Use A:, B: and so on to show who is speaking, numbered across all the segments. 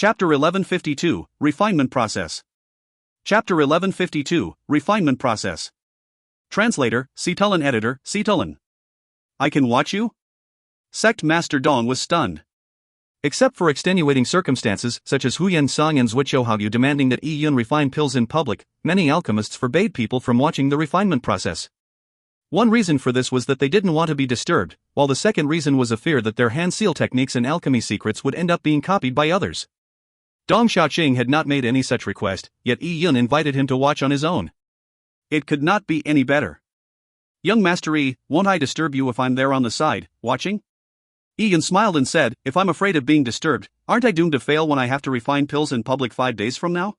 A: Chapter 1152, Refinement Process. Chapter 1152, Refinement Process. Translator, Cetulin. Editor, Cetulin. I can watch you? Sect Master Dong was stunned. Except for extenuating circumstances such as Huyan Sangyan's Wichohagyu demanding that Yun refine pills in public, many alchemists forbade people from watching the refinement process. One reason for this was that they didn't want to be disturbed, while the second reason was a fear that their hand-seal techniques and alchemy secrets would end up being copied by others. Dong Xiaoqing had not made any such request, yet Yun invited him to watch on his own. It could not be any better. Young Master Yi, won't I disturb you if I'm there on the side, watching? Yun smiled and said, if I'm afraid of being disturbed, aren't I doomed to fail when I have to refine pills in public 5 days from now?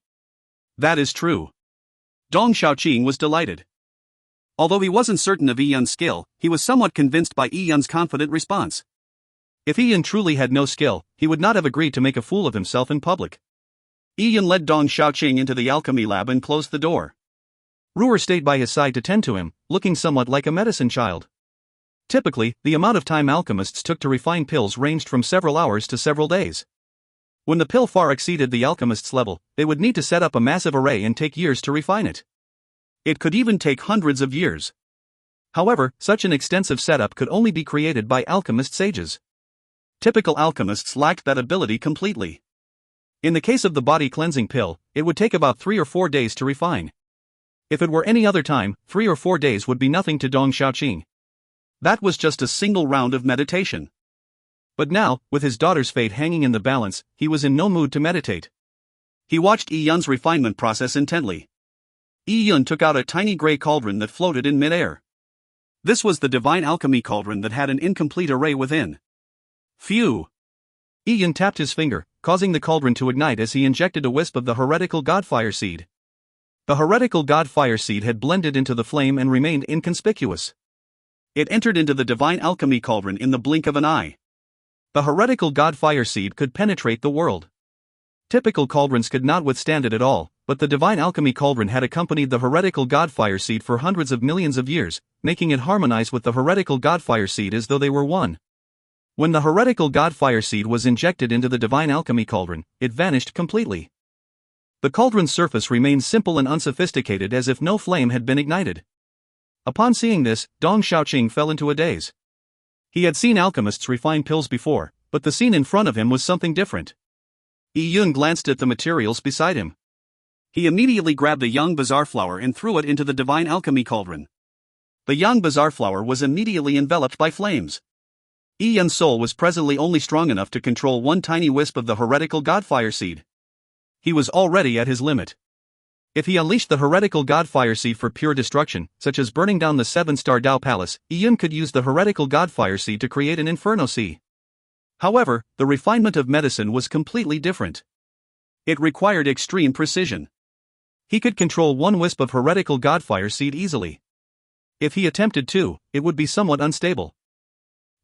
A: That is true. Dong Xiaoqing was delighted. Although he wasn't certain of Yun's skill, he was somewhat convinced by Yun's confident response. If Yun truly had no skill, he would not have agreed to make a fool of himself in public. Yun led Dong Xiaoqing into the alchemy lab and closed the door. Ruer stayed by his side to tend to him, looking somewhat like a medicine child. Typically, the amount of time alchemists took to refine pills ranged from several hours to several days. When the pill far exceeded the alchemist's level, they would need to set up a massive array and take years to refine it. It could even take hundreds of years. However, such an extensive setup could only be created by alchemist sages. Typical alchemists lacked that ability completely. In the case of the body cleansing pill, it would take about 3 or 4 days to refine. If it were any other time, 3 or 4 days would be nothing to Dong Xiaoqing. That was just a single round of meditation. But now, with his daughter's fate hanging in the balance, he was in no mood to meditate. He watched Yun's refinement process intently. Yun took out a tiny gray cauldron that floated in midair. This was the divine alchemy cauldron that had an incomplete array within. Phew! Yun tapped his finger, causing the cauldron to ignite as he injected a wisp of the heretical godfire seed. The heretical godfire seed had blended into the flame and remained inconspicuous. It entered into the divine alchemy cauldron in the blink of an eye. The heretical godfire seed could penetrate the world. Typical cauldrons could not withstand it at all, but the divine alchemy cauldron had accompanied the heretical godfire seed for hundreds of millions of years, making it harmonize with the heretical godfire seed as though they were one. When the heretical godfire seed was injected into the divine alchemy cauldron, it vanished completely. The cauldron's surface remained simple and unsophisticated as if no flame had been ignited. Upon seeing this, Dong Xiaoqing fell into a daze. He had seen alchemists refine pills before, but the scene in front of him was something different. Yun glanced at the materials beside him. He immediately grabbed a young bazaar flower and threw it into the divine alchemy cauldron. The young bazaar flower was immediately enveloped by flames. Yun's soul was presently only strong enough to control one tiny wisp of the heretical godfire seed. He was already at his limit. If he unleashed the heretical godfire seed for pure destruction, such as burning down the 7-star Dao Palace, Yun could use the heretical godfire seed to create an inferno sea. However, the refinement of medicine was completely different. It required extreme precision. He could control one wisp of heretical godfire seed easily. If he attempted to, it would be somewhat unstable.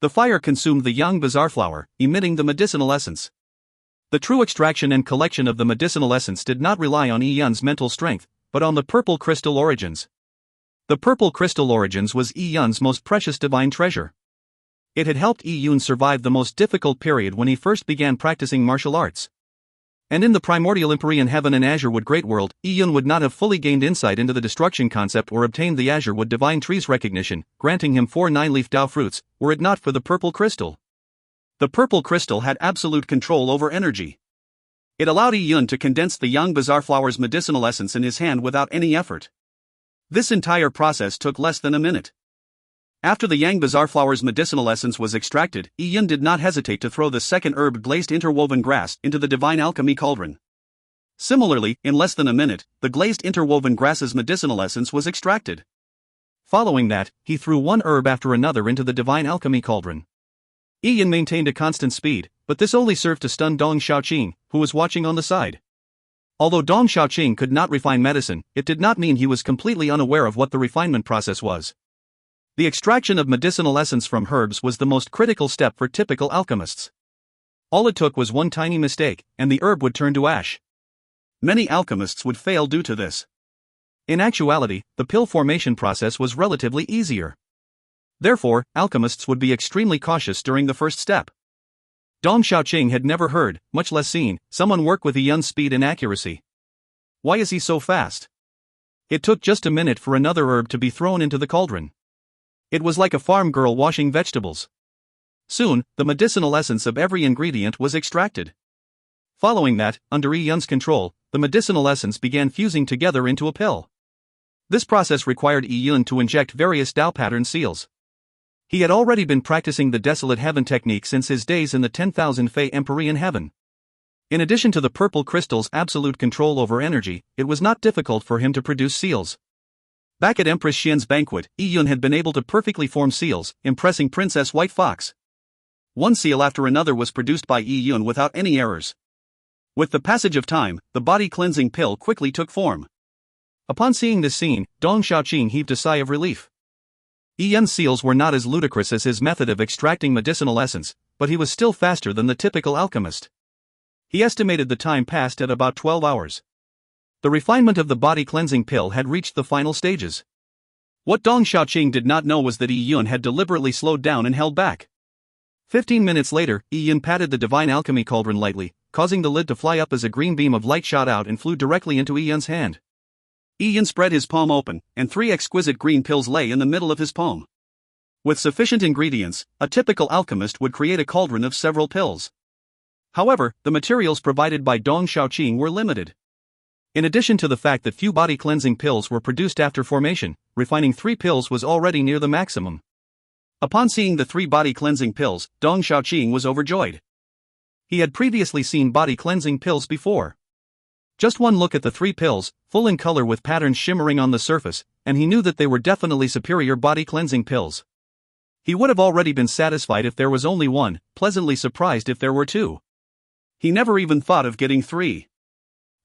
A: The fire consumed the young bazaar flower, emitting the medicinal essence. The true extraction and collection of the medicinal essence did not rely on Yun's mental strength, but on the purple crystal origins. The purple crystal origins was Yun's most precious divine treasure. It had helped Yun survive the most difficult period when he first began practicing martial arts. And in the primordial Empyrean Heaven and Azurewood Great World, Yun would not have fully gained insight into the destruction concept or obtained the Azurewood Divine Tree's recognition, granting him 4 9-leaf Dao fruits, were it not for the purple crystal. The purple crystal had absolute control over energy. It allowed Yun to condense the young bazaar flower's medicinal essence in his hand without any effort. This entire process took less than a minute. After the yang bazaar flower's medicinal essence was extracted, Yun did not hesitate to throw the second herb glazed interwoven grass into the divine alchemy cauldron. Similarly, in less than a minute, the glazed interwoven grass's medicinal essence was extracted. Following that, he threw one herb after another into the divine alchemy cauldron. Yun maintained a constant speed, but this only served to stun Dong Xiaoqing, who was watching on the side. Although Dong Xiaoqing could not refine medicine, it did not mean he was completely unaware of what the refinement process was. The extraction of medicinal essence from herbs was the most critical step for typical alchemists. All it took was one tiny mistake, and the herb would turn to ash. Many alchemists would fail due to this. In actuality, the pill formation process was relatively easier. Therefore, alchemists would be extremely cautious during the first step. Dong Xiaoqing had never heard, much less seen, someone work with Yi Yun's speed and accuracy. Why is he so fast? It took just a minute for another herb to be thrown into the cauldron. It was like a farm girl washing vegetables. Soon, the medicinal essence of every ingredient was extracted. Following that, under Yi Yun's control, the medicinal essence began fusing together into a pill. This process required Yi Yun to inject various Dao pattern seals. He had already been practicing the Desolate Heaven technique since his days in the 10,000 Fei Empyrean Heaven. In addition to the purple crystal's absolute control over energy, it was not difficult for him to produce seals. Back at Empress Xian's banquet, Yi Yun had been able to perfectly form seals, impressing Princess White Fox. One seal after another was produced by Yi Yun without any errors. With the passage of time, the body-cleansing pill quickly took form. Upon seeing this scene, Dong Xiaoqing heaved a sigh of relief. Yi Yun's seals were not as ludicrous as his method of extracting medicinal essence, but he was still faster than the typical alchemist. He estimated the time passed at about 12 hours. The refinement of the body-cleansing pill had reached the final stages. What Dong Xiaoqing did not know was that Yi Yun had deliberately slowed down and held back. 15 minutes later, Yi Yun patted the divine alchemy cauldron lightly, causing the lid to fly up as a green beam of light shot out and flew directly into Yi Yun's hand. Yi Yun spread his palm open, and 3 exquisite green pills lay in the middle of his palm. With sufficient ingredients, a typical alchemist would create a cauldron of several pills. However, the materials provided by Dong Xiaoqing were limited. In addition to the fact that few body-cleansing pills were produced after formation, refining 3 pills was already near the maximum. Upon seeing the 3 body-cleansing pills, Dong Xiaoqing was overjoyed. He had previously seen body-cleansing pills before. Just one look at the 3 pills, full in color with patterns shimmering on the surface, and he knew that they were definitely superior body-cleansing pills. He would have already been satisfied if there was only one, pleasantly surprised if there were 2. He never even thought of getting 3.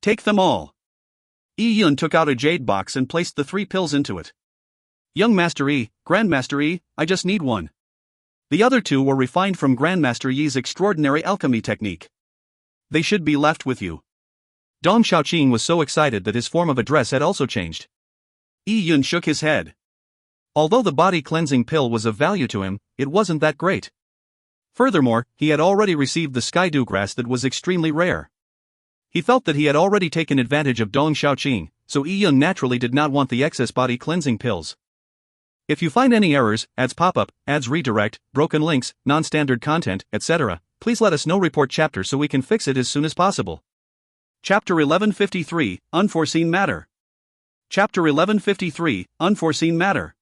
A: Take them all. Yi Yun took out a jade box and placed the 3 pills into it. Young Master Yi, Grandmaster Yi, I just need one. The other 2 were refined from Grandmaster Yi's extraordinary alchemy technique. They should be left with you. Dong Xiaoqing was so excited that his form of address had also changed. Yi Yun shook his head. Although the body-cleansing pill was of value to him, it wasn't that great. Furthermore, he had already received the skydew grass that was extremely rare. He felt that he had already taken advantage of Dong Xiaoqing, so Yi Yun naturally did not want the excess body-cleansing pills. If you find any errors, ads pop up, ads redirect, broken links, non-standard content, etc., please let us know. Report chapter so we can fix it as soon as possible. Chapter 1153, Unforeseen Matter. Chapter 1153, Unforeseen Matter.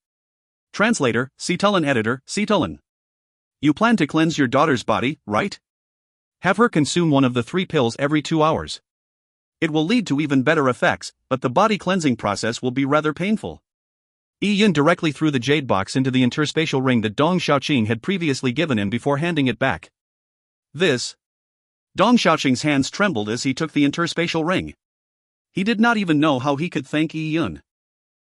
A: Translator, Cetulin. Editor, Cetulin. You plan to cleanse your daughter's body, right? Have her consume one of the 3 pills every 2 hours. It will lead to even better effects, but the body cleansing process will be rather painful. Yi Yun directly threw the jade box into the interspatial ring that Dong Xiaoqing had previously given him before handing it back. Dong Xiaoqing's hands trembled as he took the interspatial ring. He did not even know how he could thank Yi Yun.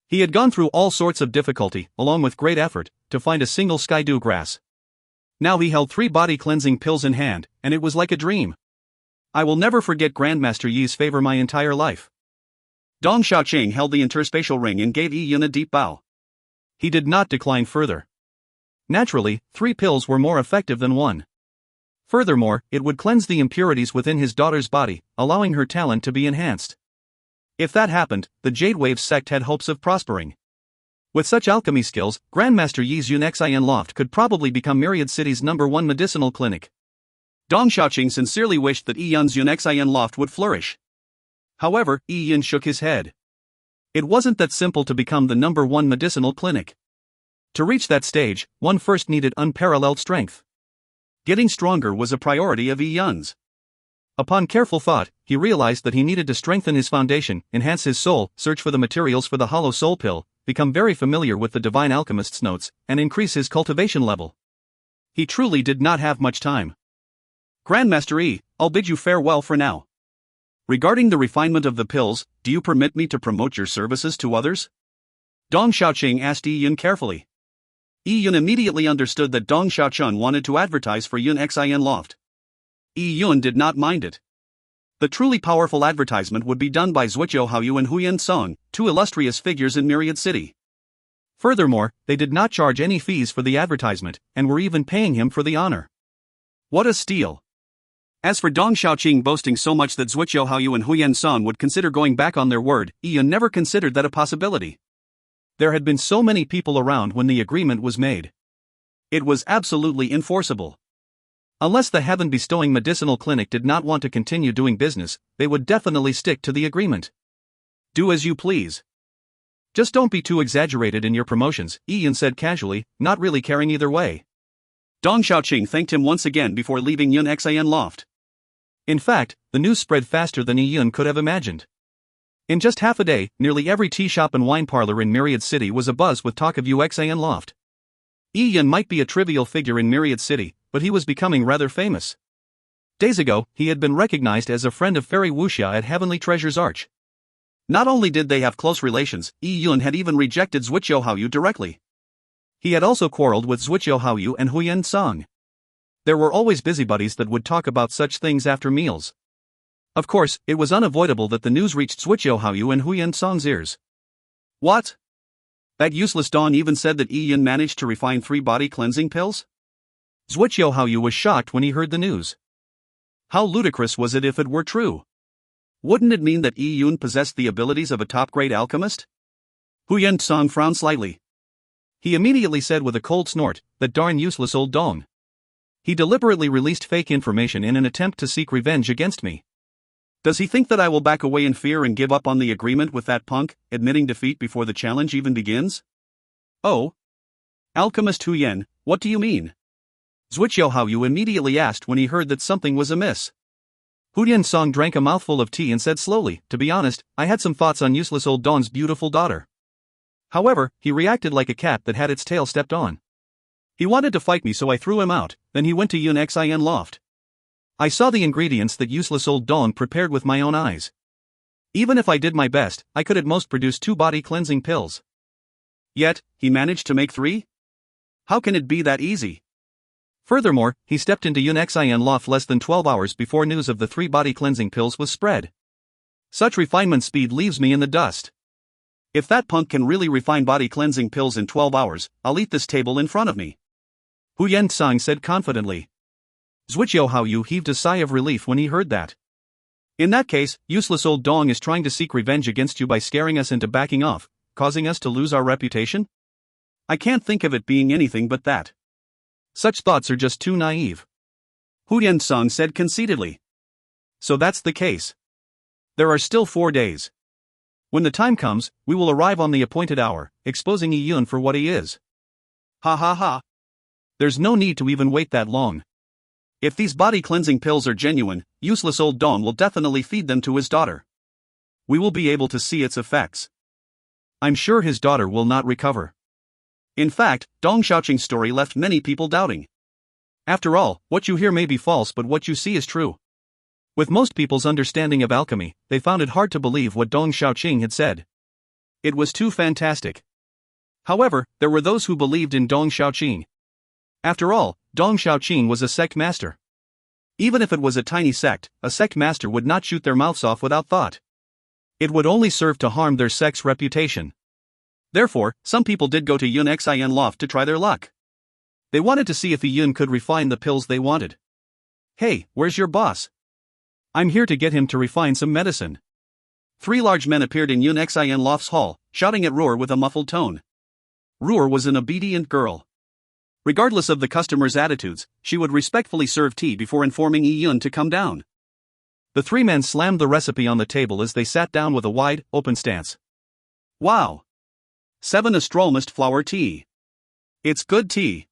A: He had gone through all sorts of difficulty, along with great effort, to find a single skydew grass. Now he held 3 body-cleansing pills in hand, and it was like a dream. I will never forget Grandmaster Yi's favor my entire life. Dong Xiaoqing held the interspatial ring and gave Yi Yun a deep bow. He did not decline further. Naturally, 3 pills were more effective than 1. Furthermore, it would cleanse the impurities within his daughter's body, allowing her talent to be enhanced. If that happened, the Jade Wave sect had hopes of prospering. With such alchemy skills, Grandmaster Yi's Yunxian Loft could probably become Myriad City's #1 medicinal clinic. Dong Xiaoqing sincerely wished that Yi Yun's Yunxian Loft would flourish. However, Yi Yun shook his head. It wasn't that simple to become the #1 medicinal clinic. To reach that stage, one first needed unparalleled strength. Getting stronger was a priority of Yi Yun's. Upon careful thought, he realized that he needed to strengthen his foundation, enhance his soul, search for the materials for the hollow soul pill, become very familiar with the divine alchemist's notes, and increase his cultivation level. He truly did not have much time. Grandmaster Yi, I'll bid you farewell for now. Regarding the refinement of the pills, do you permit me to promote your services to others? Dong Xiaoqing asked Yi Yun carefully. Yi Yun immediately understood that Dong Xiaoqing wanted to advertise for Yunxian Loft. Yi Yun did not mind it. The truly powerful advertisement would be done by Zuoqiu Haoyu and Huyan Song, 2 illustrious figures in Myriad City. Furthermore, they did not charge any fees for the advertisement, and were even paying him for the honor. What a steal! As for Dong Xiaoqing boasting so much that Zhuqiu Haoyu and Huyan Song would consider going back on their word, Yun never considered that a possibility. There had been so many people around when the agreement was made. It was absolutely enforceable. Unless the heaven bestowing medicinal clinic did not want to continue doing business, they would definitely stick to the agreement. Do as you please. Just don't be too exaggerated in your promotions, Yun said casually, not really caring either way. Dong Xiaoqing thanked him once again before leaving Yun Xian loft. In fact, the news spread faster than Yun could have imagined. In just half a day, nearly every tea shop and wine parlor in Myriad City was abuzz with talk of Xian loft. Yun might be a trivial figure in Myriad City, but he was becoming rather famous. Days ago, he had been recognized as a friend of Fairy Wuxia at Heavenly Treasure's Arch. Not only did they have close relations, Yun had even rejected Zhuqiu Haoyu directly. He had also quarreled with Zhuqiu Haoyu and Huyan Song. There were always busybodies that would talk about such things after meals. Of course, it was unavoidable that the news reached Zhuqiu Haoyu and Huyan Song's ears. What? That useless Dawn even said that Yun managed to refine 3 body cleansing pills? Zhuqiu Haoyu was shocked when he heard the news. How ludicrous was it if it were true? Wouldn't it mean that Yun possessed the abilities of a top-grade alchemist? Huyan Song frowned slightly. He immediately said with a cold snort, "That darn useless old Dong. He deliberately released fake information in an attempt to seek revenge against me. Does he think that I will back away in fear and give up on the agreement with that punk, admitting defeat before the challenge even begins? Oh? Alchemist Huyan, what do you mean?" Zhuqiu Haoyu immediately asked when he heard that something was amiss. Huyan Song drank a mouthful of tea and said slowly, "To be honest, I had some thoughts on useless old Dong's beautiful daughter." However, he reacted like a cat that had its tail stepped on. He wanted to fight me, so I threw him out. Then he went to Yun Xian loft. I saw the ingredients that useless old Dong prepared with my own eyes. Even if I did my best, I could at most produce 2 body cleansing pills. Yet, he managed to make 3? How can it be that easy? Furthermore, he stepped into Yun Xian loft less than 12 hours before news of the 3 body cleansing pills was spread. Such refinement speed leaves me in the dust. If that punk can really refine body cleansing pills in 12 hours, I'll eat this table in front of me. Huyan Song said confidently. Zhuqiu Haoyu heaved a sigh of relief when he heard that. In that case, useless old Dong is trying to seek revenge against you by scaring us into backing off, causing us to lose our reputation? I can't think of it being anything but that. Such thoughts are just too naive. Huyan Song said conceitedly. So that's the case. There are still 4 days. When the time comes, we will arrive on the appointed hour, exposing Yun for what he is. Ha ha ha. There's no need to even wait that long. If these body cleansing pills are genuine, useless old Dong will definitely feed them to his daughter. We will be able to see its effects. I'm sure his daughter will not recover. In fact, Dong Xiaoqing's story left many people doubting. After all, what you hear may be false, but what you see is true. With most people's understanding of alchemy, they found it hard to believe what Dong Xiaoqing had said. It was too fantastic. However, there were those who believed in Dong Xiaoqing. After all, Dong Xiaoqing was a sect master. Even if it was a tiny sect, a sect master would not shoot their mouths off without thought. It would only serve to harm their sect's reputation. Therefore, some people did go to Yun Xian loft to try their luck. They wanted to see if Yun could refine the pills they wanted. Hey, where's your boss? I'm here to get him to refine some medicine. 3 large men appeared in Yun Xian loft's hall, shouting at Ruor with a muffled tone. Ruor was an obedient girl. Regardless of the customer's attitudes, she would respectfully serve tea before informing Yun to come down. The 3 men slammed the recipe on the table as they sat down with a wide, open stance. Wow! 7 Astrolmist flower tea. It's good tea.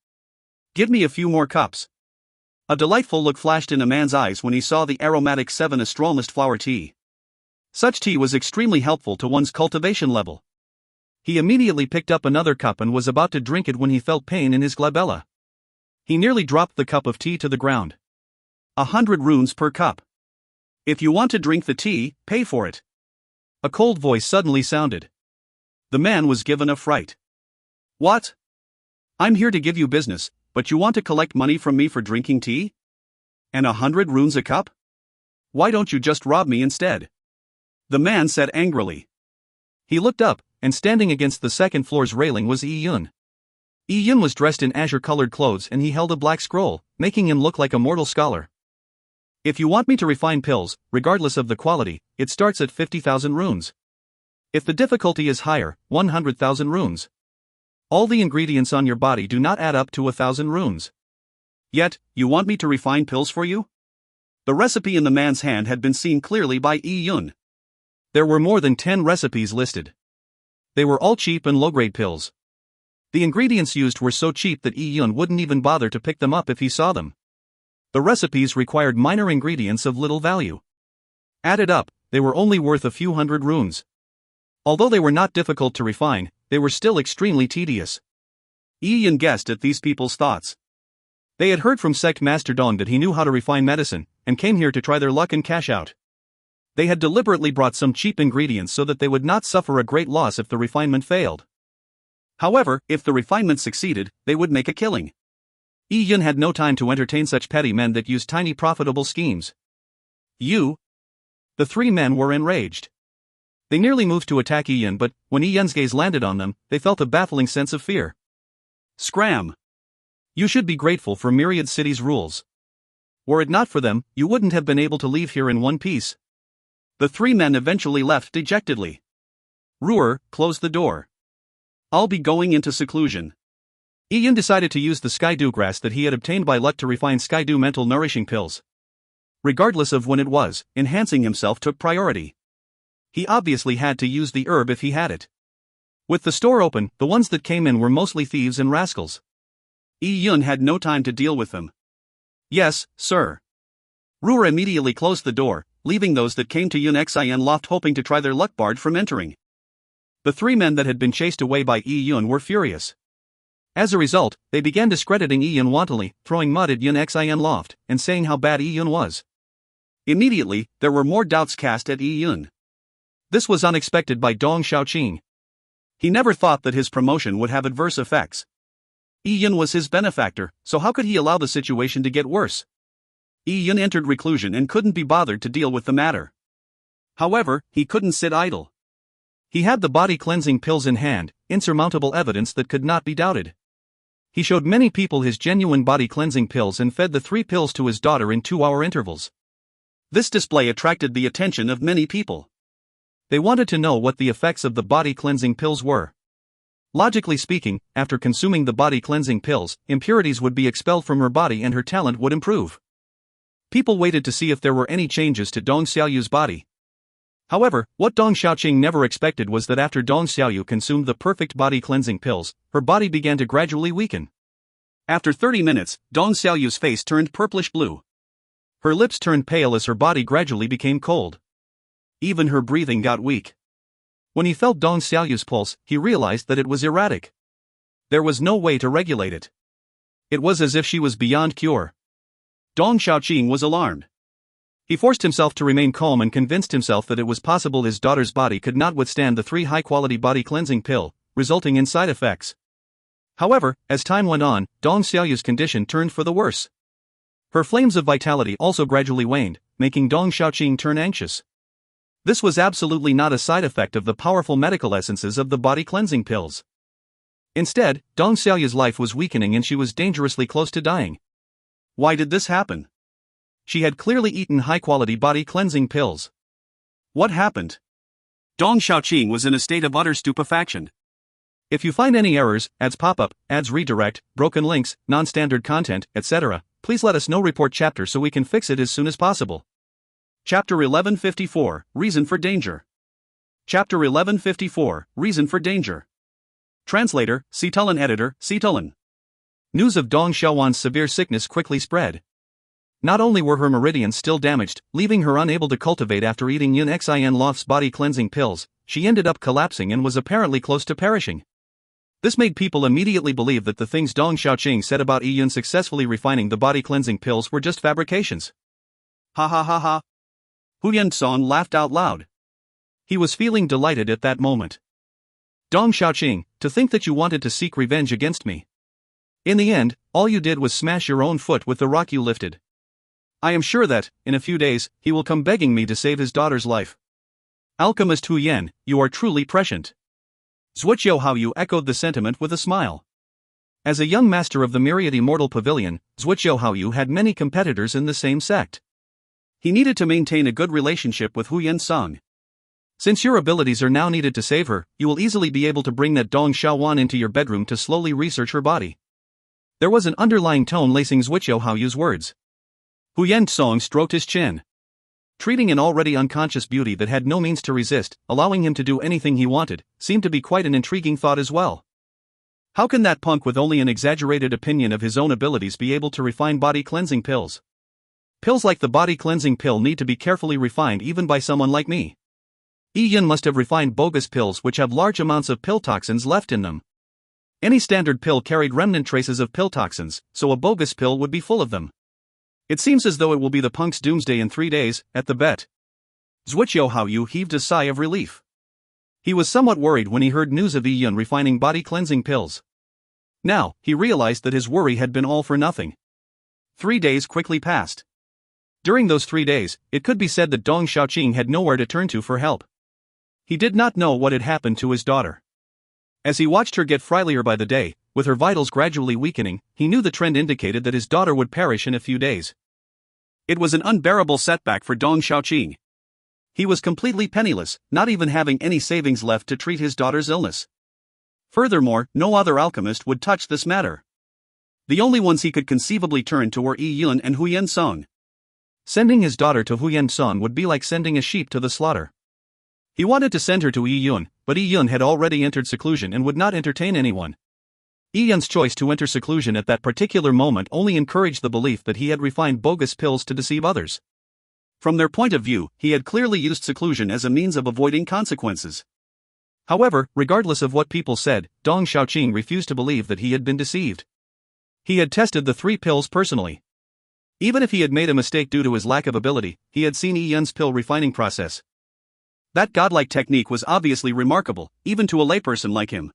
A: Give me a few more cups. A delightful look flashed in a man's eyes when he saw the aromatic 7 Astrolmist flower tea. Such tea was extremely helpful to one's cultivation level. He immediately picked up another cup and was about to drink it when he felt pain in his glabella. He nearly dropped the cup of tea to the ground. 100 runes per cup. If you want to drink the tea, pay for it. A cold voice suddenly sounded. The man was given a fright. What? I'm here to give you business, but you want to collect money from me for drinking tea? And 100 runes a cup? Why don't you just rob me instead? The man said angrily. He looked up, and standing against the second floor's railing was Yun. Yun was dressed in azure-colored clothes and he held a black scroll, making him look like a mortal scholar. If you want me to refine pills, regardless of the quality, it starts at 50,000 runes. If the difficulty is higher, 100,000 runes. All the ingredients on your body do not add up to 1,000 runes. Yet, you want me to refine pills for you? The recipe in the man's hand had been seen clearly by Yi Yun. There were more than 10 recipes listed. They were all cheap and low-grade pills. The ingredients used were so cheap that Yi Yun wouldn't even bother to pick them up if he saw them. The recipes required minor ingredients of little value. Added up, they were only worth a few hundred runes. Although they were not difficult to refine, they were still extremely tedious. Yi Yun guessed at these people's thoughts. They had heard from Sect Master Dong that he knew how to refine medicine, and came here to try their luck and cash out. They had deliberately brought some cheap ingredients so that they would not suffer a great loss if the refinement failed. However, if the refinement succeeded, they would make a killing. Yi Yun had no time to entertain such petty men that used tiny profitable schemes. You? The three men were enraged. They nearly moved to attack Yi Yun, but when Yi Yun's gaze landed on them, they felt a baffling sense of fear. Scram! You should be grateful for Myriad City's rules. Were it not for them, you wouldn't have been able to leave here in one piece. The three men eventually left dejectedly. Ruer closed the door. I'll be going into seclusion. Yi Yun decided to use the Skydew grass that he had obtained by luck to refine Skydew mental nourishing pills. Regardless of when it was, enhancing himself took priority. He obviously had to use the herb if he had it. With the store open, the ones that came in were mostly thieves and rascals. Yi Yun had no time to deal with them. Yes, sir. Ruer immediately closed the door, leaving those that came to Yun Xian Loft hoping to try their luck barred from entering. The three men that had been chased away by Yi Yun were furious. As a result, they began discrediting Yi Yun wantonly, throwing mud at Yun Xian Loft, and saying how bad Yi Yun was. Immediately, there were more doubts cast at Yi Yun. This was unexpected by Dong Xiaoqing. He never thought that his promotion would have adverse effects. Yi Yun was his benefactor, so how could he allow the situation to get worse? Yi Yun entered reclusion and couldn't be bothered to deal with the matter. However, he couldn't sit idle. He had the body cleansing pills in hand, insurmountable evidence that could not be doubted. He showed many people his genuine body cleansing pills and fed the 3 pills to his daughter in 2-hour intervals. This display attracted the attention of many people. They wanted to know what the effects of the body cleansing pills were. Logically speaking, after consuming the body cleansing pills, impurities would be expelled from her body and her talent would improve. People waited to see if there were any changes to Dong Xiaoyu's body. However, what Dong Xiaoqing never expected was that after Dong Xiaoyu consumed the perfect body cleansing pills, her body began to gradually weaken. After 30 minutes, Dong Xiaoyu's face turned purplish-blue. Her lips turned pale as her body gradually became cold. Even her breathing got weak. When he felt Dong Xiaoyu's pulse, he realized that it was erratic. There was no way to regulate it. It was as if she was beyond cure. Dong Xiaoqing was alarmed. He forced himself to remain calm and convinced himself that it was possible his daughter's body could not withstand the 3 high-quality body cleansing pill, resulting in side effects. However, as time went on, Dong Xiaoyu's condition turned for the worse. Her flames of vitality also gradually waned, making Dong Xiaoqing turn anxious. This was absolutely not a side effect of the powerful medical essences of the body cleansing pills. Instead, Dong Xiaoyu's life was weakening and she was dangerously close to dying. Why did this happen? She had clearly eaten high-quality body cleansing pills. What happened? Dong Xiaoqing was in a state of utter stupefaction. If you find any errors, ads pop up, ads redirect, broken links, non-standard content, etc., please let us know. Report chapter so we can fix it as soon as possible. Chapter 1154, Reason for Danger. Chapter 1154, Reason for Danger. Translator, Citulin. Editor, Citulin. News of Dong Xiaowan's severe sickness quickly spread. Not only were her meridians still damaged, leaving her unable to cultivate after eating Yun Xian Loft's body cleansing pills, she ended up collapsing and was apparently close to perishing. This made people immediately believe that the things Dong Xiaoqing said about Yi Yun successfully refining the body cleansing pills were just fabrications. Ha ha ha ha. Hu Yanzong laughed out loud. He was feeling delighted at that moment. Dong Xiaoqing, to think that you wanted to seek revenge against me. In the end, all you did was smash your own foot with the rock you lifted. I am sure that, in a few days, he will come begging me to save his daughter's life. Alchemist Hu Yan, you are truly prescient. Zhuoqiu Haoyu echoed the sentiment with a smile. As a young master of the Myriad Immortal Pavilion, Zhuoqiu Haoyu had many competitors in the same sect. He needed to maintain a good relationship with Huyen Song. Since your abilities are now needed to save her, you will easily be able to bring that Dong Xiaowan into your bedroom to slowly research her body. There was an underlying tone lacing Zhuqiu Haoyu's words. Huyen Song stroked his chin. Treating an already unconscious beauty that had no means to resist, allowing him to do anything he wanted, seemed to be quite an intriguing thought as well. How can that punk with only an exaggerated opinion of his own abilities be able to refine body cleansing pills? Pills like the body cleansing pill need to be carefully refined even by someone like me. Yi Yun must have refined bogus pills which have large amounts of pill toxins left in them. Any standard pill carried remnant traces of pill toxins, so a bogus pill would be full of them. It seems as though it will be the punk's doomsday in 3 days, at the bet. Zhuqiu Haoyu heaved a sigh of relief. He was somewhat worried when he heard news of Yi Yun refining body cleansing pills. Now, he realized that his worry had been all for nothing. 3 days quickly passed. During those 3 days, it could be said that Dong Xiaoqing had nowhere to turn to for help. He did not know what had happened to his daughter. As he watched her get frilier by the day, with her vitals gradually weakening, he knew the trend indicated that his daughter would perish in a few days. It was an unbearable setback for Dong Xiaoqing. He was completely penniless, not even having any savings left to treat his daughter's illness. Furthermore, no other alchemist would touch this matter. The only ones he could conceivably turn to were Yi Yun and Huyen Song. Sending his daughter to Huyen Song would be like sending a sheep to the slaughter. He wanted to send her to Yi Yun, but Yi Yun had already entered seclusion and would not entertain anyone. Yi Yun's choice to enter seclusion at that particular moment only encouraged the belief that he had refined bogus pills to deceive others. From their point of view, he had clearly used seclusion as a means of avoiding consequences. However, regardless of what people said, Dong Xiaoqing refused to believe that he had been deceived. He had tested the 3 pills personally. Even if he had made a mistake due to his lack of ability, he had seen Yi Yun's pill refining process. That godlike technique was obviously remarkable, even to a layperson like him.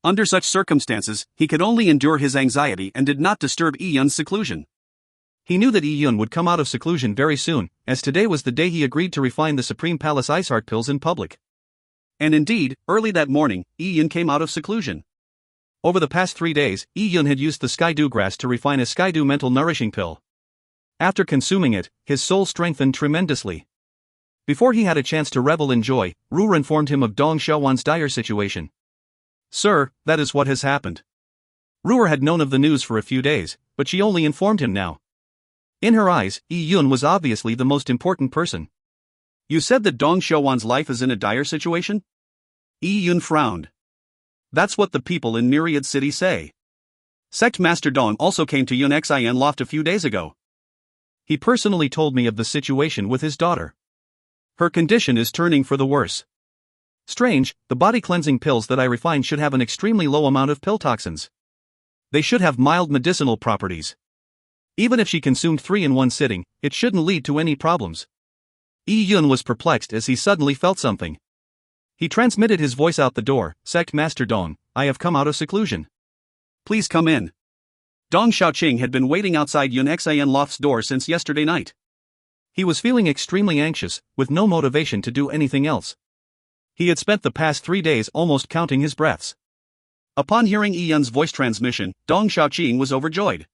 A: Under such circumstances, he could only endure his anxiety and did not disturb Yi Yun's seclusion. He knew that Yi Yun would come out of seclusion very soon, as today was the day he agreed to refine the Supreme Palace Ice Heart pills in public. And indeed, early that morning, Yi Yun came out of seclusion. Over the past 3 days, Yi Yun had used the Skydew grass to refine a Skydew mental nourishing pill. After consuming it, his soul strengthened tremendously. Before he had a chance to revel in joy, Ruer informed him of Dong Xiaowan's dire situation. Sir, that is what has happened. Ruer had known of the news for a few days, but she only informed him now. In her eyes, Yi Yun was obviously the most important person. You said that Dong Xiaowan's life is in a dire situation? Yi Yun frowned. That's what the people in Myriad City say. Sect Master Dong also came to Yun Xin Loft a few days ago. He personally told me of the situation with his daughter. Her condition is turning for the worse. Strange, the body cleansing pills that I refined should have an extremely low amount of pill toxins. They should have mild medicinal properties. Even if she consumed 3 in one sitting, it shouldn't lead to any problems. Yi Yun was perplexed as he suddenly felt something. He transmitted his voice out the door, Sect Master Dong, I have come out of seclusion. Please come in. Dong Xiaoqing had been waiting outside Yun Xin Loft's door since yesterday night. He was feeling extremely anxious, with no motivation to do anything else. He had spent the past 3 days almost counting his breaths. Upon hearing Yi Yun's voice transmission, Dong Xiaoqing was overjoyed.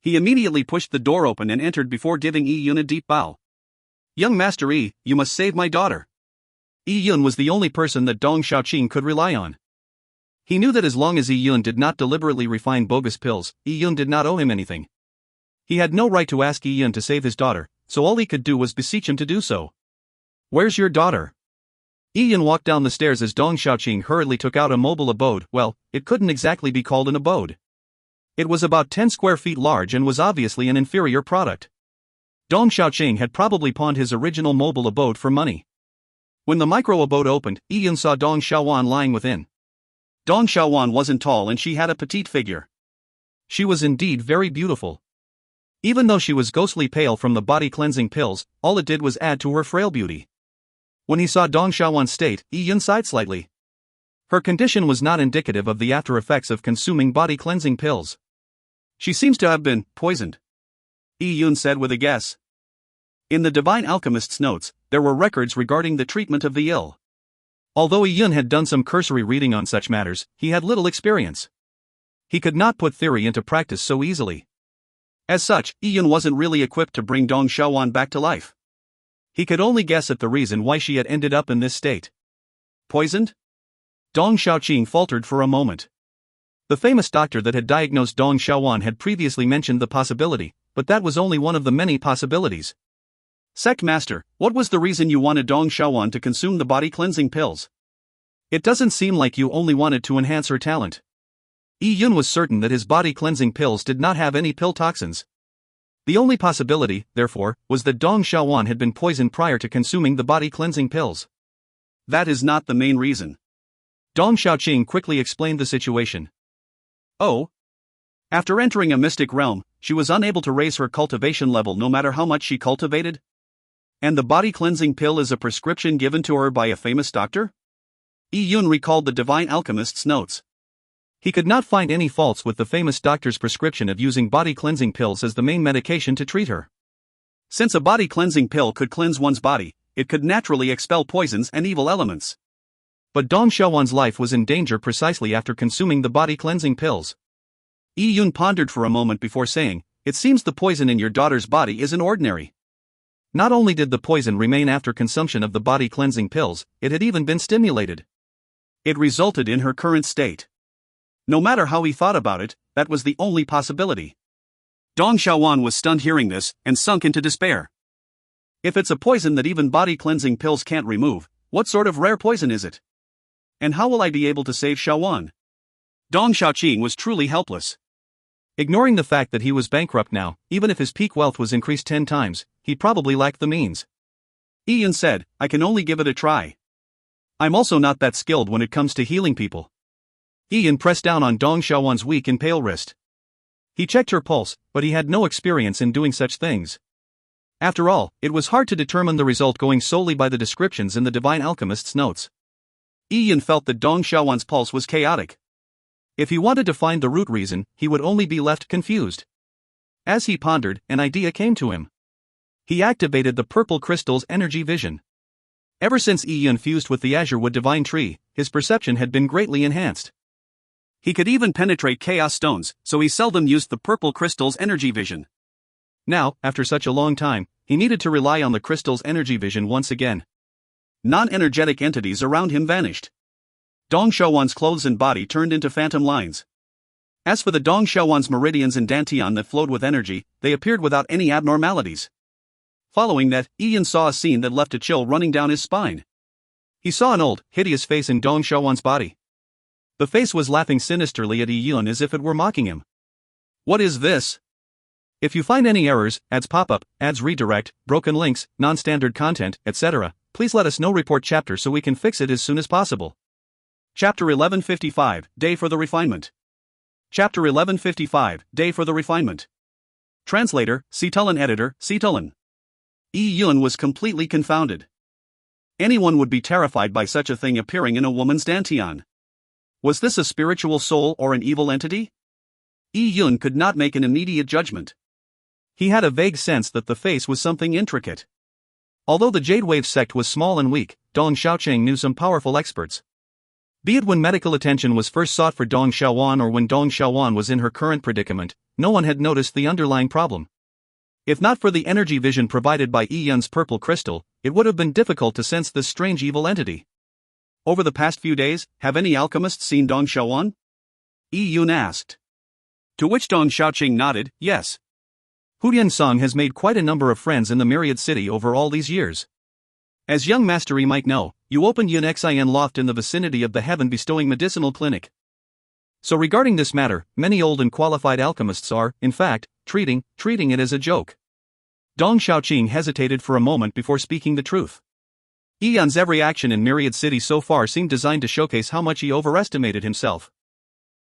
A: He immediately pushed the door open and entered before giving Yi Yun a deep bow. Young Master Yi, you must save my daughter. Yi Yun was the only person that Dong Xiaoqing could rely on. He knew that as long as Yi Yun did not deliberately refine bogus pills, Yi Yun did not owe him anything. He had no right to ask Yi Yun to save his daughter, so all he could do was beseech him to do so. Where's your daughter? Yi Yun walked down the stairs as Dong Xiaoqing hurriedly took out a mobile abode. Well, it couldn't exactly be called an abode. It was about 10 square feet large and was obviously an inferior product. Dong Xiaoqing had probably pawned his original mobile abode for money. When the micro abode opened, Yi Yun saw Dong Xiaowan lying within. Dong Xiaowan wasn't tall and she had a petite figure. She was indeed very beautiful. Even though she was ghostly pale from the body cleansing pills, all it did was add to her frail beauty. When he saw Dong Xiaowan's state, Yi Yun sighed slightly. Her condition was not indicative of the after effects of consuming body cleansing pills. She seems to have been poisoned, Yi Yun said with a guess. In the Divine Alchemist's notes, there were records regarding the treatment of the ill. Although Yi Yun had done some cursory reading on such matters, he had little experience. He could not put theory into practice so easily. As such, Yun wasn't really equipped to bring Dong Xiaowan back to life. He could only guess at the reason why she had ended up in this state. Poisoned? Dong Xiaoqing faltered for a moment. The famous doctor that had diagnosed Dong Xiaowan had previously mentioned the possibility, but that was only one of the many possibilities. Sect Master, what was the reason you wanted Dong Xiaowan to consume the body cleansing pills? It doesn't seem like you only wanted to enhance her talent. Yun was certain that his body cleansing pills did not have any pill toxins. The only possibility, therefore, was that Dong Xiaowan had been poisoned prior to consuming the body cleansing pills. That is not the main reason. Dong Xiaoqing quickly explained the situation. Oh? After entering a mystic realm, she was unable to raise her cultivation level no matter how much she cultivated? And the body cleansing pill is a prescription given to her by a famous doctor? Yun recalled the divine alchemist's notes. He could not find any faults with the famous doctor's prescription of using body cleansing pills as the main medication to treat her. Since a body cleansing pill could cleanse one's body, it could naturally expel poisons and evil elements. But Dong Xiaowan's life was in danger precisely after consuming the body cleansing pills. Yun pondered for a moment before saying, "It seems the poison in your daughter's body isn't ordinary." Not only did the poison remain after consumption of the body cleansing pills, it had even been stimulated. It resulted in her current state. No matter how he thought about it, that was the only possibility. Dong Xiaowan was stunned hearing this, and sunk into despair. If it's a poison that even body cleansing pills can't remove, what sort of rare poison is it? And how will I be able to save Xiaowan? Dong Xiaoqing was truly helpless. Ignoring the fact that he was bankrupt now, even if his peak wealth was increased 10 times, he probably lacked the means. Yun said, "I can only give it a try. I'm also not that skilled when it comes to healing people." Yun pressed down on Dong Xiaowan's weak and pale wrist. He checked her pulse, but he had no experience in doing such things. After all, it was hard to determine the result going solely by the descriptions in the divine alchemist's notes. Yun felt that Dong Xiaowan's pulse was chaotic. If he wanted to find the root reason, he would only be left confused. As he pondered, an idea came to him. He activated the purple crystal's energy vision. Ever since Yun fused with the azure wood divine tree, his perception had been greatly enhanced. He could even penetrate chaos stones, so he seldom used the purple crystal's energy vision. Now, after such a long time, he needed to rely on the crystal's energy vision once again. Non-energetic entities around him vanished. Dong Xiaowan's clothes and body turned into phantom lines. As for the Dong Xiaowan's meridians and dantian that flowed with energy, they appeared without any abnormalities. Following that, Yun saw a scene that left a chill running down his spine. He saw an old, hideous face in Dong Xiaowan's body. The face was laughing sinisterly at Yun as if it were mocking him. "What is this?" If you find any errors, ads pop up, ads redirect, broken links, non-standard content, etc., please let us know. Report chapter so we can fix it as soon as possible. Chapter 1155, Day for the Refinement. Chapter 1155, Day for the Refinement. Translator, Cetulin Editor, Cetulin. Yun was completely confounded. Anyone would be terrified by such a thing appearing in a woman's dantian. Was this a spiritual soul or an evil entity? Yun could not make an immediate judgment. He had a vague sense that the face was something intricate. Although the Jade Wave sect was small and weak, Dong Xiaoqing knew some powerful experts. Be it when medical attention was first sought for Dong Xiaowan or when Dong Xiaowan was in her current predicament, no one had noticed the underlying problem. If not for the energy vision provided by Yun's purple crystal, it would have been difficult to sense this strange evil entity. Over the past few days, have any alchemists seen Dong Xiaowan? Yun asked. To which Dong Xiaoqing nodded, yes. Hudian Song has made quite a number of friends in the Myriad City over all these years. As young mastery might know, you opened Yun Xin loft in the vicinity of the heaven-bestowing medicinal clinic. So regarding this matter, many old and qualified alchemists are, in fact, treating it as a joke. Dong Xiaoqing hesitated for a moment before speaking the truth. Yun's every action in Myriad City so far seemed designed to showcase how much he overestimated himself.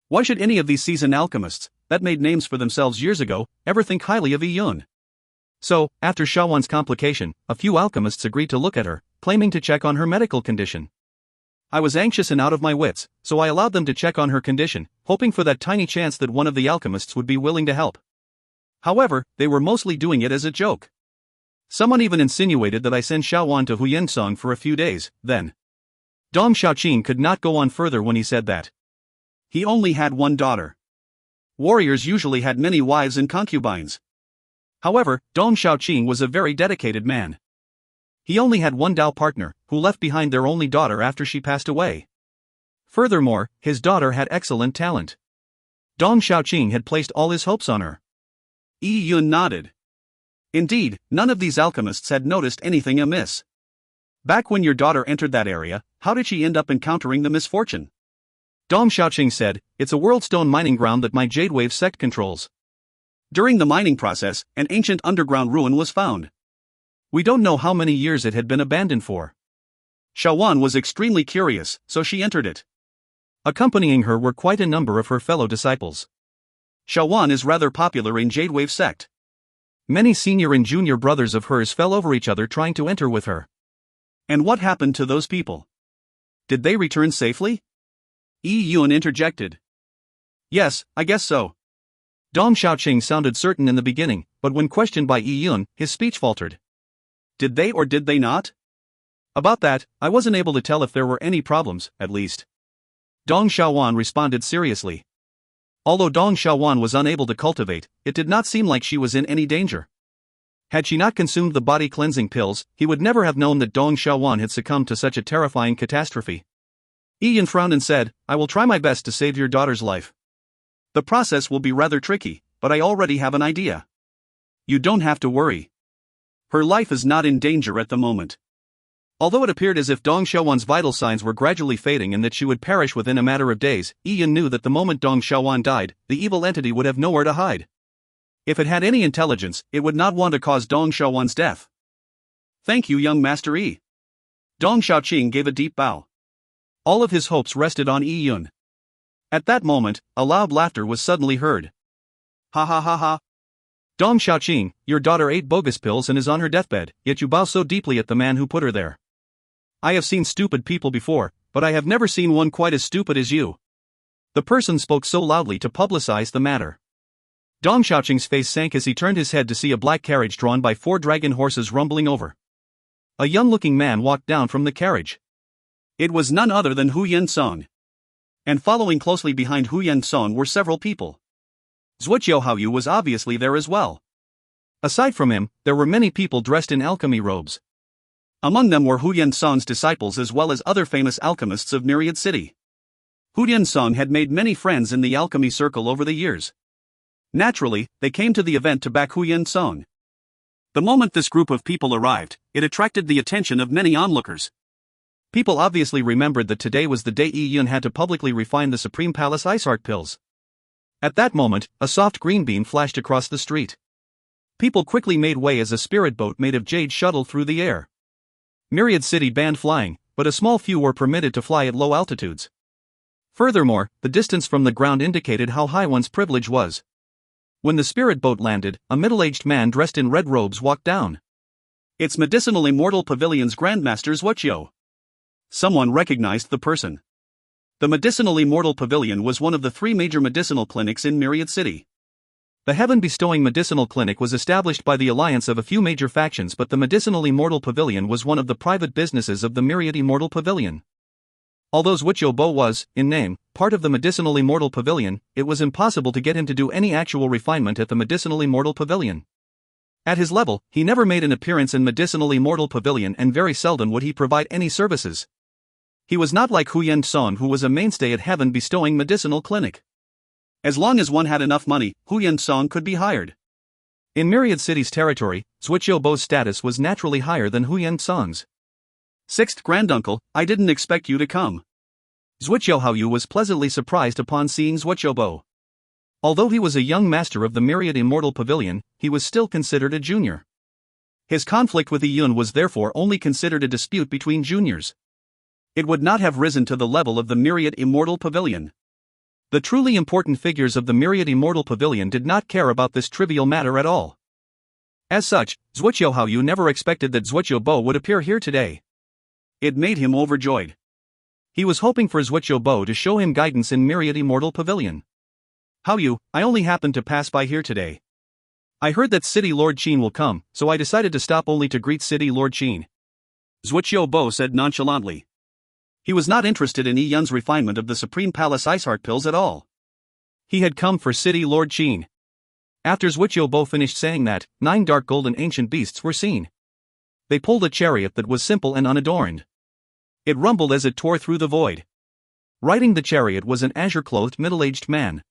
A: Why should any of these seasoned alchemists, that made names for themselves years ago, ever think highly of Yun? So, after Xiaowan's complication, a few alchemists agreed to look at her, claiming to check on her medical condition. I was anxious and out of my wits, so I allowed them to check on her condition, hoping for that tiny chance that one of the alchemists would be willing to help. However, they were mostly doing it as a joke. Someone even insinuated that I send Xiaowan to Huyansong for a few days, then. Dong Xiaoqing could not go on further when he said that. He only had one daughter. Warriors usually had many wives and concubines. However, Dong Xiaoqing was a very dedicated man. He only had one Dao partner, who left behind their only daughter after she passed away. Furthermore, his daughter had excellent talent. Dong Xiaoqing had placed all his hopes on her. Yi Yun nodded. Indeed, none of these alchemists had noticed anything amiss. Back when your daughter entered that area, how did she end up encountering the misfortune? Dong Xiaoqing said, "It's a worldstone mining ground that my Jade Wave sect controls. During the mining process, an ancient underground ruin was found. We don't know how many years it had been abandoned for." Shawan was extremely curious, so she entered it. Accompanying her were quite a number of her fellow disciples. Shawan is rather popular in Jade Wave sect. Many senior and junior brothers of hers fell over each other trying to enter with her. And what happened to those people? Did they return safely? Yi Yun interjected. Yes, I guess so. Dong Xiaoqing sounded certain in the beginning, but when questioned by Yi Yun, his speech faltered. Did they or did they not? About that, I wasn't able to tell if there were any problems, at least. Dong Xiaowan responded seriously. Although Dong Xiaowan was unable to cultivate, it did not seem like she was in any danger. Had she not consumed the body cleansing pills, he would never have known that Dong Xiaowan had succumbed to such a terrifying catastrophe. Yi Yun frowned and said, "I will try my best to save your daughter's life. The process will be rather tricky, but I already have an idea. You don't have to worry. Her life is not in danger at the moment." Although it appeared as if Dong Xiaowan's vital signs were gradually fading and that she would perish within a matter of days, Yi Yun knew that the moment Dong Xiaowan died, the evil entity would have nowhere to hide. If it had any intelligence, it would not want to cause Dong Xiaowan's death. "Thank you, young Master Yi." Dong Xiaoqing gave a deep bow. All of his hopes rested on Yi Yun. At that moment, a loud laughter was suddenly heard. Ha ha ha ha. Dong Xiaoqing, your daughter ate bogus pills and is on her deathbed, yet you bow so deeply at the man who put her there. I have seen stupid people before, but I have never seen one quite as stupid as you. The person spoke so loudly to publicize the matter. Dong Xiaoqing's face sank as he turned his head to see a black carriage drawn by 4 dragon horses rumbling over. A young-looking man walked down from the carriage. It was none other than Hu Yensong. And following closely behind Hu Yensong were several people. Zhuoqiu Haoyu was obviously there as well. Aside from him, there were many people dressed in alchemy robes. Among them were Hu Yensong's disciples as well as other famous alchemists of Myriad City. Hu Yensong had made many friends in the alchemy circle over the years. Naturally, they came to the event to back Hu Yensong. The moment this group of people arrived, it attracted the attention of many onlookers. People obviously remembered that today was the day Yi Yun had to publicly refine the Supreme Palace Ice Heart pills. At that moment, a soft green beam flashed across the street. People quickly made way as a spirit boat made of jade shuttled through the air. Myriad City banned flying, but a small few were permitted to fly at low altitudes. Furthermore, the distance from the ground indicated how high one's privilege was. When the spirit boat landed, a middle-aged man dressed in red robes walked down. It's Medicinal Immortal Pavilion's Grandmaster Zhuoqiu. Someone recognized the person. The Medicinal Immortal Pavilion was one of the 3 major medicinal clinics in Myriad City. The heaven-bestowing medicinal clinic was established by the alliance of a few major factions, but the Medicinal Immortal Pavilion was one of the private businesses of the Myriad Immortal Pavilion. Although Zhuoqiu Bo was, in name, part of the Medicinal Immortal Pavilion, it was impossible to get him to do any actual refinement at the Medicinal Immortal Pavilion. At his level, he never made an appearance in Medicinal Immortal Pavilion and very seldom would he provide any services. He was not like Hu Yensong, who was a mainstay at heaven-bestowing medicinal clinic. As long as one had enough money, Hu Yensong could be hired. In Myriad City's territory, Zhuoqiu Bo's status was naturally higher than Hu Yensong's. 6th Granduncle, I didn't expect you to come. Zhuoqiu Haoyu was pleasantly surprised upon seeing Zhuoqiu Bo. Although he was a young master of the Myriad Immortal Pavilion, he was still considered a junior. His conflict with Yi Yun was therefore only considered a dispute between juniors. It would not have risen to the level of the Myriad Immortal Pavilion. The truly important figures of the Myriad Immortal Pavilion did not care about this trivial matter at all. As such, Zhuoqiu Haoyu never expected that Zhuoqiu Bo would appear here today. It made him overjoyed. He was hoping for Zhuoqiu Bo to show him guidance in Myriad Immortal Pavilion. Haoyu, I only happened to pass by here today. I heard that City Lord Qin will come, so I decided to stop only to greet City Lord Qin. Zhuoqiu Bo said nonchalantly. He was not interested in Yi Yun's refinement of the Supreme Palace Ice Heart pills at all. He had come for City Lord Qin. After Zhuqiubo finished saying that, 9 dark golden ancient beasts were seen. They pulled a chariot that was simple and unadorned. It rumbled as it tore through the void. Riding the chariot was an azure-clothed middle-aged man.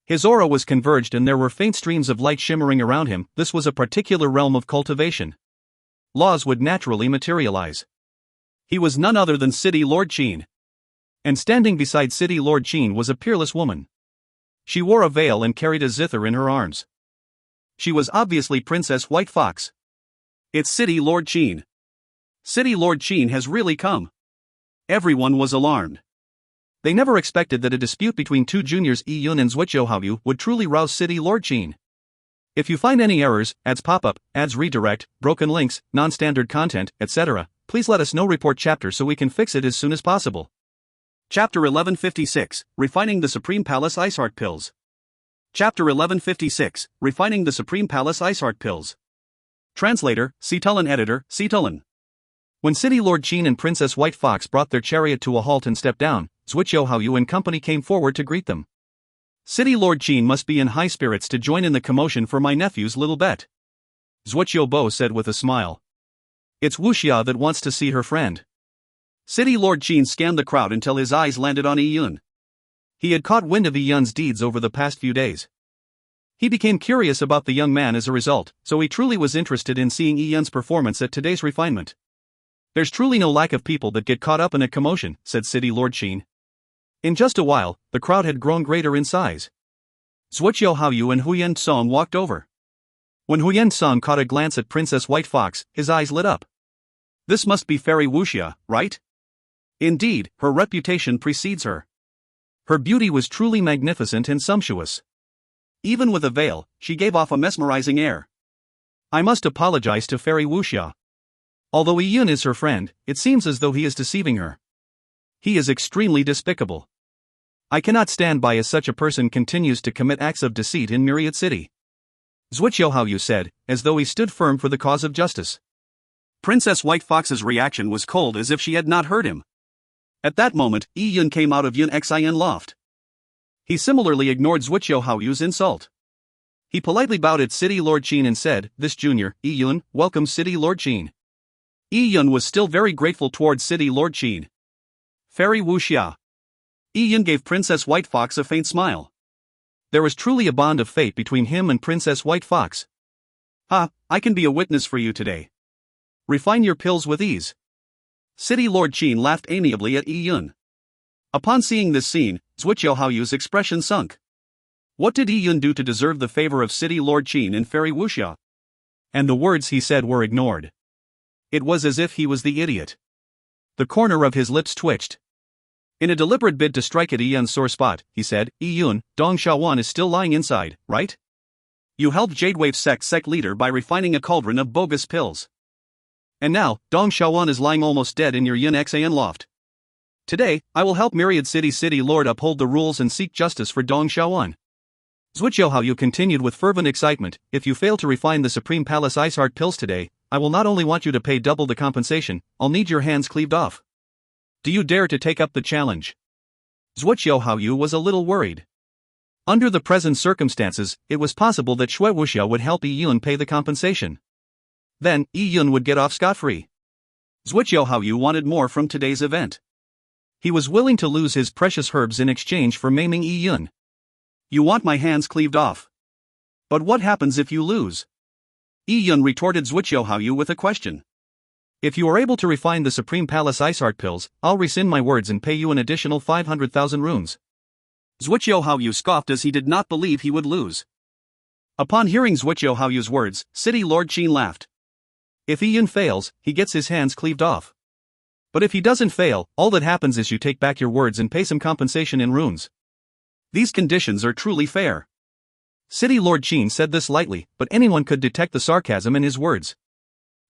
A: His aura was converged and there were faint streams of light shimmering around him. This was a particular realm of cultivation. Laws would naturally materialize. He was none other than City Lord Qin. And standing beside City Lord Qin was a peerless woman. She wore a veil and carried a zither in her arms. She was obviously Princess White Fox. It's City Lord Qin. City Lord Qin has really come. Everyone was alarmed. They never expected that a dispute between two juniors Yiyun and Zhuqiubo would truly rouse City Lord Qin. If you find any errors, ads pop up, ads redirect, broken links, non-standard content, etc., please let us know. Report chapter so we can fix it as soon as possible. Chapter 1156, Refining the Supreme Palace Ice Heart Pills. Chapter 1156, Refining the Supreme Palace Ice Heart Pills. Translator, Citulin Editor, Citulin. When City Lord Qin and Princess White Fox brought their chariot to a halt and stepped down, Zhuqiubo and company came forward to greet them. City Lord Qin must be in high spirits to join in the commotion for my nephew's little bet. Zhuqiubo said with a smile. It's Wuxia that wants to see her friend. City Lord Qin scanned the crowd until his eyes landed on Yiyun. He had caught wind of Yiyun's deeds over the past few days. He became curious about the young man as a result, so he truly was interested in seeing Yiyun's performance at today's refinement. There's truly no lack of people that get caught up in a commotion, said City Lord Qin. In just a while, the crowd had grown greater in size. Zhuqiubo and Huyan Song walked over. When Huyan Song caught a glance at Princess White Fox, his eyes lit up. This must be Fairy Wuxia, right? Indeed, her reputation precedes her. Her beauty was truly magnificent and sumptuous. Even with a veil, she gave off a mesmerizing air. I must apologize to Fairy Wuxia. Although Yiyun is her friend, it seems as though he is deceiving her. He is extremely despicable. I cannot stand by as such a person continues to commit acts of deceit in Myriad City. Zhuqiubo said, as though he stood firm for the cause of justice. Princess White Fox's reaction was cold as if she had not heard him. At that moment, Yiyun came out of Yun Xin loft. He similarly ignored Zhuqiubo's insult. He politely bowed at City Lord Qin and said, "This junior, Yiyun, welcome City Lord Qin." Yiyun was still very grateful towards City Lord Qin. Fairy Wuxia. Yiyun gave Princess White Fox a faint smile. There was truly a bond of fate between him and Princess White Fox. I can be a witness for you today. Refine your pills with ease. City Lord Qin laughed amiably at Yiyun. Upon seeing this scene, Zhuqiubo's expression sunk. What did Yiyun do to deserve the favor of City Lord Qin and Fairy Wuxia? And the words he said were ignored. It was as if he was the idiot. The corner of his lips twitched. In a deliberate bid to strike at Yiyun's sore spot, he said, Yiyun, Dong Xiaowan is still lying inside, right? You helped Jadewave sect leader by refining a cauldron of bogus pills. And now, Dong Xiaowan is lying almost dead in your Yun Xin loft. Today, I will help Myriad City Lord uphold the rules and seek justice for Dong Xiaowan. Zhuqiubo continued with fervent excitement, if you fail to refine the Supreme Palace Ice Heart pills today, I will not only want you to pay double the compensation, I'll need your hands cleaved off. Do you dare to take up the challenge? Zhuqiubo was a little worried. Under the present circumstances, it was possible that Shui Wuxia would help Yiyun pay the compensation. Then, Yiyun would get off scot-free. Zhuqiubo wanted more from today's event. He was willing to lose his precious herbs in exchange for maiming Yiyun. You want my hands cleaved off. But what happens if you lose? Yiyun retorted Zhuqiubo with a question. If you are able to refine the Supreme Palace Ice Heart pills, I'll rescind my words and pay you an additional 500,000 runes. Zhuqiubo scoffed as he did not believe he would lose. Upon hearing Zhuqiubo's words, City Lord Qin laughed. If Yiyun fails, he gets his hands cleaved off. But if he doesn't fail, all that happens is you take back your words and pay some compensation in runes. These conditions are truly fair. City Lord Qin said this lightly, but anyone could detect the sarcasm in his words.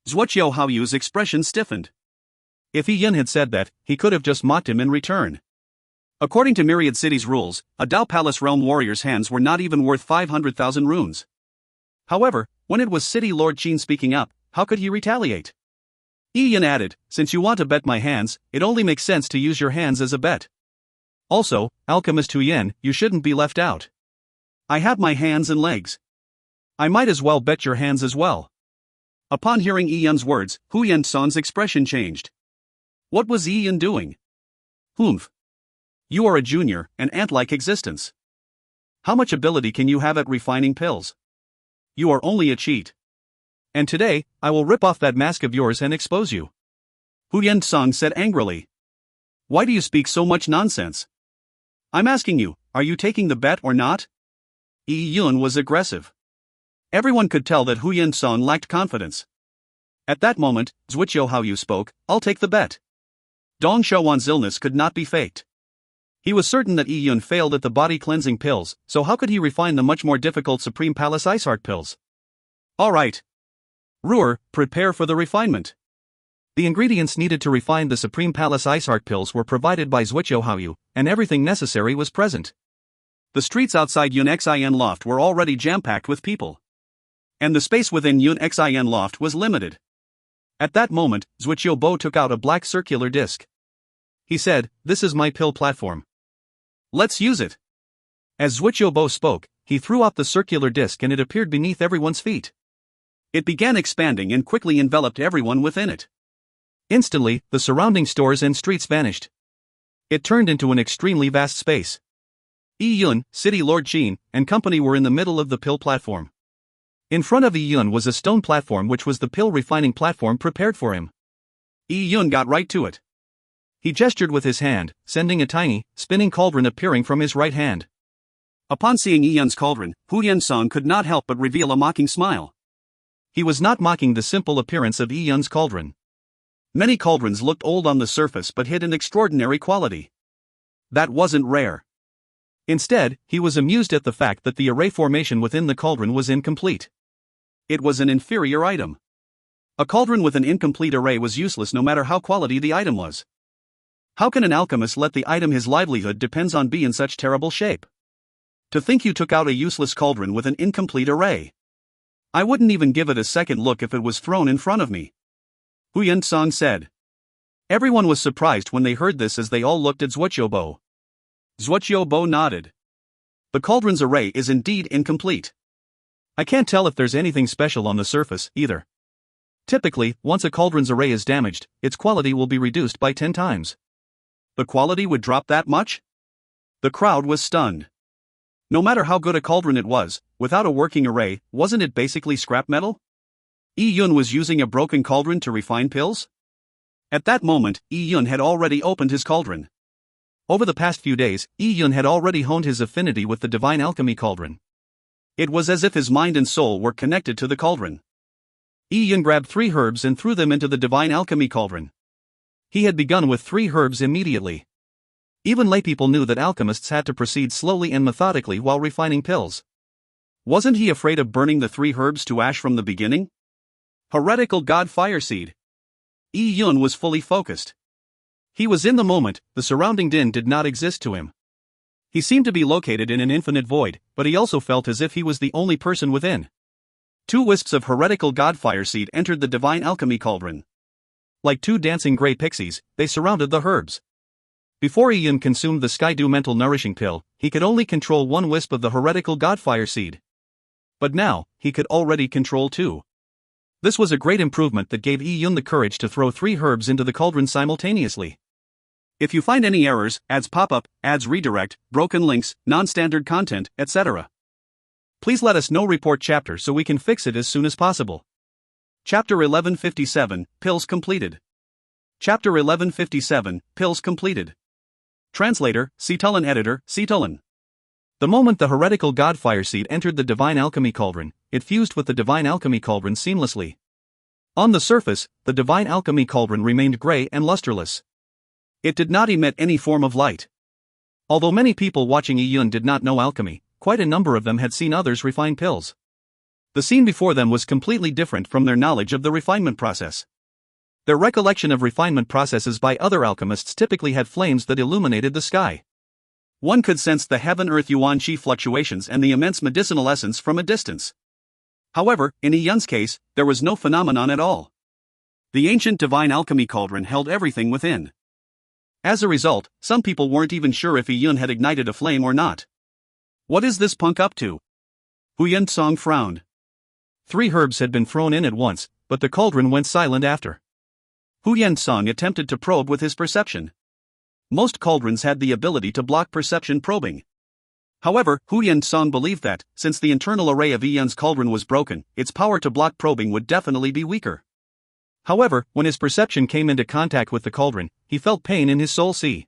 A: Zhuqiubo's expression stiffened. If Yiyun had said that, he could have just mocked him in return. According to Myriad City's rules, a Dao Palace Realm warrior's hands were not even worth 500,000 runes. However, when it was City Lord Qin speaking up, how could he retaliate? Yiyun added, since you want to bet my hands, it only makes sense to use your hands as a bet. Also, Alchemist Huyan, you shouldn't be left out. I have my hands and legs. I might as well bet your hands as well. Upon hearing Yi Yun's words, Hu Yen-song's expression changed. What was Yi Yun doing? Humph. You are a junior, an ant-like existence. How much ability can you have at refining pills? You are only a cheat. And today, I will rip off that mask of yours and expose you. Hu Yen-song said angrily. Why do you speak so much nonsense? I'm asking you, are you taking the bet or not? Yi Yun was aggressive. Everyone could tell that Hu Yen-song lacked confidence. At that moment, Zhuqiu Haoyu spoke, I'll take the bet. Dong Xiaowan's illness could not be faked. He was certain that Yi Yun failed at the body-cleansing pills, so how could he refine the much more difficult Supreme Palace Ice Heart pills? All right. Ruer, prepare for the refinement. The ingredients needed to refine the Supreme Palace Ice Heart pills were provided by Zhuqiu Haoyu, and everything necessary was present. The streets outside Yun Xin Loft were already jam-packed with people. And the space within Yun Xin Loft was limited. At that moment, Zhuqiu Bo took out a black circular disc. He said, This is my pill platform. Let's use it. As Zhuqiu Bo spoke, he threw out the circular disc and it appeared beneath everyone's feet. It began expanding and quickly enveloped everyone within it. Instantly, the surrounding stores and streets vanished. It turned into an extremely vast space. Yi Yun, City Lord Qin, and company were in the middle of the pill platform. In front of Yi Yun was a stone platform which was the pill refining platform prepared for him. Yi Yun got right to it. He gestured with his hand, sending a tiny, spinning cauldron appearing from his right hand. Upon seeing Yi Yun's cauldron, Hu Yen-song could not help but reveal a mocking smile. He was not mocking the simple appearance of Yi Yun's cauldron. Many cauldrons looked old on the surface but hid an extraordinary quality. That wasn't rare. Instead, he was amused at the fact that the array formation within the cauldron was incomplete. It was an inferior item. A cauldron with an incomplete array was useless no matter how quality the item was. How can an alchemist let the item his livelihood depends on be in such terrible shape? To think you took out a useless cauldron with an incomplete array. I wouldn't even give it a second look if it was thrown in front of me. Hu Yen-song said. Everyone was surprised when they heard this as they all looked at Zhuqiu Bo. Zhuqiu Bo nodded. The cauldron's array is indeed incomplete. I can't tell if there's anything special on the surface, either. Typically, once a cauldron's array is damaged, its quality will be reduced by 10 times. The quality would drop that much? The crowd was stunned. No matter how good a cauldron it was, without a working array, wasn't it basically scrap metal? Yi Yun was using a broken cauldron to refine pills? At that moment, Yi Yun had already opened his cauldron. Over the past few days, Yi Yun had already honed his affinity with the divine alchemy cauldron. It was as if his mind and soul were connected to the cauldron. Yi Yun grabbed 3 herbs and threw them into the divine alchemy cauldron. He had begun with 3 herbs immediately. Even laypeople knew that alchemists had to proceed slowly and methodically while refining pills. Wasn't he afraid of burning the 3 herbs to ash from the beginning? Heretical God Fireseed. Yi Yun was fully focused. He was in the moment, the surrounding din did not exist to him. He seemed to be located in an infinite void, but he also felt as if he was the only person within. 2 wisps of heretical God Fireseed entered the divine alchemy cauldron. Like 2 dancing grey pixies, they surrounded the herbs. Before Yi Yun consumed the Sky-Dew mental nourishing pill, he could only control 1 wisp of the heretical Godfire seed. But now, he could already control 2. This was a great improvement that gave Yi Yun the courage to throw 3 herbs into the cauldron simultaneously. If you find any errors, ads pop up, ads redirect, broken links, non-standard content, etc., please let us know. Report chapter so we can fix it as soon as possible. Chapter 1157, Pills Completed. Chapter 1157, Pills Completed. Translator, Cetulin. Editor, Cetulin. The moment the heretical Godfire seed entered the divine alchemy cauldron, it fused with the divine alchemy cauldron seamlessly. On the surface, the divine alchemy cauldron remained gray and lusterless. It did not emit any form of light. Although many people watching Yi Yun did not know alchemy, quite a number of them had seen others refine pills. The scene before them was completely different from their knowledge of the refinement process. Their recollection of refinement processes by other alchemists typically had flames that illuminated the sky. One could sense the heaven-earth yuan-qi fluctuations and the immense medicinal essence from a distance. However, in Yi Yun's case, there was no phenomenon at all. The ancient divine alchemy cauldron held everything within. As a result, some people weren't even sure if Yi Yun had ignited a flame or not. What is this punk up to? Hu Yen-song frowned. 3 herbs had been thrown in at once, but the cauldron went silent after. Hu Yen-song attempted to probe with his perception. Most cauldrons had the ability to block perception probing. However, Hu Yen-song believed that, since the internal array of Yun's cauldron was broken, its power to block probing would definitely be weaker. However, when his perception came into contact with the cauldron, he felt pain in his soul sea.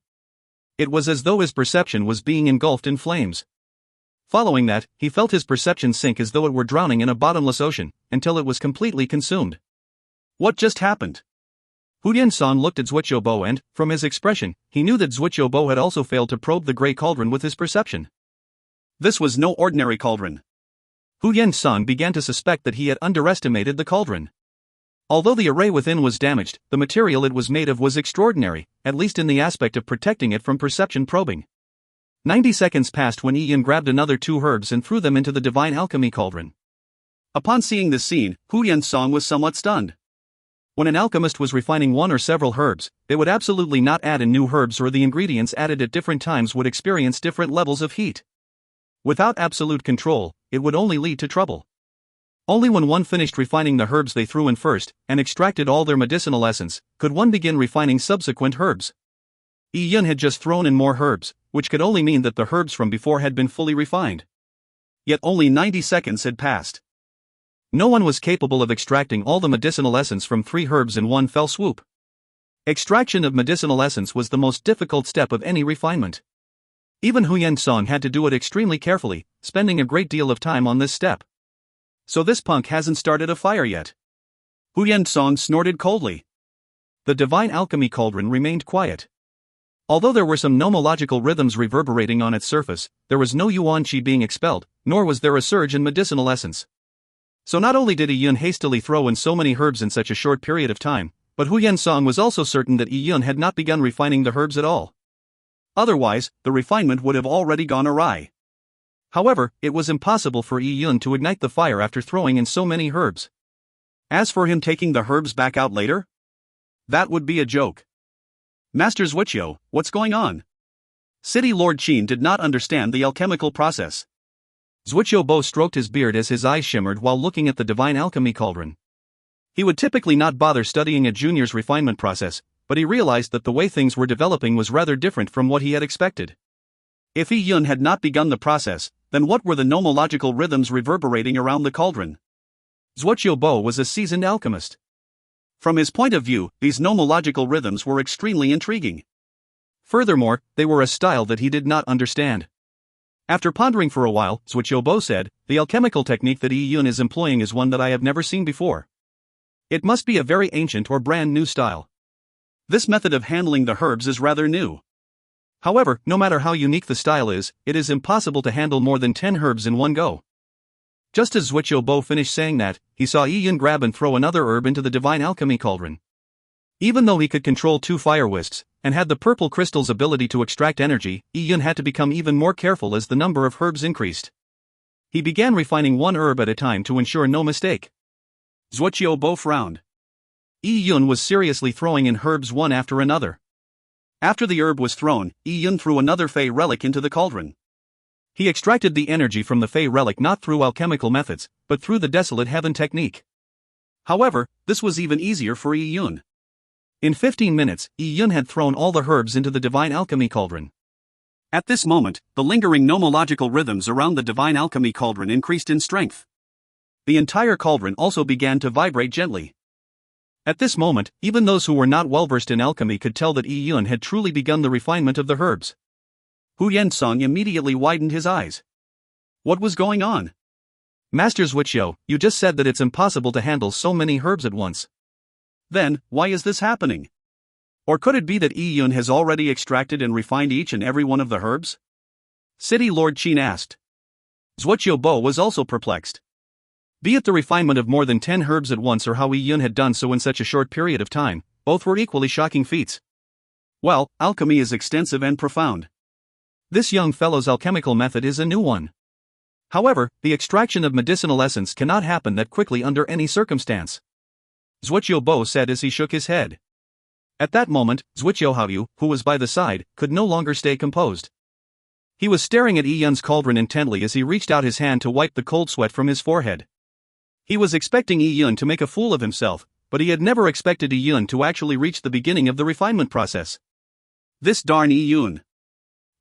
A: It was as though his perception was being engulfed in flames. Following that, he felt his perception sink as though it were drowning in a bottomless ocean, until it was completely consumed. What just happened? Hu Yen-song looked at Zhuoqiubo and, from his expression, he knew that Zhuoqiubo had also failed to probe the grey cauldron with his perception. This was no ordinary cauldron. Hu Yen-song began to suspect that he had underestimated the cauldron. Although the array within was damaged, the material it was made of was extraordinary, at least in the aspect of protecting it from perception probing. 90 seconds passed when Yun grabbed another 2 herbs and threw them into the divine alchemy cauldron. Upon seeing this scene, Hu Yen-song was somewhat stunned. When an alchemist was refining one or several herbs, they would absolutely not add in new herbs, or the ingredients added at different times would experience different levels of heat. Without absolute control, it would only lead to trouble. Only when one finished refining the herbs they threw in first, and extracted all their medicinal essence, could one begin refining subsequent herbs. Yun had just thrown in more herbs, which could only mean that the herbs from before had been fully refined. Yet only 90 seconds had passed. No one was capable of extracting all the medicinal essence from 3 herbs in one fell swoop. Extraction of medicinal essence was the most difficult step of any refinement. Even Hu Yen-song had to do it extremely carefully, spending a great deal of time on this step. So this punk hasn't started a fire yet. Hu Yen-song snorted coldly. The divine alchemy cauldron remained quiet. Although there were some nomological rhythms reverberating on its surface, there was no yuan qi being expelled, nor was there a surge in medicinal essence. So not only did Yun hastily throw in so many herbs in such a short period of time, but Hu Yen-song was also certain that Yun had not begun refining the herbs at all. Otherwise, the refinement would have already gone awry. However, it was impossible for Yun to ignite the fire after throwing in so many herbs. As for him taking the herbs back out later? That would be a joke. Master Zhuoqiu, what's going on? City Lord Qin did not understand the alchemical process. Zhuoqiubo stroked his beard as his eyes shimmered while looking at the divine alchemy cauldron. He would typically not bother studying a junior's refinement process, but he realized that the way things were developing was rather different from what he had expected. If Yun had not begun the process, then what were the nomological rhythms reverberating around the cauldron? Zhuoqiubo was a seasoned alchemist. From his point of view, these nomological rhythms were extremely intriguing. Furthermore, they were a style that he did not understand. After pondering for a while, Zhuoqiubo said, "The alchemical technique that Yun is employing is one that I have never seen before. It must be a very ancient or brand new style. This method of handling the herbs is rather new. However, no matter how unique the style is, it is impossible to handle more than 10 herbs in one go." Just as Zhuoqiubo finished saying that, he saw Yun grab and throw another herb into the divine alchemy cauldron. Even though he could control 2 fire wisps, and had the purple crystal's ability to extract energy, Yun had to become even more careful as the number of herbs increased. He began refining 1 herb at a time to ensure no mistake. Zhuoqiubo frowned. Yun was seriously throwing in herbs one after another. After the herb was thrown, Yun threw another Fey relic into the cauldron. He extracted the energy from the Fey relic not through alchemical methods, but through the desolate heaven technique. However, this was even easier for Yun. In 15 minutes, Yun had thrown all the herbs into the divine alchemy cauldron. At this moment, the lingering nomological rhythms around the divine alchemy cauldron increased in strength. The entire cauldron also began to vibrate gently. At this moment, even those who were not well versed in alchemy could tell that Yun had truly begun the refinement of the herbs. Hu Yen-song immediately widened his eyes. What was going on? Master Zhuoqiu, you just said that it's impossible to handle so many herbs at once. Then, why is this happening? Or could it be that Yun has already extracted and refined each and every one of the herbs? City Lord Qin asked. Zhuoqiubo was also perplexed. Be it the refinement of more than 10 herbs at once or how Yun had done so in such a short period of time, both were equally shocking feats. Well, alchemy is extensive and profound. This young fellow's alchemical method is a new one. However, the extraction of medicinal essence cannot happen that quickly under any circumstance. Zhuoqiubo said as he shook his head. At that moment, Zhuoqiuhaoyu, who was by the side, could no longer stay composed. He was staring at Yun's cauldron intently as he reached out his hand to wipe the cold sweat from his forehead. He was expecting Yi Yun to make a fool of himself, but he had never expected Yi Yun to actually reach the beginning of the refinement process. This darn Yi Yun.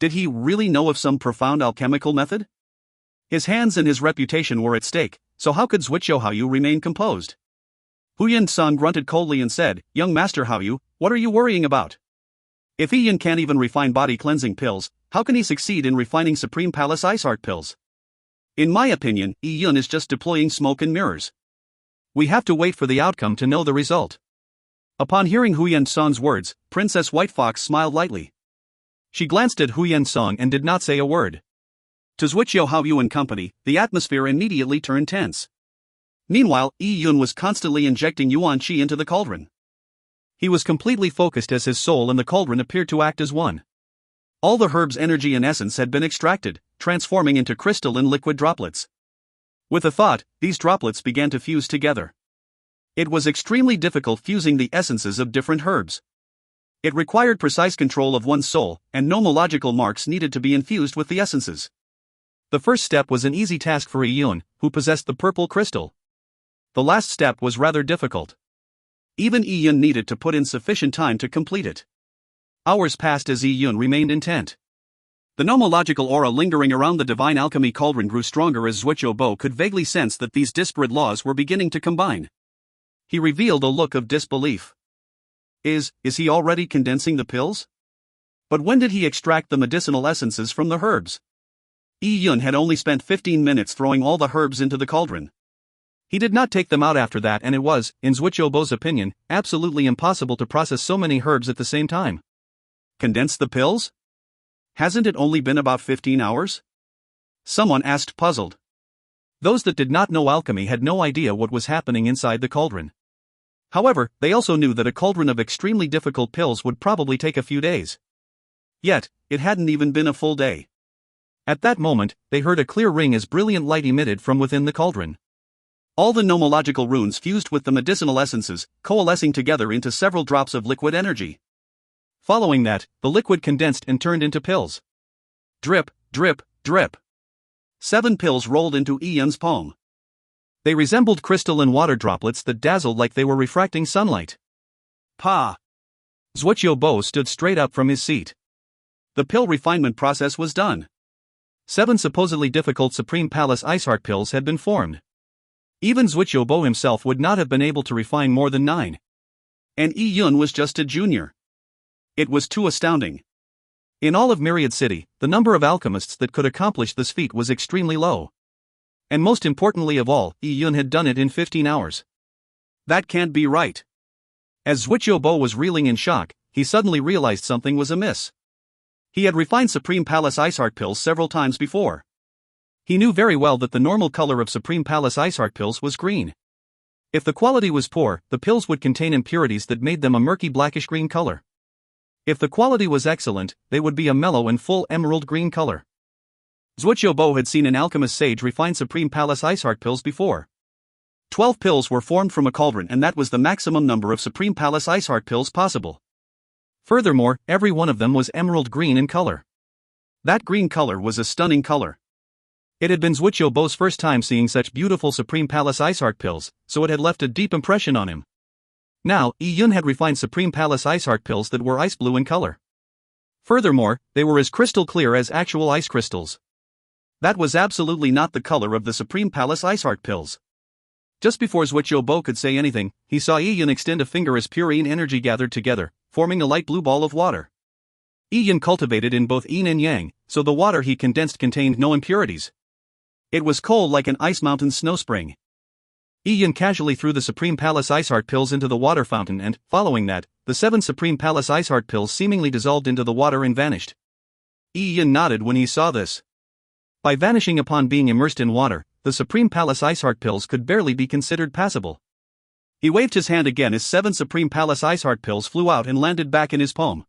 A: Did he really know of some profound alchemical method? His hands and his reputation were at stake, so how could Zhuqiu Haoyu remain composed? Huyan Song grunted coldly and said, "Young Master Haoyu, what are you worrying about? If Yi Yun can't even refine body-cleansing pills, how can he succeed in refining Supreme Palace Ice Heart pills? In my opinion, Yi Yun is just deploying smoke and mirrors. We have to wait for the outcome to know the result." Upon hearing Huyan Song's words, Princess White Fox smiled lightly. She glanced at Huyan Song and did not say a word. To Zhuqiu Haoyu and company, the atmosphere immediately turned tense. Meanwhile, Yi Yun was constantly injecting Yuan Qi into the cauldron. He was completely focused as his soul and the cauldron appeared to act as one. All the herb's energy and essence had been extracted, transforming into crystal and liquid droplets. With a thought, these droplets began to fuse together. It was extremely difficult fusing the essences of different herbs. It required precise control of one's soul, and nomological marks needed to be infused with the essences. The first step was an easy task for Yi Yun, who possessed the purple crystal. The last step was rather difficult. Even Yi Yun needed to put in sufficient time to complete it. Hours passed as Yi Yun remained intent. The nomological aura lingering around the divine alchemy cauldron grew stronger as Zhuqiu could vaguely sense that these disparate laws were beginning to combine. He revealed a look of disbelief. Is he already condensing the pills? But when did he extract the medicinal essences from the herbs? Yi Yun had only spent 15 minutes throwing all the herbs into the cauldron. He did not take them out after that, and it was, in Zhuqiu's opinion, absolutely impossible to process so many herbs at the same time. Condense the pills? Hasn't it only been about 15 hours? Someone asked, puzzled. Those that did not know alchemy had no idea what was happening inside the cauldron. However, they also knew that a cauldron of extremely difficult pills would probably take a few days. Yet, it hadn't even been a full day. At that moment, they heard a clear ring as brilliant light emitted from within the cauldron. All the nomological runes fused with the medicinal essences, coalescing together into several drops of liquid energy. Following that, the liquid condensed and turned into pills. Drip, drip, drip. 7 pills rolled into Yi Yun's palm. They resembled crystal and water droplets that dazzled like they were refracting sunlight. Pa! Zhuqiu stood straight up from his seat. The pill refinement process was done. 7 supposedly difficult Supreme Palace Ice Heart pills had been formed. Even Zhuqiu himself would not have been able to refine more than 9. And Yi Yun was just a junior. It was too astounding. In all of Myriad City, the number of alchemists that could accomplish this feat was extremely low. And most importantly of all, Yi Yun had done it in 15 hours. That can't be right. As Zhuqiu was reeling in shock, he suddenly realized something was amiss. He had refined Supreme Palace Ice Heart pills several times before. He knew very well that the normal color of Supreme Palace Ice Heart pills was green. If the quality was poor, the pills would contain impurities that made them a murky blackish-green color. If the quality was excellent, they would be a mellow and full emerald green color. Zhuqiu had seen an alchemist sage refine Supreme Palace Ice Heart pills before. 12 pills were formed from a cauldron, and that was the maximum number of Supreme Palace Ice Heart pills possible. Furthermore, every one of them was emerald green in color. That green color was a stunning color. It had been Zhuqiu's first time seeing such beautiful Supreme Palace Ice Heart pills, so it had left a deep impression on him. Now, Yi Yun had refined Supreme Palace Ice Heart pills that were ice blue in color. Furthermore, they were as crystal clear as actual ice crystals. That was absolutely not the color of the Supreme Palace Ice Heart pills. Just before Zhuqiu could say anything, he saw Yi Yun extend a finger as pure yin energy gathered together, forming a light blue ball of water. Yi Yun cultivated in both yin and yang, so the water he condensed contained no impurities. It was cold like an ice mountain snow spring. Yi Yun casually threw the Supreme Palace Ice Heart pills into the water fountain and, following that, the 7 Supreme Palace Ice Heart pills seemingly dissolved into the water and vanished. Yi Yun nodded when he saw this. By vanishing upon being immersed in water, the Supreme Palace Ice Heart pills could barely be considered passable. He waved his hand again as 7 Supreme Palace Ice Heart pills flew out and landed back in his palm.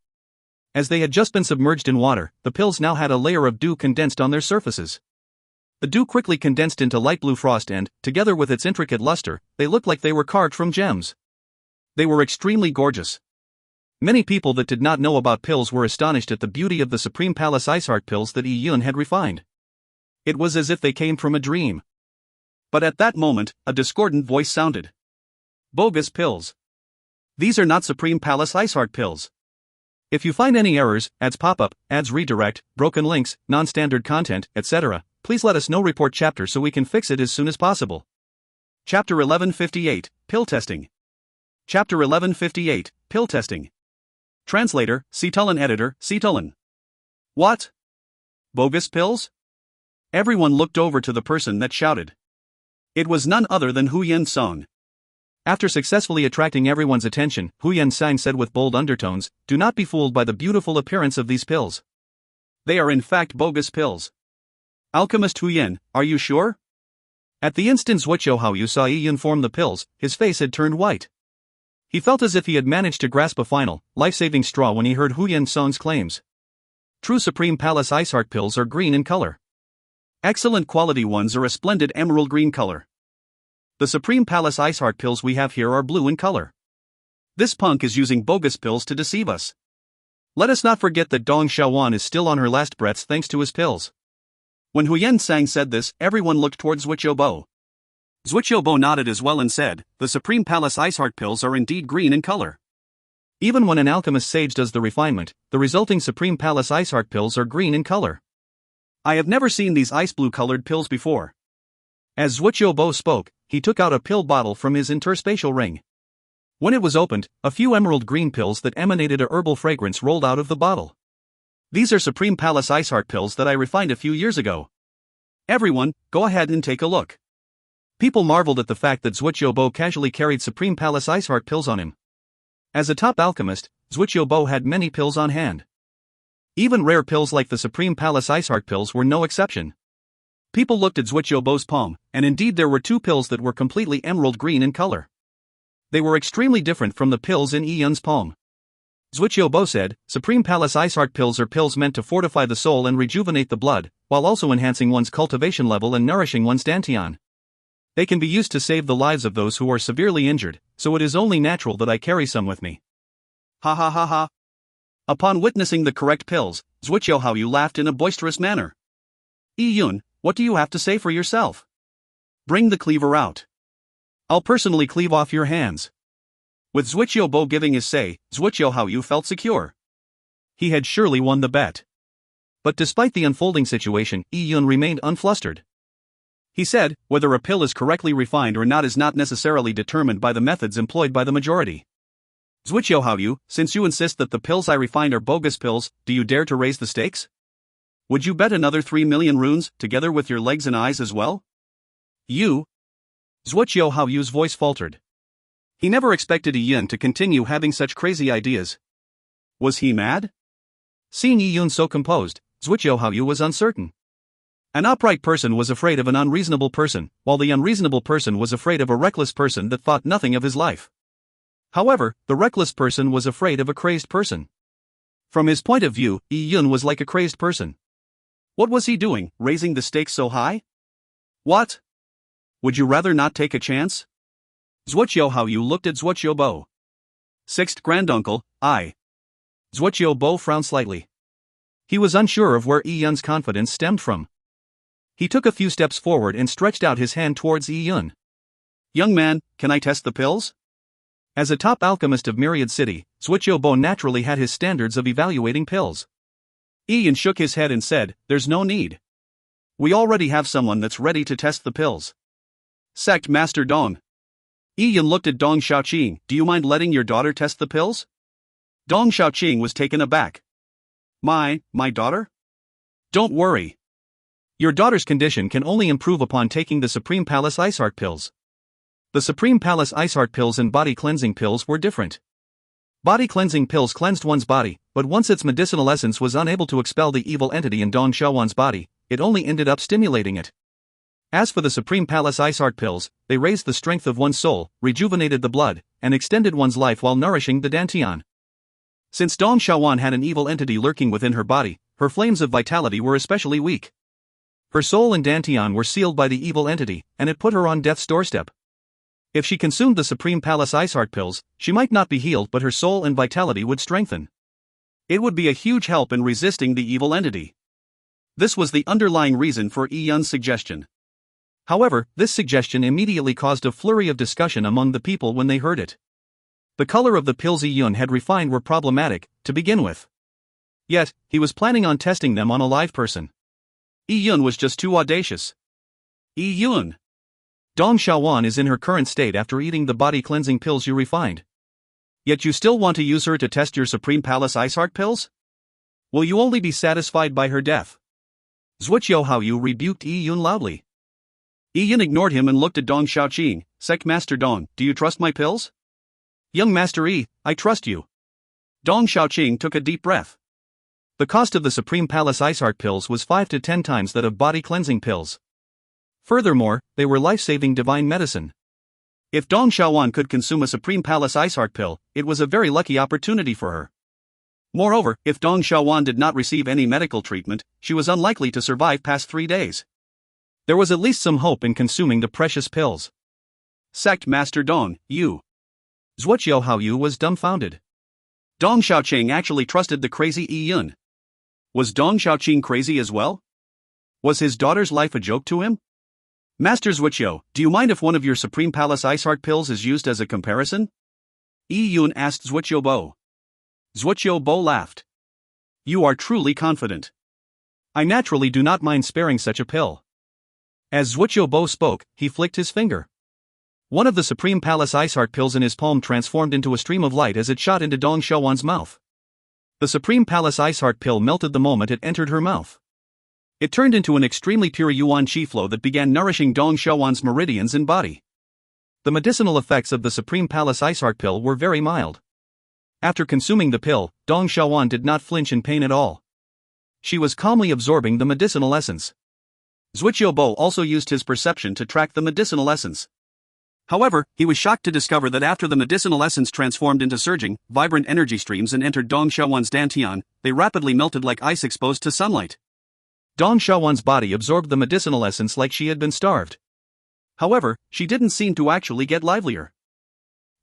A: As they had just been submerged in water, the pills now had a layer of dew condensed on their surfaces. The dew quickly condensed into light blue frost and, together with its intricate luster, they looked like they were carved from gems. They were extremely gorgeous. Many people that did not know about pills were astonished at the beauty of the Supreme Palace Ice Heart pills that Yi Yun had refined. It was as if they came from a dream. But at that moment, a discordant voice sounded. Bogus pills. These are not Supreme Palace Ice Heart pills. If you find any errors, ads pop up, ads redirect, broken links, non-standard content, etc., please let us know. Report chapter so we can fix it as soon as possible. Chapter 1158, Pill Testing. Chapter 1158, Pill Testing. Translator, Cetulin. Editor, Cetulin. What? Bogus pills? Everyone looked over to the person that shouted. It was none other than Huyen Song. After successfully attracting everyone's attention, Huyen Song said with bold undertones, "Do not be fooled by the beautiful appearance of these pills. They are in fact bogus pills." Alchemist Huyen, are you sure? At the instant Zhuoqiu Haoyu saw Yun form the pills, his face had turned white. He felt as if he had managed to grasp a final, life-saving straw when he heard Huyen Song's claims. True Supreme Palace Ice Heart pills are green in color. Excellent quality ones are a splendid emerald green color. The Supreme Palace Ice Heart pills we have here are blue in color. This punk is using bogus pills to deceive us. Let us not forget that Dong Xiaowan is still on her last breaths thanks to his pills. When Huyen Song said this, everyone looked towards Zhuoqiu Bo. Zhuoqiu Bo nodded as well and said, "The Supreme Palace Ice Heart pills are indeed green in color." Even when an alchemist sage does the refinement, the resulting Supreme Palace Ice Heart pills are green in color. I have never seen these ice blue colored pills before. As Zhuoqiu Bo spoke, he took out a pill bottle from his interspatial ring. When it was opened, a few emerald green pills that emanated a herbal fragrance rolled out of the bottle. These are Supreme Palace Ice Heart pills that I refined a few years ago. Everyone, go ahead and take a look. People marveled at the fact that Zhuoqiu Bo casually carried Supreme Palace Ice Heart pills on him. As a top alchemist, Zhuoqiu Bo had many pills on hand. Even rare pills like the Supreme Palace Ice Heart pills were no exception. People looked at Zhuoqiu Bo's palm, and indeed there were two pills that were completely emerald green in color. They were extremely different from the pills in Yun's palm. Zhuoqiu Bo said, "Supreme Palace Ice Heart pills are pills meant to fortify the soul and rejuvenate the blood, while also enhancing one's cultivation level and nourishing one's dantian. They can be used to save the lives of those who are severely injured, so it is only natural that I carry some with me." Ha ha ha ha. Upon witnessing the correct pills, Zhuoqiu Haoyu laughed in a boisterous manner. Yun, what do you have to say for yourself? Bring the cleaver out. I'll personally cleave off your hands. With Zhuoqiu Bo giving his say, Zhuoqiu Haoyu felt secure. He had surely won the bet. But despite the unfolding situation, Yun remained unflustered. He said, "Whether a pill is correctly refined or not is not necessarily determined by the methods employed by the majority. Zhuoqiu Haoyu, since you insist that the pills I refined are bogus pills, do you dare to raise the stakes? Would you bet another 3 million runes, together with your legs and eyes as well?" You? Zhuoqiu Haoyu's voice faltered. He never expected Yun to continue having such crazy ideas. Was he mad? Seeing Yun so composed, Zhuoqiu Haoyu was uncertain. An upright person was afraid of an unreasonable person, while the unreasonable person was afraid of a reckless person that thought nothing of his life. However, the reckless person was afraid of a crazed person. From his point of view, Yun was like a crazed person. What was he doing, raising the stakes so high? What? Would you rather not take a chance? Zhuoqiu Haoyu looked at Zhuoqiu Bo. Sixth granduncle, I. Zhuoqiu Bo frowned slightly. He was unsure of where Yun's confidence stemmed from. He took a few steps forward and stretched out his hand towards Yun. Young man, can I test the pills? As a top alchemist of Myriad City, Zhuoqiu Bo naturally had his standards of evaluating pills. Yun shook his head and said, "There's no need. We already have someone that's ready to test the pills. Sect Master Dong." Yun looked at Dong Xiaoqing. "Do you mind letting your daughter test the pills?" Dong Xiaoqing was taken aback. My daughter? Don't worry. Your daughter's condition can only improve upon taking the Supreme Palace Ice Heart pills. The Supreme Palace Ice Heart pills and body cleansing pills were different. Body cleansing pills cleansed one's body, but once its medicinal essence was unable to expel the evil entity in Dong Xiaowan's body, it only ended up stimulating it. As for the Supreme Palace Ice Heart pills, they raised the strength of one's soul, rejuvenated the blood, and extended one's life while nourishing the dantian. Since Dong Xiaowan had an evil entity lurking within her body, her flames of vitality were especially weak. Her soul and dantian were sealed by the evil entity, and it put her on death's doorstep. If she consumed the Supreme Palace Ice Heart pills, she might not be healed, but her soul and vitality would strengthen. It would be a huge help in resisting the evil entity. This was the underlying reason for Yun's suggestion. However, this suggestion immediately caused a flurry of discussion among the people when they heard it. The color of the pills Yi-Yun had refined were problematic, to begin with. Yet, he was planning on testing them on a live person. Yi-Yun was just too audacious. Yi-Yun. Dong Xiaowan is in her current state after eating the body-cleansing pills you refined. Yet you still want to use her to test your Supreme Palace Ice Heart pills? Will you only be satisfied by her death? Zhuqiu Haoyu rebuked Yi-Yun loudly. Yi-Yun ignored him and looked at Dong Xiaoqing. Sect Master Dong, do you trust my pills? Young Master Yi, I trust you. Dong Xiaoqing took a deep breath. The cost of the Supreme Palace Ice Heart pills was 5 to 10 times that of body-cleansing pills. Furthermore, they were life-saving divine medicine. If Dong Xiaowan could consume a Supreme Palace Ice Heart pill, it was a very lucky opportunity for her. Moreover, if Dong Xiaowan did not receive any medical treatment, she was unlikely to survive past 3 days. There was at least some hope in consuming the precious pills. Sect Master Dong, you. Zhuqiu Haoyu was dumbfounded. Dong Xiaoqing actually trusted the crazy Yi-Yun. Was Dong Xiaoqing crazy as well? Was his daughter's life a joke to him? Master Zhuqiu, do you mind if one of your Supreme Palace Ice Heart pills is used as a comparison? Yi-Yun asked Zhuqiu Bo. Zhuqiu Bo laughed. You are truly confident. I naturally do not mind sparing such a pill. As Zhuqiu Bo spoke, he flicked his finger. One of the Supreme Palace Ice Heart pills in his palm transformed into a stream of light as it shot into Dong Xiaowan's mouth. The Supreme Palace Ice Heart pill melted the moment it entered her mouth. It turned into an extremely pure yuan qi flow that began nourishing Dong Xiaowan's meridians and body. The medicinal effects of the Supreme Palace Ice Heart pill were very mild. After consuming the pill, Dong Xiaowan did not flinch in pain at all. She was calmly absorbing the medicinal essence. Zhuqiu Bo also used his perception to track the medicinal essence. However, he was shocked to discover that after the medicinal essence transformed into surging, vibrant energy streams and entered Dong Xiaowan's dantian, they rapidly melted like ice exposed to sunlight. Dong Xiaowan's body absorbed the medicinal essence like she had been starved. However, she didn't seem to actually get livelier.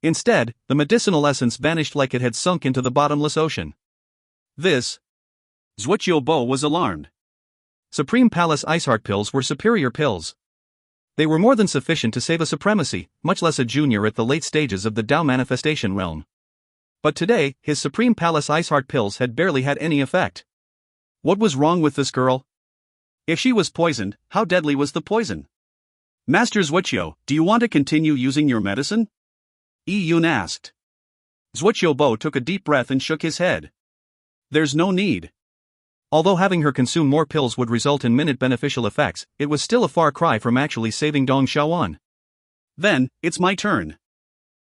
A: Instead, the medicinal essence vanished like it had sunk into the bottomless ocean. This. Zhuqiu Bo was alarmed. Supreme Palace Ice Heart pills were superior pills. They were more than sufficient to save a supremacy, much less a junior at the late stages of the Tao manifestation realm. But today, his Supreme Palace Ice Heart pills had barely had any effect. What was wrong with this girl? If she was poisoned, how deadly was the poison? Master Zhuqiu, do you want to continue using your medicine? Yi-Yun asked. Zhuqiu Bo took a deep breath and shook his head. There's no need. Although having her consume more pills would result in minute beneficial effects, it was still a far cry from actually saving Dong Xiaowan. Then, it's my turn.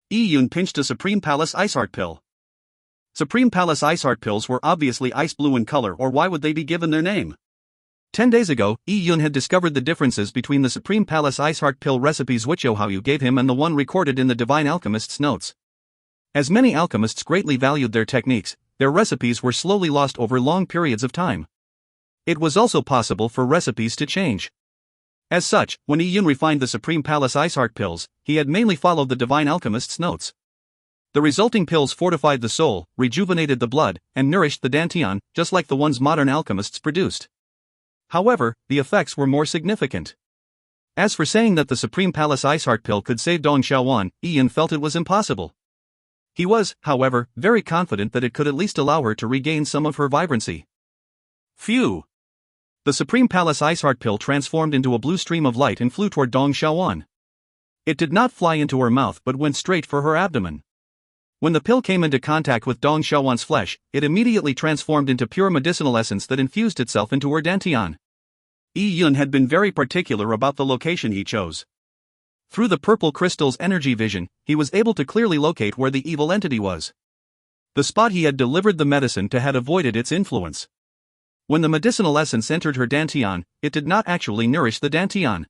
A: Yi-Yun pinched a Supreme Palace Ice Heart pill. Supreme Palace Ice Heart pills were obviously ice blue in color, or why would they be given their name? 10 days ago, Yi-Yun had discovered the differences between the Supreme Palace Ice Heart pill recipes Zhuqiu Haoyu gave him and the one recorded in the Divine Alchemist's notes. As many alchemists greatly valued their techniques, their recipes were slowly lost over long periods of time. It was also possible for recipes to change. As such, when Yi-Yun refined the Supreme Palace Ice Heart pills, he had mainly followed the Divine Alchemist's notes. The resulting pills fortified the soul, rejuvenated the blood, and nourished the dantian, just like the ones modern alchemists produced. However, the effects were more significant. As for saying that the Supreme Palace Ice Heart pill could save Dong Xiaowan, Yi-Yun felt it was impossible. He was, however, very confident that it could at least allow her to regain some of her vibrancy. Phew! The Supreme Palace Ice Heart pill transformed into a blue stream of light and flew toward Dong Xiaowan. It did not fly into her mouth but went straight for her abdomen. When the pill came into contact with Dong Xiaowan's flesh, it immediately transformed into pure medicinal essence that infused itself into her dantian. Yi-Yun had been very particular about the location he chose. Through the purple crystal's energy vision, he was able to clearly locate where the evil entity was. The spot he had delivered the medicine to had avoided its influence. When the medicinal essence entered her dantian, it did not actually nourish the dantian.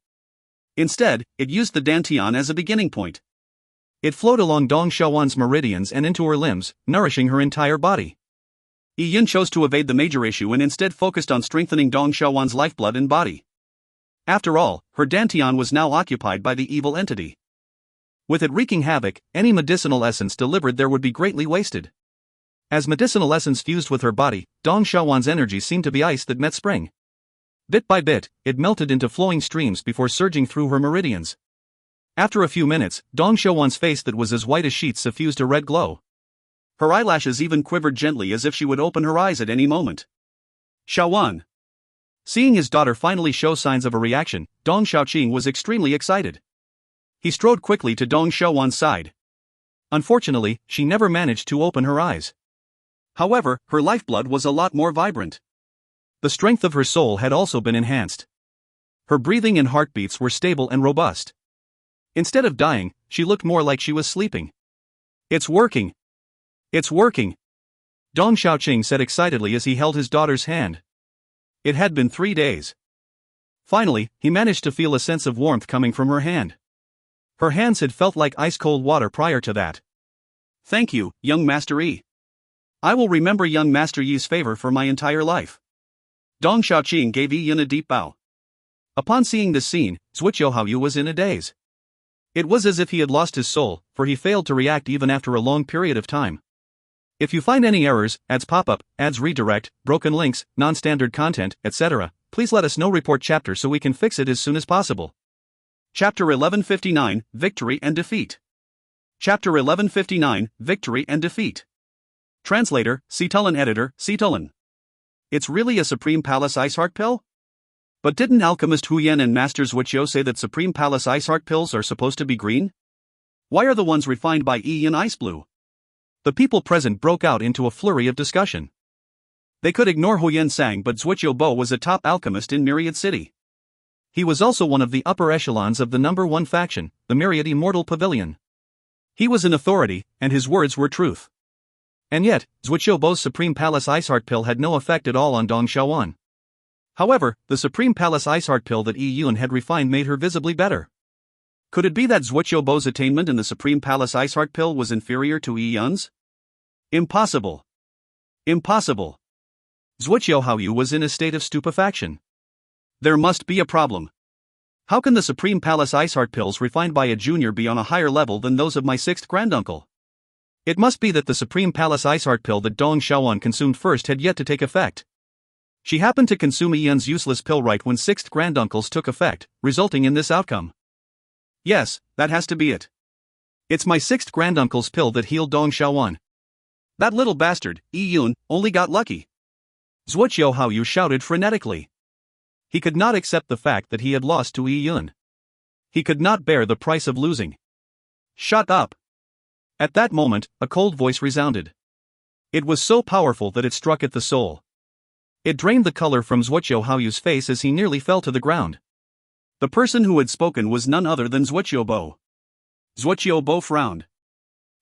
A: Instead, it used the dantian as a beginning point. It flowed along Dong Xiaowan's meridians and into her limbs, nourishing her entire body. Yi-Yun chose to evade the major issue and instead focused on strengthening Dong Xiaowan's lifeblood and body. After all, her dantian was now occupied by the evil entity. With it wreaking havoc, any medicinal essence delivered there would be greatly wasted. As medicinal essence fused with her body, Dong Xiaowan's energy seemed to be ice that met spring. Bit by bit, it melted into flowing streams before surging through her meridians. After a few minutes, Dong Xiaowan's face that was as white as sheets suffused a red glow. Her eyelashes even quivered gently as if she would open her eyes at any moment. Xiaowan. Seeing his daughter finally show signs of a reaction, Dong Xiaoqing was extremely excited. He strode quickly to Dong Xiaowan's side. Unfortunately, she never managed to open her eyes. However, her lifeblood was a lot more vibrant. The strength of her soul had also been enhanced. Her breathing and heartbeats were stable and robust. Instead of dying, she looked more like she was sleeping. It's working! It's working! Dong Xiaoqing said excitedly as he held his daughter's hand. It had been 3 days. Finally, he managed to feel a sense of warmth coming from her hand. Her hands had felt like ice-cold water prior to that. Thank you, young Master Yi. I will remember young Master Yi's favor for my entire life. Dong Xiaoqing gave Yi Yun a deep bow. Upon seeing this scene, Zhuqiuhaoyu was in a daze. It was as if he had lost his soul, for he failed to react even after a long period of time. If you find any errors, ads pop up, ads redirect, broken links, non-standard content, etc., please let us know. Report chapter so we can fix it as soon as possible. Chapter 1159, Victory and Defeat. Chapter 1159, Victory and Defeat. Translator, Cetulin. Editor, Cetulin. It's really a Supreme Palace Ice Heart pill? But didn't alchemist Huyan and Master Zhuqiu say that Supreme Palace Ice Heart pills are supposed to be green? Why are the ones refined by Yi Yun ice blue? The people present broke out into a flurry of discussion. They could ignore Huyan Sang, but Zhuqiu Bo was a top alchemist in Myriad City. He was also one of the upper echelons of the number 1 faction, the Myriad Immortal Pavilion. He was an authority, and his words were truth. And yet, Zhuqiu Bo's Supreme Palace Ice Heart pill had no effect at all on Dong Xiaowan. However, the Supreme Palace Ice Heart pill that Yi Yun had refined made her visibly better. Could it be that Zhuqiu Bo's attainment in the Supreme Palace Ice Heart pill was inferior to Yi Yun's? Impossible. Impossible. Zhuqiuhaoyu was in a state of stupefaction. There must be a problem. How can the Supreme Palace Ice Heart pills refined by a junior be on a higher level than those of my 6th granduncle? It must be that the Supreme Palace Ice Heart pill that Dong Xiaowan consumed first had yet to take effect. She happened to consume Yi Yun's useless pill right when 6th granduncle's took effect, resulting in this outcome. Yes, that has to be it. It's my 6th granduncle's pill that healed Dong Xiaowan. That little bastard, Yi Yun, only got lucky. Zhuqiuhaoyu shouted frenetically. He could not accept the fact that he had lost to Yi Yun. He could not bear the price of losing. Shut up! At that moment, a cold voice resounded. It was so powerful that it struck at the soul. It drained the color from Zhuqiuhaoyu's face as he nearly fell to the ground. The person who had spoken was none other than Zhuqiu Bo. Zhuqiu Bo frowned.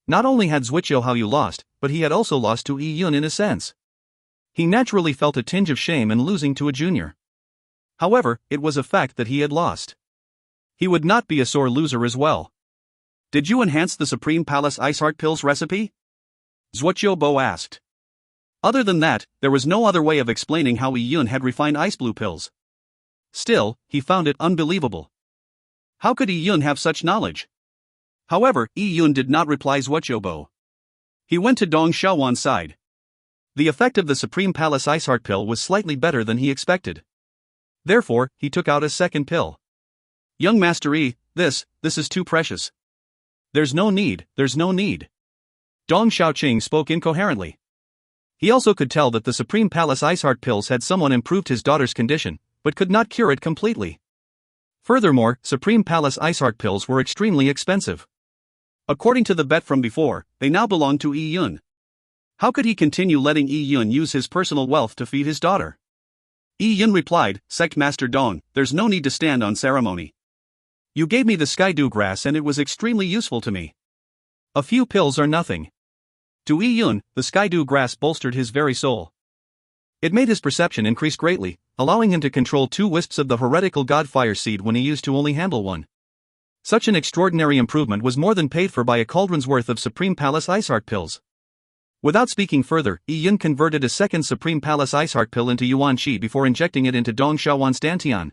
A: Not only had Zhuqiuhaoyu lost, but he had also lost to Yi Yun in a sense. He naturally felt a tinge of shame in losing to a junior. However, it was a fact that he had lost. He would not be a sore loser as well. Did you enhance the Supreme Palace Ice Heart Pills recipe? Zhuqiu Bo asked. Other than that, there was no other way of explaining how Yi Yun had refined ice blue pills. Still, he found it unbelievable. How could Yi Yun have such knowledge? However, Yi Yun did not reply Zhuqiu Bo. He went to Dong Xiaowan's side. The effect of the Supreme Palace Ice Heart pill was slightly better than he expected. Therefore, he took out a second pill. Young Master Yi, this is too precious. There's no need. Dong Xiaoqing spoke incoherently. He also could tell that the Supreme Palace Ice Heart pills had somewhat improved his daughter's condition, but could not cure it completely. Furthermore, Supreme Palace Ice Heart pills were extremely expensive. According to the bet from before, they now belong to Yi Yun. How could he continue letting Yi Yun use his personal wealth to feed his daughter? Yi Yun replied, Sect Master Dong, there's no need to stand on ceremony. You gave me the skydew grass and it was extremely useful to me. A few pills are nothing. To Yi Yun, the skydew grass bolstered his very soul. It made his perception increase greatly, allowing him to control 2 wisps of the heretical god fire seed when he used to only handle 1. Such an extraordinary improvement was more than paid for by a cauldron's worth of Supreme Palace Ice Heart pills. Without speaking further, Yi Yun converted a second Supreme Palace Ice Heart pill into Yuan Qi before injecting it into Dong Xiaowan's dantian.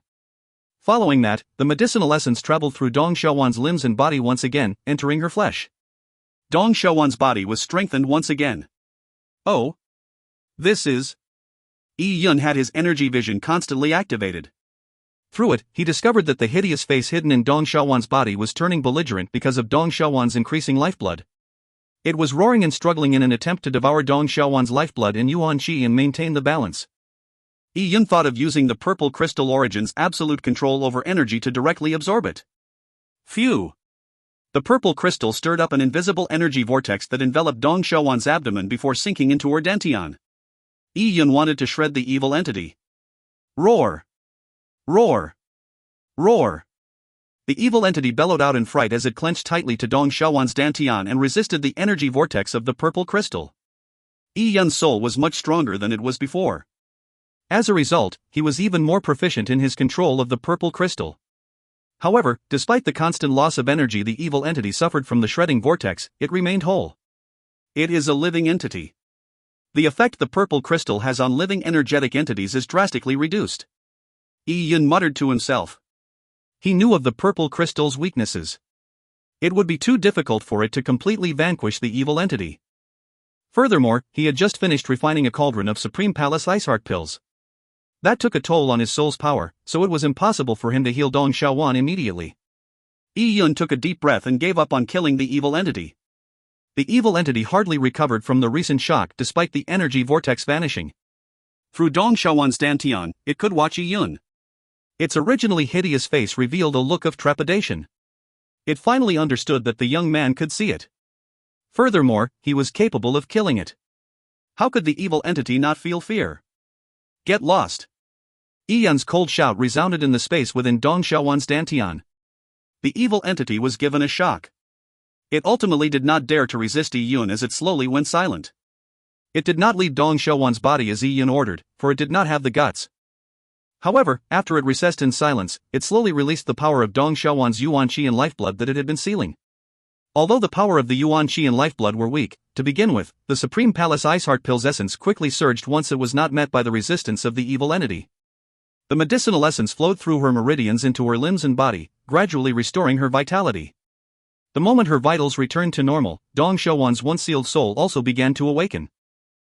A: Following that, the medicinal essence traveled through Dong Xiaowan's limbs and body once again, entering her flesh. Dong Xiaowan's body was strengthened once again. Oh. This is Yi Yun had his energy vision constantly activated. Through it, he discovered that the hideous face hidden in Dong Xiaowan's body was turning belligerent because of Dong Xiaowan's increasing lifeblood. It was roaring and struggling in an attempt to devour Dong Xiaowan's lifeblood in Yuan Qi and maintain the balance. Yi Yun thought of using the purple crystal origin's absolute control over energy to directly absorb it. Phew! The purple crystal stirred up an invisible energy vortex that enveloped Dong Xiaowan's abdomen before sinking into her dantian. Yi Yun wanted to shred the evil entity. Roar! Roar! Roar! The evil entity bellowed out in fright as it clenched tightly to Dong Xiaowan's dantian and resisted the energy vortex of the purple crystal. Yi Yun's soul was much stronger than it was before. As a result, he was even more proficient in his control of the purple crystal. However, despite the constant loss of energy the evil entity suffered from the shredding vortex, it remained whole. It is a living entity. The effect the purple crystal has on living energetic entities is drastically reduced. Yi Yun muttered to himself. He knew of the purple crystal's weaknesses. It would be too difficult for it to completely vanquish the evil entity. Furthermore, he had just finished refining a cauldron of Supreme Palace Ice Heart pills. That took a toll on his soul's power, so it was impossible for him to heal Dong Xiaowan immediately. Yi Yun took a deep breath and gave up on killing the evil entity. The evil entity hardly recovered from the recent shock despite the energy vortex vanishing. Through Dong Xiaowan's dantian, it could watch Yi Yun. Its originally hideous face revealed a look of trepidation. It finally understood that the young man could see it. Furthermore, he was capable of killing it. How could the evil entity not feel fear? Get lost! Yi Yun's cold shout resounded in the space within Dong Xiaowan's dantian. The evil entity was given a shock. It ultimately did not dare to resist Yi Yun as it slowly went silent. It did not leave Dong Xiaowan's body as Yi Yun ordered, for it did not have the guts. However, after it recessed in silence, it slowly released the power of Dong Xiaowan's Yuan Qi and lifeblood that it had been sealing. Although the power of the Yuan Qi and lifeblood were weak, to begin with, the Supreme Palace Ice Heart Pill's essence quickly surged once it was not met by the resistance of the evil entity. The medicinal essence flowed through her meridians into her limbs and body, gradually restoring her vitality. The moment her vitals returned to normal, Dong Xiaowan's once sealed soul also began to awaken.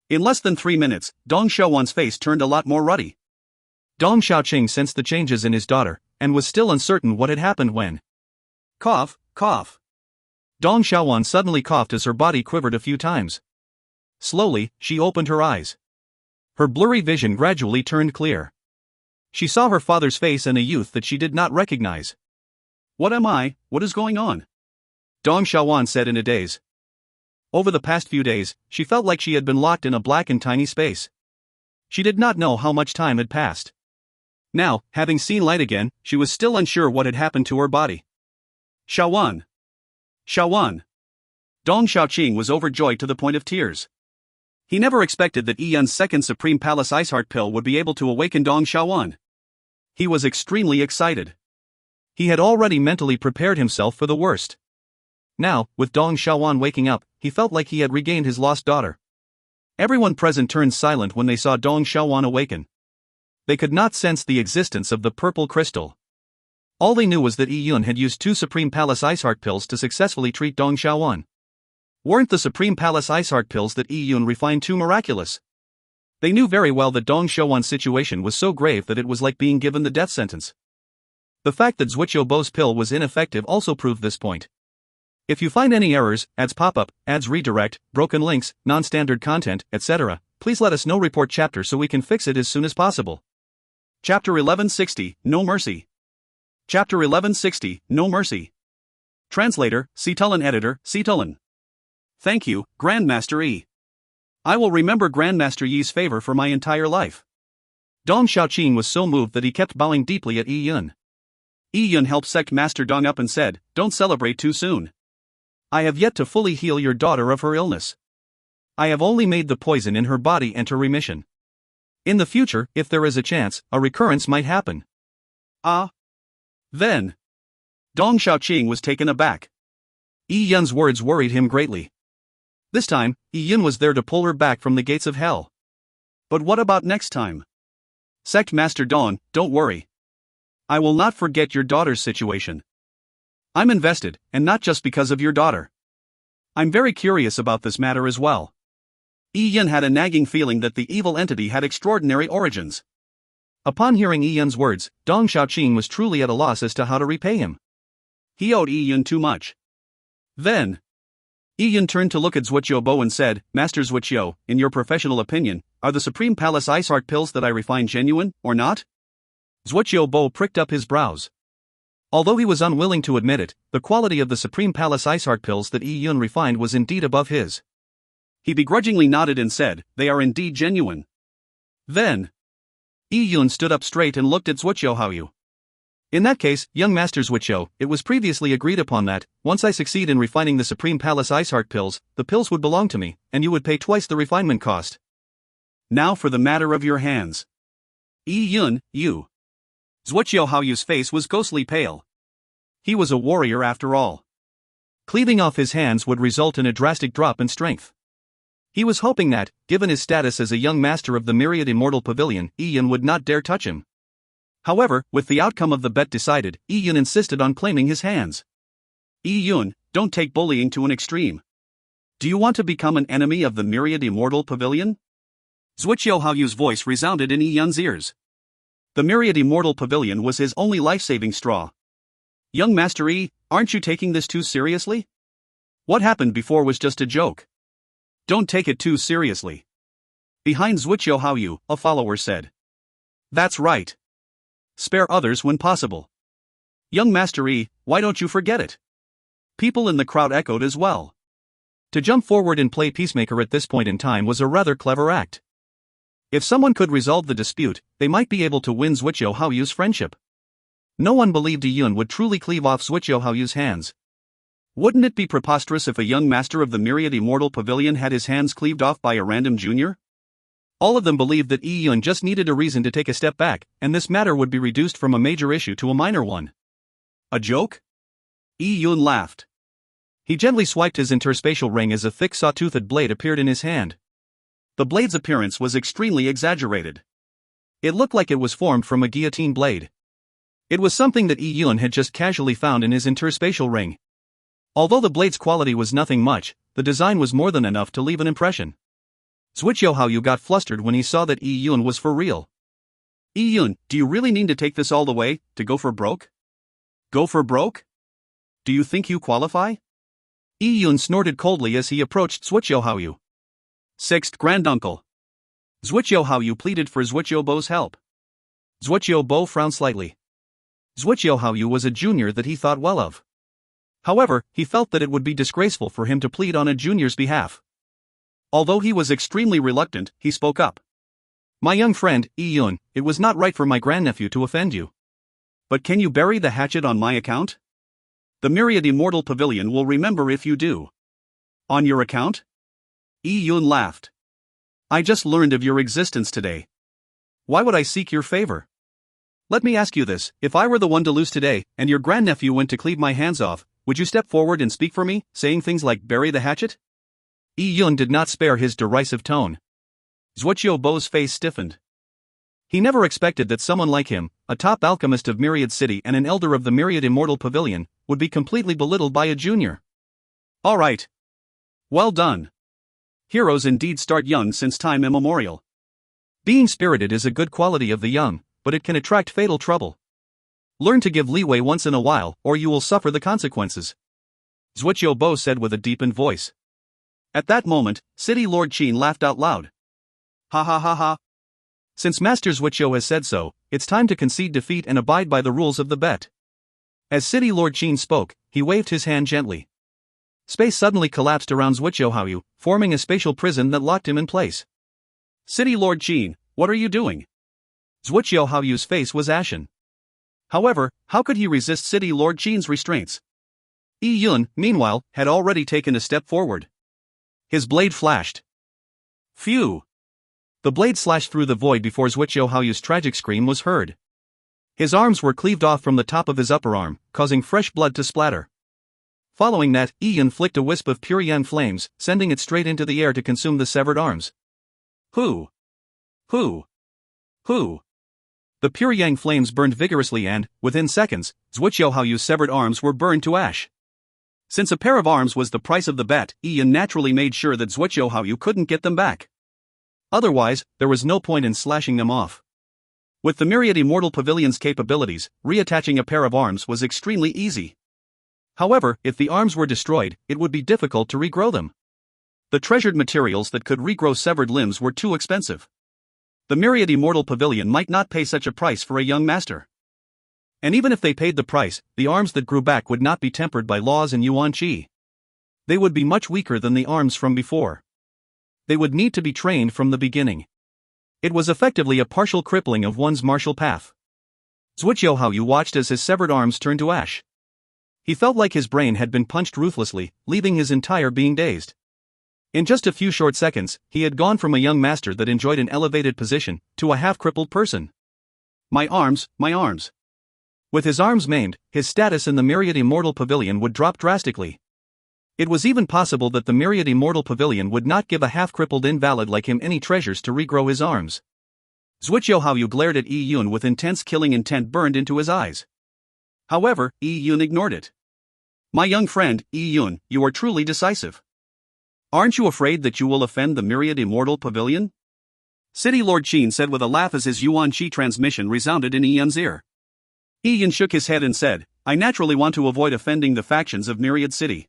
A: In less than 3 minutes, Dong Xiaowan's face turned a lot more ruddy. Dong Xiaoqing sensed the changes in his daughter, and was still uncertain what had happened when. Cough, cough. Dong Xiaowan suddenly coughed as her body quivered a few times. Slowly, she opened her eyes. Her blurry vision gradually turned clear. She saw her father's face and a youth that she did not recognize. What am I? What is going on? Dong Xiaowan said in a daze. Over the past few days, she felt like she had been locked in a black and tiny space. She did not know how much time had passed. Now, having seen light again, she was still unsure what had happened to her body. Xiaowan! Xiaowan! Dong Xiaoqing was overjoyed to the point of tears. He never expected that Yi Yun's second Supreme Palace Ice Heart Pill would be able to awaken Dong Xiaowan. He was extremely excited. He had already mentally prepared himself for the worst. Now, with Dong Xiaowan waking up, he felt like he had regained his lost daughter. Everyone present turned silent when they saw Dong Xiaowan awaken. They could not sense the existence of the purple crystal. All they knew was that Yi Yun had used 2 Supreme Palace Ice Heart Pills to successfully treat Dong Xiaowan. Weren't the Supreme Palace Ice Heart Pills that Yi Yun refined too miraculous? They knew very well that Dong Xiaowan's situation was so grave that it was like being given the death sentence. The fact that Zhuqiu Bo's pill was ineffective also proved this point. If you find any errors, ads pop-up, ads redirect, broken links, non-standard content, etc., please let us know. Report chapter so we can fix it as soon as possible. Chapter 1160, No Mercy. Chapter 1160, No Mercy. Translator, Cetulin. Editor, Cetulin. Thank you, Grandmaster Yi. I will remember Grandmaster Yi's favor for my entire life. Dong Xiaoqing was so moved that he kept bowing deeply at Yi Yun. Yi Yun helped Sect Master Dong up and said, "Don't celebrate too soon. I have yet to fully heal your daughter of her illness. I have only made the poison in her body enter remission. In the future, if there is a chance, a recurrence might happen." Ah. Then. Dong Xiaoqing was taken aback. Yi Yun's words worried him greatly. This time, Yi Yun was there to pull her back from the gates of hell. But what about next time? Sect Master Dong, don't worry. I will not forget your daughter's situation. I'm invested, and not just because of your daughter. I'm very curious about this matter as well. Yi Yun had a nagging feeling that the evil entity had extraordinary origins.
B: Upon hearing Yi Yun's words, Dong Xiaoqing was truly at a loss as to how to repay him.
A: He owed Yi Yun too much. Then, Yi Yun turned to look at Zhuoqiu Bo and said, Master Zhuoqiu, in your professional opinion, are the Supreme Palace Ice Heart pills that I refined genuine, or not?
B: Zhuoqiu Bo pricked up his brows. Although he was unwilling to admit it, the quality of the Supreme Palace Ice Heart pills that Yi Yun refined was indeed above his.
A: He begrudgingly nodded and said, they are indeed genuine. Then, Yi Yun stood up straight and looked at Zhuoqiu Haoyu.
B: In that case, young Master Zhuoqiu, it was previously agreed upon that, once I succeed in refining the Supreme Palace Ice Heart pills, the pills would belong to me, and you would pay twice the refinement cost.
A: Now for the matter of your hands. Yi Yun, you. Zhuoqiu Haoyu's face was ghostly pale. He was a warrior after all.
B: Cleaving off his hands would result in a drastic drop in strength. He was hoping that, given his status as a young master of the Myriad Immortal Pavilion, Yi Yun would not dare touch him. However, with the outcome of the bet decided, Yi Yun insisted on claiming his hands. Yi Yun, don't take bullying to an extreme. Do you want to become an enemy of the Myriad Immortal Pavilion? Zhuoqiu Haoyu's voice resounded in Yi Yun's ears. The Myriad Immortal Pavilion was his only life-saving straw. Young Master Yi, aren't you taking this too seriously? What happened before was just a joke. Don't take it too seriously. Behind Zhuoqiu Haoyu, a follower said. That's right. Spare others when possible. Young Master Yi, why don't you forget it? People in the crowd echoed as well. To jump forward and play peacemaker at this point in time was a rather clever act. If someone could resolve the dispute, they might be able to win Zhuoqiu Haoyu's friendship. No one believed Yi Yun would truly cleave off Zhuoqiu Haoyu's hands. Wouldn't it be preposterous if a young master of the Myriad Immortal Pavilion had his hands cleaved off by a random junior? All of them believed that Yi Yun just needed a reason to take a step back, and this matter would be reduced from a major issue to a minor one.
A: A joke? Yi Yun laughed.
B: He gently swiped his interspatial ring as a thick saw-toothed blade appeared in his hand.
A: The blade's appearance was extremely exaggerated. It looked like it was formed from a guillotine blade. It was something that Yi Yun had just casually found in his interspatial ring. Although the blade's quality was nothing much, the design was more than enough to leave an impression. Zhuoqiu Haoyu got flustered when he saw that Yi Yun was for real. Yi Yun, do you really need to take this all the way, to go for broke? Go for broke? Do you think you qualify?
B: Yi Yun snorted coldly as he approached Zhuoqiu Haoyu.
A: Sixth granduncle. Zhuoqiu Haoyu pleaded for Zhuoqiu Bo's help.
B: Zhuoqiu Bo frowned slightly. Zhuoqiu Haoyu was a junior that he thought well of. However, he felt that it would be disgraceful for him to plead on a junior's behalf.
A: Although he was extremely reluctant, he spoke up.
B: My young friend, Yi Yun, it was not right for my grandnephew to offend you.
A: But can you bury the hatchet on my account? The Myriad Immortal Pavilion will remember if you do. On your account? Yi Yun laughed. I just learned of your existence today. Why would I seek your favor? Let me ask you this, if I were the one to lose today, and your grandnephew went to cleave my hands off, would you step forward and speak for me, saying things like bury the hatchet?
B: Yi Yun did not spare his derisive tone.
A: Zhuoqiu Bo's face stiffened.
B: He never expected that someone like him, a top alchemist of Myriad City and an elder of the Myriad Immortal Pavilion, would be completely belittled by a junior.
A: All right. Well done. Heroes indeed start young since time immemorial.
B: Being spirited is a good quality of the young, but it can attract fatal trouble. Learn to give leeway once in a while, or you will suffer the consequences.
A: Zhuoqiu Bo said with a deepened voice. At that moment, City Lord Qin laughed out loud. Ha ha ha ha.
B: Since Master Zhuoqiu has said so, it's time to concede defeat and abide by the rules of the bet. As City Lord Qin spoke, he waved his hand gently. Space suddenly collapsed around Zhuoqiu Haoyu, forming a spatial prison that locked him in place.
A: City Lord Qin, what are you doing?
B: Zhuoqiu Haoyu's face was ashen.
A: However, how could he resist City Lord Qin's restraints?
B: Yi Yun, meanwhile, had already taken a step forward. His blade flashed.
A: Phew!
B: The blade slashed through the void before Zhuoqiu Haoyu's tragic scream was heard. His arms were cleaved off from the top of his upper arm, causing fresh blood to splatter. Following that, Yi Yun flicked a wisp of pure yang flames, sending it straight into the air to consume the severed arms.
A: Who?
B: The pure yang flames burned vigorously and, within seconds, Zhuoqiu Haoyu's severed arms were burned to ash.
A: Since a pair of arms was the price of the bet, Ian naturally made sure that Zhuoqiuhaoyu couldn't get them back.
B: Otherwise, there was no point in slashing them off.
A: With the Myriad Immortal Pavilion's capabilities, reattaching a pair of arms was extremely easy.
B: However, if the arms were destroyed, it would be difficult to regrow them.
A: The treasured materials that could regrow severed limbs were too expensive. The Myriad Immortal Pavilion might not pay such a price for a young master.
B: And even if they paid the price, the arms that grew back would not be tempered by laws and yuan qi. They would be much weaker than the arms from before. They would need to be trained from the beginning. It was effectively a partial crippling of one's martial path. Zhuoqiuhaoyu watched as his severed arms turned to ash. He felt like his brain had been punched ruthlessly, leaving his entire being dazed. In just a few short seconds, he had gone from a young master that enjoyed an elevated position, to a half-crippled person.
A: My arms, my arms.
B: With his arms maimed, his status in the Myriad Immortal Pavilion would drop drastically. It was even possible that the Myriad Immortal Pavilion would not give a half-crippled invalid like him any treasures to regrow his arms.
A: Zhuoqiuhaoyu glared at Yi Yun with intense killing intent burned into his eyes. However, Yi Yun ignored it. My young friend, Yi Yun, you are truly decisive. Aren't you afraid that you will offend the Myriad Immortal Pavilion? City Lord Qin said with a laugh as his yuan qi transmission resounded in Yi Yun's ear. Yi Yun shook his head and said, I naturally want to avoid offending the factions of Myriad City.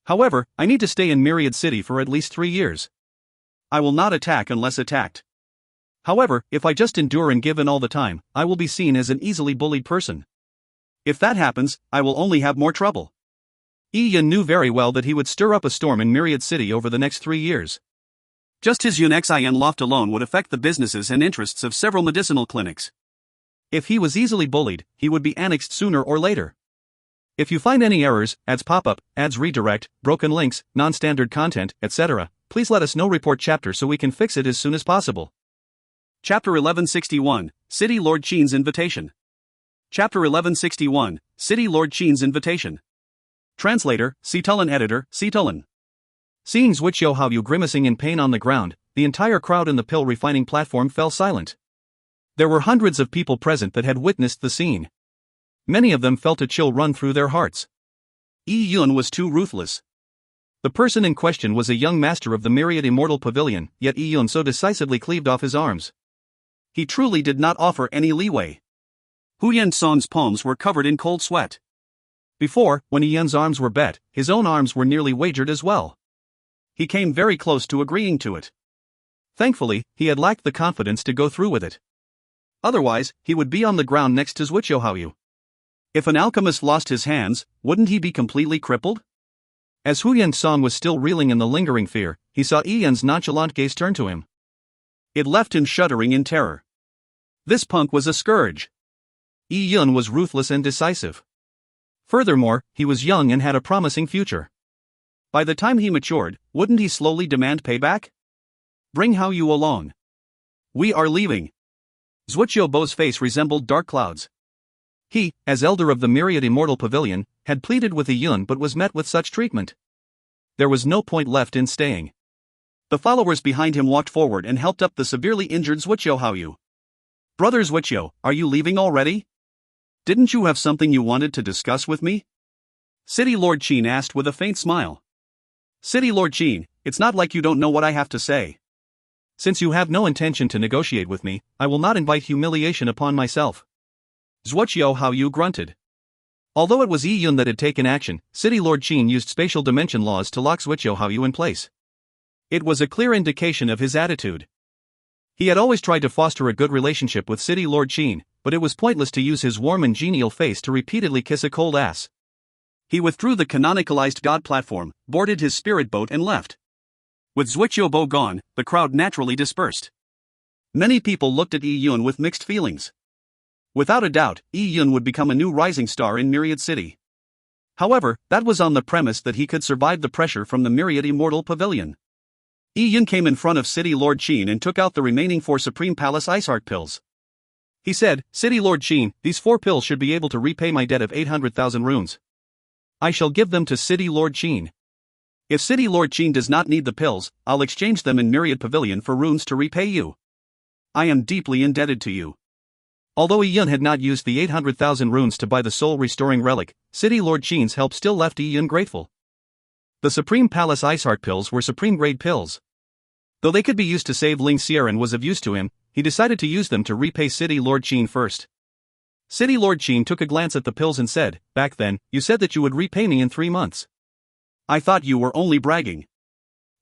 A: However, I need to stay in Myriad City for at least 3 years. I will not attack unless attacked. However, if I just endure and give in all the time, I will be seen as an easily bullied person. If that happens, I will only have more trouble. Yi Yun knew very well that he would stir up a storm in Myriad City over the next 3 years. Just his Yunxian loft alone would affect the businesses and interests of several medicinal clinics.
B: If he was easily bullied, he would be annexed sooner or later. If you find any errors, ads pop up, ads redirect, broken links, non-standard content, etc., please let us know. Report chapter so we can fix it as soon as possible.
A: Chapter 1161, City Lord Qin's Invitation. Chapter 1161, City Lord Qin's Invitation. Translator, Citulin Editor, Citulin.
B: Seeing Zhuoqiuhaoyu grimacing in pain on the ground, the entire crowd in the pill refining platform fell silent. There were hundreds of people present that had witnessed the scene. Many of them felt a chill run through their hearts.
A: Yi Yun was too ruthless.
B: The person in question was a young master of the Myriad Immortal Pavilion, yet Yi Yun so decisively cleaved off his arms.
A: He truly did not offer any leeway. Hu Yensong's palms were covered in cold sweat.
B: Before, when Yi Yun's arms were bet, his own arms were nearly wagered as well.
A: He came very close to agreeing to it.
B: Thankfully, he had lacked the confidence to go through with it.
A: Otherwise, he would be on the ground next to Zhuoqiuhaoyu. If an alchemist lost his hands, wouldn't he be completely crippled?
B: As Hu Yensong was still reeling in the lingering fear, he saw Yi Yun's nonchalant gaze turn to him.
A: It left him shuddering in terror. This punk was a scourge.
B: Yi Yun was ruthless and decisive. Furthermore, he was young and had a promising future.
A: By the time he matured, wouldn't he slowly demand payback? Bring Haoyu along. We are leaving. Zhuoqiuhaoyu's face resembled dark clouds.
B: He, as elder of the Myriad Immortal Pavilion, had pleaded with Yi Yun but was met with such treatment. There was no point left in staying.
A: The followers behind him walked forward and helped up the severely injured Zhuoqiuhaoyu. Brother Zhuoqiu, are you leaving already? Didn't you have something you wanted to discuss with me? City Lord Qin asked with a faint smile. City Lord Qin, it's not like you don't know what I have to say.
B: Since you have no intention to negotiate with me, I will not invite humiliation upon myself.
A: Zhuoqiuhaoyu grunted.
B: Although it was Yi Yun that had taken action, City Lord Qin used spatial dimension laws to lock Zhuoqiuhaoyu in place. It was a clear indication of his attitude. He had always tried to foster a good relationship with City Lord Qin, but it was pointless to use his warm and genial face to repeatedly kiss a cold ass.
A: He withdrew the canonicalized god platform, boarded his spirit boat and left. With Zhuoqiuhaoyu gone, the crowd naturally dispersed. Many people looked at Yi Yun with mixed feelings. Without a doubt, Yi Yun would become a new rising star in Myriad City. However, that was on the premise that he could survive the pressure from the Myriad Immortal Pavilion. Yi Yun came in front of City Lord Qin and took out the remaining 4 Supreme Palace Ice Heart pills. He said, City Lord Qin, these 4 pills should be able to repay my debt of 800,000 runes. I shall give them to City Lord Qin. If City Lord Qin does not need the pills, I'll exchange them in Myriad Pavilion for runes to repay you. I am deeply indebted to you.
B: Although Yi-Yun had not used the 800,000 runes to buy the soul-restoring relic, City Lord Qin's help still left Yi-Yun grateful. The Supreme Palace Ice Heart pills were supreme-grade pills. Though they could be used to save Ling Xier and was of use to him, he decided to use them to repay City Lord Qin first. City Lord Qin took a glance at the pills and said, "Back then, you said that you would repay me in 3 months.
A: I thought you were only bragging.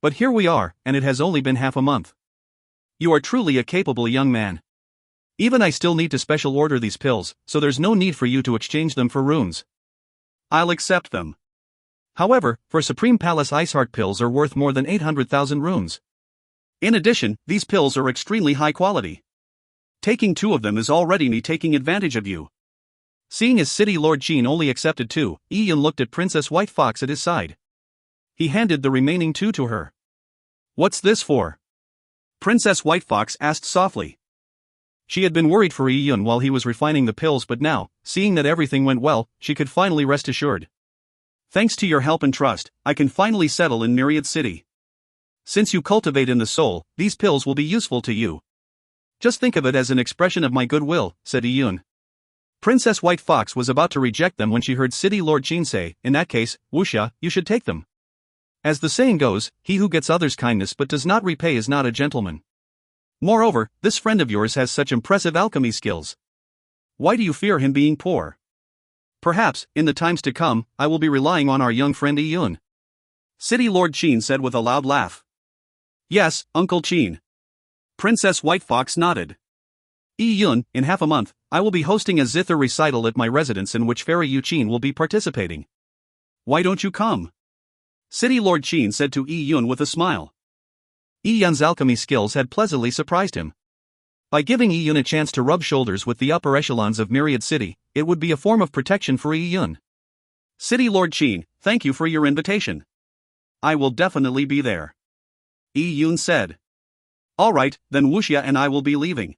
B: But here we are, and it has only been half a month. You are truly a capable young man. Even I still need to special order these pills, so there's no need for you to exchange them for runes.
A: I'll accept them.
B: However, for Supreme Palace Ice Heart pills are worth more than 800,000 runes.
A: In addition, these pills are extremely high quality. Taking 2 of them is already me taking advantage of you."
B: Seeing as City Lord Qin only accepted 2, Yi-Yun looked at Princess White Fox at his side. He handed the remaining 2 to her.
A: "What's this for?" Princess White Fox asked softly.
B: She had been worried for Yi-Yun while he was refining the pills, but now, seeing that everything went well, she could finally rest assured.
A: "Thanks to your help and trust, I can finally settle in Myriad City. Since you cultivate in the soul, these pills will be useful to you. Just think of it as an expression of my goodwill," said Yi-Yun. Princess White Fox was about to reject them when she heard City Lord Qin say, "In that case, Wuxia, you should take them. As the saying goes, he who gets others' kindness but does not repay is not a gentleman. Moreover, this friend of yours has such impressive alchemy skills. Why do you fear him being poor? Perhaps, in the times to come, I will be relying on our young friend Yi-Yun." City Lord Qin said with a loud laugh. "Yes, Uncle Qin." Princess White Fox nodded.
B: "Yi-Yun, in half a month, I will be hosting a zither recital at my residence in which Fairy Yu Qin will be participating.
A: Why don't you come?" City Lord Qin said to Yi-Yun with a smile.
B: Yi-Yun's alchemy skills had pleasantly surprised him. By giving Yi-Yun a chance to rub shoulders with the upper echelons of Myriad City, it would be a form of protection for Yi-Yun.
A: "City Lord Qin, thank you for your invitation. I will definitely be there," Yi-Yun said. "Alright, then Wuxia and I will be leaving."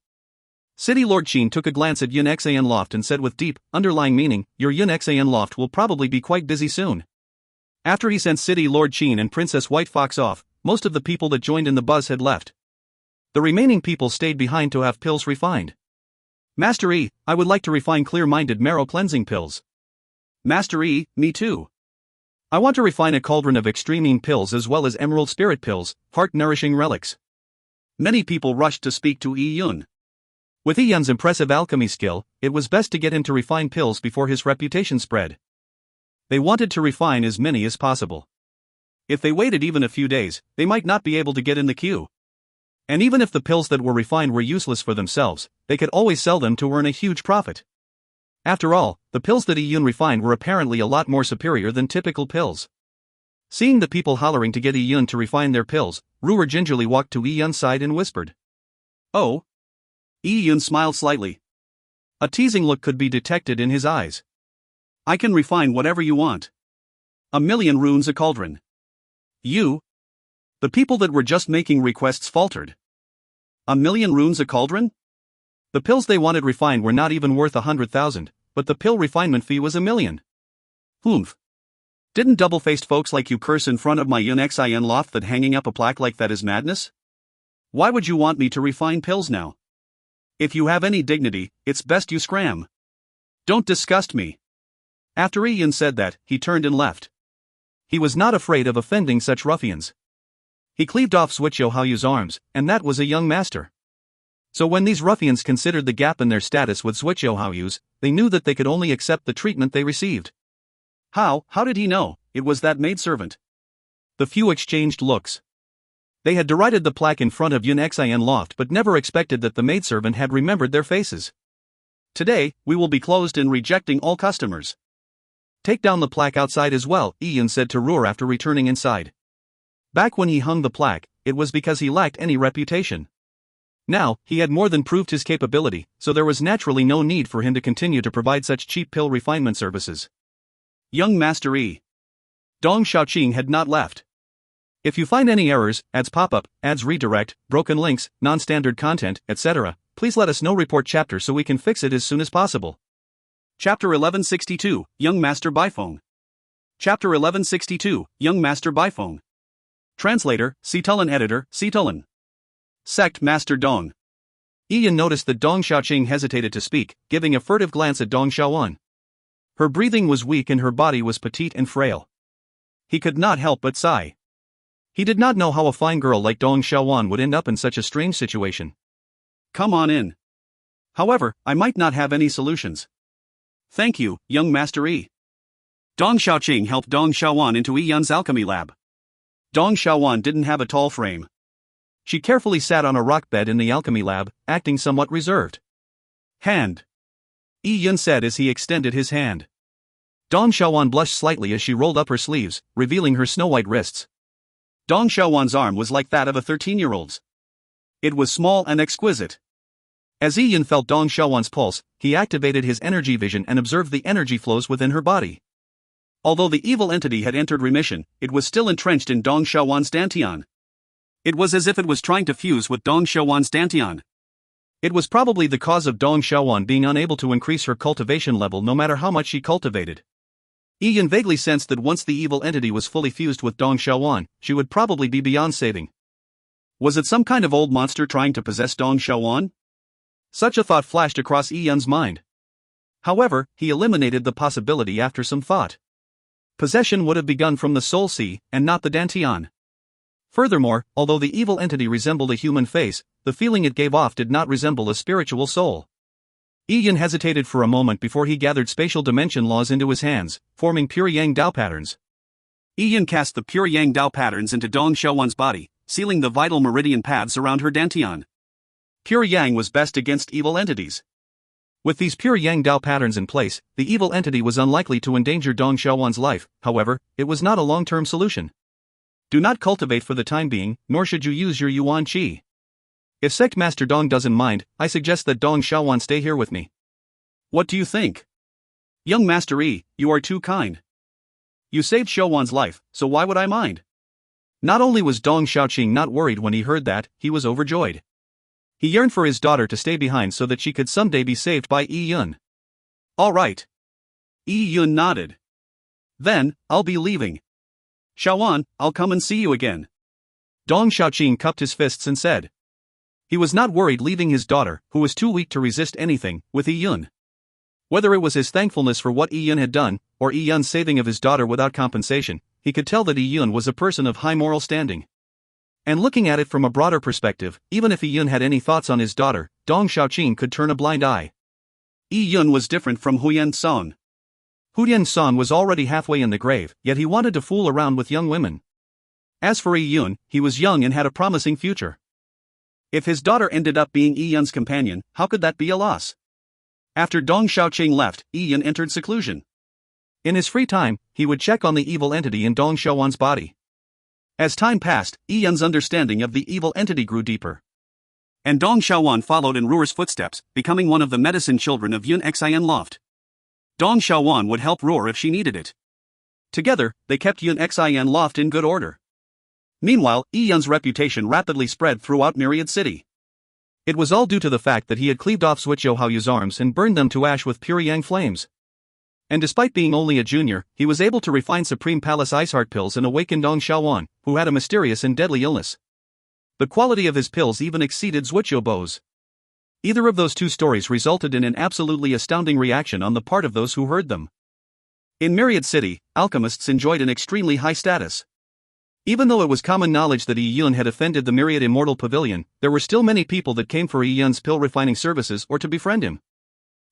B: City Lord Qin took a glance at Yun Xan Loft and said with deep, underlying meaning, "Your Yun Xan Loft will probably be quite busy soon." After he sent City Lord Qin and Princess White Fox off, most of the people that joined in the buzz had left. The remaining people stayed behind to have pills refined. "Master Yi, I would like to refine clear-minded marrow cleansing pills."
A: "Master Yi, me too.
B: I want to refine a cauldron of extreme pills as well as emerald spirit pills, heart-nourishing relics."
A: Many people rushed to speak to Yi-Yun.
B: With Yi-Yun's impressive alchemy skill, it was best to get him to refine pills before his reputation spread. They wanted to refine as many as possible. If they waited even a few days, they might not be able to get in the queue. And even if the pills that were refined were useless for themselves, they could always sell them to earn a huge profit. After all, the pills that Yi-Yun refined were apparently a lot more superior than typical pills. Seeing the people hollering to get Yi-Yun to refine their pills, Ruer gingerly walked to Yi-Yun's side and whispered,
A: "Oh?" Yi-Yun smiled slightly.
B: A teasing look could be detected in his eyes.
A: "I can refine whatever you want. 1,000,000 runes a cauldron."
B: "You?"
A: The people that were just making requests faltered. 1,000,000 runes a cauldron?
B: The pills they wanted refined were not even worth 100,000, but the pill refinement fee was 1,000,000.
A: Humph. Didn't double-faced folks like you curse in front of my Yun Xin loft that hanging up a plaque like that is madness? Why would you want me to refine pills now? If you have any dignity, it's best you scram. Don't disgust me."
B: After Yi-Yun said that, he turned and left. He was not afraid of offending such ruffians. He cleaved off Suichou Haoyu's arms, and that was a young master. So when these ruffians considered the gap in their status with Suichou Haoyu's, they knew that they could only accept the treatment they received.
A: How did he know? It was that maidservant.
B: The few exchanged looks. They had derided the plaque in front of Yun Xin loft but never expected that the maidservant had remembered their faces.
A: "Today, we will be closed in rejecting all customers."
B: "Take down the plaque outside as well," Yi-Yun said to Ruer after returning inside. Back when he hung the plaque, it was because he lacked any reputation. Now, he had more than proved his capability, so there was naturally no need for him to continue to provide such cheap pill refinement services.
A: Young Master Yi.
B: Dong Xiaoqing had not left. If you find any errors, ads pop-up, ads redirect, broken links, non-standard content, etc., please let us know. Report chapter so we can fix it as soon as possible.
A: Chapter 1162, Young Master by Phone. Chapter 1162, Young Master by Phone. Translator, Situlin Editor, Situlin. Sect Master Dong.
B: Ian noticed that Dong Xiaoqing hesitated to speak, giving a furtive glance at Dong Xiaowan. Her breathing was weak and her body was petite and frail. He could not help but sigh. He did not know how a fine girl like Dong Xiaowan would end up in such a strange situation.
A: Come on in. However, I might not have any solutions. Thank you, young Master Yi. Dong Xiaoqing helped Dong Xiaowan into Yi Yun's alchemy lab. Dong Xiaowan didn't have a tall frame.
B: She carefully sat on a rock bed in the alchemy lab, acting somewhat reserved.
A: Hand.
B: Yi Yun said as he extended his hand. Dong Xiaowan blushed slightly as she rolled up her sleeves, revealing her snow-white wrists.
A: Dong Xiaowan's arm was like that of a 13-year-old's. It was small and exquisite.
B: As Yi Yun felt Dong Xiaowan's pulse, he activated his energy vision and observed the energy flows within her body.
A: Although the evil entity had entered remission, it was still entrenched in Dong Xiaowan's dantian. It was as if it was trying to fuse with Dong Xiaowan's dantian.
B: It was probably the cause of Dong Xiaowan being unable to increase her cultivation level no matter how much she cultivated. Yi Yun vaguely sensed that once the evil entity was fully fused with Dong Xiaowan, she would probably be beyond saving.
A: Was it some kind of old monster trying to possess Dong Xiaowan?
B: Such a thought flashed across Yi Yun's mind. However, he eliminated the possibility after some thought. Possession would have begun from the soul sea, and not the dantian. Furthermore, although the evil entity resembled a human face, the feeling it gave off did not resemble a spiritual soul. Yi Yun hesitated for a moment before he gathered spatial dimension laws into his hands, forming pure Yang Dao patterns.
A: Yi Yun cast the pure Yang Dao patterns into Dong Xiaowan's body, sealing the vital meridian paths around her dantian. Pure Yang was best against evil entities.
B: With these pure Yang Dao patterns in place, the evil entity was unlikely to endanger Dong Xiaowan's life. However, it was not a long-term solution. Do not cultivate for the time being, nor should you use your Yuan Qi. If Sect Master Dong doesn't mind, I suggest that Dong Xiaowan stay here with me.
A: What do you think? Young Master Yi, you are too kind. You saved Xiaowan's life, so why would I mind?
B: Not only was Dong Xiaoqing not worried when he heard that, he was overjoyed. He yearned for his daughter to stay behind so that she could someday be saved by Yi Yun.
A: All right. Yi Yun nodded. Then, I'll be leaving. Xiaowan, I'll come and see you again.
B: Dong Xiaoqing cupped his fists and said. He was not worried leaving his daughter, who was too weak to resist anything, with Yi Yun. Whether it was his thankfulness for what Yi Yun had done, or Yi Yun's saving of his daughter without compensation, he could tell that Yi Yun was a person of high moral standing. And looking at it from a broader perspective, even if Yi Yun had any thoughts on his daughter, Dong Xiaoqing could turn a blind eye.
A: Yi Yun was different from Huyan Song.
B: Huyan Song was already halfway in the grave, yet he wanted to fool around with young women. As for Yi Yun, he was young and had a promising future.
A: If his daughter ended up being Yi Yun's companion, how could that be a loss? After Dong Xiaoqing left, Yi Yun entered seclusion.
B: In his free time, he would check on the evil entity in Dong Xiaowan's body.
A: As time passed, Yi Yun's understanding of the evil entity grew deeper. And Dong Xiaowan followed in Ruer's footsteps, becoming one of the medicine children of Yun Xian Loft. Dong Xiaowan would help Ruer if she needed it. Together, they kept Yun Xian Loft in good order. Meanwhile, Yi Yun's reputation rapidly spread throughout Myriad City.
B: It was all due to the fact that he had cleaved off Suichou Haoyu's arms and burned them to ash with pure Yang flames. And despite being only a junior, he was able to refine Supreme Palace Ice Heart pills and awaken Dong Xiaowan, who had a mysterious and deadly illness. The quality of his pills even exceeded Suichou Bo's. Either of those two stories resulted in an absolutely astounding reaction on the part of those who heard them. In Myriad City, alchemists enjoyed an extremely high status. Even though it was common knowledge that Yi Yun had offended the Myriad Immortal Pavilion, there were still many people that came for Yi Yun's pill refining services or to befriend him.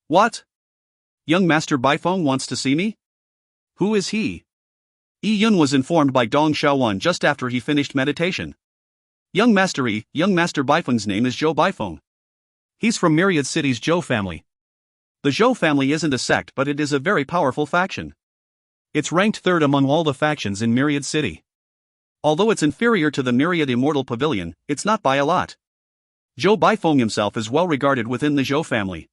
A: What? Young Master Baifeng wants to see me? Who is he? Yi Yun was informed by Dong Xiaowan just after he finished meditation. Young Master Baifeng's name is Zhou Baifeng.
B: He's from Myriad City's Zhou family.
A: The Zhou family isn't a sect, but it is a very powerful faction.
B: It's ranked third among all the factions in Myriad City.
A: Although it's inferior to the Myriad Immortal Pavilion, it's not by a lot. Zhou Baifeng himself is well regarded within the Zhou family.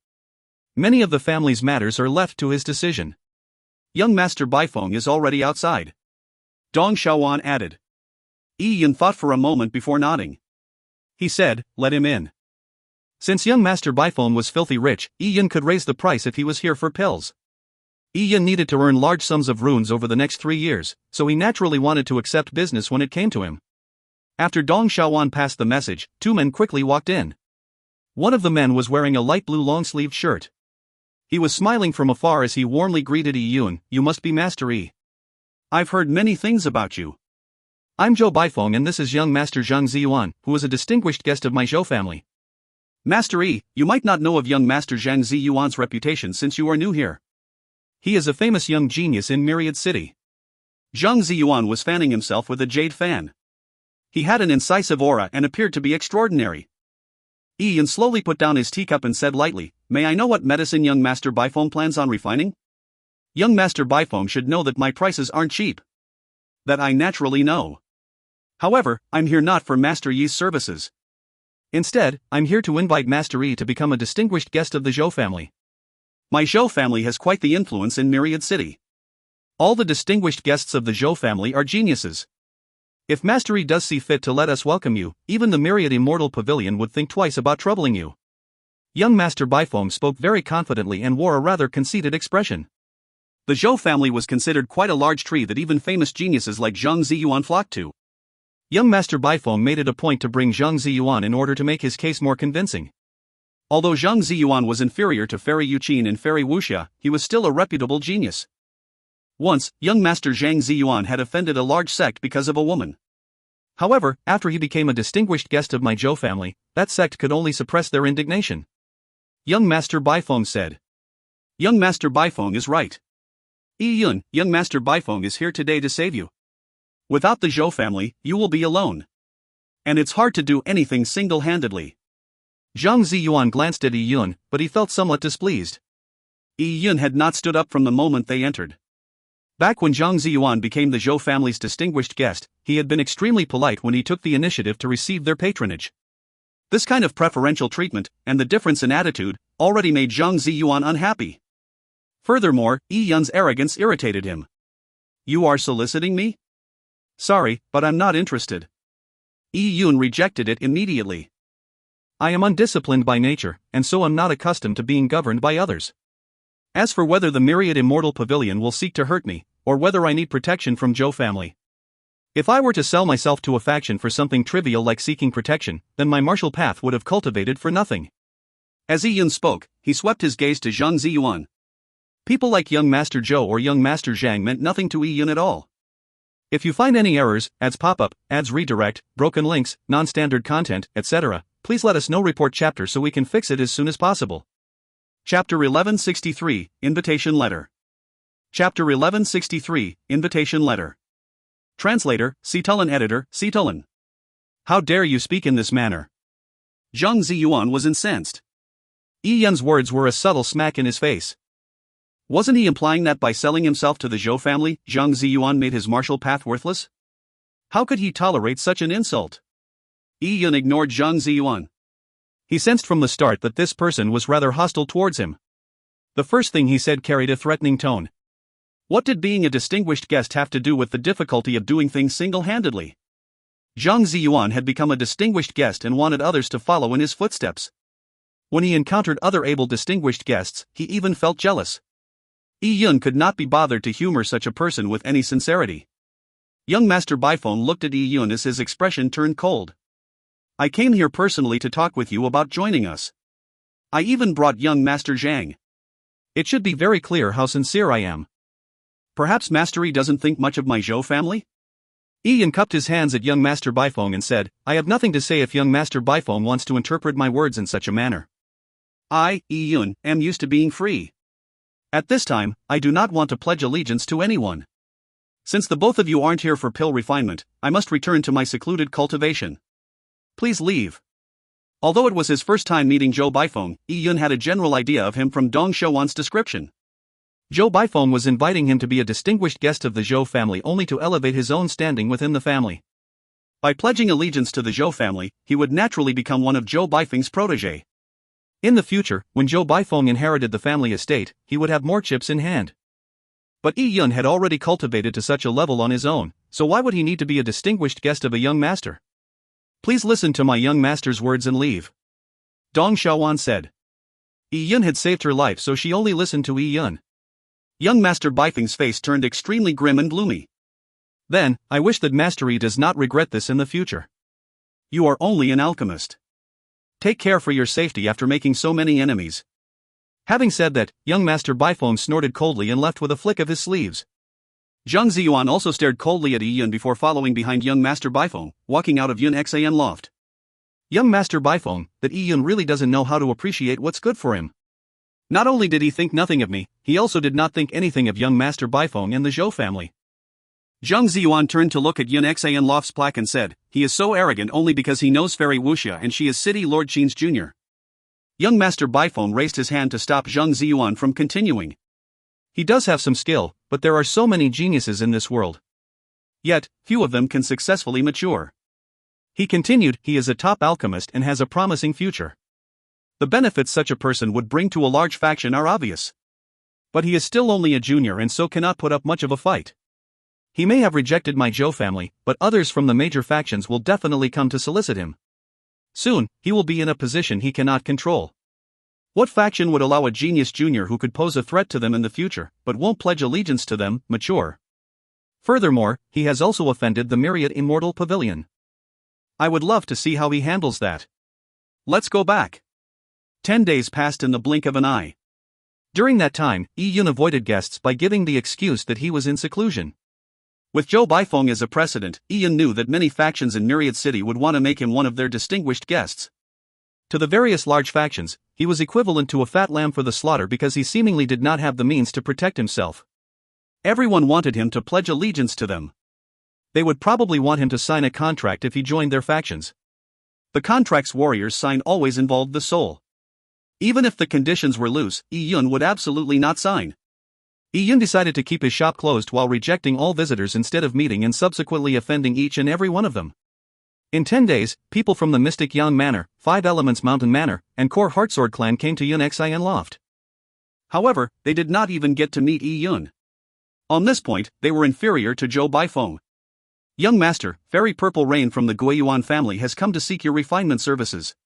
B: Many of the family's matters are left to his decision.
A: Young Master Baifeng is already outside. Dong Xiaowan added. Yi Yun thought for a moment before nodding.
B: He said, let him in. Since young Master Baifeng was filthy rich, Yi Yun could raise the price if he was here for pills. Yi Yun needed to earn large sums of runes over the next 3 years, so he naturally wanted to accept business when it came to him. After Dong Xiaowan passed the message, 2 men quickly walked in. One of the men was wearing a light blue long-sleeved shirt. He was smiling from afar as he warmly greeted Yi Yun. "You must be Master Yi.
A: I've heard many things about you.
B: I'm Zhou Baifeng and this is young Master Zhang Ziyuan, who is a distinguished guest of my Zhou family."
A: Master Yi, you might not know of young Master Zhang Ziyuan's reputation since you are new here.
B: He is a famous young genius in Myriad City.
A: Zhang Ziyuan was fanning himself with a jade fan. He had an incisive aura and appeared to be extraordinary. Yi Yun slowly put down his teacup and said lightly, "May I know what medicine young Master Baifeng plans on refining?" Young Master Baifeng should know that my prices aren't cheap. That I naturally know. However, I'm here not for Master Yi's services.
B: Instead, I'm here to invite Master Yi to become a distinguished guest of the Zhou family.
A: My Zhou family has quite the influence in Myriad City.
B: All the distinguished guests of the Zhou family are geniuses. If Master Yi does see fit to let us welcome you, even the Myriad Immortal Pavilion would think twice about troubling you. Young Master Baifeng spoke very confidently and wore a rather conceited expression.
A: The Zhou family was considered quite a large tree that even famous geniuses like Zhang Ziyuan flocked to.
B: Young Master Baifeng made it a point to bring Zhang Ziyuan in order to make his case more convincing.
A: Although Zhang Ziyuan was inferior to Fairy Yuqin and Fairy Wuxia, he was still a reputable genius. Once, young Master Zhang Ziyuan had offended a large sect because of a woman.
B: However, after he became a distinguished guest of my Zhou family, that sect could only suppress their indignation. Young Master Baifeng said.
A: Young Master Baifeng is right. Yi Yun, young Master Baifeng is here today to save you. Without the Zhou family, you will be alone. And it's hard to do anything single-handedly.
B: Zhang Ziyuan glanced at Yi Yun, but he felt somewhat displeased.
A: Yi Yun had not stood up from the moment they entered. Back when Zhang Ziyuan became the Zhou family's distinguished guest, he had been extremely polite when he took the initiative to receive their patronage. This kind of preferential treatment, and the difference in attitude, already made Zhang Ziyuan unhappy. Furthermore, Yi Yun's arrogance irritated him. "You are soliciting me? Sorry, but I'm not interested." Yi Yun rejected it immediately.
B: "I am undisciplined by nature, and so am not accustomed to being governed by others. As for whether the Myriad Immortal Pavilion will seek to hurt me, or whether I need protection from Zhou family. If I were to sell myself to a faction for something trivial like seeking protection, then my martial path would have cultivated for nothing."
A: As Yi Yun spoke, he swept his gaze to Zhang Ziyuan. People like young Master Zhou or young Master Zhang meant nothing to Yi Yun at all.
B: If you find any errors, ads pop-up, ads redirect, broken links, non-standard content, etc., please let us know. Report chapter so we can fix it as soon as possible.
A: Chapter 1163, Invitation Letter. Chapter 1163, Invitation Letter. Translator, Citulin Editor, Citulin.
B: How dare you speak in this manner?
A: Zhang Ziyuan was incensed.
B: Yi Yun's words were a subtle smack in his face.
A: Wasn't he implying that by selling himself to the Zhou family, Zhang Ziyuan made his martial path worthless? How could he tolerate such an insult? Yi Yun ignored Zhang Ziyuan.
B: He sensed from the start that this person was rather hostile towards him. The first thing he said carried a threatening tone.
A: What did being a distinguished guest have to do with the difficulty of doing things single-handedly? Zhang Ziyuan had become a distinguished guest and wanted others to follow in his footsteps. When he encountered other able distinguished guests, he even felt jealous. Yi Yun could not be bothered to humor such a person with any sincerity. Young Master Baifeng looked at Yi Yun as his expression turned cold. "I came here personally to talk with you about joining us. I even brought young Master Zhang.
B: It should be very clear how sincere I am."
A: "Perhaps Master Yi doesn't think much of my Zhou family?"
B: Yi Yun cupped his hands at young Master Baifeng and said, "I have nothing to say if young Master Baifeng wants to interpret my words in such a manner.
A: I, Yi Yun, am used to being free. At this time, I do not want to pledge allegiance to anyone. Since the both of you aren't here for pill refinement, I must return to my secluded cultivation. Please leave." Although it was his first time meeting Zhou Baifeng, Yi Yun had a general idea of him from Dong Shouwan's description.
B: Zhou Baifeng was inviting him to be a distinguished guest of the Zhou family only to elevate his own standing within the family.
A: By pledging allegiance to the Zhou family, he would naturally become one of Zhou Baifeng's protégé.
B: In the future, when Zhou Baifeng inherited the family estate, he would have more chips in hand. But Yi Yun had already cultivated to such a level on his own, so why would he need to be a distinguished guest of a young master? "Please listen to my young master's words and leave," Dong Shouwan said. Yi Yun had saved her life, so she only listened to Yi Yun.
A: Young Master Baifeng's face turned extremely grim and gloomy.
B: "Then, I wish that Master Yi does not regret this in the future.
A: You are only an alchemist. Take care for your safety after making so many enemies. Having said that, young Master Bifone snorted coldly and left with a flick of his sleeves. Zhang Ziyuan also stared coldly at Yi Yun before following behind young Master Bifone, walking out of Yun Xan loft.
B: Young Master Bifone, that Yi Yun really doesn't know how to appreciate what's good for him. Not only did he think nothing of me, he also did not think anything of young Master Bifone and the Zhou family.
A: Zhang Ziyuan turned to look at Yun Xan loft's plaque and said, he is so arrogant only because he knows Fairy Wuxia and she is City Lord Qin's junior. Young Master Bifone raised his hand to stop Zhang Ziyuan from continuing.
B: He does have some skill, but there are so many geniuses in this world.
A: Yet, few of them can successfully mature.
B: He continued, he is a top alchemist and has a promising future.
A: The benefits such a person would bring to a large faction are obvious. But he is still only a junior and so cannot put up much of a fight.
B: He may have rejected my Zhou family, but others from the major factions will definitely come to solicit him. Soon, he will be in a position he cannot control.
A: What faction would allow a genius junior who could pose a threat to them in the future, but won't pledge allegiance to them, mature?
B: Furthermore, he has also offended the Myriad Immortal Pavilion.
A: I would love to see how he handles that. Let's go back. 10 days passed in the blink of an eye.
B: During that time, Yi Yun avoided guests by giving the excuse that he was in seclusion.
A: With Zhou Baifeng as a precedent, Yi Yun knew that many factions in Myriad City would want to make him one of their distinguished guests.
B: To the various large factions, he was equivalent to a fat lamb for the slaughter because he seemingly did not have the means to protect himself.
A: Everyone wanted him to pledge allegiance to them.
B: They would probably want him to sign a contract if he joined their factions.
A: The contracts warriors sign always involved the soul. Even if the conditions were loose, Yi Yun would absolutely not sign.
B: Yi Yun decided to keep his shop closed while rejecting all visitors instead of meeting and subsequently offending each and every one of them. In 10 days, people from the Mystic Yang Manor, 5 Elements Mountain Manor, and Core Heartsword clan came to Yun Xian Loft.
A: However, they did not even get to meet Yi Yun. On this point, they were inferior to Zhou Baifeng. Young Master, Fairy Purple Rain from the Guiyuan family has come to seek your refinement services.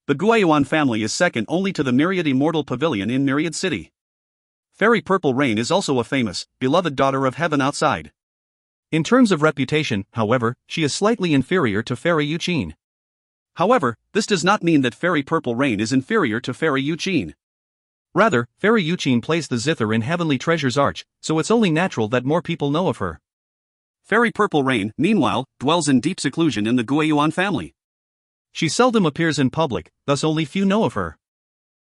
A: The Guiyuan family is second only to the Myriad Immortal Pavilion in Myriad City. Fairy Purple Rain is also a famous, beloved daughter of heaven outside.
B: In terms of reputation, however, she is slightly inferior to Fairy Yuqin.
A: However, this does not mean that Fairy Purple Rain is inferior to Fairy Yuqin.
B: Rather, Fairy Yuqin plays the zither in Heavenly Treasure's Arch, so it's only natural that more people know of her.
A: Fairy Purple Rain, meanwhile, dwells in deep seclusion in the Guiyuan family.
B: She seldom appears in public, thus only few know of her.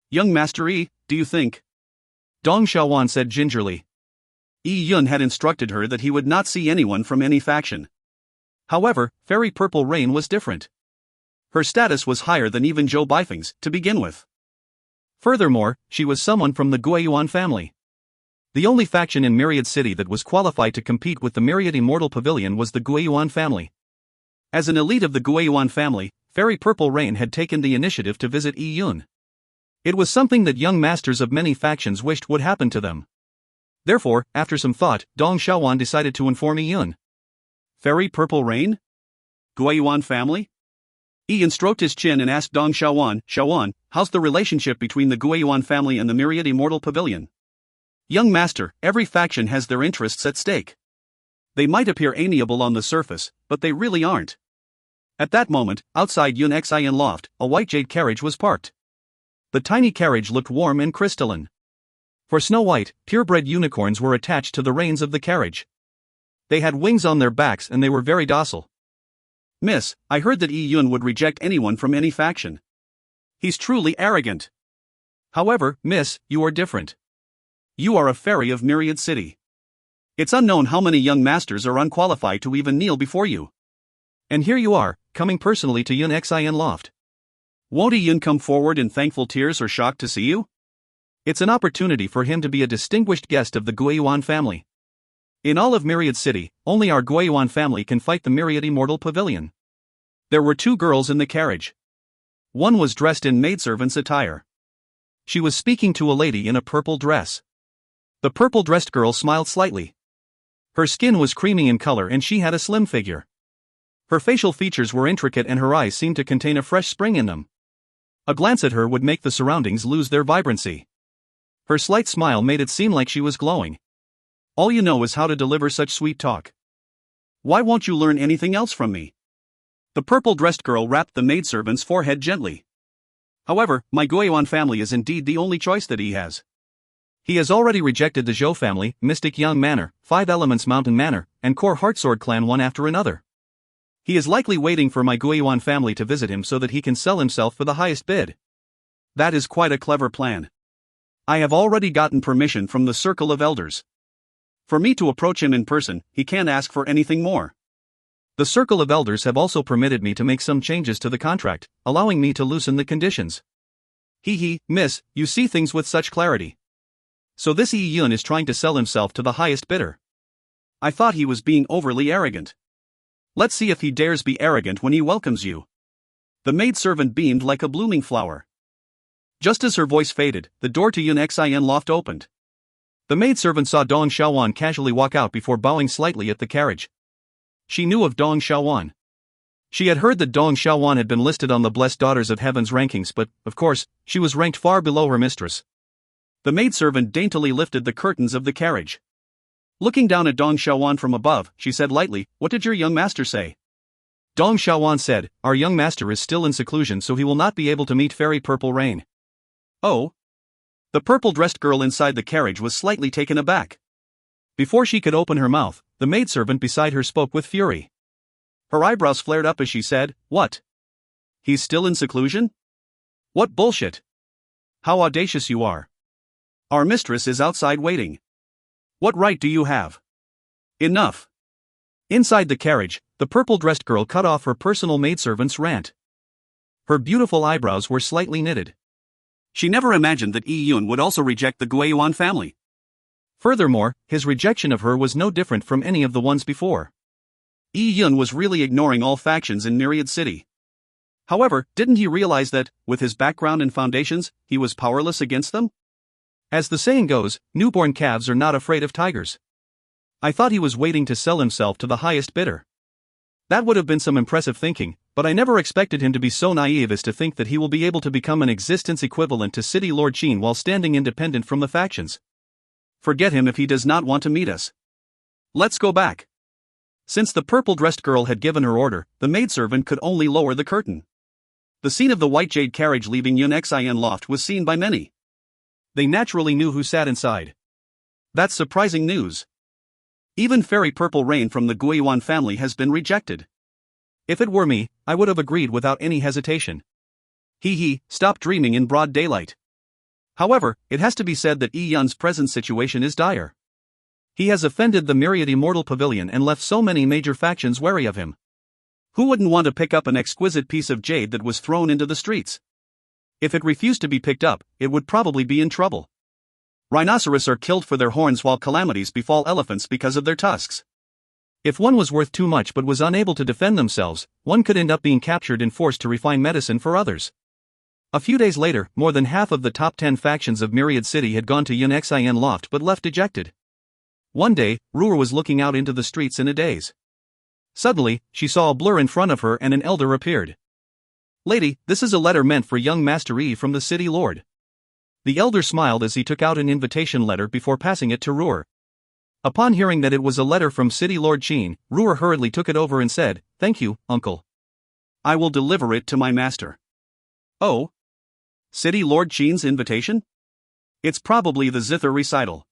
A: Young Master Yi, do you think?
B: Dong Xiaowan said gingerly.
A: Yi Yun had instructed her that he would not see anyone from any faction. However, Fairy Purple Rain was different. Her status was higher than even Zhou Baifeng's, to begin with.
B: Furthermore, she was someone from the Guiyuan family. The only faction in Myriad City that was qualified to compete with the Myriad Immortal Pavilion was the Guiyuan family.
A: As an elite of the Guiyuan family, Fairy Purple Rain had taken the initiative to visit Yi Yun.
B: It was something that young masters of many factions wished would happen to them. Therefore, after some thought, Dong Xiaowan decided to inform Yi Yun.
A: Fairy Purple Rain? Guiyuan family? Yi Yun stroked his chin and asked Dong Xiaowan, how's the relationship between the Guiyuan family and the Myriad Immortal Pavilion? Young master, every faction has their interests at stake. They might appear amiable on the surface, but they really aren't. At that moment, outside Yun Xian loft, a white jade carriage was parked. The tiny carriage looked warm and crystalline. For Snow White, purebred unicorns were attached to the reins of the carriage. They had wings on their backs and they were very docile. Miss, I heard that Yi Yun would reject anyone from any faction. He's truly arrogant.
B: However, miss, you are different.
A: You are a fairy of Myriad City. It's unknown how many young masters are unqualified to even kneel before you.
B: And here you are, coming personally to Yun Xian loft.
A: Won't Yi Yun come forward in thankful tears or shocked to see you?
B: It's an opportunity for him to be a distinguished guest of the Guiyuan family. In all of Myriad City, only our Guiyuan family can fight the Myriad Immortal Pavilion.
A: There were 2 girls in the carriage.
B: One was dressed in maidservant's attire. She was speaking to a lady in a purple dress. The purple-dressed girl smiled slightly. Her skin was creamy in color and she had a slim figure. Her facial features were intricate and her eyes seemed to contain a fresh spring in them. A glance at her would make the surroundings lose their vibrancy. Her slight smile made it seem like she was glowing.
A: All you know is how to deliver such sweet talk. Why won't you learn anything else from me? The purple-dressed girl rapped the maidservant's forehead gently. However, my Guiyuan family is indeed the only choice that he has.
B: He has already rejected the Zhou family, Mystic Yang Manor, Five Elements Mountain Manor, and Core Heartsword clan one after another. He is likely waiting for my Guiyuan family to visit him so that he can sell himself for the highest bid.
A: That is quite a clever plan. I have already gotten permission from the Circle of Elders. For me to approach him in person, he can't ask for anything more.
B: The Circle of Elders have also permitted me to make some changes to the contract, allowing me to loosen the conditions. Miss, you see things with such clarity. So this Yi Yun is trying to sell himself to the highest bidder.
A: I thought he was being overly arrogant. Let's see if he dares be arrogant when he welcomes you. The maidservant beamed like a blooming flower. Just as her voice faded, the door to Yun Xin loft opened. The maidservant saw Dong Xiaowan casually walk out before bowing slightly at the carriage. She knew of Dong Xiaowan. She had heard that Dong Xiaowan had been listed on the Blessed Daughters of Heaven's rankings, but, of course, she was ranked far below her mistress. The maidservant daintily lifted the curtains of the carriage. Looking down at Dong Xiaowan from above, she said lightly, "What did your young master say?"
B: Dong Xiaowan said, "Our young master is still in seclusion, so he will not be able to meet Fairy Purple Rain."
A: Oh? The purple-dressed girl inside the carriage was slightly taken aback. Before she could open her mouth, the maidservant beside her spoke with fury. Her eyebrows flared up as she said, "What? He's still in seclusion? What bullshit! How audacious you are! Our mistress is outside waiting. What right do you have? Enough!" Inside the carriage, the purple-dressed girl cut off her personal maidservant's rant. Her beautiful eyebrows were slightly knitted. She never imagined that Yi Yun would also reject the Guiyuan family. Furthermore, his rejection of her was no different from any of the ones before. Yi Yun was really ignoring all factions in Myriad City. However, didn't he realize that, with his background and foundations, he was powerless against them? As the saying goes, newborn calves are not afraid of tigers. I thought he was waiting to sell himself to the highest bidder. That would have been some impressive thinking, but I never expected him to be so naive as to think that he will be able to become an existence equivalent to City Lord Qin while standing independent from the factions. Forget him if he does not want to meet us. Let's go back. Since the purple-dressed girl had given her order, the maidservant could only lower the curtain. The scene of the white jade carriage leaving Yun Xin loft was seen by many. They naturally knew who sat inside. That's surprising news. Even Fairy Purple Rain from the Guiyuan family has been rejected. If it were me, I would have agreed without any hesitation. Stop dreaming in broad daylight. However, it has to be said that Yi Yun's present situation is dire. He has offended the Myriad Immortal Pavilion and left so many major factions wary of him. Who wouldn't want to pick up an exquisite piece of jade that was thrown into the streets? If it refused to be picked up, it would probably be in trouble. Rhinoceros are killed for their horns while calamities befall elephants because of their tusks. If one was worth too much but was unable to defend themselves, one could end up being captured and forced to refine medicine for others. A few days later, more than half of the top 10 factions of Myriad City had gone to Yun Xin loft but left dejected. One day, Ruer was looking out into the streets in a daze. Suddenly, she saw a blur in front of her and an elder appeared. "Lady, this is a letter meant for young Master Yi from the City Lord." The elder smiled as he took out an invitation letter before passing it to Ruer. Upon hearing that it was a letter from City Lord Qin, Ruer hurriedly took it over and said, "Thank you, uncle. I will deliver it to my master." "Oh? City Lord Qin's invitation? It's probably the Zither recital."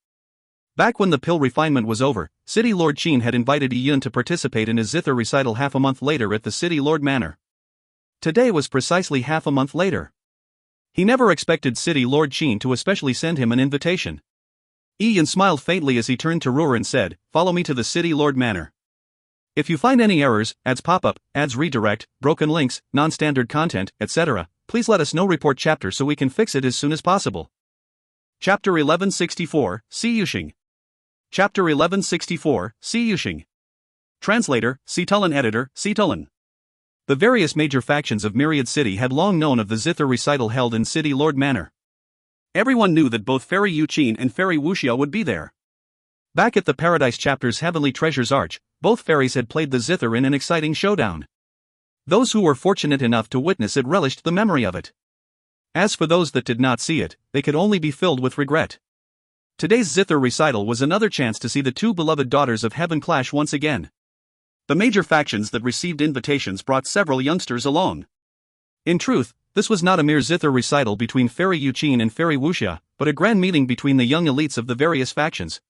A: Back when the pill refinement was over, City Lord Qin had invited Yi Yun to participate in a Zither recital half a month later at the City Lord Manor. Today was precisely half a month later. He never expected City Lord Qin to especially send him an invitation. Yi Yun smiled faintly as he turned to Ruer and said, "Follow me to the City Lord Manor. If you find any errors, ads pop-up, ads redirect, broken links, non-standard content, etc., please let us know. Report chapter so we can fix it as soon as possible." Chapter 1164, Si Yuxing. Chapter 1164, Si Yuxing. Translator, Citulin Editor, Citulin. The various major factions of Myriad City had long known of the Zither recital held in City Lord Manor. Everyone knew that both Fairy Yu Qin and Fairy Wuxia would be there. Back at the Paradise Chapter's Heavenly Treasures Arch, both fairies had played the Zither in an exciting showdown. Those who were fortunate enough to witness it relished the memory of it. As for those that did not see it, they could only be filled with regret. Today's Zither recital was another chance to see the two beloved daughters of heaven clash once again. The major factions that received invitations brought several youngsters along.
B: In truth, this was not a mere zither recital between Fairy Yuqin and Fairy Wuxia, but a grand meeting between the young elites of the various factions.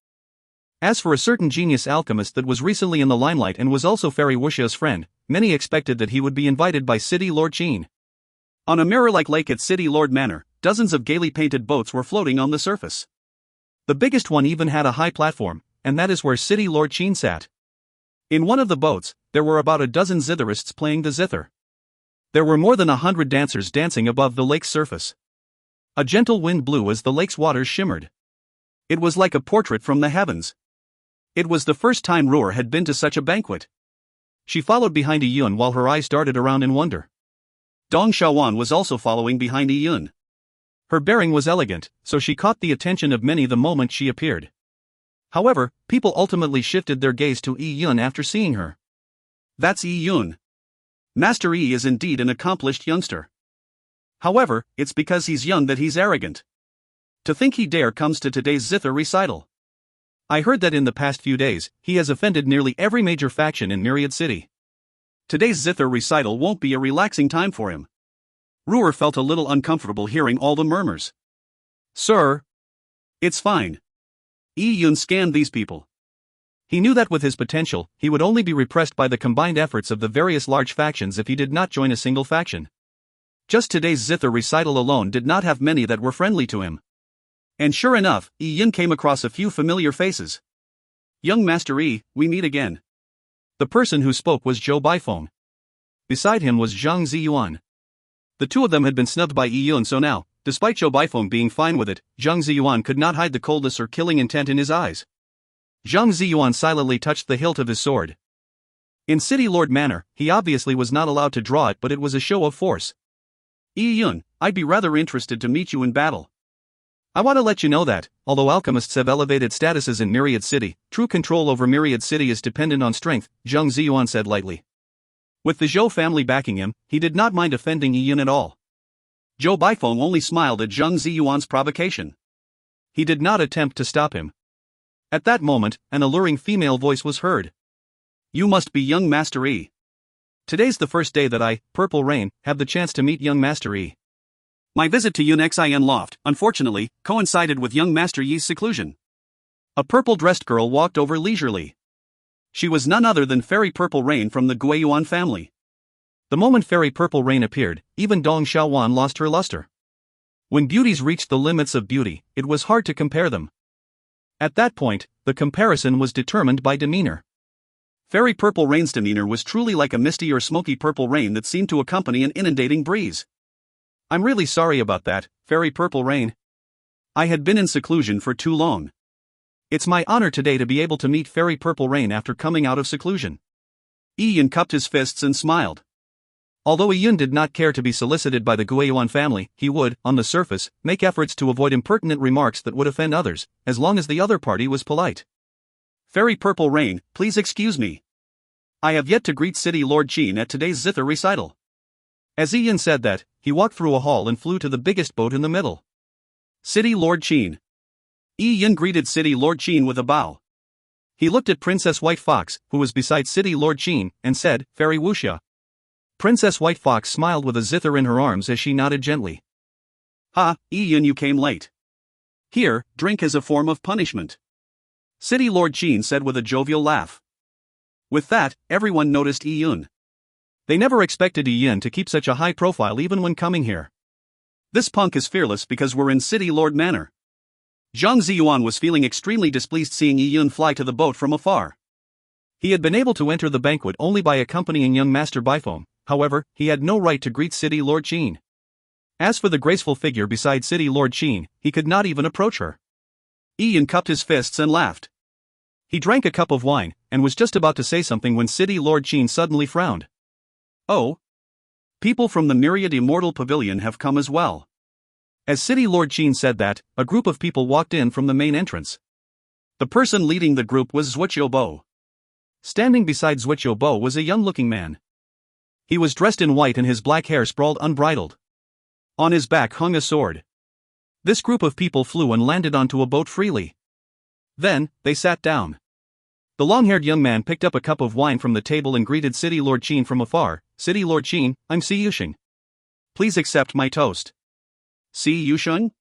B: As for a certain genius alchemist that was recently in the limelight and was also Fairy Wuxia's friend, many expected that he would be invited by City Lord Qin.
A: On a mirror-like lake at City Lord Manor, dozens of gaily painted boats were floating on the surface.
B: The biggest one even had a high platform, and that is where City Lord Qin sat. In one of the boats, there were about a dozen zitherists playing the zither. There were more than 100 dancers dancing above the lake's surface. A gentle wind blew as the lake's waters shimmered. It was like a portrait from the heavens. It was the first time Ruhr had been to such a banquet. She followed behind Yun while her eyes darted around in wonder.
A: Dong Xiaowan was also following behind Yun.
B: Her bearing was elegant, so she caught the attention of many the moment she appeared. However, people ultimately shifted their gaze to Yun after seeing her.
A: That's Yun. Master Yi is indeed an accomplished youngster. However, it's because he's young that he's arrogant. To think he dare comes to today's zither recital. I heard that in the past few days, he has offended nearly every major faction in Myriad City. Today's zither recital won't be a relaxing time for him. Ruhr felt a little uncomfortable hearing all the murmurs.
B: Sir.
A: It's fine. Yun scanned these people.
B: He knew that with his potential, he would only be repressed by the combined efforts of the various large factions if he did not join a single faction. Just today's zither recital alone did not have many that were friendly to him. And sure enough, Yun came across a few familiar faces. Young Master Yi, we meet again. The person who spoke was Zhou Baifeng. Beside him was Zhang Ziyuan. The two of them had been snubbed by Yun, so now, despite Zhou Baifeng being fine with it, Zhang Ziyuan could not hide the coldness or killing intent in his eyes. Zhang Ziyuan silently touched the hilt of his sword. In City Lord Manor, he obviously was not allowed to draw it, but it was a show of force.
A: Yun, I'd be rather interested to meet you in battle.
B: I want to let you know that, although alchemists have elevated statuses in Myriad City, true control over Myriad City is dependent on strength, Zhang Ziyuan said lightly. With the Zhou family backing him, he did not mind offending Yun at all.
A: Zhou Baifeng only smiled at Zhang Ziyuan's provocation.
B: He did not attempt to stop him. At that moment, an alluring female voice was heard.
A: You must be young Master Yi.
B: Today's the first day that I, Purple Rain, have the chance to meet young Master Yi.
A: My visit to Yun Xin Loft, unfortunately, coincided with young Master Yi's seclusion. A purple-dressed girl walked over leisurely. She was none other than Fairy Purple Rain from the Guiyuan family.
B: The moment Fairy Purple Rain appeared, even Dong Xiaowan lost her luster. When beauties reached the limits of beauty, it was hard to compare them. At that point, the comparison was determined by demeanor.
A: Fairy Purple Rain's demeanor was truly like a misty or smoky purple rain that seemed to accompany an inundating breeze.
B: I'm really sorry about that, Fairy Purple Rain.
A: I had been in seclusion for too long.
B: It's my honor today to be able to meet Fairy Purple Rain after coming out of seclusion.
A: Yun cupped his fists and smiled.
B: Although Yun did not care to be solicited by the Guiyuan family, he would, on the surface, make efforts to avoid impertinent remarks that would offend others, as long as the other party was polite.
A: Fairy Purple Rain, please excuse me. I have yet to greet City Lord Qin at today's zither recital.
B: As Yun said that, he walked through a hall and flew to the biggest boat in the middle.
A: City Lord Qin. Yun greeted City Lord Qin with a bow.
B: He looked at Princess White Fox, who was beside City Lord Qin, and said, Fairy Wuxia. Princess White Fox smiled with a zither in her arms as she nodded gently.
A: Ha, Yun, you came late. Here, drink as a form of punishment. City Lord Qin said with a jovial laugh. With that, everyone noticed Yun.
B: They never expected Yun to keep such a high profile even when coming here.
A: This punk is fearless because we're in City Lord Manor. Zhang Ziyuan was feeling extremely displeased seeing Yun fly to the boat from afar.
B: He had been able to enter the banquet only by accompanying young Master Baifeng. However, he had no right to greet City Lord Qin. As for the graceful figure beside City Lord Qin, he could not even approach her.
A: Yun cupped his fists and laughed.
B: He drank a cup of wine, and was just about to say something when City Lord Qin suddenly frowned.
A: Oh? People from the Myriad Immortal Pavilion have come as well.
B: As City Lord Qin said that, a group of people walked in from the main entrance.
A: The person leading the group was Zhuqiubo.
B: Standing beside Zhuqiubo was a young-looking man. He was dressed in white and his black hair sprawled unbridled. On his back hung a sword. This group of people flew and landed onto a boat freely. Then, they sat down. The long-haired young man picked up a cup of wine from the table and greeted City Lord Qin from afar. City Lord Qin, I'm Si Yusheng.
A: Please accept my toast. Si Yusheng?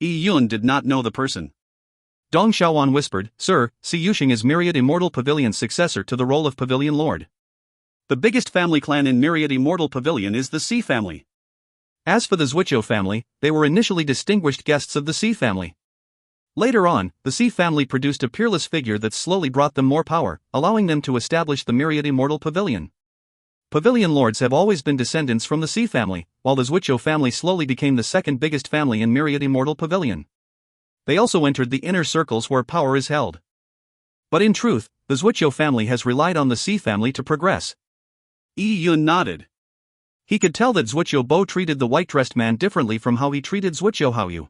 A: Yi Yun did not know the person.
B: Dong Xiaowan whispered, Sir, Si Yusheng is Myriad Immortal Pavilion's successor to the role of Pavilion Lord.
A: The biggest family clan in Myriad Immortal Pavilion is the Si family.
B: As for the Zhuqiu family, they were initially distinguished guests of the Si family. Later on, the Si family produced a peerless figure that slowly brought them more power, allowing them to establish the Myriad Immortal Pavilion. Pavilion lords have always been descendants from the Si family, while the Zhuqiu family slowly became the second biggest family in Myriad Immortal Pavilion. They also entered the inner circles where power is held. But in truth, the Zhuqiu family has relied on the Si family to progress.
A: Yi Yun nodded.
B: He could tell that Zhuqiu Bo treated the white-dressed man differently from how he treated Zhuqiu Haoyu.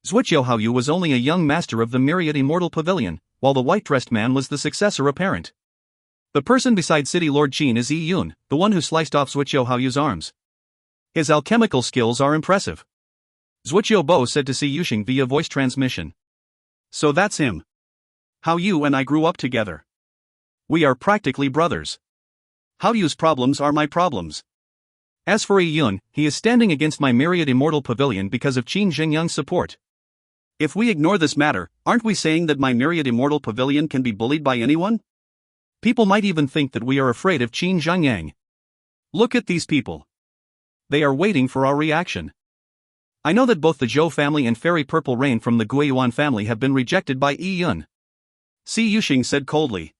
B: Zhuqiu Haoyu was only a young master of the Myriad Immortal Pavilion, while the white-dressed man was the successor apparent. The person beside City Lord Qin is Yi Yun, the one who sliced off Zhuqiu Haoyu's arms. His alchemical skills are impressive. Zhuqiu Bo said to Si Yusheng via voice transmission.
A: So that's him. Haoyu and I grew up together. We are practically brothers. Haoyu's problems are my problems.
B: As for Yi Yun, he is standing against my Myriad Immortal Pavilion because of Qin Zhengyang's support.
A: If we ignore this matter, aren't we saying that my Myriad Immortal Pavilion can be bullied by anyone?
B: People might even think that we are afraid of Qin Zhengyang.
A: Look at these people.
B: They are waiting for our reaction. I know that both the Zhou family and Fairy Purple Rain from the Guiyuan family have been rejected by Yi Yun.
A: Si Yusheng said coldly.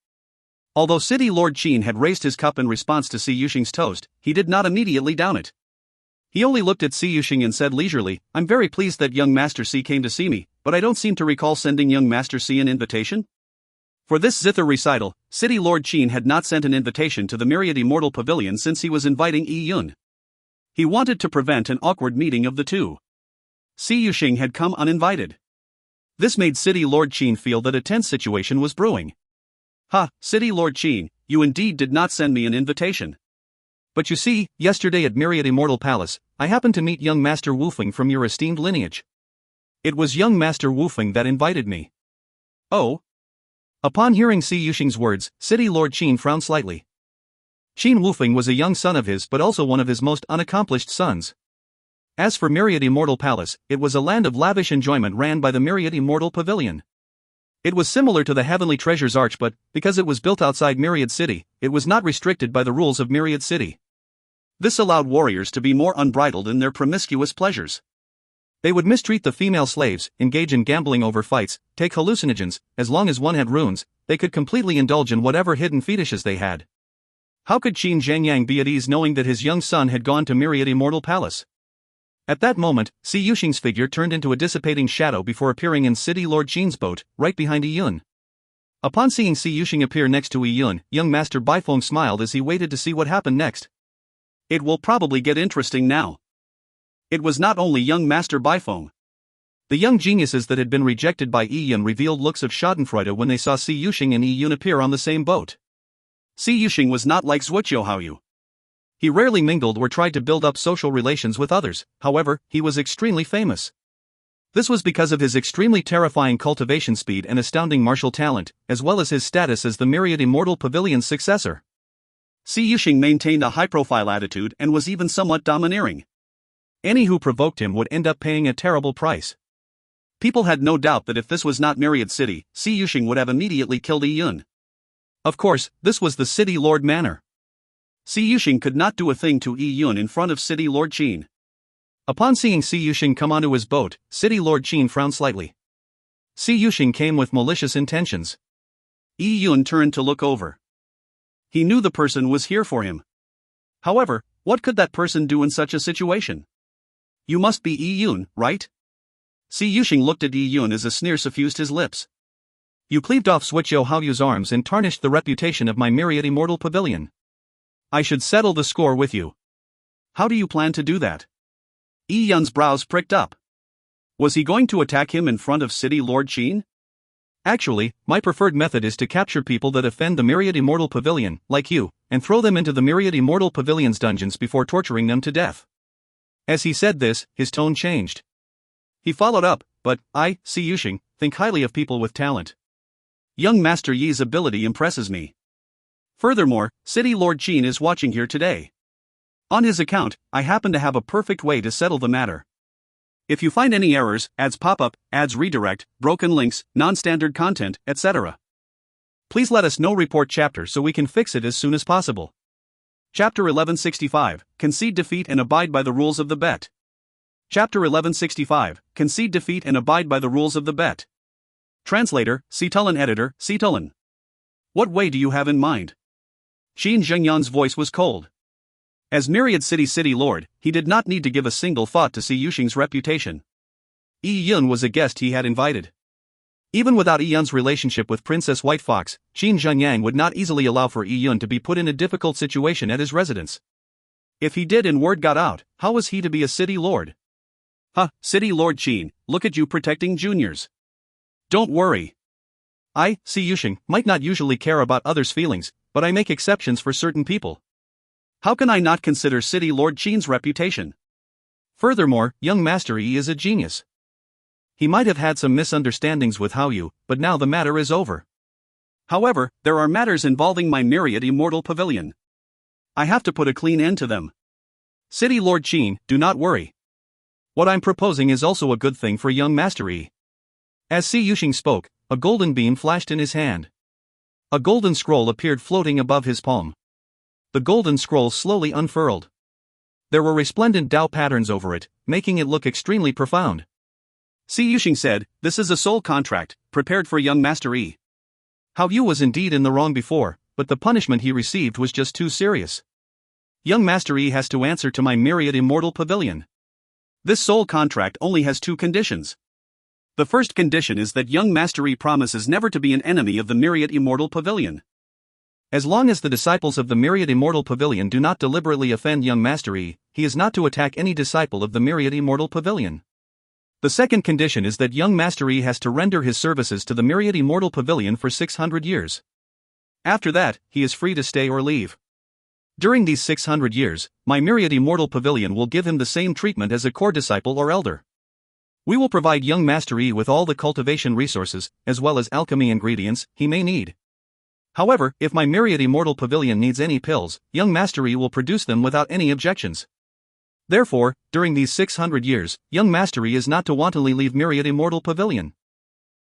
A: Although City Lord Qin had raised his cup in response to Si Yusheng's toast, he did not immediately down it. He only looked at Si Yusheng and said leisurely, I'm very pleased that young Master Si came to see me, but I don't seem to recall sending young Master Si an invitation. For this zither recital, City Lord Qin had not sent an invitation to the Myriad Immortal Pavilion since he was inviting Yi Yun. He wanted to prevent an awkward meeting of the two. Si Yusheng had come uninvited. This made City Lord Qin feel that a tense situation was brewing. Ha, City Lord Qin, you indeed did not send me an invitation.
B: But you see, yesterday at Myriad Immortal Palace, I happened to meet young Master Wufeng from your esteemed lineage. It was young Master Wufeng that invited me.
A: Oh?
B: Upon hearing Si Yusheng's words, City Lord Qin frowned slightly. Qin Wufeng was a young son of his but also one of his most unaccomplished sons. As for Myriad Immortal Palace, it was a land of lavish enjoyment ran by the Myriad Immortal Pavilion. It was similar to the Heavenly Treasures Arch but, because it was built outside Myriad City, it was not restricted by the rules of Myriad City. This allowed warriors to be more unbridled in their promiscuous pleasures. They would mistreat the female slaves, engage in gambling over fights, take hallucinogens. As long as one had runes, they could completely indulge in whatever hidden fetishes they had. How could Qin Zhengyang be at ease knowing that his young son had gone to Myriad Immortal Palace? At that moment, Si Yusheng's figure turned into a dissipating shadow before appearing in City Lord Qin's boat, right behind Yi Yun. Upon seeing Si Yusheng appear next to Yi Yun, young Master Baifeng smiled as he waited to see what happened next.
A: It will probably get interesting now. It was not only young Master Baifeng.
B: The young geniuses that had been rejected by Yi Yun revealed looks of schadenfreude when they saw Si Yusheng and Yi Yun appear on the same boat.
A: Si Yusheng was not like Zhuqiu Haoyu.
B: He rarely mingled or tried to build up social relations with others, however, he was extremely famous. This was because of his extremely terrifying cultivation speed and astounding martial talent, as well as his status as the Myriad Immortal Pavilion's successor.
A: Si Yusheng maintained a high-profile attitude and was even somewhat domineering.
B: Any who provoked him would end up paying a terrible price.
A: People had no doubt that if this was not Myriad City, Si Yusheng would have immediately killed Yi Yun.
B: Of course, this was the City Lord manner.
A: Si Yusheng could not do a thing to Yi Yun in front of City Lord Qin.
B: Upon seeing Si Yusheng come onto his boat, City Lord Qin frowned slightly. Si Yusheng came with malicious intentions.
A: Yi Yun turned to look over. He knew the person was here for him. However, what could that person do in such a situation? You must be Yi Yun, right? Si Yusheng looked at Yi Yun as a sneer suffused his lips.
B: You cleaved off Zhuqiu Haoyu's arms and tarnished the reputation of my Myriad Immortal Pavilion. I should settle the score with you.
A: How do you plan to do that? Yi Yun's brows pricked up. Was he going to attack him in front of City Lord Qin?
B: Actually, my preferred method is to capture people that offend the Myriad Immortal Pavilion, like you, and throw them into the Myriad Immortal Pavilion's dungeons before torturing them to death. As he said this, his tone changed. He followed up, but I, Si Yusheng, think highly of people with talent.
A: Young Master Yi's ability impresses me. Furthermore, City Lord Qin is watching here today. On his account, I happen to have a perfect way to settle the matter. If you find any errors, ads pop up, ads redirect, broken links, non-standard content, etc., please let us know. Report chapter so we can fix it as soon as possible. Chapter 1165, Concede defeat and abide by the rules of the bet. Chapter 1165, Concede defeat and abide by the rules of the bet. Translator, Citulin editor, Citulin. What way do you have in mind? Qin Zhengyan's voice was cold. As Myriad City Lord, he did not need to give a single thought to Si Yuxing's reputation. Yi Yun was a guest he had invited. Even without Yi Yun's relationship with Princess White Fox, Qin Zhengyang would not easily allow for Yi Yun to be put in a difficult situation at his residence. If he did and word got out, how was he to be a city lord? City Lord Qin, look at you protecting juniors. Don't worry. I, Si Yuxing, might not usually care about others' feelings, but I make exceptions for certain people. How can I not consider City Lord Qin's reputation? Furthermore, young Master Yi is a genius. He might have had some misunderstandings with Hao Yu, but now the matter is over. However, there are matters involving my Myriad Immortal Pavilion. I have to put a clean end to them. City Lord Qin, do not worry. What I'm proposing is also a good thing for young Master Yi. As Si Yuxing spoke, a golden beam flashed in his hand. A golden scroll appeared floating above his palm. The golden scroll slowly unfurled. There were resplendent Tao patterns over it, making it look extremely profound. Si Yuxing said, "This is a soul contract, prepared for young Master Yi." Hao Yu was indeed in the wrong before, but the punishment he received was just too serious. Young Master Yi has to answer to my Myriad Immortal Pavilion. This soul contract only has two conditions. The first condition is that young Master Yi promises never to be an enemy of the Myriad Immortal Pavilion. As long as the disciples of the Myriad Immortal Pavilion do not deliberately offend young Master Yi, he is not to attack any disciple of the Myriad Immortal Pavilion. The second condition is that young Master Yi has to render his services to the Myriad Immortal Pavilion for 600 years. After that, he is free to stay or leave. During these 600 years, my Myriad Immortal Pavilion will give him the same treatment as a core disciple or elder. We will provide young Master Yi with all the cultivation resources, as well as alchemy ingredients, he may need. However, if my Myriad Immortal Pavilion needs any pills, young Master Yi will produce them without any objections. Therefore, during these 600 years, young Master Yi is not to wantonly leave Myriad Immortal Pavilion.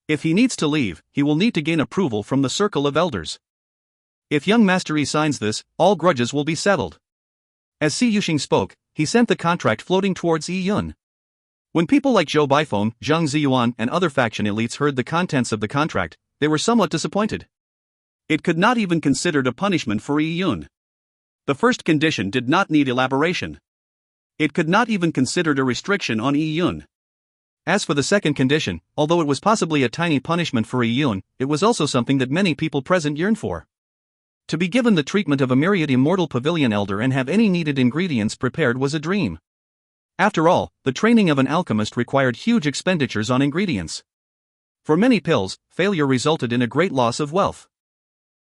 A: If he needs to leave, he will need to gain approval from the circle of elders. If young Master Yi signs this, all grudges will be settled. As Si Yuxing spoke, he sent the contract floating towards Yi Yun. When people like Zhou Baifeng, Zhang Ziyuan, and other faction elites heard the contents of the contract, they were somewhat disappointed. It could not even considered a punishment for Yi Yun. The first condition did not need elaboration. It could not even considered a restriction on Yi Yun. As for the second condition, although it was possibly a tiny punishment for Yi Yun, it was also something that many people present yearned for. To be given the treatment of a Myriad Immortal Pavilion elder and have any needed ingredients prepared was a dream. After all, the training of an alchemist required huge expenditures on ingredients. For many pills, failure resulted in a great loss of wealth.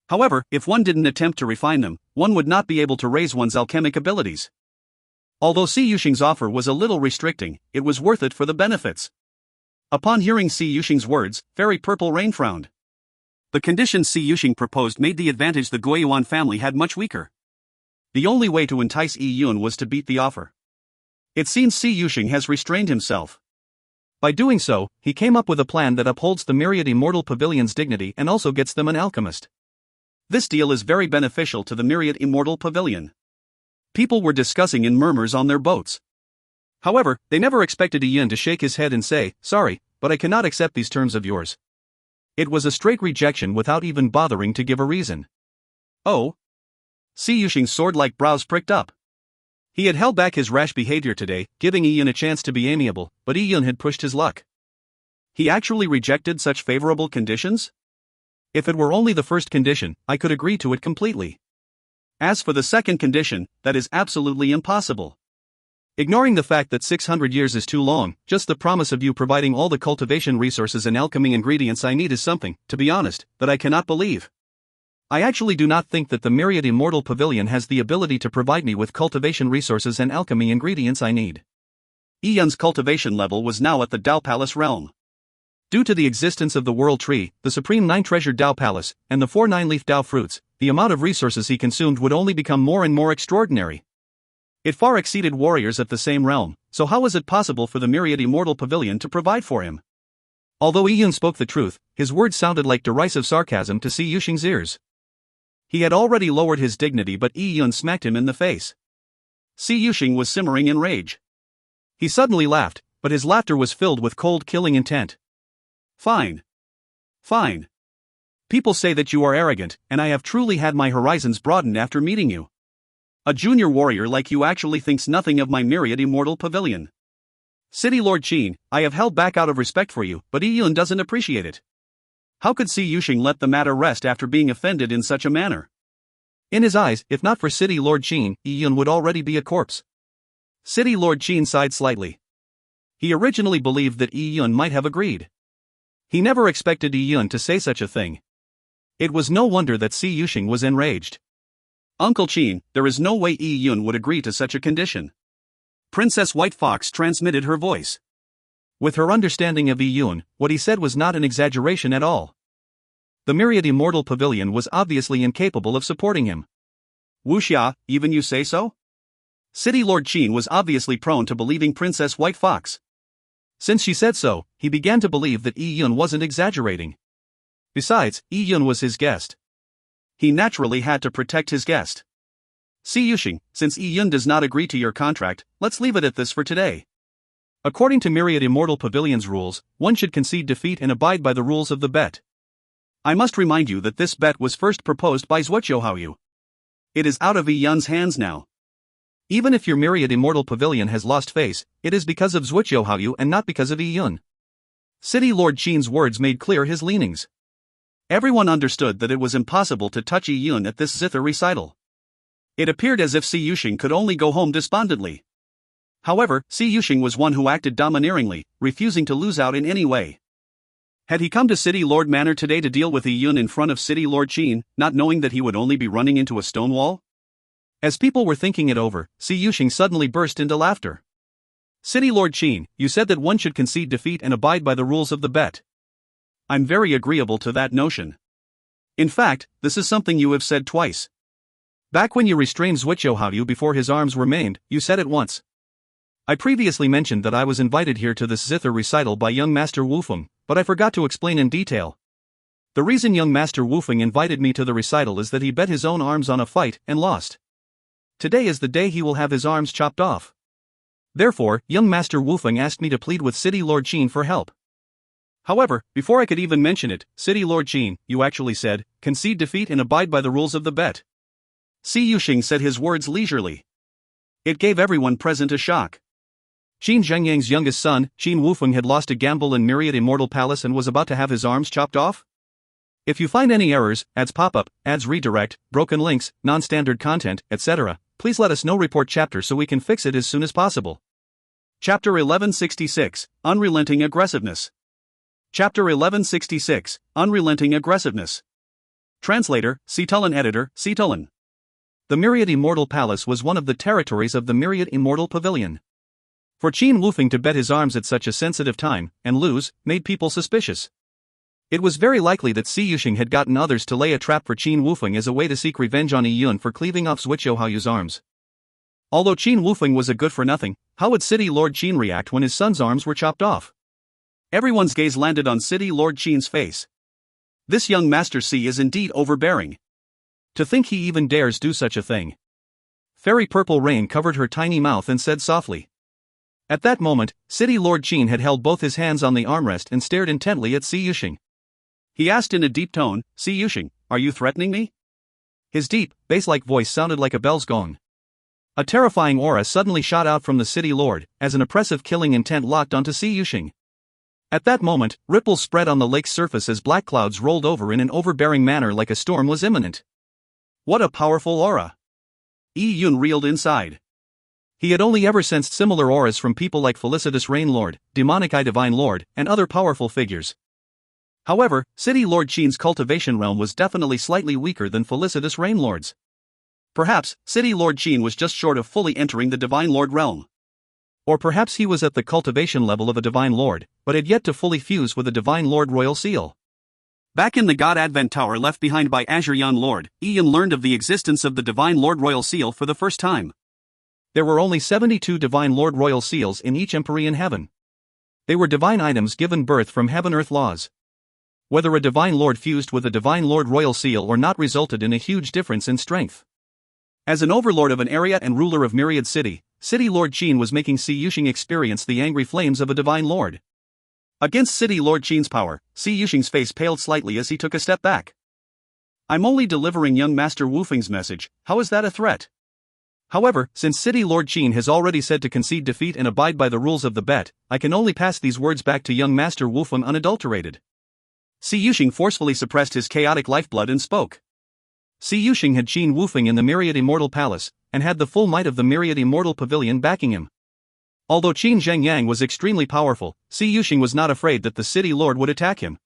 A: However, if one didn't attempt to refine them, one would not be able to raise one's alchemic abilities. Although Si Yuxing's offer was a little restricting, it was worth it for the benefits. Upon hearing Si Yuxing's words, Fairy Purple Rain frowned. The conditions Si Yuxing proposed made the advantage the Guiyuan family had much weaker. The only way to entice Yi Yun was to beat the offer. It seems Si Yuxing has restrained himself. By doing so, he came up with a plan that upholds the Myriad Immortal Pavilion's dignity and also gets them an alchemist. This deal is very beneficial to the Myriad Immortal Pavilion. People were discussing in murmurs on their boats. However, they never expected Yi Yun to shake his head and say, "Sorry, but I cannot accept these terms of yours." It was a straight rejection without even bothering to give a reason. Oh? Si Yuxing's sword-like brows pricked up. He had held back his rash behavior today, giving Yi Yun a chance to be amiable, but Yi Yun had pushed his luck. He actually rejected such favorable conditions? If it were only the first condition, I could agree to it completely. As for the second condition, that is absolutely impossible. Ignoring the fact that 600 years is too long, just the promise of you providing all the cultivation resources and alchemy ingredients I need is something, to be honest, that I cannot believe. I actually do not think that the Myriad Immortal Pavilion has the ability to provide me with cultivation resources and alchemy ingredients I need. Yi Yun's cultivation level was now at the Dao Palace realm. Due to the existence of the World Tree, the Supreme 9-Treasured Dao Palace, and the 4 9-leaf Dao fruits, the amount of resources he consumed would only become more and more extraordinary. It far exceeded warriors of the same realm, so how was it possible for the myriad immortal pavilion to provide for him?
B: Although Yun spoke the truth, his words sounded like derisive sarcasm to Si Yushing's ears.
A: He had already lowered his dignity, but Yun smacked him in the face. Si Yushing was simmering in rage.
B: He suddenly laughed, but his laughter was filled with cold, killing intent.
A: Fine. Fine. People say that you are arrogant, and I have truly had my horizons broadened after meeting you. A junior warrior like you actually thinks nothing of my myriad immortal pavilion. City Lord Qin, I have held back out of respect for you, but Yun doesn't appreciate it. How could Si Yushing let the matter rest after being offended in such a manner?
B: In his eyes, if not for City Lord Qin, Yun would already be a corpse.
A: City Lord Qin sighed slightly. He originally believed that Yun might have agreed. He never expected Yun to say such a thing. It was no wonder that Si Yushing was enraged. Uncle Qin, there is no way Yun would agree to such a condition. Princess White Fox transmitted her voice.
B: With her understanding of Yun, what he said was not an exaggeration at all. The myriad immortal pavilion was obviously incapable of supporting him.
A: Wuxia, even you say so? City Lord Qin was obviously prone to believing Princess White Fox.
B: Since she said so, he began to believe that Yun wasn't exaggerating. Besides, Yun was his guest.
A: He naturally had to protect his guest. Si Yushing, since Yun does not agree to your contract, let's leave it at this for today.
B: According to Myriad Immortal Pavilion's rules, one should concede defeat and abide by the rules of the bet.
A: I must remind you that this bet was first proposed by Zhuoqiuhaoyu. It is out of Yun's hands now.
B: Even if your Myriad Immortal Pavilion has lost face, it is because of Zhuoqiuhaoyu and not because of Yun.
A: City Lord Qin's words made clear his leanings. Everyone understood that it was impossible to touch Yun at this zither recital. It appeared as if Si Yushing could only go home despondently. However, Si Yushing was one who acted domineeringly, refusing to lose out in any way. Had he come to City Lord Manor today to deal with Yun in front of City Lord Qin, not knowing that he would only be running into a stone wall?
B: As people were thinking it over, Si Yushing suddenly burst into laughter.
A: City Lord Qin, you said that one should concede defeat and abide by the rules of the bet. I'm very agreeable to that notion. In fact, this is something you have said twice.
B: Back when you restrained Zhuoqiuhaoyu before his arms were maimed, you said it once. I previously mentioned that I was invited here to this zither recital by young Master Wufeng, but I forgot to explain in detail. The reason young Master Wufeng invited me to the recital is that he bet his own arms on a fight and lost. Today is the day he will have his arms chopped off. Therefore, young Master Wufeng asked me to plead with City Lord Qin for help.
A: However, before I could even mention it, City Lord Qin, you actually said, concede defeat and abide by the rules of the bet. Si Yushing said his words leisurely. It gave everyone present a shock.
B: Qin Zhengyang's youngest son, Qin Wufeng, had lost a gamble in Myriad Immortal Palace and was about to have his arms chopped off? If you find any errors, ads pop-up, ads redirect, broken links, non-standard content, etc., please let us know. Report chapter so we can fix it as soon as possible.
A: Chapter 1166, Unrelenting Aggressiveness. Chapter 1166, Unrelenting Aggressiveness. Translator, Citulin Editor, Citulin.
B: The Myriad Immortal Palace was one of the territories of the Myriad Immortal Pavilion. For Qin Wufeng to bet his arms at such a sensitive time, and lose, made people suspicious. It was very likely that Si Yushing had gotten others to lay a trap for Qin Wufeng as a way to seek revenge on Yun for cleaving off Zhuoqiuhaoyu's arms. Although Qin Wufeng was a good-for-nothing, how would City Lord Qin react when his son's arms were chopped off?
A: Everyone's gaze landed on City Lord Qin's face. This young Master Si is indeed overbearing.
B: To think he even dares do such a thing. Fairy purple rain covered her tiny mouth and said softly. At that moment, City Lord Qin had held both his hands on the armrest and stared intently at Si Yushing.
A: He asked in a deep tone, Si Yushing, are you threatening me?
B: His deep, bass-like voice sounded like a bell's gong. A terrifying aura suddenly shot out from the City Lord, as an oppressive killing intent locked onto Si Yushing. At that moment, ripples spread on the lake's surface as black clouds rolled over in an overbearing manner like a storm was imminent.
A: What a powerful aura! Yun reeled inside.
B: He had only ever sensed similar auras from people like Felicitous Rain Lord, Demonic Eye Divine Lord, and other powerful figures.
A: However, City Lord Qin's cultivation realm was definitely slightly weaker than Felicitous Rain Lord's. Perhaps, City Lord Qin was just short of fully entering the Divine Lord realm.
B: Or perhaps he was at the cultivation level of a Divine Lord, but had yet to fully fuse with a Divine Lord Royal Seal.
A: Back in the God Advent Tower left behind by Azure Yan Lord, Yun learned of the existence of the Divine Lord Royal Seal for the first time.
B: There were only 72 Divine Lord Royal Seals in each empyrean heaven. They were divine items given birth from heaven-earth laws. Whether a Divine Lord fused with a Divine Lord Royal Seal or not resulted in a huge difference in strength. As an overlord of an area and ruler of Myriad City, City Lord Qin was making Si Yusheng experience the angry flames of a Divine Lord. Against City Lord Qin's power, Si Yusheng's face paled slightly as he took a step back. I'm only delivering young Master Wu Feng's message, how is that a threat? However, since City Lord Qin has already said to concede defeat and abide by the rules of the bet, I can only pass these words back to young Master Wu Feng unadulterated. Si Yusheng forcefully suppressed his chaotic lifeblood and spoke. Si Yusheng had Qin Wu Feng in the Myriad Immortal Palace, and had the full might of the Myriad Immortal Pavilion backing him. Although Qin Zhengyang was extremely powerful, Si Yusheng was not afraid that the City Lord would attack him.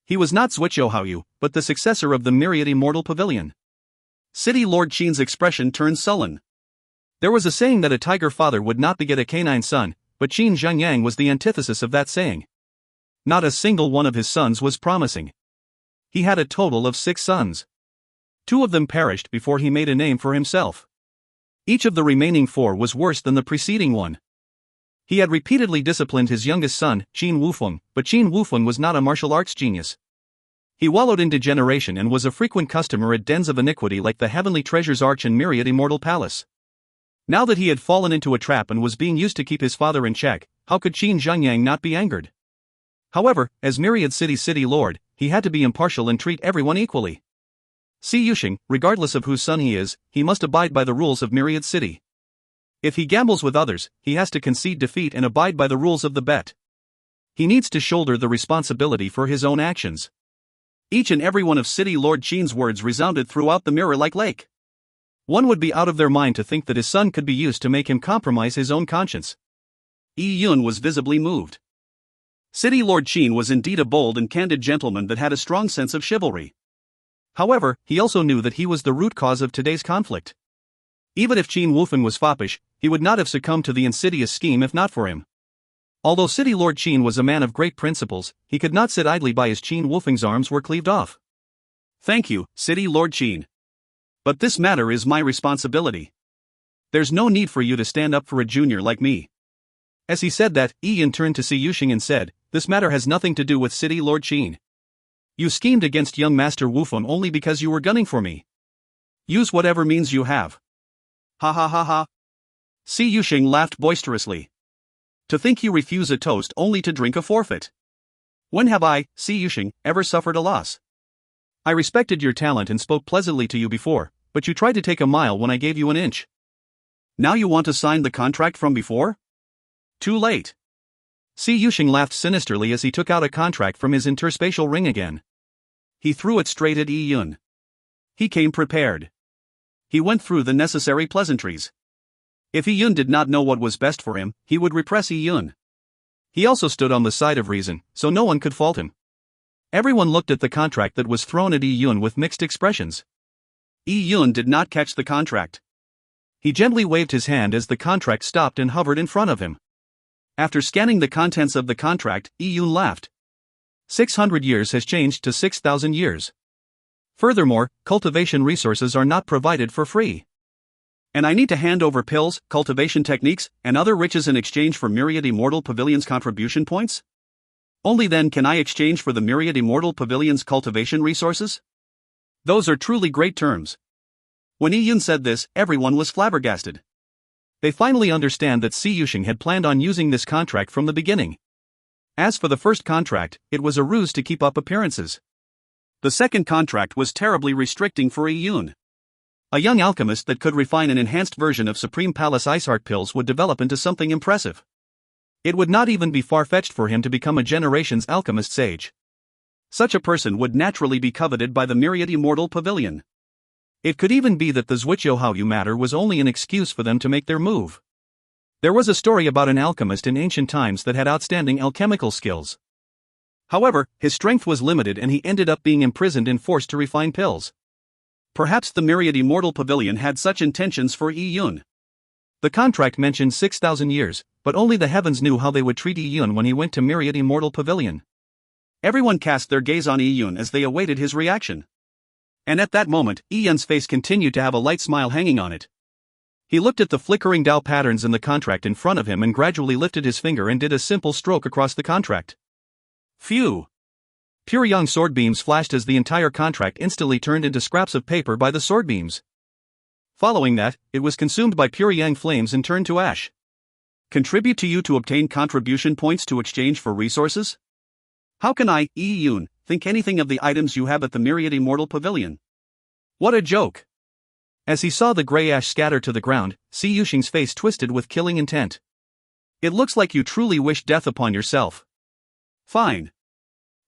B: He was not Zhuqiu Haoyu, but the successor of the Myriad Immortal Pavilion. City Lord Qin's expression turned sullen. There was a saying that a tiger father would not beget a canine son, but Qin Zhengyang was the antithesis of that saying. Not a single one of his sons was promising. He had a total of 6 sons. 2 of them perished before he made a name for himself. Each of the remaining 4 was worse than the preceding one. He had repeatedly disciplined his youngest son, Qin Wufeng, but Qin Wufeng was not a martial arts genius. He wallowed in degeneration and was a frequent customer at dens of iniquity like the Heavenly Treasures Arch and Myriad Immortal Palace. Now that he had fallen into a trap and was being used to keep his father in check, how could Qin Zhengyang not be angered? However, as Myriad City's City Lord, he had to be impartial and treat everyone equally. Si Yusheng, regardless of whose son he is, he must abide by the rules of Myriad City. If he gambles with others, he has to concede defeat and abide by the rules of the bet. He needs to shoulder the responsibility for his own actions. Each and every one of City Lord Qin's words resounded throughout the mirror like lake. One would be out of their mind to think that his son could be used to make him compromise his own conscience. Yi Yun was visibly moved. City Lord Qin was indeed a bold and candid gentleman that had a strong sense of chivalry. However, he also knew that he was the root cause of today's conflict. Even if Qin Wufeng was foppish, he would not have succumbed to the insidious scheme if not for him. Although City Lord Qin was a man of great principles, he could not sit idly by as Qin Wufeng's arms were cleaved off. Thank you, City Lord Qin. But this matter is my responsibility. There's no need for you to stand up for a junior like me. As he said that, Yi Yin turned to Si Yusheng and said, this matter has nothing to do with City Lord Qin. You schemed against young Master Wu Feng only because you were gunning for me. Use whatever means you have. Ha ha ha ha. Si Yusheng laughed boisterously. To think you refuse a toast only to drink a forfeit. When have I, Si Yusheng, ever suffered a loss? I respected your talent and spoke pleasantly to you before, but you tried to take a mile when I gave you an inch. Now you want to sign the contract from before? Too late. Si Yusheng laughed sinisterly as he took out a contract from his interspatial ring again. He threw it straight at Yi Yun. He came prepared. He went through the necessary pleasantries. If Yi Yun did not know what was best for him, he would repress Yi Yun. He also stood on the side of reason, so no one could fault him. Everyone looked at the contract that was thrown at Yi Yun with mixed expressions. Yi Yun did not catch the contract. He gently waved his hand as the contract stopped and hovered in front of him. After scanning the contents of the contract, Yi Yun laughed. 600 years has changed to 6,000 years. Furthermore, cultivation resources are not provided for free. And I need to hand over pills, cultivation techniques, and other riches in exchange for Myriad Immortal Pavilion's contribution points? Only then can I exchange for the Myriad Immortal Pavilion's cultivation resources? Those are truly great terms. When Yi Yun said this, everyone was flabbergasted. They finally understand that Si Yusheng had planned on using this contract from the beginning. As for the first contract, it was a ruse to keep up appearances. The second contract was terribly restricting for Yi Yun. A young alchemist that could refine an enhanced version of Supreme Palace Ice Heart pills would develop into something impressive. It would not even be far-fetched for him to become a generation's alchemist sage. Such a person would naturally be coveted by the Myriad Immortal Pavilion. It could even be that the Zhuqiu Haoyu matter was only an excuse for them to make their move. There was a story about an alchemist in ancient times that had outstanding alchemical skills. However, his strength was limited and he ended up being imprisoned and forced to refine pills. Perhaps the Myriad Immortal Pavilion had such intentions for Yi Yun. The contract mentioned 6,000 years, but only the heavens knew how they would treat Yi Yun when he went to Myriad Immortal Pavilion. Everyone cast their gaze on Yi Yun as they awaited his reaction. And at that moment, Yi Yun's face continued to have a light smile hanging on it. He looked at the flickering Dao patterns in the contract in front of him and gradually lifted his finger and did a simple stroke across the contract. Phew! Pure young sword beams flashed as the entire contract instantly turned into scraps of paper by the sword beams. Following that, it was consumed by pure yang flames and turned to ash.
A: Contribute to you to obtain contribution points to exchange for resources? How can I, Yi-Yun, think anything of the items you have at the Myriad Immortal Pavilion?
B: What a joke! As he saw the gray ash scatter to the ground, Si Yuxing's face twisted with killing intent.
A: It looks like you truly wish death upon yourself. Fine.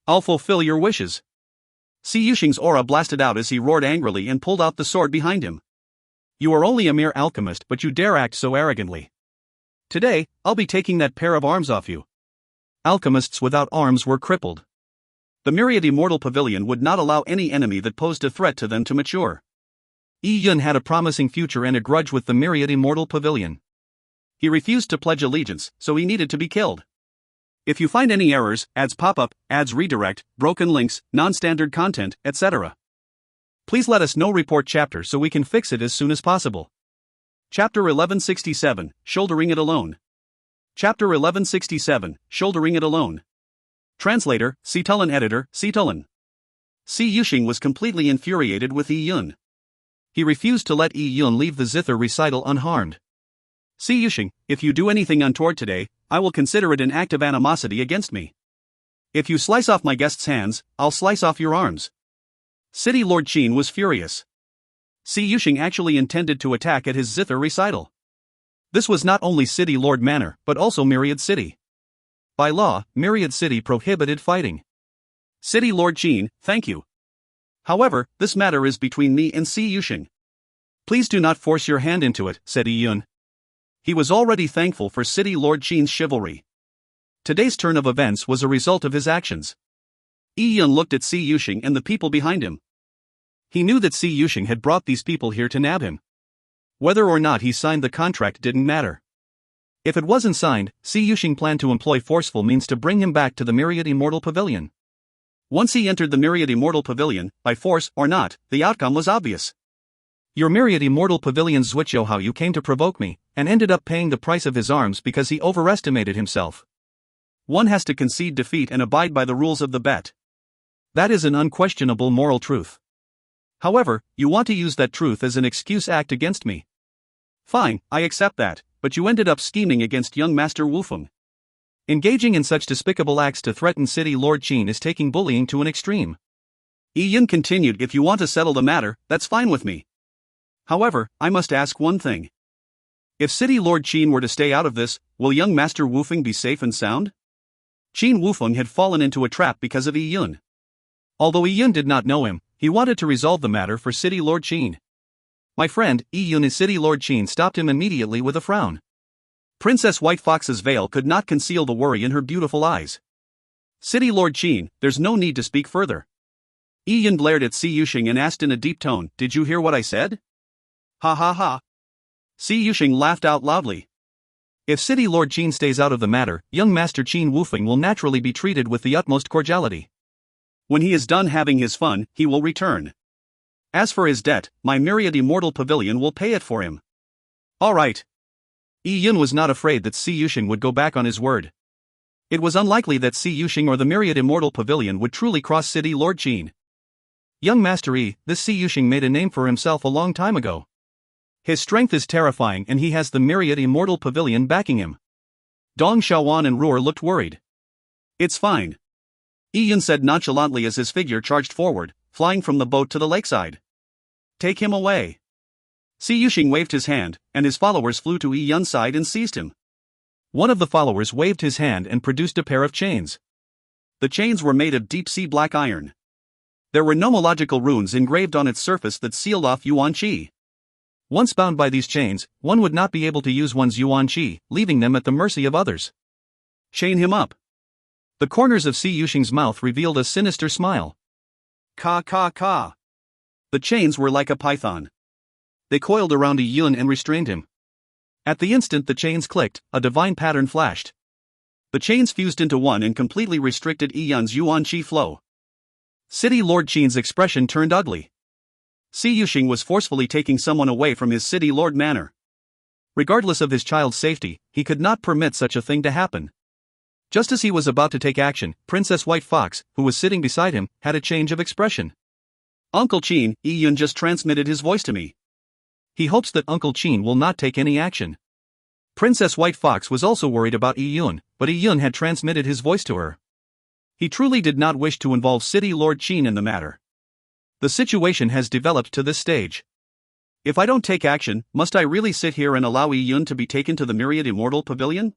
A: I'll fulfill your wishes. Si Yuxing's aura blasted out as he roared angrily and pulled out the sword behind him. You are only a mere alchemist, but you dare act so arrogantly. Today, I'll be taking that pair of arms off you. Alchemists without arms were crippled. The Myriad Immortal Pavilion would not allow any enemy that posed a threat to them to mature.
B: Yi-Yun had a promising future and a grudge with the Myriad Immortal Pavilion.
A: He refused to pledge allegiance, so he needed to be killed. If you find any errors, ads pop up, ads redirect, broken links, non-standard content, etc., please let us know. Report chapter so we can fix it as soon as possible. Chapter 1167, Shouldering It Alone. Chapter 1167, Shouldering It Alone. Translator, Citulin. Editor, Citulin. Si Yuxing was completely infuriated with Yi-Yun. He refused to let Yi-Yun leave the zither recital unharmed. Si Yuxing, if you do anything untoward today, I will consider it an act of animosity against me. If you slice off my guest's hands, I'll slice off your arms. City Lord Qin was furious. Si Yuxing actually intended to attack at his zither recital. This was not only City Lord Manor, but also Myriad City. By law, Myriad City prohibited fighting. City Lord Qin, thank you. However, this matter is between me and Si Yuxing. Please do not force your hand into it, said Yi-Yun. He was already thankful for City Lord Qin's chivalry. Today's turn of events was a result of his actions. Yi-Yun looked at Si Yuxing and the people behind him. He knew that Si Yuxing had brought these people here to nab him. Whether or not he signed the contract didn't matter. If it wasn't signed, Si Yuxing planned to employ forceful means to bring him back to the Myriad Immortal Pavilion. Once he entered the Myriad Immortal Pavilion, by force or not, the outcome was obvious. Your Myriad Immortal Pavilion Zhuqiu you came to provoke me, and ended up paying the price of his arms because he overestimated himself. One has to concede defeat and abide by the rules of the bet. That is an unquestionable moral truth. However, you want to use that truth as an excuse act against me. Fine, I accept that, but you ended up scheming against young Master Wufeng. Engaging in such despicable acts to threaten City Lord Qin is taking bullying to an extreme. Yi-Yun continued, if you want to settle the matter, that's fine with me. However, I must ask one thing. If City Lord Qin were to stay out of this, will young Master Wufeng be safe and sound? Qin Wufeng had fallen into a trap because of Yi-Yun. Although Yi-Yun did not know him, he wanted to resolve the matter for City Lord Qin. My friend, Yi-Yun is City Lord Qin stopped him immediately with a frown. Princess White Fox's veil could not conceal the worry in her beautiful eyes. City Lord Qin, there's no need to speak further. Yi-Yun glared at Si Yuxing and asked in a deep tone, did you hear what I said? Ha ha ha. Si Yuxing laughed out loudly. If City Lord Qin stays out of the matter, young Master Qin Wufeng will naturally be treated with the utmost cordiality. When he is done having his fun, he will return. As for his debt, my Myriad Immortal Pavilion will pay it for him. All right. Yi-Yun was not afraid that Si Yuxing would go back on his word. It was unlikely that Si Yuxing or the Myriad Immortal Pavilion would truly cross City Lord Qin. Young Master Yi, this Si Yuxing made a name for himself a long time ago. His strength is terrifying and he has the Myriad Immortal Pavilion backing him. Dong Xiaowan and Ruer looked worried. It's fine. Yi-Yun said nonchalantly as his figure charged forward, flying from the boat to the lakeside. Take him away. Si Yuxing waved his hand, and his followers flew to Yi-Yun's side and seized him. One of the followers waved his hand and produced a pair of chains. The chains were made of deep-sea black iron. There were nomological runes engraved on its surface that sealed off Yuan Qi. Once bound by these chains, one would not be able to use one's Yuan Qi, leaving them at the mercy of others. Chain him up. The corners of Si Yuxing's mouth revealed a sinister smile. Ka ka ka. The chains were like a python. They coiled around Yi-Yun and restrained him. At the instant the chains clicked, a divine pattern flashed. The chains fused into one and completely restricted Yi-Yun's Yuan Qi flow. City Lord Qin's expression turned ugly. Si Yuxing was forcefully taking someone away from his City Lord manor.
B: Regardless of his child's safety, he could not permit such a thing to happen. Just as he was about to take action, Princess White Fox, who was sitting beside him, had a change of expression.
A: Uncle Chin, Yi-yun just transmitted his voice to me.
B: He hopes that Uncle Chin will not take any action. Princess White Fox was also worried about Yi-yun, but Yi-yun had transmitted his voice to her. He truly did not wish to involve City Lord Chin in the matter. The situation has developed to this stage.
A: If I don't take action, must I really sit here and allow Yi-yun to be taken to the Myriad Immortal Pavilion?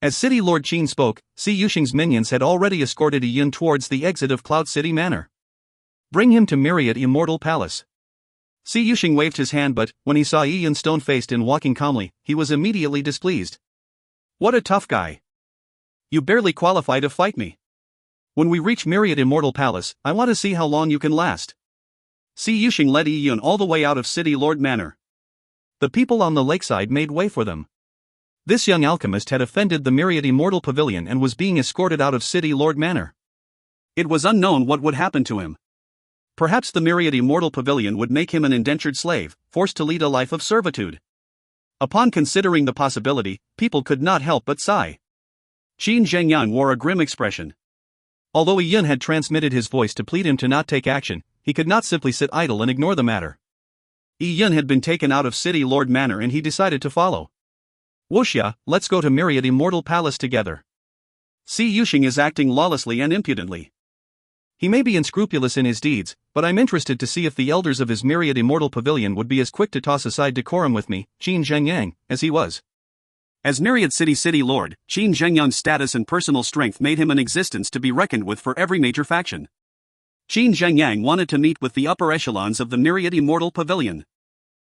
B: As City Lord Chin spoke, Si Yuxing's minions had already escorted Yi-yun towards the exit of Cloud City Manor. Bring him to Myriad Immortal Palace. Si Yuxing waved his hand, but when he saw Yi-yun stone-faced and walking calmly, he was immediately displeased.
A: What a tough guy. You barely qualify to fight me. When we reach Myriad Immortal Palace, I want to see how long you can last. Si Yuxing led Yi-yun all the way out of City Lord Manor.
B: The people on the lakeside made way for them. This young alchemist had offended the Myriad Immortal Pavilion and was being escorted out of City Lord Manor.
A: It was unknown what would happen to him. Perhaps the Myriad Immortal Pavilion would make him an indentured slave, forced to lead a life of servitude. Upon considering the possibility, people could not help but sigh. Qin Zhengyang wore a grim expression.
B: Although Yi-yun had transmitted his voice to plead him to not take action, he could not simply sit idle and ignore the matter.
A: Yi-yun had been taken out of City Lord Manor and he decided to follow.
B: Wuxia, let's go to Myriad Immortal Palace together.
A: Si Yuxing is acting lawlessly and impudently.
B: He may be unscrupulous in his deeds, but I'm interested to see if the elders of his Myriad Immortal Pavilion would be as quick to toss aside decorum with me, Qin Zhengyang, as he was.
A: As Myriad City Lord, Qin Zhengyang's status and personal strength made him an existence to be reckoned with for every major faction. Qin Zhengyang wanted to meet with the upper echelons of the Myriad Immortal Pavilion.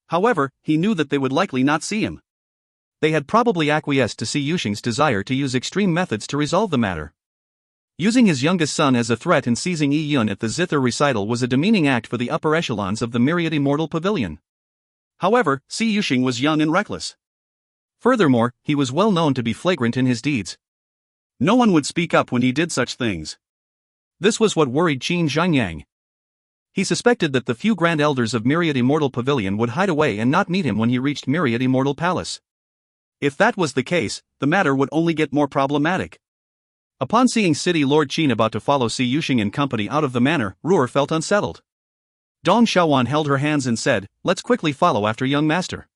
A: However, he knew that they would likely not see him.
B: They had probably acquiesced to Si Yuxing's desire to use extreme methods to resolve the matter. Using his youngest son as a threat and seizing Yi-yun at the zither recital was a demeaning act for the upper echelons of the Myriad Immortal Pavilion.
A: However, Si Yuxing was young and reckless.
B: Furthermore, he was well known to be flagrant in his deeds.
A: No one would speak up when he did such things.
B: This was what worried Qin Zhengyang. He suspected that the few Grand Elders of Myriad Immortal Pavilion would hide away and not meet him when he reached Myriad Immortal Palace.
A: If that was the case, the matter would only get more problematic.
B: Upon seeing City Lord Qin about to follow Si Yuxing and company out of the manor, Ruer felt unsettled. Dong Xiaowan held her hands and said, "Let's quickly follow after young master."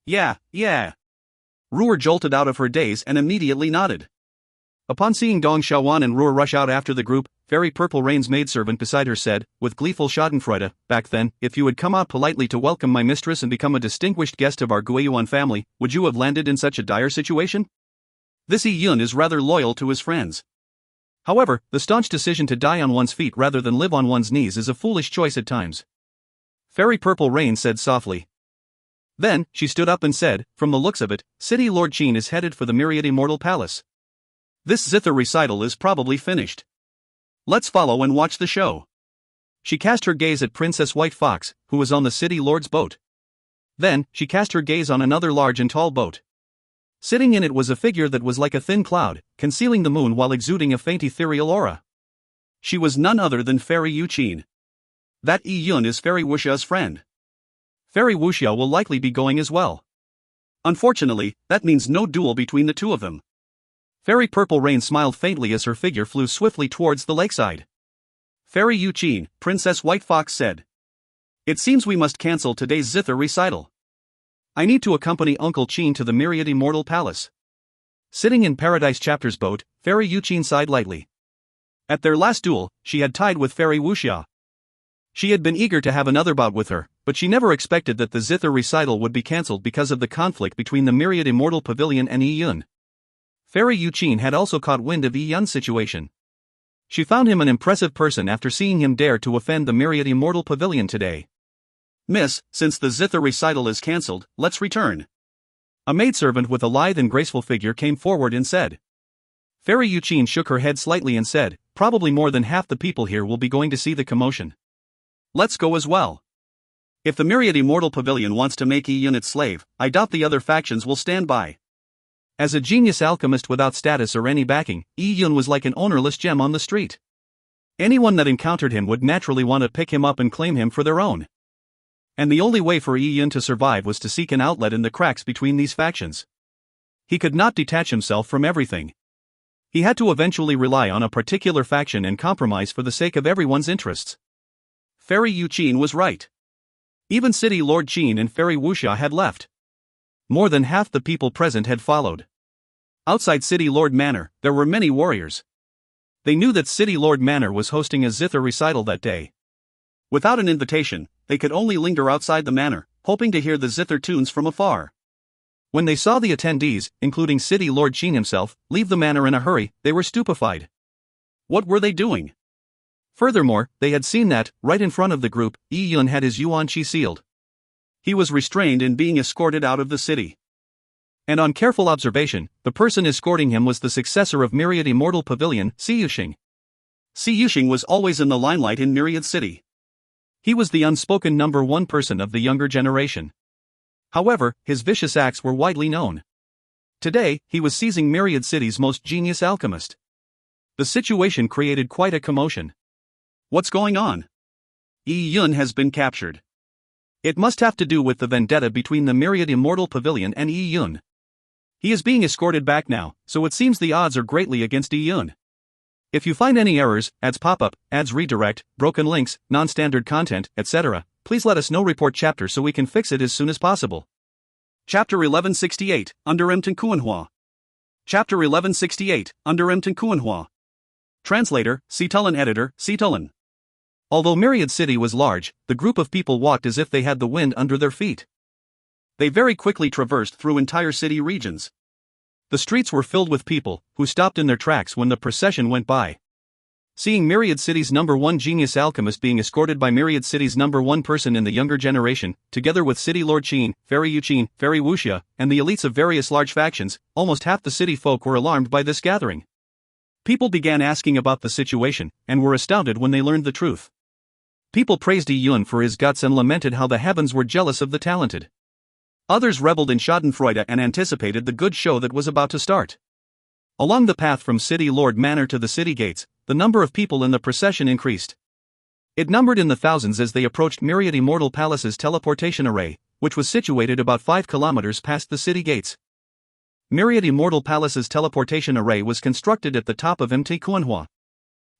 A: Yeah. Ruer jolted out of her daze and immediately nodded.
B: Upon seeing Dong Xiaowan and Ruer rush out after the group, Fairy Purple Rain's maidservant beside her said, with gleeful schadenfreude, "Back then, if you had come out politely to welcome my mistress and become a distinguished guest of our Guiyuan family, would you have landed in such a dire situation? This Yi-yun is rather loyal to his friends. However, the staunch decision to die on one's feet rather than live on one's knees is a foolish choice at times." Fairy Purple Rain said softly. Then, she stood up and said, "From the looks of it, City Lord Qin is headed for the Myriad Immortal Palace.
A: This zither recital is probably finished. Let's follow and watch the show."
B: She cast her gaze at Princess White Fox, who was on the City Lord's boat. Then, she cast her gaze on another large and tall boat. Sitting in it was a figure that was like a thin cloud, concealing the moon while exuding a faint ethereal aura.
A: She was none other than Fairy Yuqin. That Yi-yun is Fairy Wuxia's friend.
B: Fairy Wuxia will likely be going as well.
A: Unfortunately, that means no duel between the two of them.
B: Fairy Purple Rain smiled faintly as her figure flew swiftly towards the lakeside.
A: Fairy Yuqin, Princess White Fox said. It seems we must cancel today's zither recital. I need to accompany Uncle Qin to the Myriad Immortal Palace.
B: Sitting in Paradise Chapter's boat, Fairy Yuqin sighed lightly.
A: At their last duel, she had tied with Fairy Wuxia.
B: She had been eager to have another bout with her, but she never expected that the zither recital would be cancelled because of the conflict between the Myriad Immortal Pavilion and Yi-yun. Fairy Yuqin had also caught wind of Yi-yun's situation. She found him an impressive person after seeing him dare to offend the Myriad Immortal Pavilion today.
A: Miss, since the zither recital is cancelled, let's return.
B: A maidservant with a lithe and graceful figure came forward and said. Fairy Yuqin shook her head slightly and said, probably more than half the people here will be going to see the commotion.
A: Let's go as well. If the Myriad Immortal Pavilion wants to make Yi-yun its slave, I doubt the other factions will stand by.
B: As a genius alchemist without status or any backing, Yi-yun was like an ownerless gem on the street. Anyone that encountered him would naturally want to pick him up and claim him for their own. And the only way for Yi Yun to survive was to seek an outlet in the cracks between these factions. He could not detach himself from everything. He had to eventually rely on a particular faction and compromise for the sake of everyone's interests. Fairy Yu Qin was right. Even City Lord Qin and Fairy Wuxia had left. More than half the people present had followed. Outside City Lord Manor, there were many warriors. They knew that City Lord Manor was hosting a zither recital that day. Without an invitation, they could only linger outside the manor, hoping to hear the zither tunes from afar. When they saw the attendees, including City Lord Qin himself, leave the manor in a hurry, they were stupefied. What were they doing? Furthermore, they had seen that, right in front of the group, Yi Yun had his Yuan Qi sealed. He was restrained and being escorted out of the city. And on careful observation, the person escorting him was the successor of Myriad Immortal Pavilion, Si Yuxing. Si Yuxing was always in the limelight in Myriad City. He was the unspoken number one person of the younger generation. However, his vicious acts were widely known. Today, he was seizing Myriad City's most genius alchemist. The situation created quite a commotion. What's going on? Yi Yun has been captured. It must have to do with the vendetta between the Myriad Immortal Pavilion and Yi Yun. He is being escorted back now, so it seems the odds are greatly against Yi Yun. If you find any errors, ads pop up, ads redirect, broken links, non-standard content, etc., please let us know. Report chapter so we can fix it as soon as possible.
A: Chapter 1168, Under Mten Kuanhua. Chapter 1168, Under Mten Kuanhua. Translator, Citulin Editor, Citulin.
B: Although Myriad City was large, the group of people walked as if they had the wind under their feet.
A: They very quickly traversed through entire city regions.
B: The streets were filled with people, who stopped in their tracks when the procession went by. Seeing Myriad City's number one genius alchemist being escorted by Myriad City's number one person in the younger generation, together with City Lord Qin, Fairy Yu Qin, Fairy Wuxia, and the elites of various large factions, almost half the city folk were alarmed by this gathering. People began asking about the situation, and were astounded when they learned the truth. People praised Yi Yun for his guts and lamented how the heavens were jealous of the talented. Others reveled in schadenfreude and anticipated the good show that was about to start. Along the path from City Lord Manor to the city gates, the number of people in the procession increased. It numbered in the thousands as they approached Myriad Immortal Palace's teleportation array, which was situated about 5 kilometers past the city gates. Myriad Immortal Palace's teleportation array was constructed at the top of Mte Kuanhua.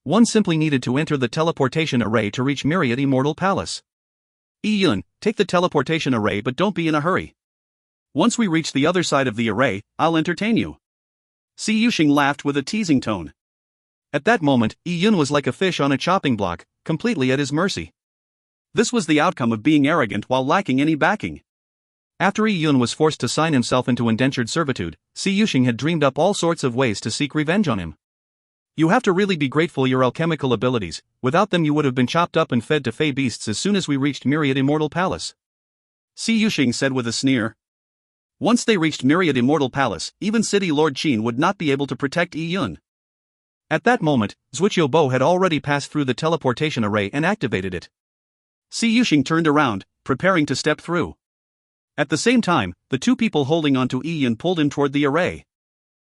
B: One simply needed to enter the teleportation array to reach Myriad Immortal Palace. Yi Yun, take the teleportation array but don't be in a hurry. Once we reach the other side of the array, I'll entertain you. Si Yuxing laughed with a teasing tone. At that moment, Yi Yun was like a fish on a chopping block, completely at his mercy. This was the outcome of being arrogant while lacking any backing. After Yi Yun was forced to sign himself into indentured servitude, Si Yuxing had dreamed up all sorts of ways to seek revenge on him. You have to really be grateful for your alchemical abilities, without them you would have been chopped up and fed to fey beasts as soon as we reached Myriad Immortal Palace. Si Yuxing said with a sneer. Once they reached Myriad Immortal Palace, even City Lord Qin would not be able to protect Yi Yun. At that moment, Zuiqiu Bo had already passed through the teleportation array and activated it. Si Yuxing turned around, preparing to step through. At the same time, the two people holding onto Yi Yun pulled him toward the array.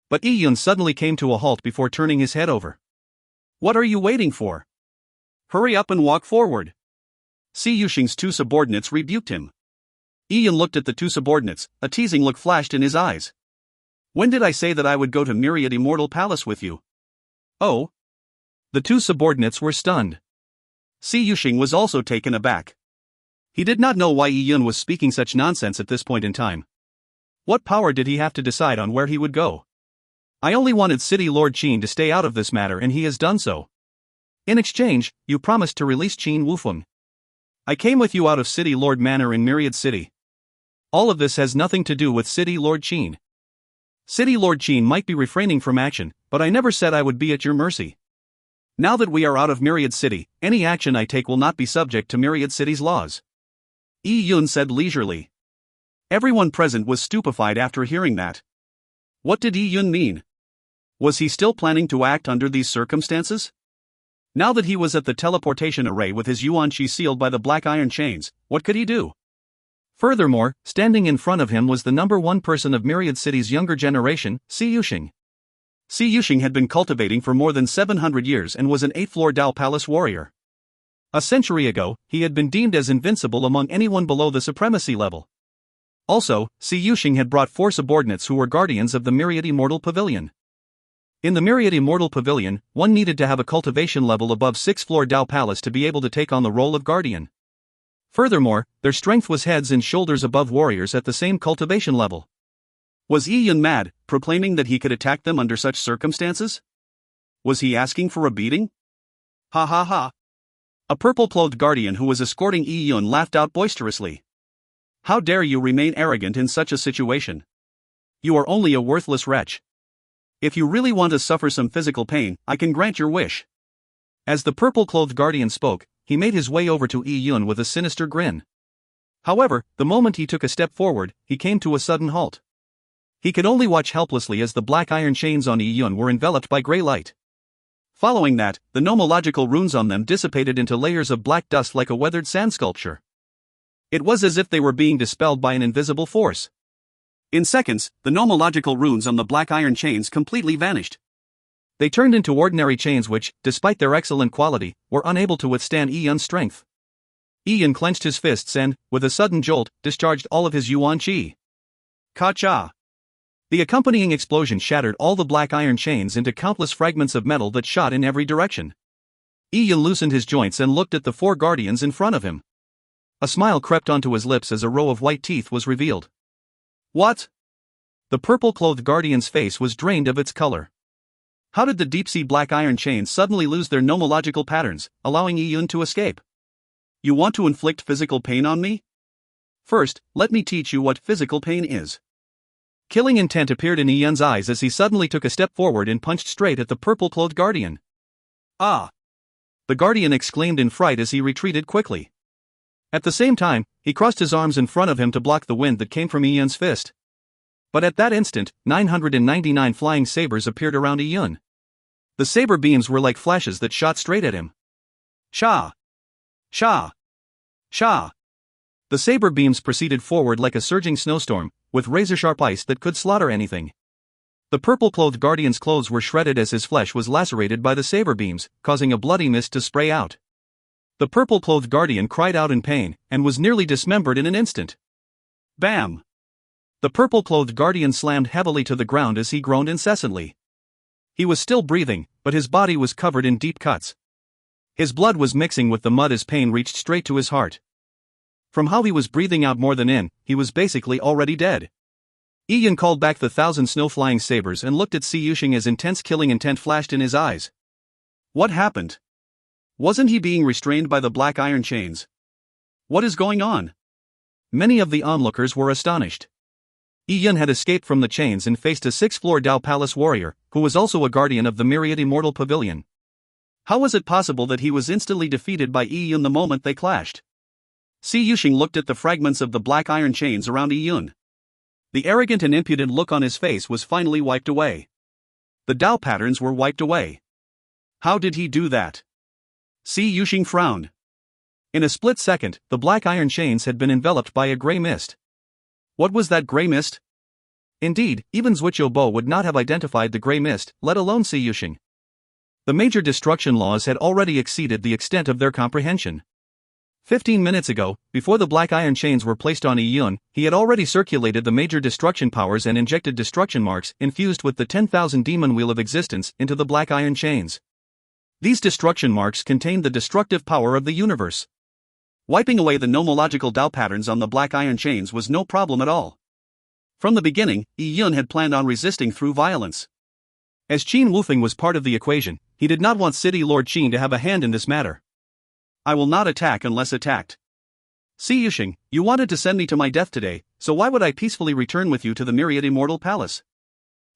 B: But Yi Yun suddenly came to a halt before turning his head over. What are you waiting for? Hurry up and walk forward. Si Yuxing's two subordinates rebuked him. Yi Yun looked at the two subordinates, a teasing look flashed in his eyes. When did I say that I would go to Myriad Immortal Palace with you? Oh? The two subordinates were stunned. Si Yuxing was also taken aback. He did not know why Yi Yun was speaking such nonsense at this point in time. What power did he have to decide on where he would go? I only wanted City Lord Qin to stay out of this matter and he has done so. In exchange, you promised to release Qin Wufeng. I came with you out of City Lord Manor in Myriad City. All of this has nothing to do with City Lord Qin. City Lord Qin might be refraining from action, but I never said I would be at your mercy. Now that we are out of Myriad City, any action I take will not be subject to Myriad City's laws. Yi Yun said leisurely. Everyone present was stupefied after hearing that. What did Yi Yun mean? Was he still planning to act under these circumstances? Now that he was at the teleportation array with his Yuan Qi sealed by the black iron chains, what could he do? Furthermore, standing in front of him was the number one person of Myriad City's younger generation, Si Yuxing. Si Yuxing had been cultivating for more than 700 years and was an 8th floor Dao Palace warrior. A century ago, he had been deemed as invincible among anyone below the supremacy level. Also, Si Yuxing had brought 4 subordinates who were guardians of the Myriad Immortal Pavilion. In the Myriad Immortal Pavilion, one needed to have a cultivation level above 6th floor Dao Palace to be able to take on the role of guardian. Furthermore, their strength was heads and shoulders above warriors at the same cultivation level.
A: Was Yi Yun mad, proclaiming that he could attack them under such circumstances? Was he asking for a beating? Ha ha ha. A purple-clothed guardian who was escorting Yi Yun laughed out boisterously. How dare you remain arrogant in such a situation? You are only a worthless wretch. If you really want to suffer some physical pain, I can grant your wish. As the purple-clothed guardian spoke, he made his way over to Yi Yun with a sinister grin. However, the moment he took a step forward, he came to a sudden halt. He could only watch helplessly as the black iron chains on Yi Yun were enveloped by grey light. Following that, the nomological runes on them dissipated into layers of black dust like a weathered sand sculpture. It was as if they were being dispelled by an invisible force. In seconds, the nomological runes on the black iron chains completely vanished. They turned into ordinary chains which, despite their excellent quality, were unable to withstand Yi Yun's strength. Yi Yun clenched his fists and, with a sudden jolt, discharged all of his Yuan Qi. Ka-cha! The accompanying explosion shattered all the black iron chains into countless fragments of metal that shot in every direction. Yi Yun loosened his joints and looked at the 4 guardians in front of him. A smile crept onto his lips as a row of white teeth was revealed. What? The purple-clothed guardian's face was drained of its color. How did the deep-sea black iron chains suddenly lose their nomological patterns, allowing Yi Yun to escape? You want to inflict physical pain on me? First, let me teach you what physical pain is. Killing intent appeared in Yi Yun's eyes as he suddenly took a step forward and punched straight at the purple-clothed guardian. Ah! The guardian exclaimed in fright as he retreated quickly. At the same time, he crossed his arms in front of him to block the wind that came from Yi Yun's fist. But at that instant, 999 flying sabers appeared around Yi Yun. The saber beams were like flashes that shot straight at him. Sha! Sha! Sha! The saber beams proceeded forward like a surging snowstorm, with razor-sharp ice that could slaughter anything. The purple-clothed guardian's clothes were shredded as his flesh was lacerated by the saber beams, causing a bloody mist to spray out. The purple-clothed guardian cried out in pain, and was nearly dismembered in an instant. Bam! The purple-clothed guardian slammed heavily to the ground as he groaned incessantly. He was still breathing, but his body was covered in deep cuts. His blood was mixing with the mud as pain reached straight to his heart. From how he was breathing out more than in, he was basically already dead. Yi Yun called back the 1,000 snow-flying sabers and looked at Si Yuxing as intense killing intent flashed in his eyes. What happened? Wasn't he being restrained by the black iron chains? What is going on? Many of the onlookers were astonished. Yi Yun had escaped from the chains and faced a 6th floor Dao Palace warrior, who was also a guardian of the Myriad Immortal Pavilion. How was it possible that he was instantly defeated by Yi Yun the moment they clashed? Si Yuxing looked at the fragments of the black iron chains around Yi Yun. The arrogant and impudent look on his face was finally wiped away. The Dao patterns were wiped away. How did he do that? Si Yuxing frowned. In a split second, the black iron chains had been enveloped by a grey mist. What was that grey mist? Indeed, even Zuiqiu Bo would not have identified the grey mist, let alone Si Yuxing. The major destruction laws had already exceeded the extent of their comprehension. 15 minutes ago, before the black iron chains were placed on Yi Yun, he had already circulated the major destruction powers and injected destruction marks infused with the 10,000 demon wheel of existence into the black iron chains. These destruction marks contained the destructive power of the universe. Wiping away the nomological Dao patterns on the black iron chains was no problem at all. From the beginning, Yi Yun had planned on resisting through violence. As Qin Wufeng was part of the equation, he did not want City Lord Qin to have a hand in this matter. I will not attack unless attacked. Si Yuxing, you wanted to send me to my death today, so why would I peacefully return with you to the Myriad Immortal Palace?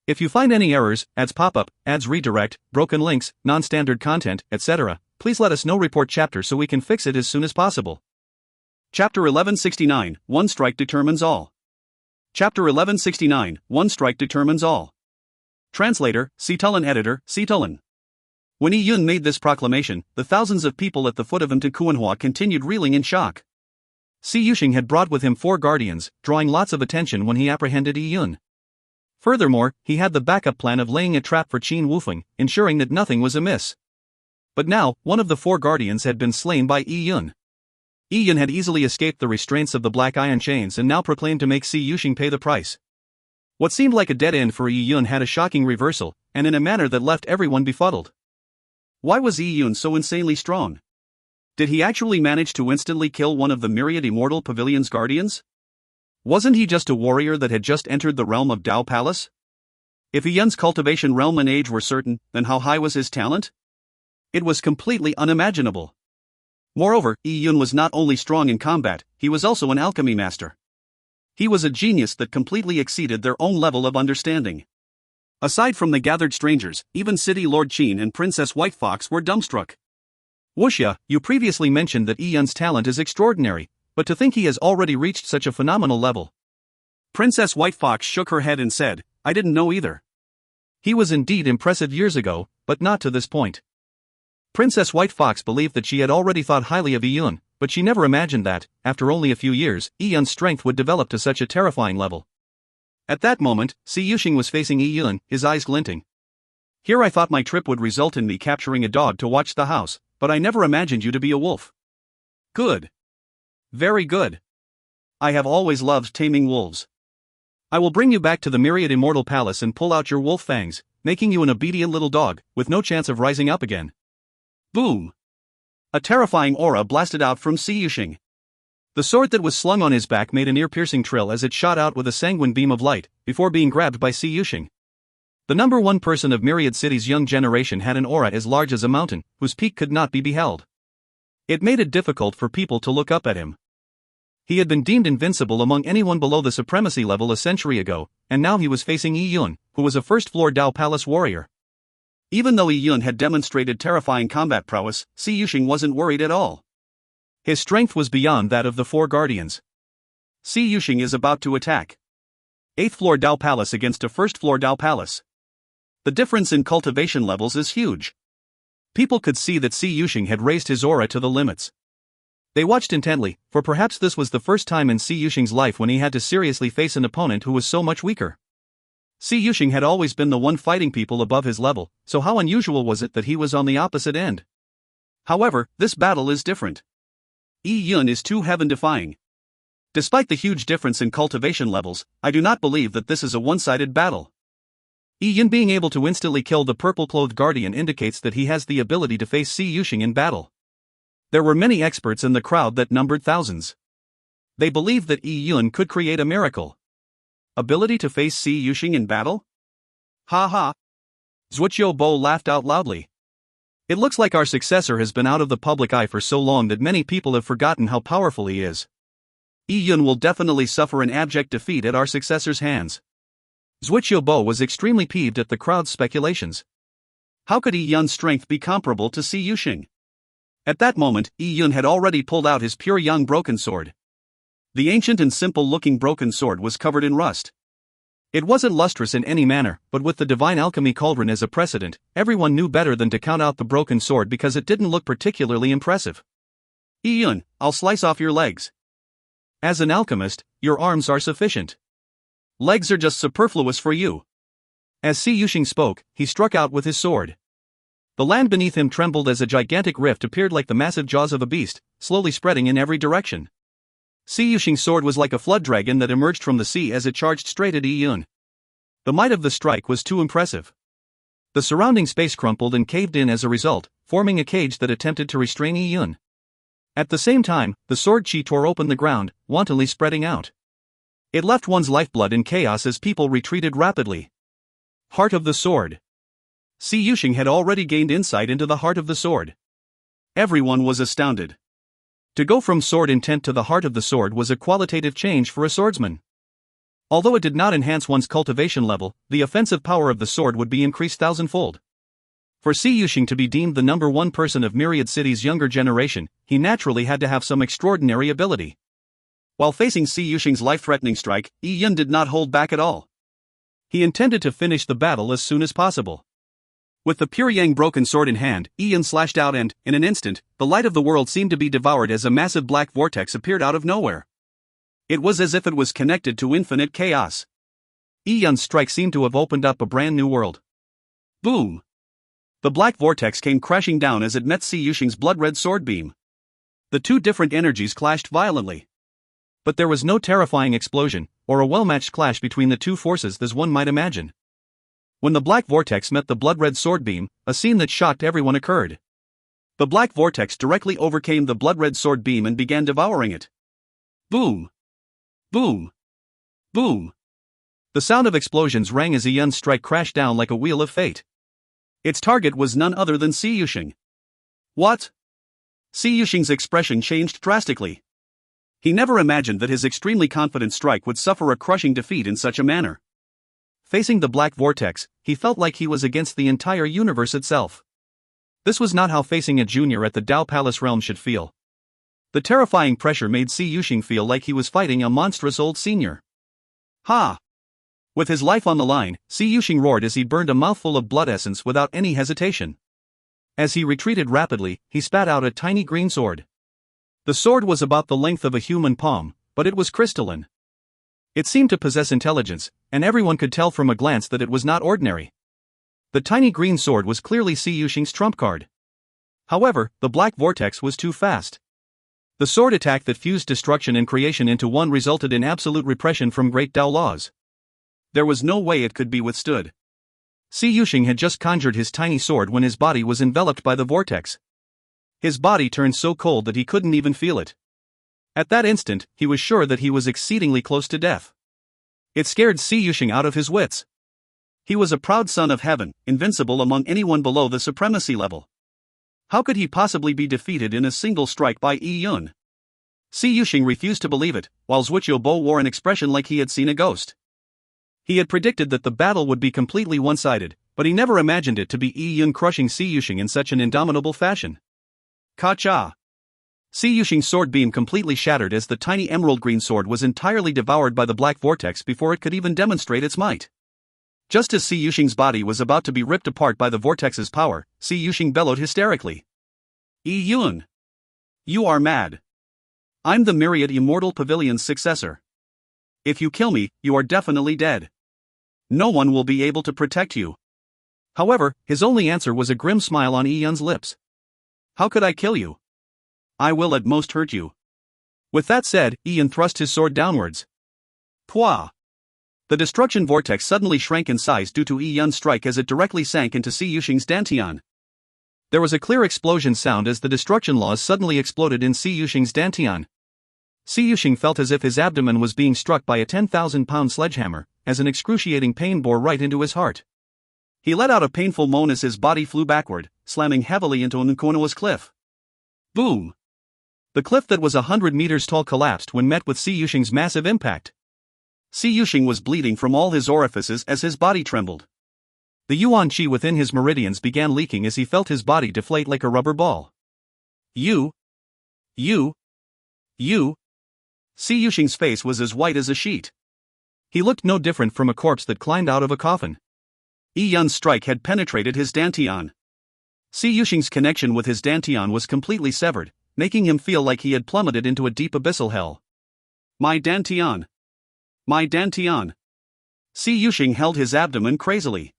A: If you find any errors, ads pop-up, ads redirect, broken links, non-standard content, etc., please let us know. Report chapter so we can fix it as soon as possible. Chapter 1169, One Strike Determines All. Chapter 1169, One Strike Determines All. Translator, Citulin Editor, Citulin. When Yi Yun made this proclamation, the thousands of people at the foot of Mtakuanhua continued reeling in shock. Si Yuxing had brought with him 4 guardians, drawing lots of attention when he apprehended Yi Yun. Furthermore, he had the backup plan of laying a trap for Qin Wufeng, ensuring that nothing was amiss.
B: But now, one of the four guardians had been slain by Yi Yun. Yi Yun had easily escaped the restraints of the black iron chains and now proclaimed to make Si Yuxing pay the price. What seemed like a dead end for Yi Yun had a shocking reversal, and in a manner that left everyone befuddled. Why was Yi Yun so insanely strong? Did he actually manage to instantly kill one of the myriad immortal pavilion's guardians? Wasn't he just a warrior that had just entered the realm of Dao Palace? If Yi Yun's cultivation realm and age were certain, then how high was his talent? It was completely unimaginable. Moreover, Yi Yun was not only strong in combat, he was also an alchemy master. He was a genius that completely exceeded their own level of understanding. Aside from the gathered strangers, even City Lord Qin and Princess White Fox were dumbstruck. Wuxia, you previously mentioned that Yi Yun's talent is extraordinary, but to think he has already reached such a phenomenal level. Princess White Fox shook her head and said, I didn't know either. He was indeed impressive years ago, but not to this point. Princess White Fox believed that she had already thought highly of Yi Yun, but she never imagined that, after only a few years, Yi Yun's strength would develop to such a terrifying level. At that moment, Si Yuxing was facing Yi Yun, his eyes glinting. Here I thought my trip would result in me capturing a dog to watch the house, but I never imagined you to be a wolf. Good. Very good. I have always loved taming wolves. I will bring you back to the Myriad Immortal Palace and pull out your wolf fangs, making you an obedient little dog, with no chance of rising up again. Boom! A terrifying aura blasted out from Si Yuxing. The sword that was slung on his back made an ear-piercing trill as it shot out with a sanguine beam of light, before being grabbed by Si Yuxing. The number one person of Myriad City's young generation had an aura as large as a mountain, whose peak could not be beheld. It made it difficult for people to look up at him. He had been deemed invincible among anyone below the supremacy level a century ago, and now he was facing Yi Yun, who was a first-floor Dao Palace warrior. Even though Yi Yun had demonstrated terrifying combat prowess, Si Yuxing wasn't worried at all. His strength was beyond that of the four guardians. Si Yuxing is about to attack. 8th floor Dao Palace against a 1st floor Dao Palace. The difference in cultivation levels is huge. People could see that Si Yuxing had raised his aura to the limits. They watched intently, for perhaps this was the first time in Si Yuxing's life when he had to seriously face an opponent who was so much weaker. Si Yuxing had always been the one fighting people above his level, so how unusual was it that he was on the opposite end? However, this battle is different. Yi Yun is too heaven-defying. Despite the huge difference in cultivation levels, I do not believe that this is a one-sided battle. Yi Yun being able to instantly kill the purple-clothed guardian indicates that he has the ability to face Si Yuxing in battle. There were many experts in the crowd that numbered thousands. They believed that Yi Yun could create a miracle. Ability to face Si Yuxing in battle? Ha ha! Zhuqiu Bo laughed out loudly. It looks like our successor has been out of the public eye for so long that many people have forgotten how powerful he is. Yi Yun will definitely suffer an abject defeat at our successor's hands. Zhuqiu Bo was extremely peeved at the crowd's speculations. How could Yi Yun's strength be comparable to Si Yuxing? At that moment, Yi Yun had already pulled out his pure young broken sword. The ancient and simple-looking broken sword was covered in rust. It wasn't lustrous in any manner, but with the divine alchemy cauldron as a precedent, everyone knew better than to count out the broken sword because it didn't look particularly impressive. Yi Yun, I'll slice off your legs. As an alchemist, your arms are sufficient. Legs are just superfluous for you. As Si Yuxing spoke, he struck out with his sword. The land beneath him trembled as a gigantic rift appeared like the massive jaws of a beast, slowly spreading in every direction. Si Yuxing's sword was like a flood dragon that emerged from the sea as it charged straight at Yi Yun. The might of the strike was too impressive. The surrounding space crumpled and caved in as a result, forming a cage that attempted to restrain Yi Yun. At the same time, the sword chi tore open the ground, wantonly spreading out. It left one's lifeblood in chaos as people retreated rapidly. Heart of the sword. Si Yuxing had already gained insight into the heart of the sword. Everyone was astounded. To go from sword intent to the heart of the sword was a qualitative change for a swordsman. Although it did not enhance one's cultivation level, the offensive power of the sword would be increased thousandfold. For Si Yuxing to be deemed the number one person of Myriad City's younger generation, he naturally had to have some extraordinary ability. While facing Si Yuxing's life-threatening strike, Yi Yun did not hold back at all. He intended to finish the battle as soon as possible. With the pure yang broken sword in hand, Yi Yun slashed out and, in an instant, the light of the world seemed to be devoured as a massive black vortex appeared out of nowhere. It was as if it was connected to infinite chaos. Yi Yun's strike seemed to have opened up a brand new world. Boom!
A: The black vortex came crashing down as it met Si Yushing's blood-red sword beam. The two different energies clashed violently.
B: But there was no terrifying explosion, or a well-matched clash between the two forces as one might imagine. When the black vortex met the blood-red sword beam, a scene that shocked everyone occurred. The black vortex directly overcame the blood-red sword beam and began devouring it. Boom! Boom! Boom! The sound of explosions rang as Yun's strike crashed down like a wheel of fate. Its target was none other than Si Yushing. What? Si Yushing's expression changed drastically. He never imagined that his extremely confident strike would suffer a crushing defeat in such a manner. Facing the black vortex, he felt like he was against the entire universe itself. This was not how facing a junior at the Dao Palace realm should feel. The terrifying pressure made Si Yushing feel like he was fighting a monstrous old senior. Ha! With his life on the line, Si Yushing roared as he burned a mouthful of blood essence without any hesitation. As he retreated rapidly, he spat out a tiny green sword. The sword was about the length of a human palm, but it was crystalline. It seemed to possess intelligence, and everyone could tell from a glance that it was not ordinary. The tiny green sword was clearly Si Yushing's trump card. However, the black vortex was too fast. The sword attack that fused destruction and creation into one resulted in absolute repression from great Dao laws. There was no way it could be withstood. Si Yushing had just conjured his tiny sword when his body was enveloped by the vortex. His body turned so cold that he couldn't even feel it. At that instant, he was sure that he was exceedingly close to death. It scared Si Yushing out of his wits. He was a proud son of heaven, invincible among anyone below the supremacy level. How could he possibly be defeated in a single strike by Yun? Si Yushing refused to believe it, while Zhuqiubo wore an expression like he had seen a ghost. He had predicted that the battle would be completely one-sided, but he never imagined it to be Yun crushing Si Yushing in such an indomitable fashion. Ka-cha! Si Yushing's sword beam completely shattered as the tiny emerald green sword was entirely devoured by the black vortex before it could even demonstrate its might. Just as Si Yushing's body was about to be ripped apart by the vortex's power, Si Yushing bellowed hysterically. Yun! You are mad. I'm the Myriad Immortal Pavilion's successor. If you kill me, you are definitely dead. No one will be able to protect you. However, his only answer was a grim smile on Yun's lips. How could I kill you? I will at most hurt you. With that said, Yun thrust his sword downwards. Pwah! The destruction vortex suddenly shrank in size due to Yun's strike as it directly sank into Si Yushing's dantian. There was a clear explosion sound as the destruction laws suddenly exploded in Si Yushing's dantian. Si Yushing felt as if his abdomen was being struck by a 10,000-pound sledgehammer, as an excruciating pain bore right into his heart. He let out a painful moan as his body flew backward, slamming heavily into Nkonoa's cliff. Boom! The cliff that was 100 meters tall collapsed when met with Si Yushing's massive impact. Si Yushing was bleeding from all his orifices as his body trembled. The yuan qi within his meridians began leaking as he felt his body deflate like a rubber ball. You! Si Yushing's face was as white as a sheet. He looked no different from a corpse that climbed out of a coffin. Yun's strike had penetrated his dantian. Si Yushing's connection with his dantian was completely severed, making him feel like he had plummeted into a deep abyssal hell. My dantian! My dantian! Si Yushing held his abdomen crazily.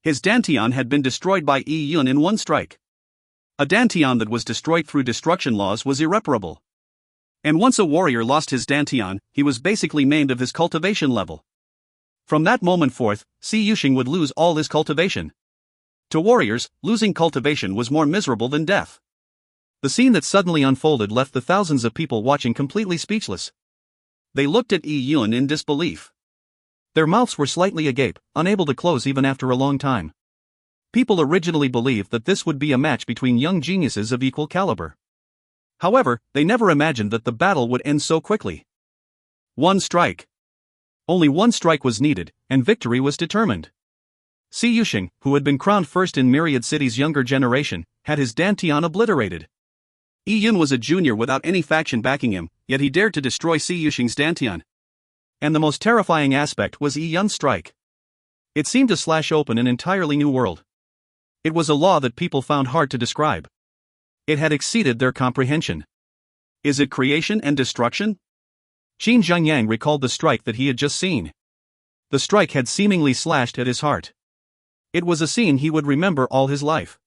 B: His dantian had been destroyed by Yun in one strike. A dantian that was destroyed through destruction laws was irreparable. And once a warrior lost his dantian, he was basically maimed of his cultivation level. From that moment forth, Si Yushing would lose all his cultivation. To warriors, losing cultivation was more miserable than death. The scene that suddenly unfolded left the thousands of people watching completely speechless. They looked at Yun in disbelief. Their mouths were slightly agape, unable to close even after a long time. People originally believed that this would be a match between young geniuses of equal caliber. However, they never imagined that the battle would end so quickly. One strike. Only one strike was needed, and victory was determined. Si Yushing, who had been crowned first in Myriad City's younger generation, had his dantian obliterated. Yun was a junior without any faction backing him, yet he dared to destroy Si Yushing's dantian. And the most terrifying aspect was Yun's strike. It seemed to slash open an entirely new world. It was a law that people found hard to describe. It had exceeded their comprehension. Is it creation and destruction? Qin Zhengyang recalled the strike that he had just seen. The strike had seemingly slashed at his heart. It was a scene he would remember all his life.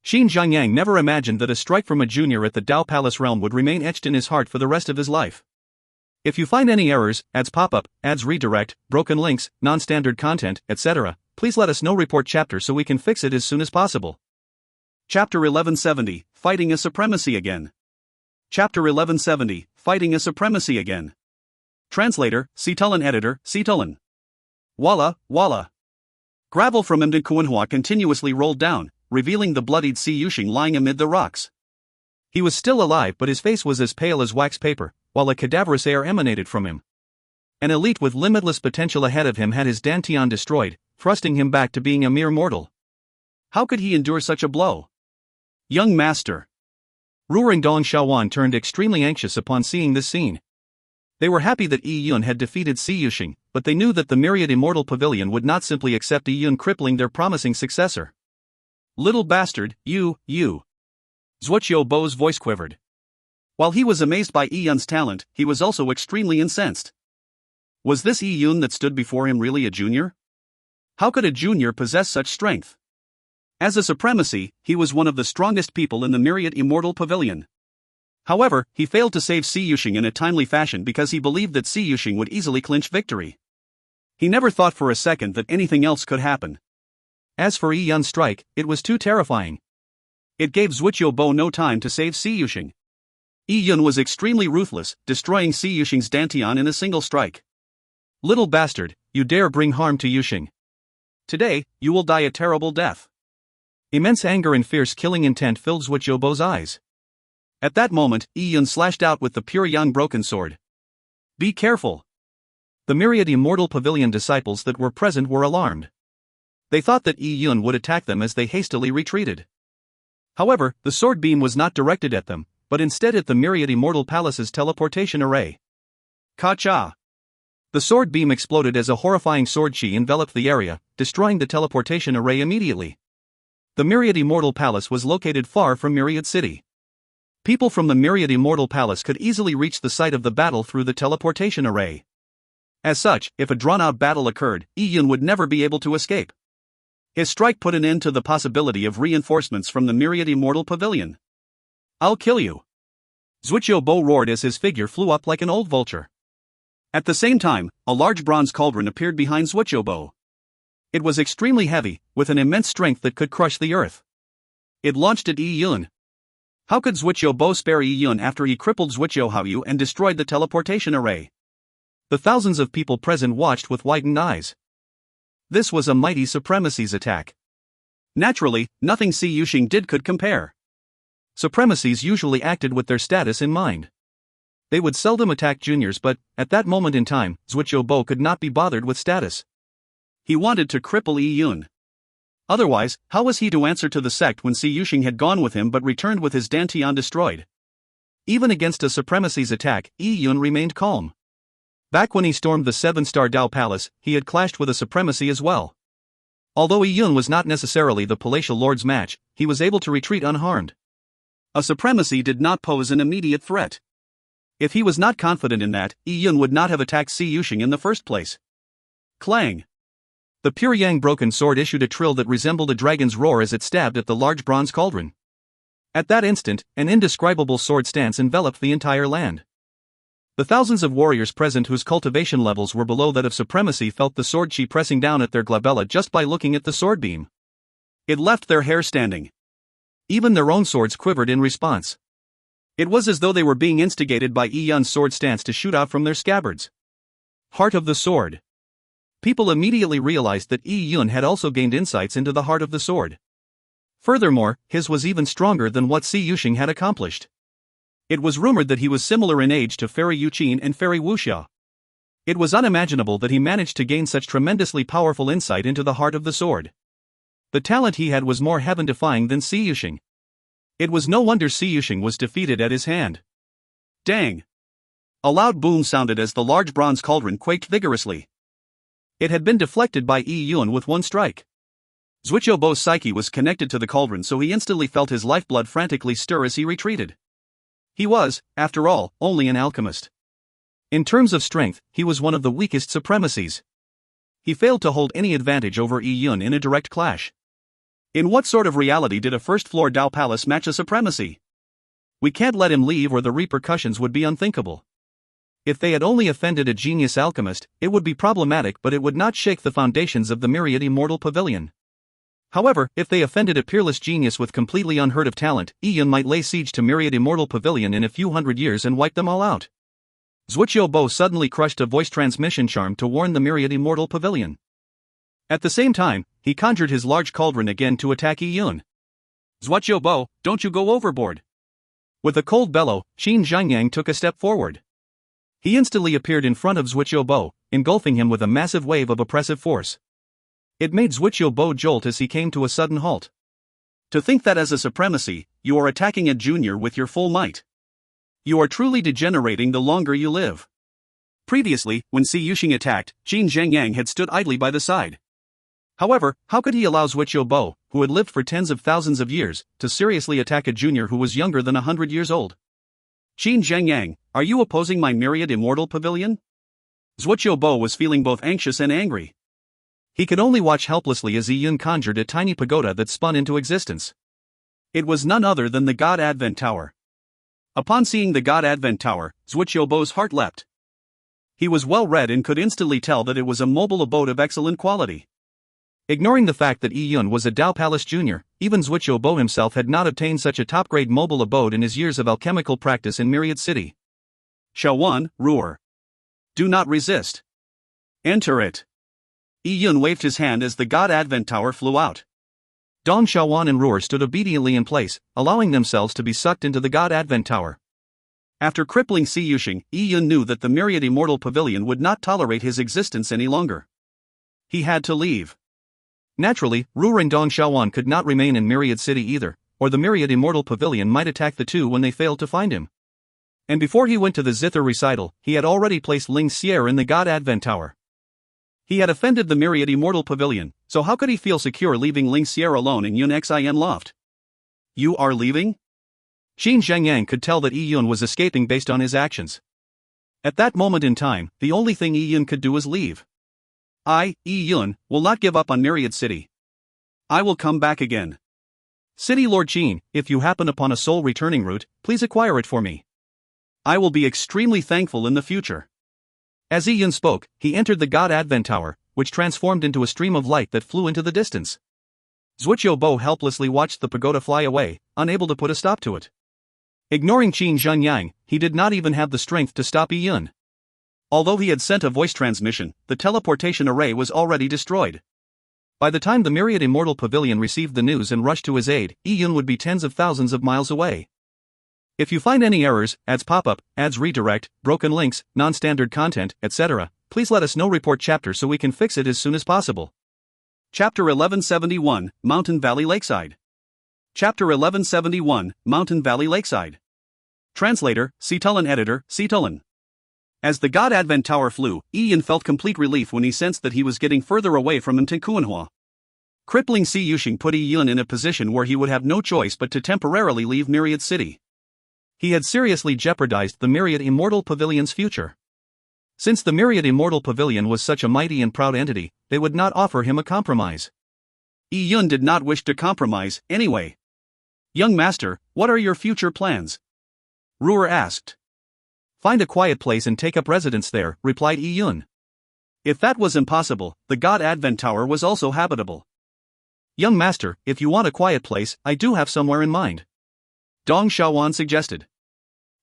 B: Xin Zhangyang never imagined that a strike from a junior at the Dao Palace realm would remain etched in his heart for the rest of his life. If you find any errors, ads pop up, ads redirect, broken links, non-standard content, etc., please let us know. Report chapter so we can fix it as soon as possible.
A: Chapter 1170, Fighting a Supremacy Again. Chapter 1170, Fighting a Supremacy Again. Translator, Situlin Editor, Situlin. Walla, walla. Gravel from Md Kuanhua continuously rolled down, revealing the bloodied Si Yushing lying amid the rocks. He was still alive, but his face was as pale as wax paper, while a cadaverous air emanated from him. An elite with limitless potential ahead of him had his dantian destroyed, thrusting him back to being a mere mortal. How could he endure such a blow? Young master. Ruer and Dong Xiaowan turned extremely anxious upon seeing this scene. They were happy that Yi Yun had defeated Si Yushing, but they knew that the myriad immortal pavilion would not simply accept Yi Yun crippling their promising successor. Little bastard, you. Zhuoqiu Bo's voice quivered. While he was amazed by Yi Yun's talent, he was also extremely incensed. Was this Yi Yun that stood before him really a junior? How could a junior possess such strength? As a supremacy, he was one of the strongest people in the myriad immortal pavilion. However, he failed to save Si Yushing in a timely fashion because he believed that Si Yushing would easily clinch victory. He never thought for a second that anything else could happen. As for Yi Yun's strike, it was too terrifying. It gave Zhuoqiu Bo no time to save Si Yushing. Yi Yun was extremely ruthless, destroying Si Yushing's dantian in a single strike. Little bastard, you dare bring harm to Yushing. Today, you will die a terrible death. Immense anger and fierce killing intent filled Zhuoqiu Bo's eyes. At that moment, Yi Yun slashed out with the pure yang broken sword. Be careful. The myriad immortal pavilion disciples that were present were alarmed. They thought that Yi Yun would attack them as they hastily retreated. However, the sword beam was not directed at them, but instead at the myriad immortal palace's teleportation array. Ka-cha! The sword beam exploded as a horrifying sword chi enveloped the area, destroying the teleportation array immediately. The myriad immortal palace was located far from Myriad City. People from the myriad immortal palace could easily reach the site of the battle through the teleportation array. As such, if a drawn-out battle occurred, Yi Yun would never be able to escape. His strike put an end to the possibility of reinforcements from the myriad immortal pavilion. I'll kill you! Zhuoqiu Bo roared as his figure flew up like an old vulture. At the same time, a large bronze cauldron appeared behind Zhuoqiu Bo. It was extremely heavy, with an immense strength that could crush the earth. It launched at Yi Yun. How could Zhuoqiu Bo spare Yi Yun after he crippled Zhuoqiu Haoyu and destroyed the teleportation array? The thousands of people present watched with widened eyes. This was a mighty supremacy's attack. Naturally, nothing Si Yushing did could compare. Supremacies usually acted with their status in mind. They would seldom attack juniors, but, at that moment in time, Zhuoqiu Bo could not be bothered with status. He wanted to cripple Yi Yun. Otherwise, how was he to answer to the sect when Si Yushing had gone with him but returned with his dantian destroyed? Even against a supremacy's attack, Yi Yun remained calm. Back when he stormed the 7-star Dao Palace, he had clashed with a supremacy as well. Although Yi Yun was not necessarily the palatial lord's match, he was able to retreat unharmed. A supremacy did not pose an immediate threat. If he was not confident in that, Yi Yun would not have attacked Si Yushing in the first place. Clang! The pure yang broken sword issued a trill that resembled a dragon's roar as it stabbed at the large bronze cauldron. At that instant, an indescribable sword stance enveloped the entire land. The thousands of warriors present whose cultivation levels were below that of supremacy felt the sword chi pressing down at their glabella just by looking at the sword beam. It left their hair standing. Even their own swords quivered in response. It was as though they were being instigated by Yi Yun's sword stance to shoot out from their scabbards. Heart of the sword. People immediately realized that Yi Yun had also gained insights into the heart of the sword. Furthermore, his was even stronger than what Si Yushing had accomplished. It was rumored that he was similar in age to Fairy Yuqin and Fairy Wuxia. It was unimaginable that he managed to gain such tremendously powerful insight into the heart of the sword. The talent he had was more heaven-defying than Si Yushing. It was no wonder Si Yushing was defeated at his hand. Dang! A loud boom sounded as the large bronze cauldron quaked vigorously. It had been deflected by Yi Yun with one strike. Zhuoqiu Bo's psyche was connected to the cauldron, so he instantly felt his lifeblood frantically stir as he retreated. He was, after all, only an alchemist. In terms of strength, he was one of the weakest supremacies.
B: He failed to hold any advantage over Yi Yun in a direct clash.
A: In what sort of reality did a first-floor Dao palace match a supremacy?
B: We can't let him leave or the repercussions would be unthinkable. If they had only offended a genius alchemist, it would be problematic, but it would not shake the foundations of the myriad immortal pavilion. However, if they offended a peerless genius with completely unheard of talent, Yi Yun might lay siege to myriad immortal pavilion in a few hundred years and wipe them all out. Zhuqiu Bo suddenly crushed a voice transmission charm to warn the myriad immortal pavilion. At the same time, he conjured his large cauldron again to attack Yi Yun.
A: Zhuqiu Bo, don't you go overboard.
B: With a cold bellow, Qin Zhangyang took a step forward. He instantly appeared in front of Zhuqiu Bo, engulfing him with a massive wave of oppressive force. It made Zhuqiu Bo jolt as he came to a sudden halt.
A: To think that as a supremacy, you are attacking a junior with your full might. You are truly degenerating the longer you live. Previously, when Si Yuxing attacked, Qin Zhangyang had stood idly by the side. However, how could he allow Zhuqiu Bo, who had lived for tens of thousands of years, to seriously attack a junior who was younger than 100 years old? Qin Zhangyang, are you opposing my myriad immortal pavilion? Zhuqiu Bo was feeling both anxious and angry.
B: He could only watch helplessly as Yi Yun conjured a tiny pagoda that spun into existence.
A: It was none other than the God Advent Tower. Upon seeing the God Advent Tower, Zhuqiu Bo's heart leapt. He was well read and could instantly tell that it was a mobile abode of excellent quality.
B: Ignoring the fact that Yi Yun was a Dao Palace Junior, even Zhuqiu Bo himself had not obtained such a top-grade mobile abode in his years of alchemical practice in Myriad City.
A: Shaowan, Ruer. Do not resist. Enter it. Yi Yun waved his hand as the God Advent Tower flew out.
B: Dong Xiaowan and Ruer stood obediently in place, allowing themselves to be sucked into the God Advent Tower.
A: After crippling Si Yuxing, Yi Yun knew that the myriad immortal pavilion would not tolerate his existence any longer. He had to leave.
B: Naturally, Ruer and Dong Xiaowan could not remain in Myriad City either, or the myriad immortal pavilion might attack the two when they failed to find him. And before he went to the Zither recital, he had already placed Ling Xier in the God Advent Tower. He had offended the myriad immortal pavilion, so how could he feel secure leaving Ling Xier alone in Yun Xin loft? You are leaving? Qin Zhangyang could tell that Yi Yun was escaping based on his actions. At that moment in time, the only thing Yi Yun could do was leave.
A: I, Yi Yun, will not give up on Myriad City. I will come back again.
B: City Lord Qin, if you happen upon a soul returning route, please acquire it for me.
A: I will be extremely thankful in the future.
B: As Yi Yun spoke, he entered the God Advent Tower, which transformed into a stream of light that flew into the distance. Zhuqiu Bo helplessly watched the pagoda fly away, unable to put a stop to it. Ignoring Qin Zhangyang, he did not even have the strength to stop Yi Yun.
A: Although he had sent a voice transmission, the teleportation array was already destroyed.
B: By the time the myriad immortal pavilion received the news and rushed to his aid, Yi Yun would be tens of thousands of miles away. If you find any errors, ads pop-up, ads redirect, broken links, non-standard content, etc., please let us know. Report chapter so we can fix it as soon as possible.
A: Chapter 1171, Mountain Valley Lakeside. Chapter 1171, Mountain Valley Lakeside. Translator, Situlin Editor, Situlin. As the God Advent Tower flew, Yi Yun felt complete relief when he sensed that he was getting further away from Mtekuanhua. Crippling Si Yuxing put Yi Yun in a position where he would have no choice but to temporarily leave Myriad City. He had seriously jeopardized the Myriad Immortal Pavilion's future. Since the Myriad Immortal Pavilion was such a mighty and proud entity, they would not offer him a compromise. Yi Yun did not wish to compromise, anyway. Young master, what are your future plans? Ruer asked.
B: Find a quiet place and take up residence there, replied Yi Yun.
A: If that was impossible, the God Advent Tower was also habitable.
B: Young master, if you want a quiet place, I do have somewhere in mind.
A: Dong Xiaowan suggested.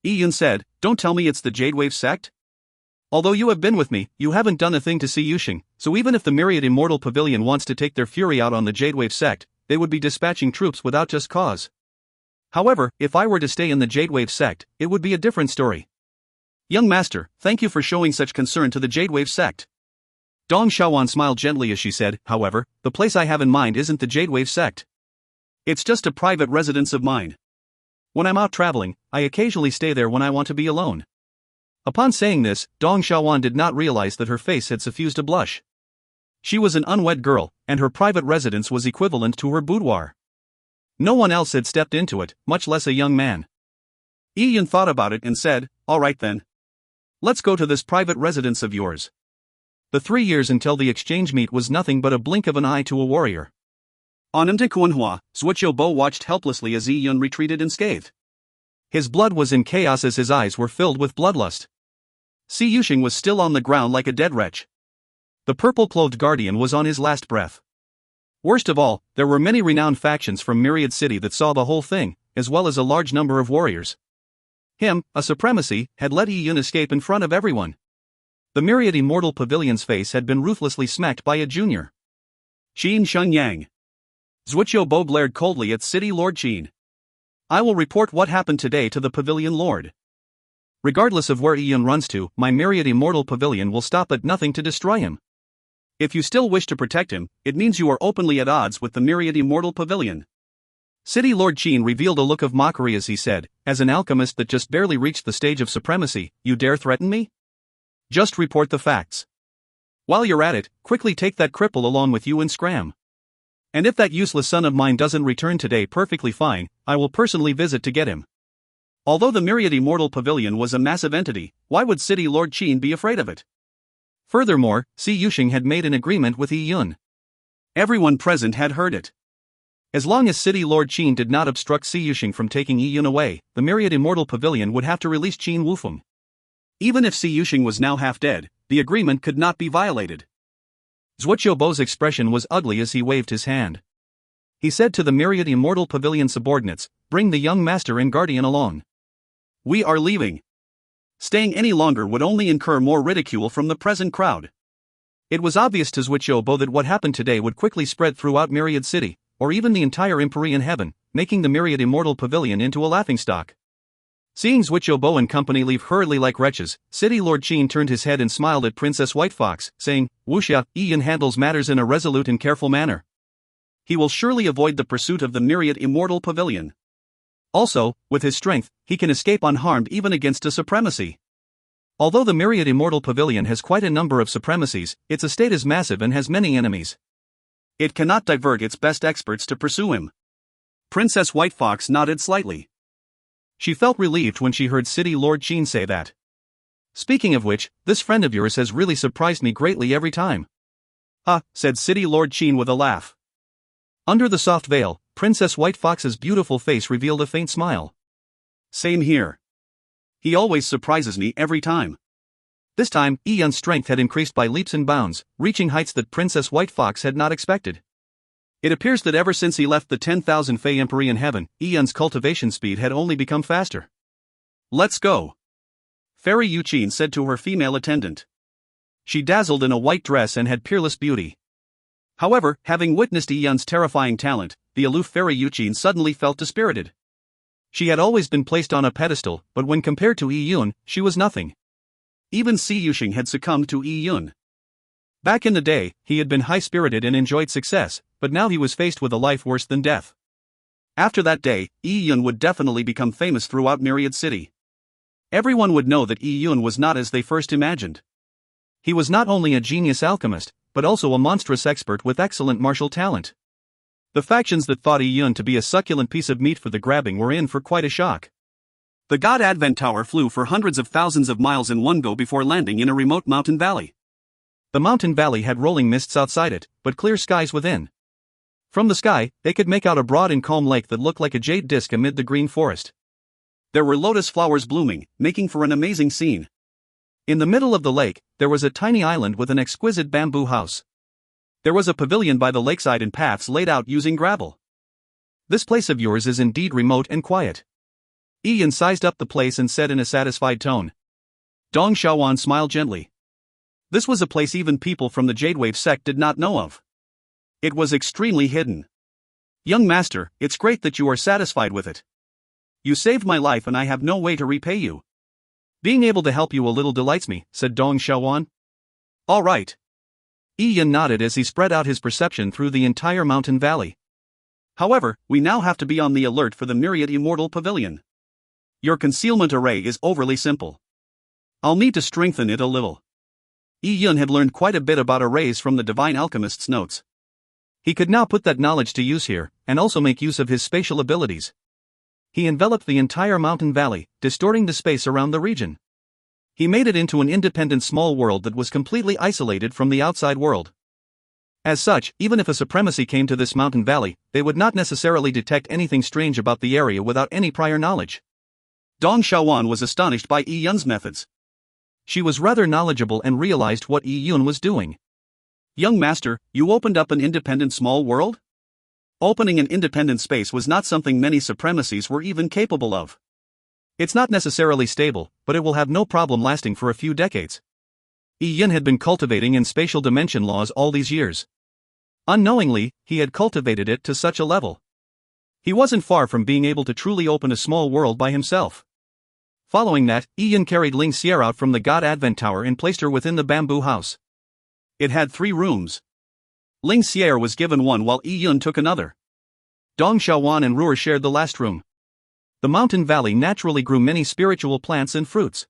A: Yi Yun said, don't tell me it's the Jadewave sect?
B: Although you have been with me, you haven't done a thing to Si Yuxing, so even if the Myriad Immortal Pavilion wants to take their fury out on the Jadewave sect, they would be dispatching troops without just cause. However, if I were to stay in the Jadewave sect, it would be a different story.
A: Young master, thank you for showing such concern to the Jadewave sect.
B: Dong Xiaowan smiled gently as she said, however, the place I have in mind isn't the Jadewave sect.
A: It's just a private residence of mine.
B: When I'm out traveling, I occasionally stay there when I want to be alone. Upon saying this, Dong Xiaowan did not realize that her face had suffused a blush. She was an unwed girl, and her private residence was equivalent to her boudoir. No one else had stepped into it, much less a young man.
A: Yi Yun thought about it and said, all right then. Let's go to this private residence of yours.
B: The 3 years until the exchange meet was nothing but a blink of an eye to a warrior.
A: On Mtekuanhua, Zhuoqiubo watched helplessly as Yi Yun retreated unscathed.
B: His blood was in chaos as his eyes were filled with bloodlust. Si Yusheng was still on the ground like a dead wretch. The purple-clothed guardian was on his last breath. Worst of all, there were many renowned factions from Myriad City that saw the whole thing, as well as a large number of warriors. Him, a supremacy, had let Yi Yun escape in front of everyone. The Myriad Immortal Pavilion's face had been ruthlessly smacked by a junior.
A: Qin Shenyang. Zhuoqiubo glared coldly at City Lord Qin. I will report what happened today to the Pavilion Lord.
B: Regardless of where Yi Yun runs to, my Myriad Immortal Pavilion will stop at nothing to destroy him.
A: If you still wish to protect him, it means you are openly at odds with the Myriad Immortal Pavilion.
B: City Lord Qin revealed a look of mockery as he said, as an alchemist that just barely reached the stage of supremacy, you dare threaten me? Just report the facts. While you're at it, quickly take that cripple along with you and scram. And if that useless son of mine doesn't return today perfectly fine, I will personally visit to get him.
A: Although the Myriad Immortal Pavilion was a massive entity, why would City Lord Qin be afraid of it?
B: Furthermore, Si Yusheng had made an agreement with Yi Yun.
A: Everyone present had heard it.
B: As long as City Lord Qin did not obstruct Si Yusheng from taking Yi Yun away, the Myriad Immortal Pavilion would have to release Qin Wufeng.
A: Even if Si Yusheng was now half dead, the agreement could not be violated.
B: Zhuoqiubo's expression was ugly as he waved his hand. He said to the Myriad Immortal Pavilion subordinates, bring the young master and guardian along.
A: We are leaving. Staying any longer would only incur more ridicule from the present crowd.
B: It was obvious to Zhuoqiubo that what happened today would quickly spread throughout Myriad City, or even the entire Empyrean heaven, making the Myriad Immortal Pavilion into a laughingstock. Seeing Zhuoqiubo and company leave hurriedly like wretches, City Lord Qin turned his head and smiled at Princess White Fox, saying, Wuxia, Yi Yun handles matters in a resolute and careful manner.
A: He will surely avoid the pursuit of the Myriad Immortal Pavilion.
B: Also, with his strength, he can escape unharmed even against a supremacy. Although the Myriad Immortal Pavilion has quite a number of supremacies, its estate is massive and has many enemies.
A: It cannot divert its best experts to pursue him. Princess White Fox nodded slightly.
B: She felt relieved when she heard City Lord Qin say that. Speaking of which, this friend of yours has really surprised me greatly every time.
A: Said City Lord Qin with a laugh.
B: Under the soft veil, Princess White Fox's beautiful face revealed a faint smile.
A: Same here. He always surprises me every time.
B: This time, Yi Yun's strength had increased by leaps and bounds, reaching heights that Princess White Fox had not expected. It appears that ever since he left the 10,000 Fey Empyrean heaven, Yi Yun's cultivation speed had only become faster.
A: Let's go. Fairy Yuqin said to her female attendant. She dazzled in a white dress and had peerless beauty. However, having witnessed Yi Yun's terrifying talent, the aloof Fairy Yuqin suddenly felt dispirited. She had always been placed on a pedestal, but when compared to Yi Yun, she was nothing. Even Si Yusheng had succumbed to Yi Yun. Back in the day, he had been high-spirited and enjoyed success, but now he was faced with a life worse than death. After that day, Yi Yun would definitely become famous throughout Myriad City. Everyone would know that Yi Yun was not as they first imagined. He was not only a genius alchemist, but also a monstrous expert with excellent martial talent. The factions that thought Yi Yun to be a succulent piece of meat for the grabbing were in for quite a shock. The God Advent Tower flew for hundreds of thousands of miles in one go before landing in a remote mountain valley. The mountain valley had rolling mists outside it, but clear skies within. From the sky, they could make out a broad and calm lake that looked like a jade disk amid the green forest. There were lotus flowers blooming, making for an amazing scene. In the middle of the lake, there was a tiny island with an exquisite bamboo house. There was a pavilion by the lakeside and paths laid out using gravel. This place of yours is indeed remote and quiet. Yi Yun sized up the place and said in a satisfied tone. Dong Xiaowan smiled gently. This was a place even people from the Jadewave sect did not know of. It was extremely hidden. Young master, it's great that you are satisfied with it. You saved my life and I have no way to repay you. Being able to help you a little delights me, said Dong Xiaowan. All right. Yi Yun nodded as he spread out his perception through the entire mountain valley. However, we now have to be on the alert for the Myriad Immortal Pavilion. Your concealment array is overly simple. I'll need to strengthen it a little. Yi Yun had learned quite a bit about arrays from the Divine Alchemist's notes. He could now put that knowledge to use here, and also make use of his spatial abilities. He enveloped the entire mountain valley, distorting the space around the region.
B: He made it into an independent small world that was completely isolated from the outside world. As such, even if a supremacy came to this mountain valley, they would not necessarily detect anything strange about the area without any prior knowledge.
A: Dong Xiaowan was astonished by Yi Yun's methods.
B: She was rather knowledgeable and realized what Yi Yun was doing.
A: Young master, you opened up an independent small world? Opening an independent space was not something many supremacies were even capable of.
B: It's not necessarily stable, but it will have no problem lasting for a few decades. Yi Yun had been cultivating in spatial dimension laws all these years. Unknowingly, he had cultivated it to such a level. He wasn't far from being able to truly open a small world by himself. Following that, Yi Yun carried Ling Xier out from the God Advent Tower and placed her within the bamboo house.
A: It had 3 rooms. Ling Xier was given one while Yi Yun took another.
B: Dong Xiaowan and Ruer shared the last room. The mountain valley naturally grew many spiritual plants and fruits.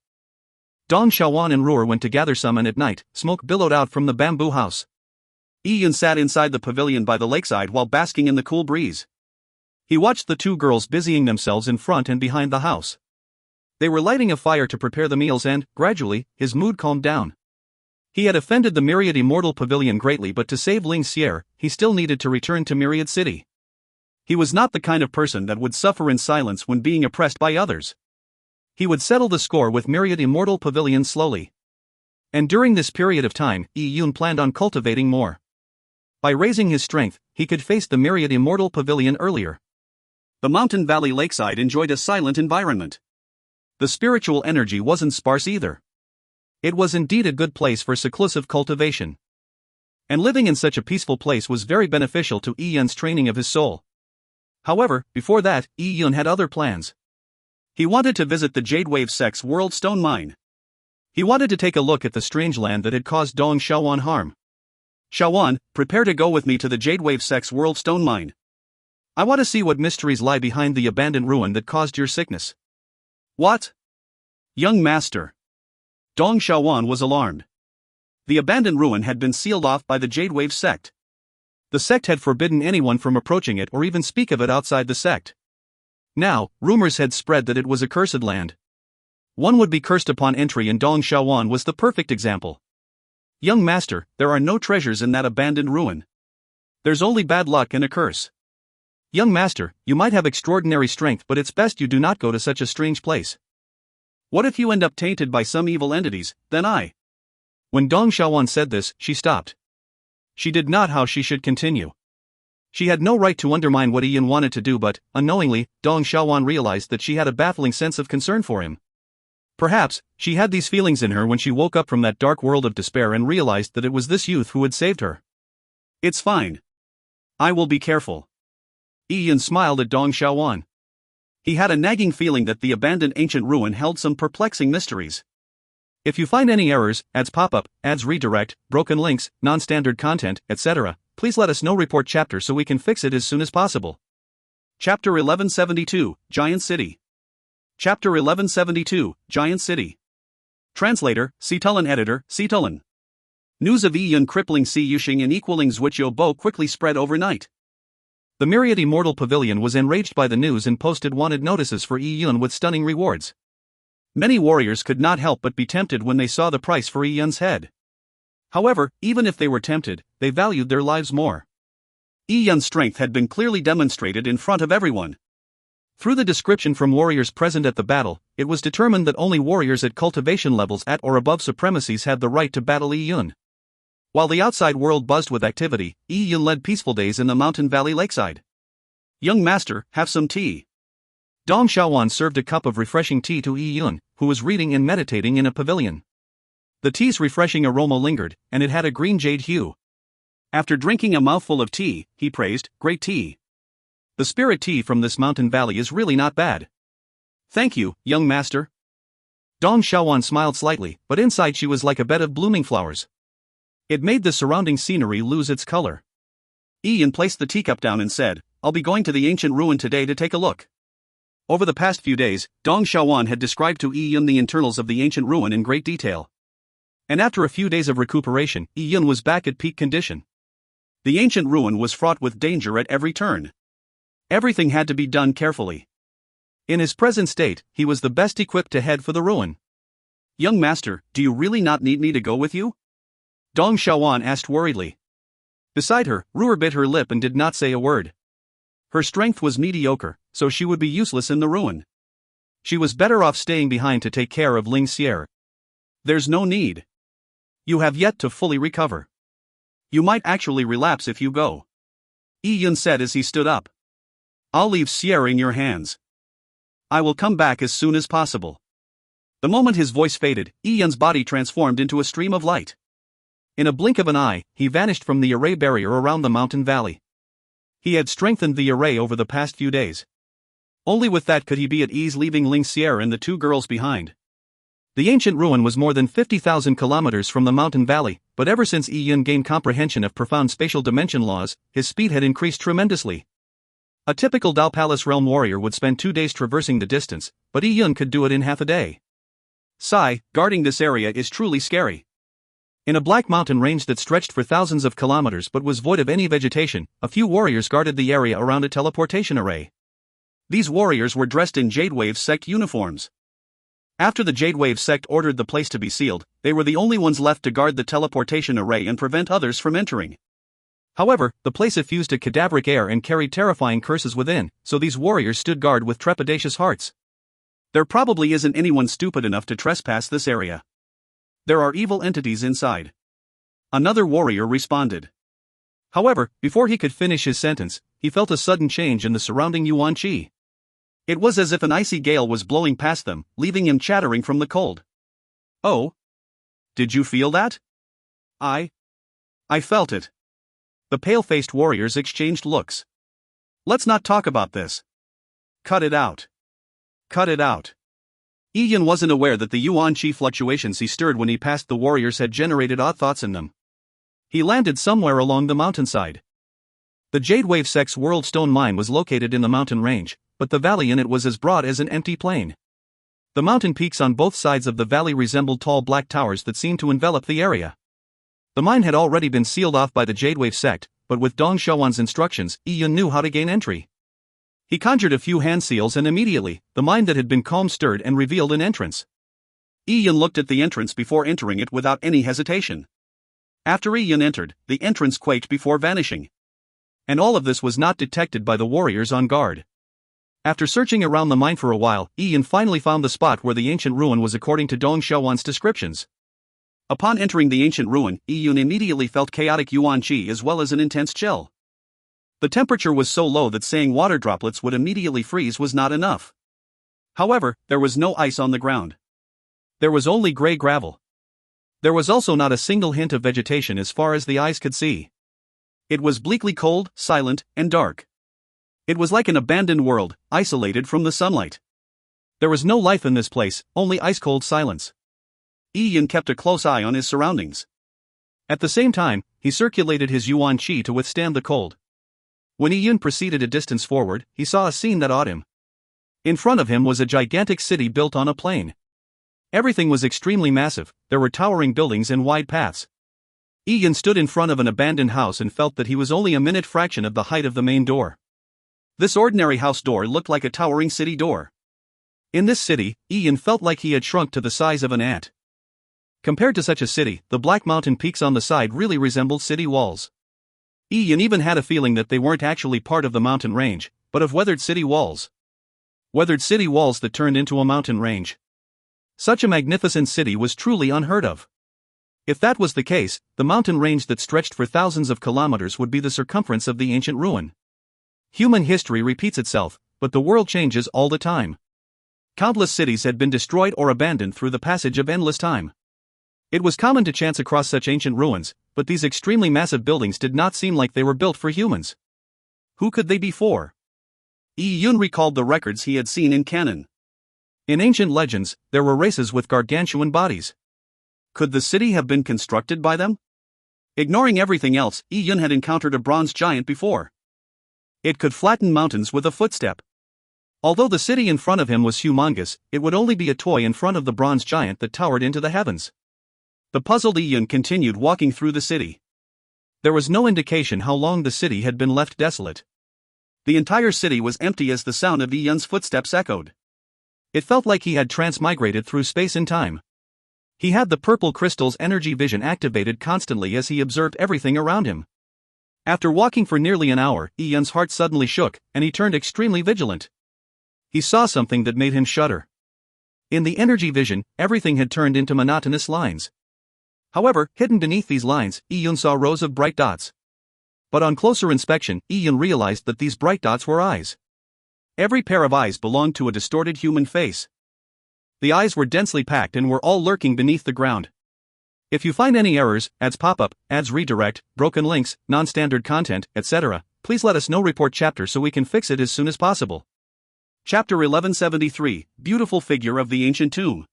B: Dong Xiaowan and Ruer went to gather some, and at night, smoke billowed out from the bamboo house.
A: Yi Yun sat inside the pavilion by the lakeside while basking in the cool breeze. He watched the 2 girls busying themselves in front and behind the house. They were lighting a fire to prepare the meals and, gradually, his mood calmed down. He had offended the Myriad Immortal Pavilion greatly, but to save Ling Xier, he still needed to return to Myriad City. He was not the kind of person that would suffer in silence when being oppressed by others. He would settle the score with Myriad Immortal Pavilion slowly. And during this period of time, Yi Yun planned on cultivating more. By raising his strength, he could face the Myriad Immortal Pavilion earlier. The mountain valley lakeside enjoyed a silent environment. The spiritual energy wasn't sparse either.
B: It was indeed a good place for seclusive cultivation. And living in such a peaceful place was very beneficial to Yi Yun's training of his soul. However, before that, Yi Yun had other plans.
A: He wanted to visit the Jade Wave Sect's World Stone Mine.
B: He wanted to take a look at the strange land that had caused Dong Xiaowan harm.
A: Xiaowan, prepare to go with me to the Jade Wave Sect's World Stone Mine.
B: I want to see what mysteries lie behind the abandoned ruin that caused your sickness.
A: What? Young master. Dong Xiaowan was alarmed. The abandoned ruin had been sealed off by the Jade Wave sect.
B: The sect had forbidden anyone from approaching it or even speak of it outside the sect. Now, rumors had spread that it was a cursed land. One would be cursed upon entry, and Dong Xiaowan was the perfect example. Young master, there are no treasures in that abandoned ruin. There's only bad luck and a curse. Young master, you might have extraordinary strength, but it's best you do not go to such a strange place.
A: What if you end up tainted by some evil entities, then I?
B: When Dong Xiaowan said this, she stopped. She did not know how she should continue. She had no right to undermine what Yi Yun wanted to do, but, unknowingly, Dong Xiaowan realized that she had a baffling sense of concern for him. Perhaps, she had these feelings in her when she woke up from that dark world of despair and realized that it was this youth who had saved her.
A: It's fine. I will be careful.
B: Yi Yun smiled at Dong Xiaowan.
A: He had a nagging feeling that the abandoned ancient ruin held some perplexing mysteries.
B: If you find any errors, ads pop up, ads redirect, broken links, non-standard content, etc., please let us know. Report chapter so we can fix it as soon as possible.
A: Chapter 1172, Giant City. Chapter 1172, Giant City. Translator, Citulin. Editor, Citulin. News of Yi Yun crippling Si Yuxing and equaling Zhuqiu Bo quickly spread overnight.
B: The Myriad Immortal Pavilion was enraged by the news and posted wanted notices for Yi Yun with stunning rewards.
A: Many warriors could not help but be tempted when they saw the price for Yi Yun's head. However, even if they were tempted, they valued their lives more. Yi Yun's strength had been clearly demonstrated in front of everyone.
B: Through the description from warriors present at the battle, it was determined that only warriors at cultivation levels at or above supremacies had the right to battle Yi Yun. While the outside world buzzed with activity, Yi Yun led peaceful days in the mountain valley lakeside.
A: Young master, have some tea.
B: Dong Xiaowan served a cup of refreshing tea to Yi Yun, who was reading and meditating in a pavilion. The tea's refreshing aroma lingered, and it had a green jade hue.
A: After drinking a mouthful of tea, he praised, "Great tea.
B: The spirit tea from this mountain valley is really not bad."
A: "Thank you, young master."
B: Dong Xiaowan smiled slightly, but inside she was like a bed of blooming flowers. It made the surrounding scenery lose its color.
A: Yi Yun placed the teacup down and said, "I'll be going to the ancient ruin today to take a look." Over the past few days, Dong Xiaowan had described to Yi Yun the internals of the ancient ruin in great detail. And after a few days of recuperation, Yi Yun was back at peak condition. The ancient ruin was fraught with danger at every turn. Everything had to be done carefully.
B: In his present state, he was the best equipped to head for the ruin.
A: Young master, do you really not need me to go with you? Dong Xiaoan asked worriedly. Beside her, Ruer bit her lip and did not say a word. Her strength was mediocre, so she would be useless in the ruin. She was better off staying behind to take care of Ling Xier. There's no need. You have yet to fully recover. You might actually relapse if you go. Yi Yun said as he stood up. I'll leave Xier in your hands. I will come back as soon as possible. The moment his voice faded, Yi Yun's body transformed into a stream of light. In a blink of an eye, he vanished from the array barrier around the mountain valley. He had strengthened the array over the past few days. Only with that could he be at ease leaving Ling Xier and the two girls behind. The ancient ruin was more than 50,000 kilometers from the mountain valley, but ever since Yi Yun gained comprehension of profound spatial dimension laws, his speed had increased tremendously. A typical Dao Palace realm warrior would spend 2 days traversing the distance, but Yi Yun could do it in half a day. Sigh, guarding this area is truly scary. In a black mountain range that stretched for thousands of kilometers but was void of any vegetation, a few warriors guarded the area around a teleportation array. These warriors were dressed in Jade Wave sect uniforms. After the Jade Wave sect ordered the place to be sealed, they were the only ones left to guard the teleportation array and prevent others from entering. However, the place effused a cadaveric air and carried terrifying curses within, so these warriors stood guard with trepidatious hearts. There probably isn't anyone stupid enough to trespass this area. There are evil entities inside. Another warrior responded. However, before he could finish his sentence, he felt a sudden change in the surrounding yuan qi. It was as if an icy gale was blowing past them, leaving him chattering from the cold. Oh? Did you feel that? I felt it. The pale-faced warriors exchanged looks. Let's not talk about this. Cut it out. Cut it out. Yi Yun wasn't aware that the yuan qi fluctuations he stirred when he passed the warriors had generated odd thoughts in them. He landed somewhere along the mountainside. The Jade Wave sect's World Stone Mine was located in the mountain range, but the valley in it was as broad as an empty plain. The mountain peaks on both sides of the valley resembled tall black towers that seemed to envelop the area. The mine had already been sealed off by the Jade Wave sect, but with Dong Xiaoan's instructions, Yi Yun knew how to gain entry. He conjured a few hand seals and immediately, the mine that had been calm stirred and revealed an entrance. Yi Yun looked at the entrance before entering it without any hesitation. After Yi Yun entered, the entrance quaked before vanishing. And all of this was not detected by the warriors on guard. After searching around the mine for a while, Yi Yun finally found the spot where the ancient ruin was according to Dong Xiaoan's descriptions. Upon entering the ancient ruin, Yi Yun immediately felt chaotic yuan qi as well as an intense chill. The temperature was so low that saying water droplets would immediately freeze was not enough. However, there was no ice on the ground. There was only gray gravel. There was also not a single hint of vegetation as far as the eyes could see. It was bleakly cold, silent, and dark. It was like an abandoned world, isolated from the sunlight. There was no life in this place, only ice-cold silence. Yi Yun kept a close eye on his surroundings. At the same time, he circulated his yuan qi to withstand the cold. When Yi Yun proceeded a distance forward, he saw a scene that awed him. In front of him was a gigantic city built on a plain. Everything was extremely massive, there were towering buildings and wide paths. Yi Yun stood in front of an abandoned house and felt that he was only a minute fraction of the height of the main door. This ordinary house door looked like a towering city door. In this city, Yi Yun felt like he had shrunk to the size of an ant. Compared to such a city, the black mountain peaks on the side really resembled city walls. Yi Yun even had a feeling that they weren't actually part of the mountain range, but of weathered city walls. Weathered city walls that turned into a mountain range. Such a magnificent city was truly unheard of. If that was the case, the mountain range that stretched for thousands of kilometers would be the circumference of the ancient ruin. Human history repeats itself, but the world changes all the time. Countless cities had been destroyed or abandoned through the passage of endless time. It was common to chance across such ancient ruins, but these extremely massive buildings did not seem like they were built for humans. Who could they be for? Yi Yun recalled the records he had seen in canon. In ancient legends, there were races with gargantuan bodies. Could the city have been constructed by them? Ignoring everything else, Yi Yun had encountered a bronze giant before. It could flatten mountains with a footstep. Although the city in front of him was humongous, it would only be a toy in front of the bronze giant that towered into the heavens. The puzzled Yi Yun continued walking through the city. There was no indication how long the city had been left desolate. The entire city was empty as the sound of Yi Yun's footsteps echoed. It felt like he had transmigrated through space and time.
B: He had the purple crystal's energy vision activated constantly as he observed everything around him. After walking for nearly an hour, Ian's heart suddenly shook, and he turned extremely vigilant. He saw something that made him shudder. In the energy vision, everything had turned into monotonous lines. However, hidden beneath these lines, Ian saw rows of bright dots. But on closer inspection, Ian realized that these bright dots were eyes. Every pair of eyes belonged to a distorted human face. The eyes were densely packed and were all lurking beneath the ground. If you find any errors, ads pop up, ads redirect, broken links, non-standard content, etc., please let us know. Report chapter so we can fix it as soon as possible.
A: Chapter 1173, Beautiful Figure of the Ancient Tomb.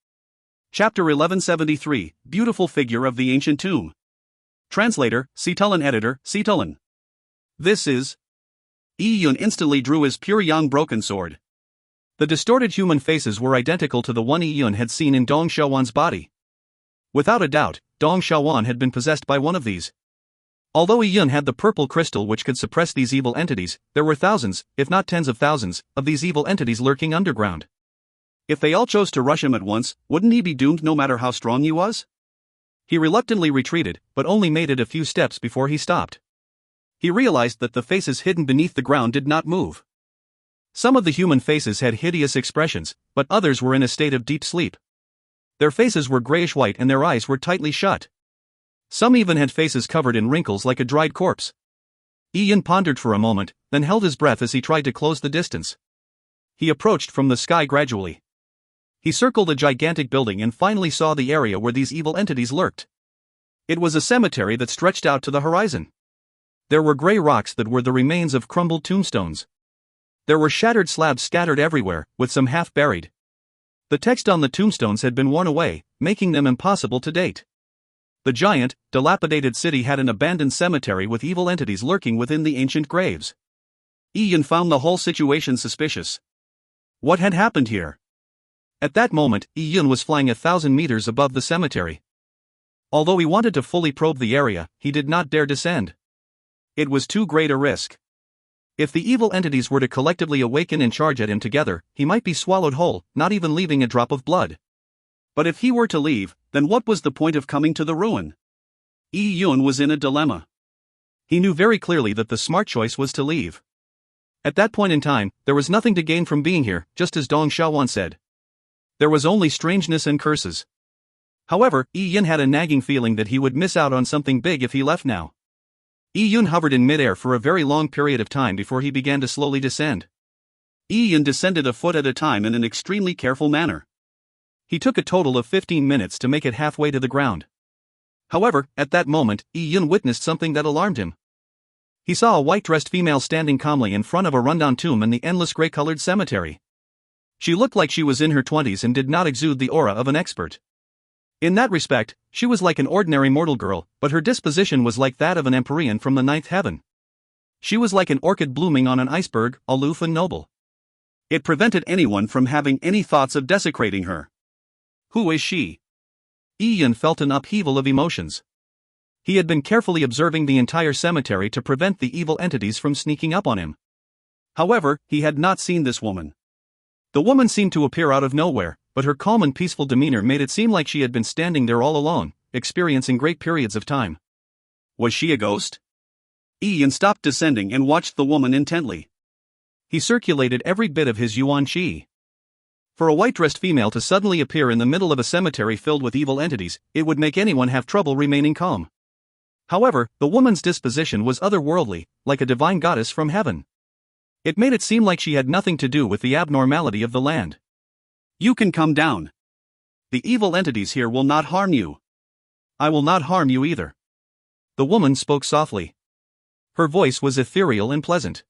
A: Chapter 1173, Beautiful Figure of the Ancient Tomb. Translator, Seetullin Editor, Seetullin. This is... Iyun instantly drew his pure yang broken sword. The distorted human faces were identical to the one Iyun had seen in Dong Xiaowan's body. Without a doubt, Dong Xiaowan had been possessed by one of these. Although Iyun had the purple crystal which could suppress these evil entities, there were thousands, if not tens of thousands, of these evil entities lurking underground. If they all chose to rush him at once, wouldn't he be doomed no matter how strong he was? He reluctantly retreated, but only made it a few steps before he stopped. He realized that the faces hidden beneath the ground did not move. Some of the human faces had hideous expressions, but others were in a state of deep sleep. Their faces were grayish-white and their eyes were tightly shut. Some even had faces covered in wrinkles like a dried corpse. Ian pondered for a moment, then held his breath as he tried to close the distance. He approached from the sky gradually. He circled a gigantic building and finally saw the area where these evil entities lurked. It was a cemetery that stretched out to the horizon. There were gray rocks that were the remains of crumbled tombstones. There were shattered slabs scattered everywhere, with some half buried. The text on the tombstones had been worn away, making them impossible to date. The giant, dilapidated city had an abandoned cemetery with evil entities lurking within the ancient graves. Ian found the whole situation suspicious. What had happened here? At that moment, Ian was flying 1,000 meters above the cemetery. Although he wanted to fully probe the area, he did not dare descend. It was too great a risk. If the evil entities were to collectively awaken and charge at him together, he might be swallowed whole, not even leaving a drop of blood. But if he were to leave, then what was the point of coming to the ruin? Iyun was in a dilemma. He knew very clearly that the smart choice was to leave. At that point in time, there was nothing to gain from being here, just as Dong Xiaowan said. There was only strangeness and curses. However, Iyun had a nagging feeling that he would miss out on something big if he left now. Iyun hovered in midair for a very long period of time before he began to slowly descend. Iyun descended a foot at a time in an extremely careful manner. He took a total of 15 minutes to make it halfway to the ground. However, at that moment, Iyun witnessed something that alarmed him. He saw a white-dressed female standing calmly in front of a rundown tomb in the endless gray-colored cemetery. She looked like she was in her 20s and did not exude the aura of an expert. In that respect, she was like an ordinary mortal girl, but her disposition was like that of an Empyrean from the ninth heaven. She was like an orchid blooming on an iceberg, aloof and noble. It prevented anyone from having any thoughts of desecrating her. Who is she? Ian felt an upheaval of emotions. He had been carefully observing the entire cemetery to prevent the evil entities from sneaking up on him. However, he had not seen this woman. The woman seemed to appear out of nowhere, but her calm and peaceful demeanor made it seem like she had been standing there all alone, experiencing great periods of time. Was she a ghost? Ian stopped descending and watched the woman intently. He circulated every bit of his yuan qi. For a white-dressed female to suddenly appear in the middle of a cemetery filled with evil entities, it would make anyone have trouble remaining calm. However, the woman's disposition was otherworldly, like a divine goddess from heaven. It made it seem like she had nothing to do with the abnormality of the land. You can come down. The evil entities here will not harm you. I will not harm you either. The woman spoke softly. Her voice was ethereal and pleasant.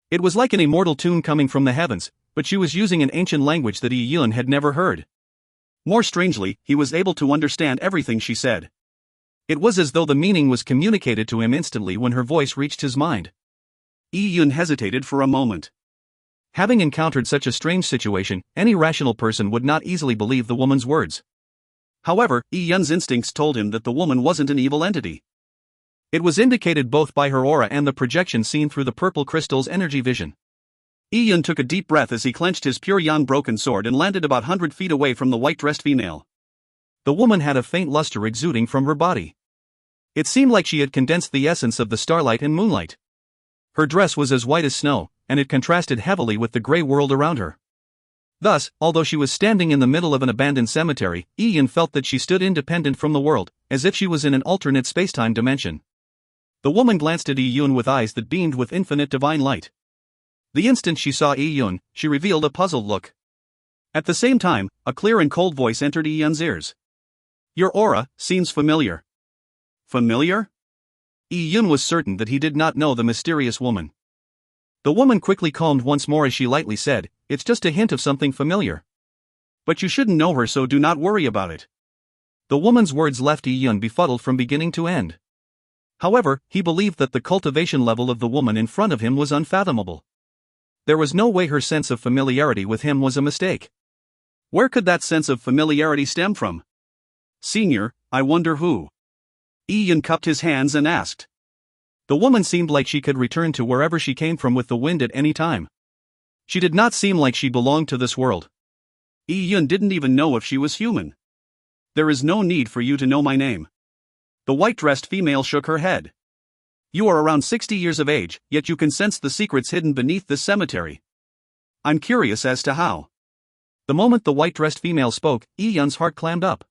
A: It was like an immortal tune coming from the heavens, but she was using an ancient language that Iyun had never heard. More strangely, he was able to understand everything she said. It was as though the meaning was communicated to him instantly when her voice reached his mind. Iyun hesitated for a moment. Having encountered such a strange situation, any rational person would not easily believe the woman's words. However, Iyun's instincts told him that the woman wasn't an evil entity. It was indicated both by her aura and the projection seen through the purple crystal's energy vision. Iyun took a deep breath as he clenched his pure yang broken sword and landed about 100 feet away from the white-dressed female.
B: The woman had a faint luster exuding from her body. It seemed like she had condensed the essence of the starlight and moonlight. Her dress was as white as snow, and it contrasted heavily with the gray world around her. Thus, although she was standing in the middle of an abandoned cemetery, Ian felt that she stood independent from the world, as if she was in an alternate spacetime dimension. The woman glanced at Iyun with eyes that beamed with infinite divine light. The instant she saw Iyun, she revealed a puzzled look. At the same time, a clear and cold voice entered Iyun's ears. "Your aura seems familiar." Familiar? Iyun was certain that he did not know the mysterious woman. The woman quickly calmed once more as she lightly said, "It's just a hint of something familiar. But you shouldn't know her, so do not worry about it." The woman's words left Iyun befuddled from beginning to end. However, he believed that the cultivation level of the woman in front of him was unfathomable. There was no way her sense of familiarity with him was a mistake. Where could that sense of familiarity stem from? "Senior, I wonder who?" Ian cupped his hands and asked. The woman seemed like she could return to wherever she came from with the wind at any time. She did not seem like she belonged to this world. Ian didn't even know if she was human. "There is no need for you to know my name." The white-dressed female shook her head. "You are around 60 years of age, yet you can sense the secrets hidden beneath this cemetery. I'm curious as to how." The moment the white-dressed female spoke, Ian's heart clammed up.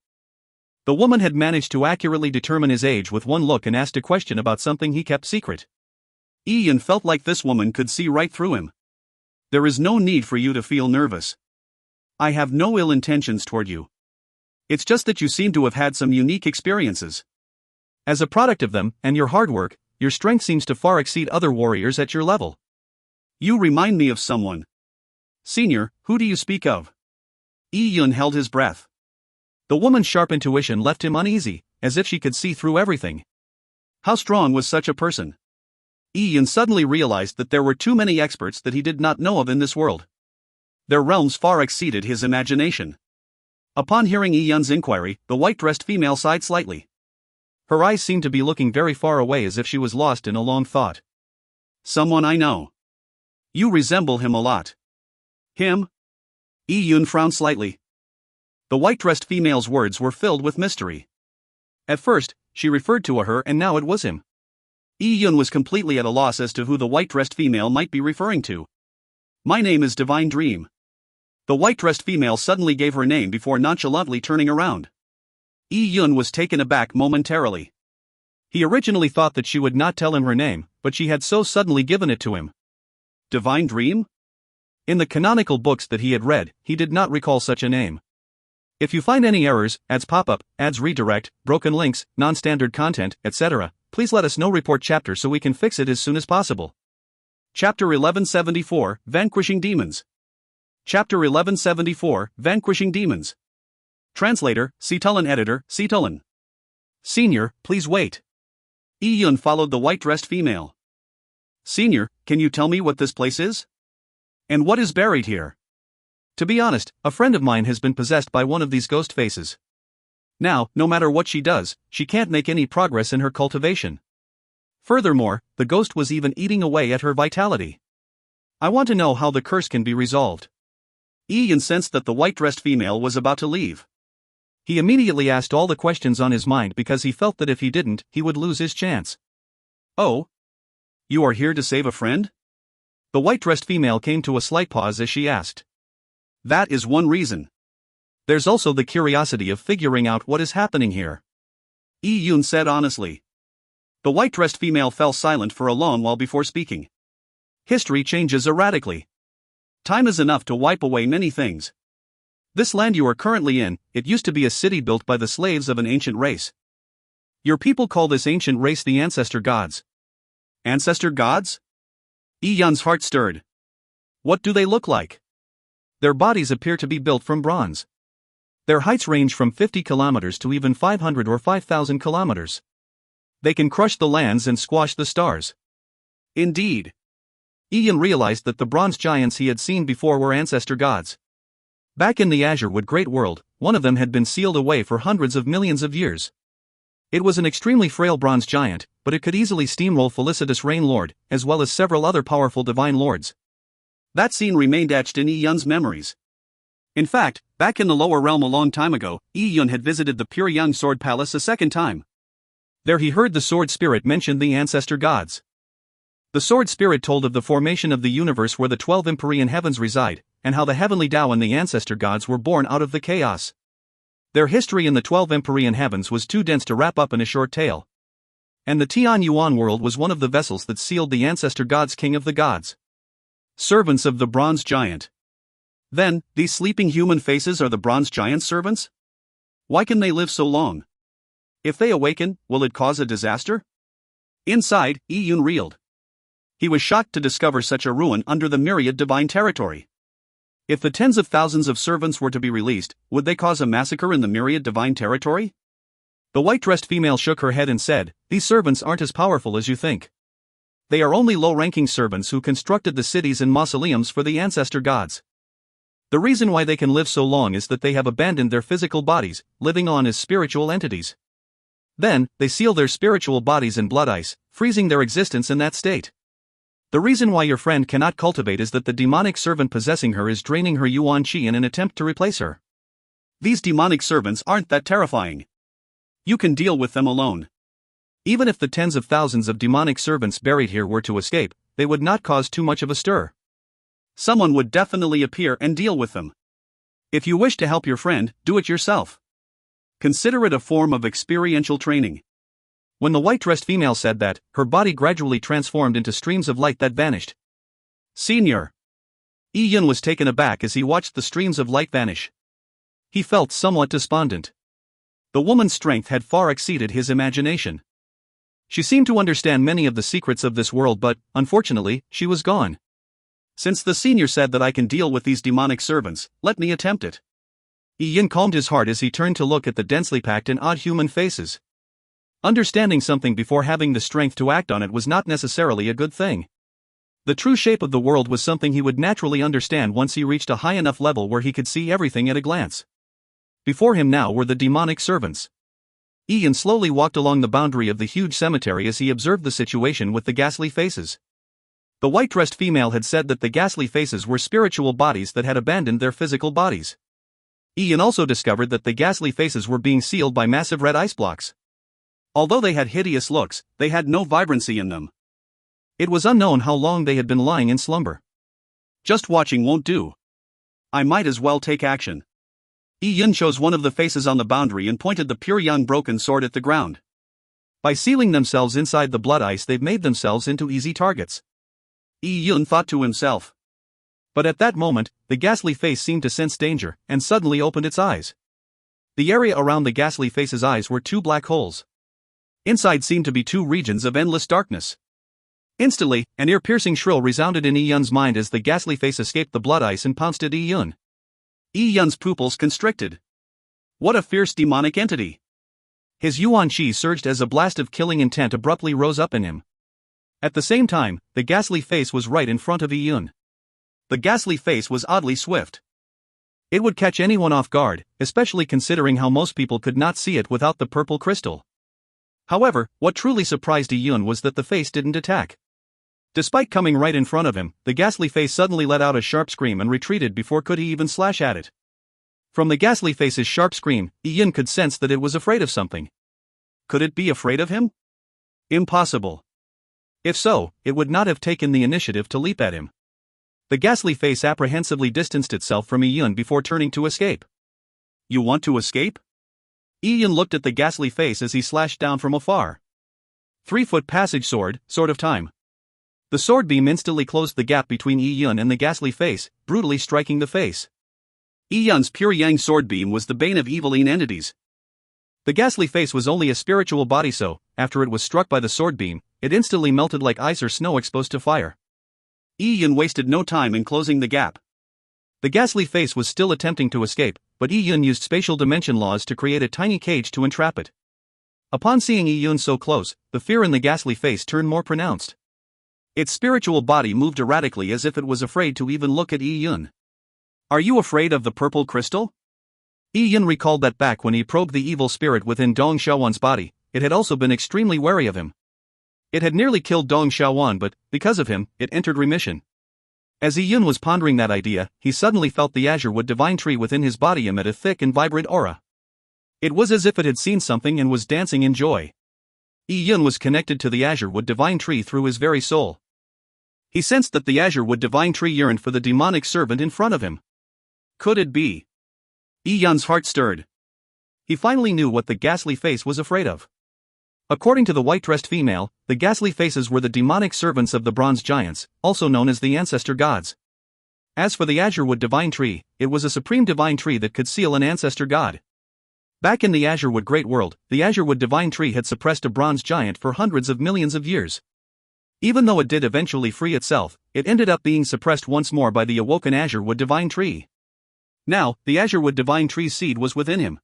B: The woman had managed to accurately determine his age with one look and asked a question about something he kept secret. Ian felt like this woman could see right through him. "There is no need for you to feel nervous. I have no ill intentions toward you. It's just that you seem to have had some unique experiences. As a product of them, and your hard work, your strength seems to far exceed other warriors at your level. You remind me of someone." "Senior, who do you speak of?" Iyun held his breath. The woman's sharp intuition left him uneasy, as if she could see through everything. How strong was such a person? Ian suddenly realized that there were too many experts that he did not know of in this world. Their realms far exceeded his imagination. Upon hearing Iyun's inquiry, the white-dressed female sighed slightly. Her eyes seemed to be looking very far away as if she was lost in a long thought. "Someone I know. You resemble him a lot." "Him?" Iyun frowned slightly. The white-dressed female's words were filled with mystery. At first, she referred to her and now it was him. Iyun was completely at a loss as to who the white-dressed female might be referring to. "My name is Divine Dream." The white-dressed female suddenly gave her name before nonchalantly turning around. Iyun was taken aback momentarily. He originally thought that she would not tell him her name, but she had so suddenly given it to him. Divine Dream? In the canonical books that he had read, he did not recall such a name. If you find any errors, ads pop-up, ads redirect, broken links, non-standard content, etc., please let us know. Report chapter so we can fix it as soon as possible. Chapter 1174, Vanquishing Demons. Chapter 1174, Vanquishing Demons. Translator, Cetulin. Editor, Cetulin. "Senior, please wait." Iyun followed the white-dressed female. "Senior, can you tell me what this place is? And what is buried here? To be honest, a friend of mine has been possessed by one of these ghost faces. Now, no matter what she does, she can't make any progress in her cultivation. Furthermore, the ghost was even eating away at her vitality. I want to know how the curse can be resolved." Ian sensed that the white-dressed female was about to leave. He immediately asked all the questions on his mind because he felt that if he didn't, he would lose his chance. "Oh? You are here to save a friend?" The white-dressed female came to a slight pause as she asked. "That is one reason. There's also the curiosity of figuring out what is happening here," Iyun said honestly. The white-dressed female fell silent for a long while before speaking. "History changes erratically. Time is enough to wipe away many things. This land you are currently in, it used to be a city built by the slaves of an ancient race. Your people call this ancient race the Ancestor Gods." "Ancestor Gods?" Iyun's heart stirred. "What do they look like?" "Their bodies appear to be built from bronze. Their heights range from 50 kilometers to even 500 or 5,000 kilometers. They can crush the lands and squash the stars." Indeed. Ian realized that the bronze giants he had seen before were ancestor gods. Back in the Azurewood Great World, one of them had been sealed away for hundreds of millions of years. It was an extremely frail bronze giant, but it could easily steamroll Felicitous Rain Lord, as well as several other powerful divine lords. That scene remained etched in Iyun's memories.
A: In fact, back in the lower realm a long time ago, Yi-Yun had visited the Pure Yang Sword Palace a second time. There he heard the Sword Spirit mention the ancestor gods. The Sword Spirit told of the formation of the universe where the 12 empyrean heavens reside, and how the heavenly Tao and the ancestor gods were born out of the chaos. Their history in the 12 empyrean heavens was too dense to wrap up in a short tale. And the Tian Yuan world was one of the vessels that sealed the ancestor gods, king of the gods. Servants of the bronze giant. Then, these sleeping human faces are the bronze giant's servants? Why can they live so long? If they awaken, will it cause a disaster? Inside, Yi-Yun reeled. He was shocked to discover such a ruin under the myriad divine territory. If the tens of thousands of servants were to be released, would they cause a massacre in the myriad divine territory? The white-dressed female shook her head and said, "These servants aren't as powerful as you think. They are only low-ranking servants who constructed the cities and mausoleums for the ancestor gods. The reason why they can live so long is that they have abandoned their physical bodies, living on as spiritual entities. Then, they seal their spiritual bodies in blood ice, freezing their existence in that state. The reason why your friend cannot cultivate is that the demonic servant possessing her is draining her yuan qi in an attempt to replace her. These demonic servants aren't that terrifying. You can deal with them alone. Even if the tens of thousands of demonic servants buried here were to escape, they would not cause too much of a stir. Someone would definitely appear and deal with them. If you wish to help your friend, do it yourself. Consider it a form of experiential training." When the white-dressed female said that, her body gradually transformed into streams of light that vanished. "Senior." Yi-Yun was taken aback as he watched the streams of light vanish. He felt somewhat despondent. The woman's strength had far exceeded his imagination. She seemed to understand many of the secrets of this world, but, unfortunately, she was gone. "Since the senior said that I can deal with these demonic servants, let me attempt it." Yi-Yun calmed his heart as he turned to look at the densely packed and odd human faces. Understanding something before having the strength to act on it was not necessarily a good thing. The true shape of the world was something he would naturally understand once he reached a high enough level where he could see everything at a glance. Before him now were the demonic servants. Yi-Yun slowly walked along the boundary of the huge cemetery as he observed the situation with the ghastly faces. The white-dressed female had said that the ghastly faces were spiritual bodies that had abandoned their physical bodies. Yi-Yun also discovered that the ghastly faces were being sealed by massive red ice blocks. Although they had hideous looks, they had no vibrancy in them. It was unknown how long they had been lying in slumber. Just watching won't do. I might as well take action. Yi-Yun chose one of the faces on the boundary and pointed the pure young broken sword at the ground. By sealing themselves inside the blood ice, they've made themselves into easy targets. Yi-Yun thought to himself. But at that moment, the ghastly face seemed to sense danger, and suddenly opened its eyes. The area around the ghastly face's eyes were two black holes. Inside seemed to be two regions of endless darkness. Instantly, an ear-piercing shrill resounded in Yi-Yun's mind as the ghastly face escaped the blood ice and pounced at Yi-Yun. Yi-Yun's pupils constricted. What a fierce demonic entity! His yuan qi surged as a blast of killing intent abruptly rose up in him. At the same time, the ghastly face was right in front of Yi-Yun. The ghastly face was oddly swift. It would catch anyone off guard, especially considering how most people could not see it without the purple crystal. However, what truly surprised Yi-Yun was that the face didn't attack. Despite coming right in front of him, the ghastly face suddenly let out a sharp scream and retreated before could he even slash at it. From the ghastly face's sharp scream, Yi-Yun could sense that it was afraid of something. Could it be afraid of him? Impossible. If so, it would not have taken the initiative to leap at him. The ghastly face apprehensively distanced itself from Yi-Yun before turning to escape. You want to escape? Yi-Yun looked at the ghastly face as he slashed down from afar. 3-foot passage sword, sword of time. The sword beam instantly closed the gap between Yi-Yun and the ghastly face, brutally striking the face. Yi-Yun's pure yang sword beam was the bane of eviline entities. The ghastly face was only a spiritual body, so, after it was struck by the sword beam, it instantly melted like ice or snow exposed to fire. Yi-Yun wasted no time in closing the gap. The ghastly face was still attempting to escape, but Yi-Yun used spatial dimension laws to create a tiny cage to entrap it. Upon seeing Yi-Yun so close, the fear in the ghastly face turned more pronounced. Its spiritual body moved erratically as if it was afraid to even look at Yi-Yun. Are you afraid of the purple crystal? Yi-Yun recalled that back when he probed the evil spirit within Dong Xiaowan's body, it had also been extremely wary of him. It had nearly killed Dong Xiaowan, but, because of him, it entered remission.
B: As Yun was pondering that idea, he suddenly felt the azure wood divine tree within his body emit a thick and vibrant aura. It was as if it had seen something and was dancing in joy. Yun was connected to the azure wood divine tree through his very soul. He sensed that the azure wood divine tree yearned for the demonic servant in front of him. Could it be? Yun's heart stirred. He finally knew what the ghastly face was afraid of. According to the white-dressed female, the ghastly faces were the demonic servants of the bronze giants, also known as the ancestor gods. As for the azure wood divine tree, it was a supreme divine tree that could seal an ancestor god. Back in the azure wood great world, the azure wood divine tree had suppressed a bronze giant for hundreds of millions of years. Even though it did eventually free itself, it ended up being suppressed once more by the awoken azure wood divine tree. Now, the azure wood divine tree's seed was within him.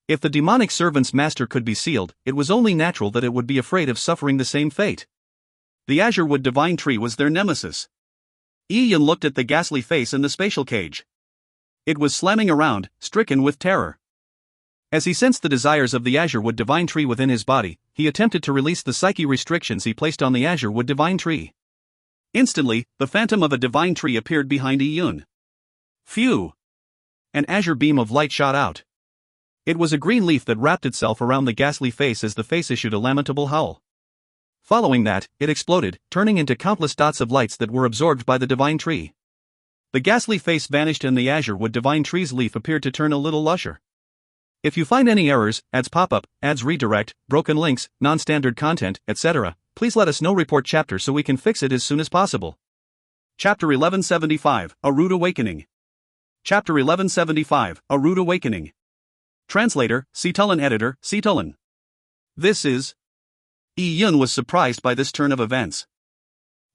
B: If the demonic servant's master could be sealed, it was only natural that it would be afraid of suffering the same fate. The azure wood divine tree was their nemesis. Yun looked at the ghastly face in the spatial cage. It was slamming around, stricken with terror. As he sensed the desires of the azure wood divine tree within his body, he attempted to release the psyche restrictions he placed on the azure wood divine tree. Instantly, the phantom of a divine tree appeared behind Yun. Phew! An azure beam of light shot out. It was a green leaf that wrapped itself around the ghastly face as the face issued a lamentable howl. Following that, it exploded, turning into countless dots of lights that were absorbed by the divine tree. The ghastly face vanished and the azure wood divine tree's leaf appeared to turn a little lusher. If you find any errors, ads pop up, ads redirect, broken links, non-standard content, etc., please let us know. Report chapter so we can fix it as soon as possible.
A: Chapter 1175, A Rude Awakening. Chapter 1175, A Rude Awakening. Translator, Cetulin Editor, Cetulin. This is... Yun was surprised by this turn of events.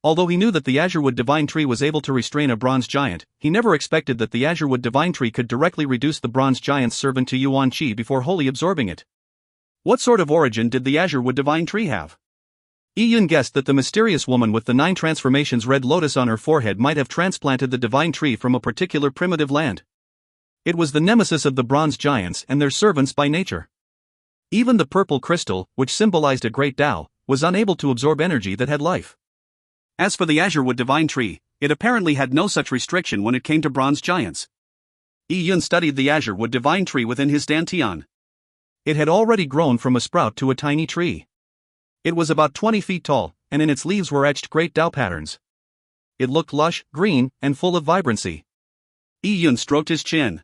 A: Although he knew that the azure wood divine tree was able to restrain a bronze giant, he never expected that the azure wood divine tree could directly reduce the bronze giant's servant to yuan qi before wholly absorbing it. What sort of origin did the azure wood divine tree have? Yun guessed that the mysterious woman with the 9 transformations red lotus on her forehead might have transplanted the divine tree from a particular primitive land. It was the nemesis of the bronze giants and their servants by nature. Even the purple crystal, which symbolized a great Tao, was unable to absorb energy that had life. As for the azure wood divine tree, it apparently had no such restriction when it came to bronze giants. Yun studied the azure wood divine tree within his dantian. It had already grown from a sprout to a tiny tree. It was about 20 feet tall, and in its leaves were etched great Tao patterns. It looked lush, green, and full of vibrancy. Yun stroked his chin.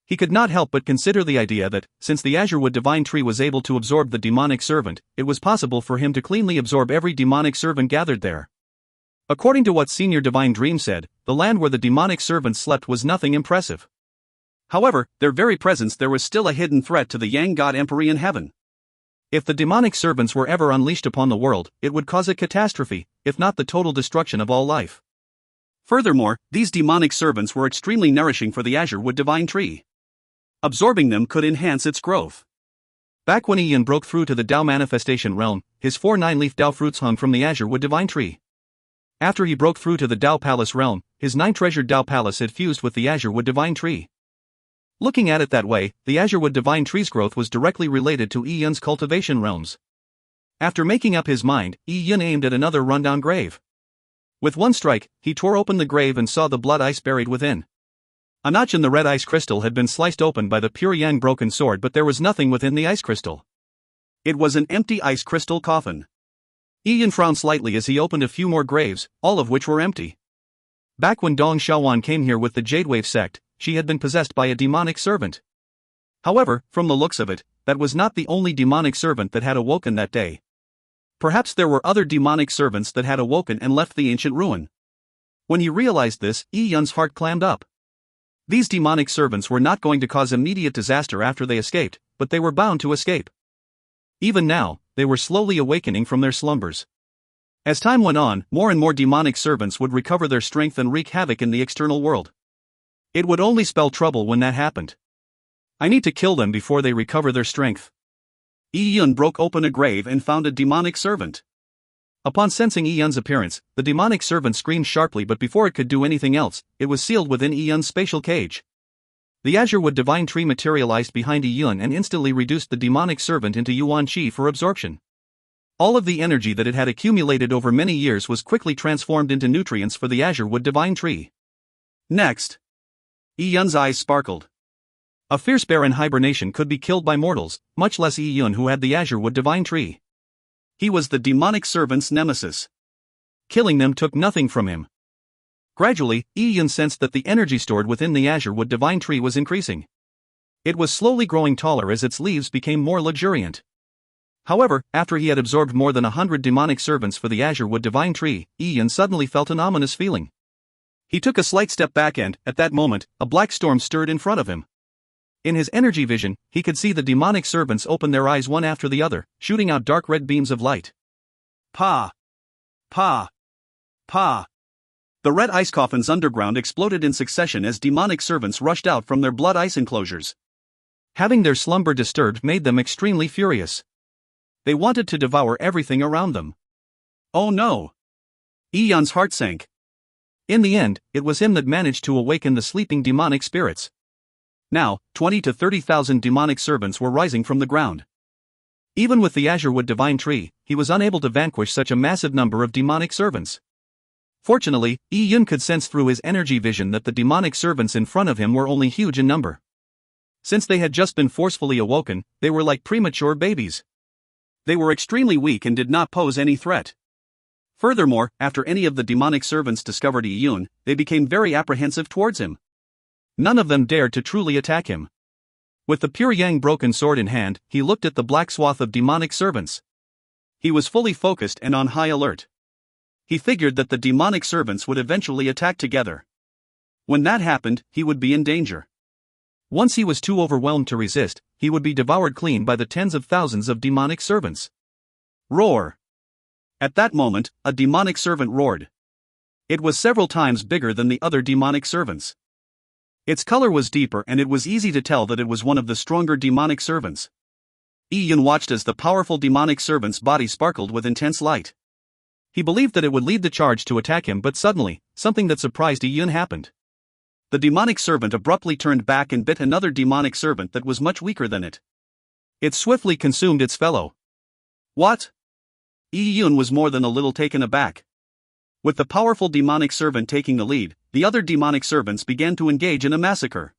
A: He could not help but consider the idea that, since the azure wood divine tree was able to absorb the demonic servant, it was possible for him to cleanly absorb every demonic servant gathered there. According to what Senior Divine Dream said, the land where the demonic servants slept was nothing impressive. However, their very presence there was still a hidden threat to the Yang God Emperor in heaven. If the demonic servants were ever unleashed upon the world, it would cause a catastrophe, if not the total destruction of all life. Furthermore, these demonic servants were extremely nourishing for the azure wood divine tree. Absorbing them could enhance its growth. Back when Yun broke through to the Tao manifestation realm, his 4 9-leaf Tao fruits hung from the azure wood divine tree. After he broke through to the Tao Palace realm, his 9 treasured Tao Palace had fused with the azure wood divine tree. Looking at it that way, the azure wood divine tree's growth was directly related to Yun's cultivation realms. After making up his mind, Yun aimed at another rundown grave. With one strike, he tore open the grave and saw the blood ice buried within. A notch in the red ice crystal had been sliced open by the pure yang broken sword, but there was nothing within the ice crystal. It was an empty ice crystal coffin. Yun frowned slightly as he opened a few more graves, all of which were empty. Back when Dong Xiaowan came here with the Jadewave sect, she had been possessed by a demonic servant. However, from the looks of it, that was not the only demonic servant that had awoken that day. Perhaps there were other demonic servants that had awoken and left the ancient ruin. When he realized this, Yun's heart clammed up. These demonic servants were not going to cause immediate disaster after they escaped, but they were bound to escape. Even now, they were slowly awakening from their slumbers. As time went on, more and more demonic servants would recover their strength and wreak havoc in the external world. It would only spell trouble when that happened. I need to kill them before they recover their strength. Yun broke open a grave and found a demonic servant. Upon sensing Yun's appearance, the demonic servant screamed sharply, but before it could do anything else, it was sealed within Yun's spatial cage. The azure wood divine tree materialized behind Yun and instantly reduced the demonic servant into yuan qi for absorption.
B: All of the energy that it had accumulated over many years was quickly transformed into nutrients for the azure wood divine tree.
A: Next. Yi Yun's eyes sparkled.
B: A fierce bear in hibernation could be killed by mortals, much less Yi Yun who had the azure wood divine tree.
A: He was the demonic servant's nemesis.
B: Killing them took nothing from him. Gradually, Yi Yun sensed that the energy stored within the azure wood divine tree was increasing. It was slowly growing taller as its leaves became more luxuriant. However, after he had absorbed more than 100 demonic servants for the azure wood divine tree, Yi Yun suddenly felt an ominous feeling. He took a slight step back and, at that moment, a black storm stirred in front of him. In his energy vision, he could see the demonic servants open their eyes one after the other, shooting out dark red beams of light.
A: Pa! Pa! Pa! The red ice coffins underground exploded in succession as demonic servants rushed out from their blood ice enclosures.
B: Having their slumber disturbed made them extremely furious. They wanted to devour everything around them.
A: Oh no! Yi Yun's heart sank.
B: In the end, it was him that managed to awaken the sleeping demonic spirits. Now, 20 to 30,000 demonic servants were rising from the ground. Even with the azure wood divine tree, he was unable to vanquish such a massive number of demonic servants. Fortunately, Yi Yun could sense through his energy vision that the demonic servants in front of him were only huge in number. Since they had just been forcefully awoken, they were like premature babies.
A: They were extremely weak and did not pose any threat. Furthermore, after any of the demonic servants discovered Yi Yun, they became very apprehensive towards him. None of them dared to truly attack him. With the pure yang broken sword in hand, he looked at the black swath of demonic servants. He was fully focused and on high alert. He figured that the demonic servants would eventually attack together. When that happened, he would be in danger. Once he was too overwhelmed to resist, he would be devoured clean by the tens of thousands of demonic servants. Roar! At that moment, a demonic servant roared. It was several times bigger than the other demonic servants. Its color was deeper and it was easy to tell that it was one of the stronger demonic servants. Yi Yun watched as the powerful demonic servant's body sparkled with intense light. He believed that it would lead the charge to attack him, but suddenly, something that surprised Yi Yun happened. The demonic servant abruptly turned back and bit another demonic servant that was much weaker than it. It swiftly consumed its fellow. What? Yi Yun was more than a little taken aback. With the powerful demonic servant taking the lead, the other demonic servants began to engage in a massacre.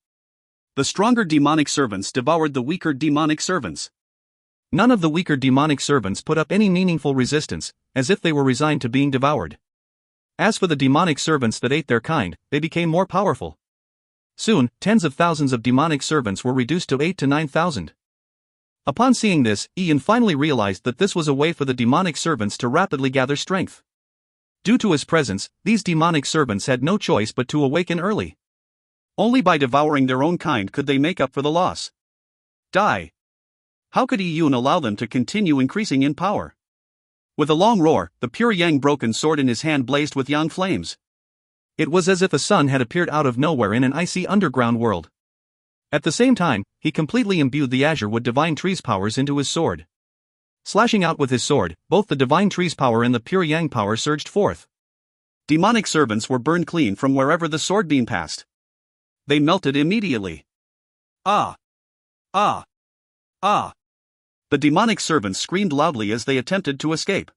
A: The stronger demonic servants devoured the weaker demonic servants. None of the weaker demonic servants put up any meaningful resistance, as if they were resigned to being devoured. As for the demonic servants that ate their kind, they became more powerful. Soon, tens of thousands of demonic servants were reduced to 8 to 9,000. Upon seeing this, Yi Yun finally realized that this was a way for the demonic servants to rapidly gather strength. Due to his presence, these demonic servants had no choice but to awaken early. Only by devouring their own kind could they make up for the loss. Die! How could Yi Yun allow them to continue increasing in power? With a long roar, the pure yang broken sword in his hand blazed with yang flames. It was as if a sun had appeared out of nowhere in an icy underground world. At the same time, he completely imbued the azure wood divine tree's powers into his sword. Slashing out with his sword, both the divine tree's power and the pure yang power surged forth. Demonic servants were burned clean from wherever the sword beam passed. They melted immediately. Ah! Ah! Ah! The demonic servants screamed loudly as they attempted to escape.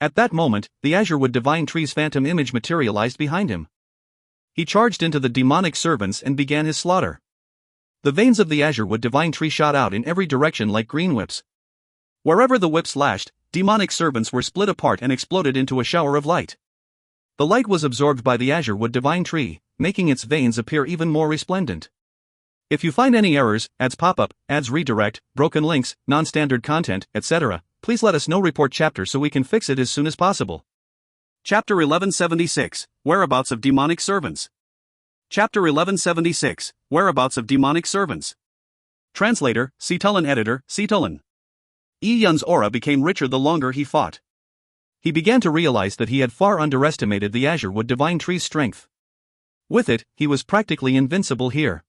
A: At that moment, the azure wood divine tree's phantom image materialized behind him. He charged into the demonic servants and began his slaughter. The veins of the azure wood divine tree shot out in every direction like green whips. Wherever the whips lashed, demonic servants were split apart and exploded into a shower of light. The light was absorbed by the azure wood divine tree, making its veins appear even more resplendent. If you find any errors, ads pop up, ads redirect, broken links, non-standard content, etc., please let us know. Report chapter so we can fix it as soon as possible. Chapter 1176, Whereabouts of Demonic Servants. Chapter 1176, Whereabouts of Demonic Servants. Translator, Cetulin Editor, Cetulin. Yi Yun's aura became richer the longer he fought. He began to realize that he had far underestimated the azure wood divine tree's strength. With it, he was practically invincible here.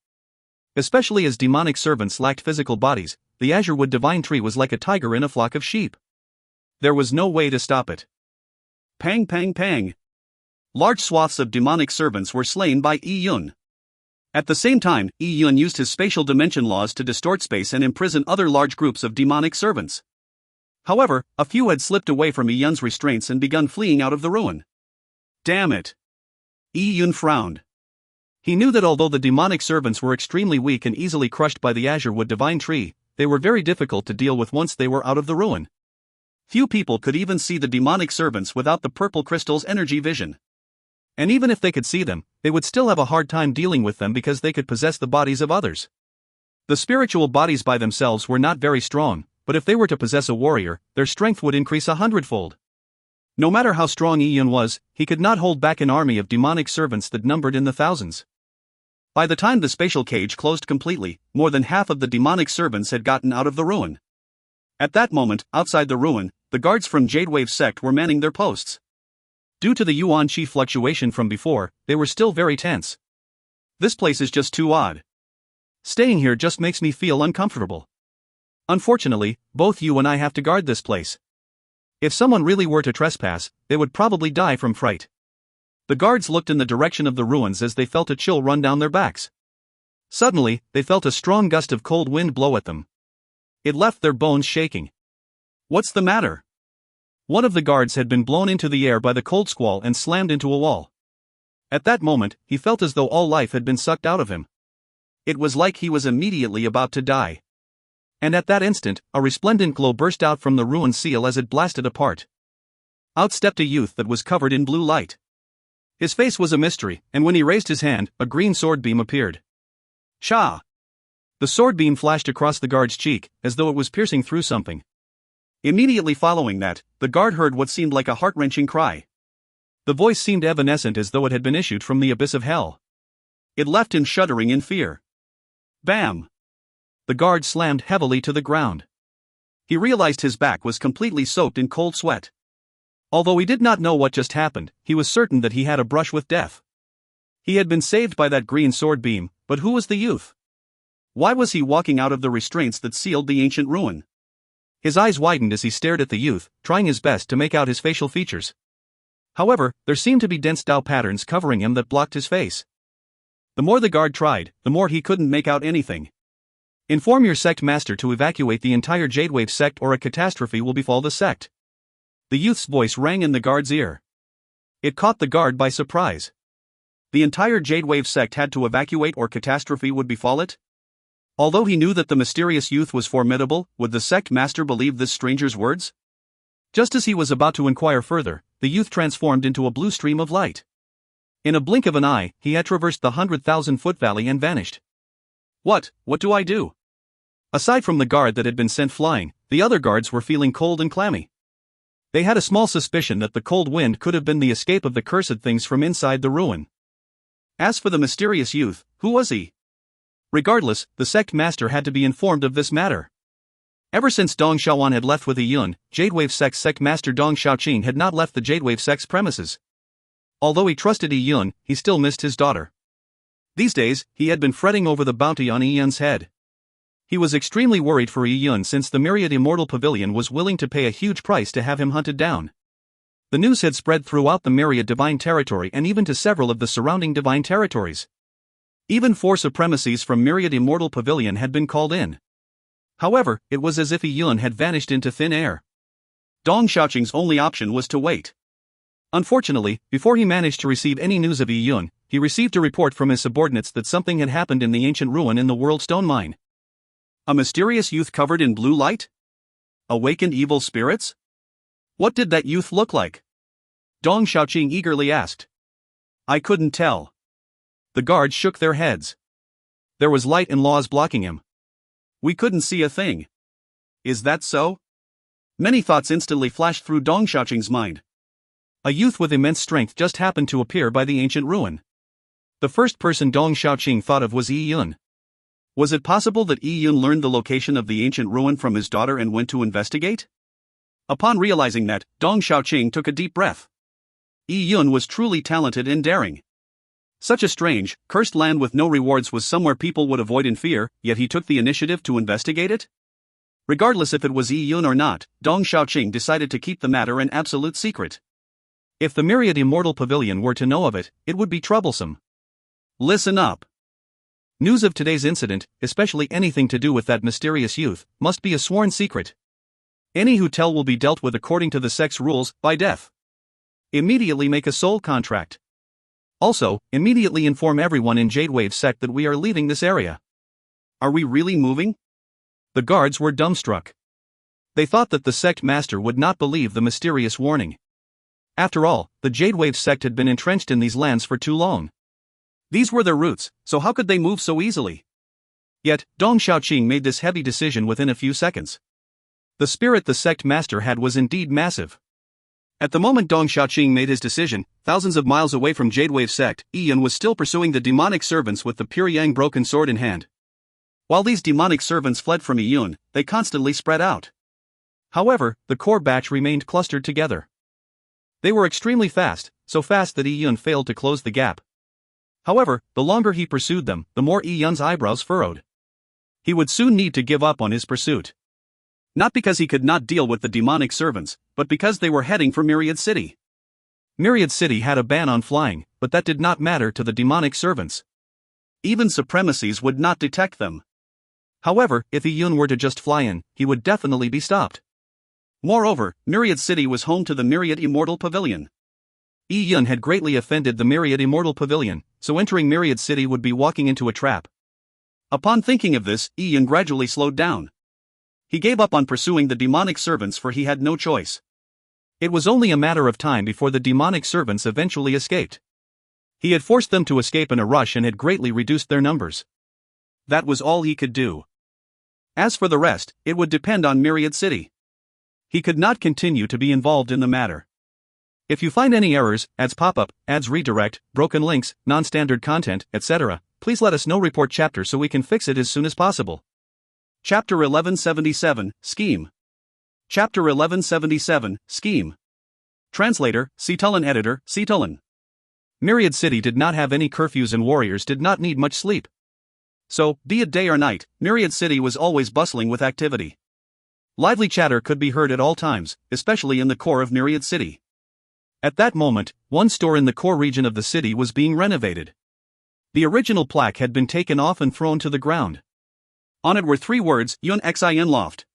A: Especially as demonic servants lacked physical bodies, the azure wood divine tree was like a tiger in a flock of sheep. There was no way to stop it. Pang pang pang. Large swaths of demonic servants were slain by Yi Yun. At the same time, Yi Yun used his spatial dimension laws to distort space and imprison other large groups of demonic servants. However, a few had slipped away from Yi Yun's restraints and begun fleeing out of the ruin. Damn it! Yi Yun frowned. He knew that although the demonic servants were extremely weak and easily crushed by the azure wood divine tree, they were very difficult to deal with once they were out of the ruin. Few people could even see the demonic servants without the purple crystal's energy vision. And even if they could see them, they would still have a hard time dealing with them because they could possess the bodies of others. The spiritual bodies by themselves were not very strong, but if they were to possess a warrior, their strength would increase 100-fold. No matter how strong Yi Yun was, he could not hold back an army of demonic servants that numbered in the thousands. By the time the spatial cage closed completely, more than half of the demonic servants had gotten out of the ruin. At that moment, outside the ruin, the guards from Jadewave sect were manning their posts. Due to the Yuan Qi fluctuation from before, they were still very tense. This place is just too odd. Staying here just makes me feel uncomfortable. Unfortunately, both you and I have to guard this place. If someone really were to trespass, they would probably die from fright. The guards looked in the direction of the ruins as they felt a chill run down their backs. Suddenly, they felt a strong gust of cold wind blow at them. It left their bones shaking. What's the matter? One of the guards had been blown into the air by the cold squall and slammed into a wall. At that moment, he felt as though all life had been sucked out of him. It was like he was immediately about to die. And at that instant, a resplendent glow burst out from the ruined seal as it blasted apart. Out stepped a youth that was covered in blue light. His face was a mystery, and when he raised his hand, a green sword beam appeared. Sha! The sword beam flashed across the guard's cheek, as though it was piercing through something. Immediately following that, the guard heard what seemed like a heart-wrenching cry. The voice seemed evanescent as though it had been issued from the abyss of hell. It left him shuddering in fear. Bam! The guard slammed heavily to the ground. He realized his back was completely soaked in cold sweat. Although he did not know what just happened, he was certain that he had a brush with death. He had been saved by that green sword beam, but who was the youth? Why was he walking out of the restraints that sealed the ancient ruin? His eyes widened as he stared at the youth, trying his best to make out his facial features. However, there seemed to be dense Dao patterns covering him that blocked his face. The more the guard tried, the more he couldn't make out anything. Inform your sect master to evacuate the entire Jadewave sect or a catastrophe will befall the sect. The youth's voice rang in the guard's ear. It caught the guard by surprise. The entire Jadewave sect had to evacuate or catastrophe would befall it? Although he knew that the mysterious youth was formidable, would the sect master believe this stranger's words? Just as he was about to inquire further, the youth transformed into a blue stream of light. In a blink of an eye, he had traversed the 100,000-foot valley and vanished. What do I do? Aside from the guard that had been sent flying, the other guards were feeling cold and clammy. They had a small suspicion that the cold wind could have been the escape of the cursed things from inside the ruin. As for the mysterious youth, who was he? Regardless, the sect master had to be informed of this matter. Ever since Dong Xiaowan had left with Yi Yun, Jadewave sect's sect master Dong Xiaoqing had not left the Jadewave sect's premises. Although he trusted Yi Yun, he still missed his daughter. These days, he had been fretting over the bounty on Yi Yun's head. He was extremely worried for Yi Yun since the Myriad Immortal Pavilion was willing to pay a huge price to have him hunted down. The news had spread throughout the Myriad Divine Territory and even to several of the surrounding divine territories. Even 4 supremacies from Myriad Immortal Pavilion had been called in. However, it was as if Yi Yun had vanished into thin air. Dong Xiaoqing's only option was to wait. Unfortunately, before he managed to receive any news of Yi Yun, he received a report from his subordinates that something had happened in the ancient ruin in the World Stone Mine. A mysterious youth covered in blue light? Awakened evil spirits? What did that youth look like? Dong Xiaoqing eagerly asked. I couldn't tell. The guards shook their heads. There was light and laws blocking him. We couldn't see a thing. Is that so? Many thoughts instantly flashed through Dong Xiaoqing's mind. A youth with immense strength just happened to appear by the ancient ruin. The first person Dong Xiaoqing thought of was Yi Yun. Was it possible that Yi Yun learned the location of the ancient ruin from his daughter and went to investigate? Upon realizing that, Dong Xiaoqing took a deep breath. Yi Yun was truly talented and daring. Such a strange, cursed land with no rewards was somewhere people would avoid in fear, yet he took the initiative to investigate it? Regardless if it was Yi Yun or not, Dong Xiaoqing decided to keep the matter an absolute secret. If the Myriad Immortal Pavilion were to know of it, it would be troublesome. Listen up. News of today's incident, especially anything to do with that mysterious youth, must be a sworn secret.
B: Any who tell will be dealt with according to the sect's rules, by death. Immediately make a soul contract. Also, immediately inform everyone in Jadewave's sect that we are leaving this area.
A: Are we really moving?
B: The guards were dumbstruck. They thought that the sect master would not believe the mysterious warning. After all, the Jadewave sect had been entrenched in these lands for too long.
A: These were their roots, so how could they move so easily?
B: Yet, Dong Xiaoqing made this heavy decision within a few seconds. The spirit the sect master had was indeed massive.
A: At the moment Dong Xiaoqing made his decision, thousands of miles away from Jadewave sect, Yun was still pursuing the demonic servants with the pure yang broken sword in hand. While these demonic servants fled from Yun, they constantly spread out.
B: However, the core batch remained clustered together. They were extremely fast, so fast that Yun failed to close the gap. However, the longer he pursued them, the more Yun's eyebrows furrowed. He would soon need to give up on his pursuit.
A: Not because he could not deal with the demonic servants, but because they were heading for Myriad City.
B: Myriad City had a ban on flying, but that did not matter to the demonic servants.
A: Even supremacies would not detect them.
B: However, if Yun were to just fly in, he would definitely be stopped.
A: Moreover, Myriad City was home to the Myriad Immortal Pavilion.
B: Yun had greatly offended the Myriad Immortal Pavilion, so entering Myriad City would be walking into a trap.
A: Upon thinking of this, Yun gradually slowed down. He gave up on pursuing the demonic servants for he had no choice.
B: It was only a matter of time before the demonic servants eventually escaped. He had forced them to escape in a rush and had greatly reduced their numbers.
A: That was all he could do. As for the rest, it would depend on Myriad City. He could not continue to be involved in the matter.
B: If you find any errors, ads pop up, ads redirect, broken links, non-standard content, etc., please let us know. Report chapter so we can fix it as soon as possible.
A: Chapter 1177, Scheme. Chapter 1177, Scheme. Translator, Cetulin. Editor, Cetulin.
B: Myriad City did not have any curfews and warriors did not need much sleep.
A: So, be it day or night, Myriad City was always bustling with activity.
B: Lively chatter could be heard at all times, especially in the core of Myriad City. At that moment, one store in the core region of the city was being renovated. The original plaque had been taken off and thrown to the ground.
A: On it were 3 words, Yun Xin Loft.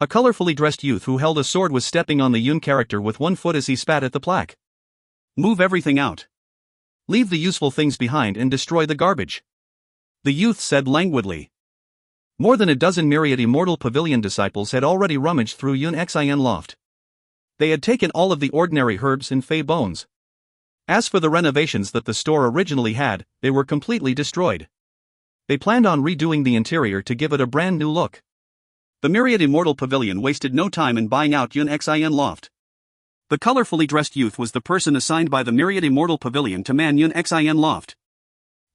B: A colorfully dressed youth who held a sword was stepping on the Yun character with one foot as he spat at the plaque.
A: Move everything out.
B: Leave the useful things behind and destroy the garbage. The youth said languidly. More than a dozen Myriad Immortal Pavilion disciples had already rummaged through Yun Xin Loft. They had taken all of the ordinary herbs and fey bones. As for the renovations that the store originally had, they were completely destroyed. They planned on redoing the interior to give it a brand new look.
A: The Myriad Immortal Pavilion wasted no time in buying out Yun Xin Loft. The colorfully dressed youth was the person assigned by the Myriad Immortal Pavilion to man Yun Xin Loft.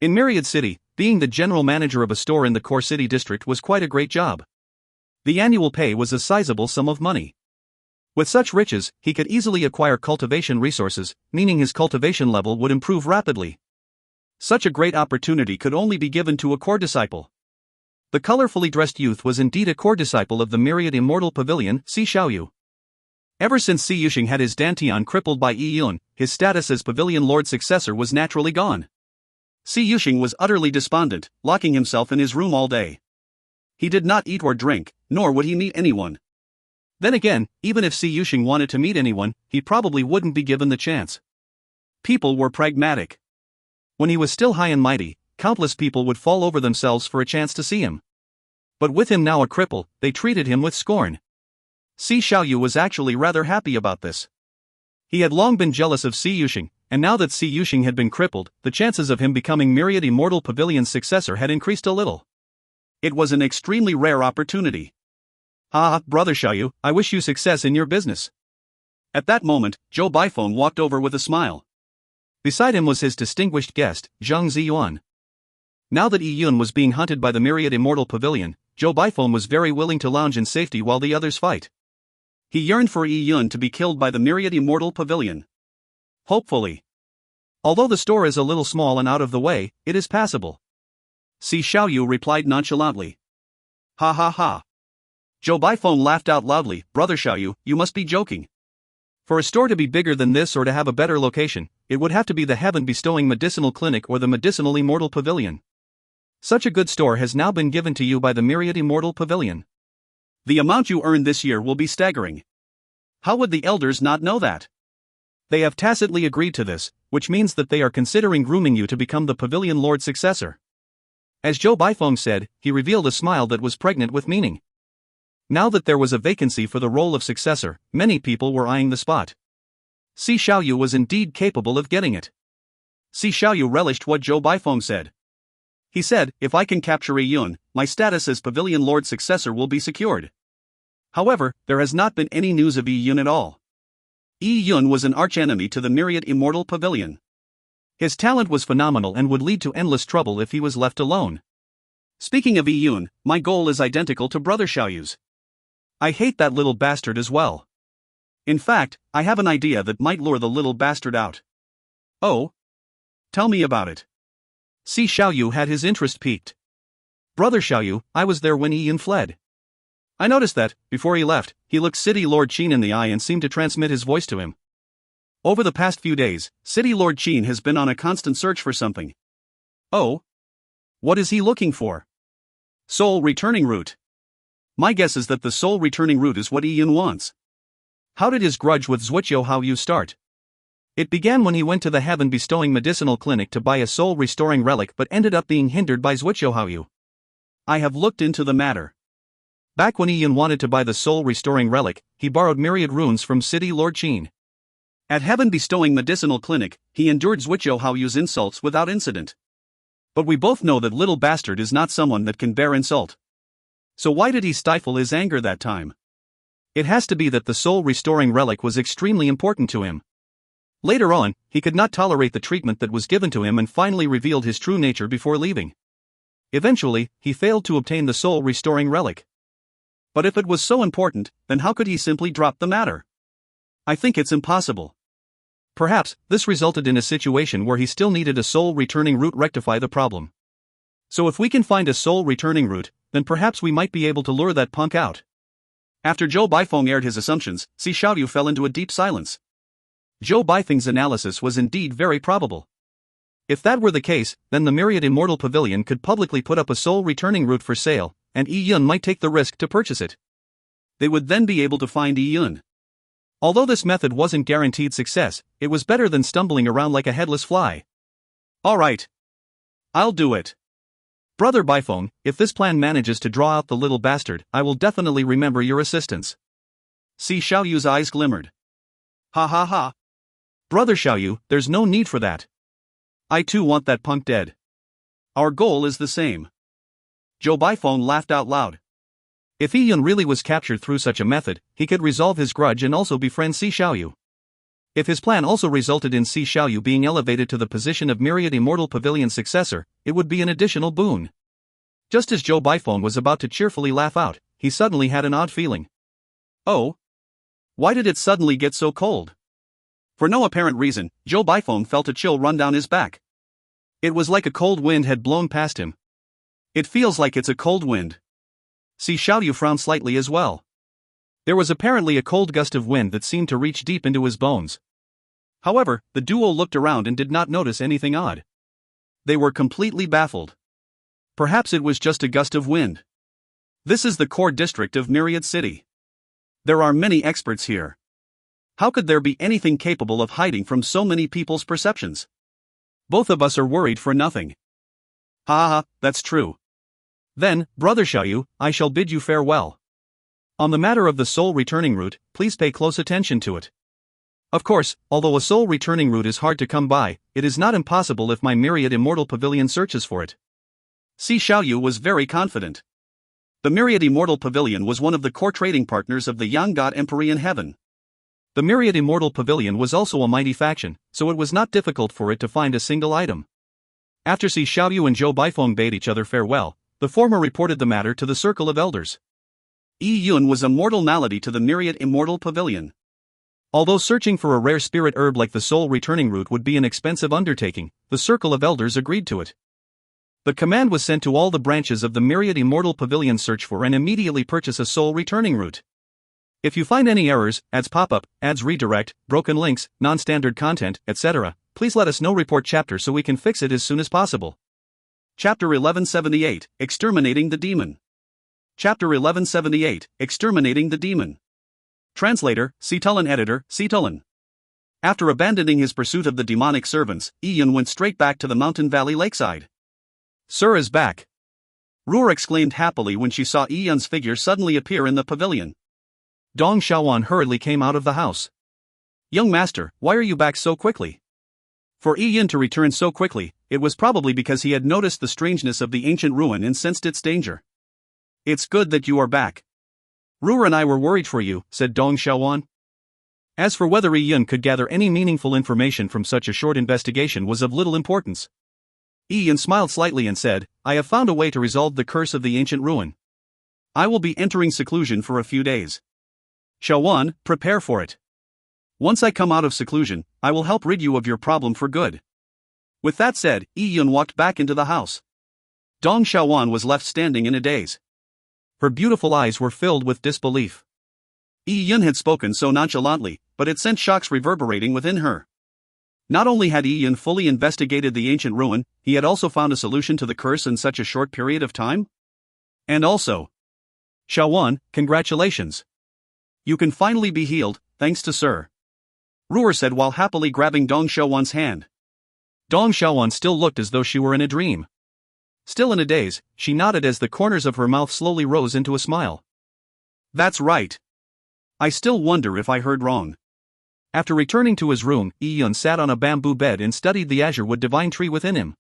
B: In Myriad City, being the general manager of a store in the core city district was quite a great job. The annual pay was a sizable sum of money. With such riches, he could easily acquire cultivation resources, meaning his cultivation level would improve rapidly. Such a great opportunity could only be given to a core disciple. The colorfully dressed youth was indeed a core disciple of the Myriad Immortal Pavilion, Si Xiaoyu. Ever since Si Yuxing had his Dantian crippled by Yi Yun, his status as Pavilion Lord's successor was naturally gone. Si Yuxing was utterly despondent, locking himself in his room all day. He did not eat or drink, nor would he meet anyone. Then again, even if Si Yuxing wanted to meet anyone, he probably wouldn't be given the chance. People were pragmatic. When he was still high and mighty, countless people would fall over themselves for a chance to see him. But with him now a cripple, they treated him with scorn. Si Xiaoyu was actually rather happy about this. He had long been jealous of Si Yuxing, and now that Si Yuxing had been crippled, the chances of him becoming Myriad Immortal Pavilion's successor had increased a little. It was an extremely rare opportunity. Ah, Brother Xiaoyu, I wish you success in your business. At that moment, Zhou Baifeng walked over with a smile. Beside him was his distinguished guest, Zhang Ziyuan. Now that Yi Yun was being hunted by the Myriad Immortal Pavilion, Zhou Baifeng was very willing to lounge in safety while the others fight. He yearned for Yi Yun to be killed by the Myriad Immortal Pavilion. Hopefully. Although the store is a little small and out of the way, it is passable. Si Xiaoyu replied nonchalantly. Ha ha ha. Zhou Baifeng laughed out loudly. Brother Xiaoyu, you must be joking. For a store to be bigger than this or to have a better location, it would have to be the heaven-bestowing medicinal clinic or the medicinal immortal pavilion. Such a good store has now been given to you by the Myriad Immortal Pavilion.
A: The amount you earn this year will be staggering. How would the elders not know that?
B: They have tacitly agreed to this, which means that they are considering grooming you to become the Pavilion Lord's successor. As Zhou Baifeng said, he revealed a smile that was pregnant with meaning. Now that there was a vacancy for the role of successor, many people were eyeing the spot. Si Xiaoyu was indeed capable of getting it.
A: Si Xiaoyu relished what Zhou Baifeng said. He said, if I can capture Yi Yun, my status as Pavilion Lord's successor will be secured. However, there has not been any news of Yi Yun at all. Yi Yun was an archenemy to the myriad immortal pavilion.
B: His talent was phenomenal and would lead to endless trouble if he was left alone.
A: Speaking of Yi Yun, my goal is identical to Brother Xiaoyu's.
B: I hate that little bastard as well.
A: In fact, I have an idea that might lure the little bastard out.
B: Oh?
A: Tell me about it.
B: Si Xiaoyu had his interest piqued. Brother Xiaoyu, I was there when Yi Yun fled. I noticed that, before he left, he looked City Lord Qin in the eye and seemed to transmit his voice to him. Over the past few days, City Lord Qin has been on a constant search for something.
A: Oh?
B: What is he looking for?
A: Soul returning route. My guess is that the soul returning route is what Yi Yun wants.
B: How did his grudge with Zhuqiu Haoyu start? It began when he went to the heaven bestowing medicinal clinic to buy a soul restoring relic but ended up being hindered by Zhuqiu Haoyu.
A: I have looked into the matter.
B: Back when Yi Yun wanted to buy the soul restoring relic, he borrowed myriad runes from City Lord Qin.
A: At heaven bestowing medicinal clinic, he endured Zhuqiu Haoyu's insults without incident. But we both know that little bastard is not someone that can bear insult. So why did he stifle his anger that time?
B: It has to be that the soul restoring relic was extremely important to him. Later on, he could not tolerate the treatment that was given to him and finally revealed his true nature before leaving. Eventually, he failed to obtain the soul restoring relic.
A: But if it was so important, then how could he simply drop the matter? I think it's impossible.
B: Perhaps, this resulted in a situation where he still needed a soul returning route rectify the problem. So if we can find a soul returning route, then perhaps we might be able to lure that punk out.
A: After Zhou Baifeng aired his assumptions, Si Xiaoyu fell into a deep silence.
B: Zhou Baifeng's analysis was indeed very probable. If that were the case, then the Myriad Immortal Pavilion could publicly put up a soul returning route for sale, and Yi Yun might take the risk to purchase it.
A: They would then be able to find Yi Yun.
B: Although this method wasn't guaranteed success, it was better than stumbling around like a headless fly.
A: Alright. I'll do it.
B: Brother Baifeng, if this plan manages to draw out the little bastard, I will definitely remember your assistance.
A: Si Xiaoyu's eyes glimmered. Ha ha ha.
B: Brother Xiaoyu, there's no need for that.
A: I too want that punk dead. Our goal is the same. Zhou Baifeng laughed out loud.
B: If Yi Yun really was captured through such a method, he could resolve his grudge and also befriend Si Xiaoyu. If his plan also resulted in Si Xiaoyu being elevated to the position of Myriad Immortal Pavilion's successor, it would be an additional boon. Just as Zhou Baifeng was about to cheerfully laugh out, he suddenly had an odd feeling.
A: Oh? Why did it suddenly get so cold? For no apparent reason, Zhou Baifeng felt a chill run down his back. It was like a cold wind had blown past him. It feels like it's a cold wind. Si Xiaoyu frowned slightly as well. There was apparently a cold gust of wind that seemed to reach deep into his bones. However, the duo looked around and did not notice anything odd. They were completely baffled. Perhaps it was just a gust of wind. This is the core district of Myriad City. There are many experts here. How could there be anything capable of hiding from so many people's perceptions? Both of us are worried for nothing. Ha ha, that's true.
B: Then, Brother Xiaoyu, I shall bid you farewell. On the matter of the soul returning route, please pay close attention to it. Of course, although a soul returning route is hard to come by, it is not impossible if my Myriad Immortal Pavilion searches for it.
A: Si Xiaoyu was very confident. The Myriad Immortal Pavilion was one of the core trading partners of the Yang God Emperor in heaven.
B: The Myriad Immortal Pavilion was also a mighty faction, so it was not difficult for it to find a single item. After Si Xiaoyu and Zhou Baifeng bade each other farewell, the former reported the matter to the circle of elders.
A: Yi Yun was a mortal malady to the Myriad Immortal Pavilion.
B: Although searching for a rare spirit herb like the soul returning route would be an expensive undertaking, the circle of elders agreed to it. The command was sent to all the branches of the Myriad Immortal Pavilion search for and immediately purchase a soul returning route. If you find any errors, ads pop-up, ads redirect, broken links, non-standard content, etc., please let us know. Report chapter so we can fix it as soon as possible.
A: Chapter 1178, Exterminating the Demon. Chapter 1178, Exterminating the Demon. Translator, Cetulin Editor, Cetulin. After abandoning his pursuit of the demonic servants, Ian went straight back to the mountain valley lakeside. "Sir is back!" Ruhr exclaimed happily when she saw Ian's figure suddenly appear in the pavilion.
B: Dong Xiaowan hurriedly came out of the house.
A: "Young master, why are you back so quickly?" For Ian to return so quickly, it was probably because he had noticed the strangeness of the ancient ruin and sensed its danger. "It's good that you are back. Ruhr and I were worried for you," said Dong Xiaowan. As for whether Ian could gather any meaningful information from such a short investigation was of little importance. Ian smiled slightly and said, "I have found a way to resolve the curse of the ancient ruin. I will be entering seclusion for a few days. Xiaowan, prepare for it. Once I come out of seclusion, I will help rid you of your problem for good." With that said, Ian walked back into the house. Dong Xiaowan was left standing in a daze. Her beautiful eyes were filled with disbelief. Ian had spoken so nonchalantly, but it sent shocks reverberating within her. Not only had Ian fully investigated the ancient ruin, he had also found a solution to the curse in such a short period of time? And also, "Xiaowan, congratulations. You can finally be healed, thanks to Sir," Ruhr said while happily grabbing Dong Xiaowan's hand.
B: Dong Xiaowan still looked as though she were in a dream. Still in a daze, she nodded as the corners of her mouth slowly rose into a smile.
A: "That's right. I still wonder if I heard wrong."
B: After returning to his room, Ian sat on a bamboo bed and studied the azure wood divine tree within him.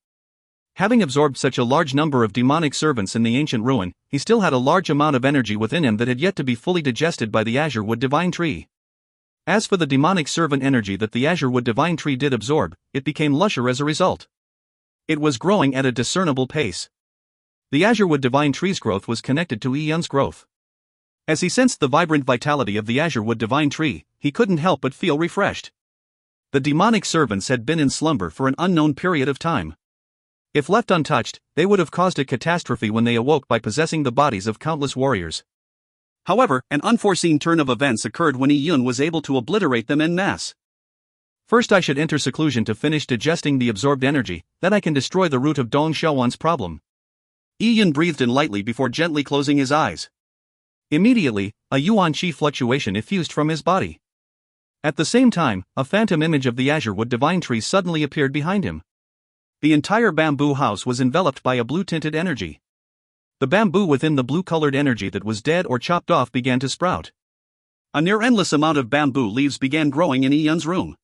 B: Having absorbed such a large number of demonic servants in the ancient ruin, he still had a large amount of energy within him that had yet to be fully digested by the azure wood divine tree. As for the demonic servant energy that the azure wood divine tree did absorb, it became lusher as a result. It was growing at a discernible pace. The azure wood divine tree's growth was connected to Ian's growth. As he sensed the vibrant vitality of the azure wood divine tree, he couldn't help but feel refreshed. The demonic servants had been in slumber for an unknown period of time. If left untouched, they would have caused a catastrophe when they awoke by possessing the bodies of countless warriors.
A: However, an unforeseen turn of events occurred when Ian was able to obliterate them en masse.
B: "First I should enter seclusion to finish digesting the absorbed energy, then I can destroy the root of Dong Xiaowan's problem."
A: Ian breathed in lightly before gently closing his eyes.
B: Immediately, a yuan qi fluctuation effused from his body. At the same time, a phantom image of the azure wood divine tree suddenly appeared behind him. The entire bamboo house was enveloped by a blue-tinted energy. The bamboo within the blue-colored energy that was dead or chopped off began to sprout.
A: A near-endless amount of bamboo leaves began growing in Ian's room.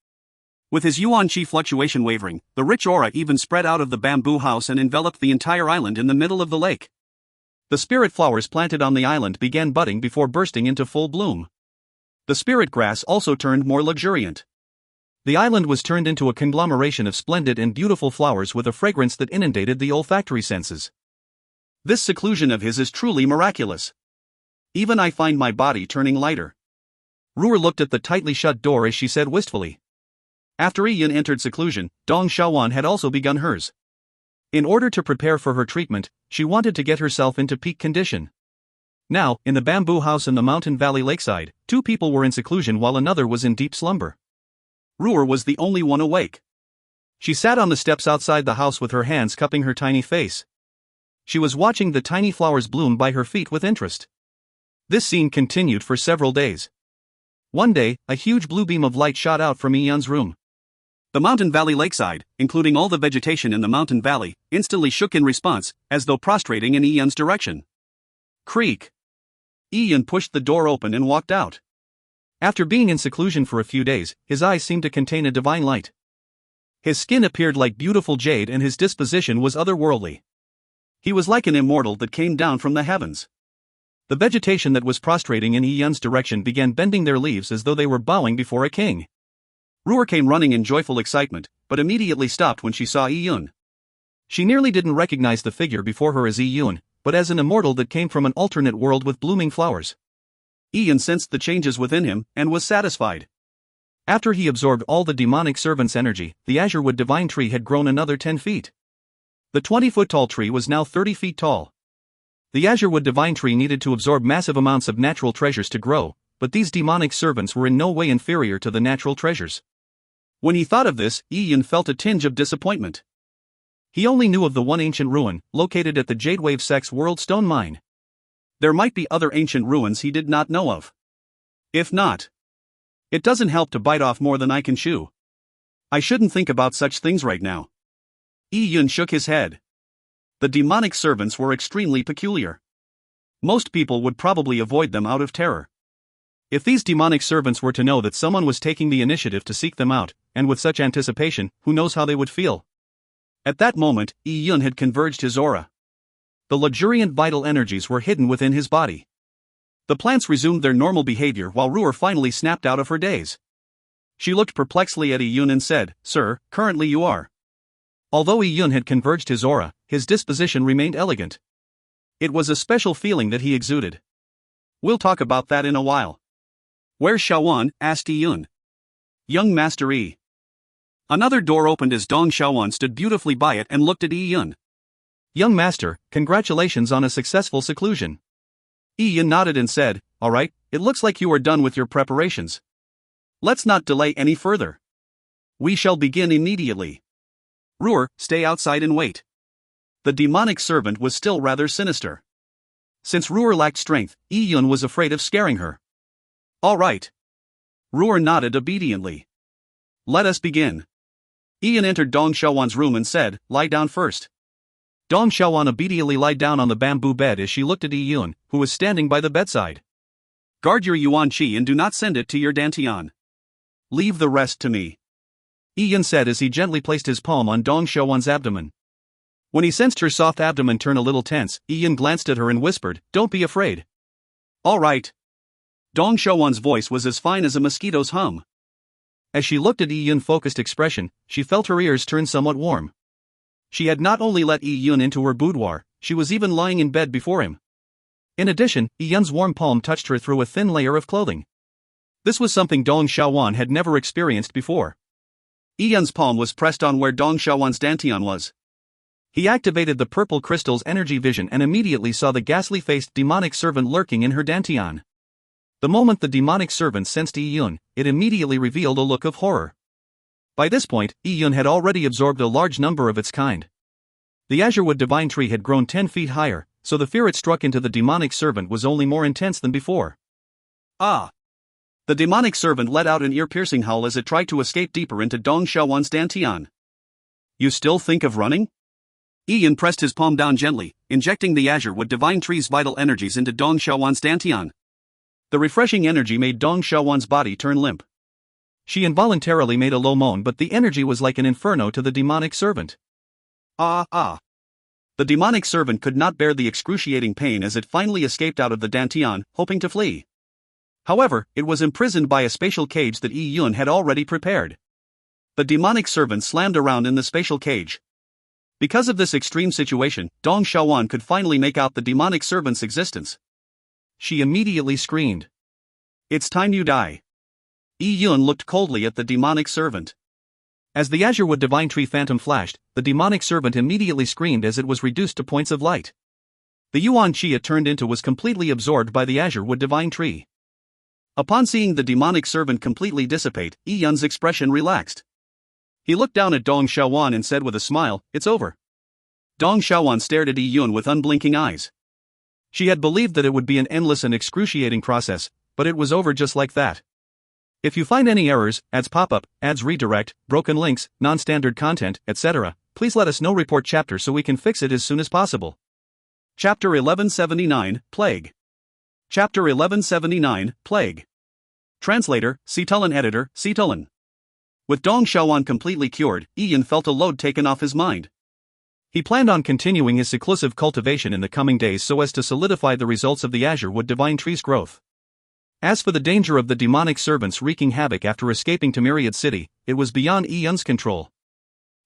A: With his yuan qi fluctuation wavering, the rich aura even spread out of the bamboo house and enveloped the entire island in the middle of the lake. The spirit flowers planted on the island began budding before bursting into full bloom. The spirit grass also turned more luxuriant. The island was turned into a conglomeration of splendid and beautiful flowers with a fragrance that inundated the olfactory senses. This seclusion of his is truly miraculous. Even I find my body turning lighter. Ruhr looked at the tightly shut door as she said wistfully. After Ian entered seclusion, Dong Xiaowan had also begun hers. In order to prepare for her treatment, she wanted to get herself into peak condition. Now, in the bamboo house in the mountain valley lakeside, two people were in seclusion while another was in deep slumber. Ruhr was the only one awake.
B: She sat on the steps outside the house with her hands cupping her tiny face. She was watching the tiny flowers bloom by her feet with interest. This scene continued for several days. One day, a huge blue beam of light shot out from Ian's room.
A: The mountain valley lakeside, including all the vegetation in the mountain valley, instantly shook in response, as though prostrating in Ian's direction. Creak. Ian pushed the door open and walked out.
B: After being in seclusion for a few days, his eyes seemed to contain a divine light. His skin appeared like beautiful jade and his disposition was otherworldly. He was like an immortal that came down from the heavens. The vegetation that was prostrating in Ian's direction began bending their leaves as though they were bowing before a king. Ruhr came running in joyful excitement, but immediately stopped when she saw Ian. She nearly didn't recognize the figure before her as Ian, but as an immortal that came from an alternate world with blooming flowers. Ian sensed the changes within him, and was satisfied. After he absorbed all the demonic servant's energy, the azure wood divine tree had grown another 10 feet. The 20-foot-tall tree was now 30 feet tall. The azure wood divine tree needed to absorb massive amounts of natural treasures to grow, but these demonic servants were in no way inferior to the natural treasures. When he thought of this, Ian felt a tinge of disappointment. He only knew of the one ancient ruin, located at the Jadewave Sex World Stone Mine.
A: There might be other ancient ruins he did not know of. If not, it doesn't help to bite off more than I can chew. I shouldn't think about such things right now. Yi-Yun shook his head. The demonic servants were extremely peculiar. Most people would probably avoid them out of terror. If these demonic servants were to know that someone was taking the initiative to seek them out, and with such anticipation, who knows how they would feel? At that moment, Yi-Yun had converged his aura. The luxuriant vital energies were hidden within his body. The plants resumed their normal behavior while Ruhr finally snapped out of her daze. She looked perplexedly at Yi-Yun and said, "Sir, currently you are." Although Yi-Yun had converged his aura, his disposition remained elegant. It was a special feeling that he exuded. "We'll talk about that in a while." "Where's Shawan?" asked Yi-Yun. "Young Master Yi." Another door opened as Dong Shawan stood beautifully by it and looked at Yi-Yun.
B: "Young Master, congratulations on a successful seclusion." Yi-Yun nodded and said, "All right, it looks like you are done with your preparations. Let's not delay any further. We shall begin immediately. Ruhr, stay outside and wait." The demonic servant was still rather sinister. Since Ruhr lacked strength, Yi-Yun was afraid of scaring her. "All right." Ruhr nodded obediently. "Let us begin." Yi-Yun entered Dong Shawan's room and said, "Lie down first." Dong Shawan obediently lied down on the bamboo bed as she looked at Yi-Yun, who was standing by the bedside. "Guard your Yuan Qi and do not send it to your Dantian. Leave the rest to me," Yi-Yun said as he gently placed his palm on Dong Shawan's abdomen. When he sensed her soft abdomen turn a little tense, Yi-Yun glanced at her and whispered, "Don't be afraid." "All right." Dong Shawan's voice was as fine as a mosquito's hum. As she looked at Yi-Yun's focused expression, she felt her ears turn somewhat warm. She had not only let Yi-Yun into her boudoir, she was even lying in bed before him. In addition, Yi-Yun's warm palm touched her through a thin layer of clothing. This was something Dong Shawan had never experienced before. Yi-Yun's palm was pressed on where Dong Shawan's Dantian was. He activated the purple crystal's energy vision and immediately saw the ghastly-faced demonic servant lurking in her Dantian. The moment the demonic servant sensed Yi-Yun, it immediately revealed a look of horror. By this point, Yi-Yun had already absorbed a large number of its kind. The azurewood divine tree had grown 10 feet higher, so the fear it struck into the demonic servant was only more intense than before. "Ah!" The demonic servant let out an ear-piercing howl as it tried to escape deeper into Dong Shawan's Dantian. "You still think of running?" Yi-Yun pressed his palm down gently, injecting the azurewood divine tree's vital energies into Dong Shawan's Dantian. The refreshing energy made Dong Shawan's body turn limp. She involuntarily made a low moan, but the energy was like an inferno to the demonic servant. Ah! The demonic servant could not bear the excruciating pain as it finally escaped out of the Dantian, hoping to flee. However, it was imprisoned by a spatial cage that Yi-Yun had already prepared. The demonic servant slammed around in the spatial cage. Because of this extreme situation, Dong Shawan could finally make out the demonic servant's existence. She immediately screamed. "It's time you die." Yi-Yun looked coldly at the demonic servant. As the azurewood divine tree phantom flashed, the demonic servant immediately screamed as it was reduced to points of light. The Yuan Qi it turned into was completely absorbed by the azurewood divine tree. Upon seeing the demonic servant completely dissipate, Yi-Yun's expression relaxed. He looked down at Dong Shawan and said with a smile, "It's over." Dong Shawan stared at Yi-Yun with unblinking eyes. She had believed that it would be an endless and excruciating process, but it was over just like that. If you find any errors, ads pop up, ads redirect, broken links, non-standard content, etc., please let us know. Report chapter so we can fix it as soon as possible. Chapter 1179, Plague. Chapter 1179, Plague. Translator, Cetulin. Editor, Cetulin. With Dong Shawan completely cured, Yi-Yun felt a load taken off his mind. He planned on continuing his seclusive cultivation in the coming days so as to solidify the results of the azurewood divine tree's growth. As for the danger of the demonic servants wreaking havoc after escaping to Myriad City, it was beyond Yi-Yun's control.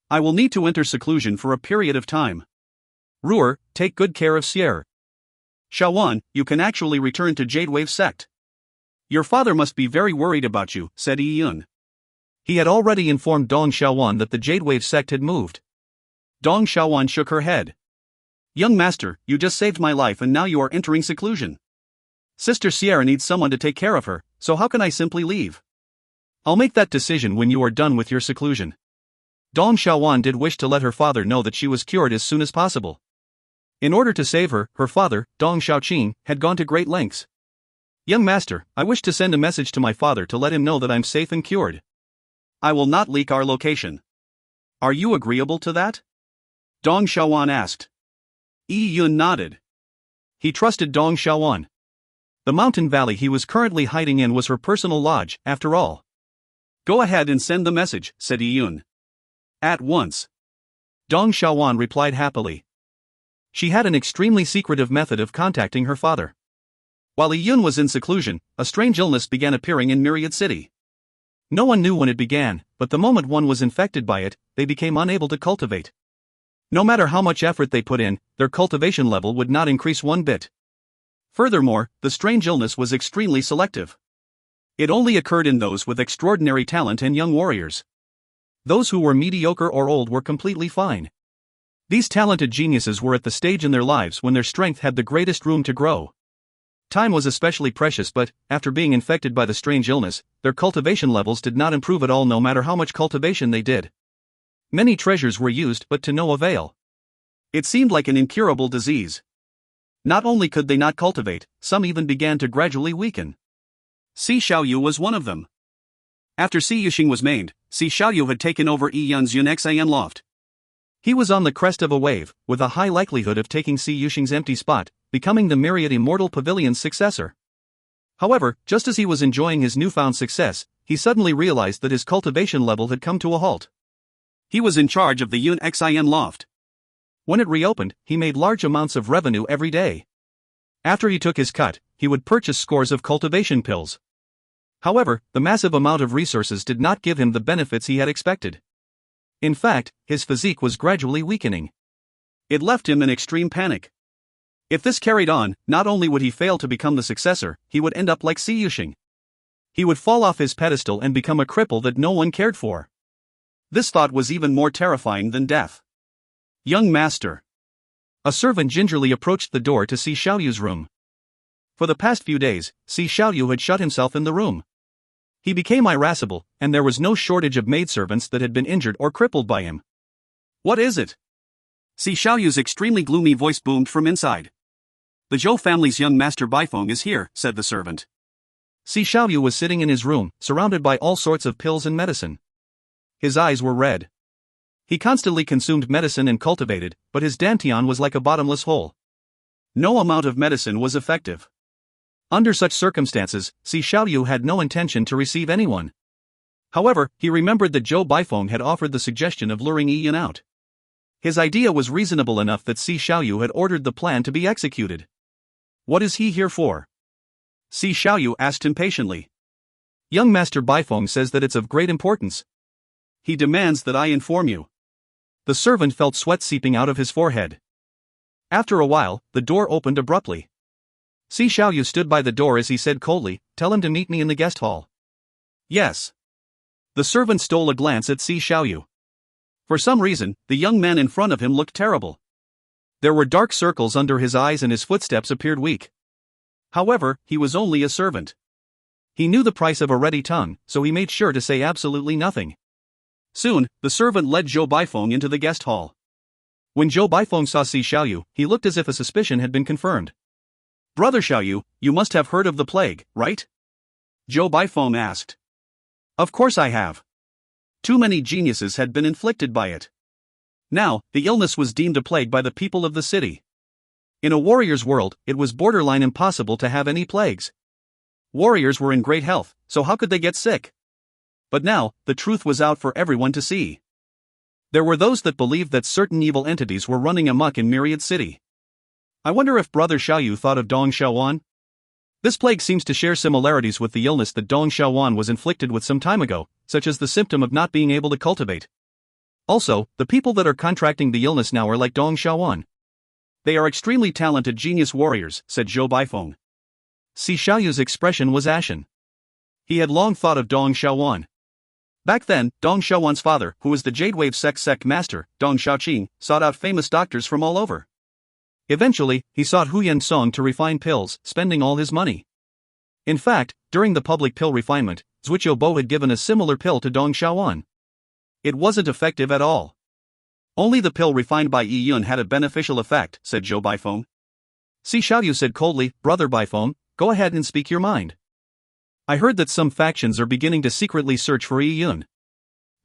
B: "I will need to enter seclusion for a period of time. Ruhr, take good care of Sierre. Shawan, you can actually return to Jadewave sect. Your father must be very worried about you," said Yi-Yun. He had already informed Dong Shawan that the Jadewave sect had moved. Dong Shawan shook her head. "Young master, you just saved my life and now you are entering seclusion. Sister Sierra needs someone to take care of her, so how can I simply leave? I'll make that decision when you are done with your seclusion." Dong Shawan did wish to let her father know that she was cured as soon as possible. In order to save her, her father, Dong Xiaoqing, had gone to great lengths. "Young master, I wish to send a message to my father to let him know that I'm safe and cured.
A: I will not leak our location. Are you agreeable to that?" Dong Xiaowan asked. Yi Yun nodded.
B: He trusted Dong Xiaowan. The mountain valley he was currently hiding in was her personal lodge, after all.
A: "Go ahead and send the message," said Yi Yun. "At once."
B: Dong Xiaowan replied happily. She had an extremely secretive method of contacting her father. While Yi Yun was in seclusion, a strange illness began appearing in Myriad City. No one knew when it began, but the moment one was infected by it, they became unable to cultivate. No matter how much effort they put in, their cultivation level would not increase one bit. Furthermore, the strange illness was extremely selective. It only occurred in those with extraordinary talent and young warriors. Those who were mediocre or old were completely fine. These talented geniuses were at the stage in their lives when their strength had the greatest room to grow. Time was especially precious, but, after being infected by the strange illness, their cultivation levels did not improve at all no matter how much cultivation they did. Many treasures were used but to no avail.
A: It seemed like an incurable disease. Not only could they not cultivate, some even began to gradually weaken. Si Xiaoyu was one of them. After Si Yuxing was maimed, Si Xiaoyu had taken over Yi Yun's Yunxian loft.
B: He was on the crest of a wave, with a high likelihood of taking Si Yuxing's empty spot, becoming the Myriad Immortal Pavilion's successor. However, just as he was enjoying his newfound success, he suddenly realized that his cultivation level had come to a halt.
A: He was in charge of the Yunxian loft.
B: When it reopened, he made large amounts of revenue every day. After he took his cut, he would purchase scores of cultivation pills. However, the massive amount of resources did not give him the benefits he had expected. In fact, his physique was gradually weakening.
A: It left him in extreme panic. If this carried on, not only would he fail to become the successor, he would end up like Si Yuxing. He would fall off his pedestal and become a cripple that no one cared for. This thought was even more terrifying than death. "Young master."
B: A servant gingerly approached the door to Si Xiaoyu's room. For the past few days, Si Xiaoyu had shut himself in the room. He became irascible, and there was no shortage of maidservants that had been injured or crippled by him.
A: "What is it?" Si Xiaoyu's extremely gloomy voice boomed from inside. "The Zhou family's young master Baifeng is here," said the servant.
B: Si Xiaoyu was sitting in his room, surrounded by all sorts of pills and medicine. His eyes were red. He constantly consumed medicine and cultivated, but his dantian was like a bottomless hole.
A: No amount of medicine was effective.
B: Under such circumstances, Si Xiaoyu had no intention to receive anyone. However, he remembered that Zhou Baifeng had offered the suggestion of luring Yi Yun out. His idea was reasonable enough that Si Xiaoyu had ordered the plan to be executed. "What is he here for?"
A: Si Xiaoyu asked impatiently.
B: "Young Master Baifeng says that it's of great importance.
A: He demands that I inform you."
B: The servant felt sweat seeping out of his forehead. After a while, the door opened abruptly. Si Xiaoyu stood by the door as he said coldly, "Tell him to meet me in the guest hall."
A: "Yes."
B: The servant stole a glance at Si Xiaoyu. For some reason, the young man in front of him looked terrible. There were dark circles under his eyes and his footsteps appeared weak. However, he was only a servant. He knew the price of a ready tongue, so he made sure to say absolutely nothing.
A: Soon, the servant led Zhou Baifeng into the guest hall.
B: When Zhou Baifeng saw Si Xiaoyu, he looked as if a suspicion had been confirmed.
A: "Brother Xiaoyu, you must have heard of the plague, right?" Zhou Baifeng asked. "Of course I have. Too many geniuses had been inflicted by it. Now, the illness was deemed a plague by the people of the city. In a warrior's world, it was borderline impossible to have any plagues. Warriors were in great health, so how could they get sick? But now, the truth was out for everyone to see. There were those that believed that certain evil entities were running amok in Myriad City. I wonder if Brother Xiaoyu thought of Dong Xiaowan? This plague seems to share similarities with the illness that Dong Xiaowan was inflicted with some time ago, such as the symptom of not being able to cultivate. Also, the people that are contracting the illness now are like Dong Xiaowan. They are extremely talented genius warriors, said Zhou Baifeng. Si Xiaoyu's expression was ashen. He had long thought of Dong Xiaowan. Back then, Dong Xiaowan's father, who was the Jade Wave sect master, Dong Xiaoqing, sought out famous doctors from all over. Eventually, he sought Huyan Song to refine pills, spending all his money. In fact, during the public pill refinement, Zhuqiu Bo had given a similar pill to Dong Xiaowan. It wasn't effective at all. Only the pill refined by Yi Yun had a beneficial effect, said Zhou Baifeng.
B: Si Xiaoyu said coldly, Brother Baifeng, go ahead and speak your mind. I heard that some factions are beginning to secretly search for Yi Yun.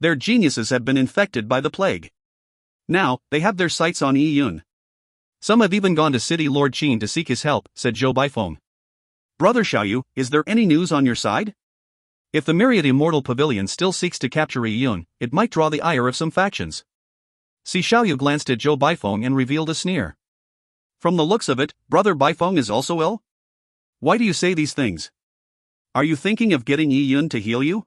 A: Their geniuses have been infected by the plague. Now, they have their sights on Yi Yun.
B: Some have even gone to City Lord Qin to seek his help, said Zhou Baifeng.
A: Brother Xiaoyu, is there any news on your side?
B: If the Myriad Immortal Pavilion still seeks to capture Yi Yun, it might draw the ire of some factions. Si Xiaoyu glanced at Zhou Baifeng and revealed a sneer.
A: From the looks of it, Brother Baifeng is also ill? Why do you say these things? Are you thinking of getting Yi Yun to heal you?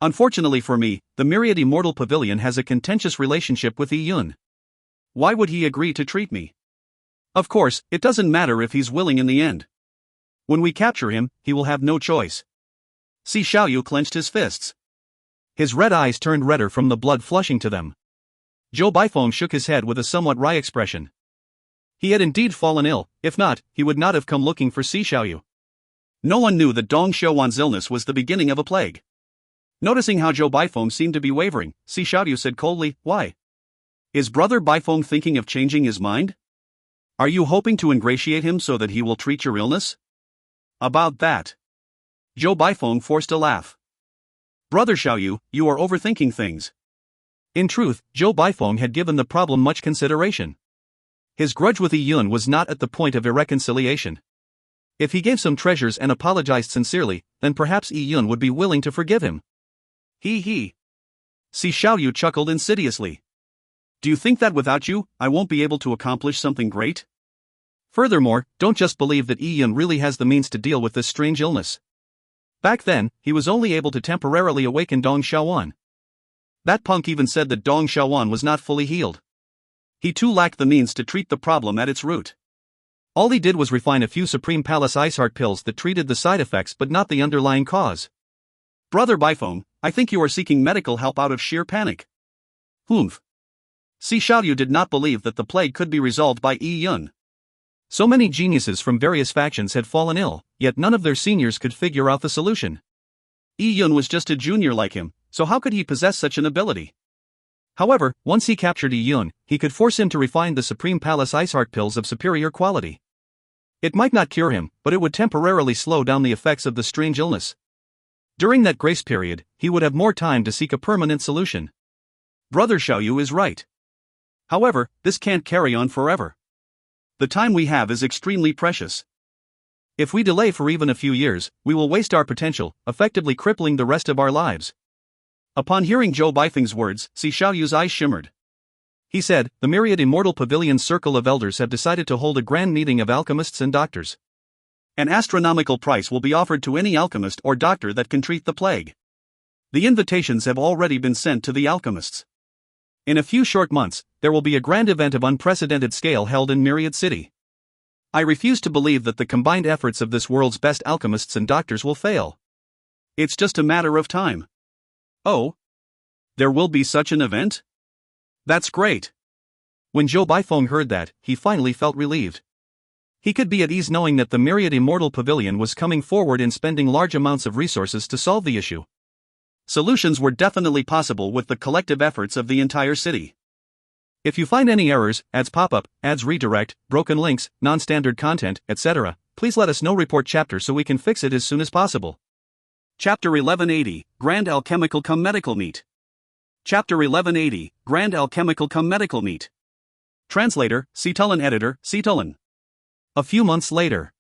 A: Unfortunately for me, the Myriad Immortal Pavilion has a contentious relationship with Yi Yun. Why would he agree to treat me? Of course, it doesn't matter if he's willing in the end. When we capture him, he will have no choice. Si Xiaoyu clenched his fists.
B: His red eyes turned redder from the blood flushing to them. Zhou Baifeng shook his head with a somewhat wry expression. He had indeed fallen ill, if not, he would not have come looking for Si Xiaoyu.
A: No one knew that Dong Xiaowan's illness was the beginning of a plague. Noticing how Zhou Baifeng seemed to be wavering, Si Xiaoyu said coldly, why? Is Brother Baifeng thinking of changing his mind? Are you hoping to ingratiate him so that he will treat your illness? About that. Zhou Baifeng forced a laugh. Brother Xiaoyu, you are overthinking things.
B: In truth, Zhou Baifeng had given the problem much consideration. His grudge with Yi Yun was not at the point of irreconciliation. If he gave some treasures and apologized sincerely, then perhaps Yi Yun would be willing to forgive him.
A: He. Si Xiaoyu chuckled insidiously. Do you think that without you, I won't be able to accomplish something great?
B: Furthermore, don't just believe that Yi Yun really has the means to deal with this strange illness. Back then, he was only able to temporarily awaken Dong Xiaowan. That punk even said that Dong Xiaowan was not fully healed. He too lacked the means to treat the problem at its root. All he did was refine a few Supreme Palace Ice Heart pills that treated the side effects but not the underlying cause.
A: Brother Baifeng, I think you are seeking medical help out of sheer panic. Humph. Si Xiaoyu did not believe that the plague could be resolved by Yi Yun.
B: So many geniuses from various factions had fallen ill, yet none of their seniors could figure out the solution.
A: Yi Yun was just a junior like him, so how could he possess such an ability?
B: However, once he captured Yi Yun, he could force him to refine the Supreme Palace Ice Heart pills of superior quality. It might not cure him, but it would temporarily slow down the effects of the strange illness. During that grace period, he would have more time to seek a permanent solution.
A: Brother Xiaoyu is right. However, this can't carry on forever. The time we have is extremely precious.
B: If we delay for even a few years, we will waste our potential, effectively crippling the rest of our lives.
A: Upon hearing Zhou Baifeng's words, Si Xiaoyu's eyes shimmered.
B: He said, the Myriad Immortal Pavilion's circle of elders have decided to hold a grand meeting of alchemists and doctors.
A: An astronomical price will be offered to any alchemist or doctor that can treat the plague. The invitations have already been sent to the alchemists. In a few short months, there will be a grand event of unprecedented scale held in Myriad City. I refuse to believe that the combined efforts of this world's best alchemists and doctors will fail. It's just a matter of time. Oh? There will be such an event? That's great.
B: When Zhou Baifeng heard that, he finally felt relieved. He could be at ease knowing that the Myriad Immortal Pavilion was coming forward and spending large amounts of resources to solve the issue.
A: Solutions were definitely possible with the collective efforts of the entire city.
B: If you find any errors, ads pop up, ads redirect, broken links, non-standard content, etc., please let us know. Report chapter so we can fix it as soon as possible.
A: Chapter 1180, Grand Alchemical Cum Medical Meet. Chapter 1180, Grand Alchemical Cum Medical Meet. Translator, Cetulin Editor, Cetulin.
B: A few months later.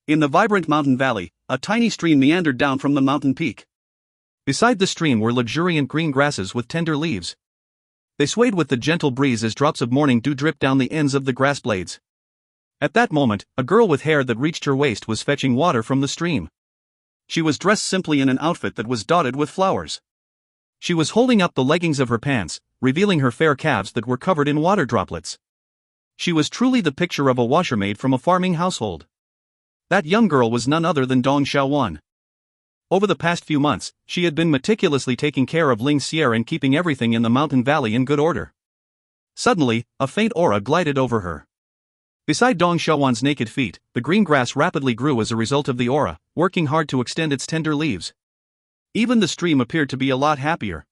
A: In the vibrant mountain valley, a tiny stream meandered down from the mountain peak.
B: Beside the stream were luxuriant green grasses with tender leaves. They swayed with the gentle breeze as drops of morning dew dripped down the ends of the grass blades. At that moment, a girl with hair that reached her waist was fetching water from the stream. She was dressed simply in an outfit that was dotted with flowers. She was holding up the leggings of her pants, revealing her fair calves that were covered in water droplets. She was truly the picture of a washermaid from a farming household. That young girl was none other than Dong Xiaowan. Over the past few months, she had been meticulously taking care of Ling Xier and keeping everything in the mountain valley in good order. Suddenly, a faint aura glided over her. Beside Dong Xiaowan's naked feet, the green grass rapidly grew as a result of the aura, working hard to extend its tender leaves. Even the stream appeared to be a lot happier.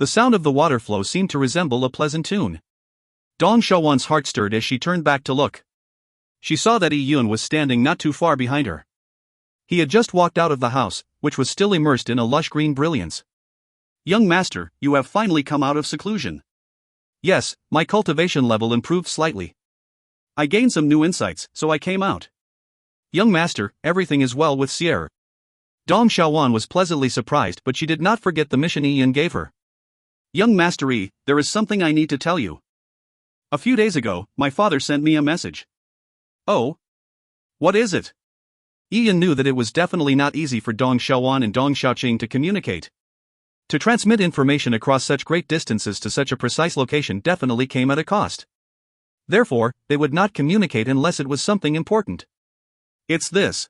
B: The sound of the water flow seemed to resemble a pleasant tune. Dong Xiaowan's heart stirred as she turned back to look. She saw that Yi Yun was standing not too far behind her. He had just walked out of the house, which was still immersed in a lush green brilliance.
A: Young master, you have finally come out of seclusion.
B: Yes, my cultivation level improved slightly.
A: I gained some new insights, so I came out.
B: Young master, everything is well with Sierra. Dong Xiaowan was pleasantly surprised, but she did not forget the mission Yi Yun gave her.
A: Young master Yi, there is something I need to tell you. A few days ago, my father sent me a message.
B: Oh?
A: What is it?
B: Yi Yun knew that it was definitely not easy for Dong Xiaowan and Dong Xiaoqing to communicate. To transmit information across such great distances to such a precise location definitely came at a cost. Therefore, they would not communicate unless it was something important.
A: It's this.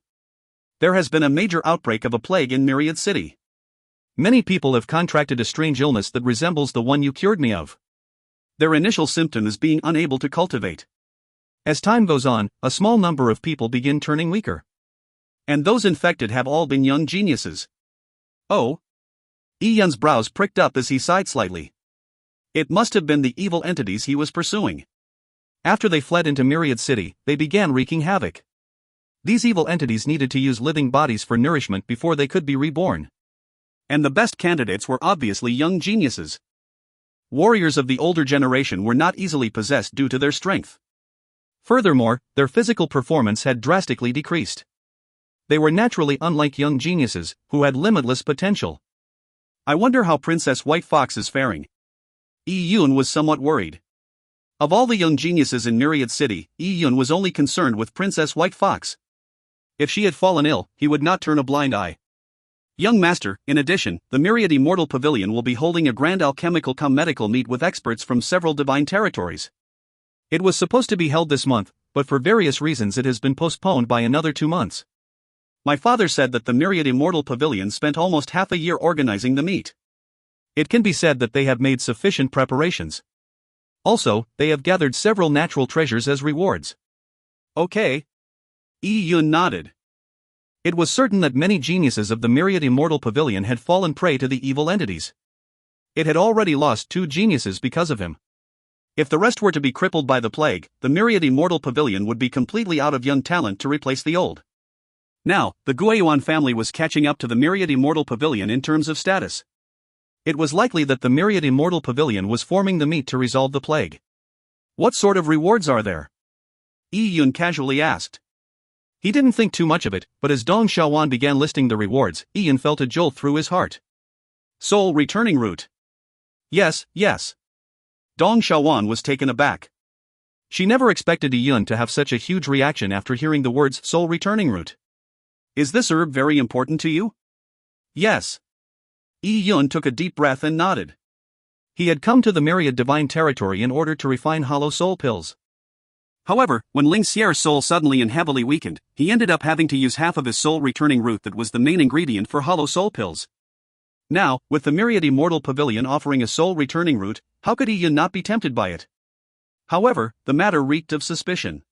A: There has been a major outbreak of a plague in Myriad City.
B: Many people have contracted a strange illness that resembles the one you cured me of.
A: Their initial symptom is being unable to cultivate.
B: As time goes on, a small number of people begin turning weaker.
A: And those infected have all been young geniuses.
B: Oh?
A: Yi Yun's brows pricked up as he sighed slightly. It must have been the evil entities he was pursuing.
B: After they fled into Myriad City, they began wreaking havoc. These evil entities needed to use living bodies for nourishment before they could be reborn.
A: And the best candidates were obviously young geniuses. Warriors of the older generation were not easily possessed due to their strength.
B: Furthermore, their physical performance had drastically decreased. They were naturally unlike young geniuses, who had limitless potential.
A: I wonder how Princess White Fox is faring. Yi Yun was somewhat worried. Of all the young geniuses in Myriad City, Yi Yun was only concerned with Princess White Fox. If she had fallen ill, he would not turn a blind eye. Young master, in addition, the Myriad Immortal Pavilion will be holding a grand alchemical cum medical meet with experts from several divine territories.
B: It was supposed to be held this month, but for various reasons it has been postponed by another 2 months.
A: My father said that the Myriad Immortal Pavilion spent almost half a year organizing the meet.
B: It can be said that they have made sufficient preparations. Also, they have gathered several natural treasures as rewards.
A: Okay. Yi Yun nodded.
B: It was certain that many geniuses of the Myriad Immortal Pavilion had fallen prey to the evil entities. It had already lost 2 geniuses because of him.
A: If the rest were to be crippled by the plague, the Myriad Immortal Pavilion would be completely out of young talent to replace the old. Now, the Guiyuan family was catching up to the Myriad Immortal Pavilion in terms of status. It was likely that the Myriad Immortal Pavilion was forming the meet to resolve the plague. What sort of rewards are there? Yi Yun casually asked.
B: He didn't think too much of it, but as Dong Xiaowan began listing the rewards, Yi Yun felt a jolt through his heart.
A: Soul returning route.
B: Yes, yes.
A: Dong Xiaowan was taken aback.
B: She never expected Yi Yun to have such a huge reaction after hearing the words soul returning route.
A: Is this herb very important to you?
B: Yes.
A: Yi Yun took a deep breath and nodded.
B: He had come to the Myriad Divine Territory in order to refine hollow soul pills.
A: However, when Ling Xier's soul suddenly and heavily weakened, he ended up having to use half of his soul returning root that was the main ingredient for hollow soul pills. Now, with the Myriad Immortal Pavilion offering a soul returning root, how could Yi Yun not be tempted by it? However, the matter reeked of suspicion.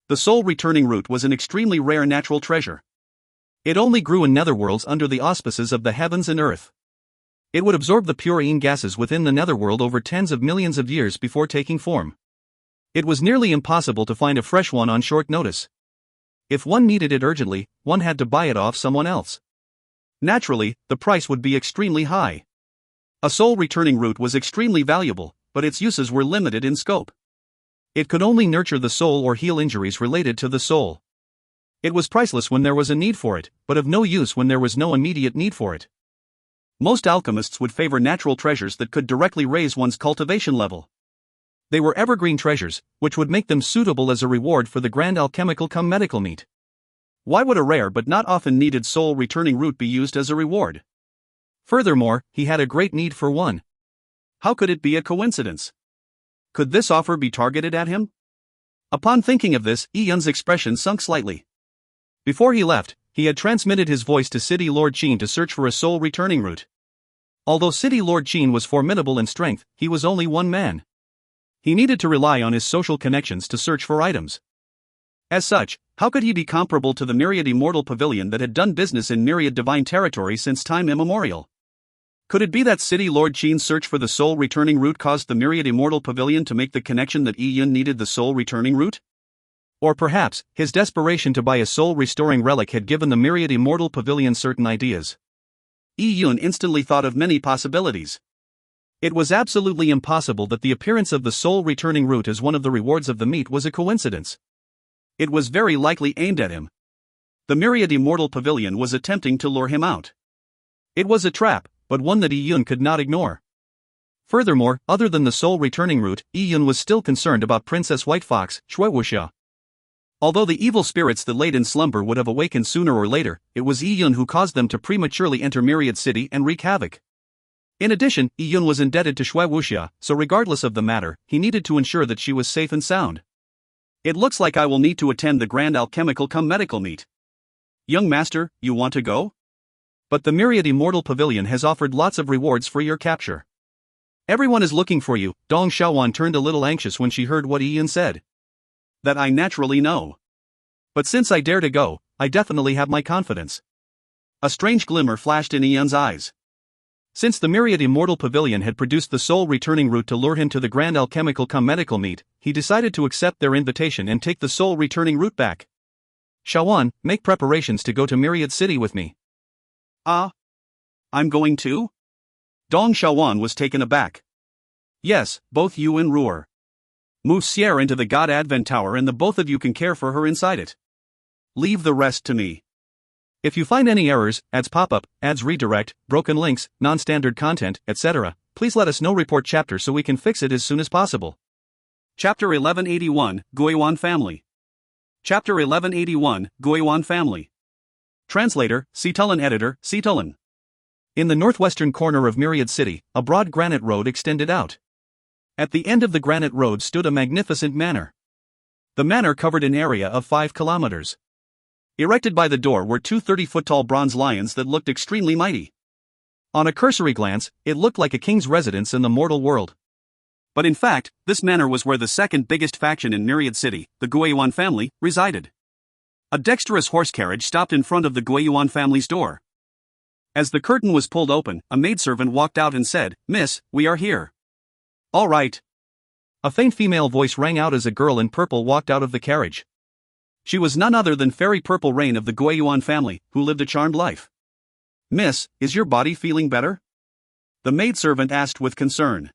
A: The soul returning root was an extremely rare natural treasure.
B: It only grew in netherworlds under the auspices of the heavens and earth. It would absorb the purine gases within the netherworld over tens of millions of years before taking form. It was nearly impossible to find a fresh one on short notice. If one needed it urgently, one had to buy it off someone else. Naturally, the price would be extremely high. A soul returning root was extremely valuable, but its uses were limited in scope. It could only nurture the soul or heal injuries related to the soul. It was priceless when there was a need for it, but of no use when there was no immediate need for it.
A: Most alchemists would favor natural treasures that could directly raise one's cultivation level.
B: They were evergreen treasures, which would make them suitable as a reward for the grand alchemical cum medical meet.
A: Why would a rare but not often needed soul returning root be used as a reward?
B: Furthermore, he had a great need for one.
A: How could it be a coincidence? Could this offer be targeted at him? Upon thinking of this, Yi Yun's expression sunk slightly.
B: Before he left, he had transmitted his voice to City Lord Qin to search for a soul returning route. Although City Lord Qin was formidable in strength, he was only one man. He needed to rely on his social connections to search for items.
A: As such, how could he be comparable to the Myriad Immortal Pavilion that had done business in Myriad Divine Territory since time immemorial? Could it be that City Lord Qin's search for the soul returning route caused the Myriad Immortal Pavilion to make the connection that Yi Yun needed the soul returning route?
B: Or perhaps, his desperation to buy a soul-restoring relic had given the Myriad Immortal Pavilion certain ideas.
A: Yi Yun instantly thought of many possibilities.
B: It was absolutely impossible that the appearance of the soul-returning route as one of the rewards of the meet was a coincidence.
A: It was very likely aimed at him. The Myriad Immortal Pavilion was attempting to lure him out.
B: It was a trap, but one that Yi Yun could not ignore. Furthermore, other than the soul-returning route, Yi Yun was still concerned about Princess White Fox, Shuewuxia.
A: Although the evil spirits that laid in slumber would have awakened sooner or later, it was Yi Yun who caused them to prematurely enter Myriad City and wreak havoc. In addition, Yi Yun was indebted to Shuewuxia, so regardless of the matter, he needed to ensure that she was safe and sound.
B: It looks like I will need to attend the Grand Alchemical cum Medical meet.
A: Young master, you want to go?
B: But the Myriad Immortal Pavilion has offered lots of rewards for your capture. Everyone is looking for you. Dong Xiaowan turned a little anxious when she heard what Yi Yun said.
A: That I naturally know.
B: But since I dare to go, I definitely have my confidence.
A: A strange glimmer flashed in Yi Yun's eyes.
B: Since the Myriad Immortal Pavilion had produced the soul returning route to lure him to the Grand Alchemical cum Medical meet, he decided to accept their invitation and take the soul returning route back. Xiaowan, make preparations to go to Myriad City with me.
A: Ah? I'm going too? Dong Xiaowan was taken aback.
B: Yes, both you and Ruer.
A: Move Sierra into the God Advent Tower and the both of you can care for her inside it. Leave the rest to me.
B: If you find any errors, ads pop up, ads redirect, broken links, non-standard content, etc., please let us know. Report chapter so we can fix it as soon as possible.
A: Chapter 1181, Guiyuan Family. Chapter 1181, Guiyuan Family. Translator, Citulin Editor, Citulin.
B: In the northwestern corner of Myriad City, a broad granite road extended out. At the end of the granite road stood a magnificent manor. The manor covered an area of 5 kilometers. Erected by the door were 2 30-foot-tall bronze lions that looked extremely mighty. On a cursory glance, it looked like a king's residence in the mortal world.
A: But in fact, this manor was where the second biggest faction in Myriad City, the Guiyuan family, resided. A dexterous horse carriage stopped in front of the Guiyuan family's door. As the curtain was pulled open, a maidservant walked out and said, "Miss, we are here."
B: "All right." A faint female voice rang out as a girl in purple walked out of the carriage.
A: She was none other than Fairy Purple Rain of the Guiyuan family, who lived a charmed life. "Miss, is your body feeling better?" the maidservant asked with concern.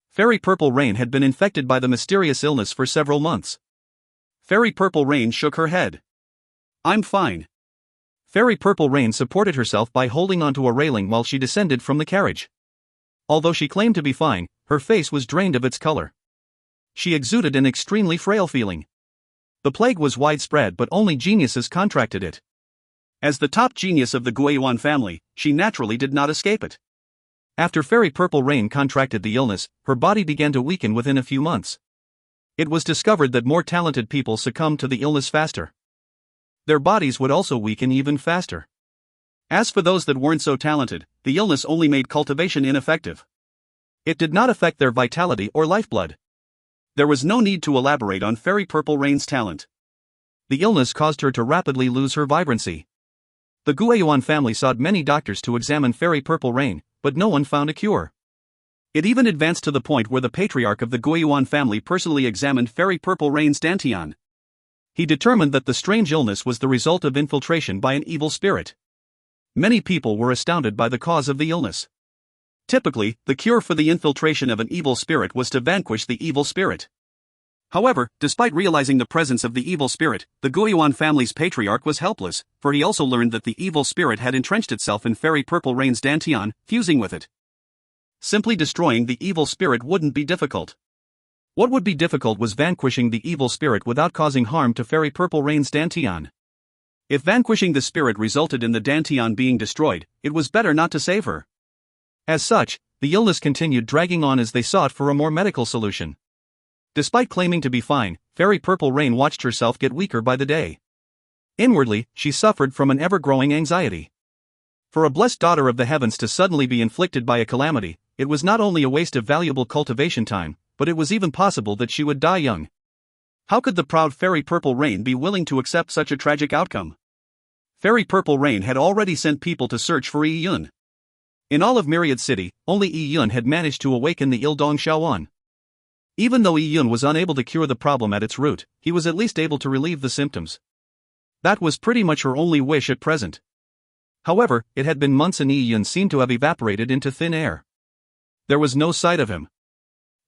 B: Fairy Purple Rain had been infected by the mysterious illness for several months.
A: Fairy Purple Rain shook her head. "I'm fine."
B: Fairy Purple Rain supported herself by holding onto a railing while she descended from the carriage. Although she claimed to be fine, her face was drained of its color. She exuded an extremely frail feeling. The plague was widespread, but only geniuses contracted it.
A: As the top genius of the Guiyuan family, she naturally did not escape it.
B: After Fairy Purple Rain contracted the illness, her body began to weaken within a few months. It was discovered that more talented people succumbed to the illness faster. Their bodies would also weaken even faster.
A: As for those that weren't so talented, the illness only made cultivation ineffective.
B: It did not affect their vitality or lifeblood.
A: There was no need to elaborate on Fairy Purple Rain's talent.
B: The illness caused her to rapidly lose her vibrancy. The Guiyuan family sought many doctors to examine Fairy Purple Rain, but no one found a cure.
A: It even advanced to the point where the patriarch of the Guiyuan family personally examined Fairy Purple Rain's dantian.
B: He determined that the strange illness was the result of infiltration by an evil spirit. Many people were astounded by the cause of the illness.
A: Typically, the cure for the infiltration of an evil spirit was to vanquish the evil spirit. However, despite realizing the presence of the evil spirit, the Guiyuan family's patriarch was helpless, for he also learned that the evil spirit had entrenched itself in Fairy Purple Rain's dantian, fusing with it. Simply destroying the evil spirit wouldn't be difficult.
B: What would be difficult was vanquishing the evil spirit without causing harm to Fairy Purple Rain's dantian.
A: If vanquishing the spirit resulted in the dantian being destroyed, it was better not to save her.
B: As such, the illness continued dragging on as they sought for a more medical solution. Despite claiming to be fine, Fairy Purple Rain watched herself get weaker by the day. Inwardly, she suffered from an ever-growing anxiety. For a blessed daughter of the heavens to suddenly be inflicted by a calamity, it was not only a waste of valuable cultivation time, but it was even possible that she would die young. How could the proud Fairy Purple Rain be willing to accept such a tragic outcome? Fairy Purple Rain had already sent people to search for Yi Yun. In all of Myriad City, only Yi Yun had managed to awaken the Ildong Shaoan. Even though Yi Yun was unable to cure the problem at its root, he was at least able to relieve the symptoms. That was pretty much her only wish at present. However, it had been months and Yi Yun seemed to have evaporated into thin air. There was no sight of him.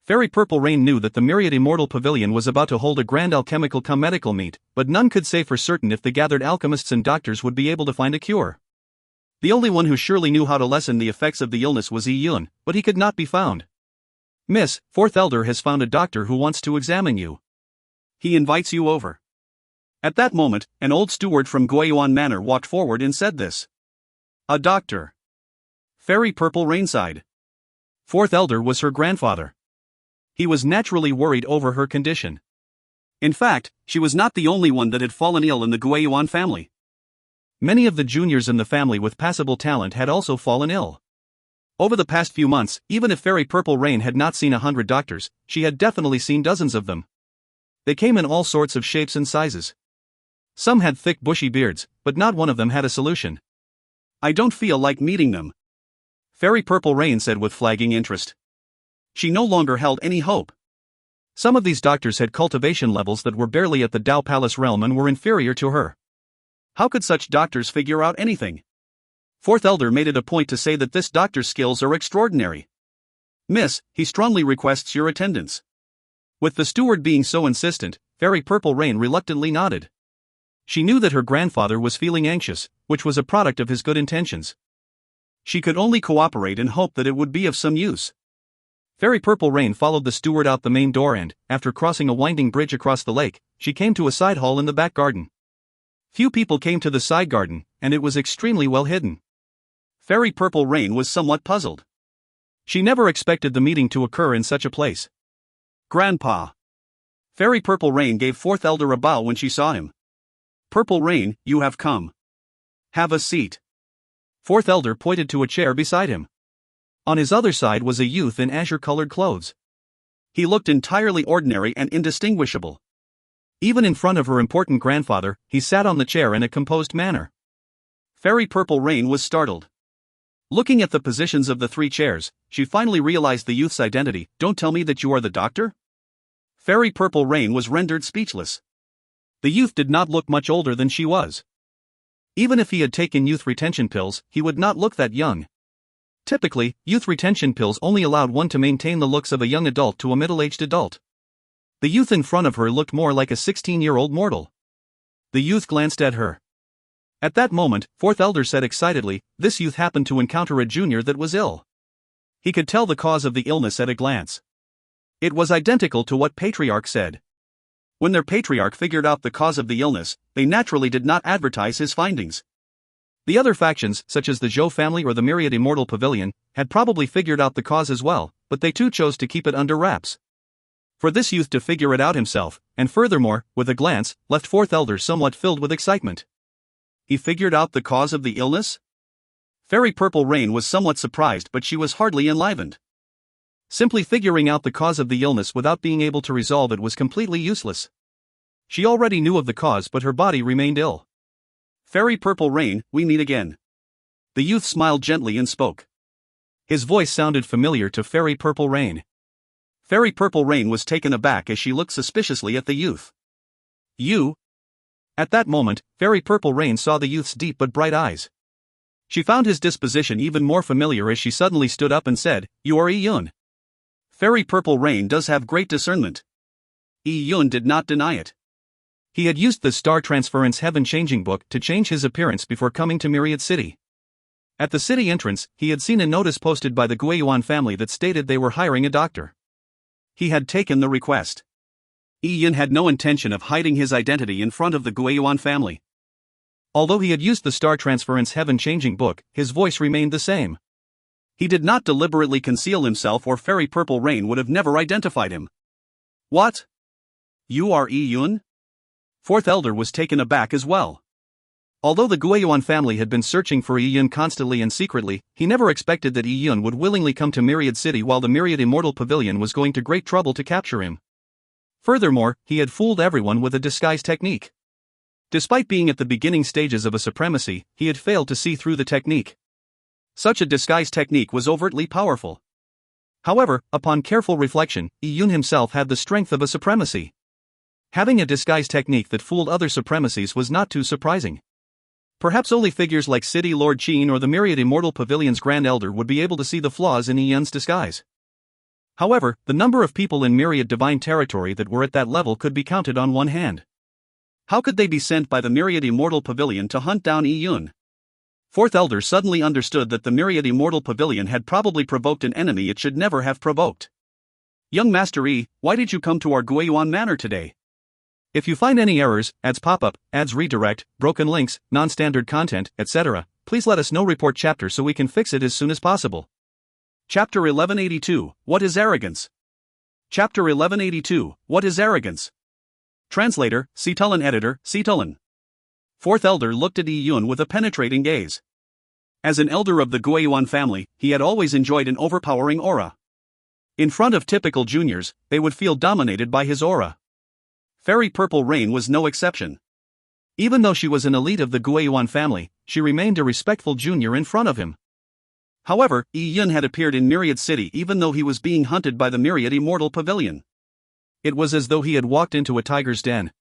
B: Fairy Purple Rain knew that the Myriad Immortal Pavilion was about to hold a grand alchemical cum medical meet, but none could say for certain if the gathered alchemists and doctors would be able to find a cure. The only one who surely knew how to lessen the effects of the illness was Yi Yun, but he could not be found. "Miss, Fourth Elder has found a doctor who wants to examine you. He invites you over." At that moment, an old steward from Guiyuan Manor walked forward and said this. "A doctor." Fairy Purple Rain sighed. Fourth Elder was her grandfather. He was naturally worried over her condition. In fact, she was not the only one that had fallen ill in the Guiyuan family. Many of the juniors in the family with passable talent had also fallen ill. Over the past few months, even if Fairy Purple Rain had not seen 100 doctors, she had definitely seen dozens of them. They came in all sorts of shapes and sizes. Some had thick bushy beards, but not one of them had a solution. "I don't feel like meeting them," Fairy Purple Rain said with flagging interest. She no longer held any hope. Some of these doctors had cultivation levels that were barely at the Dao Palace realm and were inferior to her. How could such doctors figure out anything? Fourth Elder made it a point to say that this doctor's skills are extraordinary. "Miss, he strongly requests your attendance." With the steward being so insistent, Fairy Purple Rain reluctantly nodded. She knew that her grandfather was feeling anxious, which was a product of his good intentions. She could only cooperate and hope that it would be of some use. Fairy Purple Rain followed the steward out the main door and, after crossing a winding bridge across the lake, she came to a side hall in the back garden. Few people came to the side garden, and it was extremely well hidden. Fairy Purple Rain was somewhat puzzled. She never expected the meeting to occur in such a place. "Grandpa." Fairy Purple Rain gave Fourth Elder a bow when she saw him. "Purple Rain, you have come. Have a seat." Fourth Elder pointed to a chair beside him. On his other side was a youth in azure-colored clothes. He looked entirely ordinary and indistinguishable. Even in front of her important grandfather, he sat on the chair in a composed manner. Fairy Purple Rain was startled. Looking at the positions of the three chairs, she finally realized the youth's identity. "Don't tell me that you are the doctor?" Fairy Purple Rain was rendered speechless. The youth did not look much older than she was. Even if he had taken youth retention pills, he would not look that young. Typically, youth retention pills only allowed one to maintain the looks of a young adult to a middle-aged adult. The youth in front of her looked more like a 16-year-old mortal. The youth glanced at her. At that moment, Fourth Elder said excitedly, this youth happened to encounter a junior that was ill. He could tell the cause of the illness at a glance. It was identical to what Patriarch said. When their Patriarch figured out the cause of the illness, they naturally did not advertise his findings. The other factions, such as the Zhou family or the Myriad Immortal Pavilion, had probably figured out the cause as well, but they too chose to keep it under wraps. For this youth to figure it out himself, and furthermore, with a glance, left Fourth Elder somewhat filled with excitement. He figured out the cause of the illness? Fairy Purple Rain was somewhat surprised, but she was hardly enlivened. Simply figuring out the cause of the illness without being able to resolve it was completely useless. She already knew of the cause, but her body remained ill. Fairy Purple Rain, we meet again. The youth smiled gently and spoke. His voice sounded familiar to Fairy Purple Rain. Fairy Purple Rain was taken aback as she looked suspiciously at the youth. You? At that moment, Fairy Purple Rain saw the youth's deep but bright eyes. She found his disposition even more familiar as she suddenly stood up and said, You are Yi Yun. Fairy Purple Rain does have great discernment. Yi Yun did not deny it. He had used the Star Transference Heaven Changing Book to change his appearance before coming to Myriad City. At the city entrance, he had seen a notice posted by the Guiyuan family that stated they were hiring a doctor. He had taken the request. Yi Yun had no intention of hiding his identity in front of the Guiyuan family. Although he had used the Star Transference Heaven Changing Book, his voice remained the same. He did not deliberately conceal himself, or Fairy Purple Rain would have never identified him. What? You are Yi Yun? Fourth Elder was taken aback as well. Although the Guiyuan family had been searching for Yi Yun constantly and secretly, he never expected that Yi Yun would willingly come to Myriad City while the Myriad Immortal Pavilion was going to great trouble to capture him. Furthermore, he had fooled everyone with a disguise technique. Despite being at the beginning stages of a supremacy, he had failed to see through the technique. Such a disguise technique was overtly powerful. However, upon careful reflection, Yun himself had the strength of a supremacy. Having a disguise technique that fooled other supremacies was not too surprising. Perhaps only figures like City Lord Qin or the myriad Immortal Pavilion's Grand Elder would be able to see the flaws in Yun's disguise. However, the number of people in myriad divine territory that were at that level could be counted on one hand. How could they be sent by the myriad Immortal Pavilion to hunt down Yun? Fourth Elder suddenly understood that the myriad Immortal Pavilion had probably provoked an enemy it should never have provoked. Young Master Yi, why did you come to our Guiyuan Manor today? If you find any errors, ads pop-up, ads redirect, broken links, non-standard content, etc., please let us know. Report chapter so we can fix it as soon as possible.
A: Chapter 1182, What is Arrogance? Chapter 1182, What is Arrogance? Translator, Citulin Editor, Citulin. Fourth Elder looked at Yun with a penetrating gaze. As an elder of the Guiyuan family, he had always enjoyed an overpowering aura. In front of typical juniors, they would feel dominated by his aura. Fairy Purple Rain was no exception. Even though she was an elite of the Guiyuan family, she remained a respectful junior in front of him. However, Yun had appeared in Myriad City even though he was being hunted by the Myriad Immortal Pavilion. It was as though he had walked into a tiger's den.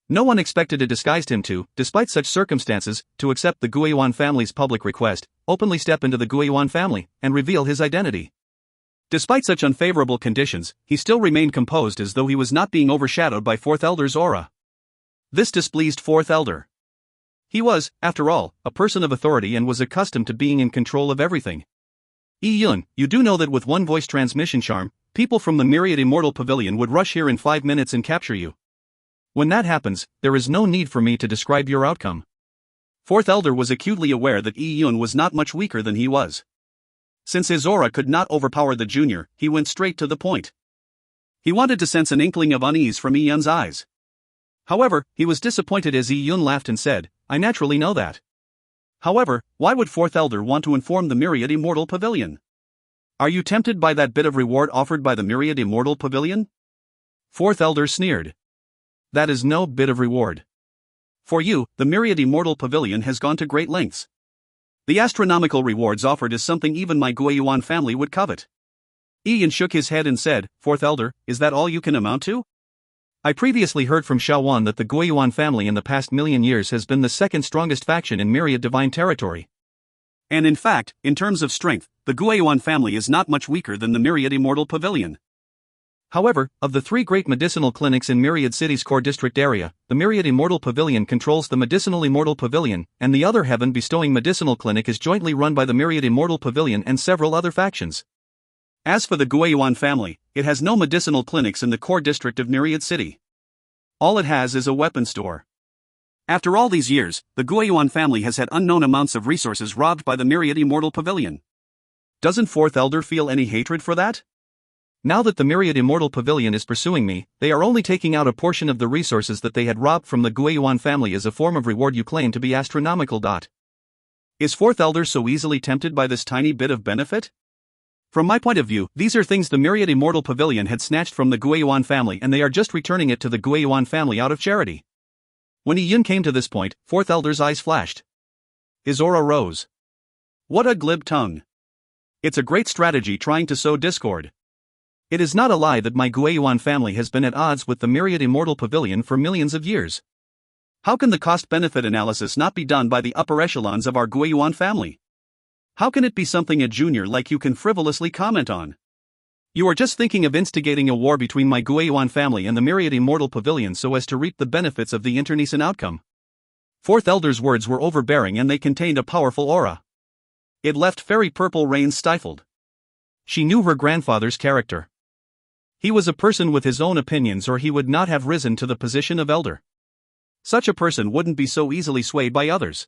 A: No one expected a disguised him to, despite such circumstances, to accept the Guiyuan family's public request, openly step into the Guiyuan family, and reveal his identity. Despite such unfavorable conditions, he still remained composed as though he was not being overshadowed by Fourth Elder's aura. This displeased Fourth Elder. He was, after all, a person of authority and was accustomed to being in control of everything. Yun, you do know that with one voice transmission charm, people from the Myriad Immortal Pavilion would rush here in 5 minutes and capture you. When that happens, there is no need for me to describe your outcome. Fourth Elder was acutely aware that Yun was not much weaker than he was. Since his aura could not overpower the junior, he went straight to the point. He wanted to sense an inkling of unease from Yun's eyes. However, he was disappointed as Yun laughed and said, I naturally know that. However, why would Fourth Elder want to inform the Myriad Immortal Pavilion? Are you tempted by that bit of reward offered by the Myriad Immortal Pavilion? Fourth Elder sneered. That is no bit of reward. For you, the Myriad Immortal Pavilion has gone to great lengths. The astronomical rewards offered is something even my Guiyuan family would covet. Yun shook his head and said, Fourth Elder, is that all you can amount to? I previously heard from Shawan that the Guiyuan family in the past million years has been the second strongest faction in Myriad Divine Territory. And in fact, in terms of strength, the Guiyuan family is not much weaker than the Myriad Immortal Pavilion. However, of the 3 great medicinal clinics in Myriad City's core district area, the Myriad Immortal Pavilion controls the Medicinal Immortal Pavilion, and the other heaven-bestowing medicinal clinic is jointly run by the Myriad Immortal Pavilion and several other factions. As for the Guiyuan family, it has no medicinal clinics in the core district of Myriad City. All it has is a weapon store. After all these years, the Guiyuan family has had unknown amounts of resources robbed by the Myriad Immortal Pavilion. Doesn't Fourth Elder feel any hatred for that? Now that the Myriad Immortal Pavilion is pursuing me, they are only taking out a portion of the resources that they had robbed from the Guiyuan family as a form of reward you claim to be astronomical. Is Fourth Elder so easily tempted by this tiny bit of benefit? From my point of view, these are things the Myriad Immortal Pavilion had snatched from the Guiyuan family and they are just returning it to the Guiyuan family out of charity. When Yun came to this point, Fourth Elder's eyes flashed. His aura rose. What a glib tongue. It's a great strategy trying to sow discord. It is not a lie that my Guiyuan family has been at odds with the Myriad Immortal Pavilion for millions of years. How can the cost-benefit analysis not be done by the upper echelons of our Guiyuan family? How can it be something a junior like you can frivolously comment on? You are just thinking of instigating a war between my Guiyuan family and the Myriad Immortal Pavilion so as to reap the benefits of the internecine outcome. Fourth Elder's words were overbearing and they contained a powerful aura. It left Fairy Purple Rain stifled. She knew her grandfather's character. He was a person with his own opinions or he would not have risen to the position of elder. Such a person wouldn't be so easily swayed by others.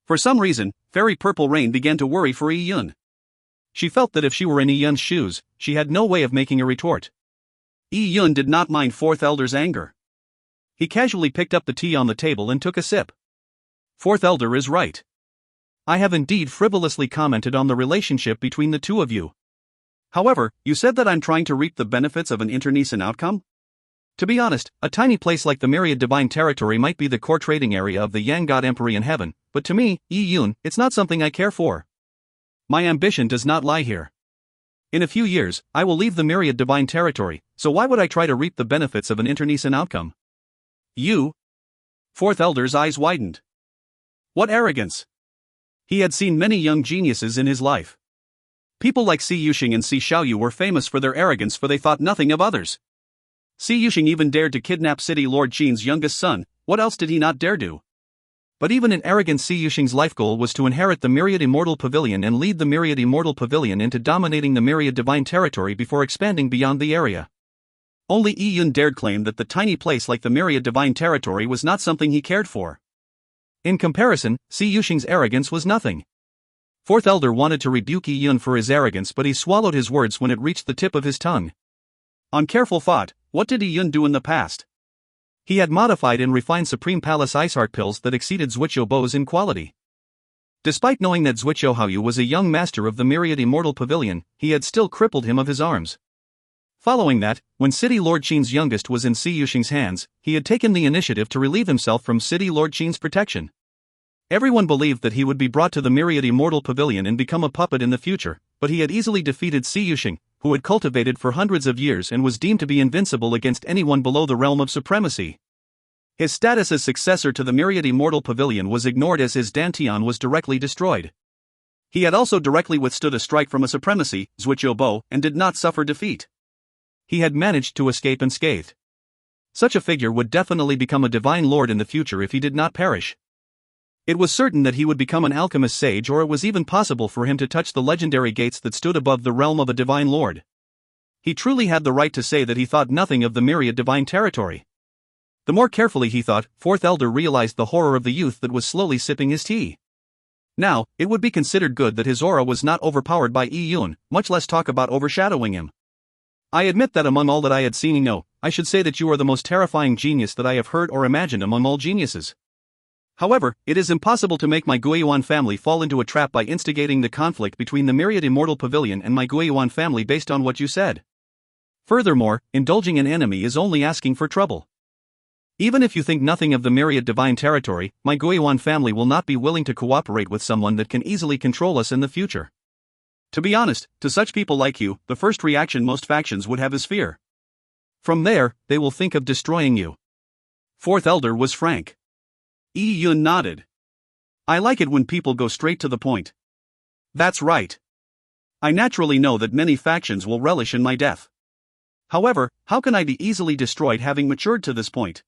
A: For some reason, Fairy Purple Rain began to worry for Yun. She felt that if she were in Yun's shoes, she had no way of making a retort. Yun did not mind Fourth Elder's anger. He casually picked up the tea on the table and took a sip. Fourth Elder is right. I have indeed frivolously commented on the relationship between the two of you. However, you said that I'm trying to reap the benefits of an internecine outcome? To be honest, a tiny place like the Myriad Divine Territory might be the core trading area of the Yang God Emperor in heaven, but to me, Yun, it's not something I care for.
B: my ambition does not lie here. In a few years, I will leave the myriad divine territory, so why would I try to reap the benefits of an internecine outcome?
A: You? Fourth Elder's eyes widened. What arrogance! He had seen many young geniuses in his life. People like Si Yuxing and Si Xiaoyu were famous for their arrogance, for they thought nothing of others. Si Yuxing even dared to kidnap City Lord Qin's youngest son. What else did he not dare do?
B: But even an arrogant Si Yuxing's life goal was to inherit the Myriad Immortal Pavilion and lead the Myriad Immortal Pavilion into dominating the Myriad Divine Territory before expanding beyond the area.
A: Only Yi Yun dared claim that the tiny place like the Myriad Divine Territory was not something he cared for.
B: In comparison, Si Yuxing's arrogance was nothing. Fourth Elder wanted to rebuke Yi Yun for his arrogance, but he swallowed his words when it reached the tip of his tongue.
A: On careful thought, what did Yi Yun do in the past?
B: He had modified and refined Supreme Palace Ice Heart pills that exceeded Zhuqiu Bo's in quality. Despite knowing that Zhuqiu Haoyu was a young master of the Myriad Immortal Pavilion, he had still crippled him of his arms. Following that, when City Lord Qin's youngest was in Si Yuxing's hands, he had taken the initiative to relieve himself from City Lord Qin's protection. Everyone believed that he would be brought to the Myriad Immortal Pavilion and become a puppet in the future, but he had easily defeated Si Yuxing, who had cultivated for hundreds of years and was deemed to be invincible against anyone below the realm of supremacy. His status as successor to the Myriad Immortal Pavilion was ignored as his Dantian was directly destroyed.
A: He had also directly withstood a strike from a supremacy, Zhuqiu Bo, and did not suffer defeat.
B: He had managed to escape unscathed. Such a figure would definitely become a divine lord in the future if he did not perish. It was certain that he would become an alchemist sage, or it was even possible for him to touch the legendary gates that stood above the realm of a divine lord. He truly had the right to say that he thought nothing of the Myriad Divine Territory. The more carefully he thought, Fourth Elder realized the horror of the youth that was slowly sipping his tea. Now, it would be considered good that his aura was not overpowered by Yi Yun, much less talk about overshadowing him. I admit that among all that I had seen and know, I should say that you are the most terrifying genius that I have heard or imagined among all geniuses. However, it is impossible to make my Guiyuan family fall into a trap by instigating the conflict between the Myriad Immortal Pavilion and my Guiyuan family based on what you said. Furthermore, indulging an enemy is only asking for trouble. Even if you think nothing of the Myriad Divine Territory, my Guiyuan family will not be willing to cooperate with someone that can easily control us in the future.
A: To be honest, to such people like you, the first reaction most factions would have is fear.
B: From there, they will think of destroying you.
A: Fourth Elder was frank. Yi Yun nodded. I like it when people go straight to the point. That's right. I naturally know that many factions will relish in my death. However, how can I be easily destroyed having matured to this point?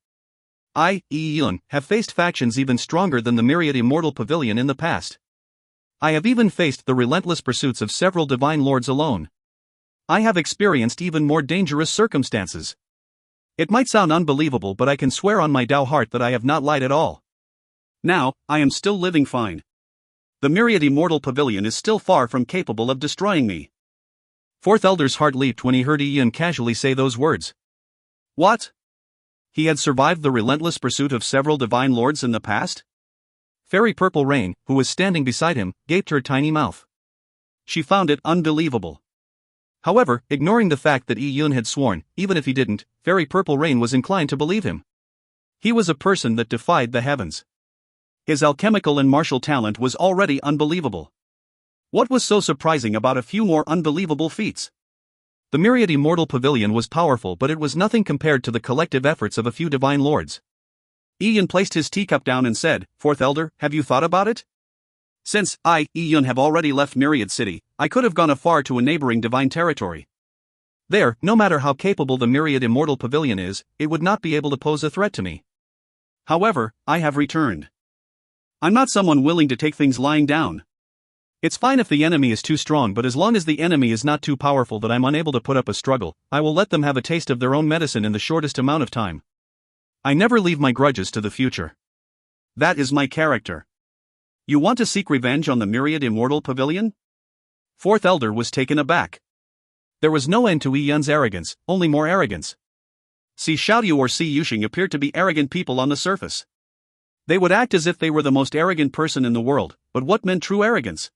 A: I, Yi Yun, have faced factions even stronger than the Myriad Immortal Pavilion in the past. I have even faced the relentless pursuits of several divine lords alone. I have experienced even more dangerous circumstances. It might sound unbelievable, but I can swear on my Tao heart that I have not lied at all. Now, I am still living fine. The Myriad Immortal Pavilion is still far from capable of destroying me.
B: Fourth Elder's heart leaped when he heard Yi Yun casually say those words.
A: What? He had survived the relentless pursuit of several divine lords in the past?
B: Fairy Purple Rain, who was standing beside him, gaped her tiny mouth.
A: She found it unbelievable.
B: However, ignoring the fact that Yi Yun had sworn, even if he didn't, Fairy Purple Rain was inclined to believe him. He was a person that defied the heavens.
A: His alchemical and martial talent was already unbelievable. What was so surprising about a few more unbelievable feats?
B: The Myriad Immortal Pavilion was powerful, but it was nothing compared to the collective efforts of a few divine lords.
A: Yi Yun placed his teacup down and said, Fourth Elder, have you thought about it? Since I, Yi Yun, have already left Myriad City, I could have gone afar to a neighboring divine territory.
B: There, no matter how capable the Myriad Immortal Pavilion is, it would not be able to pose a threat to me.
A: However, I have returned. I'm not someone willing to take things lying down.
B: It's fine if the enemy is too strong, but as long as the enemy is not too powerful that I'm unable to put up a struggle, I will let them have a taste of their own medicine in the shortest amount of time. I never leave my grudges to the future.
A: That is my character. You want to seek revenge on the Myriad Immortal Pavilion? Fourth Elder was taken aback.
B: There was no end to Yi Yun's arrogance, only more arrogance.
A: Si Xiaoyu or Si Yuxing appeared to be arrogant people on the surface. They would act as if they were the most arrogant person in the world, but what meant true arrogance?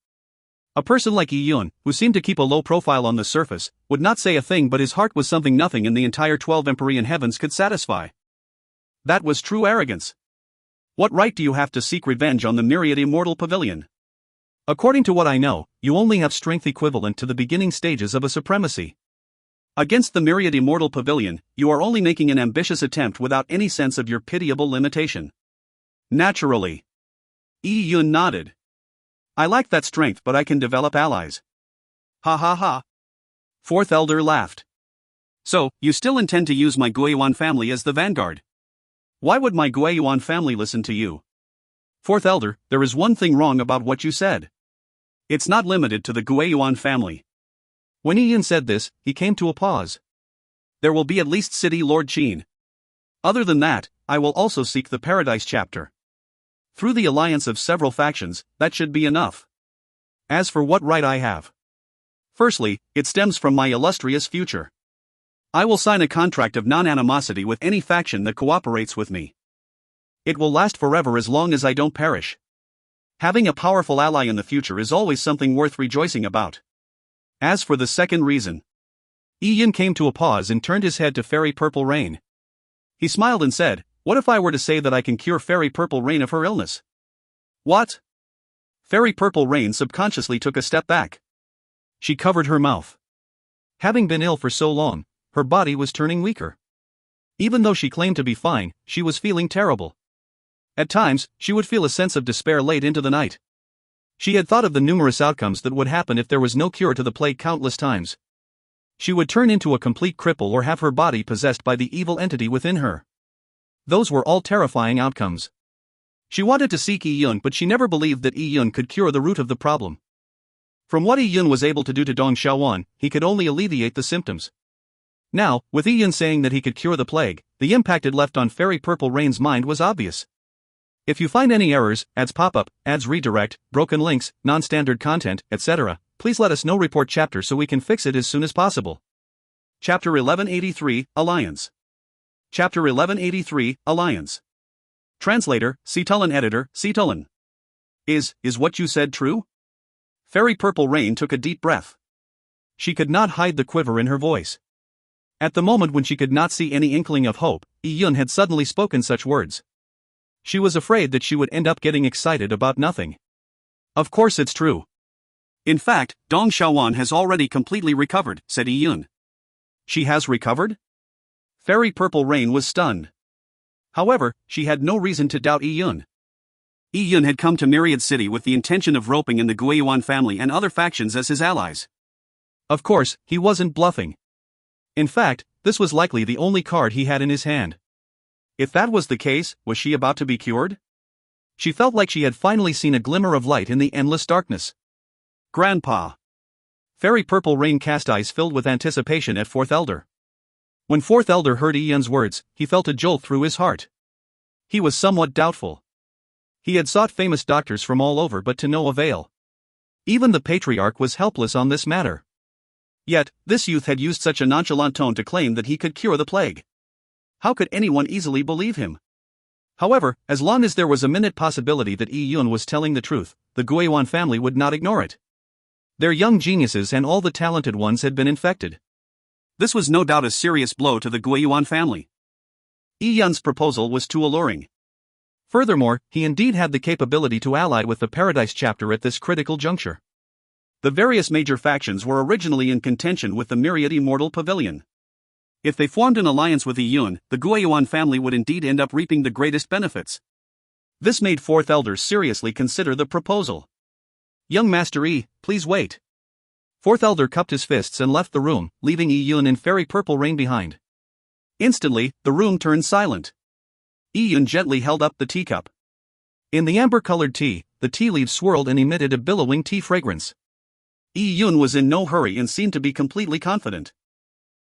A: A person like Yi Yun, who seemed to keep a low profile on the surface, would not say a thing, but his heart was something nothing in the entire 12 Empyrean heavens could satisfy. That was true arrogance. What right do you have to seek revenge on the Myriad Immortal Pavilion?
B: According to what I know, you only have strength equivalent to the beginning stages of a supremacy.
A: Against the myriad immortal pavilion, you are only making an ambitious attempt without any sense of your pitiable limitation. Naturally. Yi Yun nodded. I lack that strength, but I can develop allies. Ha ha ha. Fourth Elder laughed. So, you still intend to use my Guiyuan family as the vanguard? Why would my Guiyuan family listen to you? Fourth Elder, there is one thing wrong about what you said. It's not limited to the Guiyuan family.
B: When Yi Yun said this, he came to a pause.
A: There will be at least City Lord Qin. Other than that, I will also seek the Paradise chapter. Through the alliance of several factions, that should be enough. As for what right I have. Firstly, it stems from my illustrious future. I will sign a contract of non-animosity with any faction that cooperates with me. It will last forever as long as I don't perish. Having a powerful ally in the future is always something worth rejoicing about. As for the second reason.
B: Yi Yun came to a pause and turned his head to Fairy Purple Rain.
A: He smiled and said, what if I were to say that I can cure Fairy Purple Rain of her illness? What? Fairy Purple Rain subconsciously took a step back.
B: She covered her mouth. Having been ill for so long, her body was turning weaker. Even though she claimed to be fine, she was feeling terrible. At times, she would feel a sense of despair late into the night. She had thought of the numerous outcomes that would happen if there was no cure to the plague countless times. She would turn into a complete cripple or have her body possessed by the evil entity within her. Those were all terrifying outcomes. She wanted to seek Yi Yun, but she never believed that Yi Yun could cure the root of the problem. From what Yi Yun was able to do to Dong Xiaowan, he could only alleviate the symptoms. Now, with Yi Yun saying that he could cure the plague, the impact it left on Fairy Purple Rain's mind was obvious. If you find any errors, ads pop-up, ads redirect, broken links, non-standard content, etc., please let us know. Report chapter so we can fix it as soon as possible.
A: Chapter 1183, Alliance. Chapter 1183, Alliance. Translator, Cetulin Editor, Cetulin. Is what you said true? Fairy Purple Rain took a deep breath.
B: She could not hide the quiver in her voice. At the moment when she could not see any inkling of hope, Yi Yun had suddenly spoken such words. She was afraid that she would end up getting excited about nothing.
A: Of course it's true. In fact, Dong Xiaowan has already completely recovered, said Yi Yun. She has recovered? Fairy Purple Rain was stunned. However, she had no reason to doubt Yi Yun. Yi Yun had come to Myriad City with the intention of roping in the Guiyuan family and other factions as his allies.
B: Of course, he wasn't bluffing. In fact, this was likely the only card he had in his hand. If that was the case, was she about to be cured? She felt like she had finally seen a glimmer of light in the endless darkness.
A: Grandpa.
B: Fairy Purple Rain cast eyes filled with anticipation at Fourth Elder. When Fourth Elder heard Yi Yun's words, he felt a jolt through his heart. He was somewhat doubtful. He had sought famous doctors from all over but to no avail. Even the Patriarch was helpless on this matter. Yet, this youth had used such a nonchalant tone to claim that he could cure the plague. How could anyone easily believe him? However, as long as there was a minute possibility that Yi Yun was telling the truth, the Guiyuan family would not ignore it. Their young geniuses and all the talented ones had been infected.
A: This was no doubt a serious blow to the Guiyuan family. Yi Yun's proposal was too alluring.
B: Furthermore, he indeed had the capability to ally with the Paradise chapter at this critical juncture.
A: The various major factions were originally in contention with the Myriad Immortal Pavilion. If they formed an alliance with Yi Yun, the Guiyuan family would indeed end up reaping the greatest benefits. This made Fourth Elder seriously consider the proposal.
B: Young Master Yi, please wait. Fourth Elder cupped his fists and left the room, leaving Yi Yun and Fairy Purple Rain behind.
A: Instantly, the room turned silent. Yi Yun gently held up the teacup.
B: In the amber-colored tea, the tea leaves swirled and emitted a billowing tea fragrance.
A: Yi Yun was in no hurry and seemed to be completely confident.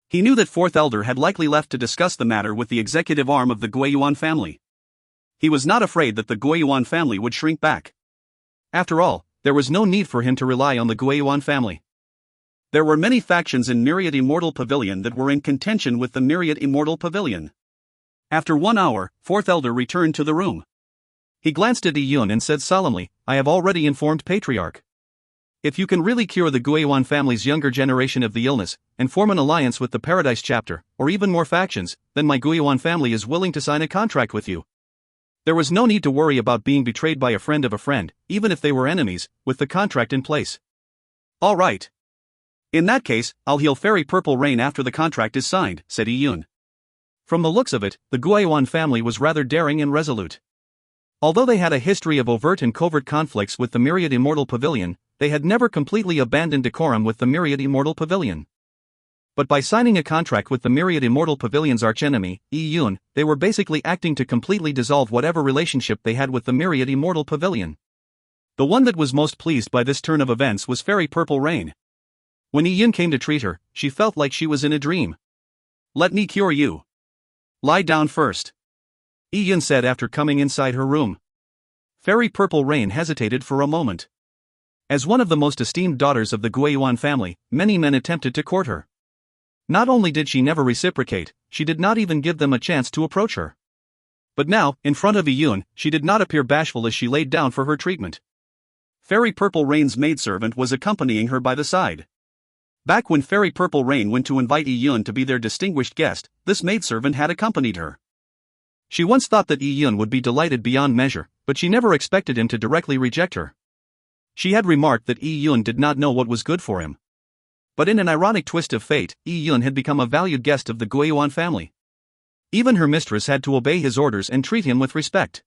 A: He knew that Fourth Elder had likely left to discuss the matter with the executive arm of the Guiyuan family. He was not afraid that the Guiyuan family would shrink back. After all, there was no need for him to rely on the Guiyuan family. There were many factions in Myriad Immortal Pavilion that were in contention with the Myriad Immortal Pavilion. After 1 hour, Fourth Elder returned to the room. He glanced at Yi Yun and said solemnly, I have already informed Patriarch. If you can really cure the Guiyuan family's younger generation of the illness, and form an alliance with the Paradise chapter, or even more factions, then my Guiyuan family is willing to sign a contract with you. There was no need to worry about being betrayed by a friend of a friend, even if they were enemies, with the contract in place. All right. In that case, I'll heal Fairy Purple Rain after the contract is signed, said Iyun.
B: From the looks of it, the Guiyuan family was rather daring and resolute. Although they had a history of overt and covert conflicts with the Myriad Immortal Pavilion, they had never completely abandoned decorum with the Myriad Immortal Pavilion. But by signing a contract with the Myriad Immortal Pavilion's archenemy, Iyun, they were basically acting to completely dissolve whatever relationship they had with the Myriad Immortal Pavilion. The one that was most pleased by this turn of events was Fairy Purple Rain. When Iyun came to treat her, she felt like she was in a dream.
A: Let me cure you. Lie down first,
B: Iyun said after coming inside her room. Fairy Purple Rain hesitated for a moment. As one of the most esteemed daughters of the Guiyuan family, many men attempted to court her. Not only did she never reciprocate, she did not even give them a chance to approach her. But now, in front of Iyun, she did not appear bashful as she laid down for her treatment.
A: Fairy Purple Rain's maidservant was accompanying her by the side. Back when Fairy Purple Rain went to invite Iyun to be their distinguished guest, this maidservant had accompanied her. She once thought that Iyun would be delighted beyond measure, but she never expected him to directly reject her. She had remarked that Iyun did not know what was good for him. But in an ironic twist of fate, Iyun had become a valued guest of the Guiyuan family. Even her mistress had to obey his orders and treat him with respect.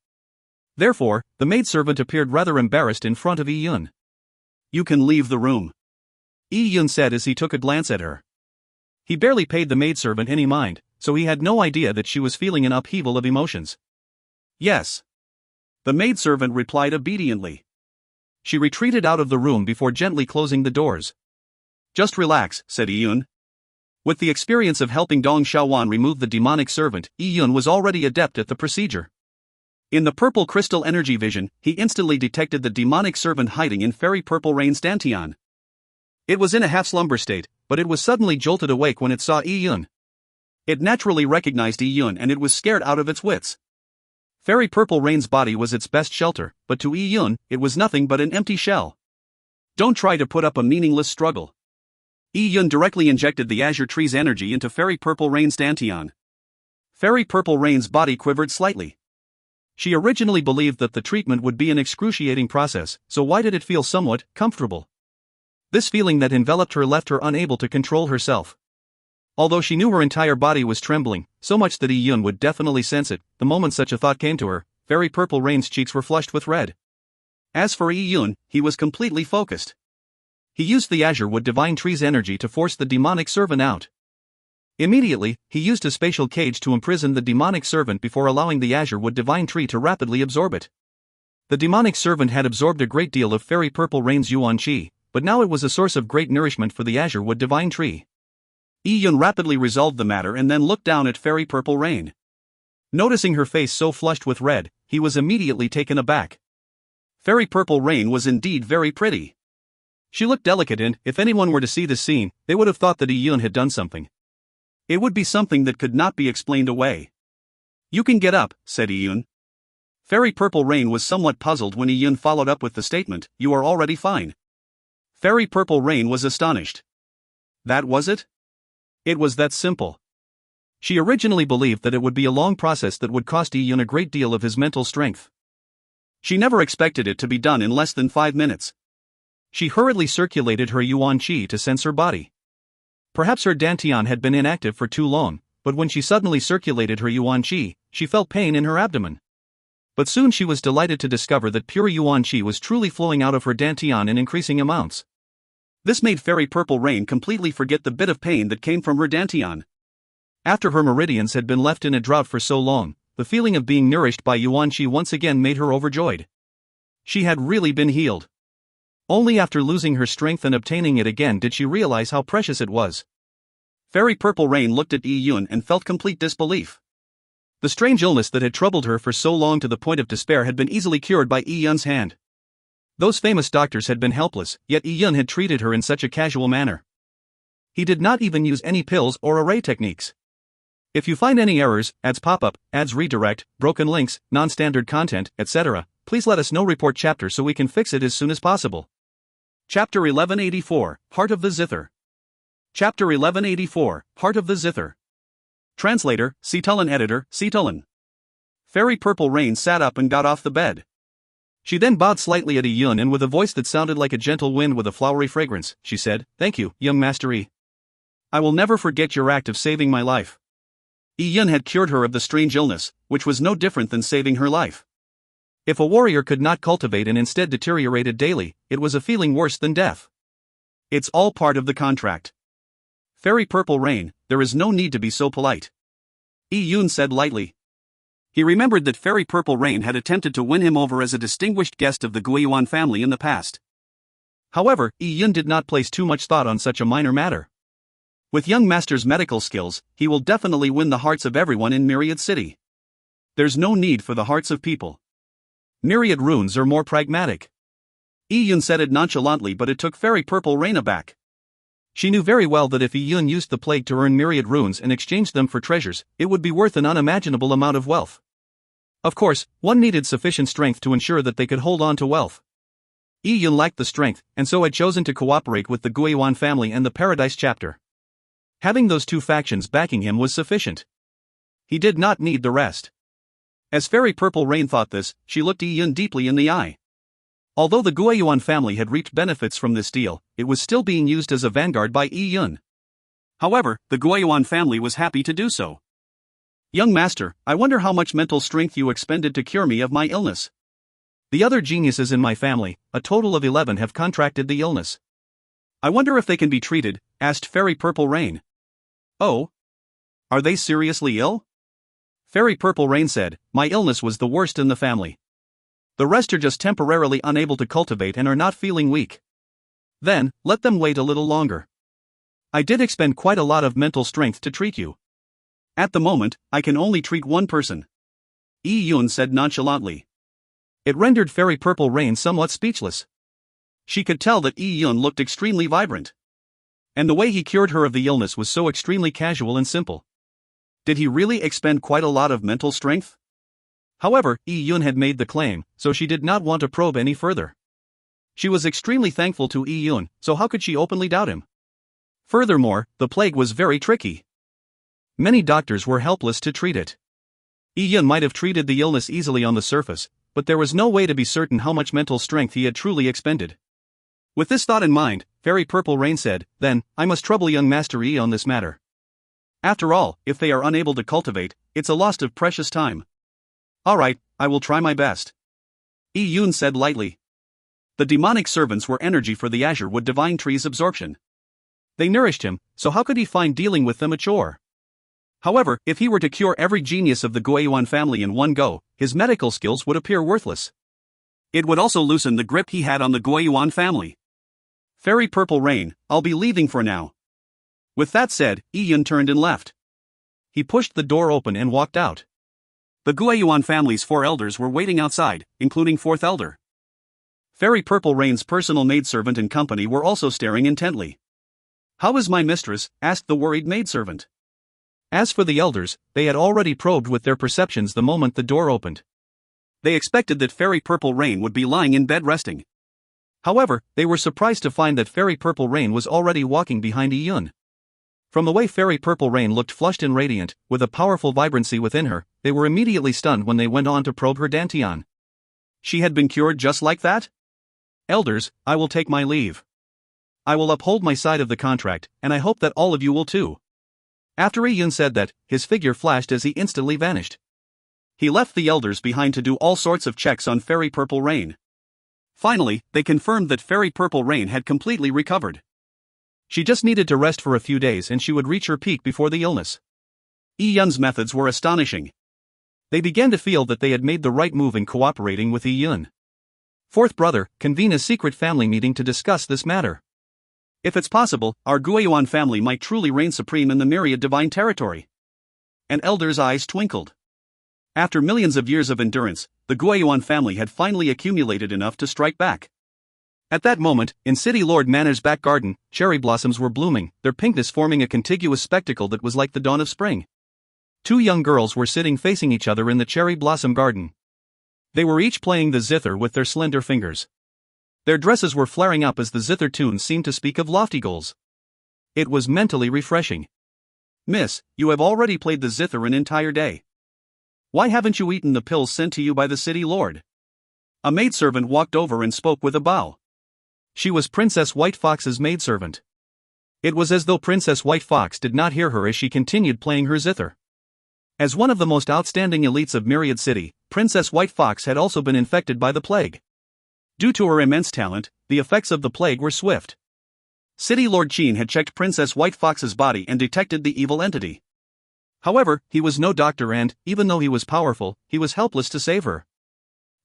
A: Therefore, the maidservant appeared rather embarrassed in front of Iyun. You can leave the room,
B: Iyun said as he took a glance at her. He barely paid the maidservant any mind, so he had no idea that she was feeling an upheaval of emotions.
A: Yes. The maidservant replied obediently.
B: She retreated out of the room before gently closing the doors.
A: Just relax, said Iyun. With the experience of helping Dong Xiaowan remove the demonic servant, Iyun was already adept at the procedure. In the purple crystal energy vision, he instantly detected the demonic servant hiding in Fairy Purple Rain's dantian. It was in a half-slumber state, but it was suddenly jolted awake when it saw Iyun. It naturally recognized Iyun and it was scared out of its wits. Fairy Purple Rain's body was its best shelter, but to Iyun, it was nothing but an empty shell. Don't try to put up a meaningless struggle. Iyun directly injected the Azure Tree's energy into Fairy Purple Rain's dantian. Fairy Purple Rain's body quivered slightly. She originally believed that the treatment would be an excruciating process, so why did it feel somewhat comfortable? This feeling that enveloped her left her unable to control herself. Although she knew her entire body was trembling, so much that Iyun would definitely sense it, the moment such a thought came to her, Fairy Purple Rain's cheeks were flushed with red. As for Iyun, he was completely focused. He used the Azure Wood Divine Tree's energy to force the demonic servant out. Immediately, he used a spatial cage to imprison the demonic servant before allowing the Azure Wood Divine Tree to rapidly absorb it. The demonic servant had absorbed a great deal of Fairy Purple Rain's Yuan Qi, but now it was a source of great nourishment for the Azure Wood Divine Tree. Iyun rapidly resolved the matter and then looked down at Fairy Purple Rain. Noticing her face so flushed with red, he was immediately taken aback. Fairy Purple Rain was indeed very pretty. She looked delicate and, if anyone were to see this scene, they would have thought that Iyun had done something. It would be something that could not be explained away. You can get up, said Iyun. Fairy Purple Rain was somewhat puzzled when Iyun followed up with the statement, you are already fine. Fairy Purple Rain was astonished. That was it? It was that simple. She originally believed that it would be a long process that would cost Iyun a great deal of his mental strength. She never expected it to be done in less than 5 minutes. She hurriedly circulated her Yuan Qi to sense her body. Perhaps her dantian had been inactive for too long, but when she suddenly circulated her Yuan Qi, she felt pain in her abdomen. But soon she was delighted to discover that pure Yuan Qi was truly flowing out of her dantian in increasing amounts. This made Fairy Purple Rain completely forget the bit of pain that came from her dantian. After her meridians had been left in a drought for so long, the feeling of being nourished by Yuan Qi once again made her overjoyed. She had really been healed. Only after losing her strength and obtaining it again did she realize how precious it was. Fairy Purple Rain looked at Iyun and felt complete disbelief. The strange illness that had troubled her for so long to the point of despair had been easily cured by Iyun's hand. Those famous doctors had been helpless, yet Iyun had treated her in such a casual manner. He did not even use any pills or array techniques. If you find any errors, ads pop up, ads redirect, broken links, non-standard content, etc., please let us know. Report chapter so we can fix it as soon as possible. Chapter 1184, Heart of the Zither. Chapter 1184, Heart of the Zither. Translator, Cetulin Editor, Cetulin. Fairy Purple Rain sat up and got off the bed.
B: She then bowed slightly at Yun, and with a voice that sounded like a gentle wind with a flowery fragrance, she said, "Thank you, young Master Yi. I will never forget your act of saving my life." Yun had cured her of the strange illness, which was no different than saving her life. If a warrior could not cultivate and instead deteriorated daily, it was a feeling worse than death. It's all part of the contract. Fairy Purple Rain, there is no need to be so polite. Yun said lightly. He remembered that Fairy Purple Rain had attempted to win him over as a distinguished guest of the Guiyuan family in the past. However, Yun did not place too much thought on such a minor matter. With young master's medical skills, he will definitely win the hearts of everyone in Myriad City. There's no need for the hearts of people. Myriad runes are more pragmatic. Yun said it nonchalantly, but it took Fairy Purple Rain aback. She knew very well that if Yun used the plague to earn myriad runes and exchanged them for treasures, it would be worth an unimaginable amount of wealth. Of course, one needed sufficient strength to ensure that they could hold on to wealth. Yun lacked the strength, and so had chosen to cooperate with the Guiyuan family and the Paradise chapter. Having those two factions backing him was sufficient. He did not need the rest. As Fairy Purple Rain thought this, she looked Yun deeply in the eye. Although the Guiyuan family had reaped benefits from this deal, it was still being used as a vanguard by Yun. However, the Guiyuan family was happy to do so. "Young master, I wonder how much mental strength you expended to cure me of my illness. The other geniuses in my family, a total of 11, have contracted the illness. I wonder if they can be treated," asked Fairy Purple Rain. "Oh? Are they seriously ill?" Fairy Purple Rain said, "My illness was the worst in the family. The rest are just temporarily unable to cultivate and are not feeling weak. Then, let them wait a little longer. I did expend quite a lot of mental strength to treat you. At the moment, I can only treat one person," Yun said nonchalantly. It rendered Fairy Purple Rain somewhat speechless. She could tell that Yun looked extremely vibrant. And the way he cured her of the illness was so extremely casual and simple. Did he really expend quite a lot of mental strength? However, Yun had made the claim, so she did not want to probe any further. She was extremely thankful to Yun, so how could she openly doubt him? Furthermore, the plague was very tricky. Many doctors were helpless to treat it. Yun might have treated the illness easily on the surface, but there was no way to be certain how much mental strength he had truly expended. With this thought in mind, Fairy Purple Rain said, "Then, I must trouble young Master Yi on this matter. After all, if they are unable to cultivate, it's a loss of precious time." "Alright, I will try my best," Yun said lightly. The demonic servants were energy for the Azure Wood Divine Tree's absorption. They nourished him, so how could he find dealing with them a chore? However, if he were to cure every genius of the Guiyuan family in one go, his medical skills would appear worthless. It would also loosen the grip he had on the Guiyuan family. "Fairy Purple Rain, I'll be leaving for now." With that said, Yun turned and left. He pushed the door open and walked out. The Guiyuan family's 4 elders were waiting outside, including 4th elder. Fairy Purple Rain's personal maidservant and company were also staring intently. "How is my mistress?" asked the worried maidservant. As for the elders, they had already probed with their perceptions the moment the door opened. They expected that Fairy Purple Rain would be lying in bed resting. However, they were surprised to find that Fairy Purple Rain was already walking behind Yun. From the way Fairy Purple Rain looked flushed and radiant, with a powerful vibrancy within her, they were immediately stunned when they went on to probe her dantian. She had been cured just like that? "Elders, I will take my leave. I will uphold my side of the contract, and I hope that all of you will too." After Yun said that, his figure flashed as he instantly vanished. He left the elders behind to do all sorts of checks on Fairy Purple Rain. Finally, they confirmed that Fairy Purple Rain had completely recovered. She just needed to rest for a few days and she would reach her peak before the illness. Yun's methods were astonishing. They began to feel that they had made the right move in cooperating with Yun. "Fourth brother, convene a secret family meeting to discuss this matter. If it's possible, our Guiyuan family might truly reign supreme in the Myriad Divine Territory." An elder's eyes twinkled. After millions of years of endurance, the Guiyuan family had finally accumulated enough to strike back. At that moment, in City Lord Manor's back garden, cherry blossoms were blooming, their pinkness forming a contiguous spectacle that was like the dawn of spring. 2 young girls were sitting facing each other in the cherry blossom garden. They were each playing the zither with their slender fingers. Their dresses were flaring up as the zither tunes seemed to speak of lofty goals. It was mentally refreshing. "Miss, you have already played the zither an entire day. Why haven't you eaten the pills sent to you by the city lord?"
A: A maidservant walked over and spoke with a bow.
B: She was Princess White Fox's maidservant. It was as though Princess White Fox did not hear her as she continued playing her zither. As one of the most outstanding elites of Myriad City, Princess White Fox had also been infected by the plague. Due to her immense talent, the effects of the plague were swift. City Lord Qin had checked Princess White Fox's body and detected the evil entity. However, he was no doctor and, even though he was powerful, he was helpless to save her.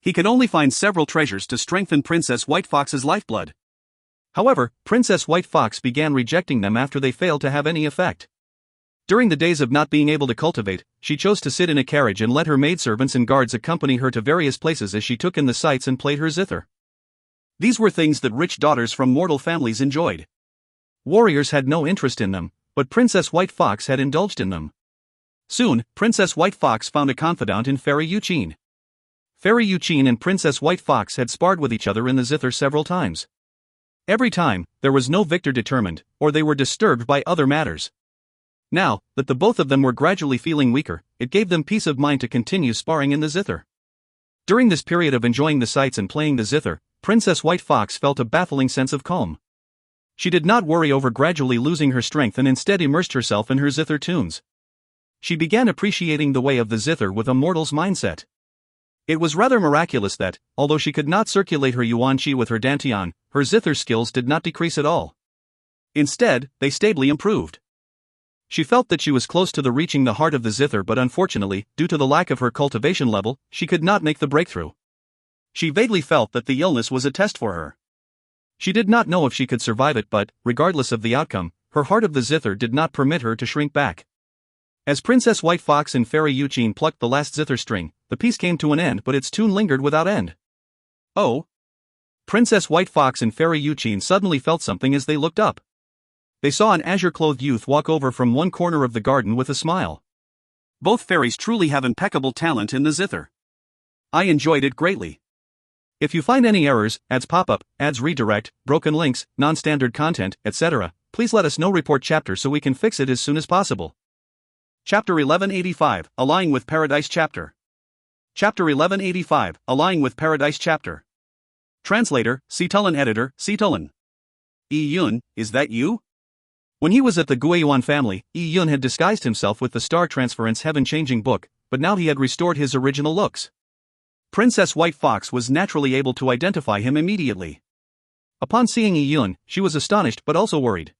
B: He could only find several treasures to strengthen Princess White Fox's lifeblood. However, Princess White Fox began rejecting them after they failed to have any effect. During the days of not being able to cultivate, she chose to sit in a carriage and let her maidservants and guards accompany her to various places as she took in the sights and played her zither. These were things that rich daughters from mortal families enjoyed. Warriors had no interest in them, but Princess White Fox had indulged in them. Soon, Princess White Fox found a confidant in Fairy Yuqin. Fairy Yuqin and Princess White Fox had sparred with each other in the zither several times. Every time, there was no victor determined, or they were disturbed by other matters. Now, that the both of them were gradually feeling weaker, it gave them peace of mind to continue sparring in the zither. During this period of enjoying the sights and playing the zither, Princess White Fox felt a baffling sense of calm. She did not worry over gradually losing her strength and instead immersed herself in her zither tunes. She began appreciating the way of the zither with a mortal's mindset. It was rather miraculous that, although she could not circulate her yuan qi with her dantian, her zither skills did not decrease at all. Instead, they stably improved. She felt that she was close to the reaching the heart of the zither, but unfortunately, due to the lack of her cultivation level, she could not make the breakthrough. She vaguely felt that the illness was a test for her. She did not know if she could survive it, but, regardless of the outcome, her heart of the zither did not permit her to shrink back. As Princess White Fox and Fairy Yuqin plucked the last zither string, the piece came to an end, but its tune lingered without end. Oh! Princess White Fox and Fairy Yuqin suddenly felt something as they looked up. They saw an azure-clothed youth walk over from one corner of the garden with a smile.
A: Both fairies truly have impeccable talent in the zither. I enjoyed it greatly.
B: If you find any errors, ads pop-up, ads redirect, broken links, non-standard content, etc., please let us know. Report chapter so we can fix it as soon as possible.
A: Chapter 1185, Allying with Paradise Chapter. Chapter 1185, Allying with Paradise Chapter. Translator, Citulin Editor, Citulin. Yi-Yun, is that you?
B: When he was at the Guiyuan family, Yi-Yun had disguised himself with the Star Transference Heaven-Changing book, but now he had restored his original looks.
A: Princess White Fox was naturally able to identify him immediately.
B: Upon seeing Yi-Yun, she was astonished but also worried.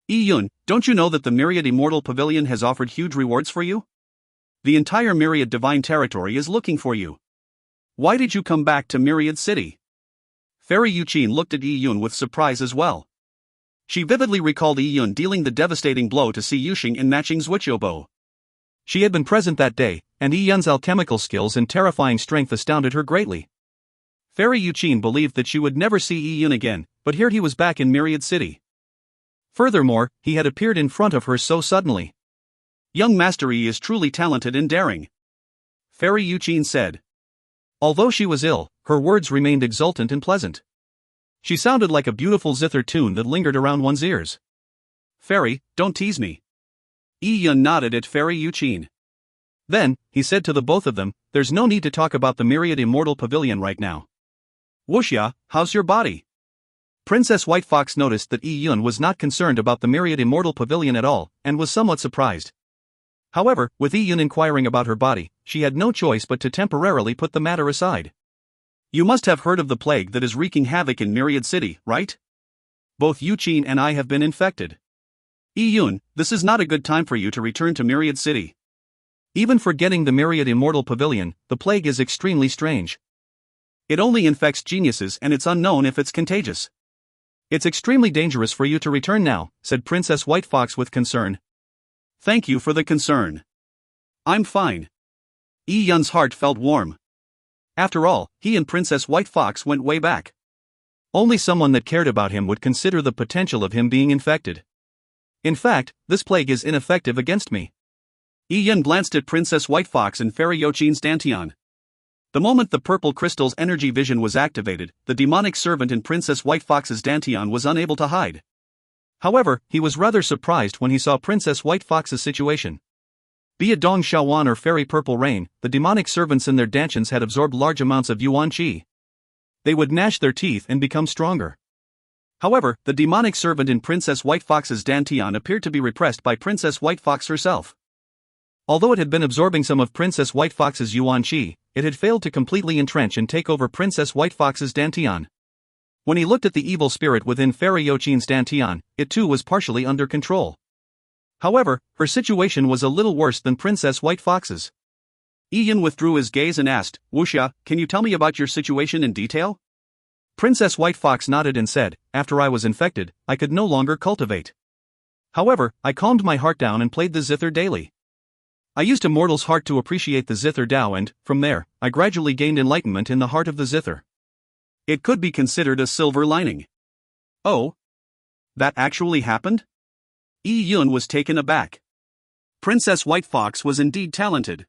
A: Yi-Yun, don't you know that the Myriad Immortal Pavilion has offered huge rewards for you? The entire Myriad Divine Territory is looking for you. Why did you come back to Myriad City? Fairy Yuqin looked at Yi-Yun with surprise as well. She vividly recalled Yi-Yun dealing the devastating blow to Si Yuxing in Naching's Wuqiubo.
B: She had been present that day, and Yi-Yun's alchemical skills and terrifying strength astounded her greatly. Fairy Yuqin believed that she would never see Yi-Yun again, but here he was back in Myriad City. Furthermore, he had appeared in front of her so suddenly.
A: Young Master Yi is truly talented and daring, Fairy Yuqin said.
B: Although she was ill, her words remained exultant and pleasant. She sounded like a beautiful zither tune that lingered around one's ears.
A: Fairy, don't tease me. Yi-Yun nodded at Fairy Yuqin.
B: Then, he said to the both of them, there's no need to talk about the Myriad Immortal Pavilion right now.
A: Wuxia, how's your body?
B: Princess White Fox noticed that Yi-Yun was not concerned about the Myriad Immortal Pavilion at all, and was somewhat surprised. However, with Yi-Yun inquiring about her body, she had no choice but to temporarily put the matter aside.
A: You must have heard of the plague that is wreaking havoc in Myriad City, right? Both Yuqin and I have been infected. Yi-Yun, this is not a good time for you to return to Myriad City.
B: Even forgetting the Myriad Immortal Pavilion, the plague is extremely strange.
A: It only infects geniuses and it's unknown if it's contagious.
B: It's extremely dangerous for you to return now, said Princess White Fox with concern.
A: Thank you for the concern. I'm fine. Yi-Yun's heart felt warm. After all, he and Princess White Fox went way back.
B: Only someone that cared about him would consider the potential of him being infected. In fact, this plague is ineffective against me.
A: Yi-Yun glanced at Princess White Fox and Fairy Yuqin's dantian. The moment the purple crystal's energy vision was activated, the demonic servant in Princess White Fox's dantian was unable to hide. However, he was rather surprised when he saw Princess White Fox's situation. Be it Dong Xiaowan or Fairy Purple Rain, the demonic servants in their dantians had absorbed large amounts of yuan qi.
B: They would gnash their teeth and become stronger. However, the demonic servant in Princess White Fox's dantian appeared to be repressed by Princess White Fox herself. Although it had been absorbing some of Princess White Fox's yuan qi, it had failed to completely entrench and take over Princess White Fox's dantian. When he looked at the evil spirit within Fairy Yuqin's dantian, it too was partially under control. However, her situation was a little worse than Princess White Fox's. Yi withdrew his gaze and asked, "Wuxia, can you tell me about your situation in detail?" Princess White Fox nodded and said, "After I was infected, I could no longer cultivate. However, I calmed my heart down and played the zither daily. I used a mortal's heart to appreciate the zither Tao and, from there, I gradually gained enlightenment in the heart of the zither. It could be considered a silver lining." "Oh? That actually happened?" Yi was taken aback. Princess White Fox was indeed talented.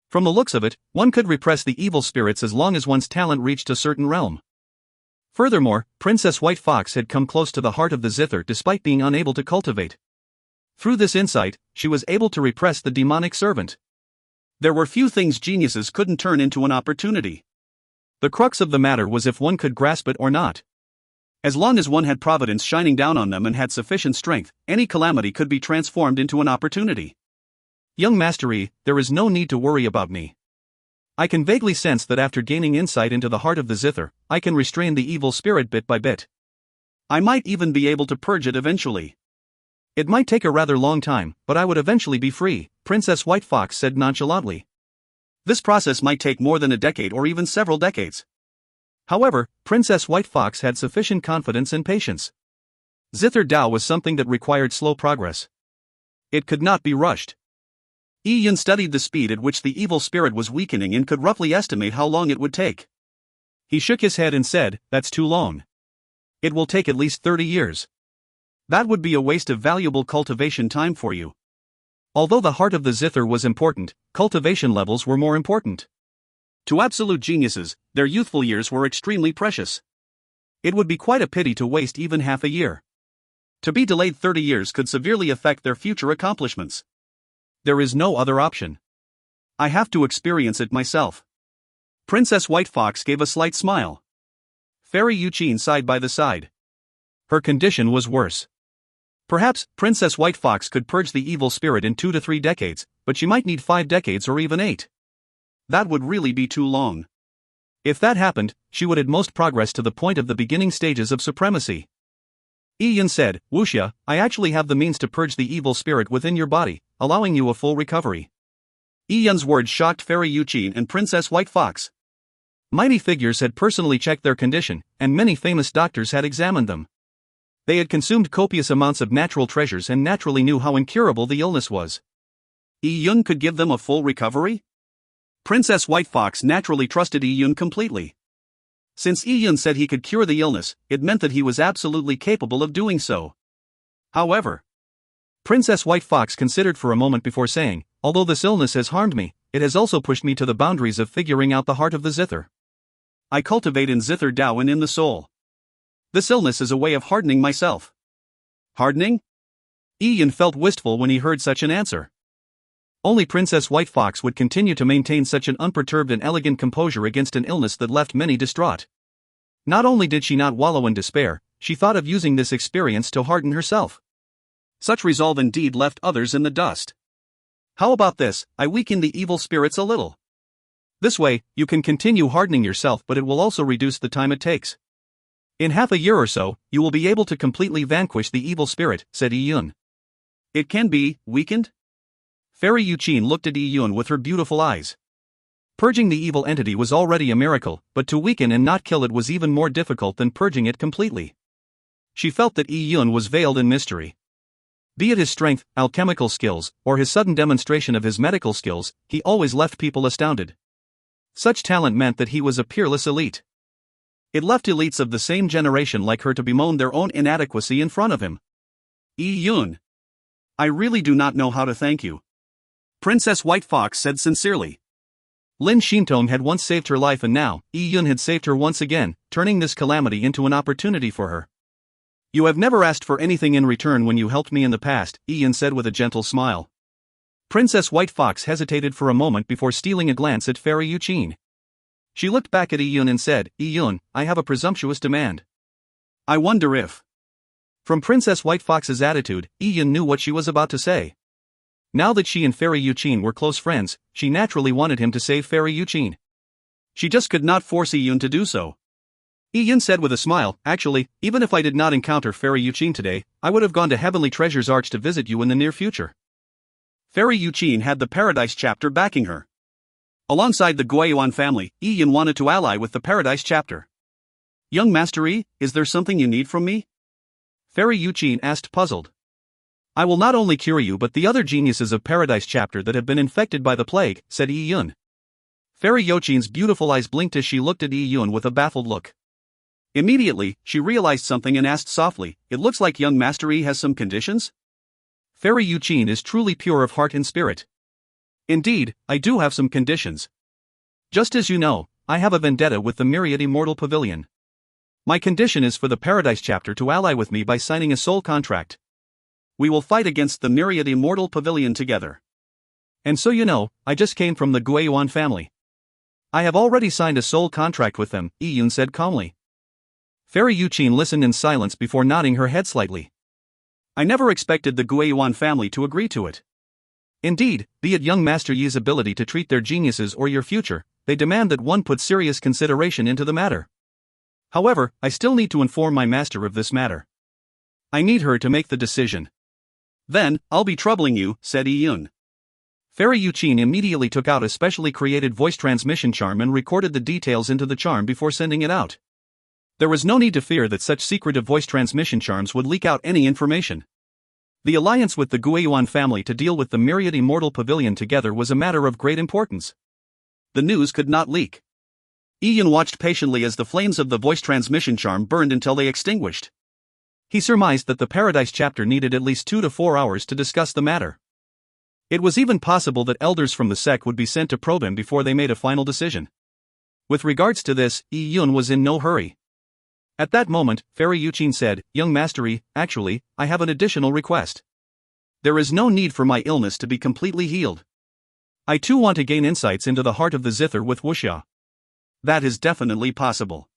B: From the looks of it, one could repress the evil spirits as long as one's talent reached a certain realm. Furthermore, Princess White Fox had come close to the heart of the zither despite being unable to cultivate. Through this insight, she was able to repress the demonic servant. There were few things geniuses couldn't turn into an opportunity. The crux of the matter was if one could grasp it or not. As long as one had providence shining down on them and had sufficient strength, any calamity could be transformed into an opportunity. "Young Master Yi, there is no need to worry about me. I can vaguely sense that after gaining insight into the heart of the zither, I can restrain the evil spirit bit by bit. I might even be able to purge it eventually. It might take a rather long time, but I would eventually be free," Princess White Fox said nonchalantly. This process might take more than a decade or even several decades. However, Princess White Fox had sufficient confidence and patience. Zither Tao was something that required slow progress. It could not be rushed. Yi studied the speed at which the evil spirit was weakening and could roughly estimate how long it would take. He shook his head and said, "That's too long. It will take at least 30 years. That would be a waste of valuable cultivation time for you." Although the heart of the zither was important, cultivation levels were more important. To absolute geniuses, their youthful years were extremely precious. It would be quite a pity to waste even half a year. To be delayed 30 years could severely affect their future accomplishments. There is no other option. I have to experience it myself. Princess White Fox gave a slight smile. Fairy Yuqin sighed by the side. Her condition was worse. Perhaps Princess White Fox could purge the evil spirit in 2 to 3 decades, but she might need 5 decades or even 8. That would really be too long. If that happened, she would at most progress to the point of the beginning stages of supremacy. Yi said, "Wuxia, I actually have the means to purge the evil spirit within your body, allowing you a full recovery." Yi's words shocked Fairy Yuqin and Princess White Fox. Mighty figures had personally checked their condition, and many famous doctors had examined them. They had consumed copious amounts of natural treasures and naturally knew how incurable the illness was. Yi could give them a full recovery? Princess White Fox naturally trusted Yi completely. Since Yi said he could cure the illness, it meant that he was absolutely capable of doing so. However, Princess White Fox considered for a moment before saying, "Although this illness has harmed me, it has also pushed me to the boundaries of figuring out the heart of the zither. I cultivate in zither Tao and in the soul. This illness is a way of hardening myself." Hardening? Yi felt wistful when he heard such an answer. Only Princess White Fox would continue to maintain such an unperturbed and elegant composure against an illness that left many distraught. Not only did she not wallow in despair, she thought of using this experience to harden herself. Such resolve indeed left others in the dust. "How about this, I weaken the evil spirits a little. This way, you can continue hardening yourself, but it will also reduce the time it takes. In half a year or so, you will be able to completely vanquish the evil spirit," said Yi. "It can be weakened?" Fairy Yuqin looked at Yi with her beautiful eyes. Purging the evil entity was already a miracle, but to weaken and not kill it was even more difficult than purging it completely. She felt that Yi was veiled in mystery. Be it his strength, alchemical skills, or his sudden demonstration of his medical skills, he always left people astounded. Such talent meant that he was a peerless elite. It left elites of the same generation like her to bemoan their own inadequacy in front of him. "Yi, I really do not know how to thank you," Princess White Fox said sincerely. Lin Xintong had once saved her life and now, Yi had saved her once again, turning this calamity into an opportunity for her. "You have never asked for anything in return when you helped me in the past," Yi said with a gentle smile. Princess White Fox hesitated for a moment before stealing a glance at Fairy Yuqin. She looked back at Iyun and said, Iyun, I have a presumptuous demand.
A: I wonder if.
B: From Princess White Fox's attitude, Iyun knew what she was about to say. Now that she and Fairy Yuqin were close friends, she naturally wanted him to save Fairy Yuqin.
A: She just could not force Iyun to do so.
B: Iyun said with a smile, actually, even if I did not encounter Fairy Yuqin today, I would have gone to Heavenly Treasures Arch to visit you in the near future.
A: Fairy Yuqin had the Paradise chapter backing her. Alongside the Guiyuan family, Iyun wanted to ally with the Paradise chapter. Young Master Yi, is there something you need from me?
B: Fairy Yuqin asked, puzzled. I will not only cure you but the other geniuses of Paradise chapter that have been infected by the plague, said Iyun. Fairy Yuqin's beautiful eyes blinked as she looked at Iyun with a baffled look.
A: Immediately, she realized something and asked softly, it looks like young Master Yi has some conditions?
B: Fairy Yuqin is truly pure of heart and spirit. Indeed, I do have some conditions. Just as you know, I have a vendetta with the Myriad Immortal Pavilion. My condition is for the Paradise chapter to ally with me by signing a soul contract.
A: We will fight against the Myriad Immortal Pavilion together.
B: And so you know, I just came from the Guiyuan family. I have already signed a soul contract with them, Iyun said calmly. Fairy Yuqin listened in silence before nodding her head slightly.
A: I never expected the Guiyuan family to agree to it.
B: Indeed, be it young Master Yi's ability to treat their geniuses or your future, they demand that one put serious consideration into the matter. However, I still need to inform my master of this matter. I need her to make the decision.
A: Then, I'll be troubling you, said Iyun.
B: Fairy Yuqin immediately took out a specially created voice transmission charm and recorded the details into the charm before sending it out. There was no need to fear that such secretive voice transmission charms would leak out any information. The alliance with the Guiyuan family to deal with the Myriad Immortal Pavilion together was a matter of great importance.
A: The news could not leak. Iyun watched patiently as the flames of the voice transmission charm burned until they extinguished.
B: He surmised that the Paradise chapter needed at least 2 to 4 hours to discuss the matter. It was even possible that elders from the sect would be sent to probe him before they made a final decision. With regards to this, Iyun was in no hurry. At that moment, Fairy Yuqin said, Young Master Yi, actually, I have an additional request. There is no need for my illness to be completely healed. I too want to gain insights into the heart of the zither with wuxia.
A: That is definitely possible.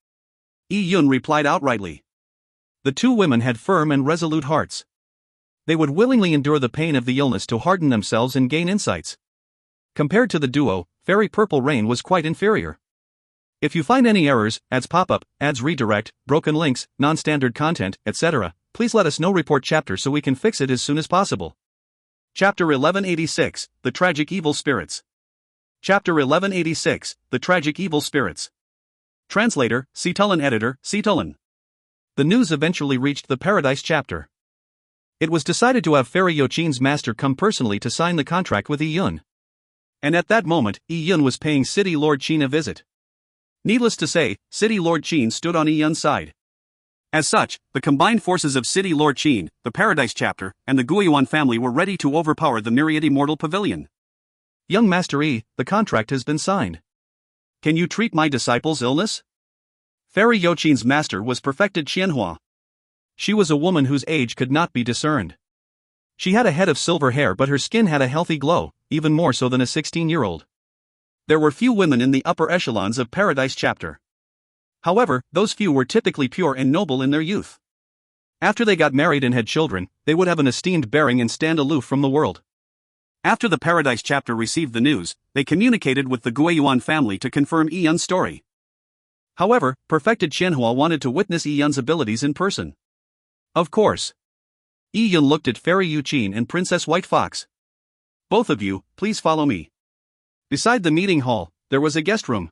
A: Iyun replied outrightly.
B: The two women had firm and resolute hearts. They would willingly endure the pain of the illness to harden themselves and gain insights. Compared to the duo, Fairy Purple Rain was quite inferior. If you find any errors, ads pop up, ads redirect, broken links, non-standard content, etc., please let us know. Report chapter so we can fix it as soon as possible.
A: Chapter 1186, The Tragic Evil Spirits. Chapter 1186, The Tragic Evil Spirits. Translator, Cetulin. Editor, Cetulin.
B: The news eventually reached the Paradise chapter. It was decided to have Fairy Yuqin's master come personally to sign the contract with Iyun. And at that moment, Iyun was paying City Lord Qin a visit.
A: Needless to say, City Lord Qin stood on Iyun's side. As such, the combined forces of City Lord Qin, the Paradise chapter, and the Guiyuan family were ready to overpower the Myriad Immortal Pavilion.
B: Young Master Yi, the contract has been signed.
A: Can you treat my disciple's illness? Fairy Yuqin's master was perfected Qianhua.
B: She was a woman whose age could not be discerned. She had a head of silver hair but her skin had a healthy glow, even more so than a 16-year-old.
A: There were few women in the upper echelons of Paradise chapter. However, those few were typically pure and noble in their youth. After they got married and had children, they would have an esteemed bearing and stand aloof from the world. After the Paradise chapter received the news, they communicated with the Guiyuan family to confirm Iyun's story. However, perfected Qianhua wanted to witness Iyun's abilities in person. Of course. Iyun looked at Fairy Yuqin and Princess White Fox. Both of you, please follow me. Beside the meeting hall, there was a guest room.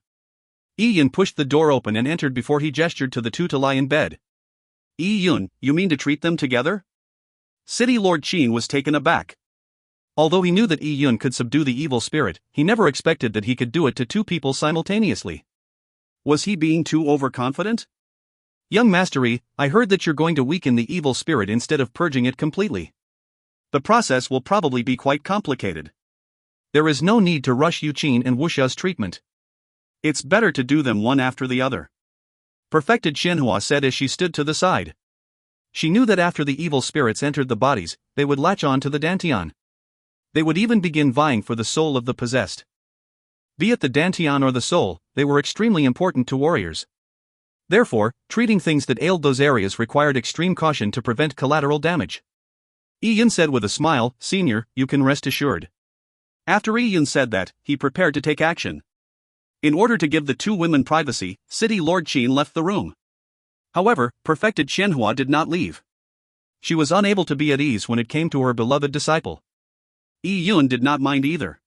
A: Iyun pushed the door open and entered before he gestured to the two to lie in bed. Iyun, you mean to treat them together? City Lord Qin was taken aback. Although he knew that Iyun could subdue the evil spirit, he never expected that he could do it to two people simultaneously. Was he being too overconfident? Young Master Yi, I heard that you're going to weaken the evil spirit instead of purging it completely. The process will probably be quite complicated. There is no need to rush Yuqin and wuxia's treatment. It's better to do them one after the other. Perfected Qianhua said as she stood to the side. She knew that after the evil spirits entered the bodies, they would latch on to the dantian. They would even begin vying for the soul of the possessed.
B: Be it the dantian or the soul, they were extremely important to warriors. Therefore, treating things that ailed those areas required extreme caution to prevent collateral damage. Yi-Yun said with a smile, "Senior, you can rest assured."
A: After Yi-Yun said that, he prepared to take action. In order to give the two women privacy, City Lord Qin left the room. However, Perfected Qianhua did not leave. She was unable to be at ease when it came to her beloved disciple. Yi-Yun did not mind either.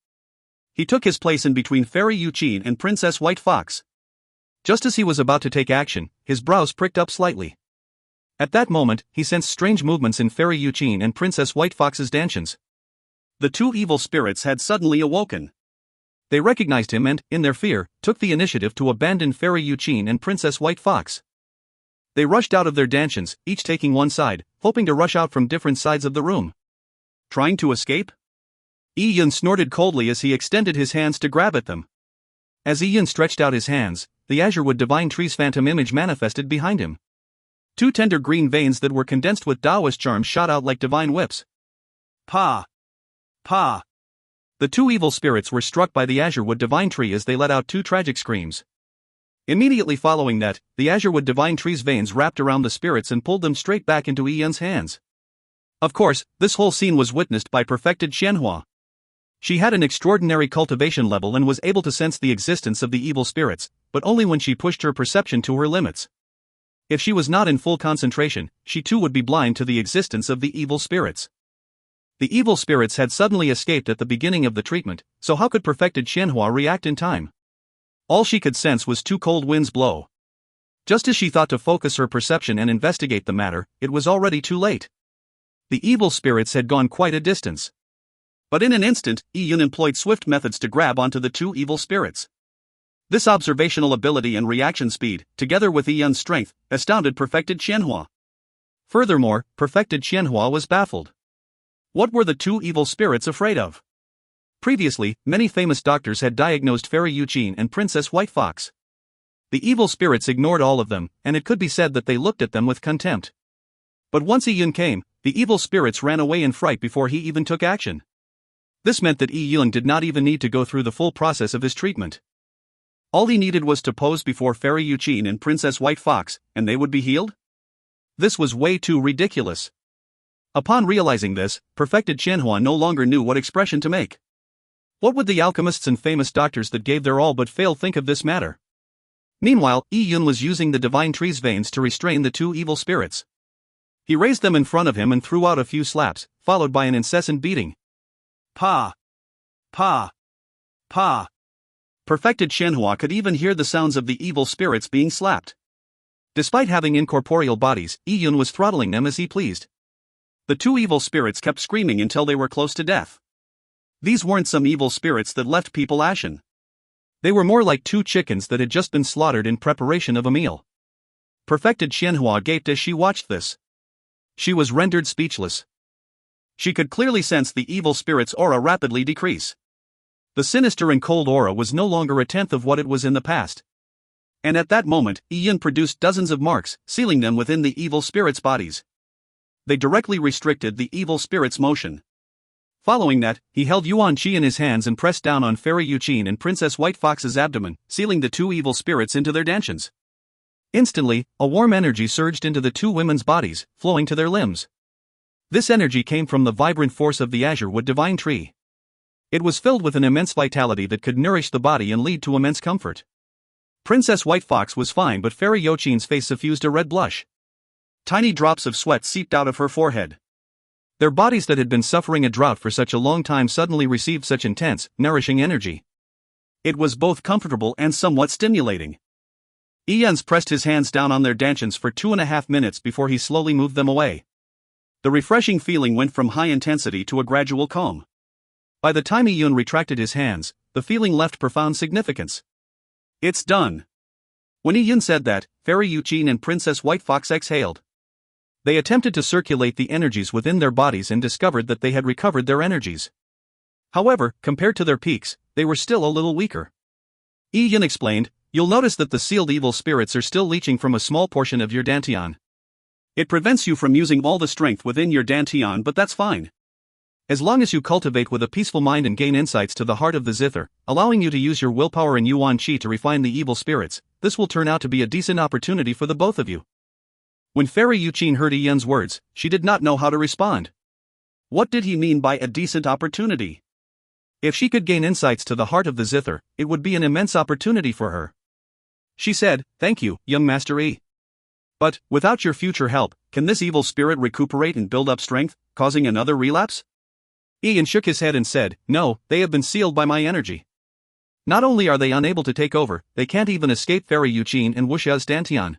A: He took his place in between Fairy Yu-Qin and Princess White Fox. Just as he was about to take action, his brows pricked up slightly. At that moment, he sensed strange movements in Fairy Yu-Qin and Princess White Fox's dantians. The two evil spirits had suddenly awoken. They recognized him and, in their fear, took the initiative to abandon Fairy Yu-Qin and Princess White Fox. They rushed out of their dantians, each taking one side, hoping to rush out from different sides of the room. Trying to escape?
B: Yi-Yun snorted coldly as he extended his hands to grab at them. As Yi-Yun stretched out his hands, the Azurewood Divine Tree's phantom image manifested behind him. Two tender green veins that were condensed with Taoist charms shot out like divine whips.
A: Pa! Pa!
B: The two evil spirits were struck by the Azurewood Divine Tree as they let out two tragic screams. Immediately following that, the Azurewood Divine Tree's veins wrapped around the spirits and pulled them straight back into Yi-Yun's hands. Of course, this whole scene was witnessed by Perfected Qianhua. She had an extraordinary cultivation level and was able to sense the existence of the evil spirits, but only when she pushed her perception to her limits. If she was not in full concentration, she too would be blind to the existence of the evil spirits. The evil spirits had suddenly escaped at the beginning of the treatment, so how could Perfected Qianhua react in time? All she could sense was two cold winds blow. Just as she thought to focus her perception and investigate the matter, it was already too late. The evil spirits had gone quite a distance. But in an instant, Yi-Yun employed swift methods to grab onto the two evil spirits. This observational ability and reaction speed, together with Yi-Yun's strength, astounded Perfected Qianhua. Furthermore, Perfected Qianhua was baffled. What were the two evil spirits afraid of? Previously, many famous doctors had diagnosed Fairy Yu-Qin and Princess White Fox. The evil spirits ignored all of them, and it could be said that they looked at them with contempt. But once Yi-Yun came, the evil spirits ran away in fright before he even took action. This meant that Yi-Yun did not even need to go through the full process of his treatment. All he needed was to pose before Fairy Yu-Qin and Princess White Fox, and they would be healed? This was way too ridiculous. Upon realizing this, Perfected Qianhua no longer knew what expression to make. What would the alchemists and famous doctors that gave their all but failed think of this matter? Meanwhile, Yi-Yun was using the Divine Tree's veins to restrain the two evil spirits. He raised them in front of him and threw out a few slaps, followed by an incessant beating. Pa! Pa! Pa! Perfected Qianhua could even hear the sounds of the evil spirits being slapped. Despite having incorporeal bodies, Yi-Yun was throttling them as he pleased. The two evil spirits kept screaming until they were close to death. These weren't some evil spirits that left people ashen. They were more like two chickens that had just been slaughtered in preparation of a meal. Perfected Qianhua gaped as she watched this. She was rendered speechless. She could clearly sense the evil spirit's aura rapidly decrease. The sinister and cold aura was no longer a tenth of what it was in the past. And at that moment, Yi-Yun produced dozens of marks, sealing them within the evil spirits' bodies. They directly restricted the evil spirit's motion. Following that, he held Yuan Qi in his hands and pressed down on Fairy Yu-Qin and Princess White Fox's abdomen, sealing the two evil spirits into their dantians. Instantly, a warm energy surged into the two women's bodies, flowing to their limbs. This energy came from the vibrant force of the Azurewood Divine Tree. It was filled with an immense vitality that could nourish the body and lead to immense comfort. Princess White Fox was fine, but Fairy Yu-Qin's face suffused a red blush. Tiny drops of sweat seeped out of her forehead. Their bodies that had been suffering a drought for such a long time suddenly received such intense, nourishing energy. It was both comfortable and somewhat stimulating. Yi-Yun pressed his hands down on their dantians for 2.5 minutes before he slowly moved them away. The refreshing feeling went from high intensity to a gradual calm. By the time Yi-Yun retracted his hands, the feeling left profound significance. It's done. When Yi-Yun said that, Fairy Yu-Qin and Princess White Fox exhaled. They attempted to circulate the energies within their bodies and discovered that they had recovered their energies. However, compared to their peaks, they were still a little weaker. Yi-Yun explained, "You'll notice that the sealed evil spirits are still leeching from a small portion of your dantian. It prevents you from using all the strength within your dantian, but that's fine. As long as you cultivate with a peaceful mind and gain insights to the heart of the zither, allowing you to use your willpower and yuan qi to refine the evil spirits, this will turn out to be a decent opportunity for the both of you. When Fairy Yuqin heard Yi Yun's words, she did not know how to respond. What did he mean by a decent opportunity? If she could gain insights to the heart of the zither, it would be an immense opportunity for her. She said, "Thank you, young Master Yi. But, without your future help, can this evil spirit recuperate and build up strength, causing another relapse?" Ian shook his head and said, "No, they have been sealed by my energy. Not only are they unable to take over, they can't even escape Fairy Yuqin and Wuxia's Dantian.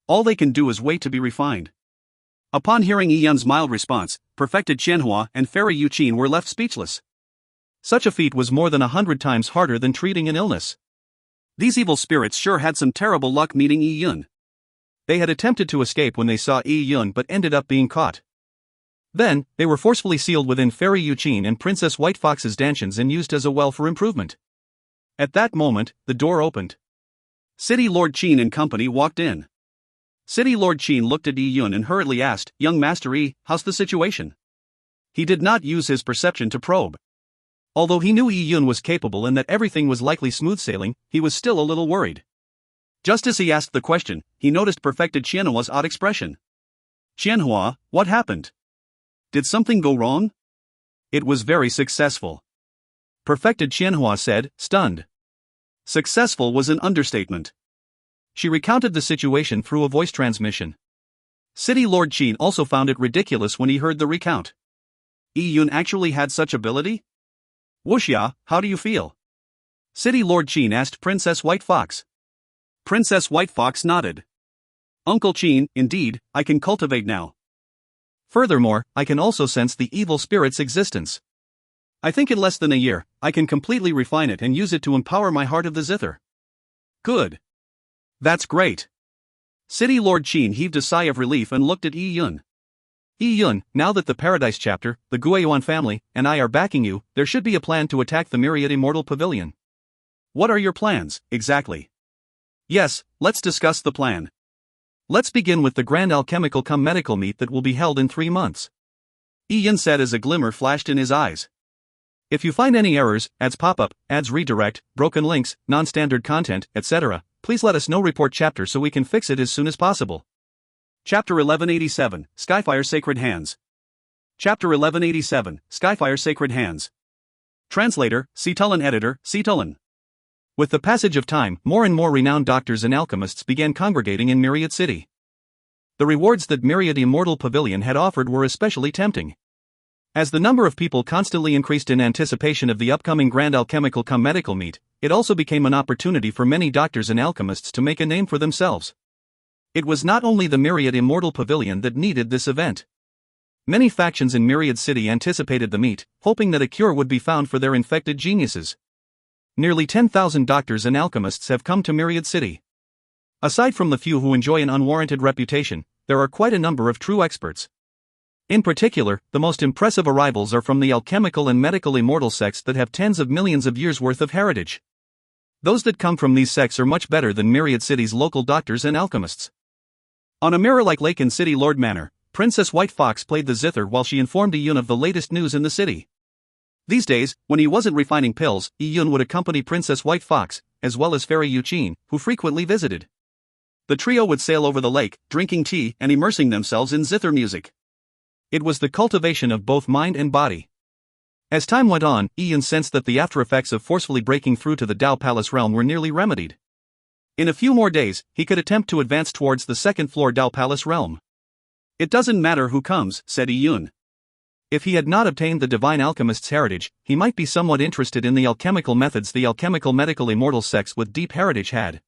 B: All they can do is wait to be refined." Upon hearing Yi Yun's mild response, perfected Qianhua and Fairy Yuqin were left speechless. Such a feat was more than 100 times harder than treating an illness. These evil spirits sure had some terrible luck meeting Yi Yun. They had attempted to escape when they saw Yi Yun but ended up being caught. Then, they were forcefully sealed within Fairy Yuqin and Princess White Fox's dantians and used as a well for improvement. At that moment, the door opened. City Lord Qin and company walked in. City Lord Qin looked at Yi Yun and hurriedly asked, "Young Master Yi, how's the situation?" He did not use his perception to probe. Although he knew Yi Yun was capable and that everything was likely smooth sailing, he was still a little worried. Just as he asked the question, he noticed perfected Qianhua's odd expression. "Qianhua, what happened? Did something go wrong?" "It was very successful," perfected Qianhua said, stunned. Successful was an understatement. She recounted the situation through a voice transmission. City Lord Qin also found it ridiculous when he heard the recount. Yi Yun actually had such ability? "Wuxia, how do you feel?" City Lord Qin asked Princess White Fox. Princess White Fox nodded. "Uncle Qin, indeed, I can cultivate now. Furthermore, I can also sense the evil spirit's existence. I think in less than a year, I can completely refine it and use it to empower my heart of the zither." "Good. That's great." City Lord Qin heaved a sigh of relief and looked at Yi Yun. "Yi Yun, now that the Paradise Chapter, the Guiyuan family, and I are backing you, there should be a plan to attack the Myriad Immortal Pavilion." "What are your plans, exactly?" "Yes, let's discuss the plan. Let's begin with the Grand Alchemical Cum Medical Meet that will be held in 3 months. Yi Yun said as a glimmer flashed in his eyes. "If you find any errors, ads pop up, ads redirect, broken links, non-standard content, etc., please let us know. Report chapter so we can fix it as soon as possible." Chapter 1187, Skyfire Sacred Hands. Chapter 1187, Skyfire Sacred Hands. Translator, Cetulin. Editor, Cetulin. With the passage of time, more and more renowned doctors and alchemists began congregating in Myriad City. The rewards that Myriad Immortal Pavilion had offered were especially tempting. As the number of people constantly increased in anticipation of the upcoming Grand Alchemical Cum Medical Meet, it also became an opportunity for many doctors and alchemists to make a name for themselves. It was not only the Myriad Immortal Pavilion that needed this event. Many factions in Myriad City anticipated the meet, hoping that a cure would be found for their infected geniuses. Nearly 10,000 doctors and alchemists have come to Myriad City. Aside from the few who enjoy an unwarranted reputation, there are quite a number of true experts. In particular, the most impressive arrivals are from the alchemical and medical immortal sects that have tens of millions of years' worth of heritage. Those that come from these sects are much better than Myriad City's local doctors and alchemists. On a mirror-like lake in City Lord Manor, Princess White Fox played the zither while she informed Yi Yun of the latest news in the city. These days, when he wasn't refining pills, Yi Yun would accompany Princess White Fox, as well as Fairy Yuqin, who frequently visited. The trio would sail over the lake, drinking tea and immersing themselves in zither music. It was the cultivation of both mind and body. As time went on, Yi Yun sensed that the after-effects of forcefully breaking through to the Dao Palace realm were nearly remedied. In a few more days, he could attempt to advance towards the second-floor Dao Palace realm. "It doesn't matter who comes," said Yi Yun. If he had not obtained the Divine Alchemist's heritage, he might be somewhat interested in the alchemical methods the alchemical medical immortal sects with deep heritage had.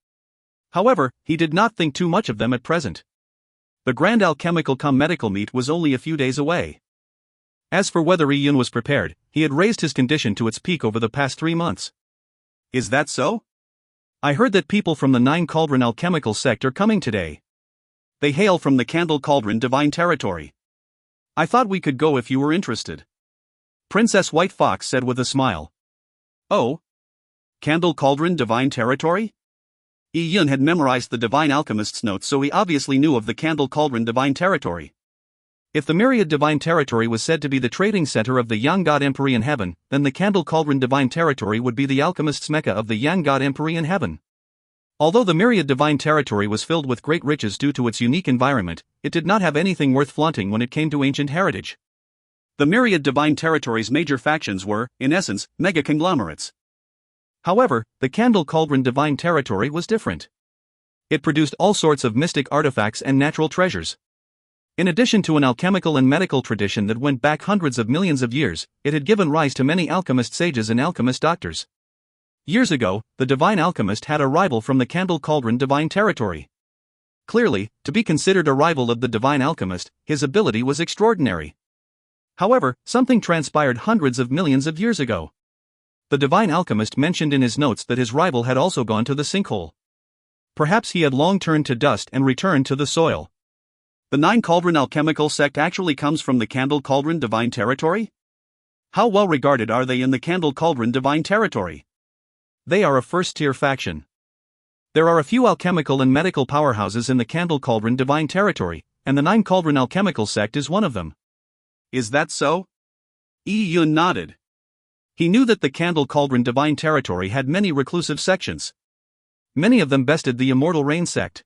B: However, he did not think too much of them at present. The Grand Alchemical Cum Medical Meet was only a few days away. As for whether Yi Yun was prepared, he had raised his condition to its peak over the past 3 months. "Is that so? I heard that people from the 9 Cauldron Alchemical sect are coming today. They hail from the Candle Cauldron Divine Territory. I thought we could go if you were interested," Princess White Fox said with a smile. "Oh? Candle Cauldron Divine Territory?" Yi Yun had memorized the Divine Alchemist's notes, so he obviously knew of the Candle Cauldron Divine Territory. If the Myriad Divine Territory was said to be the trading center of the Yang God Emperor in heaven, then the Candle Cauldron Divine Territory would be the alchemist's mecca of the Yang God Emperor in heaven. Although the Myriad Divine Territory was filled with great riches due to its unique environment, it did not have anything worth flaunting when it came to ancient heritage.
A: The Myriad Divine Territory's major factions were, in essence, mega conglomerates.
B: However, the Candle Cauldron Divine Territory was different. It produced all sorts of mystic artifacts and natural treasures. In addition to an alchemical and medical tradition that went back hundreds of millions of years, it had given rise to many alchemist sages and alchemist doctors. Years ago, the Divine Alchemist had a rival from the Candle Cauldron Divine Territory. Clearly, to be considered a rival of the Divine Alchemist, his ability was extraordinary. However, something transpired hundreds of millions of years ago. The Divine Alchemist mentioned in his notes that his rival had also gone to the sinkhole. Perhaps he had long turned to dust and returned to the soil.
A: The Nine Cauldron alchemical sect actually comes from the Candle Cauldron Divine Territory? How well regarded are they in the Candle Cauldron Divine Territory?
B: They are a first-tier faction. There are a few alchemical and medical powerhouses in the Candle Cauldron Divine Territory, and the Nine Cauldron alchemical sect is one of them.
A: Is that so? Yun nodded.
B: He knew that the Candle Cauldron Divine Territory had many reclusive sections. Many of them bested the Immortal Rain sect.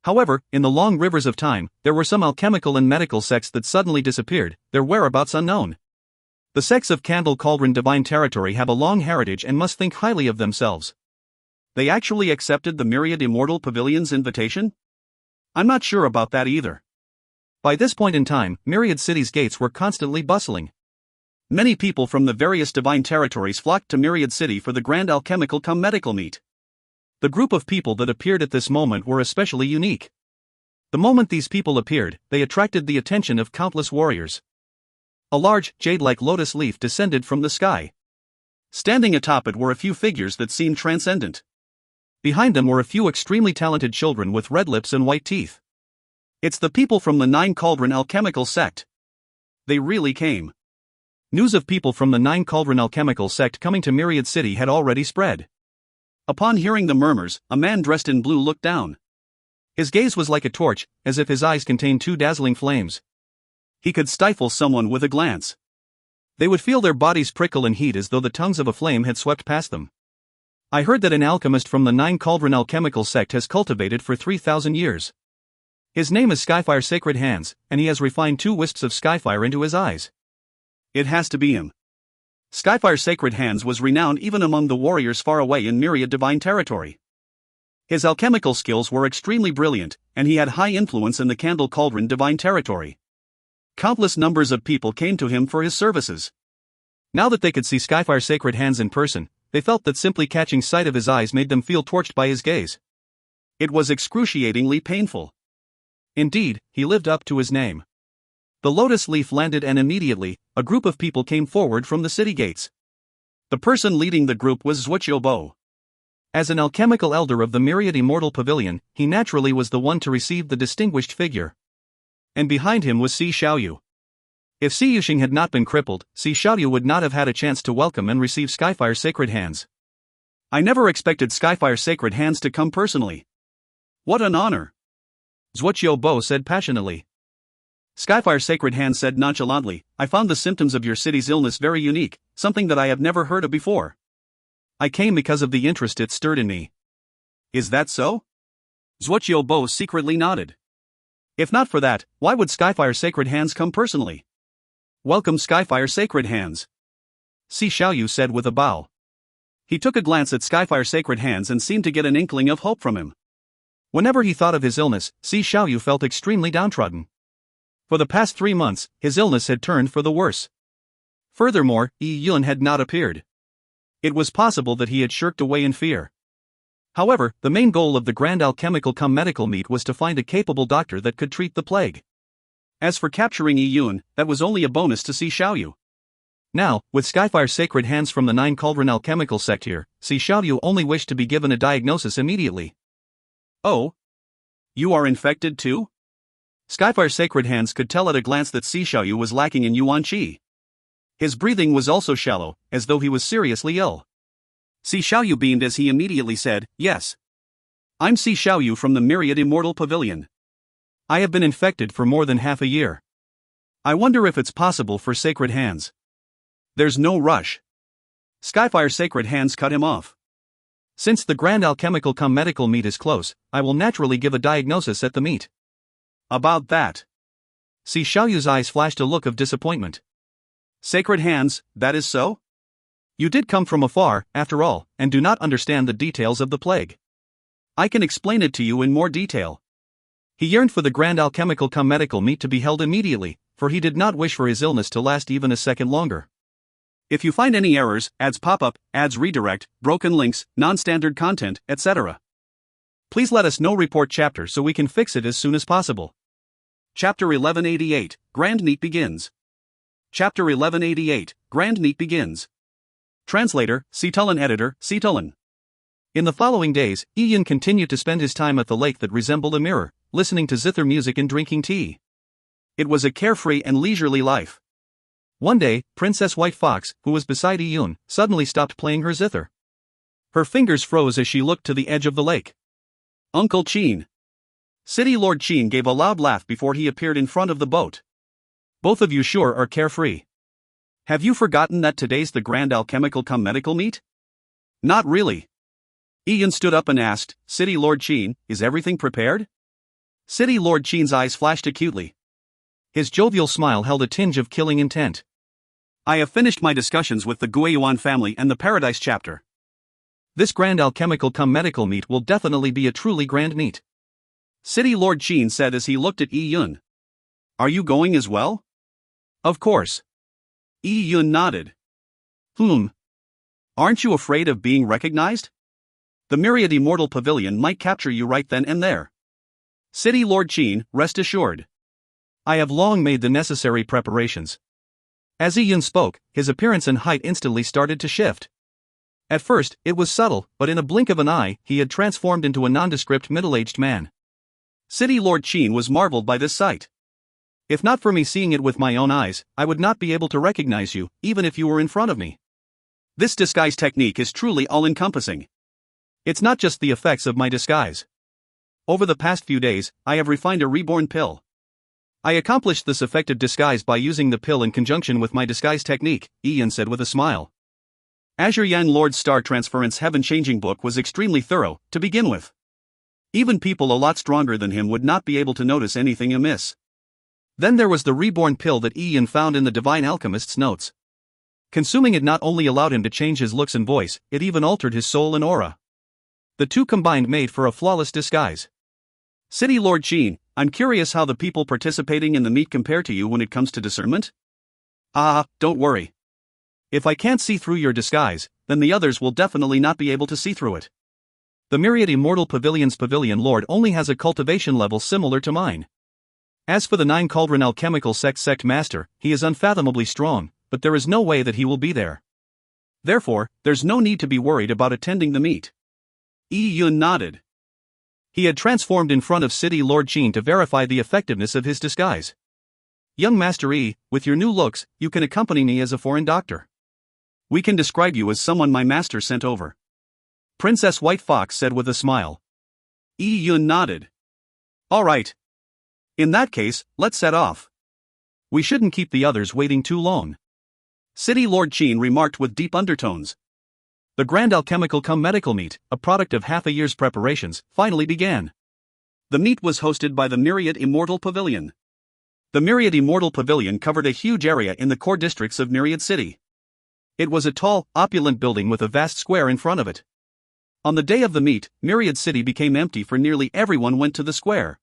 B: However, in the long rivers of time, there were some alchemical and medical sects that suddenly disappeared, their whereabouts unknown. The sects of Candle Cauldron Divine Territory have a long heritage and must think highly of themselves.
A: They actually accepted the Myriad Immortal Pavilion's invitation? I'm not sure about that either.
B: By this point in time, Myriad City's gates were constantly bustling.
A: Many people from the various divine territories flocked to Myriad City for the grand alchemical cum medical meet.
B: The group of people that appeared at this moment were especially unique. The moment these people appeared, they attracted the attention of countless warriors. A large, jade-like lotus leaf descended from the sky.
A: Standing atop it were a few figures that seemed transcendent.
B: Behind them were a few extremely talented children with red lips and white teeth.
A: It's the people from the Nine Cauldron alchemical sect. They really came.
B: News of people from the Nine Cauldron alchemical sect coming to Myriad City had already spread.
A: Upon hearing the murmurs, a man dressed in blue looked down.
B: His gaze was like a torch, as if his eyes contained two dazzling flames.
A: He could stifle someone with a glance.
B: They would feel their bodies prickle in heat as though the tongues of a flame had swept past them. I heard that an alchemist from the Nine Cauldron alchemical sect has cultivated for 3,000 years. His name is Skyfire Sacred Hands, and he has refined 2 wisps of skyfire into his eyes.
A: It has to be him. Skyfire Sacred Hands was renowned even among the warriors far away in Myriad Divine Territory. His alchemical skills were extremely brilliant, and he had high influence in the Candle Cauldron Divine Territory. Countless numbers of people came to him for his services.
B: Now that they could see Skyfire Sacred Hands in person, they felt that simply catching sight of his eyes made them feel torched by his gaze.
A: It was excruciatingly painful.
B: Indeed, he lived up to his name. The lotus leaf landed and immediately, a group of people came forward from the city gates.
A: The person leading the group was Zhuoqiubo.
B: As an alchemical elder of the Myriad Immortal Pavilion, he naturally was the one to receive the distinguished figure. And behind him was Si Xiaoyu. If Si Yuxing had not been crippled, Si Xiaoyu would not have had a chance to welcome and receive Skyfire Sacred Hands.
A: I never expected Skyfire Sacred Hands to come personally. What an honor!
B: Zhuoqiubo said passionately.
A: Skyfire Sacred Hands said nonchalantly, I found the symptoms of your city's illness very unique, something that I have never heard of before.
B: I came because of the interest it stirred in me.
A: Is that so? Zhuoqiubo secretly nodded.
B: If not for that, why would Skyfire Sacred Hands come personally?
A: Welcome Skyfire Sacred Hands.
B: Si Xiaoyu said with a bow.
A: He took a glance at Skyfire Sacred Hands and seemed to get an inkling of hope from him.
B: Whenever he thought of his illness, Si Xiaoyu felt extremely downtrodden. For the past 3 months, his illness had turned for the worse. Furthermore, Yun had not appeared. It was possible that he had shirked away in fear. However, the main goal of the Grand Alchemical Cum Medical Meet was to find a capable doctor that could treat the plague.
A: As for capturing Yun, that was only a bonus to Si Xiaoyu.
B: Now, with Skyfire Sacred Hands from the Nine Cauldron Alchemical sect here, Si Xiaoyu only wished to be given a diagnosis immediately.
A: Oh? You are infected too? Skyfire Sacred Hands could tell at a glance that Si Xiaoyu was lacking in Yuan Qi. His breathing was also shallow, as though he was seriously ill. Si Xiaoyu beamed as he immediately said, Yes. I'm Si Xiaoyu from the Myriad Immortal Pavilion.
B: I have been infected for more than half a year.
A: I wonder if it's possible for sacred hands. There's no rush. Skyfire sacred hands cut him off.
B: Since the grand alchemical cum medical meet is close, I will naturally give a diagnosis at the meet.
A: About that.
B: Si Xiaoyu's eyes flashed a look of disappointment.
A: Sacred hands, that is so?
B: You did come from afar, after all, and do not understand the details of the plague.
A: I can explain it to you in more detail.
B: He yearned for the grand alchemical cum medical meet to be held immediately, for he did not wish for his illness to last even a second longer.
A: If you find any errors, ads pop up, ads redirect, broken links, non-standard content, etc.,
B: please let us know. Report chapter so we can fix it as soon as possible.
A: Chapter 1188, Grand Meet begins. Chapter 1188, Grand Meet begins. Translator, Cetulin Editor, Cetulin.
B: In the following days, Ian continued to spend his time at the lake that resembled a mirror, listening to zither music and drinking tea.
A: It was a carefree and leisurely life.
B: One day, Princess White Fox, who was beside Iyun, suddenly stopped playing her zither. Her fingers froze as she looked to the edge of the lake.
A: Uncle Qin. City Lord Qin gave a loud laugh before he appeared in front of the boat.
B: Both of you sure are carefree.
A: Have you forgotten that today's the Grand Alchemical Cum Medical meet? Not really. Ian stood up and asked, City Lord Qin, is everything prepared? City Lord Qin's eyes flashed acutely.
B: His jovial smile held a tinge of killing intent.
A: I have finished my discussions with the Guiyuan family and the Paradise chapter.
B: This Grand Alchemical Cum Medical meet will definitely be a truly grand meet.
A: City Lord Qin said as he looked at Yun. Are you going as well?
B: Of course.
A: Yun nodded. Aren't you afraid of being recognized? The Myriad Immortal Pavilion might capture you right then and there. City Lord Qin, rest assured.
B: I have long made the necessary preparations. As Iyun spoke, his appearance and height instantly started to shift. At first, it was subtle, but in a blink of an eye, he had transformed into a nondescript middle-aged man.
A: City Lord Qin was marveled by this sight.
B: If not for me seeing it with my own eyes, I would not be able to recognize you, even if you were in front of me.
A: This disguise technique is truly all-encompassing.
B: It's not just the effects of my disguise. Over the past few days, I have refined a reborn pill. I accomplished this effective disguise by using the pill in conjunction with my disguise technique, Ian said with a smile.
A: Azure Yang Lord's Star Transference Heaven-Changing book was extremely thorough, to begin with. Even people a lot stronger than him would not be able to notice anything amiss.
B: Then there was the reborn pill that Ian found in the Divine Alchemist's notes. Consuming it not only allowed him to change his looks and voice, it even altered his soul and aura. The two combined made for a flawless disguise.
A: City Lord Qin, I'm curious how the people participating in the meet compare to you when it comes to discernment? Don't worry.
B: If I can't see through your disguise, then the others will definitely not be able to see through it. The Myriad Immortal Pavilion's Pavilion Lord only has a cultivation level similar to mine. As for the 9 Cauldron Alchemical Sect Master, he is unfathomably strong, but there is no way that he will be there.
A: Therefore, there's no need to be worried about attending the meet. Yun nodded.
B: He had transformed in front of City Lord Qin to verify the effectiveness of his disguise. Young Master Yi, with your new looks, you can accompany me as a foreign doctor.
A: We can describe you as someone my master sent over.
B: Princess White Fox said with a smile.
A: Yun nodded. All right. In that case, let's set off.
B: We shouldn't keep the others waiting too long.
A: City Lord Qin remarked with deep undertones.
B: The Grand Alchemical Cum Medical meet, a product of half a year's preparations, finally began.
A: The meet was hosted by the Myriad Immortal Pavilion. The Myriad Immortal Pavilion covered a huge area in the core districts of Myriad City. It was a tall, opulent building with a vast square in front of it. On the day of the meet, Myriad City became empty for nearly everyone went to the square.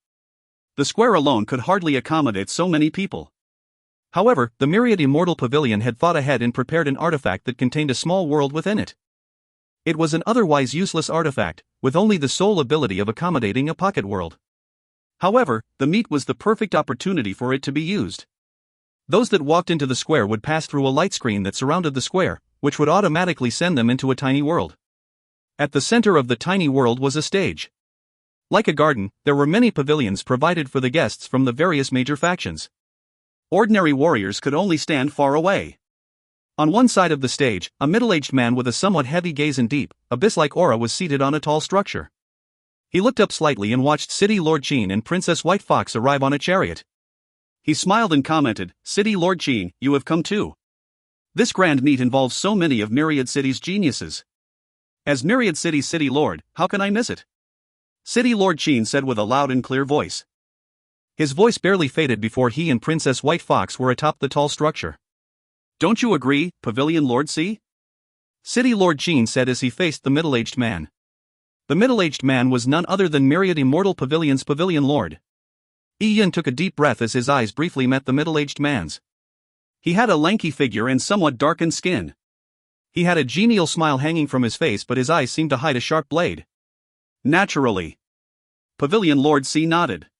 A: The square alone could hardly accommodate so many people.
B: However, the Myriad Immortal Pavilion had thought ahead and prepared an artifact that contained a small world within it. It was an otherwise useless artifact, with only the sole ability of accommodating a pocket world.
A: However, the meet was the perfect opportunity for it to be used.
B: Those that walked into the square would pass through a light screen that surrounded the square, which would automatically send them into a tiny world. At the center of the tiny world was a stage. Like a garden, there were many pavilions provided for the guests from the various major factions.
A: Ordinary warriors could only stand far away.
B: On one side of the stage, a middle-aged man with a somewhat heavy gaze and deep, abyss-like aura was seated on a tall structure. He looked up slightly and watched City Lord Qin and Princess White Fox arrive on a chariot.
A: He smiled and commented, "City Lord Qin, you have come too. This grand meet involves so many of Myriad City's geniuses. As Myriad City's City Lord, how can I miss it?" City Lord Qin said with a loud and clear voice. His voice barely faded before he and Princess White Fox were atop the tall structure. "Don't you agree, Pavilion Lord C?" City Lord Qin said as he faced the middle-aged man. The middle-aged man was none other than Myriad Immortal Pavilion's Pavilion Lord. Yun took a deep breath as his eyes briefly met the middle-aged man's. He had a lanky figure and somewhat darkened skin. He had a genial smile hanging from his face, but his eyes seemed to hide a sharp blade. "Naturally." Pavilion Lord C nodded.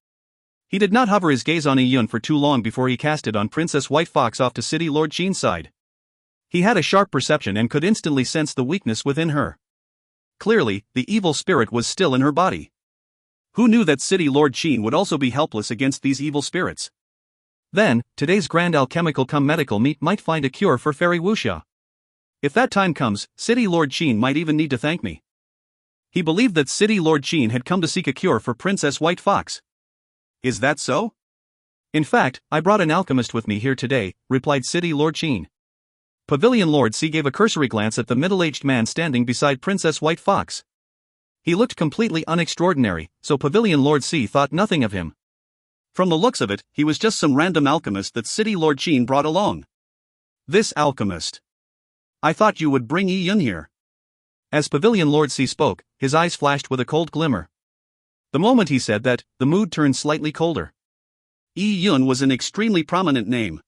A: He did not hover his gaze on Yun for too long before he cast it on Princess White Fox off to City Lord Qin's side. He had a sharp perception and could instantly sense the weakness within her. Clearly, the evil spirit was still in her body. Who knew that City Lord Qin would also be helpless against these evil spirits? Then, today's grand alchemical cum medical meet might find a cure for Fairy Wuxia. If that time comes, City Lord Qin might even need to thank me. He believed that City Lord Qin had come to seek a cure for Princess White Fox. Is that so? In fact, I brought an alchemist with me here today, replied City Lord Qin. Pavilion Lord C gave a cursory glance at the middle-aged man standing beside Princess White Fox. He looked completely unextraordinary, so Pavilion Lord C thought nothing of him. From the looks of it, he was just some random alchemist that City Lord Qin brought along. This alchemist. I thought you would bring Yun here. As Pavilion Lord C spoke, his eyes flashed with a cold glimmer. The moment he said that, the mood turned slightly colder. Yun was an extremely prominent name.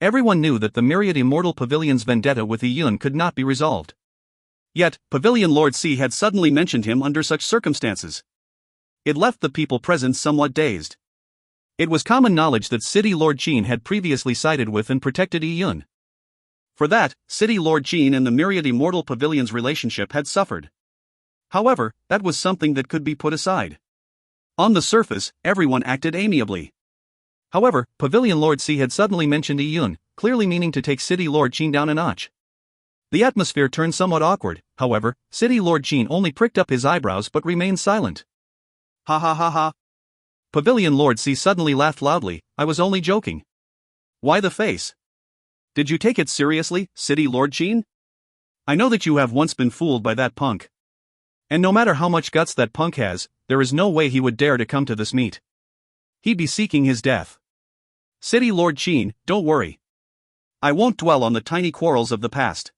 A: Everyone knew that the Myriad Immortal Pavilion's vendetta with Yun could not be resolved. Yet, Pavilion Lord C had suddenly mentioned him under such circumstances. It left the people present somewhat dazed. It was common knowledge that City Lord Qin had previously sided with and protected Yun. For that, City Lord Qin and the Myriad Immortal Pavilion's relationship had suffered. However, that was something that could be put aside. On the surface, everyone acted amiably. However, Pavilion Lord C had suddenly mentioned Yun, clearly meaning to take City Lord Qin down a notch. The atmosphere turned somewhat awkward. However, City Lord Qin only pricked up his eyebrows but remained silent. Ha ha ha ha. Pavilion Lord C suddenly laughed loudly. I was only joking. Why the face? Did you take it seriously, City Lord Qin? I know that you have once been fooled by that punk. And no matter how much guts that punk has, there is no way he would dare to come to this meet. He'd be seeking his death. City Lord Qin, don't worry. I won't dwell on the tiny quarrels of the past.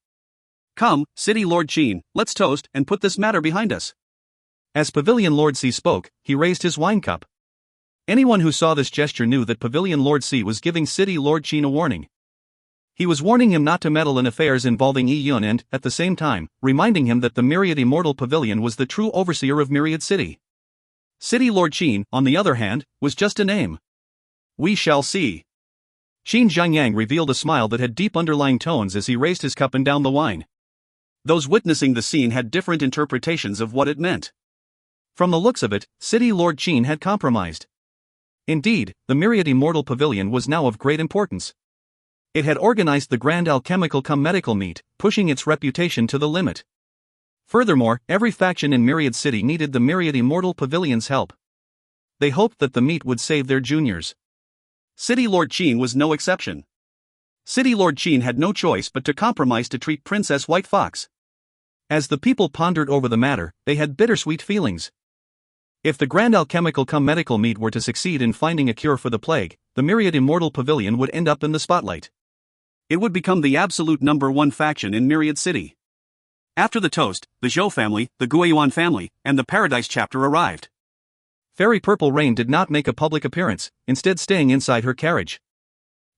A: Come, City Lord Qin, let's toast and put this matter behind us. As Pavilion Lord C spoke, he raised his wine cup. Anyone who saw this gesture knew that Pavilion Lord C was giving City Lord Qin a warning. He was warning him not to meddle in affairs involving Yun and, at the same time, reminding him that the Myriad Immortal Pavilion was the true overseer of Myriad City. City Lord Qin, on the other hand, was just a name. We shall see. Qin Zhangyang revealed a smile that had deep underlying tones as he raised his cup and downed the wine. Those witnessing the scene had different interpretations of what it meant. From the looks of it, City Lord Qin had compromised. Indeed, the Myriad Immortal Pavilion was now of great importance. It had organized the Grand Alchemical cum Medical meet, pushing its reputation to the limit. Furthermore, every faction in Myriad City needed the Myriad Immortal Pavilion's help. They hoped that the meet would save their juniors. City Lord Qin was no exception. City Lord Qin had no choice but to compromise to treat Princess White Fox. As the people pondered over the matter, they had bittersweet feelings. If the Grand Alchemical cum Medical meet were to succeed in finding a cure for the plague, the Myriad Immortal Pavilion would end up in the spotlight. It would become the absolute #1 faction in Myriad City. After the toast, the Zhou family, the Guiyuan family, and the Paradise chapter arrived. Fairy Purple Rain did not make a public appearance, instead staying inside her carriage.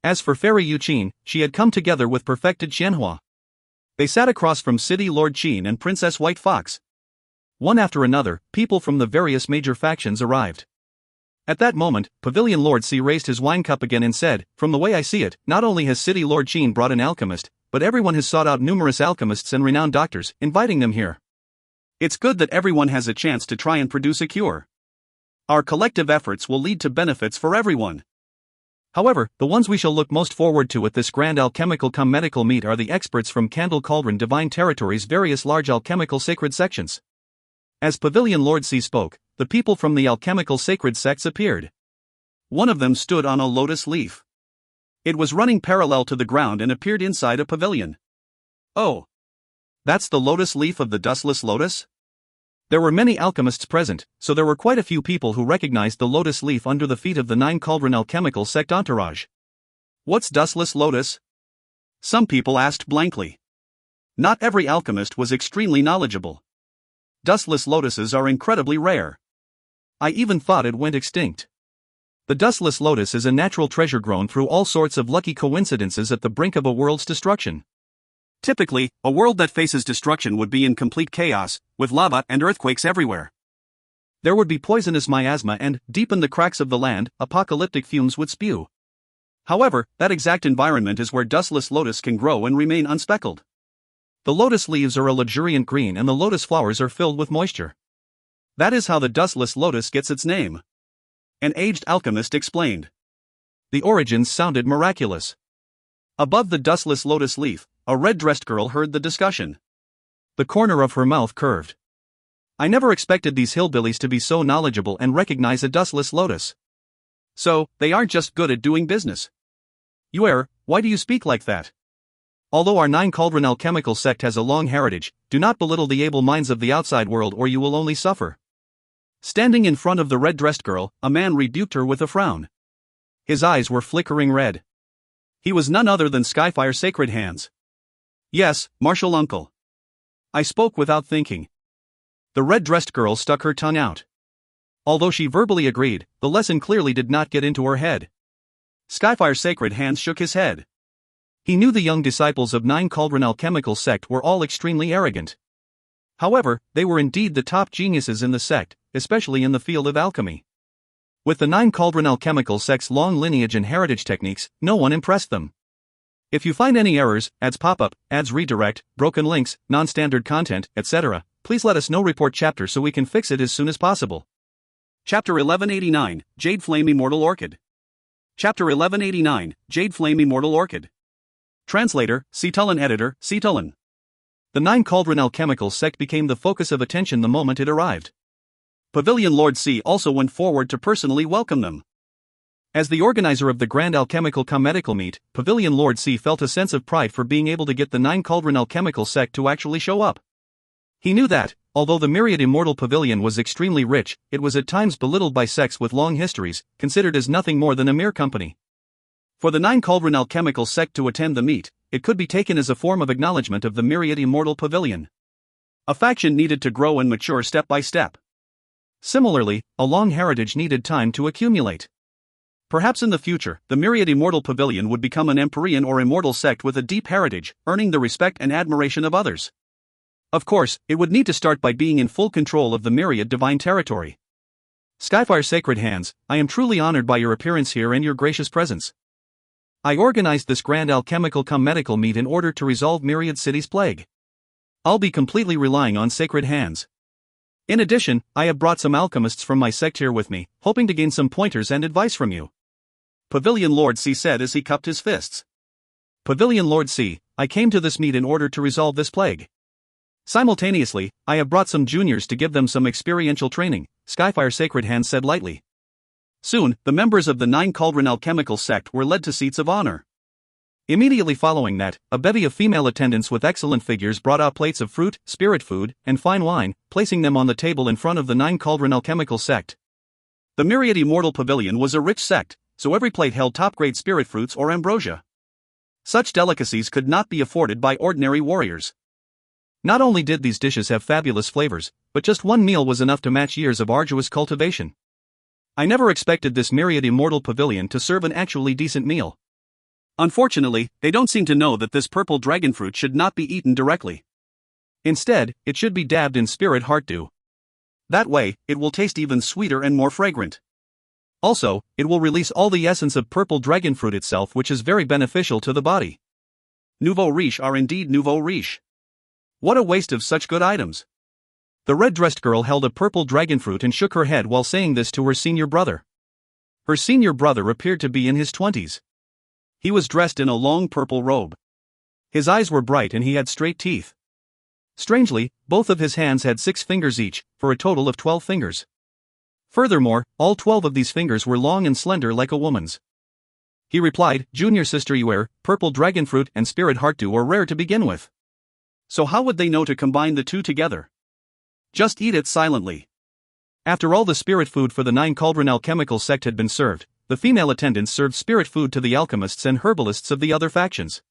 A: As for Fairy Yu Qin, she had come together with perfected Xianhua. They sat across from City Lord Qin and Princess White Fox. One after another, people from the various major factions arrived. At that moment, Pavilion Lord C raised his wine cup again and said, "From the way I see it, not only has City Lord Qin brought an alchemist, but everyone has sought out numerous alchemists and renowned doctors, inviting them here. It's good that everyone has a chance to try and produce a cure. Our collective efforts will lead to benefits for everyone." However, the ones we shall look most forward to at this Grand Alchemical cum Medical meet are the experts from Candle Cauldron Divine Territory's various large alchemical sacred sections. As Pavilion Lord C spoke, the people from the alchemical sacred sects appeared. one of them stood on a lotus leaf. It was running parallel to the ground and appeared inside a pavilion. Oh! That's the lotus leaf of the dustless lotus? There were many alchemists present, so there were quite a few people who recognized the lotus leaf under the feet of the 9 Cauldron alchemical sect entourage. What's dustless lotus? Some people asked blankly. Not every alchemist was extremely knowledgeable. Dustless lotuses are incredibly rare. I even thought it went extinct. The dustless lotus is a natural treasure grown through all sorts of lucky coincidences at the brink of a world's destruction. Typically, a world that faces destruction would be in complete chaos, with lava and earthquakes everywhere. There would be poisonous miasma and, deep in the cracks of the land, apocalyptic fumes would spew. However, that exact environment is where dustless lotus can grow and remain unspeckled. The lotus leaves are a luxuriant green and the lotus flowers are filled with moisture. That is how the dustless lotus gets its name. An aged alchemist explained. The origins sounded miraculous. Above the dustless lotus leaf, a red-dressed girl heard the discussion. The corner of her mouth curved. I never expected these hillbillies to be so knowledgeable and recognize a dustless lotus. So, they aren't just good at doing business. Why do you speak like that? Although our 9 Cauldron alchemical sect has a long heritage, do not belittle the able minds of the outside world or you will only suffer. Standing in front of the red-dressed girl, a man rebuked her with a frown. His eyes were flickering red. He was none other than Skyfire Sacred Hands. Yes, Martial Uncle. I spoke without thinking. The red-dressed girl stuck her tongue out. Although she verbally agreed, the lesson clearly did not get into her head. Skyfire Sacred Hands shook his head. He knew the young disciples of 9 Cauldron alchemical sect were all extremely arrogant. However, they were indeed the top geniuses in the sect, especially in the field of alchemy. With the 9 Cauldron alchemical sect's long lineage and heritage techniques, no one impressed them. If you find any errors, ads pop up, ads redirect, broken links, non-standard content, etc., please let us know. Report chapter so we can fix it as soon as possible. Chapter 1189, Jade Flame Immortal Orchid. Chapter 1189, Jade Flame Immortal Orchid. Translator, Cetulin Editor, Cetulin. The 9 Cauldron alchemical sect became the focus of attention the moment it arrived. Pavilion Lord C also went forward to personally welcome them. As the organizer of the Grand Alchemical Medical Meet, Pavilion Lord C felt a sense of pride for being able to get the 9 Cauldron alchemical sect to actually show up. He knew that, although the Myriad Immortal Pavilion was extremely rich, it was at times belittled by sects with long histories, considered as nothing more than a mere company. For the 9 Cauldron alchemical sect to attend the meet, it could be taken as a form of acknowledgement of the Myriad Immortal Pavilion. A faction needed to grow and mature step by step. Similarly, a long heritage needed time to accumulate. Perhaps in the future, the Myriad Immortal Pavilion would become an Empyrean or immortal sect with a deep heritage, earning the respect and admiration of others. Of course, it would need to start by being in full control of the Myriad Divine Territory. Skyfire Sacred Hands, I am truly honored by your appearance here and your gracious presence. I organized this Grand Alchemical Medical Meet in order to resolve Myriad City's plague. I'll be completely relying on Sacred Hands. In addition, I have brought some alchemists from my sect here with me, hoping to gain some pointers and advice from you. Pavilion Lord C said as he cupped his fists. Pavilion Lord C, I came to this meet in order to resolve this plague. Simultaneously, I have brought some juniors to give them some experiential training, Skyfire Sacred Hands said lightly. Soon, the members of the 9 Cauldron alchemical sect were led to seats of honor. Immediately following that, a bevy of female attendants with excellent figures brought out plates of fruit, spirit food, and fine wine, placing them on the table in front of the 9 Cauldron alchemical sect. The Myriad Immortal Pavilion was a rich sect, so every plate held top-grade spirit fruits or ambrosia. Such delicacies could not be afforded by ordinary warriors. Not only did these dishes have fabulous flavors, but just one meal was enough to match years of arduous cultivation. I never expected this Myriad Immortal Pavilion to serve an actually decent meal. Unfortunately, they don't seem to know that this purple dragon fruit should not be eaten directly. Instead, it should be dabbed in spirit heart dew. That way, it will taste even sweeter and more fragrant. Also, it will release all the essence of purple dragon fruit itself, which is very beneficial to the body. Nouveau riche are indeed nouveau riche. What a waste of such good items. The red-dressed girl held a purple dragon fruit and shook her head while saying this to her senior brother. Her senior brother appeared to be in his 20s. He was dressed in a long purple robe. His eyes were bright and he had straight teeth. Strangely, both of his hands had 6 fingers each, for a total of 12 fingers.
B: Furthermore, all 12 of these fingers were long and slender like a woman's. He replied, "Junior sister Yuer, purple dragon fruit and spirit heartdew are rare to begin with.
A: So how would they know to combine the two together? Just eat it silently."
B: After all the spirit food for the 9 cauldron alchemical sect had been served, the female attendants served spirit food to the alchemists and herbalists of the other factions.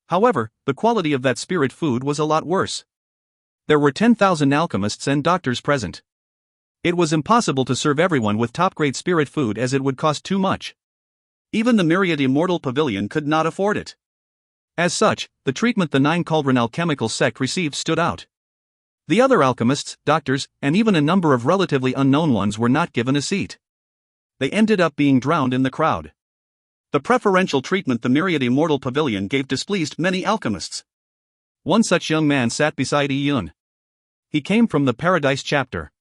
B: However, the quality of that spirit food was a lot worse. There were 10,000 alchemists and doctors present. It was impossible to serve everyone with top-grade spirit food as it would cost too much.
A: Even the myriad immortal pavilion could not afford it.
B: As such, the treatment the 9 cauldron alchemical sect received stood out. The other alchemists, doctors, and even a number of relatively unknown ones were not given a seat. They ended up being drowned in the crowd.
A: The preferential treatment the myriad immortal pavilion gave displeased many alchemists.
B: One such young man sat beside Yun. He came from the Paradise chapter.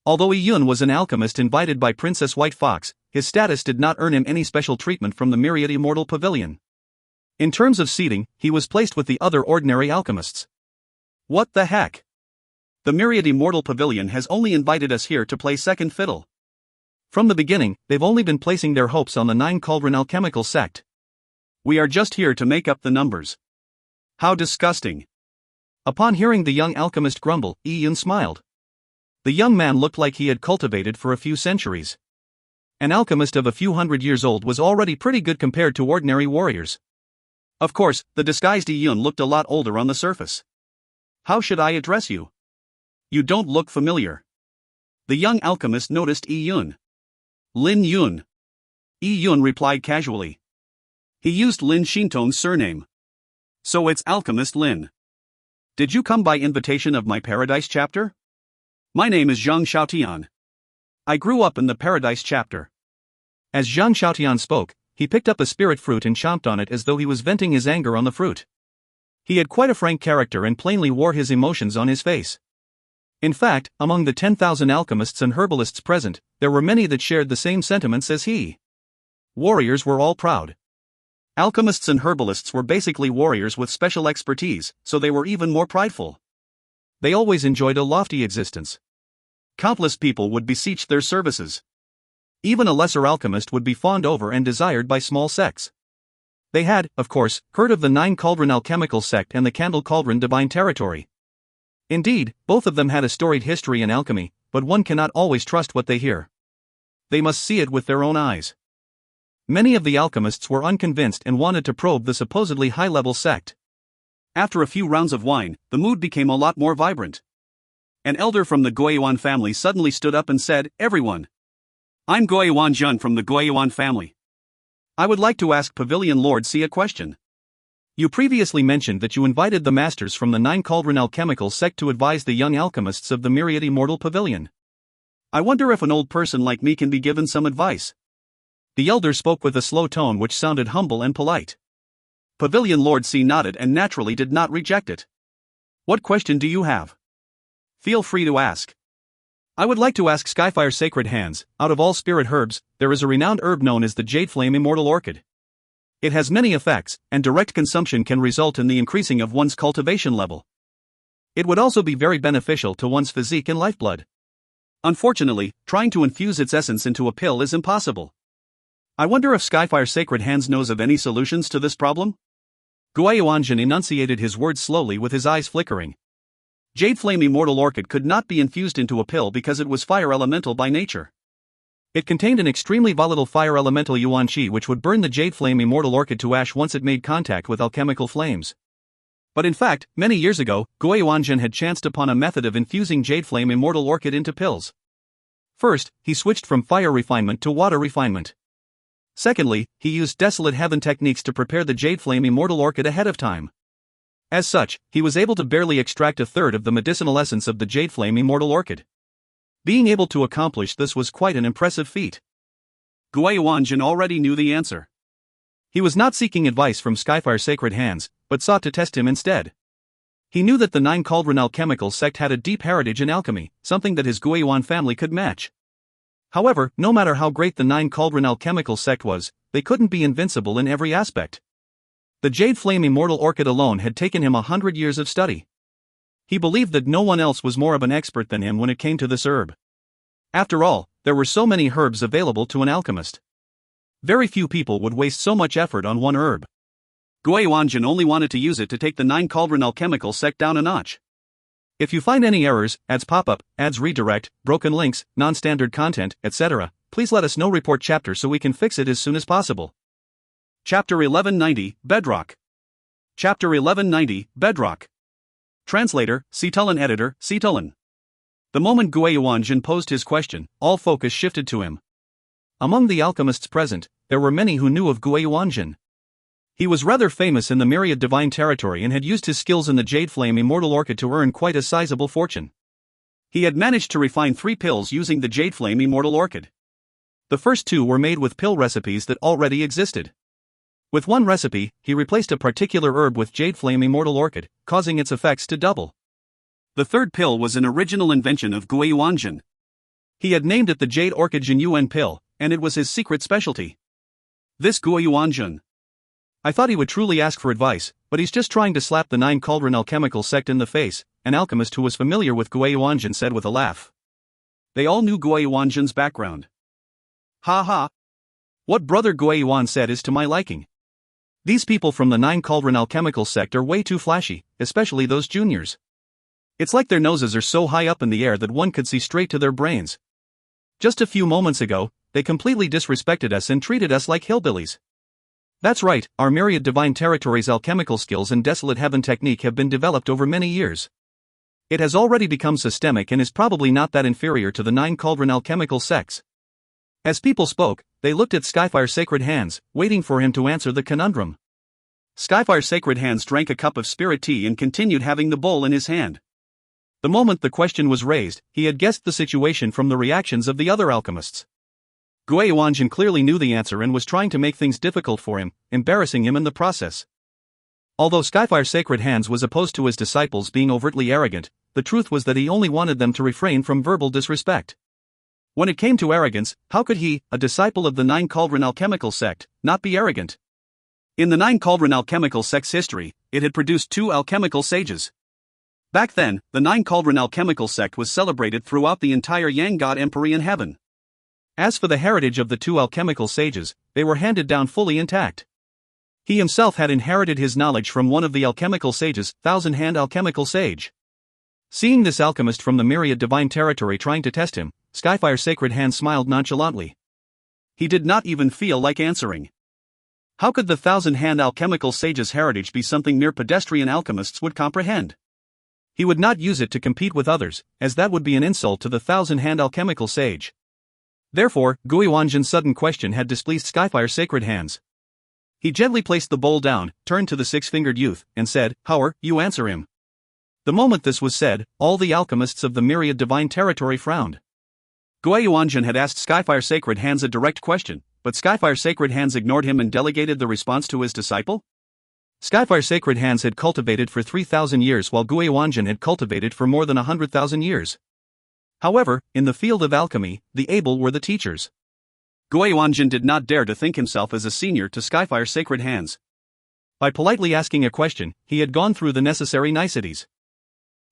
B: Although Yun was an alchemist invited by Princess White Fox, his status did not earn him any special treatment from the myriad immortal pavilion. In terms of seating, he was placed with the other ordinary alchemists.
A: What the heck? The myriad immortal pavilion has only invited us here to play second fiddle.
B: From the beginning, they've only been placing their hopes on the 9 cauldron alchemical sect.
A: We are just here to make up the numbers. How disgusting.
B: Upon hearing the young alchemist grumble, Yun smiled. The young man looked like he had cultivated for a few centuries. An alchemist of a few hundred years old was already pretty good compared to ordinary warriors.
A: Of course, the disguised Yun looked a lot older on the surface. How should I address you? You don't look familiar. The young alchemist noticed Yun. Lin Yun. Yun replied casually. He used Lin Shintong's surname. So it's Alchemist Lin. Did you come by invitation of my Paradise chapter? My name is Zhang Xiaotian. I grew up in the Paradise chapter.
B: As Zhang Xiaotian spoke, he picked up a spirit fruit and chomped on it as though he was venting his anger on the fruit. He had quite a frank character and plainly wore his emotions on his face. In fact, among the 10,000 alchemists and herbalists present, there were many that shared the same sentiments as he. Warriors were all proud.
A: Alchemists and herbalists were basically warriors with special expertise, so they were even more prideful.
B: They always enjoyed a lofty existence.
A: Countless people would beseech their services.
B: Even a lesser alchemist would be fawned over and desired by small sects. They had, of course, heard of the 9 cauldron alchemical sect and the Candle Cauldron divine territory. Indeed, both of them had a storied history in alchemy, but one cannot always trust what they hear. They must see it with their own eyes. Many of the alchemists were unconvinced and wanted to probe the supposedly high-level sect.
A: After a few rounds of wine, the mood became a lot more vibrant. An elder from the Guiyuan family suddenly stood up and said, "Everyone. I'm Guiyuan Jun from the Guiyuan family. I would like to ask Pavilion Lord C a question. You previously mentioned that you invited the masters from the 9 cauldron alchemical sect to advise the young alchemists of the myriad immortal pavilion. I wonder if an old person like me can be given some advice." The elder spoke with a slow tone which sounded humble and polite. Pavilion Lord C nodded and naturally did not reject it. "What question do you have? Feel free to ask."
B: "I would like to ask Skyfire Sacred Hands, out of all spirit herbs, there is a renowned herb known as the Jade Flame Immortal Orchid. It has many effects, and direct consumption can result in the increasing of one's cultivation level. It would also be very beneficial to one's physique and lifeblood.
A: Unfortunately, trying to infuse its essence into a pill is impossible. I wonder if Skyfire Sacred Hands knows of any solutions to this problem?"
B: Guiyuanjin enunciated his words slowly with his eyes flickering.
A: Jade Flame Immortal Orchid could not be infused into a pill because it was fire elemental by nature.
B: It contained an extremely volatile fire elemental yuan qi which would burn the Jade Flame Immortal Orchid to ash once it made contact with alchemical flames. But in fact, many years ago, Guiyuanjin had chanced upon a method of infusing Jade Flame Immortal Orchid into pills. First, he switched from fire refinement to water refinement. Secondly, he used Desolate Heaven techniques to prepare the Jade Flame Immortal Orchid ahead of time. As such, he was able to barely extract a third of the medicinal essence of the Jade Flame Immortal Orchid. Being able to accomplish this was quite an impressive feat.
A: Guiyuanjin already knew the answer.
B: He was not seeking advice from Skyfire Sacred Hands, but sought to test him instead. He knew that the 9 cauldron alchemical sect had a deep heritage in alchemy, something that his Guiyuan family could match. However, no matter how great the 9 cauldron alchemical sect was, they couldn't be invincible in every aspect. The Jade Flame Immortal Orchid alone had taken him 100 years of study. He believed that no one else was more of an expert than him when it came to this herb. After all, there were so many herbs available to an alchemist. Very few people would waste so much effort on one herb.
A: Gui Wanjin only wanted to use it to take the 9-cauldron alchemical sect down a notch.
B: If you find any errors, ads pop up, ads redirect, broken links, non-standard content, etc., please let us know. Report chapter so we can fix it as soon as possible.
A: Chapter 1190, Bedrock. Chapter 1190, Bedrock. Translator, Citulin Editor, Citulin. The moment Gui Wanjin posed his question, all focus shifted to him. Among the alchemists present, there were many who knew of Gui Wanjin. He was rather famous in the Myriad Divine Territory and had used his skills in the Jade Flame Immortal Orchid to earn quite a sizable fortune. He had managed to refine 3 pills using the Jade Flame Immortal Orchid. The first 2 were made with pill recipes that already existed. With one recipe, he replaced a particular herb with Jade Flame Immortal Orchid, causing its effects to double. The third pill was an original invention of Gui Wanjin.
B: He had named it the Jade Orchid Jinyuan pill, and it was his secret specialty.
A: This Gui Wanjin.
B: I thought he would truly ask for advice, but he's just trying to slap the 9-cauldron alchemical sect in the face, an alchemist who was familiar with Gui Wanjin said with a laugh.
A: They all knew Gui Wanjin's background.
B: Ha ha. What Brother Gui Wan said is to my liking. These people from the 9-cauldron alchemical sect are way too flashy, especially those juniors. It's like their noses are so high up in the air that one could see straight to their brains. Just a few moments ago, they completely disrespected us and treated us like hillbillies. That's right, our Myriad Divine Territory's alchemical skills and Desolate Heaven technique have been developed over many years. It has already become systemic and is probably not that inferior to the 9-cauldron alchemical sects. As people spoke, they looked at Skyfire Sacred Hands, waiting for him to answer the conundrum.
A: Skyfire Sacred Hands drank a cup of spirit tea and continued having the bowl in his hand.
B: The moment the question was raised, he had guessed the situation from the reactions of the other alchemists. Gui Wanjin clearly knew the answer and was trying to make things difficult for him, embarrassing him in the process. Although Skyfire Sacred Hands was opposed to his disciples being overtly arrogant, the truth was that he only wanted them to refrain from verbal disrespect. When it came to arrogance, how could he, a disciple of the 9-cauldron alchemical sect, not be arrogant?
A: In the 9-cauldron alchemical sect's history, it had produced 2 alchemical sages. Back then, the 9-cauldron alchemical sect was celebrated throughout the entire Yang God Empyrean heaven.
B: As for the heritage of the 2 alchemical sages, they were handed down fully intact. He himself had inherited his knowledge from one of the alchemical sages, Thousand-Hand Alchemical Sage. Seeing this alchemist from the Myriad Divine Territory trying to test him, Skyfire Sacred Hands smiled nonchalantly.
A: He did not even feel like answering. How could the Thousand-Hand Alchemical Sage's heritage be something mere pedestrian alchemists would comprehend? He would not use it to compete with others, as that would be an insult to the Thousand-Hand Alchemical Sage. Therefore, Gui Wanjin's sudden question had displeased Skyfire Sacred Hands. He gently placed the bowl down, turned to the 6-fingered youth, and said, "How you answer him?" The moment this was said, all the alchemists of the Myriad Divine Territory frowned.
B: Gui Wanjin had asked Skyfire Sacred Hands a direct question, but Skyfire Sacred Hands ignored him and delegated the response to his disciple? Skyfire Sacred Hands had cultivated for 3,000 years while Gui Wanjin had cultivated for more than 100,000 years. However, in the field of alchemy, the able were the teachers.
A: Gui Wanjin did not dare to think himself as a senior to Skyfire Sacred Hands.
B: By politely asking a question, he had gone through the necessary niceties.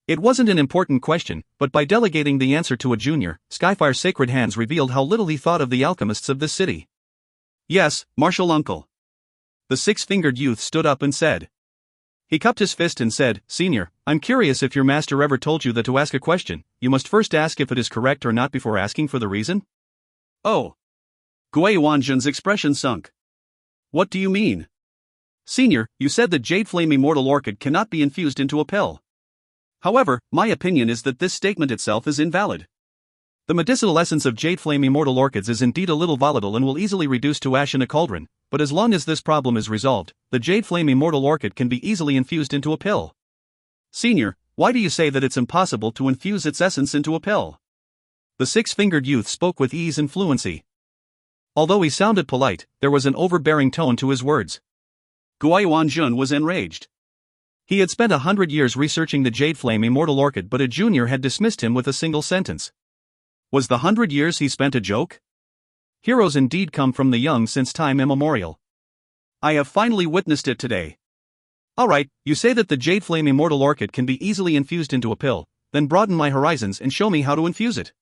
B: It wasn't an important question, but by delegating the answer to a junior, Skyfire Sacred Hands revealed how little he thought of the alchemists of this city.
A: "Yes, Martial Uncle."
B: The 6-fingered youth stood up and said. He cupped his fist and said, "Senior, I'm curious if your master ever told you that to ask a question, you must first ask if it is correct or not before asking for the reason?"
A: "Oh." Gui Wanjin's expression sunk. "What do you mean?"
B: "Senior, you said that Jade Flame Immortal Orchid cannot be infused into a pill.
A: However, my opinion is that this statement itself is invalid.
B: The medicinal essence of Jade Flame Immortal Orchids is indeed a little volatile and will easily reduce to ash in a cauldron, but as long as this problem is resolved, the Jade Flame Immortal Orchid can be easily infused into a pill."
A: "Senior, why do you say that it's impossible to infuse its essence into a pill?"
B: The 6-fingered youth spoke with ease and fluency. Although he sounded polite, there was an overbearing tone to his words.
A: Gui Wanjin was enraged.
B: He had spent 100 years researching the Jade Flame Immortal Orchid, but a junior had dismissed him with a single sentence. Was the 100 years he spent a joke? Heroes indeed come from the young since time immemorial.
A: I have finally witnessed it today.
B: Alright, you say that the Jade Flame Immortal Orchid can be easily infused into a pill, then broaden my horizons and show me how to infuse it.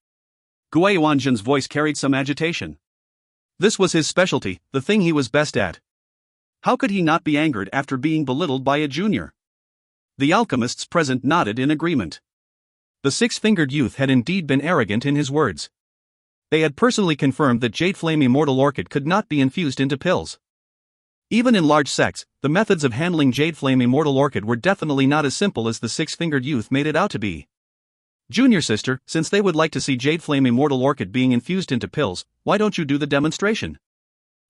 A: Gui Wanjin's voice carried some agitation. This was his specialty, the thing he was best at. How could he not be angered after being belittled by a junior? The alchemists present nodded in agreement. The six-fingered youth had indeed been arrogant in his words. They had personally confirmed that Jade Flame Immortal Orchid could not be infused into pills. Even in large sects, the methods of handling Jade Flame Immortal Orchid were definitely not as simple as the six-fingered youth made it out to be. Junior sister, since they would like to see Jade Flame Immortal Orchid being infused into pills, why don't you do the demonstration?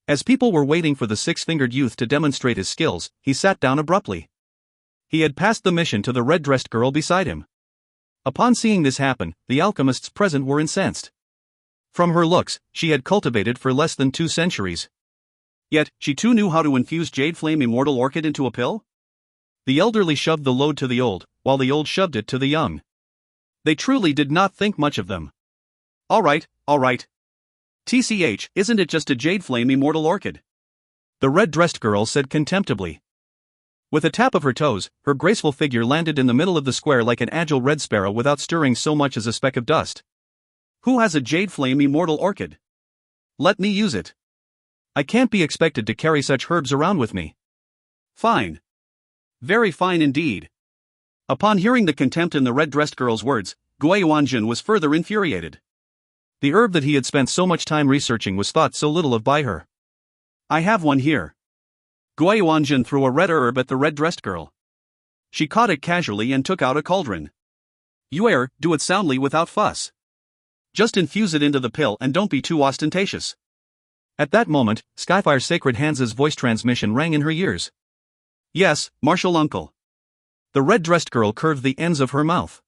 A: As people were waiting for the six-fingered youth to demonstrate his skills, he sat down abruptly. He had passed the mission to the red-dressed girl beside him. Upon seeing this happen, the alchemists present were incensed. From her looks, she had cultivated for less than 2 centuries. Yet, she too knew how to infuse Jade Flame Immortal Orchid into a pill? The elderly shoved the load to the old, while the old shoved it to the young. They truly did not think much of them. Alright. TCH, isn't it just a Jade Flame Immortal Orchid? The red-dressed girl said contemptibly. With a tap of her toes, her graceful figure landed in the middle of the square like an agile red sparrow without stirring so much as a speck of dust. Who has a Jade Flame Immortal Orchid? Let me use it. I can't be expected to carry such herbs around with me. Fine. Very fine indeed. Upon hearing the contempt in the red-dressed girl's words, Gui Wanjin was further infuriated. The herb that he had spent so much time researching was thought so little of by her. I have one here. Gui Wanjin threw a red herb at the red-dressed girl. She caught it casually and took out a cauldron. Yuer, do it soundly without fuss. Just infuse it into the pill and don't be too ostentatious. At that moment, Skyfire's Sacred Hands' voice transmission rang in her ears. Yes, martial uncle. The red-dressed girl curved the ends of her mouth.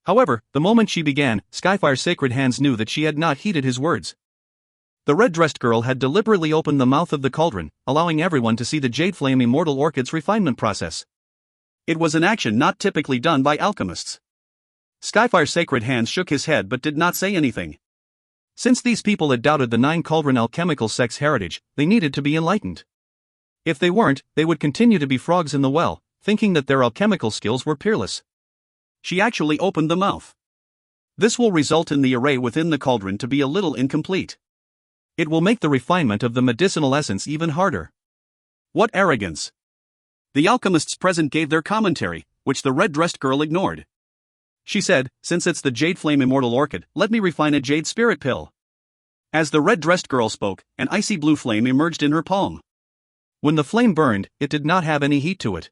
A: However, the moment she began, Skyfire's Sacred Hands knew that she had not heeded his words. The red-dressed girl had deliberately opened the mouth of the cauldron, allowing everyone to see the Jade Flame Immortal Orchid's refinement process. It was an action not typically done by alchemists. Skyfire's Sacred Hands shook his head but did not say anything. Since these people had doubted the 9 Cauldron alchemical sect's heritage, they needed to be enlightened. If they weren't, they would continue to be frogs in the well, thinking that their alchemical skills were peerless. She actually opened the mouth. This will result in the array within the cauldron to be a little incomplete. It will make the refinement of the medicinal essence even harder. What arrogance! The alchemists present gave their commentary, which the red-dressed girl ignored. She said, since it's the Jade Flame Immortal Orchid, let me refine a Jade Spirit Pill. As the red-dressed girl spoke, an icy blue flame emerged in her palm. When the flame burned, it did not have any heat to it.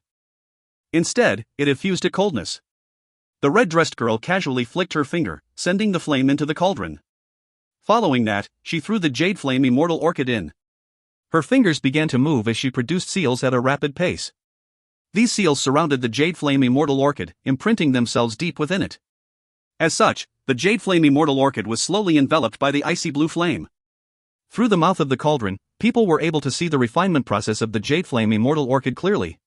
A: Instead, it effused a coldness. The red-dressed girl casually flicked her finger, sending the flame into the cauldron. Following that, she threw the Jade Flame Immortal Orchid in. Her fingers began to move as she produced seals at a rapid pace. These seals surrounded the Jade Flame Immortal Orchid, imprinting themselves deep within it. As such, the Jade Flame Immortal Orchid was slowly enveloped by the icy blue flame. Through the mouth of the cauldron, people were able to see the refinement process of the Jade Flame Immortal Orchid clearly.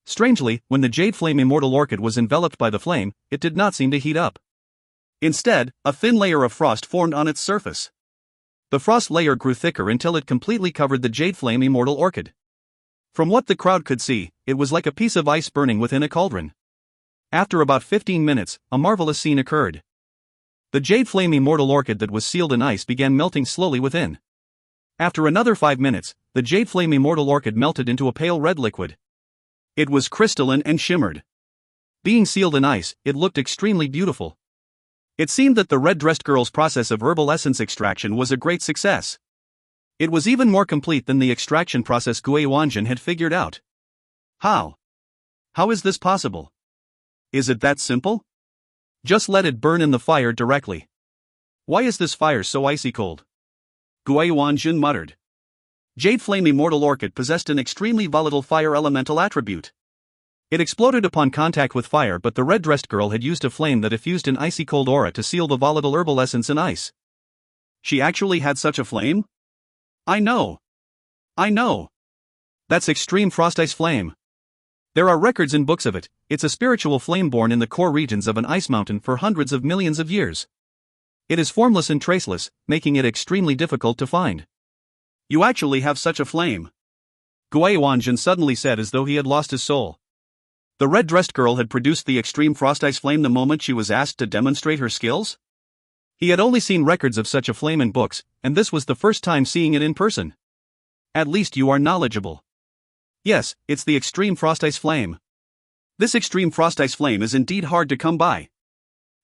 A: Strangely, when the Jade Flame Immortal Orchid was enveloped by the flame, it did not seem to heat up. Instead, a thin layer of frost formed on its surface. The frost layer grew thicker until it completely covered the Jade Flame Immortal Orchid. From what the crowd could see, it was like a piece of ice burning within a cauldron. After about 15 minutes, a marvelous scene occurred. The Jade Flame Immortal Orchid that was sealed in ice began melting slowly within. After another 5 minutes, the Jade Flame Immortal Orchid melted into a pale red liquid. It was crystalline and shimmered. Being sealed in ice, it looked extremely beautiful. It seemed that the red-dressed girl's process of herbal essence extraction was a great success. It was even more complete than the extraction process Gui Wanjin had figured out. How? How is this possible? Is it that simple? Just let it burn in the fire directly. Why is this fire so icy cold? Gui Wanjin muttered. Jade Flame Immortal Orchid possessed an extremely volatile fire elemental attribute. It exploded upon contact with fire, but the red-dressed girl had used a flame that effused an icy cold aura to seal the volatile herbal essence in ice. She actually had such a flame? I know. That's extreme frost ice flame. There are records in books of it. It's a spiritual flame born in the core regions of an ice mountain for hundreds of millions of years. It is formless and traceless, making it extremely difficult to find. You actually have such a flame? Gui Wanjin suddenly said as though he had lost his soul. The red-dressed girl had produced the extreme frost ice flame the moment she was asked to demonstrate her skills?
B: He had only seen records of such a flame in books, and this was the first time seeing it in person. At least you are knowledgeable. Yes, it's the extreme frost ice flame. This extreme frost ice flame is indeed hard to come by.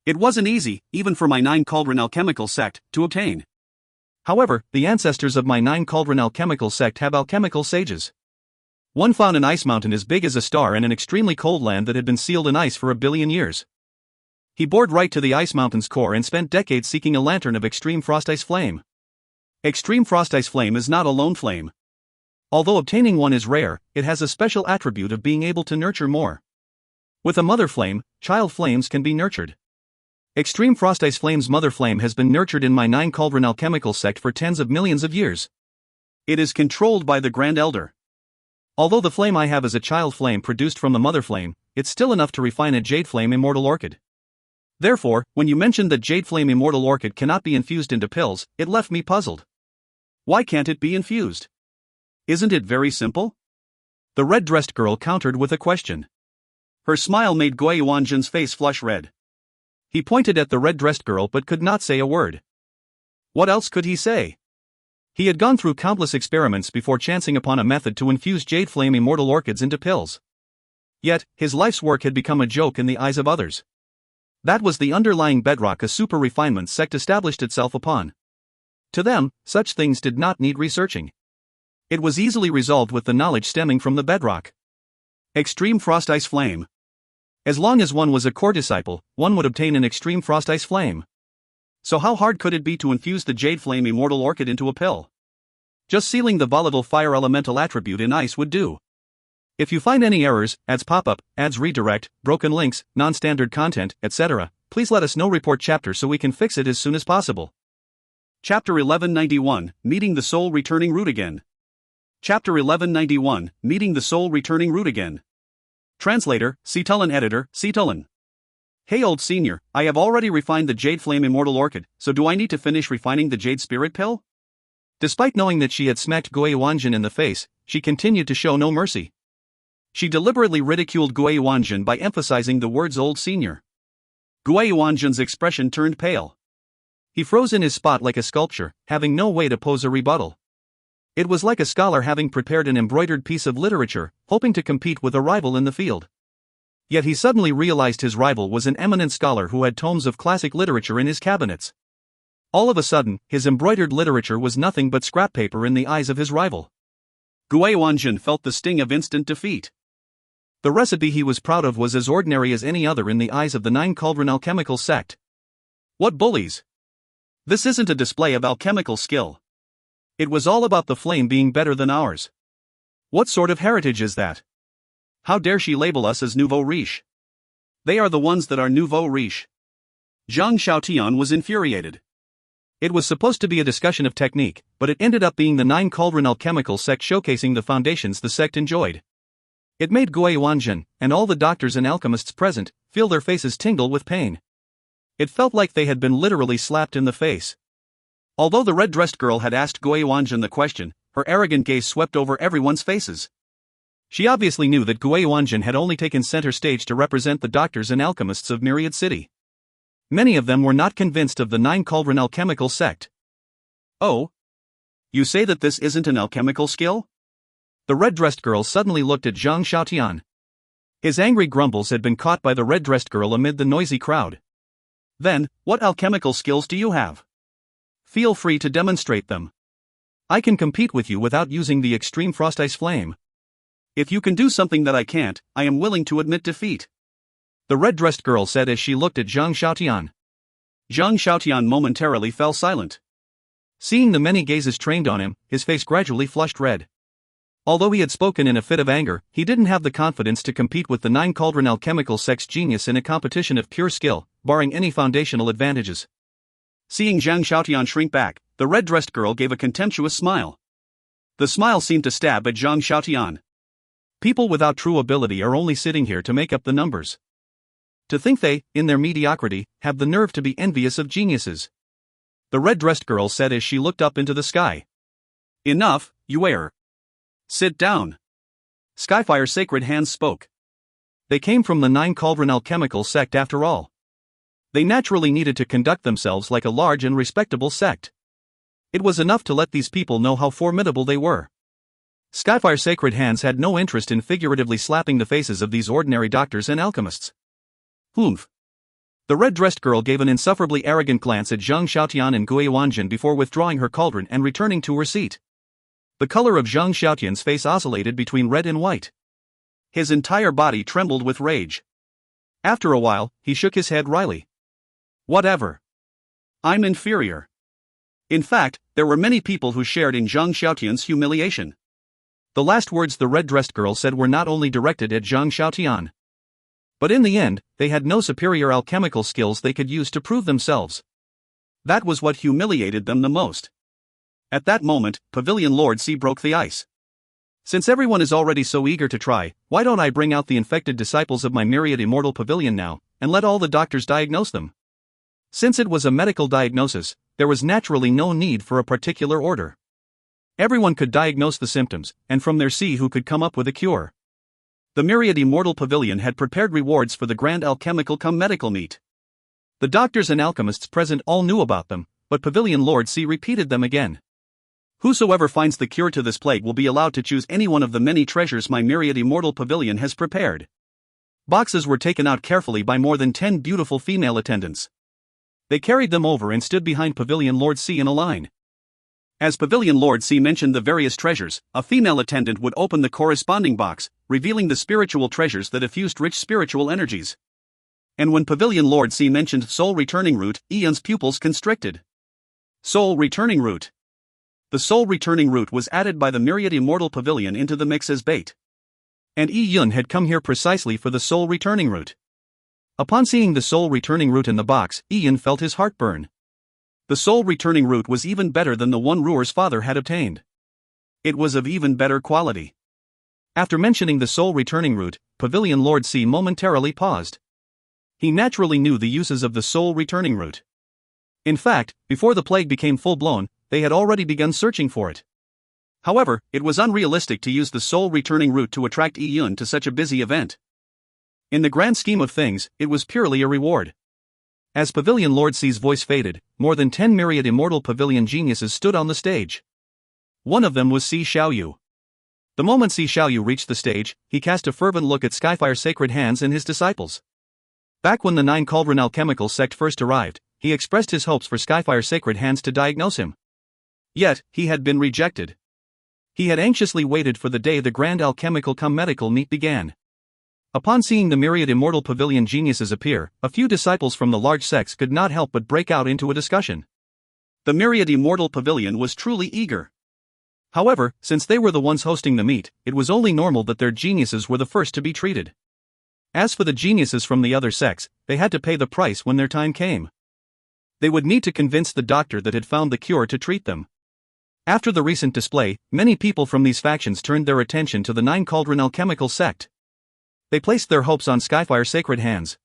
B: It wasn't easy, even for my 9 Cauldron alchemical sect, to obtain. However, the ancestors of my 9 Cauldron alchemical sect have alchemical sages. One found an ice mountain as big as a star in an extremely cold land that had been sealed in ice for 1 billion years. He bored right to the ice mountain's core and spent decades seeking a lantern of extreme frost ice flame. Extreme frost ice flame is not a lone flame. Although obtaining one is rare, it has a special attribute of being able to nurture more. With a mother flame, child flames can be nurtured. Extreme frost ice flame's mother flame has been nurtured in my 9 Cauldron alchemical sect for tens of millions of years.
A: It is controlled by the Grand Elder.
B: Although the flame I have is a child flame produced from the mother flame, it's still enough to refine a jade flame immortal orchid. Therefore, when you mentioned that jade flame immortal orchid cannot be infused into pills, it left me puzzled.
A: Why can't it be infused? Isn't it very simple?
B: The red-dressed girl countered with a question.
A: Her smile made Gui Wanjin's face flush red.
B: He pointed at the red-dressed girl but could not say a word.
A: What else could he say?
B: He had gone through countless experiments before chancing upon a method to infuse jade flame immortal orchids into pills. Yet, his life's work had become a joke in the eyes of others. That was the underlying bedrock a super refinement sect established itself upon. To them, such things did not need researching. It was easily resolved with the knowledge stemming from the bedrock.
A: Extreme frost ice flame.
B: As long as one was a core disciple, one would obtain an extreme frost ice flame.
A: So how hard could it be to infuse the jade flame immortal orchid into a pill? Just sealing the volatile fire elemental attribute in ice would do.
B: If you find any errors, ads pop up, ads redirect, broken links, non-standard content, etc., please let us know. Report chapter so we can fix it as soon as possible.
A: Chapter 1191, Meeting the Soul Returning Root Again. Chapter 1191, Meeting the Soul Returning Root Again. Translator, Cetulin Editor, Cetulin. Hey old senior, I have already refined the Jade Flame Immortal Orchid, so do I need to finish refining the Jade Spirit Pill?
B: Despite knowing that she had smacked Gui Wanjin in the face, she continued to show no mercy. She deliberately ridiculed Gui Wanjin by emphasizing the words old senior.
A: Gui Wanjin's expression turned pale.
B: He froze in his spot like a sculpture, having no way to pose a rebuttal. It was like a scholar having prepared an embroidered piece of literature, hoping to compete with a rival in the field. Yet he suddenly realized his rival was an eminent scholar who had tomes of classic literature in his cabinets. All of a sudden, his embroidered literature was nothing but scrap paper in the eyes of his rival.
A: Gui Wanjin felt the sting of instant defeat.
B: The recipe he was proud of was as ordinary as any other in the eyes of the 9 Cauldron alchemical sect.
A: What bullies! This isn't a display of alchemical skill.
B: It was all about the flame being better than ours.
A: What sort of heritage is that? How dare she label us as nouveau riche? They are the ones that are nouveau riche. Zhang Xiaotian was infuriated.
B: It was supposed to be a discussion of technique, but it ended up being the 9 Cauldron alchemical sect showcasing the foundations the sect enjoyed. It made Gui Wanjin, and all the doctors and alchemists present, feel their faces tingle with pain. It felt like they had been literally slapped in the face.
A: Although the red-dressed girl had asked Gui Wanjin the question, her arrogant gaze swept over everyone's faces.
B: She obviously knew that Gui Wanjin had only taken center stage to represent the doctors and alchemists of Myriad City. Many of them were not convinced of the 9 Cauldron alchemical sect.
A: Oh? You say that this isn't an alchemical skill?
B: The red-dressed girl suddenly looked at Zhang Xiaotian. His angry grumbles had been caught by the red-dressed girl amid the noisy crowd.
A: Then, what alchemical skills do you have?
B: Feel free to demonstrate them. I can compete with you without using the extreme frost ice flame.
A: If you can do something that I can't, I am willing to admit defeat.
B: The red-dressed girl said as she looked at Zhang Xiaotian.
A: Zhang Xiaotian momentarily fell silent.
B: Seeing the many gazes trained on him, his face gradually flushed red. Although he had spoken in a fit of anger, he didn't have the confidence to compete with the 9 Cauldron alchemical sect's genius in a competition of pure skill, barring any foundational advantages.
A: Seeing Zhang Xiaotian shrink back, the red-dressed girl gave a contemptuous smile. The smile seemed to stab at Zhang Xiaotian.
B: People without true ability are only sitting here to make up the numbers. To think they, in their mediocrity, have the nerve to be envious of geniuses. The red-dressed girl said as she looked up into the sky.
A: Enough, you err. Sit down. Skyfire's sacred hands spoke.
B: They came from the 9 Cauldron alchemical sect after all. They naturally needed to conduct themselves like a large and respectable sect. It was enough to let these people know how formidable they were. Skyfire Sacred Hands had no interest in figuratively slapping the faces of these ordinary doctors and alchemists. Humph. The red-dressed girl gave an insufferably arrogant glance at Zhang Xiaotian and Gui Wanjin before withdrawing her cauldron and returning to her seat. The color of Zhang Xiaotian's face oscillated between red and white. His entire body trembled with rage. After a while, he shook his head wryly. Whatever. I'm inferior. In fact, there were many people who shared in Zhang Xiaotian's humiliation. The last words the red-dressed girl said were not only directed at Zhang Xiaotian. But in the end, they had no superior alchemical skills they could use to prove themselves. That was what humiliated them the most. At that moment, Pavilion Lord C broke the ice. Since everyone is already so eager to try, why don't I bring out the infected disciples of my myriad immortal pavilion now, and let all the doctors diagnose them? Since it was a medical diagnosis, there was naturally no need for a particular order. Everyone could diagnose the symptoms, and from there see who could come up with a cure. The myriad immortal pavilion had prepared rewards for the grand alchemical cum medical meet. The doctors and alchemists present all knew about them, but Pavilion Lord C repeated them again. Whosoever finds the cure to this plague will be allowed to choose any one of the many treasures my myriad immortal pavilion has prepared. Boxes were taken out carefully by more than 10 beautiful female attendants. They carried them over and stood behind Pavilion Lord C in a line. As Pavilion Lord C mentioned the various treasures, a female attendant would open the corresponding box, revealing the spiritual treasures that effused rich spiritual energies. And when Pavilion Lord C mentioned Soul Returning Root, Ian's pupils constricted. Soul Returning Root. The Soul Returning Root was added by the Myriad Immortal Pavilion into the mix as bait. And Yun had come here precisely for the Soul Returning Root. Upon seeing the Soul Returning Root in the box, Ian felt his heart burn. The Soul Returning Root was even better than the one Ruer's father had obtained. It was of even better quality. After mentioning the Soul Returning Root, Pavilion Lord C momentarily paused. He naturally knew the uses of the Soul Returning Root. In fact, before the plague became full-blown, they had already begun searching for it. However, it was unrealistic to use the Soul Returning Root to attract Yun to such a busy event. In the grand scheme of things, it was purely a reward. As Pavilion Lord C's voice faded, more than 10 myriad immortal pavilion geniuses stood on the stage. One of them was Si Xiaoyu. The moment Si Xiaoyu reached the stage, he cast a fervent look at Skyfire Sacred Hands and his disciples. Back when the 9 Cauldron alchemical sect first arrived, he expressed his hopes for Skyfire Sacred Hands to diagnose him. Yet, he had been rejected. He had anxiously waited for the day the grand alchemical cum medical meet began. Upon seeing the myriad immortal pavilion geniuses appear, a few disciples from the large sects could not help but break out into a discussion. The myriad immortal pavilion was truly eager. However, since they were the ones hosting the meet, it was only normal that their geniuses were the first to be treated. As for the geniuses from the other sects, they had to pay the price when their time came. They would need to convince the doctor that had found the cure to treat them. After the recent display, many people from these factions turned their attention to the 9 Cauldron alchemical sect. They placed their hopes on Skyfire Sacred Hands.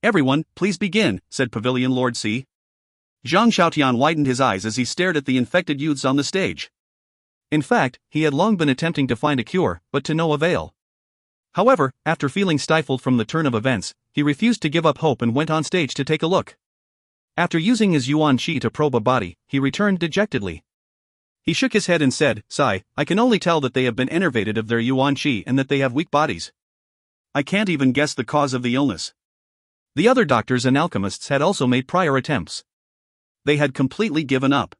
B: Everyone, please begin, said Pavilion Lord C. Zhang Xiaotian widened his eyes as he stared at the infected youths on the stage. In fact, he had long been attempting to find a cure, but to no avail. However, after feeling stifled from the turn of events, he refused to give up hope and went on stage to take a look. After using his Yuan Qi to probe a body, he returned dejectedly. He shook his head and said, "Sigh, I can only tell that they have been enervated of their Yuan Qi and that they have weak bodies. I can't even guess the cause of the illness." The other doctors and alchemists had also made prior attempts. They had completely given up.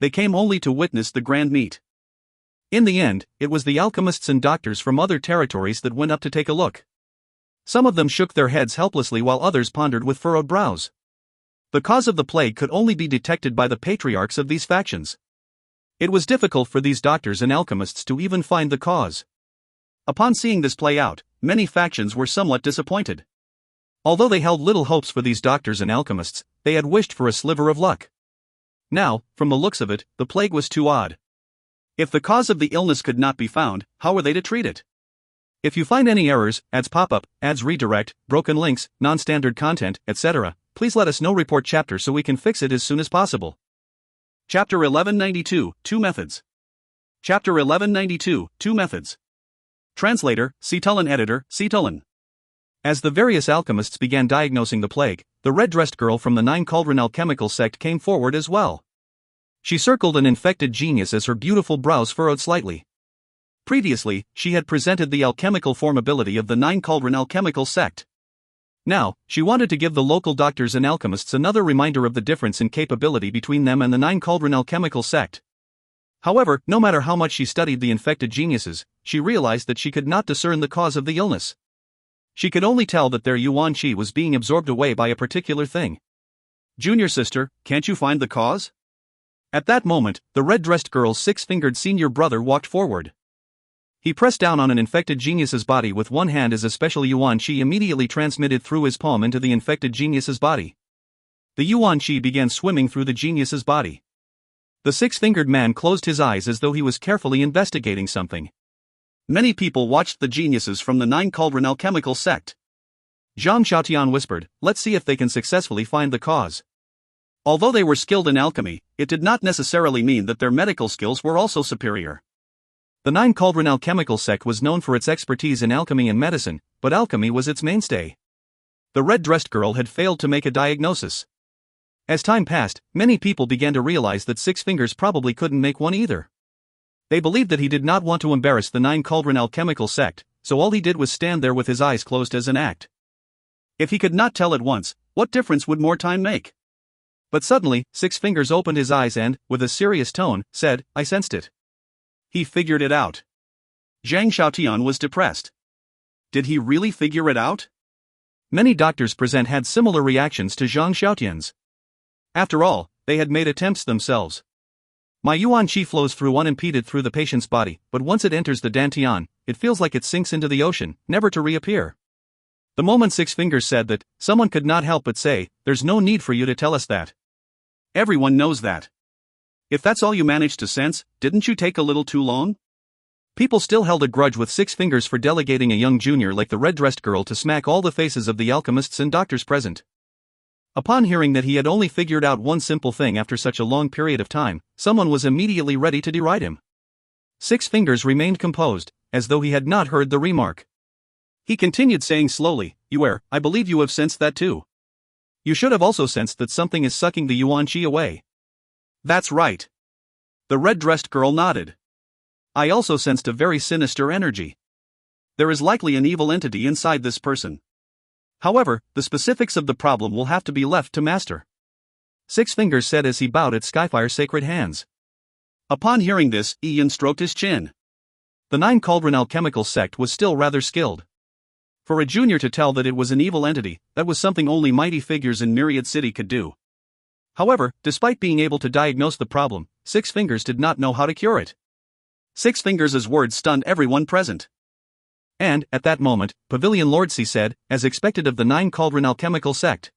B: They came only to witness the grand meet. In the end, it was the alchemists and doctors from other territories that went up to take a look. Some of them shook their heads helplessly while others pondered with furrowed brows. The cause of the plague could only be detected by the patriarchs of these factions. It was difficult for these doctors and alchemists to even find the cause. Upon seeing this play out, many factions were somewhat disappointed. Although they held little hopes for these doctors and alchemists, they had wished for a sliver of luck. Now, from the looks of it, the plague was too odd. If the cause of the illness could not be found, how were they to treat it? If you find any errors, ads pop up, ads redirect, broken links, non-standard content, etc., please let us know. Report chapter so we can fix it as soon as possible. Chapter 1192, 2 Methods. Chapter 1192, 2 Methods. Translator, Cetulin. Editor, Cetulin. As the various alchemists began diagnosing the plague, the red-dressed girl from the Nine Cauldron alchemical sect came forward as well. She circled an infected genius as her beautiful brows furrowed slightly. Previously, she had presented the alchemical formability of the Nine Cauldron alchemical sect. Now, she wanted to give the local doctors and alchemists another reminder of the difference in capability between them and the Nine Cauldron alchemical sect. However, no matter how much she studied the infected geniuses, she realized that she could not discern the cause of the illness. She could only tell that their yuan qi was being absorbed away by a particular thing. "Junior sister, can't you find the cause?" At that moment, the red-dressed girl's six-fingered senior brother walked forward. He pressed down on an infected genius's body with one hand as a special yuan qi immediately transmitted through his palm into the infected genius's body. The yuan qi began swimming through the genius's body. The six-fingered man closed his eyes as though he was carefully investigating something. Many people watched the geniuses from the Nine Cauldron alchemical sect. Zhang Xiaotian whispered, "Let's see if they can successfully find the cause." Although they were skilled in alchemy, it did not necessarily mean that their medical skills were also superior. The Nine Cauldron alchemical sect was known for its expertise in alchemy and medicine, but alchemy was its mainstay. The red-dressed girl had failed to make a diagnosis. As time passed, many people began to realize that Six Fingers probably couldn't make one either. They believed that he did not want to embarrass the Nine Cauldron alchemical sect, so all he did was stand there with his eyes closed as an act. If he could not tell at once, what difference would more time make? But suddenly, Six Fingers opened his eyes and, with a serious tone, said, "I sensed it." He figured it out. Zhang Xiaotian was depressed. Did he really figure it out? Many doctors present had similar reactions to Zhang Xiaotian's. After all, they had made attempts themselves. "My yuan qi flows through unimpeded through the patient's body, but once it enters the dantian, it feels like it sinks into the ocean, never to reappear." The moment Six Fingers said that, someone could not help but say, "There's no need for you to tell us that. Everyone knows that. If that's all you managed to sense, didn't you take a little too long?" People still held a grudge with Six Fingers for delegating a young junior like the red-dressed girl to smack all the faces of the alchemists and doctors present. Upon hearing that he had only figured out one simple thing after such a long period of time, someone was immediately ready to deride him. Six Fingers remained composed, as though he had not heard the remark. He continued saying slowly, I believe you have sensed that too. You should have also sensed that something is sucking the yuan qi away." "That's right." The red-dressed girl nodded. "I also sensed a very sinister energy. There is likely an evil entity inside this person. However, the specifics of the problem will have to be left to master." Six Fingers said as he bowed at Skyfire's sacred hands. Upon hearing this, Ian stroked his chin. The Nine Cauldron alchemical sect was still rather skilled. For a junior to tell that it was an evil entity, that was something only mighty figures in Myriad City could do. However, despite being able to diagnose the problem, Six Fingers did not know how to cure it. Six Fingers' words stunned everyone present. And, at that moment, Pavilion Lord C said, as expected of the Nine Cauldron alchemical sect.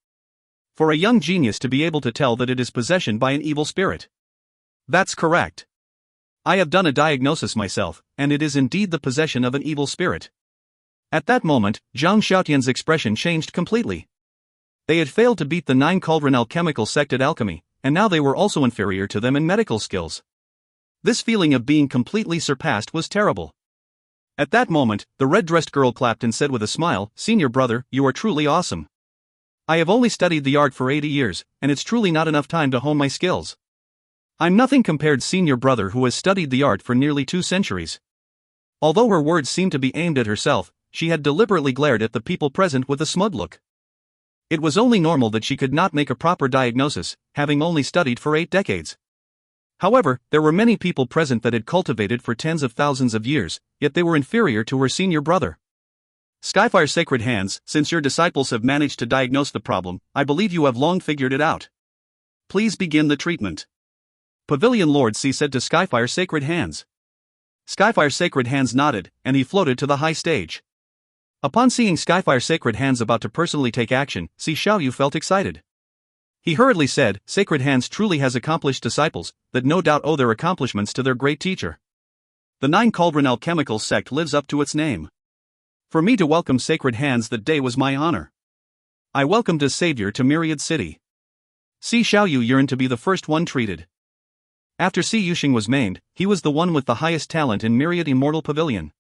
B: For a young genius to be able to tell that it is possession by an evil spirit. That's correct. I have done a diagnosis myself, and it is indeed the possession of an evil spirit. At that moment, Zhang Xiaotian's expression changed completely. They had failed to beat the Nine Cauldron alchemical sect at alchemy, and now they were also inferior to them in medical skills. This feeling of being completely surpassed was terrible. At that moment, the red-dressed girl clapped and said with a smile, "Senior brother, you are truly awesome. I have only studied the art for 80 years, and it's truly not enough time to hone my skills. I'm nothing compared senior brother who has studied the art for nearly 2 centuries. Although her words seemed to be aimed at herself, she had deliberately glared at the people present with a smug look. It was only normal that she could not make a proper diagnosis, having only studied for 8 decades. However, there were many people present that had cultivated for tens of thousands of years, yet they were inferior to her senior brother. Skyfire's sacred hands, since your disciples have managed to diagnose the problem, I believe you have long figured it out. Please begin the treatment." Pavilion Lord C said to Skyfire's sacred hands. Skyfire's sacred hands nodded, and he floated to the high stage. Upon seeing Skyfire's sacred hands about to personally take action, Si Xiaoyu felt excited. He hurriedly said, "Sacred Hands truly has accomplished disciples, that no doubt owe their accomplishments to their great teacher. The Nine Cauldron alchemical sect lives up to its name. For me to welcome Sacred Hands that day was my honor. I welcomed a savior to Myriad City." Si Xiaoyu yearned to be the first one treated. After Si Yuxing was maimed, he was the one with the highest talent in Myriad Immortal Pavilion.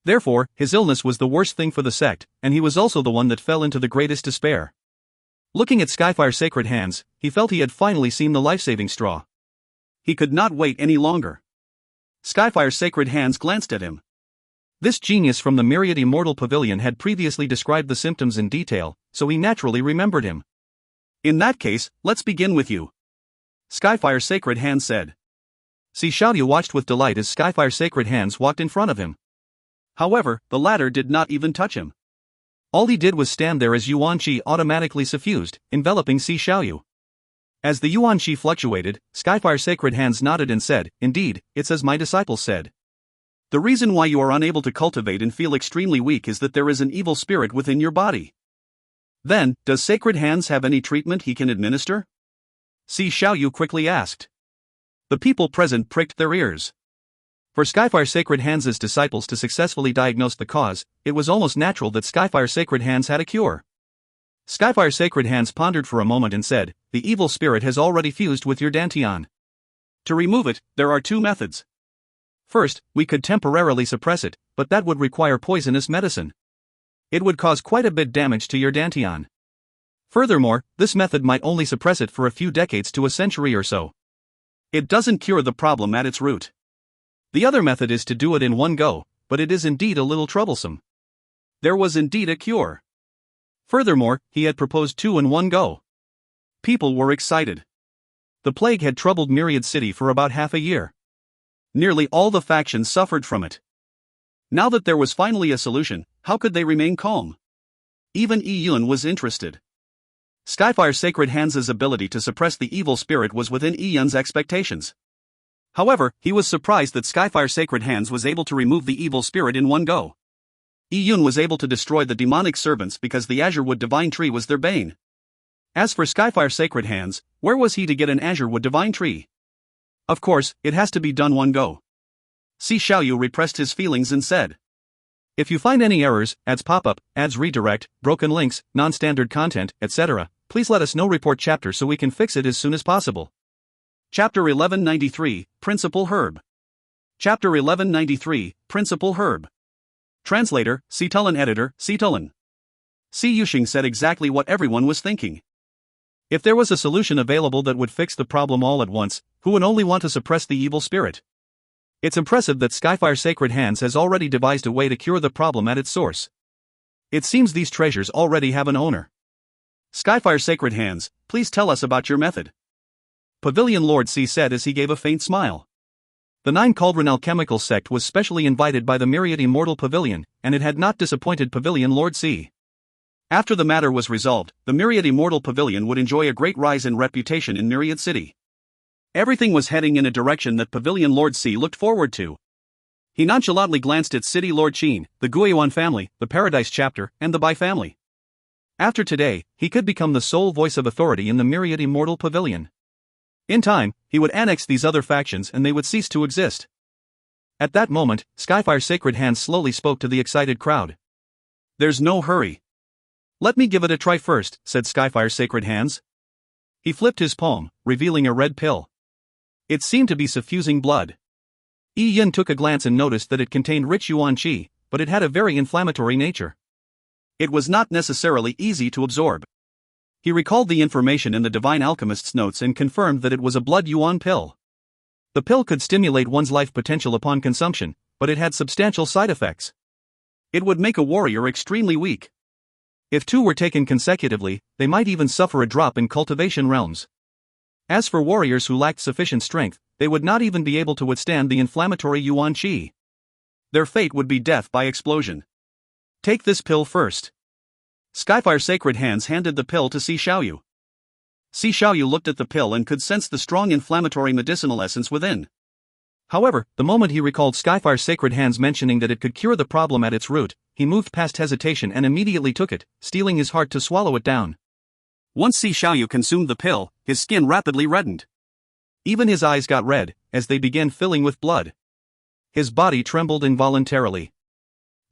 B: Therefore, his illness was the worst thing for the sect, and he was also the one that fell into the greatest despair. Looking at Skyfire's sacred hands, he felt he had finally seen the life-saving straw.
A: He could not wait any longer. Skyfire's sacred hands glanced at him.
B: This genius from the Myriad Immortal Pavilion had previously described the symptoms in detail, so he naturally remembered him.
A: In that case, let's begin with you, Skyfire's sacred hands said.
B: Si Xiaoyu watched with delight as Skyfire's sacred hands walked in front of him.
A: However, the latter did not even touch him.
B: All he did was stand there as Yuan Qi automatically suffused, enveloping Si Xiaoyu. As the Yuan Qi fluctuated, Skyfire's sacred hands nodded and said, "Indeed, it's as my disciple said.
A: The reason why you are unable to cultivate and feel extremely weak is that there is an evil spirit within your body." Then, does Sacred Hands have any treatment he can administer? Si Xiaoyu quickly asked. The people present pricked their ears. For Skyfire's Sacred Hands' disciples to successfully diagnose the cause, it was almost natural that Skyfire's Sacred Hands had a cure. Skyfire's Sacred Hands pondered for a moment and said, "The evil spirit has already fused with your dantian. To remove it, there are two methods. First, we could temporarily suppress it, but that would require poisonous medicine. It would cause quite a bit damage to your dantian. Furthermore, this method might only suppress it for a few decades to a century or so. It doesn't cure the problem at its root. The other method is to do it in one go, but it is indeed a little troublesome." There was indeed a cure. Furthermore, he had proposed two in one go. People were excited. The plague had troubled Myriad City for about half a year. Nearly all the factions suffered from it. Now that there was finally a solution, how could they remain calm? Even Yi Yun was interested. Skyfire's Sacred Hands' ability to suppress the evil spirit was within Yi Yun's expectations. However, he was surprised that Skyfire's Sacred Hands was able to remove the evil spirit in one go. Yi Yun was able to destroy the demonic servants because the Azure Wood Divine Tree was their bane. As for Skyfire's Sacred Hands, where was he to get an Azure Wood Divine Tree? Of course, it has to be done one go. Si Xiaoyu repressed his feelings and said, "If you find any errors, ads pop-up, ads redirect, broken links, non-standard content, etc., please let us know. Report chapter so we can fix it as soon as possible." Chapter 1193, Principal Herb. Chapter 1193, Principal Herb. Translator, Citulin Editor, Citulin. Si Yuxing said exactly what everyone was thinking. If there was a solution available that would fix the problem all at once, who would only want to suppress the evil spirit? It's impressive that Skyfire's Sacred Hands has already devised a way to cure the problem at its source. It seems these treasures already have an owner. Skyfire's Sacred Hands, please tell us about your method. Pavilion Lord C said as he gave a faint smile. The 9 Cauldron Alchemical sect was specially invited by the Myriad Immortal Pavilion, and it had not disappointed Pavilion Lord C. After the matter was resolved, the Myriad Immortal Pavilion would enjoy a great rise in reputation in Myriad City. Everything was heading in a direction that Pavilion Lord C looked forward to. He nonchalantly glanced at City Lord Qin, the Guiyuan family, the Paradise chapter, and the Bai family. After today, he could become the sole voice of authority in the Myriad Immortal Pavilion. In time, he would annex these other factions and they would cease to exist. At that moment, Skyfire's Sacred Hands slowly spoke to the excited crowd. "There's no hurry. Let me give it a try first," said Skyfire's Sacred Hands. He flipped his palm, revealing a red pill. It seemed to be suffusing blood. Yi Yun took a glance and noticed that it contained rich Yuan Qi, but it had a very inflammatory nature. It was not necessarily easy to absorb. He recalled the information in the Divine Alchemist's notes and confirmed that it was a blood Yuan pill. The pill could stimulate one's life potential upon consumption, but it had substantial side effects. It would make a warrior extremely weak. If 2 were taken consecutively, they might even suffer a drop in cultivation realms. As for warriors who lacked sufficient strength, they would not even be able to withstand the inflammatory Yuan Qi. Their fate would be death by explosion. Take this pill first. Skyfire's Sacred Hands handed the pill to Si Xiaoyu. Si Xiaoyu looked at the pill and could sense the strong inflammatory medicinal essence within. However, the moment he recalled Skyfire's Sacred Hands mentioning that it could cure the problem at its root, he moved past hesitation and immediately took it, steeling his heart to swallow it down. Once Si Xiaoyu consumed the pill, his skin rapidly reddened. Even his eyes got red, as they began filling with blood. His body trembled involuntarily.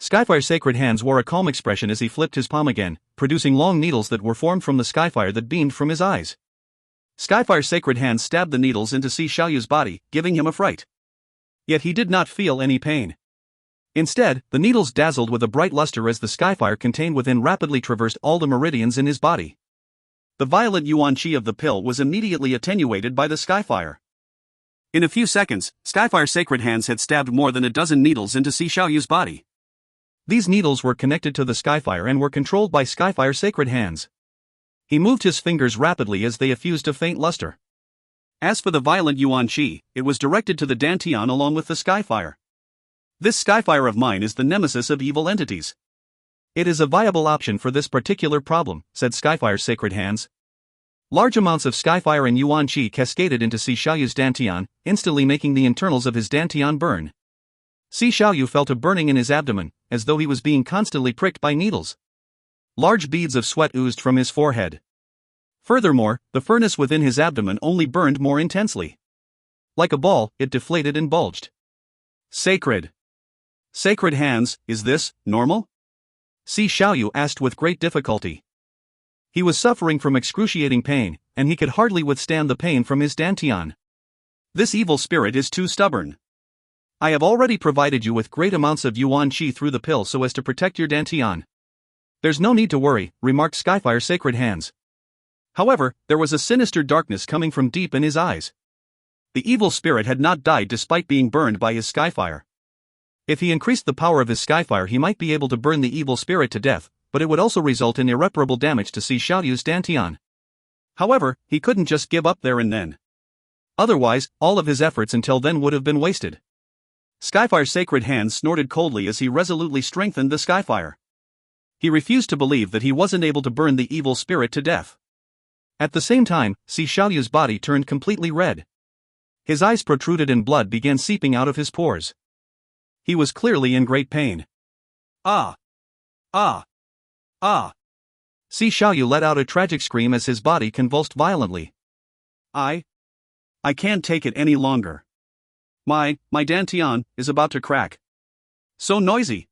A: Skyfire's Sacred Hands wore a calm expression as he flipped his palm again, producing long needles that were formed from the Skyfire that beamed from his eyes. Skyfire's Sacred Hands stabbed the needles into Si Xiaoyu's body, giving him a fright. Yet he did not feel any pain. Instead, the needles dazzled with a bright luster as the Skyfire contained within rapidly traversed all the meridians in his body. The violet yuan qi of the pill was immediately attenuated by the skyfire. In a few seconds, Skyfire's sacred hands had stabbed more than a dozen needles into Si Xiaoyu's body.
B: These needles were connected to the Skyfire and were controlled by Skyfire's sacred hands. He moved his fingers rapidly as they effused a faint luster.
A: As for the violet yuan qi, it was directed to the Dantian along with the Skyfire. This Skyfire of mine is the nemesis of evil entities.
B: It is a viable option for this particular problem, said Skyfire's sacred hands. Large amounts of Skyfire and yuan qi cascaded into Si Xiaoyu's Dantian, instantly making the internals of his Dantian burn. Si Xiaoyu felt a burning in his abdomen, as though he was being constantly pricked by needles. Large beads of sweat oozed from his forehead. Furthermore, the furnace within his abdomen only burned more intensely. Like a ball, it deflated and bulged.
A: Sacred hands, is this normal?
B: Si Xiaoyu asked with great difficulty. He was suffering from excruciating pain, and he could hardly withstand the pain from his Dantian.
A: This evil spirit is too stubborn.
B: I have already provided you with great amounts of yuan qi through the pill so as to protect your Dantian. There's no need to worry, remarked Skyfire's sacred hands. However, there was a sinister darkness coming from deep in his eyes. The evil spirit had not died despite being burned by his Skyfire. If he increased the power of his Skyfire, he might be able to burn the evil spirit to death, but it would also result in irreparable damage to Si Xiaoyu's Dantian.
A: However, he couldn't just give up there and then.
B: Otherwise, all of his efforts until then would have been wasted.
A: Skyfire's sacred hands snorted coldly as he resolutely strengthened the Skyfire. He refused to believe that he wasn't able to burn the evil spirit to death.
B: At the same time, Si Xiaoyu's body turned completely red. His eyes protruded and blood began seeping out of his pores. He was clearly in great pain.
A: Ah!
B: Si Xiaoyu let out a tragic scream as his body convulsed violently.
A: I can't take it any longer. My Dantian is about to crack. So noisy.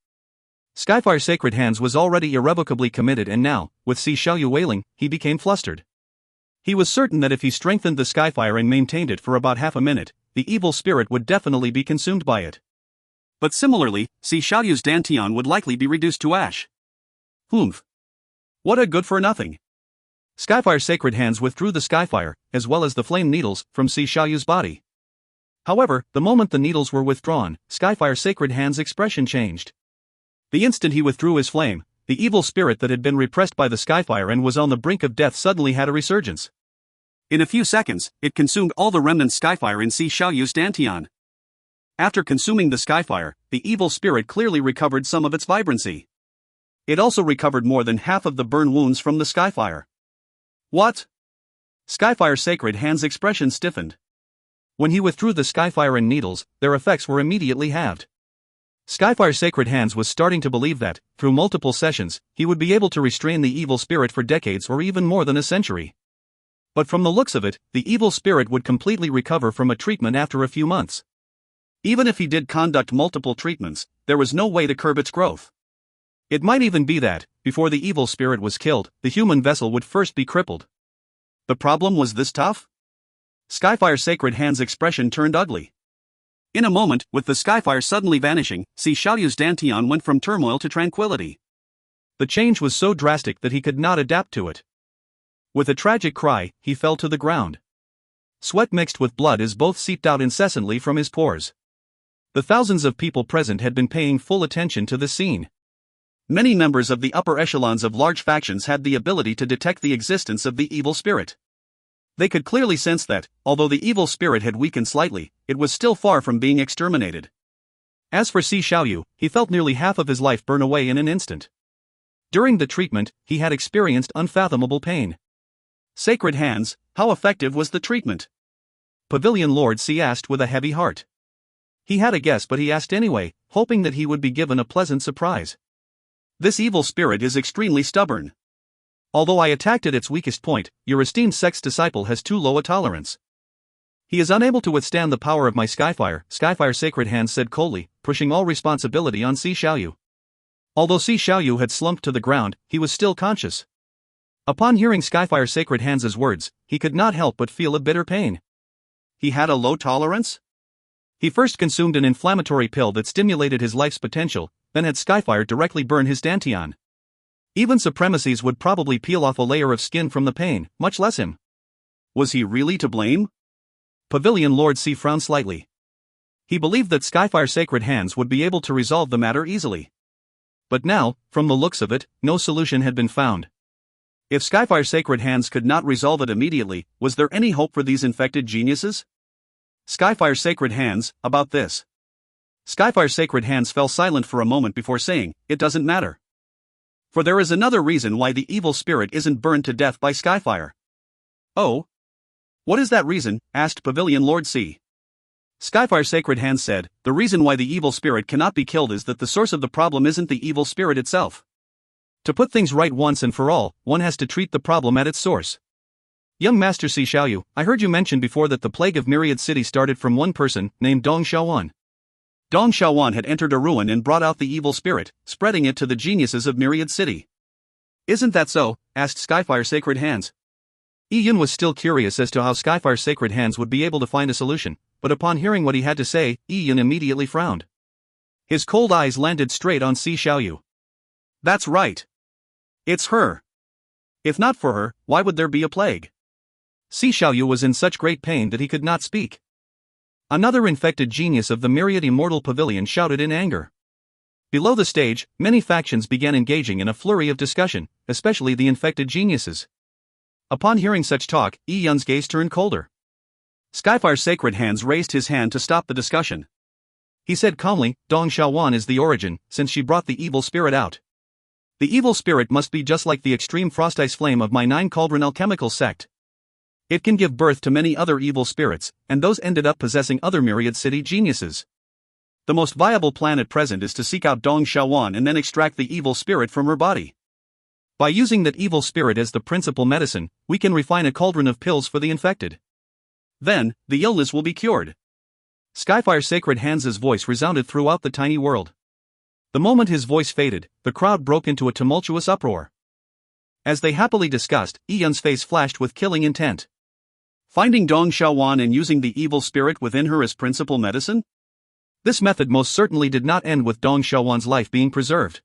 B: Skyfire's sacred hands was already irrevocably committed, and now, with Si Xiaoyu wailing, he became flustered. He was certain that if he strengthened the Skyfire and maintained it for about half a minute, the evil spirit would definitely be consumed by it.
A: But similarly, Si Xiaoyu's Dantian would likely be reduced to ash. Humph. What a good-for-nothing.
B: Skyfire's sacred hands withdrew the Skyfire, as well as the flame needles, from Si Xiaoyu's body. However, the moment the needles were withdrawn, Skyfire's sacred hands' expression changed. The instant he withdrew his flame, the evil spirit that had been repressed by the Skyfire and was on the brink of death suddenly had a resurgence.
A: In a few seconds, it consumed all the remnant Skyfire in Si Xiaoyu's Dantian. After consuming the Skyfire, the evil spirit clearly recovered some of its vibrancy. It also recovered more than half of the burn wounds from the Skyfire. What? Skyfire's sacred hands' expression stiffened.
B: When he withdrew the Skyfire and needles, their effects were immediately halved. Skyfire's sacred hands was starting to believe that, through multiple sessions, he would be able to restrain the evil spirit for decades or even more than a century. But from the looks of it, the evil spirit would completely recover from a treatment after a few months.
A: Even if he did conduct multiple treatments, there was no way to curb its growth.
B: It might even be that, before the evil spirit was killed, the human vessel would first be crippled.
A: The problem was this tough? Skyfire's sacred hands' expression turned ugly. In a moment, with the Skyfire suddenly vanishing, Si Xiaoyu's Dantian went from turmoil to tranquility.
B: The change was so drastic that he could not adapt to it. With a tragic cry, he fell to the ground. Sweat mixed with blood as both seeped out incessantly from his pores. The thousands of people present had been paying full attention to this scene.
A: Many members of the upper echelons of large factions had the ability to detect the existence of the evil spirit. They could clearly sense that, although the evil spirit had weakened slightly, it was still far from being exterminated. As for Si Xiaoyu, he felt nearly half of his life burn away in an instant. During the treatment, he had experienced unfathomable pain. Sacred hands, how effective was the treatment?
B: Pavilion Lord Si asked with a heavy heart. He had a guess, but he asked anyway, hoping that he would be given a pleasant surprise.
A: This evil spirit is extremely stubborn.
B: Although I attacked at its weakest point, your esteemed sex disciple has too low a tolerance. He is unable to withstand the power of my Skyfire, Skyfire's sacred hands said coldly, pushing all responsibility on Si Xiaoyu. Although Si Xiaoyu had slumped to the ground, he was still conscious. Upon hearing Skyfire's sacred hands' words, he could not help but feel a bitter pain.
A: He had a low tolerance?
B: He first consumed an inflammatory pill that stimulated his life's potential, then had Skyfire directly burn his Dantian. Even supremacies would probably peel off a layer of skin from the pain, much less him.
A: Was he really to blame?
B: Pavilion Lord C frowned slightly. He believed that Skyfire's sacred hands would be able to resolve the matter easily. But now, from the looks of it, no solution had been found.
A: If Skyfire's sacred hands could not resolve it immediately, was there any hope for these infected geniuses? Skyfire's sacred hands, about this. Skyfire's sacred hands fell silent for a moment before saying, "It doesn't matter. For there is another reason why the evil spirit isn't burned to death by Skyfire."
B: "Oh?
A: What is that reason?" asked Pavilion Lord C. Skyfire's sacred hands said, "The reason why the evil spirit cannot be killed is that the source of the problem isn't the evil spirit itself.
B: To put things right once and for all, one has to treat the problem at its source. Young Master Si Xiaoyu, I heard you mention before that the plague of Myriad City started from one person, named Dong Xiaowan.
A: Dong Xiaowan had entered a ruin and brought out the evil spirit, spreading it to the geniuses of Myriad City."
B: "Isn't that so?" asked Skyfire's sacred hands. Yi-Yun was still curious as to how Skyfire's sacred hands would be able to find a solution, but upon hearing what he had to say, Yi-Yun immediately frowned. His cold eyes landed straight on Si Xiaoyu.
A: "That's right. It's her. If not for her, why would there be a plague?"
B: Si Xiaoyu was in such great pain that he could not speak. Another infected genius of the Myriad Immortal Pavilion shouted in anger. Below the stage, many factions began engaging in a flurry of discussion, especially the infected geniuses. Upon hearing such talk, Yi-Yun's gaze turned colder.
A: Skyfire's sacred hands raised his hand to stop the discussion.
B: He said calmly, "Dong Xiaowan is the origin, since she brought the evil spirit out. The evil spirit must be just like the extreme frost ice flame of my 9-cauldron alchemical sect. It can give birth to many other evil spirits, and those ended up possessing other Myriad City geniuses.
A: The most viable plan at present is to seek out Dong Xiaowan and then extract the evil spirit from her body.
B: By using that evil spirit as the principal medicine, we can refine a cauldron of pills for the infected.
A: Then, the illness will be cured."
B: Skyfire's sacred hands' voice resounded throughout the tiny world. The moment his voice faded, the crowd broke into a tumultuous uproar. As they happily discussed, Yi-Yun's face flashed with killing intent.
A: Finding Dong Xiaowan and using the evil spirit within her as principal medicine?
B: This method most certainly did not end with Dong Xiaowan's life being preserved.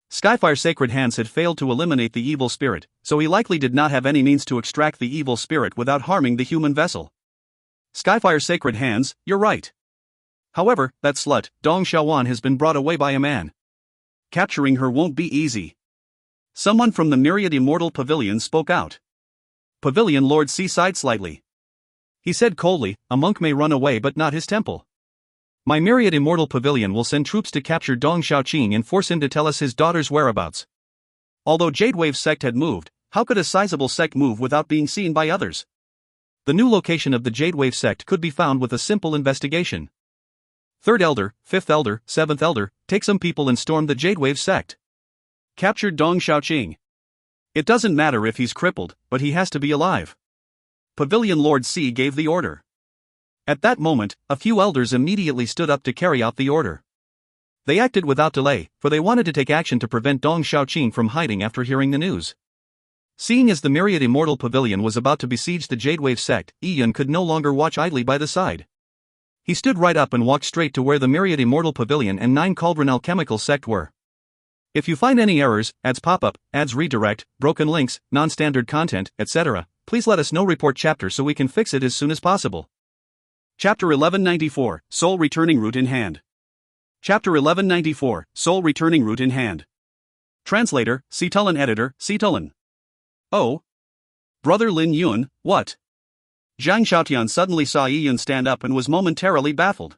B: Skyfire's sacred hands had failed to eliminate the evil spirit, so he likely did not have any means to extract the evil spirit without harming the human vessel.
A: Skyfire's sacred hands, you're right. However, that slut, Dong Xiaowan, has been brought away by a man. Capturing her won't be easy. Someone from the Myriad Immortal Pavilion spoke out. Pavilion Lord C sighed slightly. He said coldly, "A monk may run away but not his temple. My Myriad Immortal Pavilion will send troops to capture Dong Xiaoqing and force him to tell us his daughter's whereabouts." Although Jadewave's sect had moved, how could a sizable sect move without being seen by others? The new location of the Jadewave sect could be found with a simple investigation. 3rd Elder, 5th Elder, 7th Elder, take some people and storm the Jadewave sect. Capture Dong Xiaoqing. It doesn't matter if he's crippled, but he has to be alive. Pavilion Lord C gave the order. At that moment, a few elders immediately stood up to carry out the order. They acted without delay, for they wanted to take action to prevent Dong Xiaoqing from hiding after hearing the news. Seeing as the Myriad Immortal Pavilion was about to besiege the Jadewave sect, Yi-Yun could no longer watch idly by the side. He stood right up and walked straight to where the Myriad Immortal Pavilion and 9-cauldron alchemical sect were. If you find any errors, ads pop up, ads redirect, broken links, non-standard content, etc., please let us know. Report chapter so we can fix it as soon as possible. Chapter 1194, Soul Returning Route in Hand. Chapter 1194, Soul Returning Route in Hand. Translator, Cetulin Editor, Cetulin. Oh? Brother Lin Yun, what? Zhang Xiaotian suddenly saw Yi-Yun stand up and was momentarily baffled.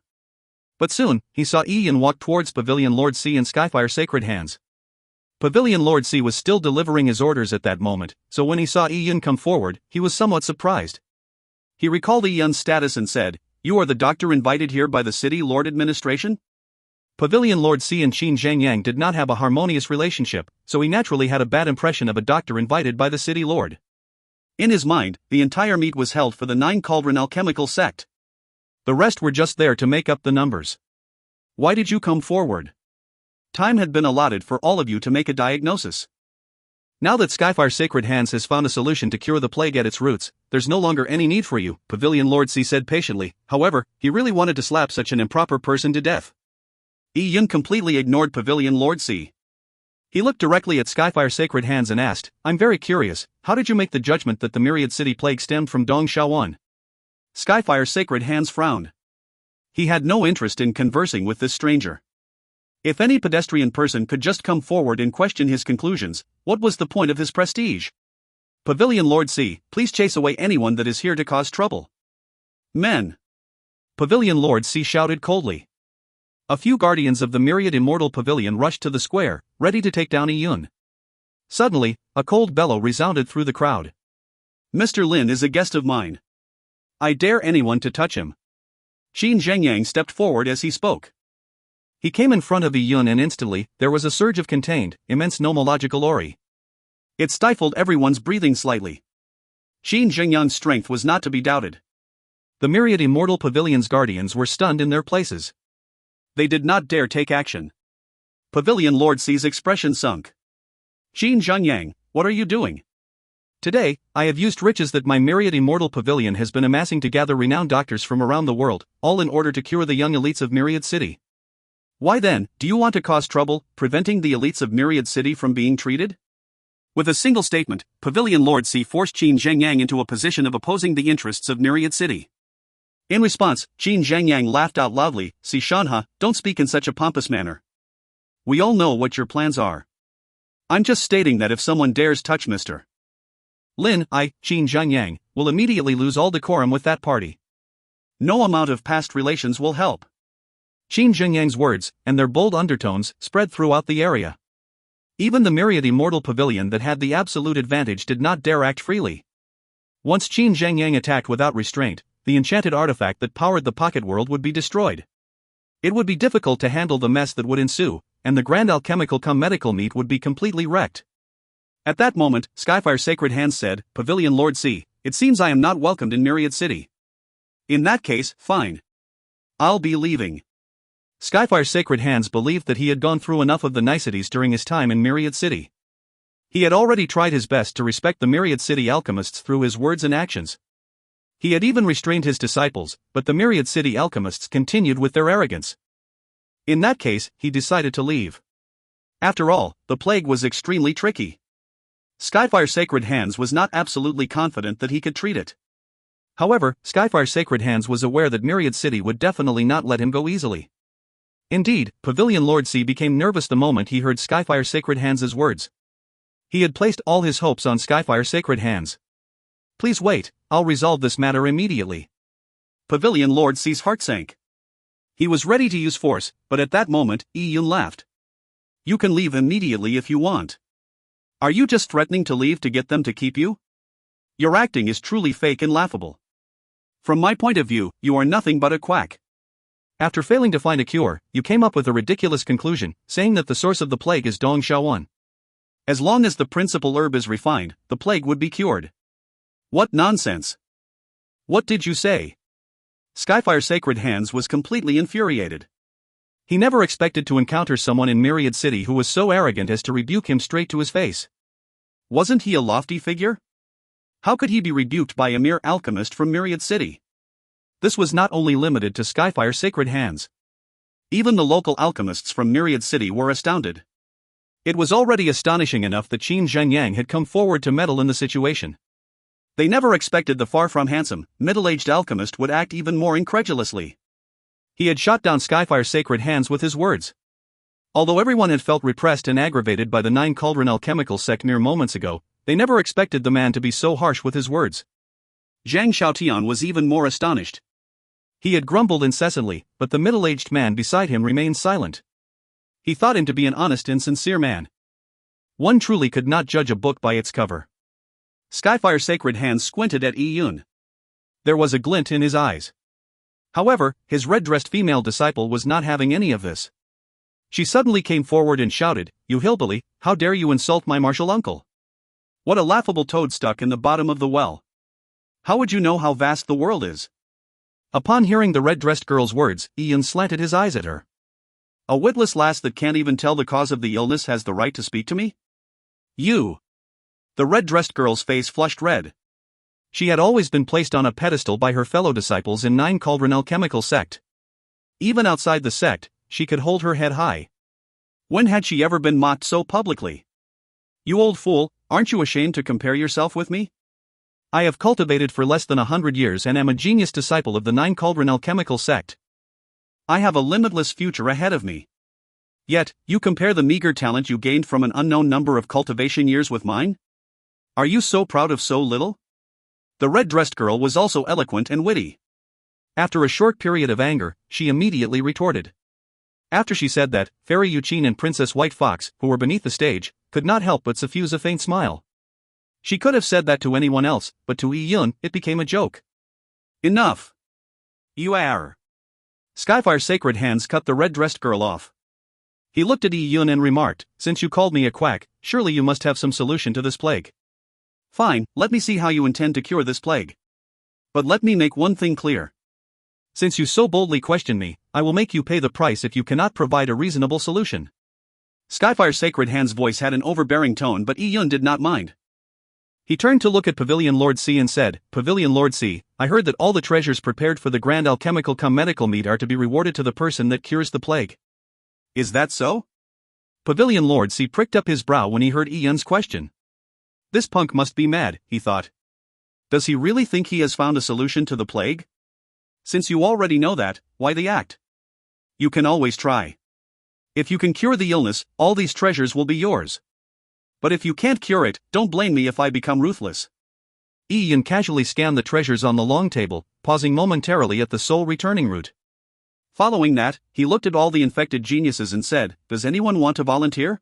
A: But soon, he saw Yi-Yun walk towards Pavilion Lord C and Skyfire Sacred Hands. Pavilion Lord C was still delivering his orders at that moment, so when he saw Yi-Yun come forward, he was somewhat surprised. He recalled Yi-Yun's status and said, "You are the doctor invited here by the City Lord Administration?" Pavilion Lord C and Qin Zhangyang did not have a harmonious relationship, so he naturally had a bad impression of a doctor invited by the City Lord. In his mind, the entire meet was held for the 9-cauldron alchemical sect. The rest were just there to make up the numbers. Why did you come forward? Time had been allotted for all of you to make a diagnosis. Now that Skyfire Sacred Hands has found a solution to cure the plague at its roots, there's no longer any need for you, Pavilion Lord C said patiently. However, he really wanted to slap such an improper person to death. Yi-Yun completely ignored Pavilion Lord C.
B: He looked directly at Skyfire Sacred Hands and asked, "I'm very curious, how did you make the judgment that the Myriad City plague stemmed from Dong Xiaowan?"
A: Skyfire Sacred Hands frowned. He had no interest in conversing with this stranger. If any pedestrian person could just come forward and question his conclusions, what was the point of his prestige? Pavilion Lord C, please chase away anyone that is here to cause trouble. Men!
B: Pavilion Lord C shouted coldly. A few guardians of the Myriad Immortal Pavilion rushed to the square, ready to take down Yun. Suddenly, a cold bellow resounded through the crowd.
A: Mr. Lin is a guest of mine. I dare anyone to touch him. Qin Zhengyang stepped forward as he spoke.
B: He came in front of Yun and instantly, there was a surge of contained, immense nomological ori.
A: It stifled everyone's breathing slightly. Qin Zhengyang's strength was not to be doubted.
B: The Myriad Immortal Pavilion's guardians were stunned in their places.
A: They did not dare take action. Pavilion Lord C's expression sunk. Qin Zhengyang, what are you doing?
B: Today, I have used riches that my Myriad Immortal Pavilion has been amassing to gather renowned doctors from around the world, all in order to cure the young elites of Myriad City.
A: Why then, do you want to cause trouble, preventing the elites of Myriad City from being treated? With a single statement, Pavilion Lord C forced Qin Zhengyang into a position of opposing the interests of Myriad City. In response, Qin Zhengyang laughed out loudly, "Si Shanha, don't speak in such a pompous manner. We all know what your plans are. I'm just stating that if someone dares touch Mr.
B: Lin, Qin Zhengyang, will immediately lose all decorum with that party.
A: No amount of past relations will help."
B: Qin Zhengyang's words, and their bold undertones, spread throughout the area. Even the Myriad Immortal Pavilion that had the absolute advantage did not dare act freely. Once Qin Zhengyang attacked without restraint, the enchanted artifact that powered the pocket world would be destroyed. It would be difficult to handle the mess that would ensue, and the grand alchemical cum medical meet would be completely wrecked.
A: At that moment, Skyfire Sacred Hands said, "Pavilion Lord C, it seems I am not welcomed in Myriad City. In that case, fine. I'll be leaving."
B: Skyfire Sacred Hands believed that he had gone through enough of the niceties during his time in Myriad City. He had already tried his best to respect the Myriad City alchemists through his words and actions. He had even restrained his disciples, but the Myriad City alchemists continued with their arrogance. In that case, he decided to leave. After all, the plague was extremely tricky. Skyfire Sacred Hands was not absolutely confident that he could treat it. However, Skyfire Sacred Hands was aware that Myriad City would definitely not let him go easily. Indeed, Pavilion Lord C became nervous the moment he heard Skyfire Sacred Hands' words. He had placed all his hopes on Skyfire Sacred Hands. "Please wait, I'll resolve this matter immediately."
A: Pavilion Lord C's heart sank. He was ready to use force, but at that moment, Yun laughed. "You can leave immediately if you want. Are you just threatening to leave to get them to keep you? Your acting is truly fake and laughable. From my point of view, you are nothing but a quack.
B: After failing to find a cure, you came up with a ridiculous conclusion, saying that the source of the plague is Dong Xiaowan.
A: As long as the principal herb is refined, the plague would be cured. What nonsense! What did you say?" Skyfire Sacred Hands was completely infuriated.
B: He never expected to encounter someone in Myriad City who was so arrogant as to rebuke him straight to his face.
A: Wasn't he a lofty figure? How could he be rebuked by a mere alchemist from Myriad City?
B: This was not only limited to Skyfire Sacred Hands.
A: Even the local alchemists from Myriad City were astounded. It was already astonishing enough that Qin Zhengyang had come forward to meddle in the situation. They never expected the far-from handsome, middle-aged alchemist would act even more incredulously.
B: He had shot down Skyfire Sacred Hands with his words. Although everyone had felt repressed and aggravated by the Nine Cauldron alchemical sect mere moments ago, they never expected the man to be so harsh with his words.
A: Zhang Xiaotian was even more astonished.
B: He had grumbled incessantly, but the middle-aged man beside him remained silent. He thought him to be an honest and sincere man. One truly could not judge a book by its cover.
A: Skyfire Sacred Hands squinted at Yun.
B: There was a glint in his eyes. However, his red-dressed female disciple was not having any of this. She suddenly came forward and shouted, "You hillbilly, how dare you insult my martial uncle?
A: What a laughable toad stuck in the bottom of the well. How would you know how vast the world is?"
B: Upon hearing the red-dressed girl's words, Yun slanted his eyes at her.
A: "A witless lass that can't even tell the cause of the illness has the right to speak to me? You!" The red-dressed girl's face flushed red.
B: She had always been placed on a pedestal by her fellow disciples in Nine Cauldron alchemical sect. Even outside the sect, she could hold her head high.
A: When had she ever been mocked so publicly? You old fool, aren't you ashamed to compare yourself with me?
B: I have cultivated for less than 100 years and am a genius disciple of the Nine Cauldron alchemical sect.
A: I have a limitless future ahead of me. Yet, you compare the meager talent you gained from an unknown number of cultivation years with mine? Are you so proud of so little? The red-dressed girl was also eloquent and witty.
B: After a short period of anger, she immediately retorted. After she said that, Fairy Yuqin and Princess White Fox, who were beneath the stage, could not help but suffuse a faint smile. She could have said that to anyone else, but to Yi Yun, it became a joke.
A: Enough! You are.
B: Skyfire's sacred hands cut the red-dressed girl off. He looked at Yi Yun and remarked, "Since you called me a quack, surely you must have some solution to this plague."
A: Fine, let me see how you intend to cure this plague. But let me make one thing clear.
B: Since you so boldly question me, I will make you pay the price if you cannot provide a reasonable solution.
A: Skyfire's sacred hand's voice had an overbearing tone, but Yi Yun did not mind.
B: He turned to look at Pavilion Lord C and said, "Pavilion Lord C, I heard that all the treasures prepared for the grand alchemical cum medical meet are to be rewarded to the person that cures the plague."
A: Is that so?
B: Pavilion Lord C pricked up his brow when he heard Yi Yun's question. This punk must be mad, he thought.
A: Does he really think he has found a solution to the plague? Since you already know that, why the act? You can always try. If you can cure the illness, all these treasures will be yours. But if you can't cure it, don't blame me if I become ruthless.
B: Yi Yun casually scanned the treasures on the long table, pausing momentarily at the soul returning route.
A: Following that, he looked at all the infected geniuses and said, "Does anyone want to volunteer?"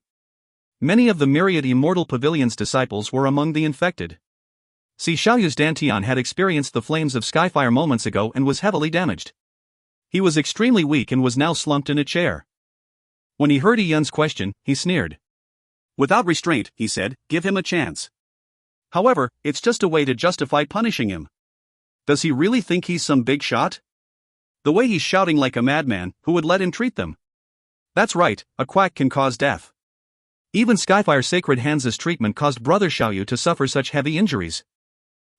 B: Many of the myriad Immortal Pavilion's disciples were among the infected. Si Xiaoyu's Dantian had experienced the flames of Skyfire moments ago and was heavily damaged. He was extremely weak and was now slumped in a chair. When he heard Yi Yun's question, he sneered.
A: Without restraint, he said, "Give him a chance. However, it's just a way to justify punishing him. Does he really think he's some big shot? The way he's shouting like a madman, who would let him treat them? That's right, a quack can cause death. Even Skyfire's sacred hands' treatment caused Brother Xiaoyu to suffer such heavy injuries.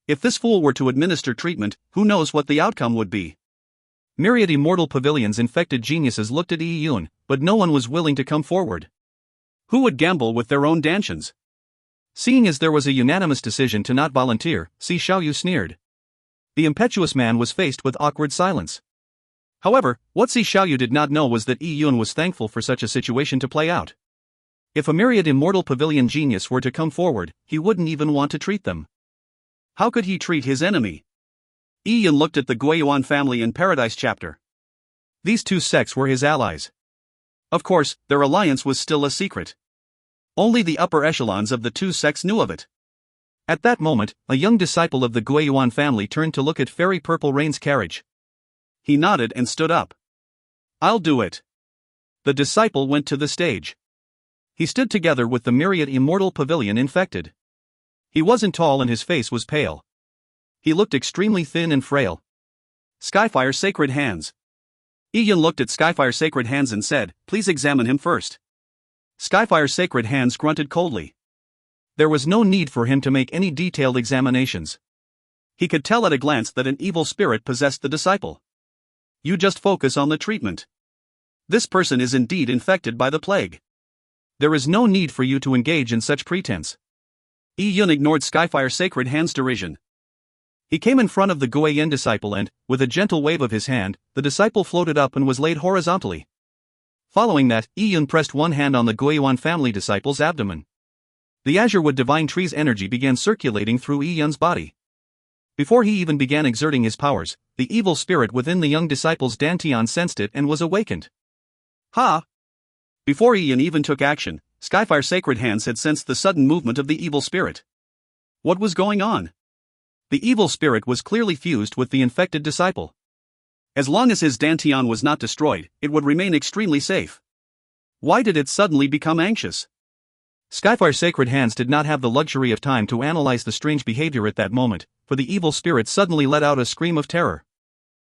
A: If this fool were to administer treatment, who knows what the outcome would be?" Myriad Immortal Pavilion's infected geniuses looked at Yi Yun, but no one was willing to come forward. Who would gamble with their own dantians? Seeing as there was a unanimous decision to not volunteer, Si Xiaoyu sneered. The impetuous man was faced with awkward silence. However, what Si Xiaoyu did not know was that Yi Yun was thankful for such a situation to play out. If a myriad Immortal Pavilion genius were to come forward, he wouldn't even want to treat them. How could he treat his enemy? Yi Yun looked at the Guiyuan family in Paradise chapter. These two sects were his allies. Of course, their alliance was still a secret. Only the upper echelons of the two sects knew of it. At that moment, a young disciple of the Guiyuan family turned to look at Fairy Purple Rain's carriage. He nodded and stood up. "I'll do it." The disciple went to the stage. He stood together with the myriad Immortal Pavilion infected. He wasn't tall and his face was pale. He looked extremely thin and frail. Skyfire's sacred hands. Yi Yun looked at Skyfire's sacred hands and said, "Please examine him first." Skyfire's sacred hands grunted coldly. There was no need for him to make any detailed examinations. He could tell at a glance that an evil spirit possessed the disciple. You just focus on the treatment. This person is indeed infected by the plague. There is no need for you to engage in such pretense. Yi Yun ignored Skyfire's sacred hand's derision. He came in front of the Guiyan disciple and, with a gentle wave of his hand, the disciple floated up and was laid horizontally. Following that, Yi Yun pressed one hand on the Guiyuan family disciple's abdomen. The Azurewood Divine Tree's energy began circulating through Yi Yun's body. Before he even began exerting his powers, the evil spirit within the young disciple's Dantian sensed it and was awakened. Ha! Before Yi Yun even took action, Skyfire's sacred hands had sensed the sudden movement of the evil spirit. What was going on? The evil spirit was clearly fused with the infected disciple. As long as his Dantian was not destroyed, it would remain extremely safe. Why did it suddenly become anxious? Skyfire's sacred hands did not have the luxury of time to analyze the strange behavior at that moment, for the evil spirit suddenly let out a scream of terror.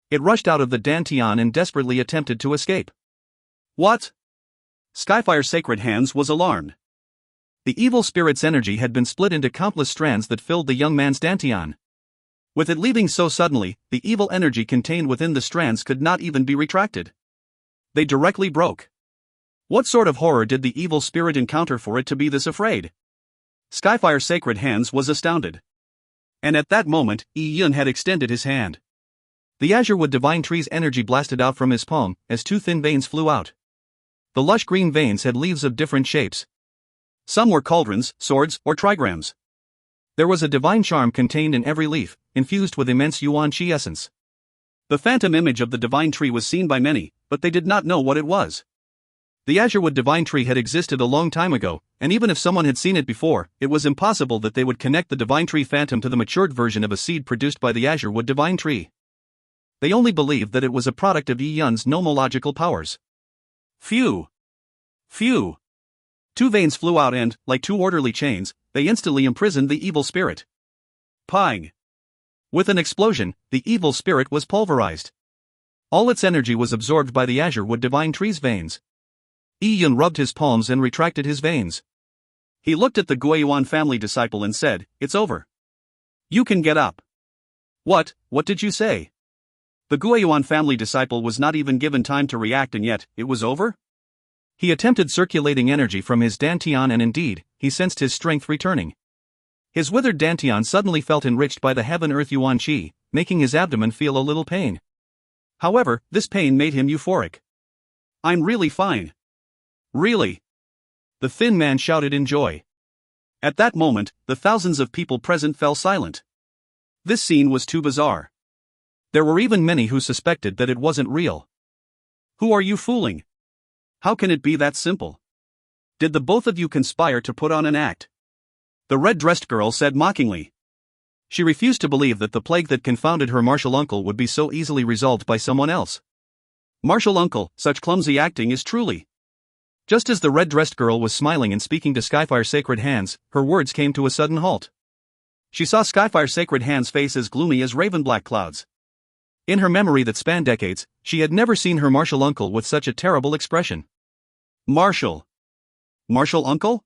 A: It rushed out of the Dantian and desperately attempted to escape. What? Skyfire's sacred hands was alarmed. The evil spirit's energy had been split into countless strands that filled the young man's Dantian. With it leaving so suddenly, the evil energy contained within the strands could not even be retracted. They directly broke. What sort of horror did the evil spirit encounter for it to be this afraid? Skyfire's sacred hands was astounded. And at that moment, Yi Yun had extended his hand. The Azurewood Divine Tree's energy blasted out from his palm as two thin veins flew out. The lush green veins had leaves of different shapes. Some were cauldrons, swords, or trigrams. There was a divine charm contained in every leaf, infused with immense Yuan Qi essence. The phantom image of the divine tree was seen by many, but they did not know what it was. The Azurewood Divine Tree had existed a long time ago, and even if someone had seen it before, it was impossible that they would connect the Divine Tree Phantom to the matured version of a seed produced by the Azurewood Divine Tree. They only believed that it was a product of Yi Yun's nomological powers. Phew! Phew! Two veins flew out and, like two orderly chains, they instantly imprisoned the evil spirit. Pang! With an explosion, the evil spirit was pulverized. All its energy was absorbed by the Azurewood Divine Tree's veins. Yi Yun rubbed his palms and retracted his veins. He looked at the Guiyuan family disciple and said, "It's over. You can get up." What did you say? The Guiyuan family disciple was not even given time to react, and yet, it was over? He attempted circulating energy from his dantian, and indeed, he sensed his strength returning. His withered dantian suddenly felt enriched by the heaven-earth Yuan Qi, making his abdomen feel a little pain. However, this pain made him euphoric. "I'm really fine." "Really?" the thin man shouted in joy. At that moment, the thousands of people present fell silent. This scene was too bizarre. There were even many who suspected that it wasn't real. Who are you fooling? How can it be that simple? Did the both of you conspire to put on an act? The red-dressed girl said mockingly. She refused to believe that the plague that confounded her martial uncle would be so easily resolved by someone else. Martial uncle, such clumsy acting is truly. Just as the red-dressed girl was smiling and speaking to Skyfire's sacred hands, her words came to a sudden halt. She saw Skyfire's sacred hands' face as gloomy as raven-black clouds. In her memory that spanned decades, she had never seen her martial uncle with such a terrible expression. Martial uncle?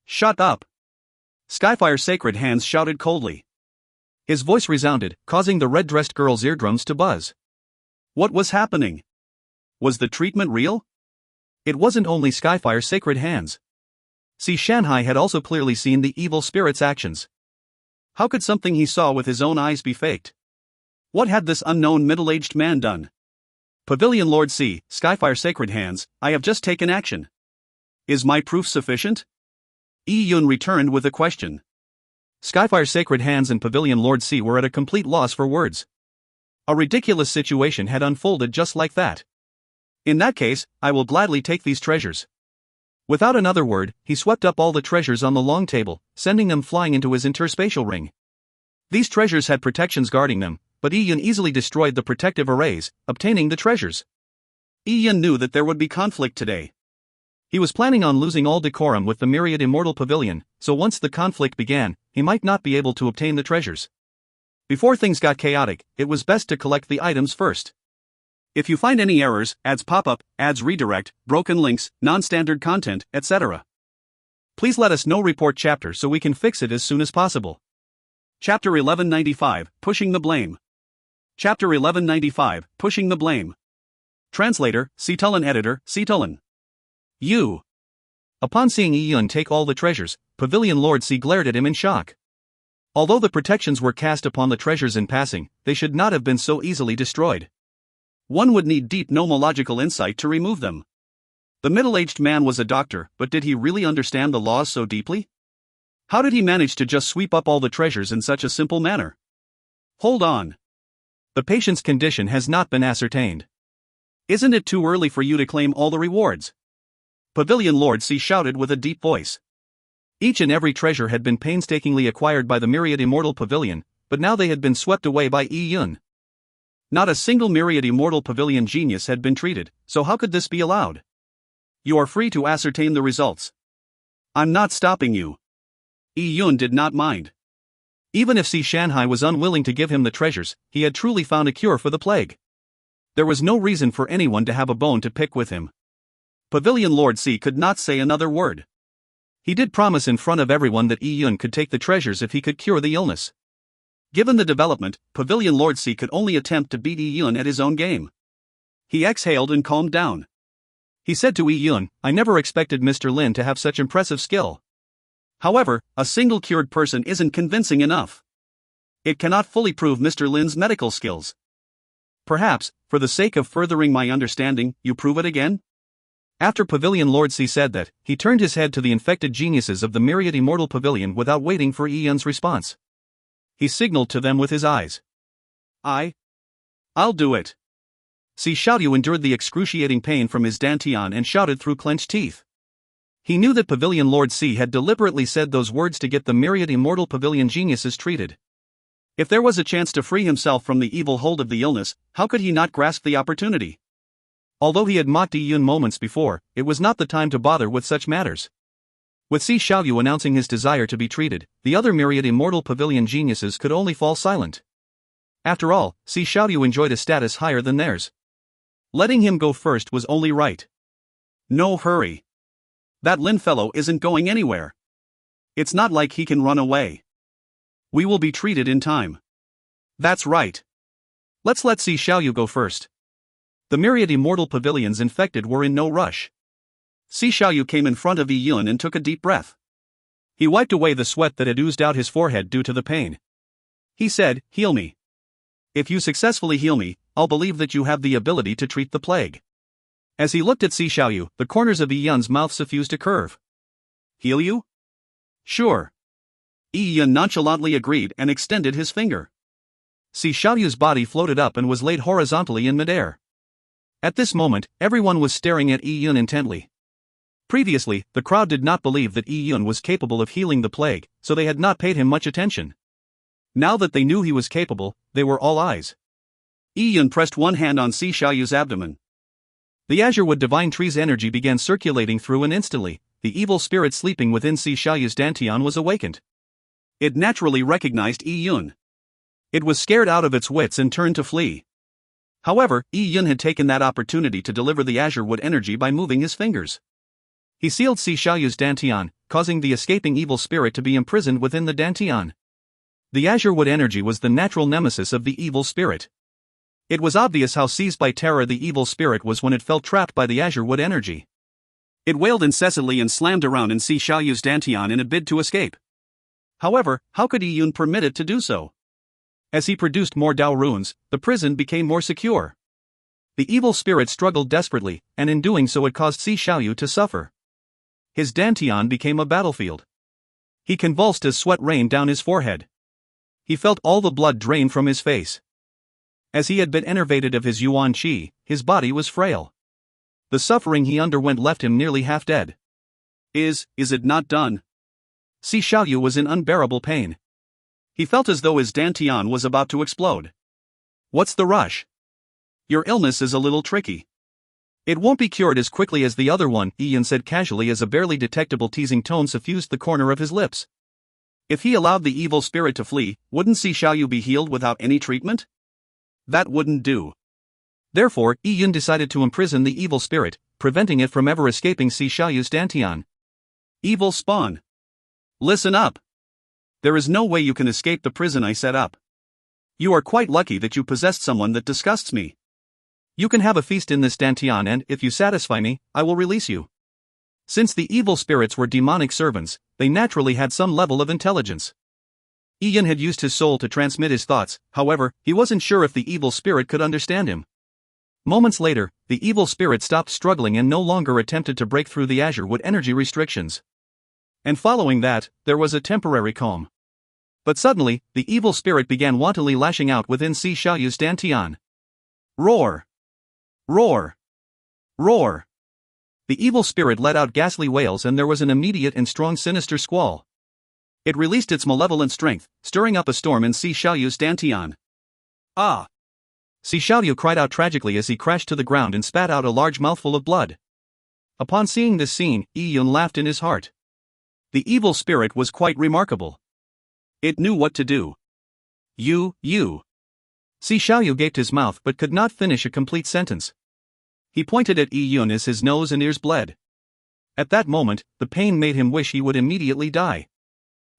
A: Shut up! Skyfire's sacred hands shouted coldly. His voice resounded, causing the red-dressed girl's eardrums to buzz. What was happening? Was the treatment real? It wasn't only Skyfire's sacred hands. See, Shanhai had also clearly seen the evil spirit's actions. How could something he saw with his own eyes be faked? What had this unknown middle-aged man done? Pavilion Lord C, Skyfire sacred hands, I have just taken action. Is my proof sufficient? Yi Yun returned with a question. Skyfire sacred hands and Pavilion Lord C were at a complete loss for words. A ridiculous situation had unfolded just like that. In that case, I will gladly take these treasures. Without another word, he swept up all the treasures on the long table, sending them flying into his interspatial ring. These treasures had protections guarding them, but Yi Yun easily destroyed the protective arrays, obtaining the treasures. Yi Yun knew that there would be conflict today. He was planning on losing all decorum with the myriad immortal pavilion, so once the conflict began, he might not be able to obtain the treasures. Before things got chaotic, it was best to collect the items first. If you find any errors, ads pop up, ads redirect, broken links, non-standard content, etc., please let us know. Report chapter so we can fix it as soon as possible. Chapter 1195, Pushing the Blame. Chapter 1195, Pushing the Blame. Translator, Cetulin. Editor, Cetulin. You. Upon seeing Yi Yun take all the treasures, Pavilion Lord C glared at him in shock. Although the protections were cast upon the treasures in passing, they should not have been so easily destroyed. One would need deep nomological insight to remove them. The middle-aged man was a doctor, but did he really understand the laws so deeply? How did he manage to just sweep up all the treasures in such a simple manner? Hold on. The patient's condition has not been ascertained. Isn't it too early for you to claim all the rewards? Pavilion Lord C shouted with a deep voice. Each and every treasure had been painstakingly acquired by the myriad immortal pavilion, but now they had been swept away by Yi Yun. Not a single myriad immortal pavilion genius had been treated, so how could this be allowed? You are free to ascertain the results. I'm not stopping you. Yi Yun did not mind. Even if Si Shanhai was unwilling to give him the treasures, he had truly found a cure for the plague. There was no reason for anyone to have a bone to pick with him. Pavilion Lord C could not say another word. He did promise in front of everyone that Yi Yun could take the treasures if he could cure the illness. Given the development, Pavilion Lord C could only attempt to beat Yi Yun at his own game. He exhaled and calmed down.
B: He said to Yi Yun, "I never expected Mr. Lin to have such impressive skill. However, a single cured person isn't convincing enough. It cannot fully prove Mr. Lin's medical skills. Perhaps, for the sake of furthering my understanding, you prove it again?" After Pavilion Lord C said that, he turned his head to the infected geniuses of the myriad immortal pavilion without waiting for Yi Yun's response. He signaled to them with his eyes. I'll do it. Si Xiaoyu endured the excruciating pain from his dantian and shouted through clenched teeth. He knew that Pavilion Lord C had deliberately said those words to get the myriad immortal pavilion geniuses treated. If there was a chance to free himself from the evil hold of the illness, how could he not grasp the opportunity? Although he had mocked Yi Yun moments before, it was not the time to bother with such matters. With Si Xiaoyu announcing his desire to be treated, the other myriad immortal pavilion geniuses could only fall silent. After all, Si Xiaoyu enjoyed a status higher than theirs. Letting him go first was only right. No hurry. That Lin fellow isn't going anywhere. It's not like he can run away. We will be treated in time. That's right. Let's let Si Xiaoyu go first. The myriad immortal pavilions infected were in no rush. Si Xiaoyu came in front of Yi Yun and took a deep breath. He wiped away the sweat that had oozed out his forehead due to the pain. He said, "Heal me. If you successfully heal me, I'll believe that you have the ability to treat the plague." As he looked at Si Xiaoyu, the corners of Yi Yun's mouth suffused a curve. "Heal you? Sure." Yi Yun nonchalantly agreed and extended his finger. Si Xiaoyu's body floated up and was laid horizontally in midair. At this moment, everyone was staring at Yi Yun intently. Previously, the crowd did not believe that Yi Yun was capable of healing the plague, so they had not paid him much attention. Now that they knew he was capable, they were all eyes. Yi Yun pressed one hand on Si Xiaoyu's abdomen. The Azurewood Divine Tree's energy began circulating through and instantly, the evil spirit sleeping within Si Xiaoyu's dantian was awakened. It naturally recognized Yi Yun. It was scared out of its wits and turned to flee. However, Yi Yun had taken that opportunity to deliver the Azurewood energy by moving his fingers. He sealed Si Xiaoyu's dantian, causing the escaping evil spirit to be imprisoned within the dantian. The Azurewood energy was the natural nemesis of the evil spirit. It was obvious how seized by terror the evil spirit was when it felt trapped by the Azurewood energy. It wailed incessantly and slammed around in Si Xiaoyu's dantian in a bid to escape. However, how could Yi Yun permit it to do so? As he produced more Dao runes, the prison became more secure. The evil spirit struggled desperately, and in doing so it caused Si Xiaoyu to suffer. His dantian became a battlefield. He convulsed as sweat rained down his forehead. He felt all the blood drain from his face. As he had been enervated of his yuan qi, his body was frail. The suffering he underwent left him nearly half dead. Is it not done? Si Xiaoyu was in unbearable pain. He felt as though his dantian was about to explode. What's the rush? Your illness is a little tricky. It won't be cured as quickly as the other one, Yi Yun said casually as a barely detectable teasing tone suffused the corner of his lips. If he allowed the evil spirit to flee, wouldn't Si Xiaoyu be healed without any treatment? That wouldn't do. Therefore, Yi Yun decided to imprison the evil spirit, preventing it from ever escaping Si Xiaoyu's dantian. Evil spawn. Listen up. There is no way you can escape the prison I set up. You are quite lucky that you possessed someone that disgusts me. You can have a feast in this dantian and, if you satisfy me, I will release you. Since the evil spirits were demonic servants, they naturally had some level of intelligence. Yi Yun had used his soul to transmit his thoughts, however, he wasn't sure if the evil spirit could understand him. Moments later, the evil spirit stopped struggling and no longer attempted to break through the Azurewood energy restrictions. And following that, there was a temporary calm. But suddenly, the evil spirit began wantonly lashing out within Si Xiaoyu's dantian. Roar! Roar! Roar! The evil spirit let out ghastly wails and there was an immediate and strong sinister squall. It released its malevolent strength, stirring up a storm in Si Xiaoyu's dantian. Ah! Si Xiaoyu cried out tragically as he crashed to the ground and spat out a large mouthful of blood. Upon seeing this scene, Yi Yun laughed in his heart. The evil spirit was quite remarkable. It knew what to do. You. Si Xiaoyu gaped his mouth but could not finish a complete sentence. He pointed at Yi Yun as his nose and ears bled. At that moment, the pain made him wish he would immediately die.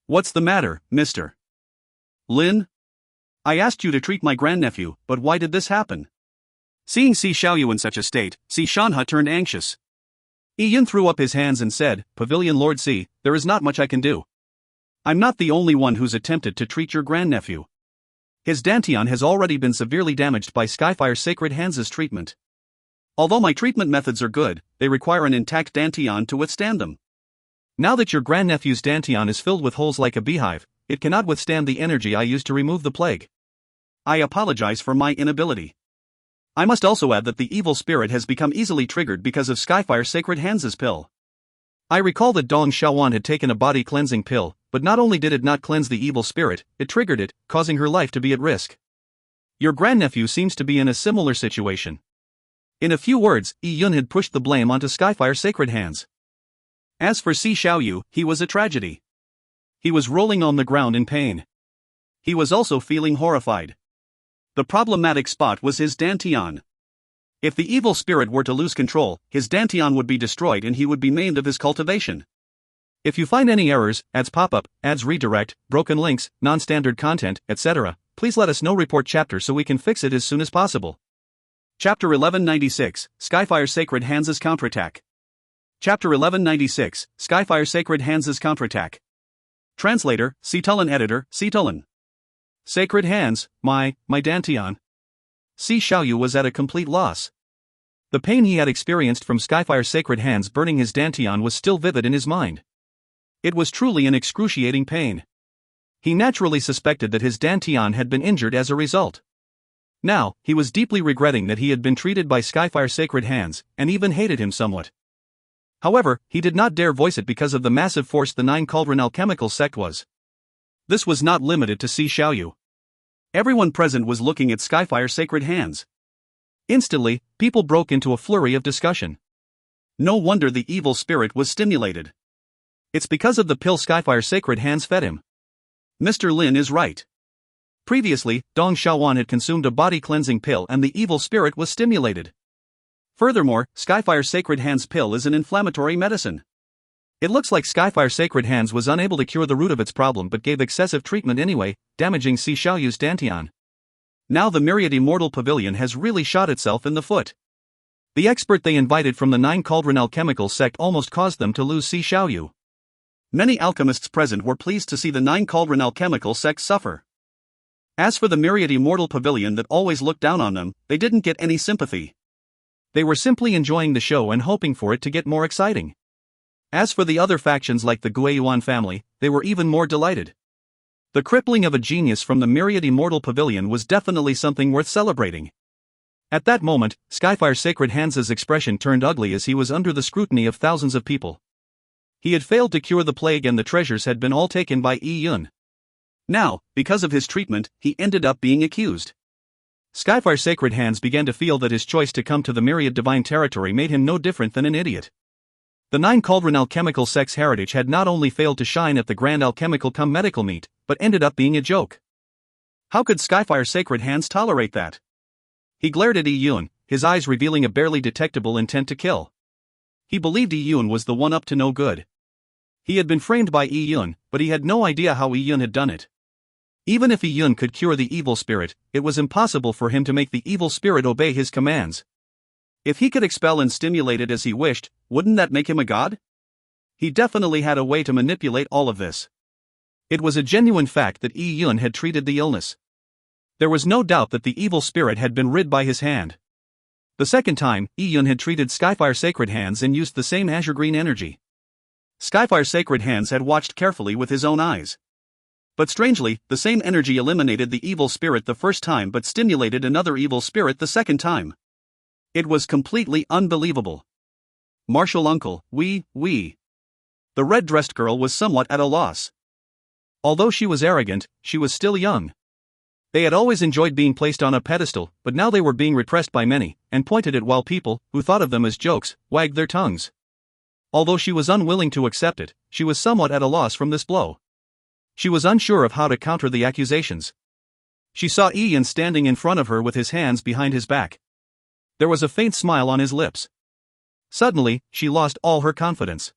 B: What's the matter, mister? Lin? I asked you to treat my grandnephew, but why did this happen? Seeing Si Xiaoyu in such a state, Si Shanhe turned anxious. Yun threw up his hands and said, "Pavilion Lord C, there is not much I can do. I'm not the only one who's attempted to treat your grandnephew. His dantian has already been severely damaged by Skyfire Sacred Hands' treatment. Although my treatment methods are good, they require an intact dantian to withstand them. Now that your grandnephew's dantian is filled with holes like a beehive, it cannot withstand the energy I used to remove the plague. I apologize for my inability. I must also add that the evil spirit has become easily triggered because of Skyfire Sacred Hands' pill." I recall that Dong Xiaowan had taken a body cleansing pill, but not only did it not cleanse the evil spirit, it triggered it, causing her life to be at risk. Your grandnephew seems to be in a similar situation. In a few words, Yun had pushed the blame onto Skyfire Sacred Hands. As for Si Xiaoyu, he was a tragedy. He was rolling on the ground in pain. He was also feeling horrified. The problematic spot was his dantian. If the evil spirit were to lose control, his dantian would be destroyed and he would be maimed of his cultivation. If you find any errors, ads pop-up, ads redirect, broken links, non-standard content, etc., please let us know. Report chapter so we can fix it as soon as possible. Chapter 1196, Skyfire Sacred Hands' Counterattack. Chapter 1196, Skyfire Sacred Hands' Counterattack. Translator, Cetulin. Editor, Cetulin. Sacred Hands, my dantian. Si Xiaoyu was at a complete loss. The pain he had experienced from Skyfire Sacred Hands burning his dantian was still vivid in his mind. It was truly an excruciating pain. He naturally suspected that his dantian had been injured as a result. Now, he was deeply regretting that he had been treated by Skyfire Sacred Hands, and even hated him somewhat. However, he did not dare voice it because of the massive force the Nine Cauldron Alchemical sect was. This was not limited to Si Xiaoyu. Everyone present was looking at Skyfire Sacred Hands. Instantly, people broke into a flurry of discussion. No wonder the evil spirit was stimulated. It's because of the pill Skyfire Sacred Hands fed him. Mr. Lin is right. Previously, Dong Xiaowan had consumed a body cleansing pill and the evil spirit was stimulated. Furthermore, Skyfire Sacred Hands pill is an inflammatory medicine. It looks like Skyfire Sacred Hands was unable to cure the root of its problem but gave excessive treatment anyway, damaging Si Xiaoyu's dantian. Now the Myriad Immortal Pavilion has really shot itself in the foot. The expert they invited from the Nine Cauldron Alchemical sect almost caused them to lose Si Xiaoyu. Many alchemists present were pleased to see the Nine Cauldron Alchemical sect suffer. As for the Myriad Immortal Pavilion that always looked down on them, they didn't get any sympathy. They were simply enjoying the show and hoping for it to get more exciting. As for the other factions like the Guiyuan family, they were even more delighted. The crippling of a genius from the Myriad Immortal Pavilion was definitely something worth celebrating. At that moment, Skyfire Sacred Hands' expression turned ugly as he was under the scrutiny of thousands of people. He had failed to cure the plague and the treasures had been all taken by Yun. Now, because of his treatment, he ended up being accused. Skyfire Sacred Hands began to feel that his choice to come to the Myriad Divine Territory made him no different than an idiot. The Nine Cauldron Alchemical sect's heritage had not only failed to shine at the Grand Alchemical Medical Meet, but ended up being a joke. How could Skyfire Sacred Hands tolerate that? He glared at Yun, his eyes revealing a barely detectable intent to kill. He believed Yun was the one up to no good. He had been framed by Yun, but he had no idea how Yun had done it. Even if Yun could cure the evil spirit, it was impossible for him to make the evil spirit obey his commands. If he could expel and stimulate it as he wished, wouldn't that make him a god? He definitely had a way to manipulate all of this. It was a genuine fact that Yun had treated the illness. There was no doubt that the evil spirit had been rid by his hand. The second time, Yun had treated Skyfire Sacred Hands and used the same azure green energy. Skyfire Sacred Hands had watched carefully with his own eyes. But strangely, the same energy eliminated the evil spirit the first time but stimulated another evil spirit the second time. It was completely unbelievable. Martial uncle, we. The red-dressed girl was somewhat at a loss. Although she was arrogant, she was still young. They had always enjoyed being placed on a pedestal, but now they were being repressed by many, and pointed at while people, who thought of them as jokes, wagged their tongues. Although she was unwilling to accept it, she was somewhat at a loss from this blow. She was unsure of how to counter the accusations. She saw Ian standing in front of her with his hands behind his back. There was a faint smile on his lips. Suddenly, she lost all her confidence.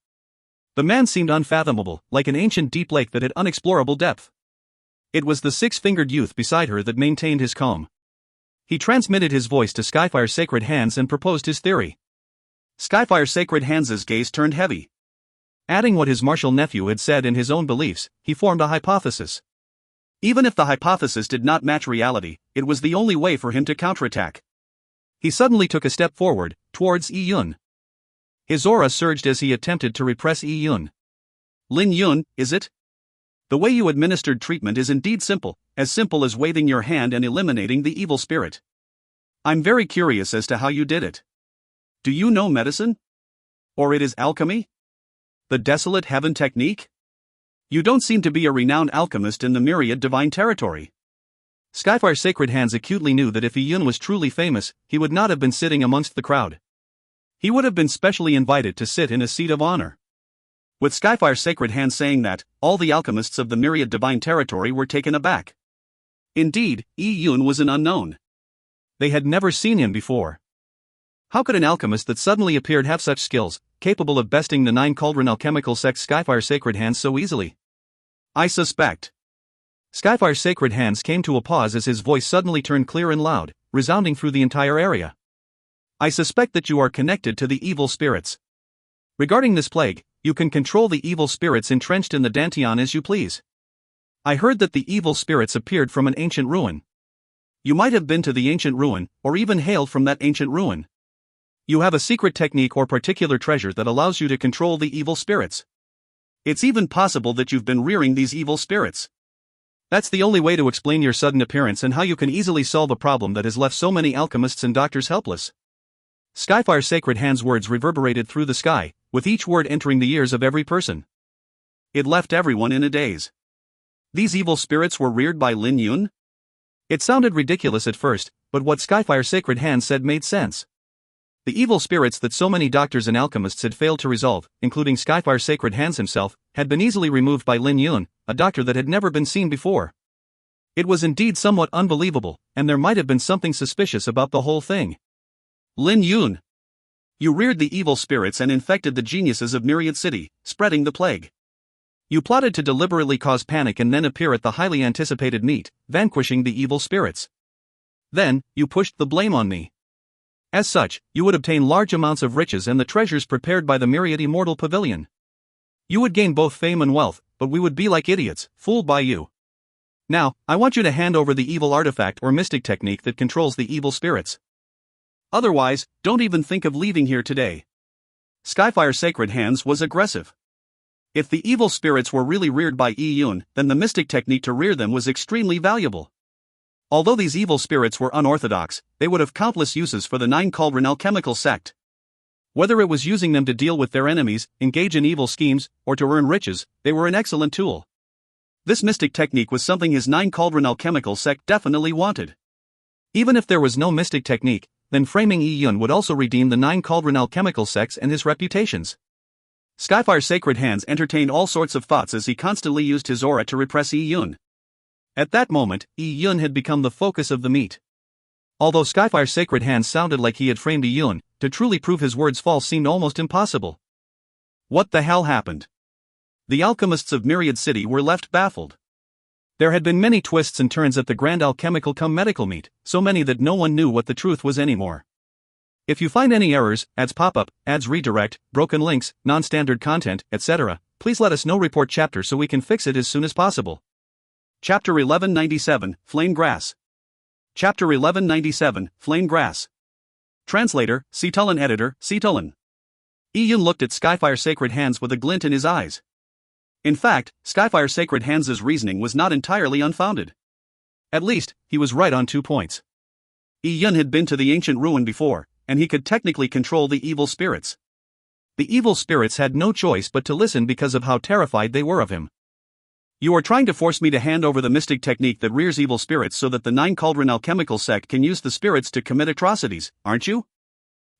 B: The man seemed unfathomable, like an ancient deep lake that had unexplorable depth. It was the six-fingered youth beside her that maintained his calm. He transmitted his voice to Skyfire Sacred Hands and proposed his theory.
A: Skyfire's Sacred Hands' gaze turned heavy.
B: Adding what his martial nephew had said in his own beliefs, he formed a hypothesis.
A: Even if the hypothesis did not match reality, it was the only way for him to counterattack.
B: He suddenly took a step forward, towards Yi Yun. His aura surged as he attempted to repress Yi Yun.
A: Lin Yun, is it? The way you administered treatment is indeed simple as waving your hand and eliminating the evil spirit. I'm very curious as to how you did it. Do you know medicine? Or it is alchemy? The desolate heaven technique? You don't seem to be a renowned alchemist in the myriad divine territory.
B: Skyfire's Sacred Hands acutely knew that if Yi Yun was truly famous, he would not have been sitting amongst the crowd. He would have been specially invited to sit in a seat of honor. With Skyfire's Sacred Hands saying that, all the alchemists of the myriad divine territory were taken aback. Indeed, Yi Yun was an unknown. They had never seen him before. How could an alchemist that suddenly appeared have such skills, capable of besting the 9 Cauldron alchemical sect Skyfire's Sacred Hands so easily?
A: I suspect.
B: Skyfire's Sacred Hands came to a pause as his voice suddenly turned clear and loud, resounding through the entire area. I suspect that you are connected to the evil spirits. Regarding this plague, you can control the evil spirits entrenched in the Dantian as you please. I heard that the evil spirits appeared from an ancient ruin. You might have been to the ancient ruin, or even hailed from that ancient ruin. You have a secret technique or particular treasure that allows you to control the evil spirits.
A: It's even possible that you've been rearing these evil spirits.
B: That's the only way to explain your sudden appearance and how you can easily solve a problem that has left so many alchemists and doctors helpless. Skyfire's Sacred Hands' words reverberated through the sky, with each word entering the ears of every person.
A: It left everyone in a daze. These evil spirits were reared by Lin Yun?
B: It sounded ridiculous at first, but what Skyfire's Sacred Hands said made sense. The evil spirits that so many doctors and alchemists had failed to resolve, including Skyfire's Sacred Hands himself, had been easily removed by Lin Yun, a doctor that had never been seen before. It was indeed somewhat unbelievable, and there might have been something suspicious about the whole thing.
A: Lin Yun! You reared the evil spirits and infected the geniuses of Myriad City, spreading the plague. You plotted to deliberately cause panic and then appear at the highly anticipated meet, vanquishing the evil spirits. Then, you pushed the blame on me. As such, you would obtain large amounts of riches and the treasures prepared by the Myriad Immortal Pavilion. You would gain both fame and wealth, but we would be like idiots, fooled by you. Now, I want you to hand over the evil artifact or mystic technique that controls the evil spirits. Otherwise, don't even think of leaving here today. Skyfire's Sacred Hands was aggressive. If the evil spirits were really reared by Yi Yun, then the mystic technique to rear them was extremely valuable. Although these evil spirits were unorthodox, they would have countless uses for the 9 Cauldron alchemical sect. Whether it was using them to deal with their enemies, engage in evil schemes, or to earn riches, they were an excellent tool. This mystic technique was something his 9 Cauldron alchemical sect definitely wanted.
B: Even if there was no mystic technique, then framing Yi Yun would also redeem the 9 Cauldron alchemical sects and his reputations.
A: Skyfire's Sacred Hands entertained all sorts of thoughts as he constantly used his aura to repress Yi Yun.
B: At that moment, Yi Yun had become the focus of the meet. Although Skyfire's Sacred Hands sounded like he had framed Yi Yun, to truly prove his words false seemed almost impossible.
A: What the hell happened? The alchemists of Myriad City were left baffled.
B: There had been many twists and turns at the Grand Alchemical Medical Meet, so many that no one knew what the truth was anymore. If you find any errors, ads pop up, ads redirect, broken links, non-standard content, etc., please let us know. Report chapter so we can fix it as soon as possible.
A: Chapter 1197, Flame Grass. Chapter 1197, Flame Grass. Translator, Cetulin. Editor, Cetulin. Yi Yun looked at Skyfire's Sacred Hands with a glint in his eyes. In fact, Skyfire's Sacred Hands' reasoning was not entirely unfounded. At least, he was right on 2 points. Yi Yun had been to the ancient ruin before, and he could technically control the evil spirits. The evil spirits had no choice but to listen because of how terrified they were of him. You are trying to force me to hand over the mystic technique that rears evil spirits so that the 9 Cauldron alchemical sect can use the spirits to commit atrocities, aren't you?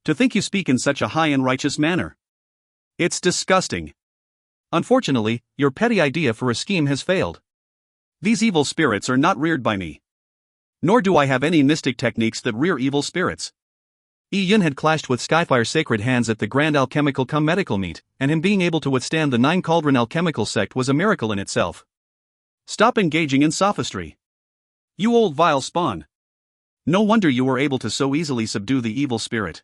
A: To think you speak in such a high and righteous manner. It's disgusting.
B: Unfortunately, your petty idea for a scheme has failed.
A: These evil spirits are not reared by me. Nor do I have any mystic techniques that rear evil spirits.
B: Yi Yun had clashed with Skyfire's Sacred Hands at the Grand Alchemical Medical Meet, and him being able to withstand the 9 Cauldron alchemical sect was a miracle in itself.
A: Stop engaging in sophistry. You old vile spawn. No wonder you were able to so easily subdue the evil spirit.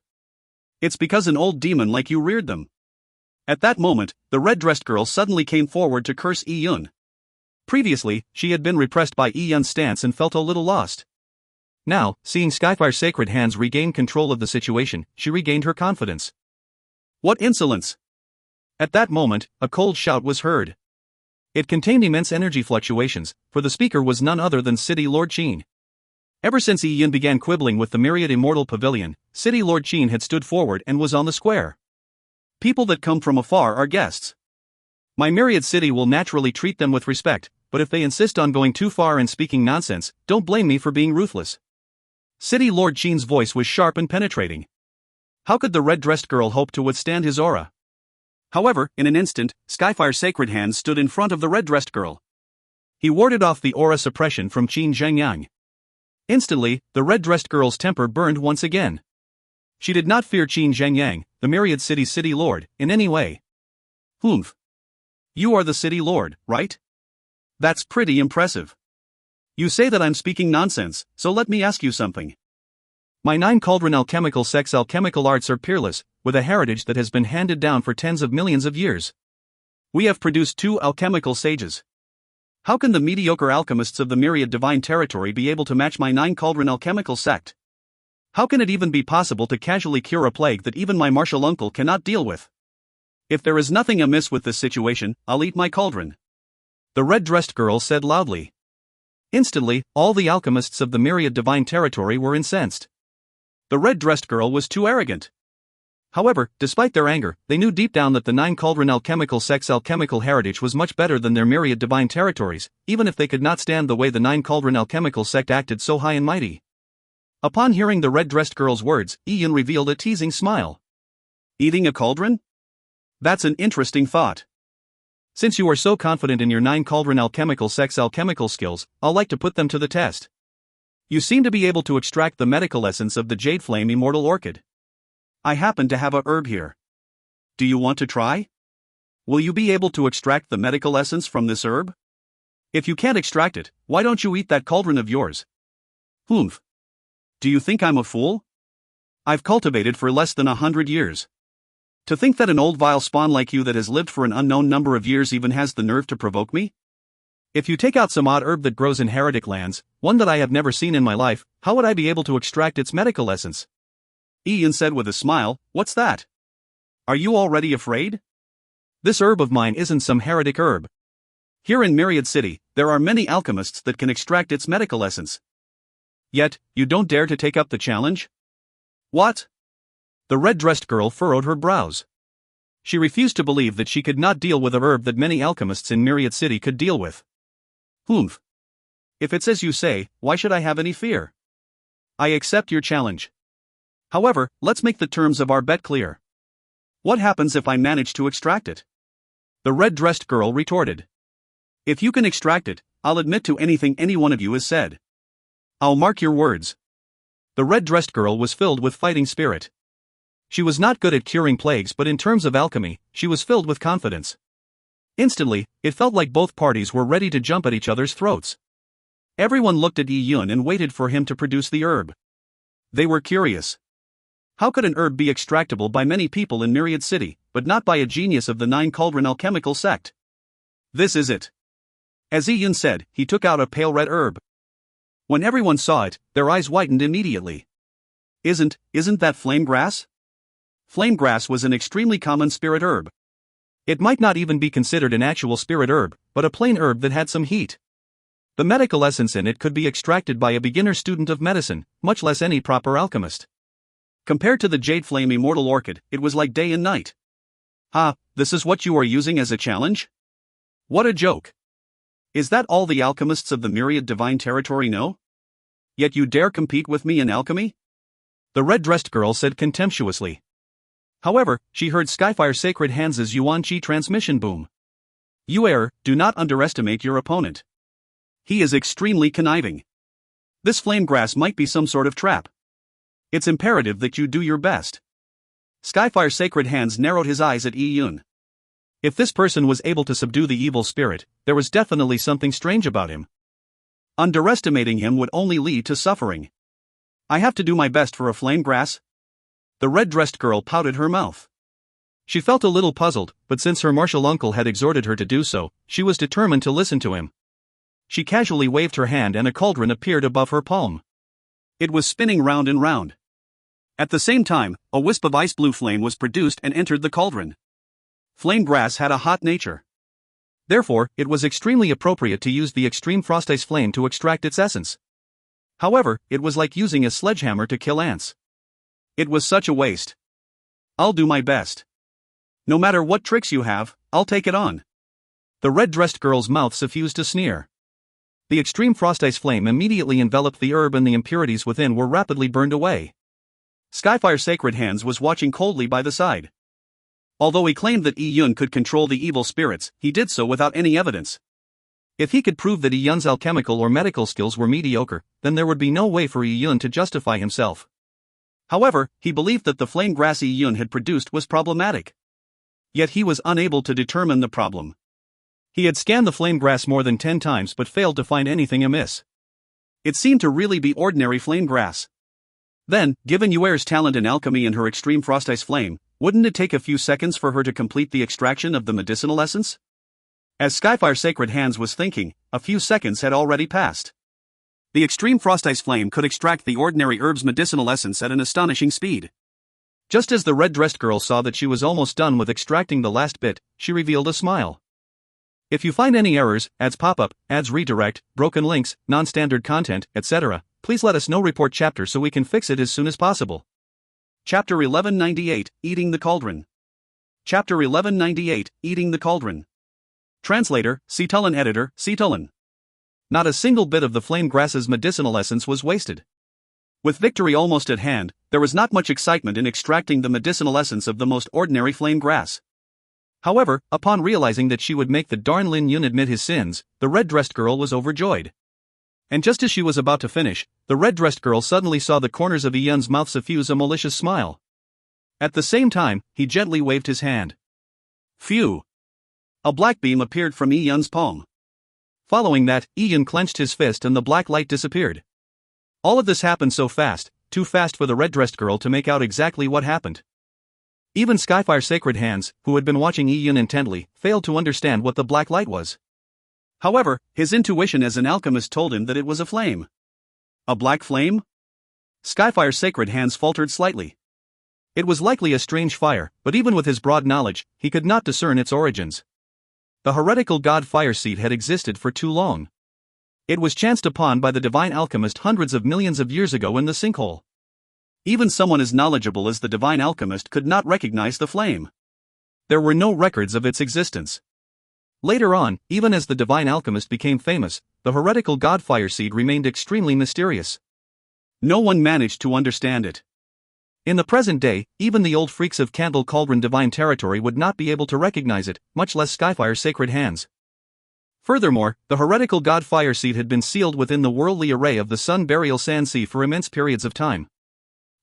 A: It's because an old demon like you reared them. At that moment, the red-dressed girl suddenly came forward to curse Yi-yun. Previously, she had been repressed by Yi-yun's stance and felt a little lost. Now, seeing Skyfire's sacred hands regain control of the situation, she regained her confidence.
B: What insolence! At that moment, a cold shout was heard. It contained immense energy fluctuations, for the speaker was none other than City Lord Qin. Ever since Yi-yun began quibbling with the myriad immortal pavilion, City Lord Qin had stood forward and was on the square. People that come from afar are guests. My myriad city will naturally treat them with respect, but if they insist on going too far and speaking nonsense, don't blame me for being ruthless. City Lord Qin's voice was sharp and penetrating. How could the red-dressed girl hope to withstand his aura? However, in an instant, Skyfire's sacred hands stood in front of the red-dressed girl. He warded off the aura suppression from Qin Zhengyang. Instantly, the red-dressed girl's temper burned once again. She did not fear Qin Zhengyang, the myriad city's city lord, in any way.
A: Humph. You are the city lord, right? That's pretty impressive. You say that I'm speaking nonsense, so let me ask you something.
B: My 9 cauldron alchemical sect's alchemical arts are peerless, with a heritage that has been handed down for tens of millions of years.
A: We have produced 2 alchemical sages. How can the mediocre alchemists of the myriad divine territory be able to match my 9 cauldron alchemical sect? How can it even be possible to casually cure a plague that even my martial uncle cannot deal with? If there is nothing amiss with this situation, I'll eat my cauldron.
B: The red-dressed girl said loudly. Instantly, all the alchemists of the myriad divine territory were incensed.
A: The red-dressed girl was too arrogant.
B: However, despite their anger, they knew deep down that the 9 cauldron alchemical sect's alchemical heritage was much better than their myriad divine territories, even if they could not stand the way the 9 cauldron alchemical sect acted so high and mighty. Upon hearing the red-dressed girl's words, Yi-yun revealed a teasing smile.
A: Eating a cauldron? That's an interesting thought.
B: Since you are so confident in your 9 cauldron alchemical sect's alchemical skills, I'll like to put them to the test. You seem to be able to extract the medical essence of the jade flame immortal orchid.
A: I happen to have a herb here. Do you want to try? Will you be able to extract the medical essence from this herb? If you can't extract it, why don't you eat that cauldron of yours?
B: Humph.
A: Do you think I'm a fool? I've cultivated for less than 100 years. To think that an old vile spawn like you that has lived for an unknown number of years even has the nerve to provoke me?
B: If you take out some odd herb that grows in heretic lands, one that I have never seen in my life, how would I be able to extract its medical essence?
A: Ian said with a smile, what's that? Are you already afraid?
B: This herb of mine isn't some heretic herb.
A: Here in Myriad City, there are many alchemists that can extract its medical essence.
B: Yet, you don't dare to take up the challenge?
A: What?
B: The red-dressed girl furrowed her brows. She refused to believe that she could not deal with a herb that many alchemists in Myriad City could deal with.
A: Humph. If it's as you say, why should I have any fear? I accept your challenge. However, let's make the terms of our bet clear. What happens if I manage to extract it?
B: The red-dressed girl retorted.
A: If you can extract it, I'll admit to anything any one of you has said. I'll mark your words.
B: The red-dressed girl was filled with fighting spirit. She was not good at curing plagues, but in terms of alchemy, she was filled with confidence. Instantly, it felt like both parties were ready to jump at each other's throats. Everyone looked at Yi-yun and waited for him to produce the herb.
A: They were curious. How could an herb be extractable by many people in Myriad City, but not by a genius of the 9 cauldron alchemical sect? This is it. As Yi-yun said, he took out a pale red herb. When everyone saw it, their eyes widened immediately. Isn't that flame grass? Flame grass was an extremely common spirit herb.
B: It might not even be considered an actual spirit herb, but a plain herb that had some heat. The medical essence in it could be extracted by a beginner student of medicine, much less any proper alchemist.
A: Compared to the jade flame immortal orchid, it was like day and night. This is what you are using as a challenge? What a joke. Is that all the alchemists of the myriad divine territory know? Yet you dare compete with me in alchemy?
B: The red-dressed girl said contemptuously. However, she heard Skyfire's sacred hands' Yuan Qi transmission boom.
A: You err, do not underestimate your opponent. He is extremely conniving. This flame grass might be some sort of trap. It's imperative that you do your best. Skyfire's sacred hands narrowed his eyes at Yi-yun.
B: If this person was able to subdue the evil spirit, there was definitely something strange about him.
A: Underestimating him would only lead to suffering. I have to do my best for a flame grass.
B: the red-dressed girl pouted her mouth. She felt a little puzzled, but since her martial uncle had exhorted her to do so, she was determined to listen to him. She casually waved her hand and a cauldron appeared above her palm.
A: It was spinning round and round. At the same time, a wisp of ice-blue flame was produced and entered the cauldron. Flame grass had a hot nature.
B: Therefore, it was extremely appropriate to use the extreme frost ice flame to extract its essence. However, it was like using a sledgehammer to kill ants.
A: It was such a waste. I'll do my best. No matter what tricks you have, I'll take it on.
B: The red-dressed girl's mouth suffused a sneer. The extreme frost ice flame immediately enveloped the herb and the impurities within were rapidly burned away.
A: Skyfire Sacred Hands was watching coldly by the side. Although he claimed that Yi Yun could control the evil spirits, he did so without any evidence.
B: If he could prove that Yi Yun's alchemical or medical skills were mediocre, then there would be no way for Yi Yun to justify himself.
A: However, he believed that the flame grass Yi Yun had produced was problematic. Yet he was unable to determine the problem.
B: He had scanned the flame grass more than 10 times but failed to find anything amiss.
A: It seemed to really be ordinary flame grass. Then, given Yuer's talent in alchemy and her extreme frost ice flame, wouldn't it take a few seconds for her to complete the extraction of the medicinal essence? As Skyfire Sacred Hands was thinking, a few seconds had already passed. The extreme frost ice flame could extract the ordinary herb's medicinal essence at an astonishing speed.
B: Just as the red-dressed girl saw that she was almost done with extracting the last bit, she revealed a smile. If you find any errors, ads pop up, ads redirect, broken links, non-standard content, etc., please let us know. Report chapter so we can fix it as soon as possible.
A: Chapter 1198, Eating the Cauldron. Chapter 1198, Eating the Cauldron. Translator, Cetulin. Editor, Cetulin.
B: Not a single bit of the flame grass's medicinal essence was wasted.
A: With victory almost at hand, there was not much excitement in extracting the medicinal essence of the most ordinary flame grass.
B: However, upon realizing that she would make the darn Lin Yun admit his sins, the red-dressed girl was overjoyed. And just as she was about to finish, the red-dressed girl suddenly saw the corners of Yi Yun's mouth suffuse a malicious smile. At the same time, he gently waved his hand.
A: Phew! A black beam appeared from Yi Yun's palm.
B: Following that, Yi Yun clenched his fist and the black light disappeared. All of this happened so fast, too fast for the red-dressed girl to make out exactly what happened. Even Skyfire Sacred Hands, who had been watching Yi Yun intently, failed to understand what the black light was.
A: However, his intuition as an alchemist told him that it was a flame. A black flame? Skyfire Sacred Hands faltered slightly.
B: It was likely a strange fire, but even with his broad knowledge, he could not discern its origins. The heretical god fire seed had existed for too long. It was chanced upon by the divine alchemist hundreds of millions of years ago in the sinkhole.
A: Even someone as knowledgeable as the divine alchemist could not recognize the flame.
B: There were no records of its existence. Later on, even as the divine alchemist became famous, the heretical god fire seed remained extremely mysterious.
A: No one managed to understand it.
B: In the present day, even the old freaks of Candle Cauldron divine territory would not be able to recognize it, much less Skyfire Sacred Hands. Furthermore, the heretical god fire seed had been sealed within the worldly array of the Sun Burial Sand Sea for immense periods of time.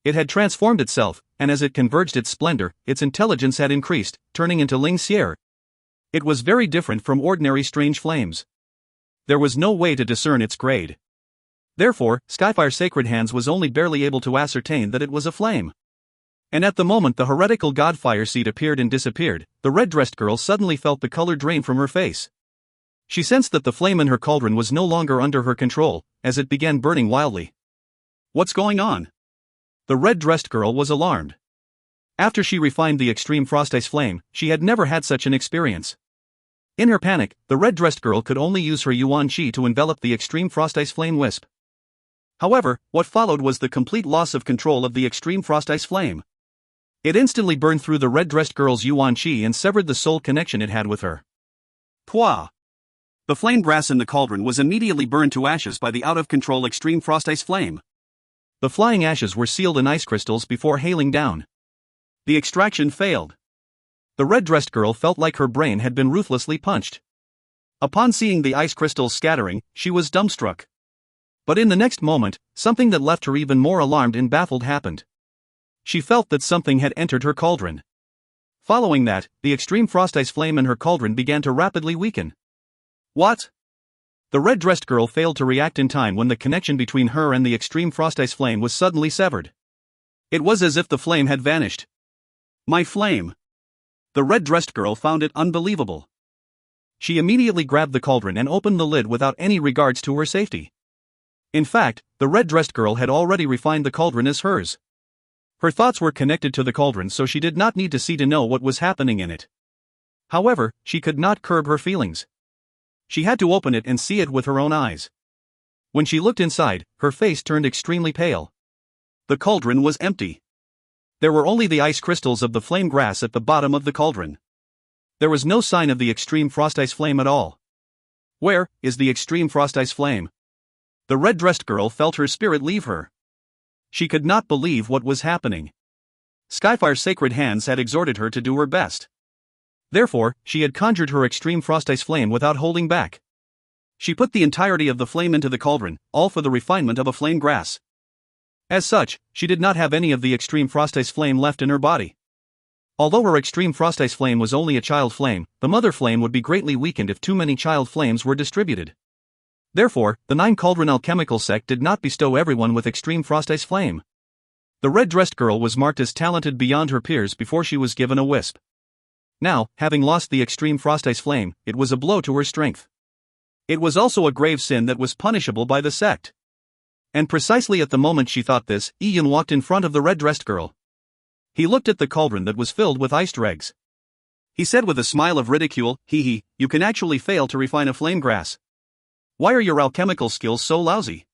B: It had transformed itself, and as it converged its splendor, its intelligence had increased, turning into Ling Xier. It was very different from ordinary strange flames. There was no way to discern its grade. Therefore, Skyfire Sacred Hands was only barely able to ascertain that it was a flame. And at the moment the heretical god fire seed appeared and disappeared, the red-dressed girl suddenly felt the color drain from her face. She sensed that the flame in her cauldron was no longer under her control, as it began burning wildly.
A: What's going on?
B: The red-dressed girl was alarmed. After she refined the extreme frost ice flame, she had never had such an experience. In her panic, the red-dressed girl could only use her Yuan Qi to envelop the extreme frost ice flame wisp. However, what followed was the complete loss of control of the extreme frost ice flame. It instantly burned through the red-dressed girl's Yuan Qi and severed the soul connection it had with her.
A: Pwah! The flame grass in the cauldron was immediately burned to ashes by the out-of-control extreme frost ice flame.
B: The flying ashes were sealed in ice crystals before hailing down.
A: The extraction failed.
B: The red-dressed girl felt like her brain had been ruthlessly punched. Upon seeing the ice crystals scattering, she was dumbstruck. But in the next moment, something that left her even more alarmed and baffled happened. She felt that something had entered her cauldron. Following that, the extreme frost ice flame in her cauldron began to rapidly weaken.
A: What?
B: The red-dressed girl failed to react in time when the connection between her and the extreme frost ice flame was suddenly severed.
A: It was as if the flame had vanished. My flame! The red-dressed girl found it unbelievable.
B: She immediately grabbed the cauldron and opened the lid without any regards to her safety. In fact, the red-dressed girl had already refined the cauldron as hers. Her thoughts were connected to the cauldron, so she did not need to see to know what was happening in it. However, she could not curb her feelings. She had to open it and see it with her own eyes. When she looked inside, her face turned extremely pale.
A: The cauldron was empty. There were only the ice crystals of the flame grass at the bottom of the cauldron.
B: There was no sign of the extreme frost ice flame at all.
A: Where is the extreme frost ice flame? The red-dressed girl felt her spirit leave her. She could not believe what was happening. Skyfire's sacred hands had exhorted her to do her best.
B: Therefore, she had conjured her extreme frost ice flame without holding back.
A: She put the entirety of the flame into the cauldron, all for the refinement of a flame grass.
B: As such, she did not have any of the extreme frost ice flame left in her body. Although her extreme frost ice flame was only a child flame, the mother flame would be greatly weakened if too many child flames were distributed. Therefore, the 9 Cauldron alchemical sect did not bestow everyone with extreme frost ice flame. The red-dressed girl was marked as talented beyond her peers before she was given a wisp. Now, having lost the extreme frost ice flame, it was a blow to her strength.
A: It was also a grave sin that was punishable by the sect.
B: And precisely at the moment she thought this, Ian walked in front of the red-dressed girl. He looked at the cauldron that was filled with iced dregs.
A: He said with a smile of ridicule, "Hee, you can actually fail to refine a flame grass. Why are your alchemical skills so lousy?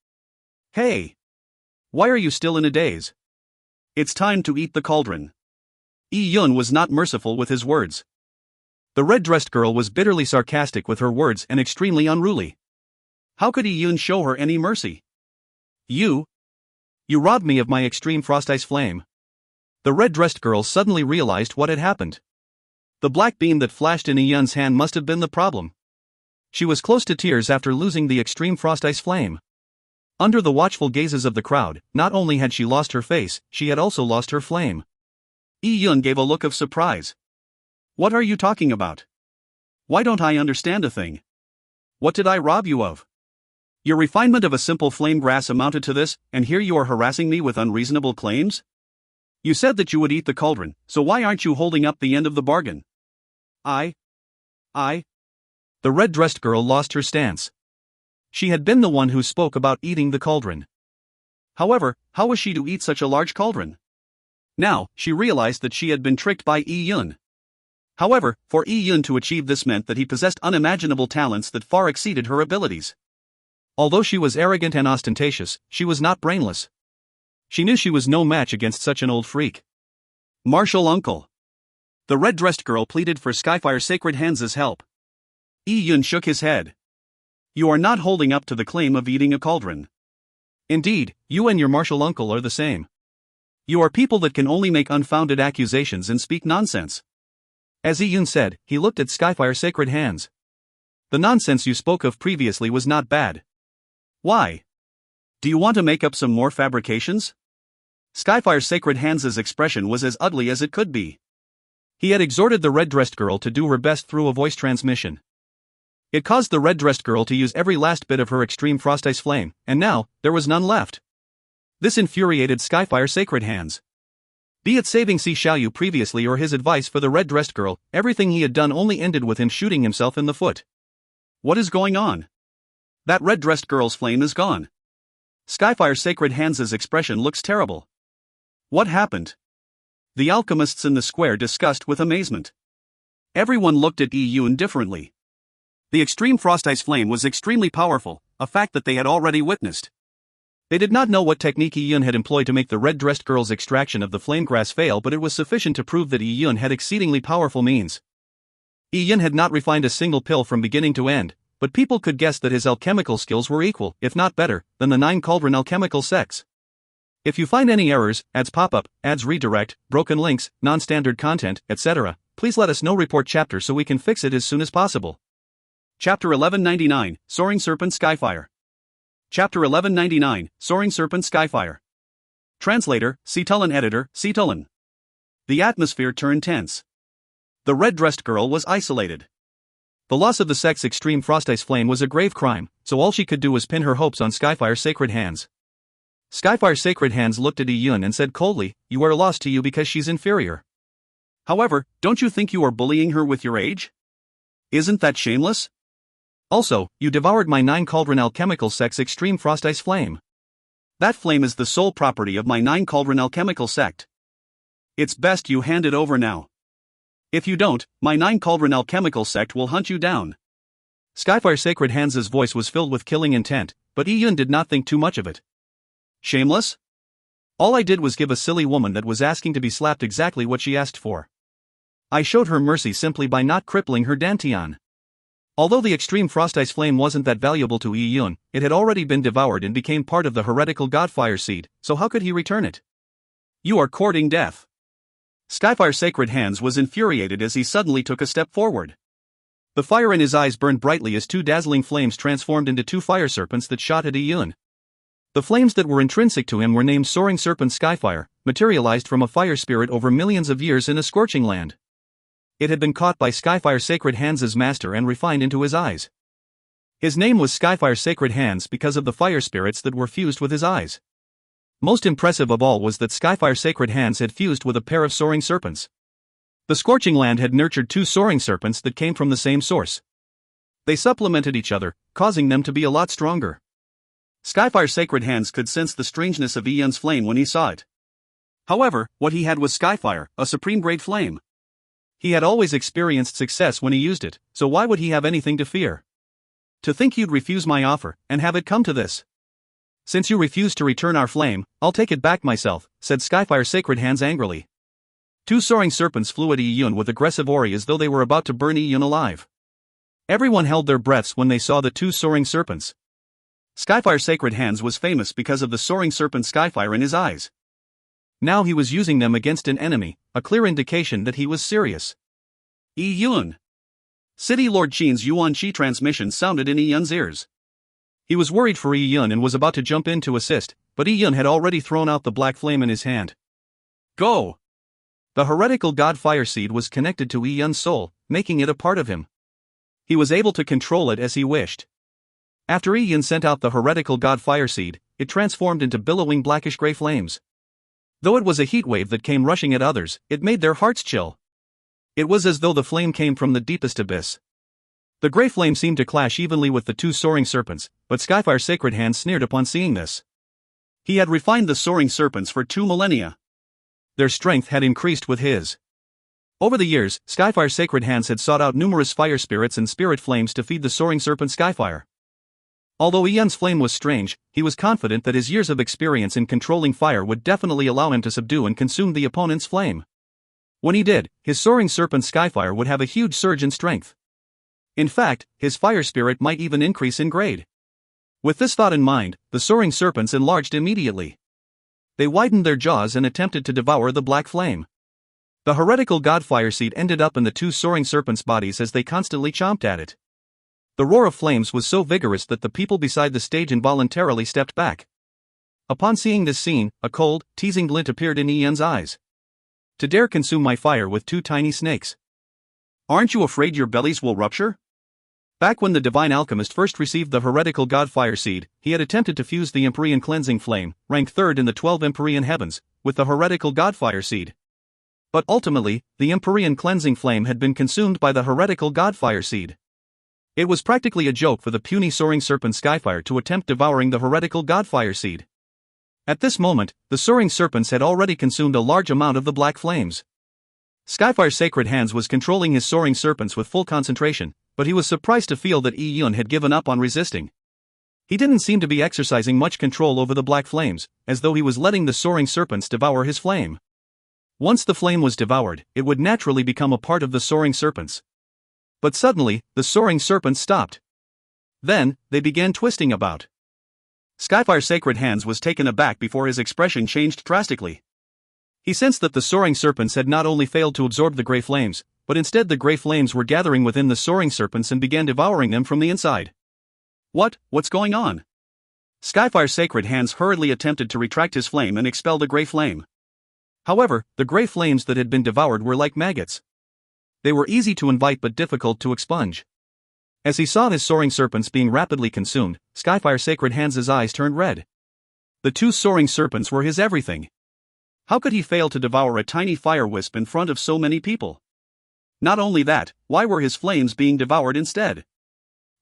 A: Hey! Why are you still in a daze? It's time to eat the cauldron." Yun was not merciful with his words.
B: The red-dressed girl was bitterly sarcastic with her words and extremely unruly.
A: How could Yun show her any mercy?
B: You robbed me of my extreme frost ice flame. The red-dressed girl suddenly realized what had happened. The black beam that flashed in Yun's hand must have been the problem. She was close to tears after losing the extreme frost ice flame. Under the watchful gazes of the crowd, not only had she lost her face, she had also lost her flame.
A: Yun gave a look of surprise. What are you talking about? Why don't I understand a thing? What did I rob you of? Your refinement of a simple flame grass amounted to this, and here you are harassing me with unreasonable claims? You said that you would eat the cauldron, so why aren't you holding up the end of the bargain? I.
B: The red-dressed girl lost her stance. She had been the one who spoke about eating the cauldron.
A: However, how was she to eat such a large cauldron? Now, she realized that she had been tricked by Yun. However, for Yun to achieve this meant that he possessed unimaginable talents that far exceeded her abilities.
B: Although she was arrogant and ostentatious, she was not brainless. She knew she was no match against such an old freak.
A: Martial uncle. The red-dressed girl pleaded for Skyfire's sacred hands' help. Yun shook his head. You are not holding up to the claim of eating a cauldron.
B: Indeed, you and your martial uncle are the same.
A: You are people that can only make unfounded accusations and speak nonsense.
B: As Yun said, he looked at Skyfire's sacred hands. The nonsense you spoke of previously was not bad.
A: Why? Do you want to make up some more fabrications? Skyfire's sacred hands' expression was as ugly as it could be.
B: He had exhorted the red-dressed girl to do her best through a voice transmission. It caused the red-dressed girl to use every last bit of her extreme frost ice flame, and now, there was none left. This infuriated Skyfire's sacred hands. Be it saving Si Xiaoyu previously or his advice for the red-dressed girl, everything he had done only ended with him shooting himself in the foot.
A: What is going on? That red-dressed girl's flame is gone. Skyfire's sacred hands' expression looks terrible. What happened? The alchemists in the square discussed with amazement. Everyone looked at Yun differently. The extreme frost ice flame was extremely powerful, a fact that they had already witnessed.
B: They did not know what technique Yun had employed to make the red-dressed girl's extraction of the flame grass fail, but it was sufficient to prove that Yun had exceedingly powerful means. Yun had not refined a single pill from beginning to end, but people could guess that his alchemical skills were equal, if not better, than the 9 Cauldron alchemical sects. If you find any errors, ads pop up, ads redirect, broken links, non-standard content, etc., please let us know. Report chapter so we can fix it as soon as possible.
A: Chapter 1199, Soaring Serpent Skyfire. Chapter 1199, Soaring Serpent Skyfire. Translator, Cetulin. Editor, Cetulin. The atmosphere turned tense. The red-dressed girl was isolated.
B: The loss of the sect's extreme frost ice flame was a grave crime, so all she could do was pin her hopes on Skyfire's sacred hands. Skyfire's sacred hands looked at Yun and said coldly, "You are lost to you because she's inferior.
A: However, don't you think you are bullying her with your age? Isn't that shameless?
B: Also, you devoured my 9-cauldron alchemical sect's extreme frost ice flame.
A: That flame is the sole property of my 9-cauldron alchemical sect. It's best you hand it over now. If you don't, my 9-cauldron alchemical sect will hunt you down."
B: Skyfire's sacred hands' voice was filled with killing intent, but Yun did not think too much of it.
A: Shameless?
B: All I did was give a silly woman that was asking to be slapped exactly what she asked for. I showed her mercy simply by not crippling her dantian. Although the extreme frost ice flame wasn't that valuable to Yun, it had already been devoured and became part of the heretical godfire seed, so how could he return it?
A: You are courting death. Skyfire's sacred hands was infuriated as he suddenly took a step forward.
B: The fire in his eyes burned brightly as 2 dazzling flames transformed into 2 fire serpents that shot at Yun. The flames that were intrinsic to him were named Soaring Serpent Skyfire, materialized from a fire spirit over millions of years in a scorching land. It had been caught by Skyfire's sacred hands' master and refined into his eyes. His name was Skyfire's sacred hands because of the fire spirits that were fused with his eyes. Most impressive of all was that Skyfire's sacred hands had fused with a pair of soaring serpents. The scorching land had nurtured 2 soaring serpents that came from the same source. They supplemented each other, causing them to be a lot stronger.
A: Skyfire's sacred hands could sense the strangeness of Yun's flame when he saw it. However, what he had was Skyfire, a supreme-grade flame.
B: He had always experienced success when he used it, so why would he have anything to fear?
A: To think you'd refuse my offer, and have it come to this.
B: Since you refuse to return our flame, I'll take it back myself, said Skyfire's sacred hands angrily. 2 soaring serpents flew at Yun with aggressive ori as though they were about to burn Yun alive. Everyone held their breaths when they saw the 2 soaring serpents.
A: Skyfire's sacred hands was famous because of the soaring serpent Skyfire in his eyes.
B: Now he was using them against an enemy, a clear indication that he was serious.
A: Yun. City Lord Qin's Yuan Qi transmission sounded in Yun's ears.
B: He was worried for Yun and was about to jump in to assist, but Yun had already thrown out the black flame in his hand.
A: Go!
B: The heretical god fire seed was connected to Yun's soul, making it a part of him. He was able to control it as he wished. After Yun sent out the heretical god fire seed, it transformed into billowing blackish-gray flames. Though it was a heat wave that came rushing at others, it made their hearts chill. It was as though the flame came from the deepest abyss. The gray flame seemed to clash evenly with the 2 soaring serpents, but Skyfire's sacred hands sneered upon seeing this.
A: He had refined the soaring serpents for 2 millennia.
B: Their strength had increased with his. Over the years, Skyfire's sacred hands had sought out numerous fire spirits and spirit flames to feed the soaring serpent Skyfire. Although Yun's flame was strange, he was confident that his years of experience in controlling fire would definitely allow him to subdue and consume the opponent's flame. When he did, his soaring serpent Skyfire would have a huge surge in strength. In fact, his fire spirit might even increase in grade. With this thought in mind, the soaring serpents enlarged immediately. They widened their jaws and attempted to devour the black flame. The heretical god fire seed ended up in the 2 soaring serpents' bodies as they constantly chomped at it. The roar of flames was so vigorous that the people beside the stage involuntarily stepped back. Upon seeing this scene, a cold, teasing glint appeared in Yun's eyes. To dare consume my fire with 2 tiny snakes.
A: Aren't you afraid your bellies will rupture?
B: Back when the divine alchemist first received the heretical god fire seed, he had attempted to fuse the Empyrean cleansing flame, ranked 3rd in the 12 Empyrean heavens, with the heretical god fire seed. But ultimately, the Empyrean cleansing flame had been consumed by the heretical god fire seed. It was practically a joke for the puny soaring serpent Skyfire to attempt devouring the heretical godfire seed. At this moment, the soaring serpents had already consumed a large amount of the black flames. Skyfire's sacred hands was controlling his soaring serpents with full concentration, but he was surprised to feel that Yun had given up on resisting. He didn't seem to be exercising much control over the black flames, as though he was letting the soaring serpents devour his flame. Once the flame was devoured, it would naturally become a part of the soaring serpents. But suddenly, the soaring serpents stopped. Then, they began twisting about.
A: Skyfire's sacred hands was taken aback before his expression changed drastically.
B: He sensed that the soaring serpents had not only failed to absorb the gray flames, but instead the gray flames were gathering within the soaring serpents and began devouring them from the inside.
A: What's going on? Skyfire's sacred hands hurriedly attempted to retract his flame and expel the gray flame.
B: However, the gray flames that had been devoured were like maggots. They were easy to invite but difficult to expunge. As he saw his soaring serpents being rapidly consumed, Skyfire's sacred hands' eyes turned red. The two soaring serpents were his everything. How could he fail to devour a tiny fire wisp in front of so many people? Not only that, why were his flames being devoured instead?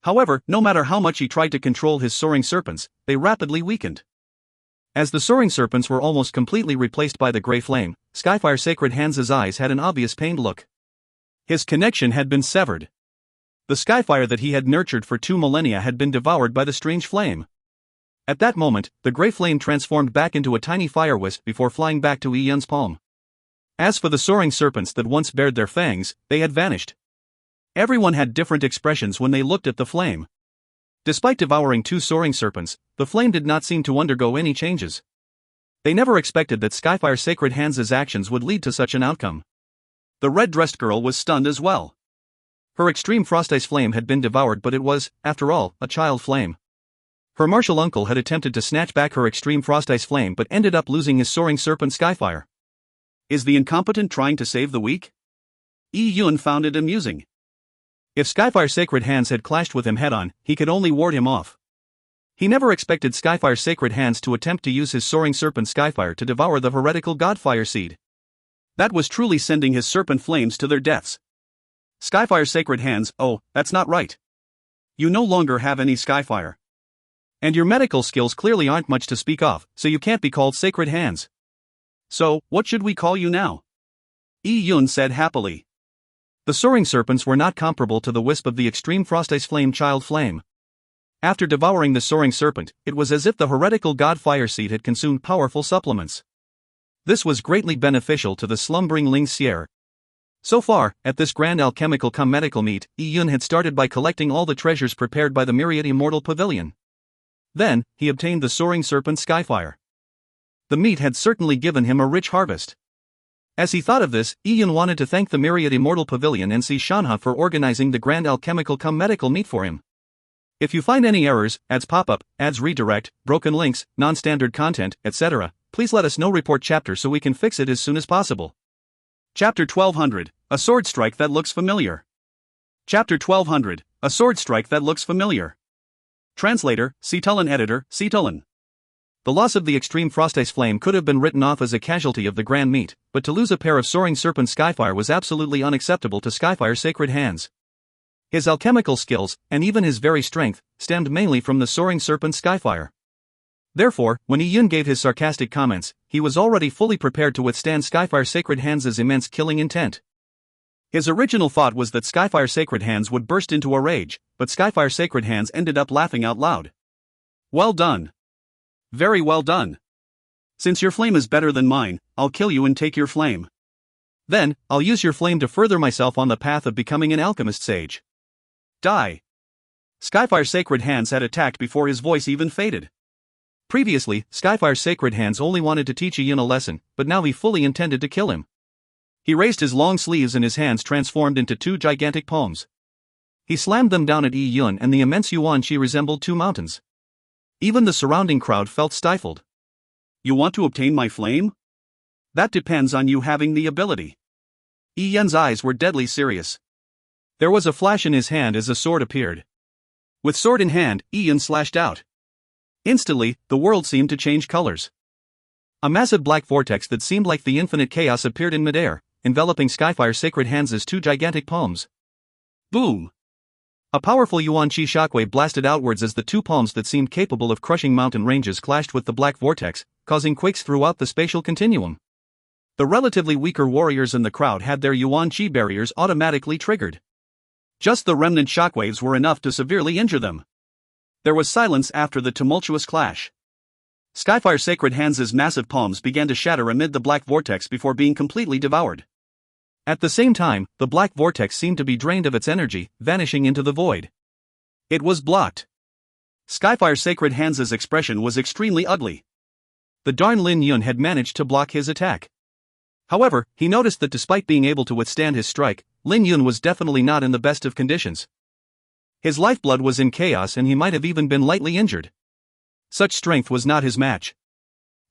B: However, no matter how much he tried to control his soaring serpents, they rapidly weakened. As the soaring serpents were almost completely replaced by the gray flame, Skyfire Sacred Hands' eyes had an obvious pained look. His connection had been severed. The Skyfire that he had nurtured for 2 millennia had been devoured by the strange flame. At that moment, the gray flame transformed back into a tiny fire wisp before flying back to Yi Yun's palm. As for the soaring serpents that once bared their fangs, they had vanished. Everyone had different expressions when they looked at the flame. Despite devouring 2 soaring serpents, the flame did not seem to undergo any changes. They never expected that Skyfire Sacred Hands' actions would lead to such an outcome. The red-dressed girl was stunned as well. Her extreme frost ice flame had been devoured, but it was, after all, a child flame. Her martial uncle had attempted to snatch back her extreme frost ice flame but ended up losing his soaring serpent Skyfire.
A: Is the incompetent trying to save the weak? Yi Yun found it amusing.
B: If Skyfire Sacred Hands had clashed with him head-on, he could only ward him off. He never expected Skyfire Sacred Hands to attempt to use his soaring serpent Skyfire to devour the heretical Godfire seed.
A: That was truly sending his serpent flames to their deaths. Skyfire Sacred Hands, oh, that's not right. You no longer have any Skyfire.
B: And your medical skills clearly aren't much to speak of, so you can't be called Sacred Hands.
A: So, what should we call you now? Yi Yun said happily.
B: The soaring serpents were not comparable to the wisp of the extreme frost ice flame child flame. After devouring the soaring serpent, it was as if the heretical god fire seed had consumed powerful supplements. This was greatly beneficial to the slumbering Ling Xier. So far, at this grand alchemical cum medical meet, Yi Yun had started by collecting all the treasures prepared by the Myriad Immortal Pavilion. Then, he obtained the soaring serpent Skyfire. The meat had certainly given him a rich harvest. As he thought of this, Yi Yun wanted to thank the Myriad Immortal Pavilion and see Shanha for organizing the grand alchemical cum medical meet for him. If you find any errors, ads pop up, ads redirect, broken links, non-standard content, etc., please let us know. Report chapter so we can fix it as soon as possible.
A: Chapter 1200, A Sword Strike That Looks Familiar. Chapter 1200, A Sword Strike That Looks Familiar. Translator, Cetulin Editor, Cetulin.
B: The loss of the extreme frost ice flame could have been written off as a casualty of the grand meet, but to lose a pair of soaring serpent Skyfire was absolutely unacceptable to Skyfire Sacred Hands. His alchemical skills, and even his very strength, stemmed mainly from the soaring serpent Skyfire. Therefore, when Yi Yun gave his sarcastic comments, he was already fully prepared to withstand Skyfire Sacred Hands' immense killing intent.
A: His original thought was that Skyfire Sacred Hands would burst into a rage, but Skyfire Sacred Hands ended up laughing out loud. Well done. Very well done. Since your flame is better than mine, I'll kill you and take your flame.
B: Then, I'll use your flame to further myself on the path of becoming an alchemist sage.
A: Die. Skyfire Sacred Hands had attacked before his voice even faded.
B: Previously, Skyfire Sacred Hands only wanted to teach Yi Yun a lesson, but now he fully intended to kill him. He raised his long sleeves and his hands transformed into 2 gigantic palms. He slammed them down at Yi Yun and the immense Yuan Qi resembled 2 mountains. Even the surrounding crowd felt stifled.
A: You want to obtain my flame? That depends on you having the ability. Yi Yun's eyes were deadly serious.
B: There was a flash in his hand as a sword appeared.
A: With sword in hand, Yi Yun slashed out. Instantly, the world seemed to change colors.
B: A massive black vortex that seemed like the infinite chaos appeared in midair, enveloping Skyfire Sacred Hands' 2 gigantic palms.
A: Boom!
B: A powerful Yuan Qi shockwave blasted outwards as the 2 palms that seemed capable of crushing mountain ranges clashed with the black vortex, causing quakes throughout the spatial continuum. The relatively weaker warriors in the crowd had their Yuan Qi barriers automatically triggered. Just the remnant shockwaves were enough to severely injure them. There was silence after the tumultuous clash. Skyfire Sacred Hands' massive palms began to shatter amid the black vortex before being completely devoured. At the same time, the black vortex seemed to be drained of its energy, vanishing into the void.
A: It was blocked. Skyfire Sacred Hands' expression was extremely ugly.
B: The darn Lin Yun had managed to block his attack. However, he noticed that despite being able to withstand his strike, Lin Yun was definitely not in the best of conditions. His lifeblood was in chaos and he might have even been lightly injured. Such strength was not his match.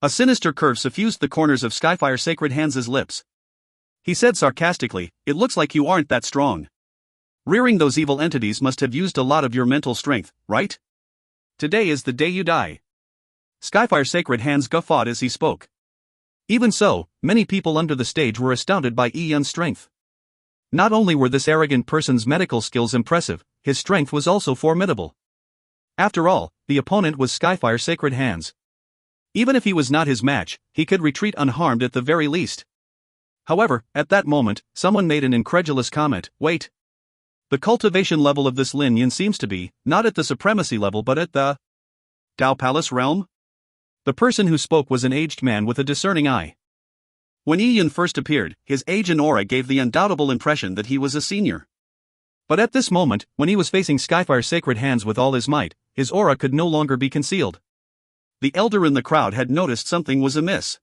A: A sinister curve suffused the corners of Skyfire Sacred Hands' lips. He said sarcastically, "It looks like you aren't that strong. Rearing those evil entities must have used a lot of your mental strength, right? Today is the day you die." Skyfire's sacred hands guffawed as he spoke.
B: Even so, many people under the stage were astounded by Yi Yun's strength. Not only were this arrogant person's medical skills impressive, his strength was also formidable. After all, the opponent was Skyfire's sacred hands. Even if he was not his match, he could retreat unharmed at the very least. However, at that moment, someone made an incredulous comment. Wait. The cultivation level of this Lin Yun seems to be, not at the supremacy level but at the Dao Palace realm? The person who spoke was an aged man with a discerning eye. When Yi Yun first appeared, his age and aura gave the undoubtable impression that he was a senior. But at this moment, when he was facing Skyfire's sacred hands with all his might, his aura could no longer be concealed. The elder in the crowd had noticed something was amiss.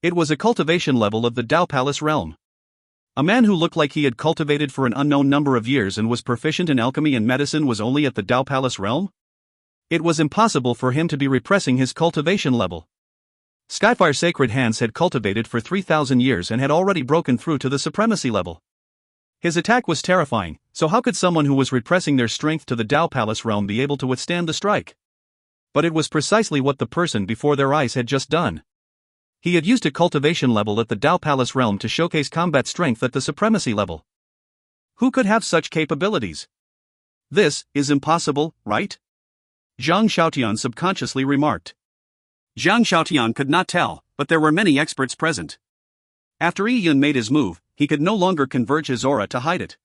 B: It was a cultivation level of the Dao Palace realm. A man who looked like he had cultivated for an unknown number of years and was proficient in alchemy and medicine was only at the Dao Palace realm? It was impossible for him to be repressing his cultivation level. Skyfire's sacred hands had cultivated for 3,000 years and had already broken through to the supremacy level. His attack was terrifying, so how could someone who was repressing their strength to the Dao Palace realm be able to withstand the strike? But it was precisely what the person before their eyes had just done. He had used a cultivation level at the Dao Palace realm to showcase combat strength at the supremacy level. Who could have such capabilities? This is impossible, right? Zhang Xiaotian subconsciously remarked. Zhang Xiaotian could not tell, but there were many experts present. After Yi Yun made his move, he could no longer converge his aura to hide it.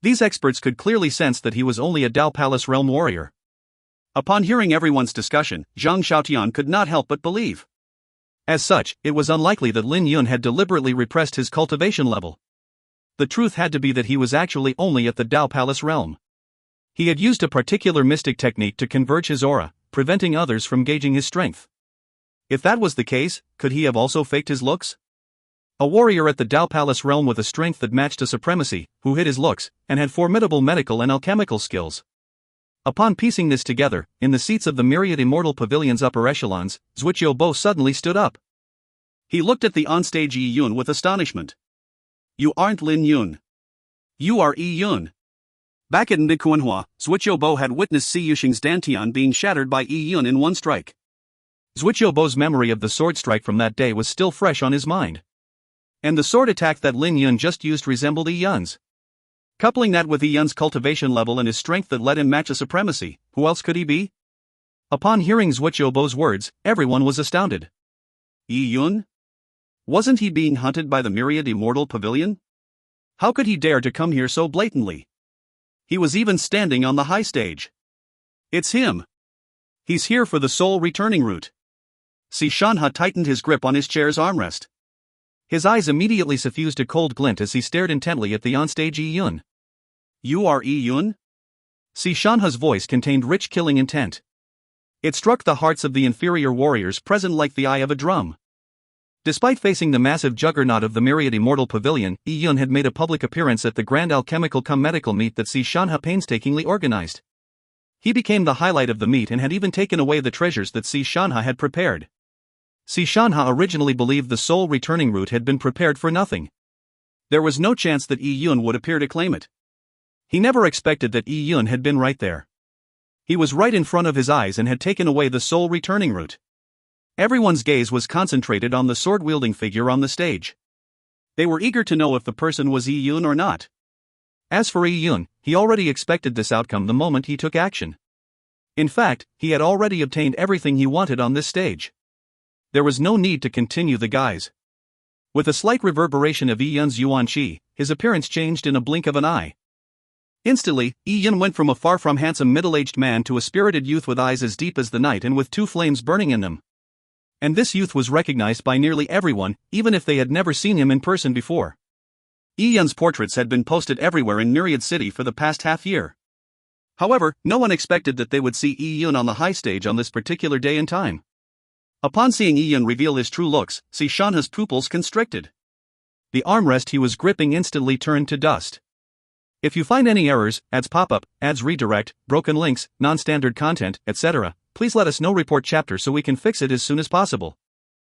B: These experts could clearly sense that he was only a Dao Palace realm warrior. Upon hearing everyone's discussion, Zhang Xiaotian could not help but believe. As such, it was unlikely that Lin Yun had deliberately repressed his cultivation level. The truth had to be that he was actually only at the Dao Palace realm. He had used a particular mystic technique to converge his aura, preventing others from gauging his strength. If that was the case, could he have also faked his looks? A warrior at the Dao Palace realm with a strength that matched a supremacy, who hid his looks, and had formidable medical and alchemical skills. Upon piecing this together, in the seats of the myriad immortal pavilion's upper echelons, Zhuqiubo suddenly stood up. He looked at the onstage Yi Yun with astonishment. You aren't Lin Yun. You are Yi Yun. Back at Ndikuanhua, Zhuqiubo had witnessed Si Yuxing's dantian being shattered by Yi Yun in one strike. Zhuqiubo's memory of the sword strike from that day was still fresh on his mind. And the sword attack that Lin Yun just used resembled Yi Yun's. Coupling that with Yi Yun's cultivation level and his strength that let him match a supremacy, who else could he be? Upon hearing Zhuqiubo's words, everyone was astounded. Yi Yun? Wasn't he being hunted by the myriad immortal pavilion? How could he dare to come here so blatantly? He was even standing on the high stage. It's him. He's here for the soul returning route. Si Shanha tightened his grip on his chair's armrest. His eyes immediately suffused a cold glint as he stared intently at the onstage Yi Yun. You are Yi Yun? Si Shanha's voice contained rich killing intent. It struck the hearts of the inferior warriors present like the eye of a drum. Despite facing the massive juggernaut of the myriad immortal pavilion, Yi Yun had made a public appearance at the grand alchemical cum medical meet that Si Shanha painstakingly organized. He became the highlight of the meet and had even taken away the treasures that Si Shanha had prepared. Si Shanha originally believed the soul returning route had been prepared for nothing. There was no chance that Yi Yun would appear to claim it. He never expected that Yi Yun had been right there. He was right in front of his eyes and had taken away the soul returning route. Everyone's gaze was concentrated on the sword-wielding figure on the stage. They were eager to know if the person was Yi Yun or not. As for Yi Yun, he already expected this outcome the moment he took action. In fact, he had already obtained everything he wanted on this stage. There was no need to continue the guise. With a slight reverberation of Yi Yun's yuan qi, his appearance changed in a blink of an eye. Instantly, Yi Yun went from a far from handsome middle-aged man to a spirited youth with eyes as deep as the night and with two flames burning in them. And this youth was recognized by nearly everyone, even if they had never seen him in person before. Yi Yun's portraits had been posted everywhere in Myriad City for the past half-year. However, no one expected that they would see Yi Yun on the high stage on this particular day and time. Upon seeing Yi Yun reveal his true looks, Si Shanha's pupils constricted. The armrest he was gripping instantly turned to dust. If you find any errors, ads pop up, ads redirect, broken links, non-standard content, etc., please let us know. Report chapter so we can fix it as soon as possible.